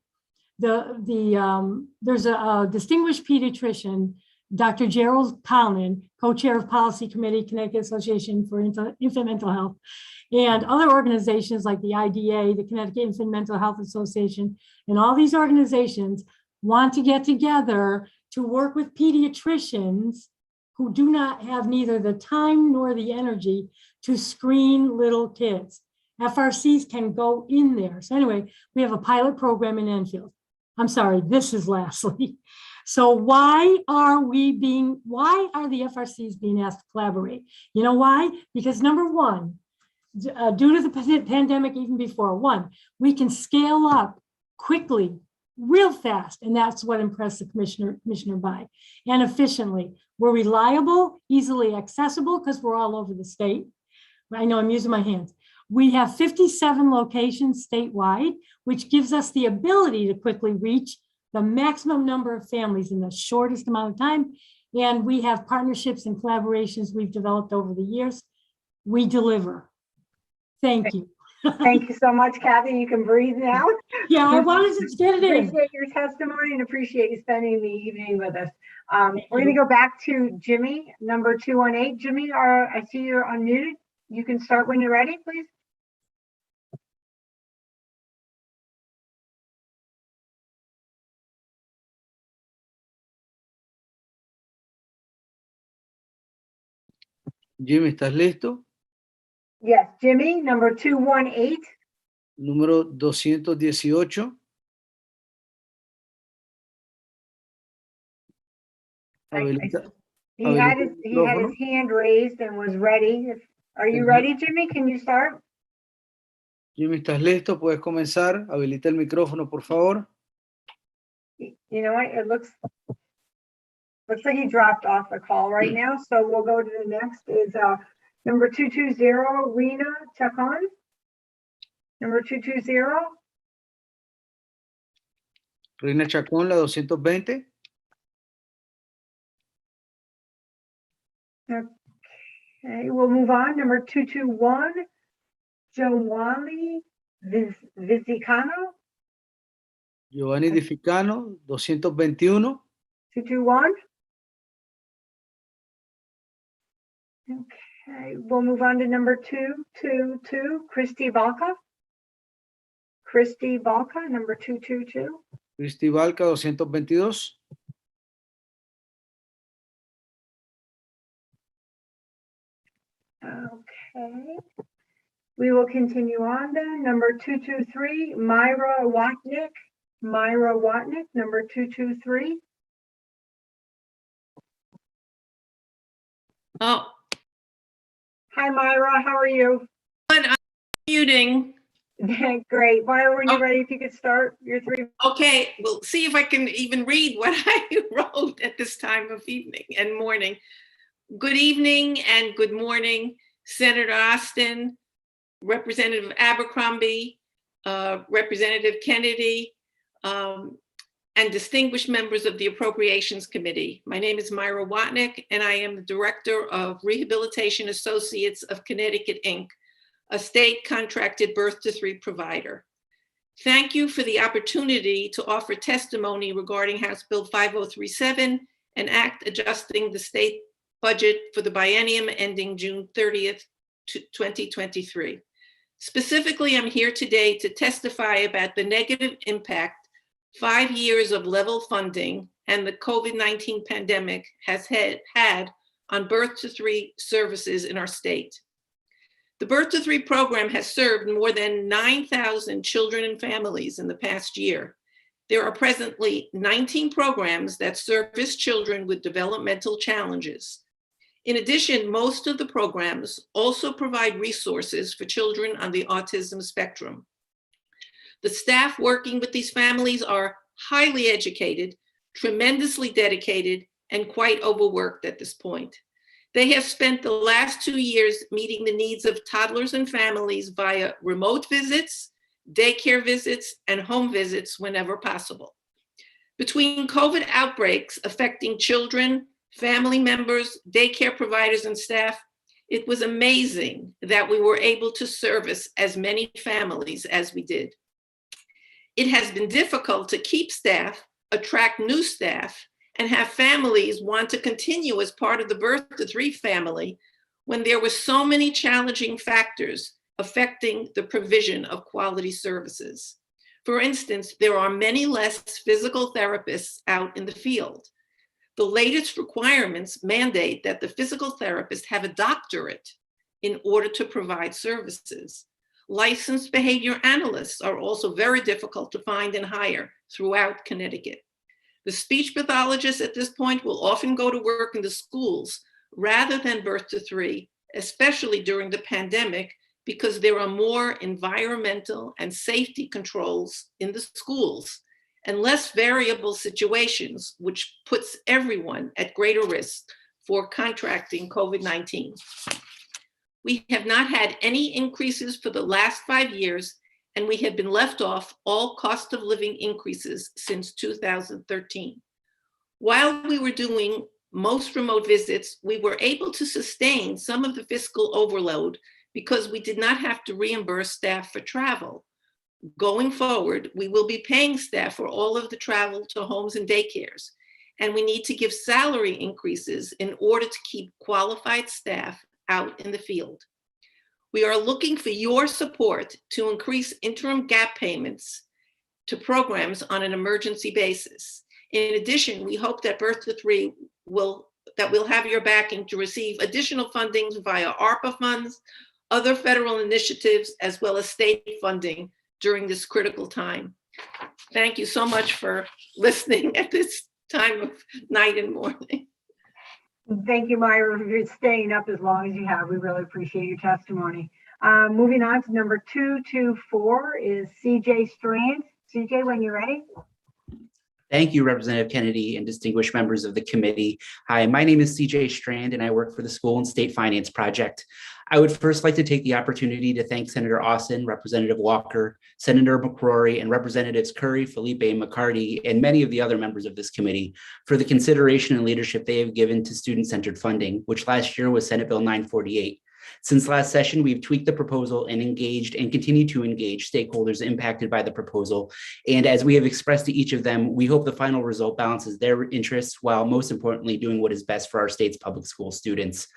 there's a distinguished pediatrician, Dr. Gerald Collin, co-chair of Policy Committee, Connecticut Association for Infant Mental Health, and other organizations like the IDA, the Connecticut Infant Mental Health Association, and all these organizations want to get together to work with pediatricians who do not have neither the time nor the energy to screen little kids. FRCs can go in there. So anyway, we have a pilot program in Enfield. I'm sorry, this is lastly. So why are the FRCs being asked to collaborate? You know why? Because number one, due to the pandemic, even before, we can scale up quickly, real fast, and that's what impressed the Commissioner Bai, and efficiently. We're reliable, easily accessible, because we're all over the state. I know I'm using my hands. We have 57 locations statewide, which gives us the ability to quickly reach the maximum number of families in the shortest amount of time. And we have partnerships and collaborations we've developed over the years. We deliver. Thank you. Thank you so much, Kathy. You can breathe now. Yeah, I wanted to get it in. Appreciate your testimony and appreciate you spending the evening with us. We're going to go back to Jimmy, number 218. Jimmy, I see you're unmuted. You can start when you're ready, please. Jimmy, ¿estás listo? Yes, Jimmy, number 218. Número 218. He had his hand raised and was ready. Are you ready, Jimmy? Can you start? Jimmy, ¿estás listo? Puedes comenzar. Habilita el micrófono, por favor. You know what? It looks like he dropped off the call right now. So we'll go to the next is number 220, Rena Chacon. Number 220. Reina Chacón, la 220. Okay, we'll move on. Number 221, Giovanni Vizicano. Giovanni Dificano, 221. 221. Okay, we'll move on to number 222, Christy Balca. Christy Balca, number 222. Christy Balca, 222. Okay. We will continue on then. Number 223, Myra Watnick. Myra Watnick, number 223. Oh. Hi, Myra. How are you? Good. I'm muting. Great. Myra, when you're ready, if you could start your three. Okay. We'll see if I can even read what I wrote at this time of evening and morning. Good evening and good morning, Senator Austin, Representative Abercrombie, Representative Kennedy, and distinguished members of the Appropriations Committee. My name is Myra Watnick, and I am the Director of Rehabilitation Associates of Connecticut, Inc., a state contracted birth to 3 provider. Thank you for the opportunity to offer testimony regarding House Bill 5037, an act adjusting the state budget for the biennium ending June 30th, 2023. Specifically, I'm here today to testify about the negative impact 5 years of level funding and the COVID-19 pandemic has had on birth to 3 services in our state. The Birth to 3 program has served more than 9,000 children and families in the past year. There are presently 19 programs that service children with developmental challenges. In addition, most of the programs also provide resources for children on the autism spectrum. The staff working with these families are highly educated, tremendously dedicated, and quite overworked at this point. They have spent the last 2 years meeting the needs of toddlers and families via remote visits, daycare visits, and home visits whenever possible. Between COVID outbreaks affecting children, family members, daycare providers, and staff, it was amazing that we were able to service as many families as we did. It has been difficult to keep staff, attract new staff, and have families want to continue as part of the Birth to 3 family when there were so many challenging factors affecting the provision of quality services. For instance, there are many less physical therapists out in the field. The latest requirements mandate that the physical therapist have a doctorate in order to provide services. Licensed behavior analysts are also very difficult to find and hire throughout Connecticut. The speech pathologists at this point will often go to work in the schools rather than Birth to 3, especially during the pandemic, because there are more environmental and safety controls in the schools and less variable situations, which puts everyone at greater risk for contracting COVID-19. We have not had any increases for the last 5 years, and we have been left off all cost of living increases since 2013. While we were doing most remote visits, we were able to sustain some of the fiscal overload because we did not have to reimburse staff for travel. Going forward, we will be paying staff for all of the travel to homes and daycares, and we need to give salary increases in order to keep qualified staff out in the field. We are looking for your support to increase interim gap payments to programs on an emergency basis. In addition, we hope that Birth to 3 we'll have your backing to receive additional funding via ARPA funds, other federal initiatives, as well as state funding during this critical time. Thank you so much for listening at this time of night and morning. Thank you, Myra, for staying up as long as you have. We really appreciate your testimony. Moving on to number 224 is CJ Strand. CJ, when you're ready. Thank you, Representative Kennedy and distinguished members of the committee. Hi, my name is CJ Strand and I work for the School and State Finance Project. I would first like to take the opportunity to thank Senator Austin, Representative Walker, Senator McCrory, and Representatives Curry, Felipe, and McCarty, and many of the other members of this committee for the consideration and leadership they have given to student-centered funding, which last year was Senate Bill 948. Since last session, we've tweaked the proposal and engaged and continue to engage stakeholders impacted by the proposal. And as we have expressed to each of them, we hope the final result balances their interests while most importantly doing what is best for our state's public school students.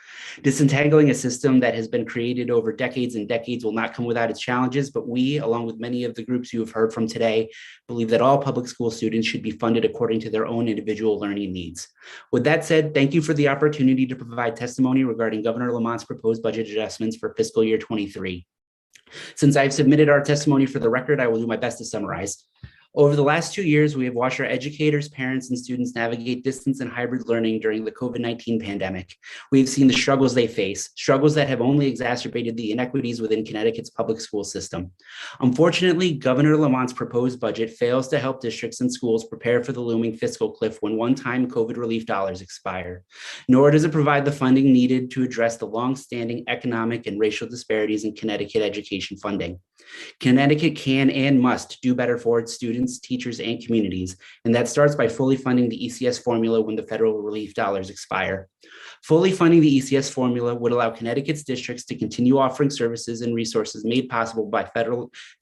Disentangling a system that has been created over decades and decades will not come without its challenges, but we, along with many of the groups you have heard from today, believe that all public school students should be funded according to their own individual learning needs. With that said, thank you for the opportunity to provide testimony regarding Governor Lamont's proposed budget adjustments for fiscal year 23. Since I've submitted our testimony for the record, I will do my best to summarize. Over the last 2 years, we have watched our educators, parents, and students navigate distance and hybrid learning during the COVID-19 pandemic. We've seen the struggles they face, struggles that have only exacerbated the inequities within Connecticut's public school system. Unfortunately, Governor Lamont's proposed budget fails to help districts and schools prepare for the looming fiscal cliff when one-time COVID relief dollars expire, nor does it provide the funding needed to address the long-standing economic and racial disparities in Connecticut education funding. Connecticut can and must do better for its students students, teachers, and communities. And that starts by fully funding the ECS formula when the federal relief dollars expire. Fully funding the ECS formula would allow Connecticut's districts to continue offering services and resources made possible by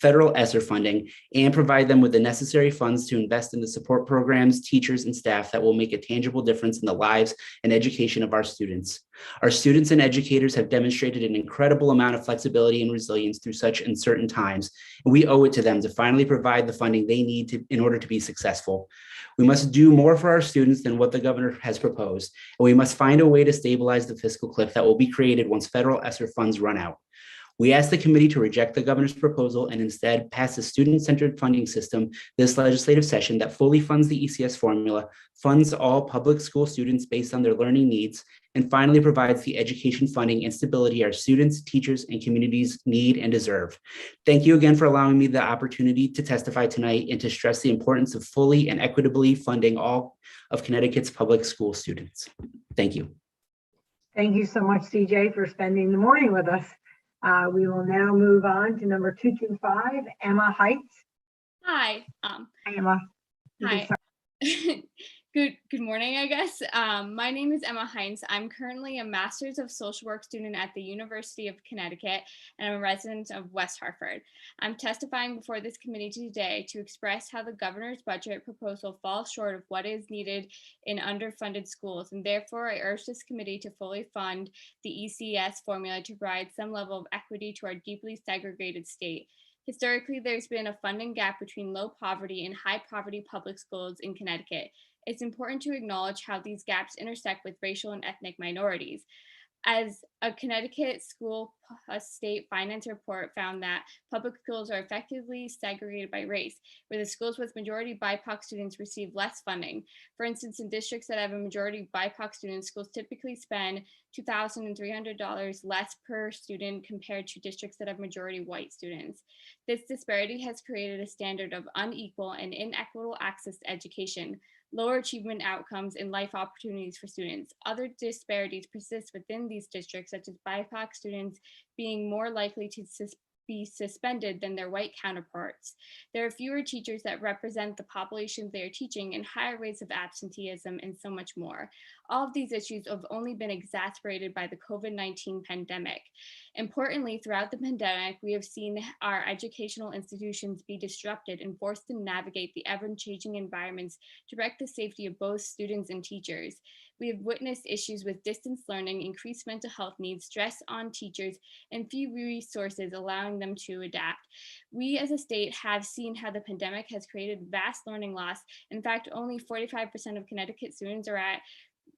federal ESSER funding and provide them with the necessary funds to invest in the support programs, teachers, and staff that will make a tangible difference in the lives and education of our students. Our students and educators have demonstrated an incredible amount of flexibility and resilience through such uncertain times, and we owe it to them to finally provide the funding they need in order to be successful. We must do more for our students than what the governor has proposed, and we must find a way to stabilize the fiscal cliff that will be created once federal ESSER funds run out. We ask the committee to reject the governor's proposal and instead pass a student-centered funding system this legislative session that fully funds the ECS formula, funds all public school students based on their learning needs, and finally provides the education funding and stability our students, teachers, and communities need and deserve. Thank you again for allowing me the opportunity to testify tonight and to stress the importance of fully and equitably funding all of Connecticut's public school students. Thank you. Thank you so much, CJ, for spending the morning with us. We will now move on to number 225, Emma Heights. Hi. Hi, Emma. Hi. Good morning, I guess. My name is Emma Heinz. I'm currently a Master's of Social Work student at the University of Connecticut, and I'm a resident of West Hartford. I'm testifying before this committee today to express how the governor's budget proposal falls short of what is needed in underfunded schools, and therefore I urge this committee to fully fund the ECS formula to provide some level of equity to our deeply segregated state. Historically, there's been a funding gap between low poverty and high poverty public schools in Connecticut. It's important to acknowledge how these gaps intersect with racial and ethnic minorities. As a Connecticut School State Finance report found that public schools are effectively segregated by race, where the schools with majority BIPOC students receive less funding. For instance, in districts that have a majority BIPOC students, schools typically spend $2,300 less per student compared to districts that have majority white students. This disparity has created a standard of unequal and inequitable access to education, lower achievement outcomes, and life opportunities for students. Other disparities persist within these districts, such as BIPOC students being more likely to be suspended than their white counterparts. There are fewer teachers that represent the populations they are teaching, and higher rates of absenteeism, and so much more. All of these issues have only been exacerbated by the COVID-19 pandemic. Importantly, throughout the pandemic, we have seen our educational institutions be disrupted and forced to navigate the ever-changing environments to protect the safety of both students and teachers. We have witnessed issues with distance learning, increased mental health needs, stress on teachers, and few resources allowing them to adapt. We as a state have seen how the pandemic has created vast learning loss. In fact, only 45% of Connecticut students are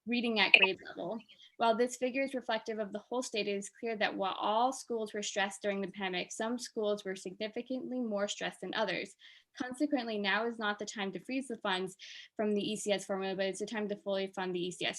reading at grade level. While this figure is reflective of the whole state, it is clear that while all schools were stressed during the pandemic, some schools were significantly more stressed than others. Consequently, now is not the time to freeze the funds from the ECS formula, but it's the time to fully fund the ECS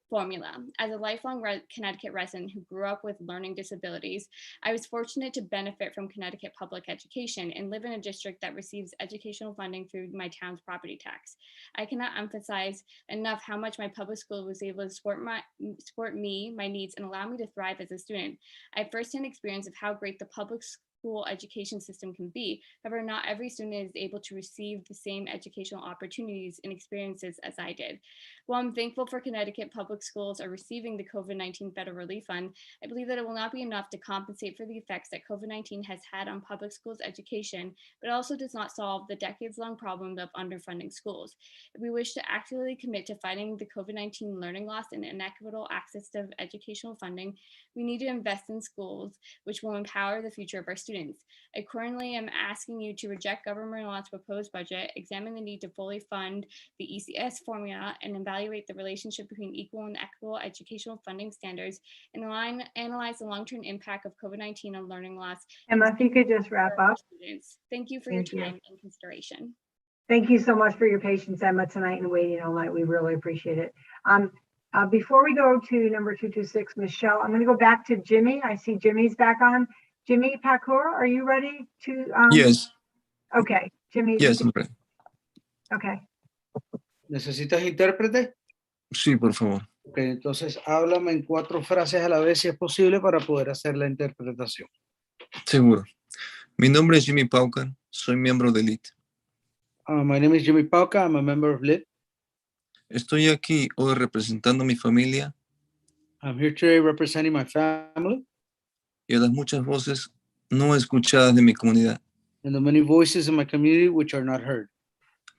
formula. As a lifelong Connecticut resident who grew up with learning disabilities, I was fortunate to benefit from Connecticut public education and live in a district that receives educational funding through my town's property tax. I cannot emphasize enough how much my public school was able to support me, my needs, and allow me to thrive as a student. I have firsthand experience of how great the public school education system can be. However, not every student is able to receive the same educational opportunities and experiences as I did. While I'm thankful for Connecticut public schools are receiving the COVID-19 federal relief fund, I believe that it will not be enough to compensate for the effects that COVID-19 has had on public schools education, but also does not solve the decades-long problem of underfunding schools. If we wish to actively commit to fighting the COVID-19 learning loss and inequitable access to educational funding, we need to invest in schools, which will empower the future of our students. I currently am asking you to reject Governor Lott's proposed budget, examine the need to fully fund the ECS formula, and evaluate the relationship between equal and equitable educational funding standards, and analyze the long-term impact of COVID-19 on learning loss. Emma, if you could just wrap up. Students. Thank you for your time and consideration. Thank you so much for your patience, Emma, tonight and waiting all night. We really appreciate it. Before we go to number 226, Michelle, I'm going to go back to Jimmy. I see Jimmy's back on. Jimmy Pakur, are you ready to? Yes. Okay, Jimmy. Yes, I'm ready. Okay. ¿Necesitas intérprete? Sí, por favor. Ok, entonces háblame en 4 frases a la vez si es posible para poder hacer la interpretación. Seguro. Mi nombre es Jimmy Paucar, soy miembro de Elite. My name is Jimmy Pauca. I'm a member of LIT. Estoy aquí hoy representando a mi familia I'm here today representing my family y a las muchas voces no escuchadas de mi comunidad and the many voices in my community which are not heard,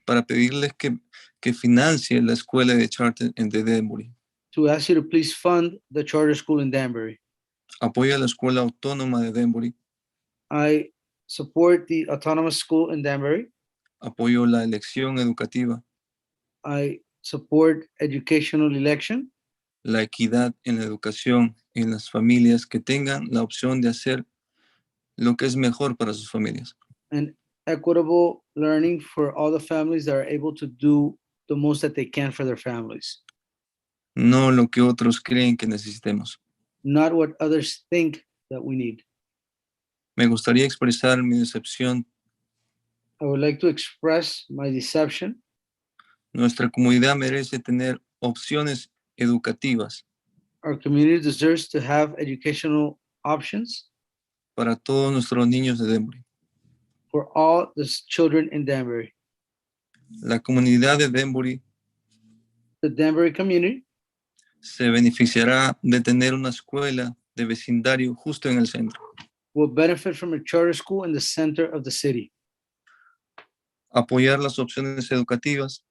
para pedirles que financie la escuela de charter de Denbury. to ask you to please fund the charter school in Danbury. Apoya la escuela autónoma de Denbury. I support the autonomous school in Danbury. Apoyo la elección educativa, I support educational election, la equidad en la educación en las familias que tengan la opción de hacer lo que es mejor para sus familias. and equitable learning for all the families that are able to do the most that they can for their families, No lo que otros creen que necesitemos. not what others think that we need. Me gustaría expresar mi decepción. I would like to express my deception. Nuestra comunidad merece tener opciones educativas Our community deserves to have educational options para todos nuestros niños de Denbury. for all the children in Danbury. La comunidad de Denbury The Danbury community se beneficiará de tener una escuela de vecindario justo en el centro. will benefit from a charter school in the center of the city. Apoyar las opciones educativas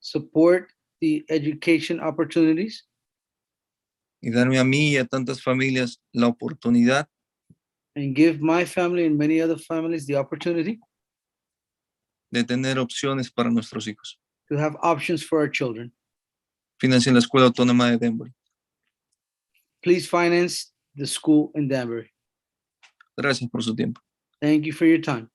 Support the education opportunities y darme a mí y a tantas familias la oportunidad and give my family and many other families the opportunity de tener opciones para nuestros hijos. to have options for our children. Financien la Escuela Autónoma de Denbury. Please finance the school in Danbury. Gracias por su tiempo. Thank you for your time.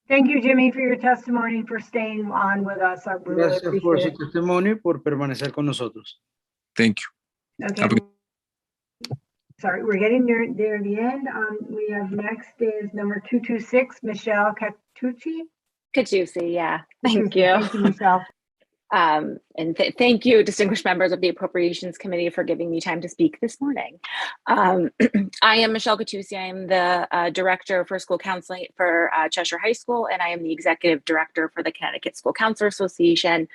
Thank you, Jimmy, for your testimony, for staying on with us. We really Gracias por su appreciate it. testimonio y por permanecer con nosotros. Thank you. Okay. Sorry, we're getting near the end. We have next is number 226, Michelle Catucci. Katusi, yeah. Thank you. Thank you, Michelle. And thank you, distinguished members of the Appropriations Committee, for giving me time to speak this morning. I am Michelle Catusi. I am the Director for School Counseling for Cheshire High School, and I am the Executive Director for the Connecticut School Counselor Association.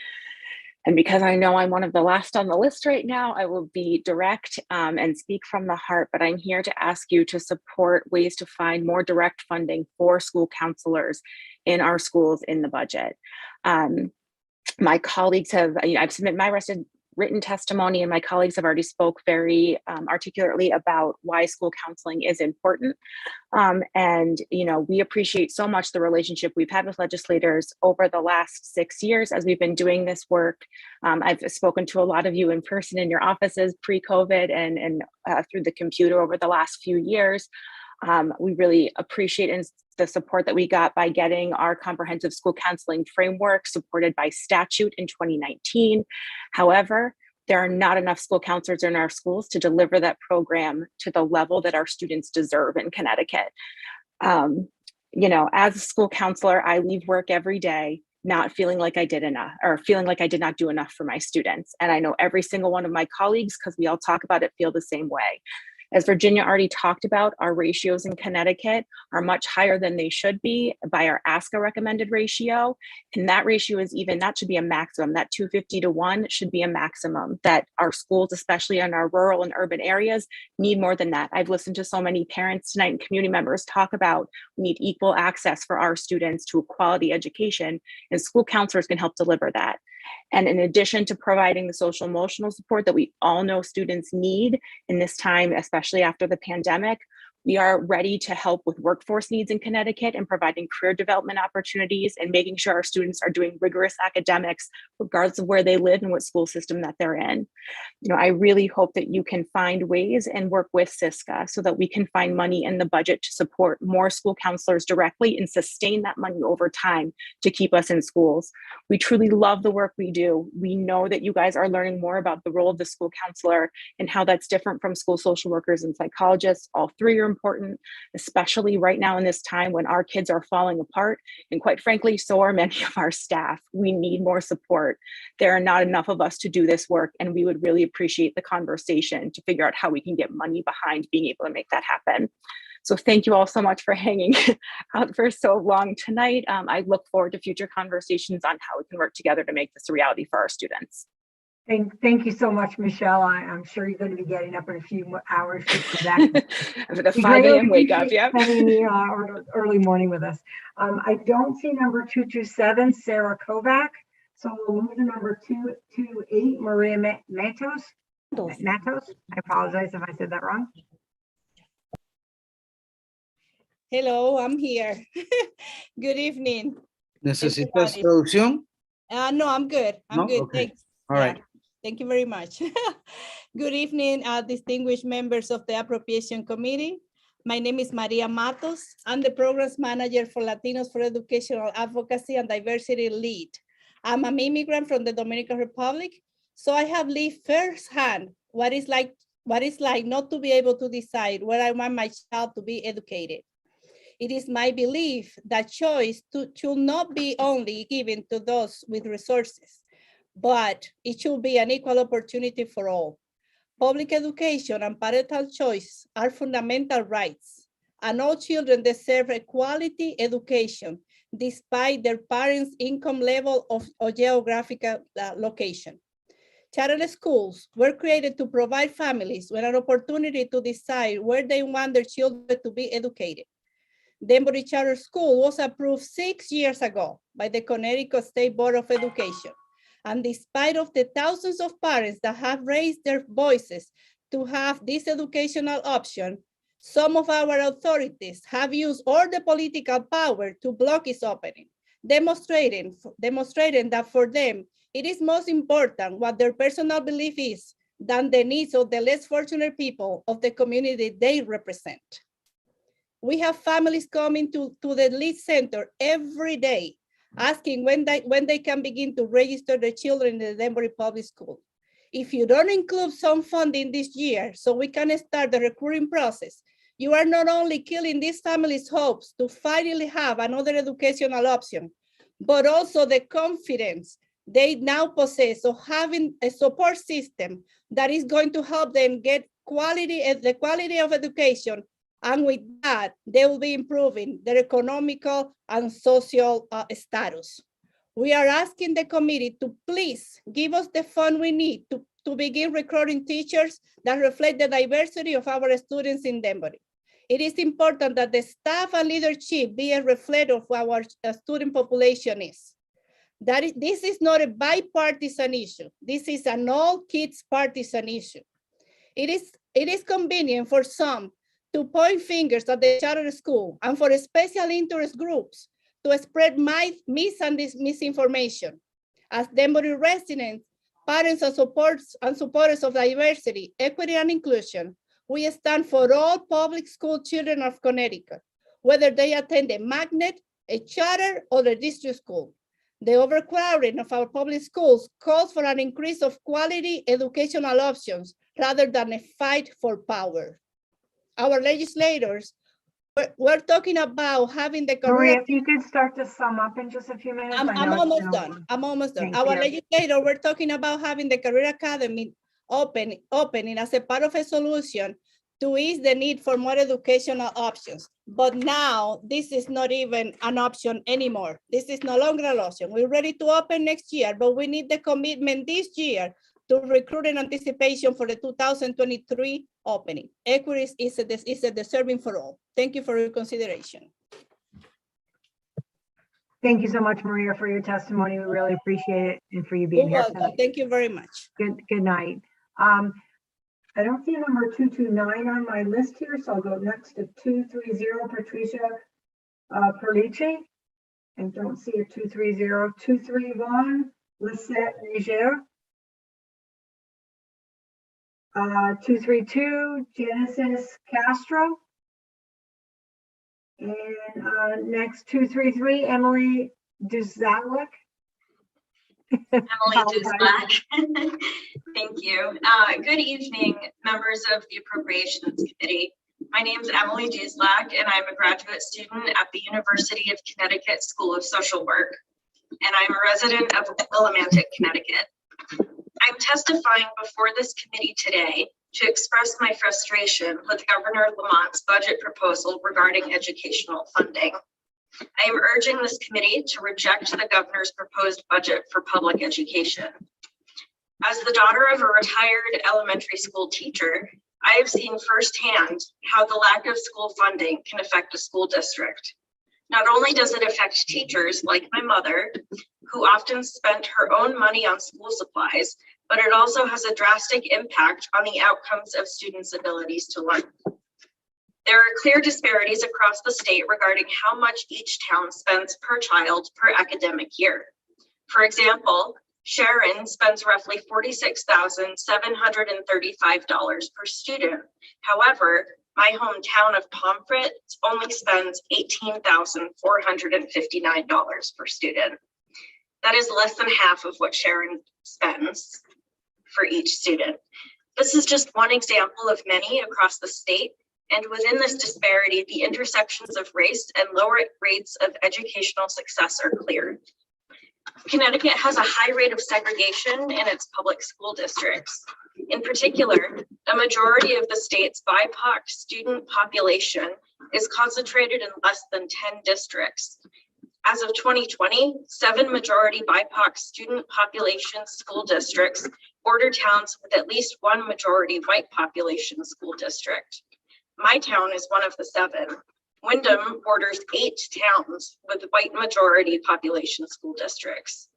And because I know I'm one of the last on the list right now, I will be direct and speak from the heart, but I'm here to ask you to support ways to find more direct funding for school counselors in our schools in the budget. My colleagues have, I've submitted my written testimony, and my colleagues have already spoke very articulately about why school counseling is important. And, we appreciate so much the relationship we've had with legislators over the last 6 years as we've been doing this work. I've spoken to a lot of you in person in your offices pre-COVID and through the computer over the last few years. We really appreciate the support that we got by getting our comprehensive school counseling framework supported by statute in 2019. However, there are not enough school counselors in our schools to deliver that program to the level that our students deserve in Connecticut. As a school counselor, I leave work every day not feeling like I did enough, or feeling like I did not do enough for my students. And I know every single one of my colleagues, because we all talk about it, feel the same way. As Virginia already talked about, our ratios in Connecticut are much higher than they should be by our ASCA recommended ratio. And that ratio is that should be a maximum. That 250-to-1 should be a maximum, that our schools, especially in our rural and urban areas, need more than that. I've listened to so many parents tonight and community members talk about we need equal access for our students to a quality education, and school counselors can help deliver that. And in addition to providing the social emotional support that we all know students need in this time, especially after the pandemic, we are ready to help with workforce needs in Connecticut and providing career development opportunities and making sure our students are doing rigorous academics, regardless of where they live and what school system that they're in. I really hope that you can find ways and work with SISCA so that we can find money in the budget to support more school counselors directly and sustain that money over time to keep us in schools. We truly love the work we do. We know that you guys are learning more about the role of the school counselor and how that's different from school social workers and psychologists. All three are important, especially right now in this time when our kids are falling apart. And quite frankly, so are many of our staff. We need more support. There are not enough of us to do this work, and we would really appreciate the conversation to figure out how we can get money behind being able to make that happen. So thank you all so much for hanging out for so long tonight. I look forward to future conversations on how we can work together to make this a reality for our students. Thank you so much, Michelle. I'm sure you're going to be getting up in a few hours to come back. The 5 a.m. wake up, yeah. Spending the early morning with us. I don't see number 227, Sarah Kovac. So we'll move to number 228, Maria Matos. I apologize if I said that wrong. Hello, I'm here. Good evening. ¿Necesitas traducción? No, I'm good. I'm No? good. Okay. Thanks. All right. Thank you very much. Good evening, distinguished members of the Appropriation Committee. My name is Maria Matos. I'm the Programs Manager for Latinos for Educational Advocacy and Diversity Lead. I'm an immigrant from the Dominican Republic, so I have lived firsthand what it's like not to be able to decide where I want my child to be educated. It is my belief that choice should not be only given to those with resources, but it should be an equal opportunity for all. Public education and parental choice are fundamental rights, and all children deserve a quality education despite their parents' income level or geographical location. Charter schools were created to provide families with an opportunity to decide where they want their children to be educated. The Emory Charter School was approved 6 years ago by the Connecticut State Board of Education. And despite of the thousands of parents that have raised their voices to have this educational option, some of our authorities have used all the political power to block its opening, demonstrating that for them, it is most important what their personal belief is than the needs of the less fortunate people of the community they represent. We have families coming to the Lead Center every day, asking when they can begin to register their children in the Denver Public School. If you don't include some funding this year so we can start the recruiting process, you are not only killing these families' hopes to finally have another educational option, but also the confidence they now possess of having a support system that is going to help them get the quality of education. And with that, they will be improving their economical and social status. We are asking the committee to please give us the fund we need to begin recruiting teachers that reflect the diversity of our students in Denver. It is important that the staff and leadership be a reflection of what our student population is. This is not a bipartisan issue. This is an all kids partisan issue. It is convenient for some to point fingers at the charter school and for special interest groups to spread misinformation. As Denver residents, parents and supporters of diversity, equity, and inclusion, we stand for all public school children of Connecticut, whether they attend a magnet, a charter, or a district school. The overcrowding of our public schools calls for an increase of quality educational options rather than a fight for power. Our legislators, we're talking about having the career. Maria, if you could start to sum up in just a few minutes. I'm almost done. Our legislator, we're talking about having the Career Academy opening as a part of a solution to ease the need for more educational options. But now this is not even an option anymore. This is no longer an option. We're ready to open next year, but we need the commitment this year to recruit in anticipation for the 2023 opening. Equity is a deserving for all. Thank you for your consideration. Thank you so much, Maria, for your testimony. We really appreciate it and for you being here tonight. Thank you very much. Good night. I don't see number 229 on my list here, so I'll go next to 230, Patricia Perlici. And don't see a 230, 231, Lisette Niger. 232, Genesis Castro. And next 233, Emily Duzalik. Emily Duzlak. Thank you. Good evening, members of the Appropriations Committee. My name is Emily Duzlak, and I'm a graduate student at the University of Connecticut School of Social Work, and I'm a resident of Willimantic, Connecticut. I'm testifying before this committee today to express my frustration with Governor Lamont's budget proposal regarding educational funding. I am urging this committee to reject the governor's proposed budget for public education. As the daughter of a retired elementary school teacher, I have seen firsthand how the lack of school funding can affect a school district. Not only does it affect teachers like my mother, who often spent her own money on school supplies, but it also has a drastic impact on the outcomes of students' abilities to learn. There are clear disparities across the state regarding how much each town spends per child per academic year. For example, Sharon spends roughly $46,735 per student. However, my hometown of Pomfret only spends $18,459 per student. That is less than half of what Sharon spends for each student. This is just one example of many across the state, and within this disparity, the intersections of race and lower rates of educational success are clear. Connecticut has a high rate of segregation in its public school districts. In particular, a majority of the state's BIPOC student population is concentrated in less than 10 districts. As of 2020, 7 majority BIPOC student population school districts border towns with at least one majority white population school district. My town is one of the 7. Wyndham borders 8 towns with white majority population school districts.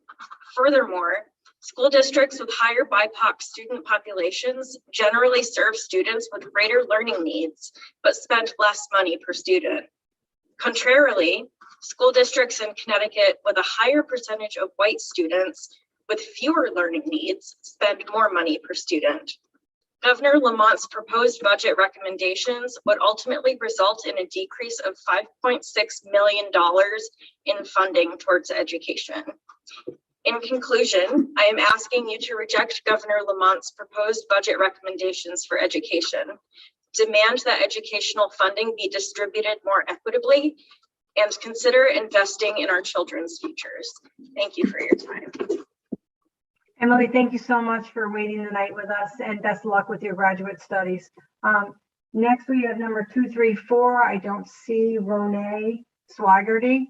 Furthermore, school districts with higher BIPOC student populations generally serve students with greater learning needs, but spend less money per student. Contrarily, school districts in Connecticut with a higher percentage of white students with fewer learning needs spend more money per student. Governor Lamont's proposed budget recommendations would ultimately result in a decrease of $5.6 million in funding towards education. In conclusion, I am asking you to reject Governor Lamont's proposed budget recommendations for education, demand that educational funding be distributed more equitably, and consider investing in our children's futures. Thank you for your time. Emily, thank you so much for waiting the night with us, and best of luck with your graduate studies. Next, we have number 234. I don't see Renee Swaggerty.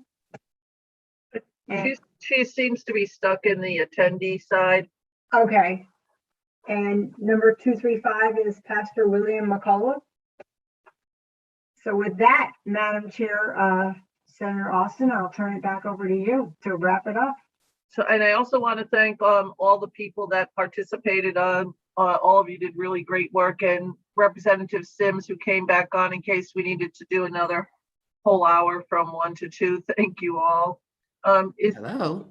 She seems to be stuck in the attendee side. Okay. And number 235 is Pastor William McCullough. So with that, Madam Chair, Senator Austin, I'll turn it back over to you to wrap it up. So, and I also want to thank all the people that participated on. All of you did really great work, and Representative Sims, who came back on in case we needed to do another whole hour from 1 to 2. Thank you all. Hello.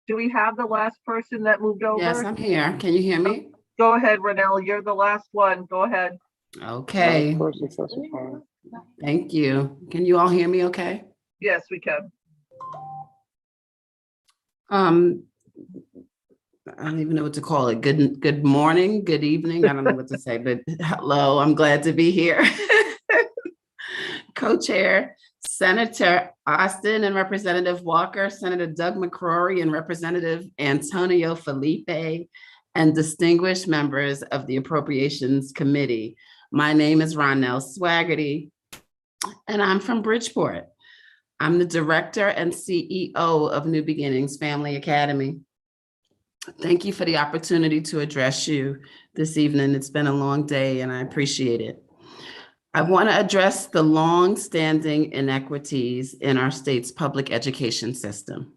Do we have the last person that moved over? Yes, I'm here. Can you hear me? Go ahead, Renelle. You're the last one. Go ahead. Okay. Thank you. Can you all hear me okay? Yes, we can. I don't even know what to call it. Good morning, good evening. I don't know what to say, but hello, I'm glad to be here. Co-chair, Senator Austin and Representative Walker, Senator Doug McCrory and Representative Antonio Felipe, and distinguished members of the Appropriations Committee. My name is Ronell Swaggerty, and I'm from Bridgeport. I'm the director and CEO of New Beginnings Family Academy. Thank you for the opportunity to address you this evening. It's been a long day and I appreciate it. I want to address the long-standing inequities in our state's public education system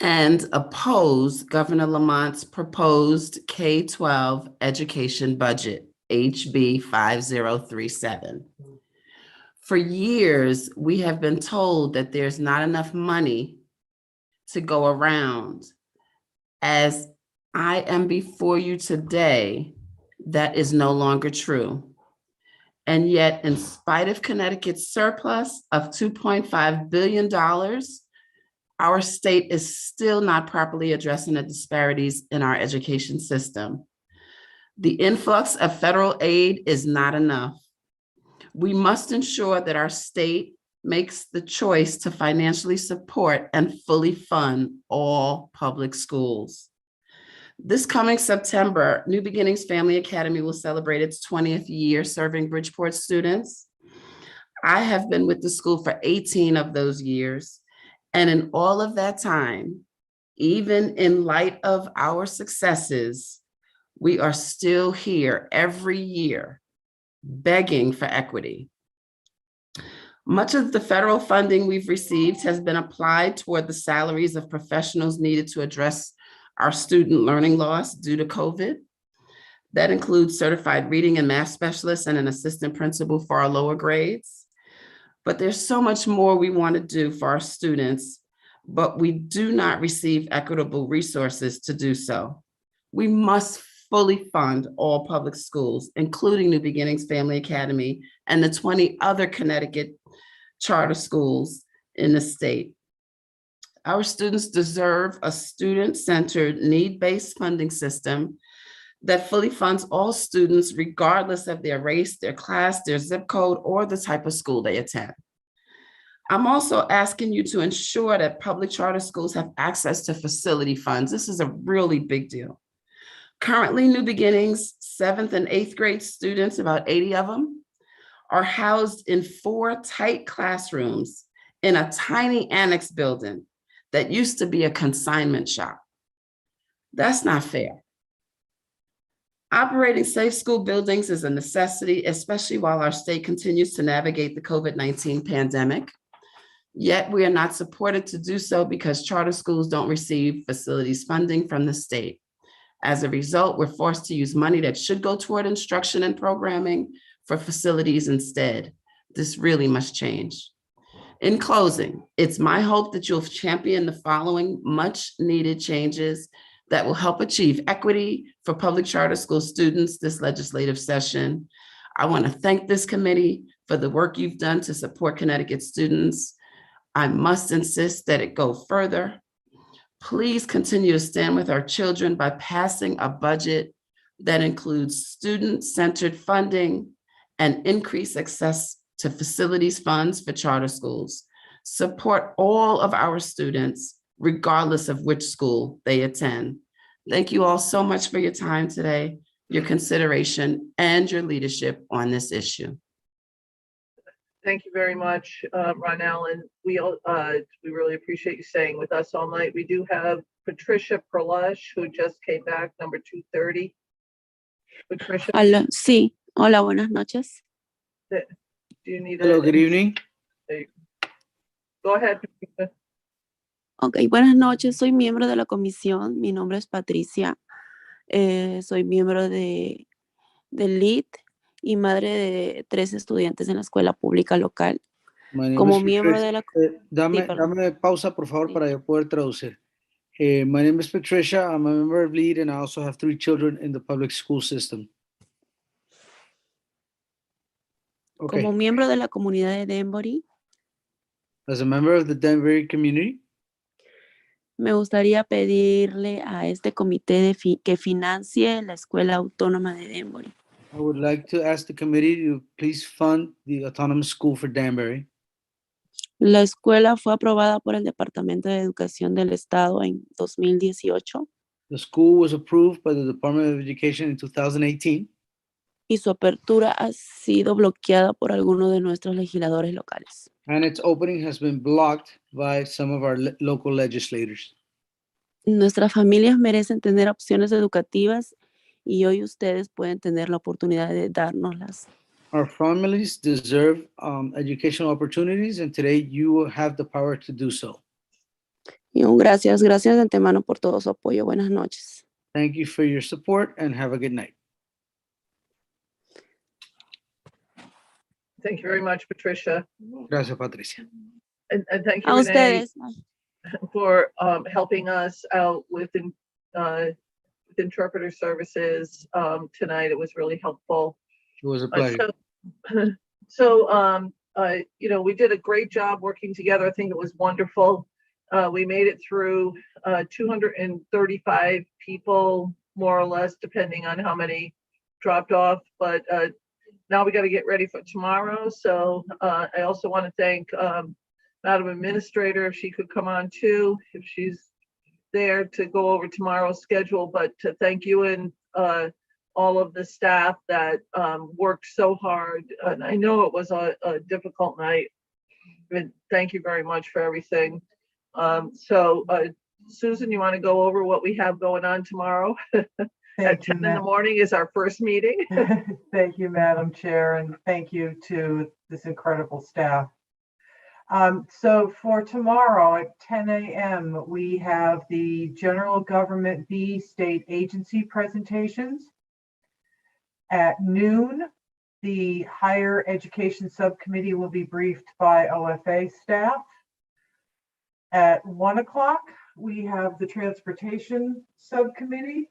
and oppose Governor Lamont's proposed K-12 education budget, HB 5037. For years, we have been told that there's not enough money to go around. As I am before you today, that is no longer true. And yet, in spite of Connecticut's surplus of $2.5 billion, our state is still not properly addressing the disparities in our education system. The influx of federal aid is not enough. We must ensure that our state makes the choice to financially support and fully fund all public schools. This coming September, New Beginnings Family Academy will celebrate its 20th year serving Bridgeport students. I have been with the school for 18 of those years. And in all of that time, even in light of our successes, we are still here every year begging for equity. Much of the federal funding we've received has been applied toward the salaries of professionals needed to address our student learning loss due to COVID. That includes certified reading and math specialists and an assistant principal for our lower grades. But there's so much more we want to do for our students, but we do not receive equitable resources to do so. We must fully fund all public schools, including New Beginnings Family Academy and the 20 other Connecticut charter schools in the state. Our students deserve a student-centered, need-based funding system that fully funds all students regardless of their race, their class, their zip code, or the type of school they attend. I'm also asking you to ensure that public charter schools have access to facility funds. This is a really big deal. Currently, New Beginnings 7th and 8th grade students, about 80 of them, are housed in 4 tight classrooms in a tiny annex building that used to be a consignment shop. That's not fair. Operating safe school buildings is a necessity, especially while our state continues to navigate the COVID-19 pandemic. Yet we are not supported to do so because charter schools don't receive facilities funding from the state. As a result, we're forced to use money that should go toward instruction and programming for facilities instead. This really must change. In closing, it's my hope that you'll champion the following much needed changes that will help achieve equity for public charter school students this legislative session. I want to thank this committee for the work you've done to support Connecticut students. I must insist that it go further. Please continue to stand with our children by passing a budget that includes student-centered funding and increased access to facilities funds for charter schools. Support all of our students, regardless of which school they attend. Thank you all so much for your time today, your consideration, and your leadership on this issue. Thank you very much, Ronell, and we really appreciate you staying with us all night. We do have Patricia Perlush, who just came back, number 230. Patricia. Hola, sí. Hola, buenas noches. Do you need Hello, good evening. Go ahead, Patricia. Ok, buenas noches. Soy miembro de la comisión. Mi nombre es Patricia. Soy miembro del LEAD y madre de 3 estudiantes en la escuela pública local. Como miembro de la... Dame pausa, por favor, para yo poder traducir. My name is Patricia. I'm a member of LEAD, and I also have 3 children in the public school system. Okay. Como miembro de la comunidad de Danbury, As a member of the Danbury community, me gustaría pedirle a este comité que financie la escuela autónoma de Danbury. I would like to ask the committee to please fund the autonomous school for Danbury. La escuela fue aprobada por el Departamento de Educación del Estado en 2018. The school was approved by the Department of Education in 2018. Y su apertura ha sido bloqueada por algunos de nuestros legisladores locales. And its opening has been blocked by some of our local legislators. Nuestras familias merecen tener opciones educativas y hoy ustedes pueden tener la oportunidad de dárnoslas. Our families deserve educational opportunities, and today you will have the power to do so. Y gracias de antemano por todo su apoyo. Buenas noches. Thank you for your support and have a good night. Thank you very much, Patricia. Gracias, Patricia. And thank you, A Renee, ustedes. for helping us out with interpreter services tonight. It was really helpful. It was a pleasure. We did a great job working together. I think it was wonderful. We made it through 235 people, more or less, depending on how many dropped off. But now we got to get ready for tomorrow. So I also want to thank Madam Administrator, if she could come on too, if she's there to go over tomorrow's schedule, but to thank you and all of the staff that worked so hard. And I know it was a difficult night. And thank you very much for everything. Susan, you want to go over what we have going on tomorrow? At 10 in the morning is our first meeting. Thank you, Madam Chair, and thank you to this incredible staff. So for tomorrow at 10 a.m., we have the General Government B State Agency presentations. At noon, the Higher Education Subcommittee will be briefed by OFA staff. At 1 o'clock, we have the Transportation Subcommittee.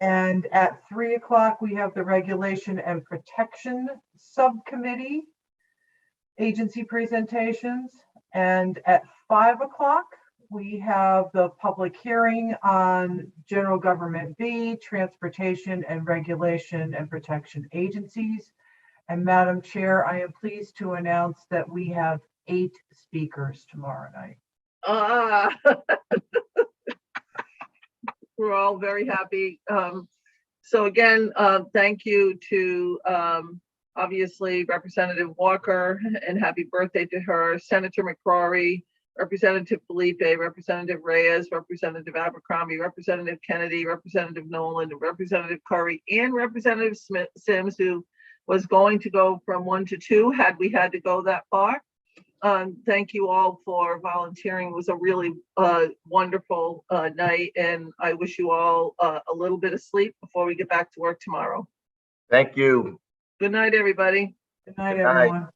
And at 3 o'clock, we have the Regulation and Protection Subcommittee agency presentations. And at 5 o'clock, we have the public hearing on General Government B, Transportation and Regulation and Protection agencies. And Madam Chair, I am pleased to announce that we have 8 speakers tomorrow night. We're all very happy. So again, thank you to obviously Representative Walker, and happy birthday to her, Senator McCrory, Representative Felipe, Representative Reyes, Representative Abercrombie, Representative Kennedy, Representative Nolan, Representative Curry, and Representative Sims, who was going to go from 1 to 2 had we had to go that far. Thank you all for volunteering. It was a really wonderful night, and I wish you all a little bit of sleep before we get back to work tomorrow. Thank you. Good night, everybody. Good night, everyone.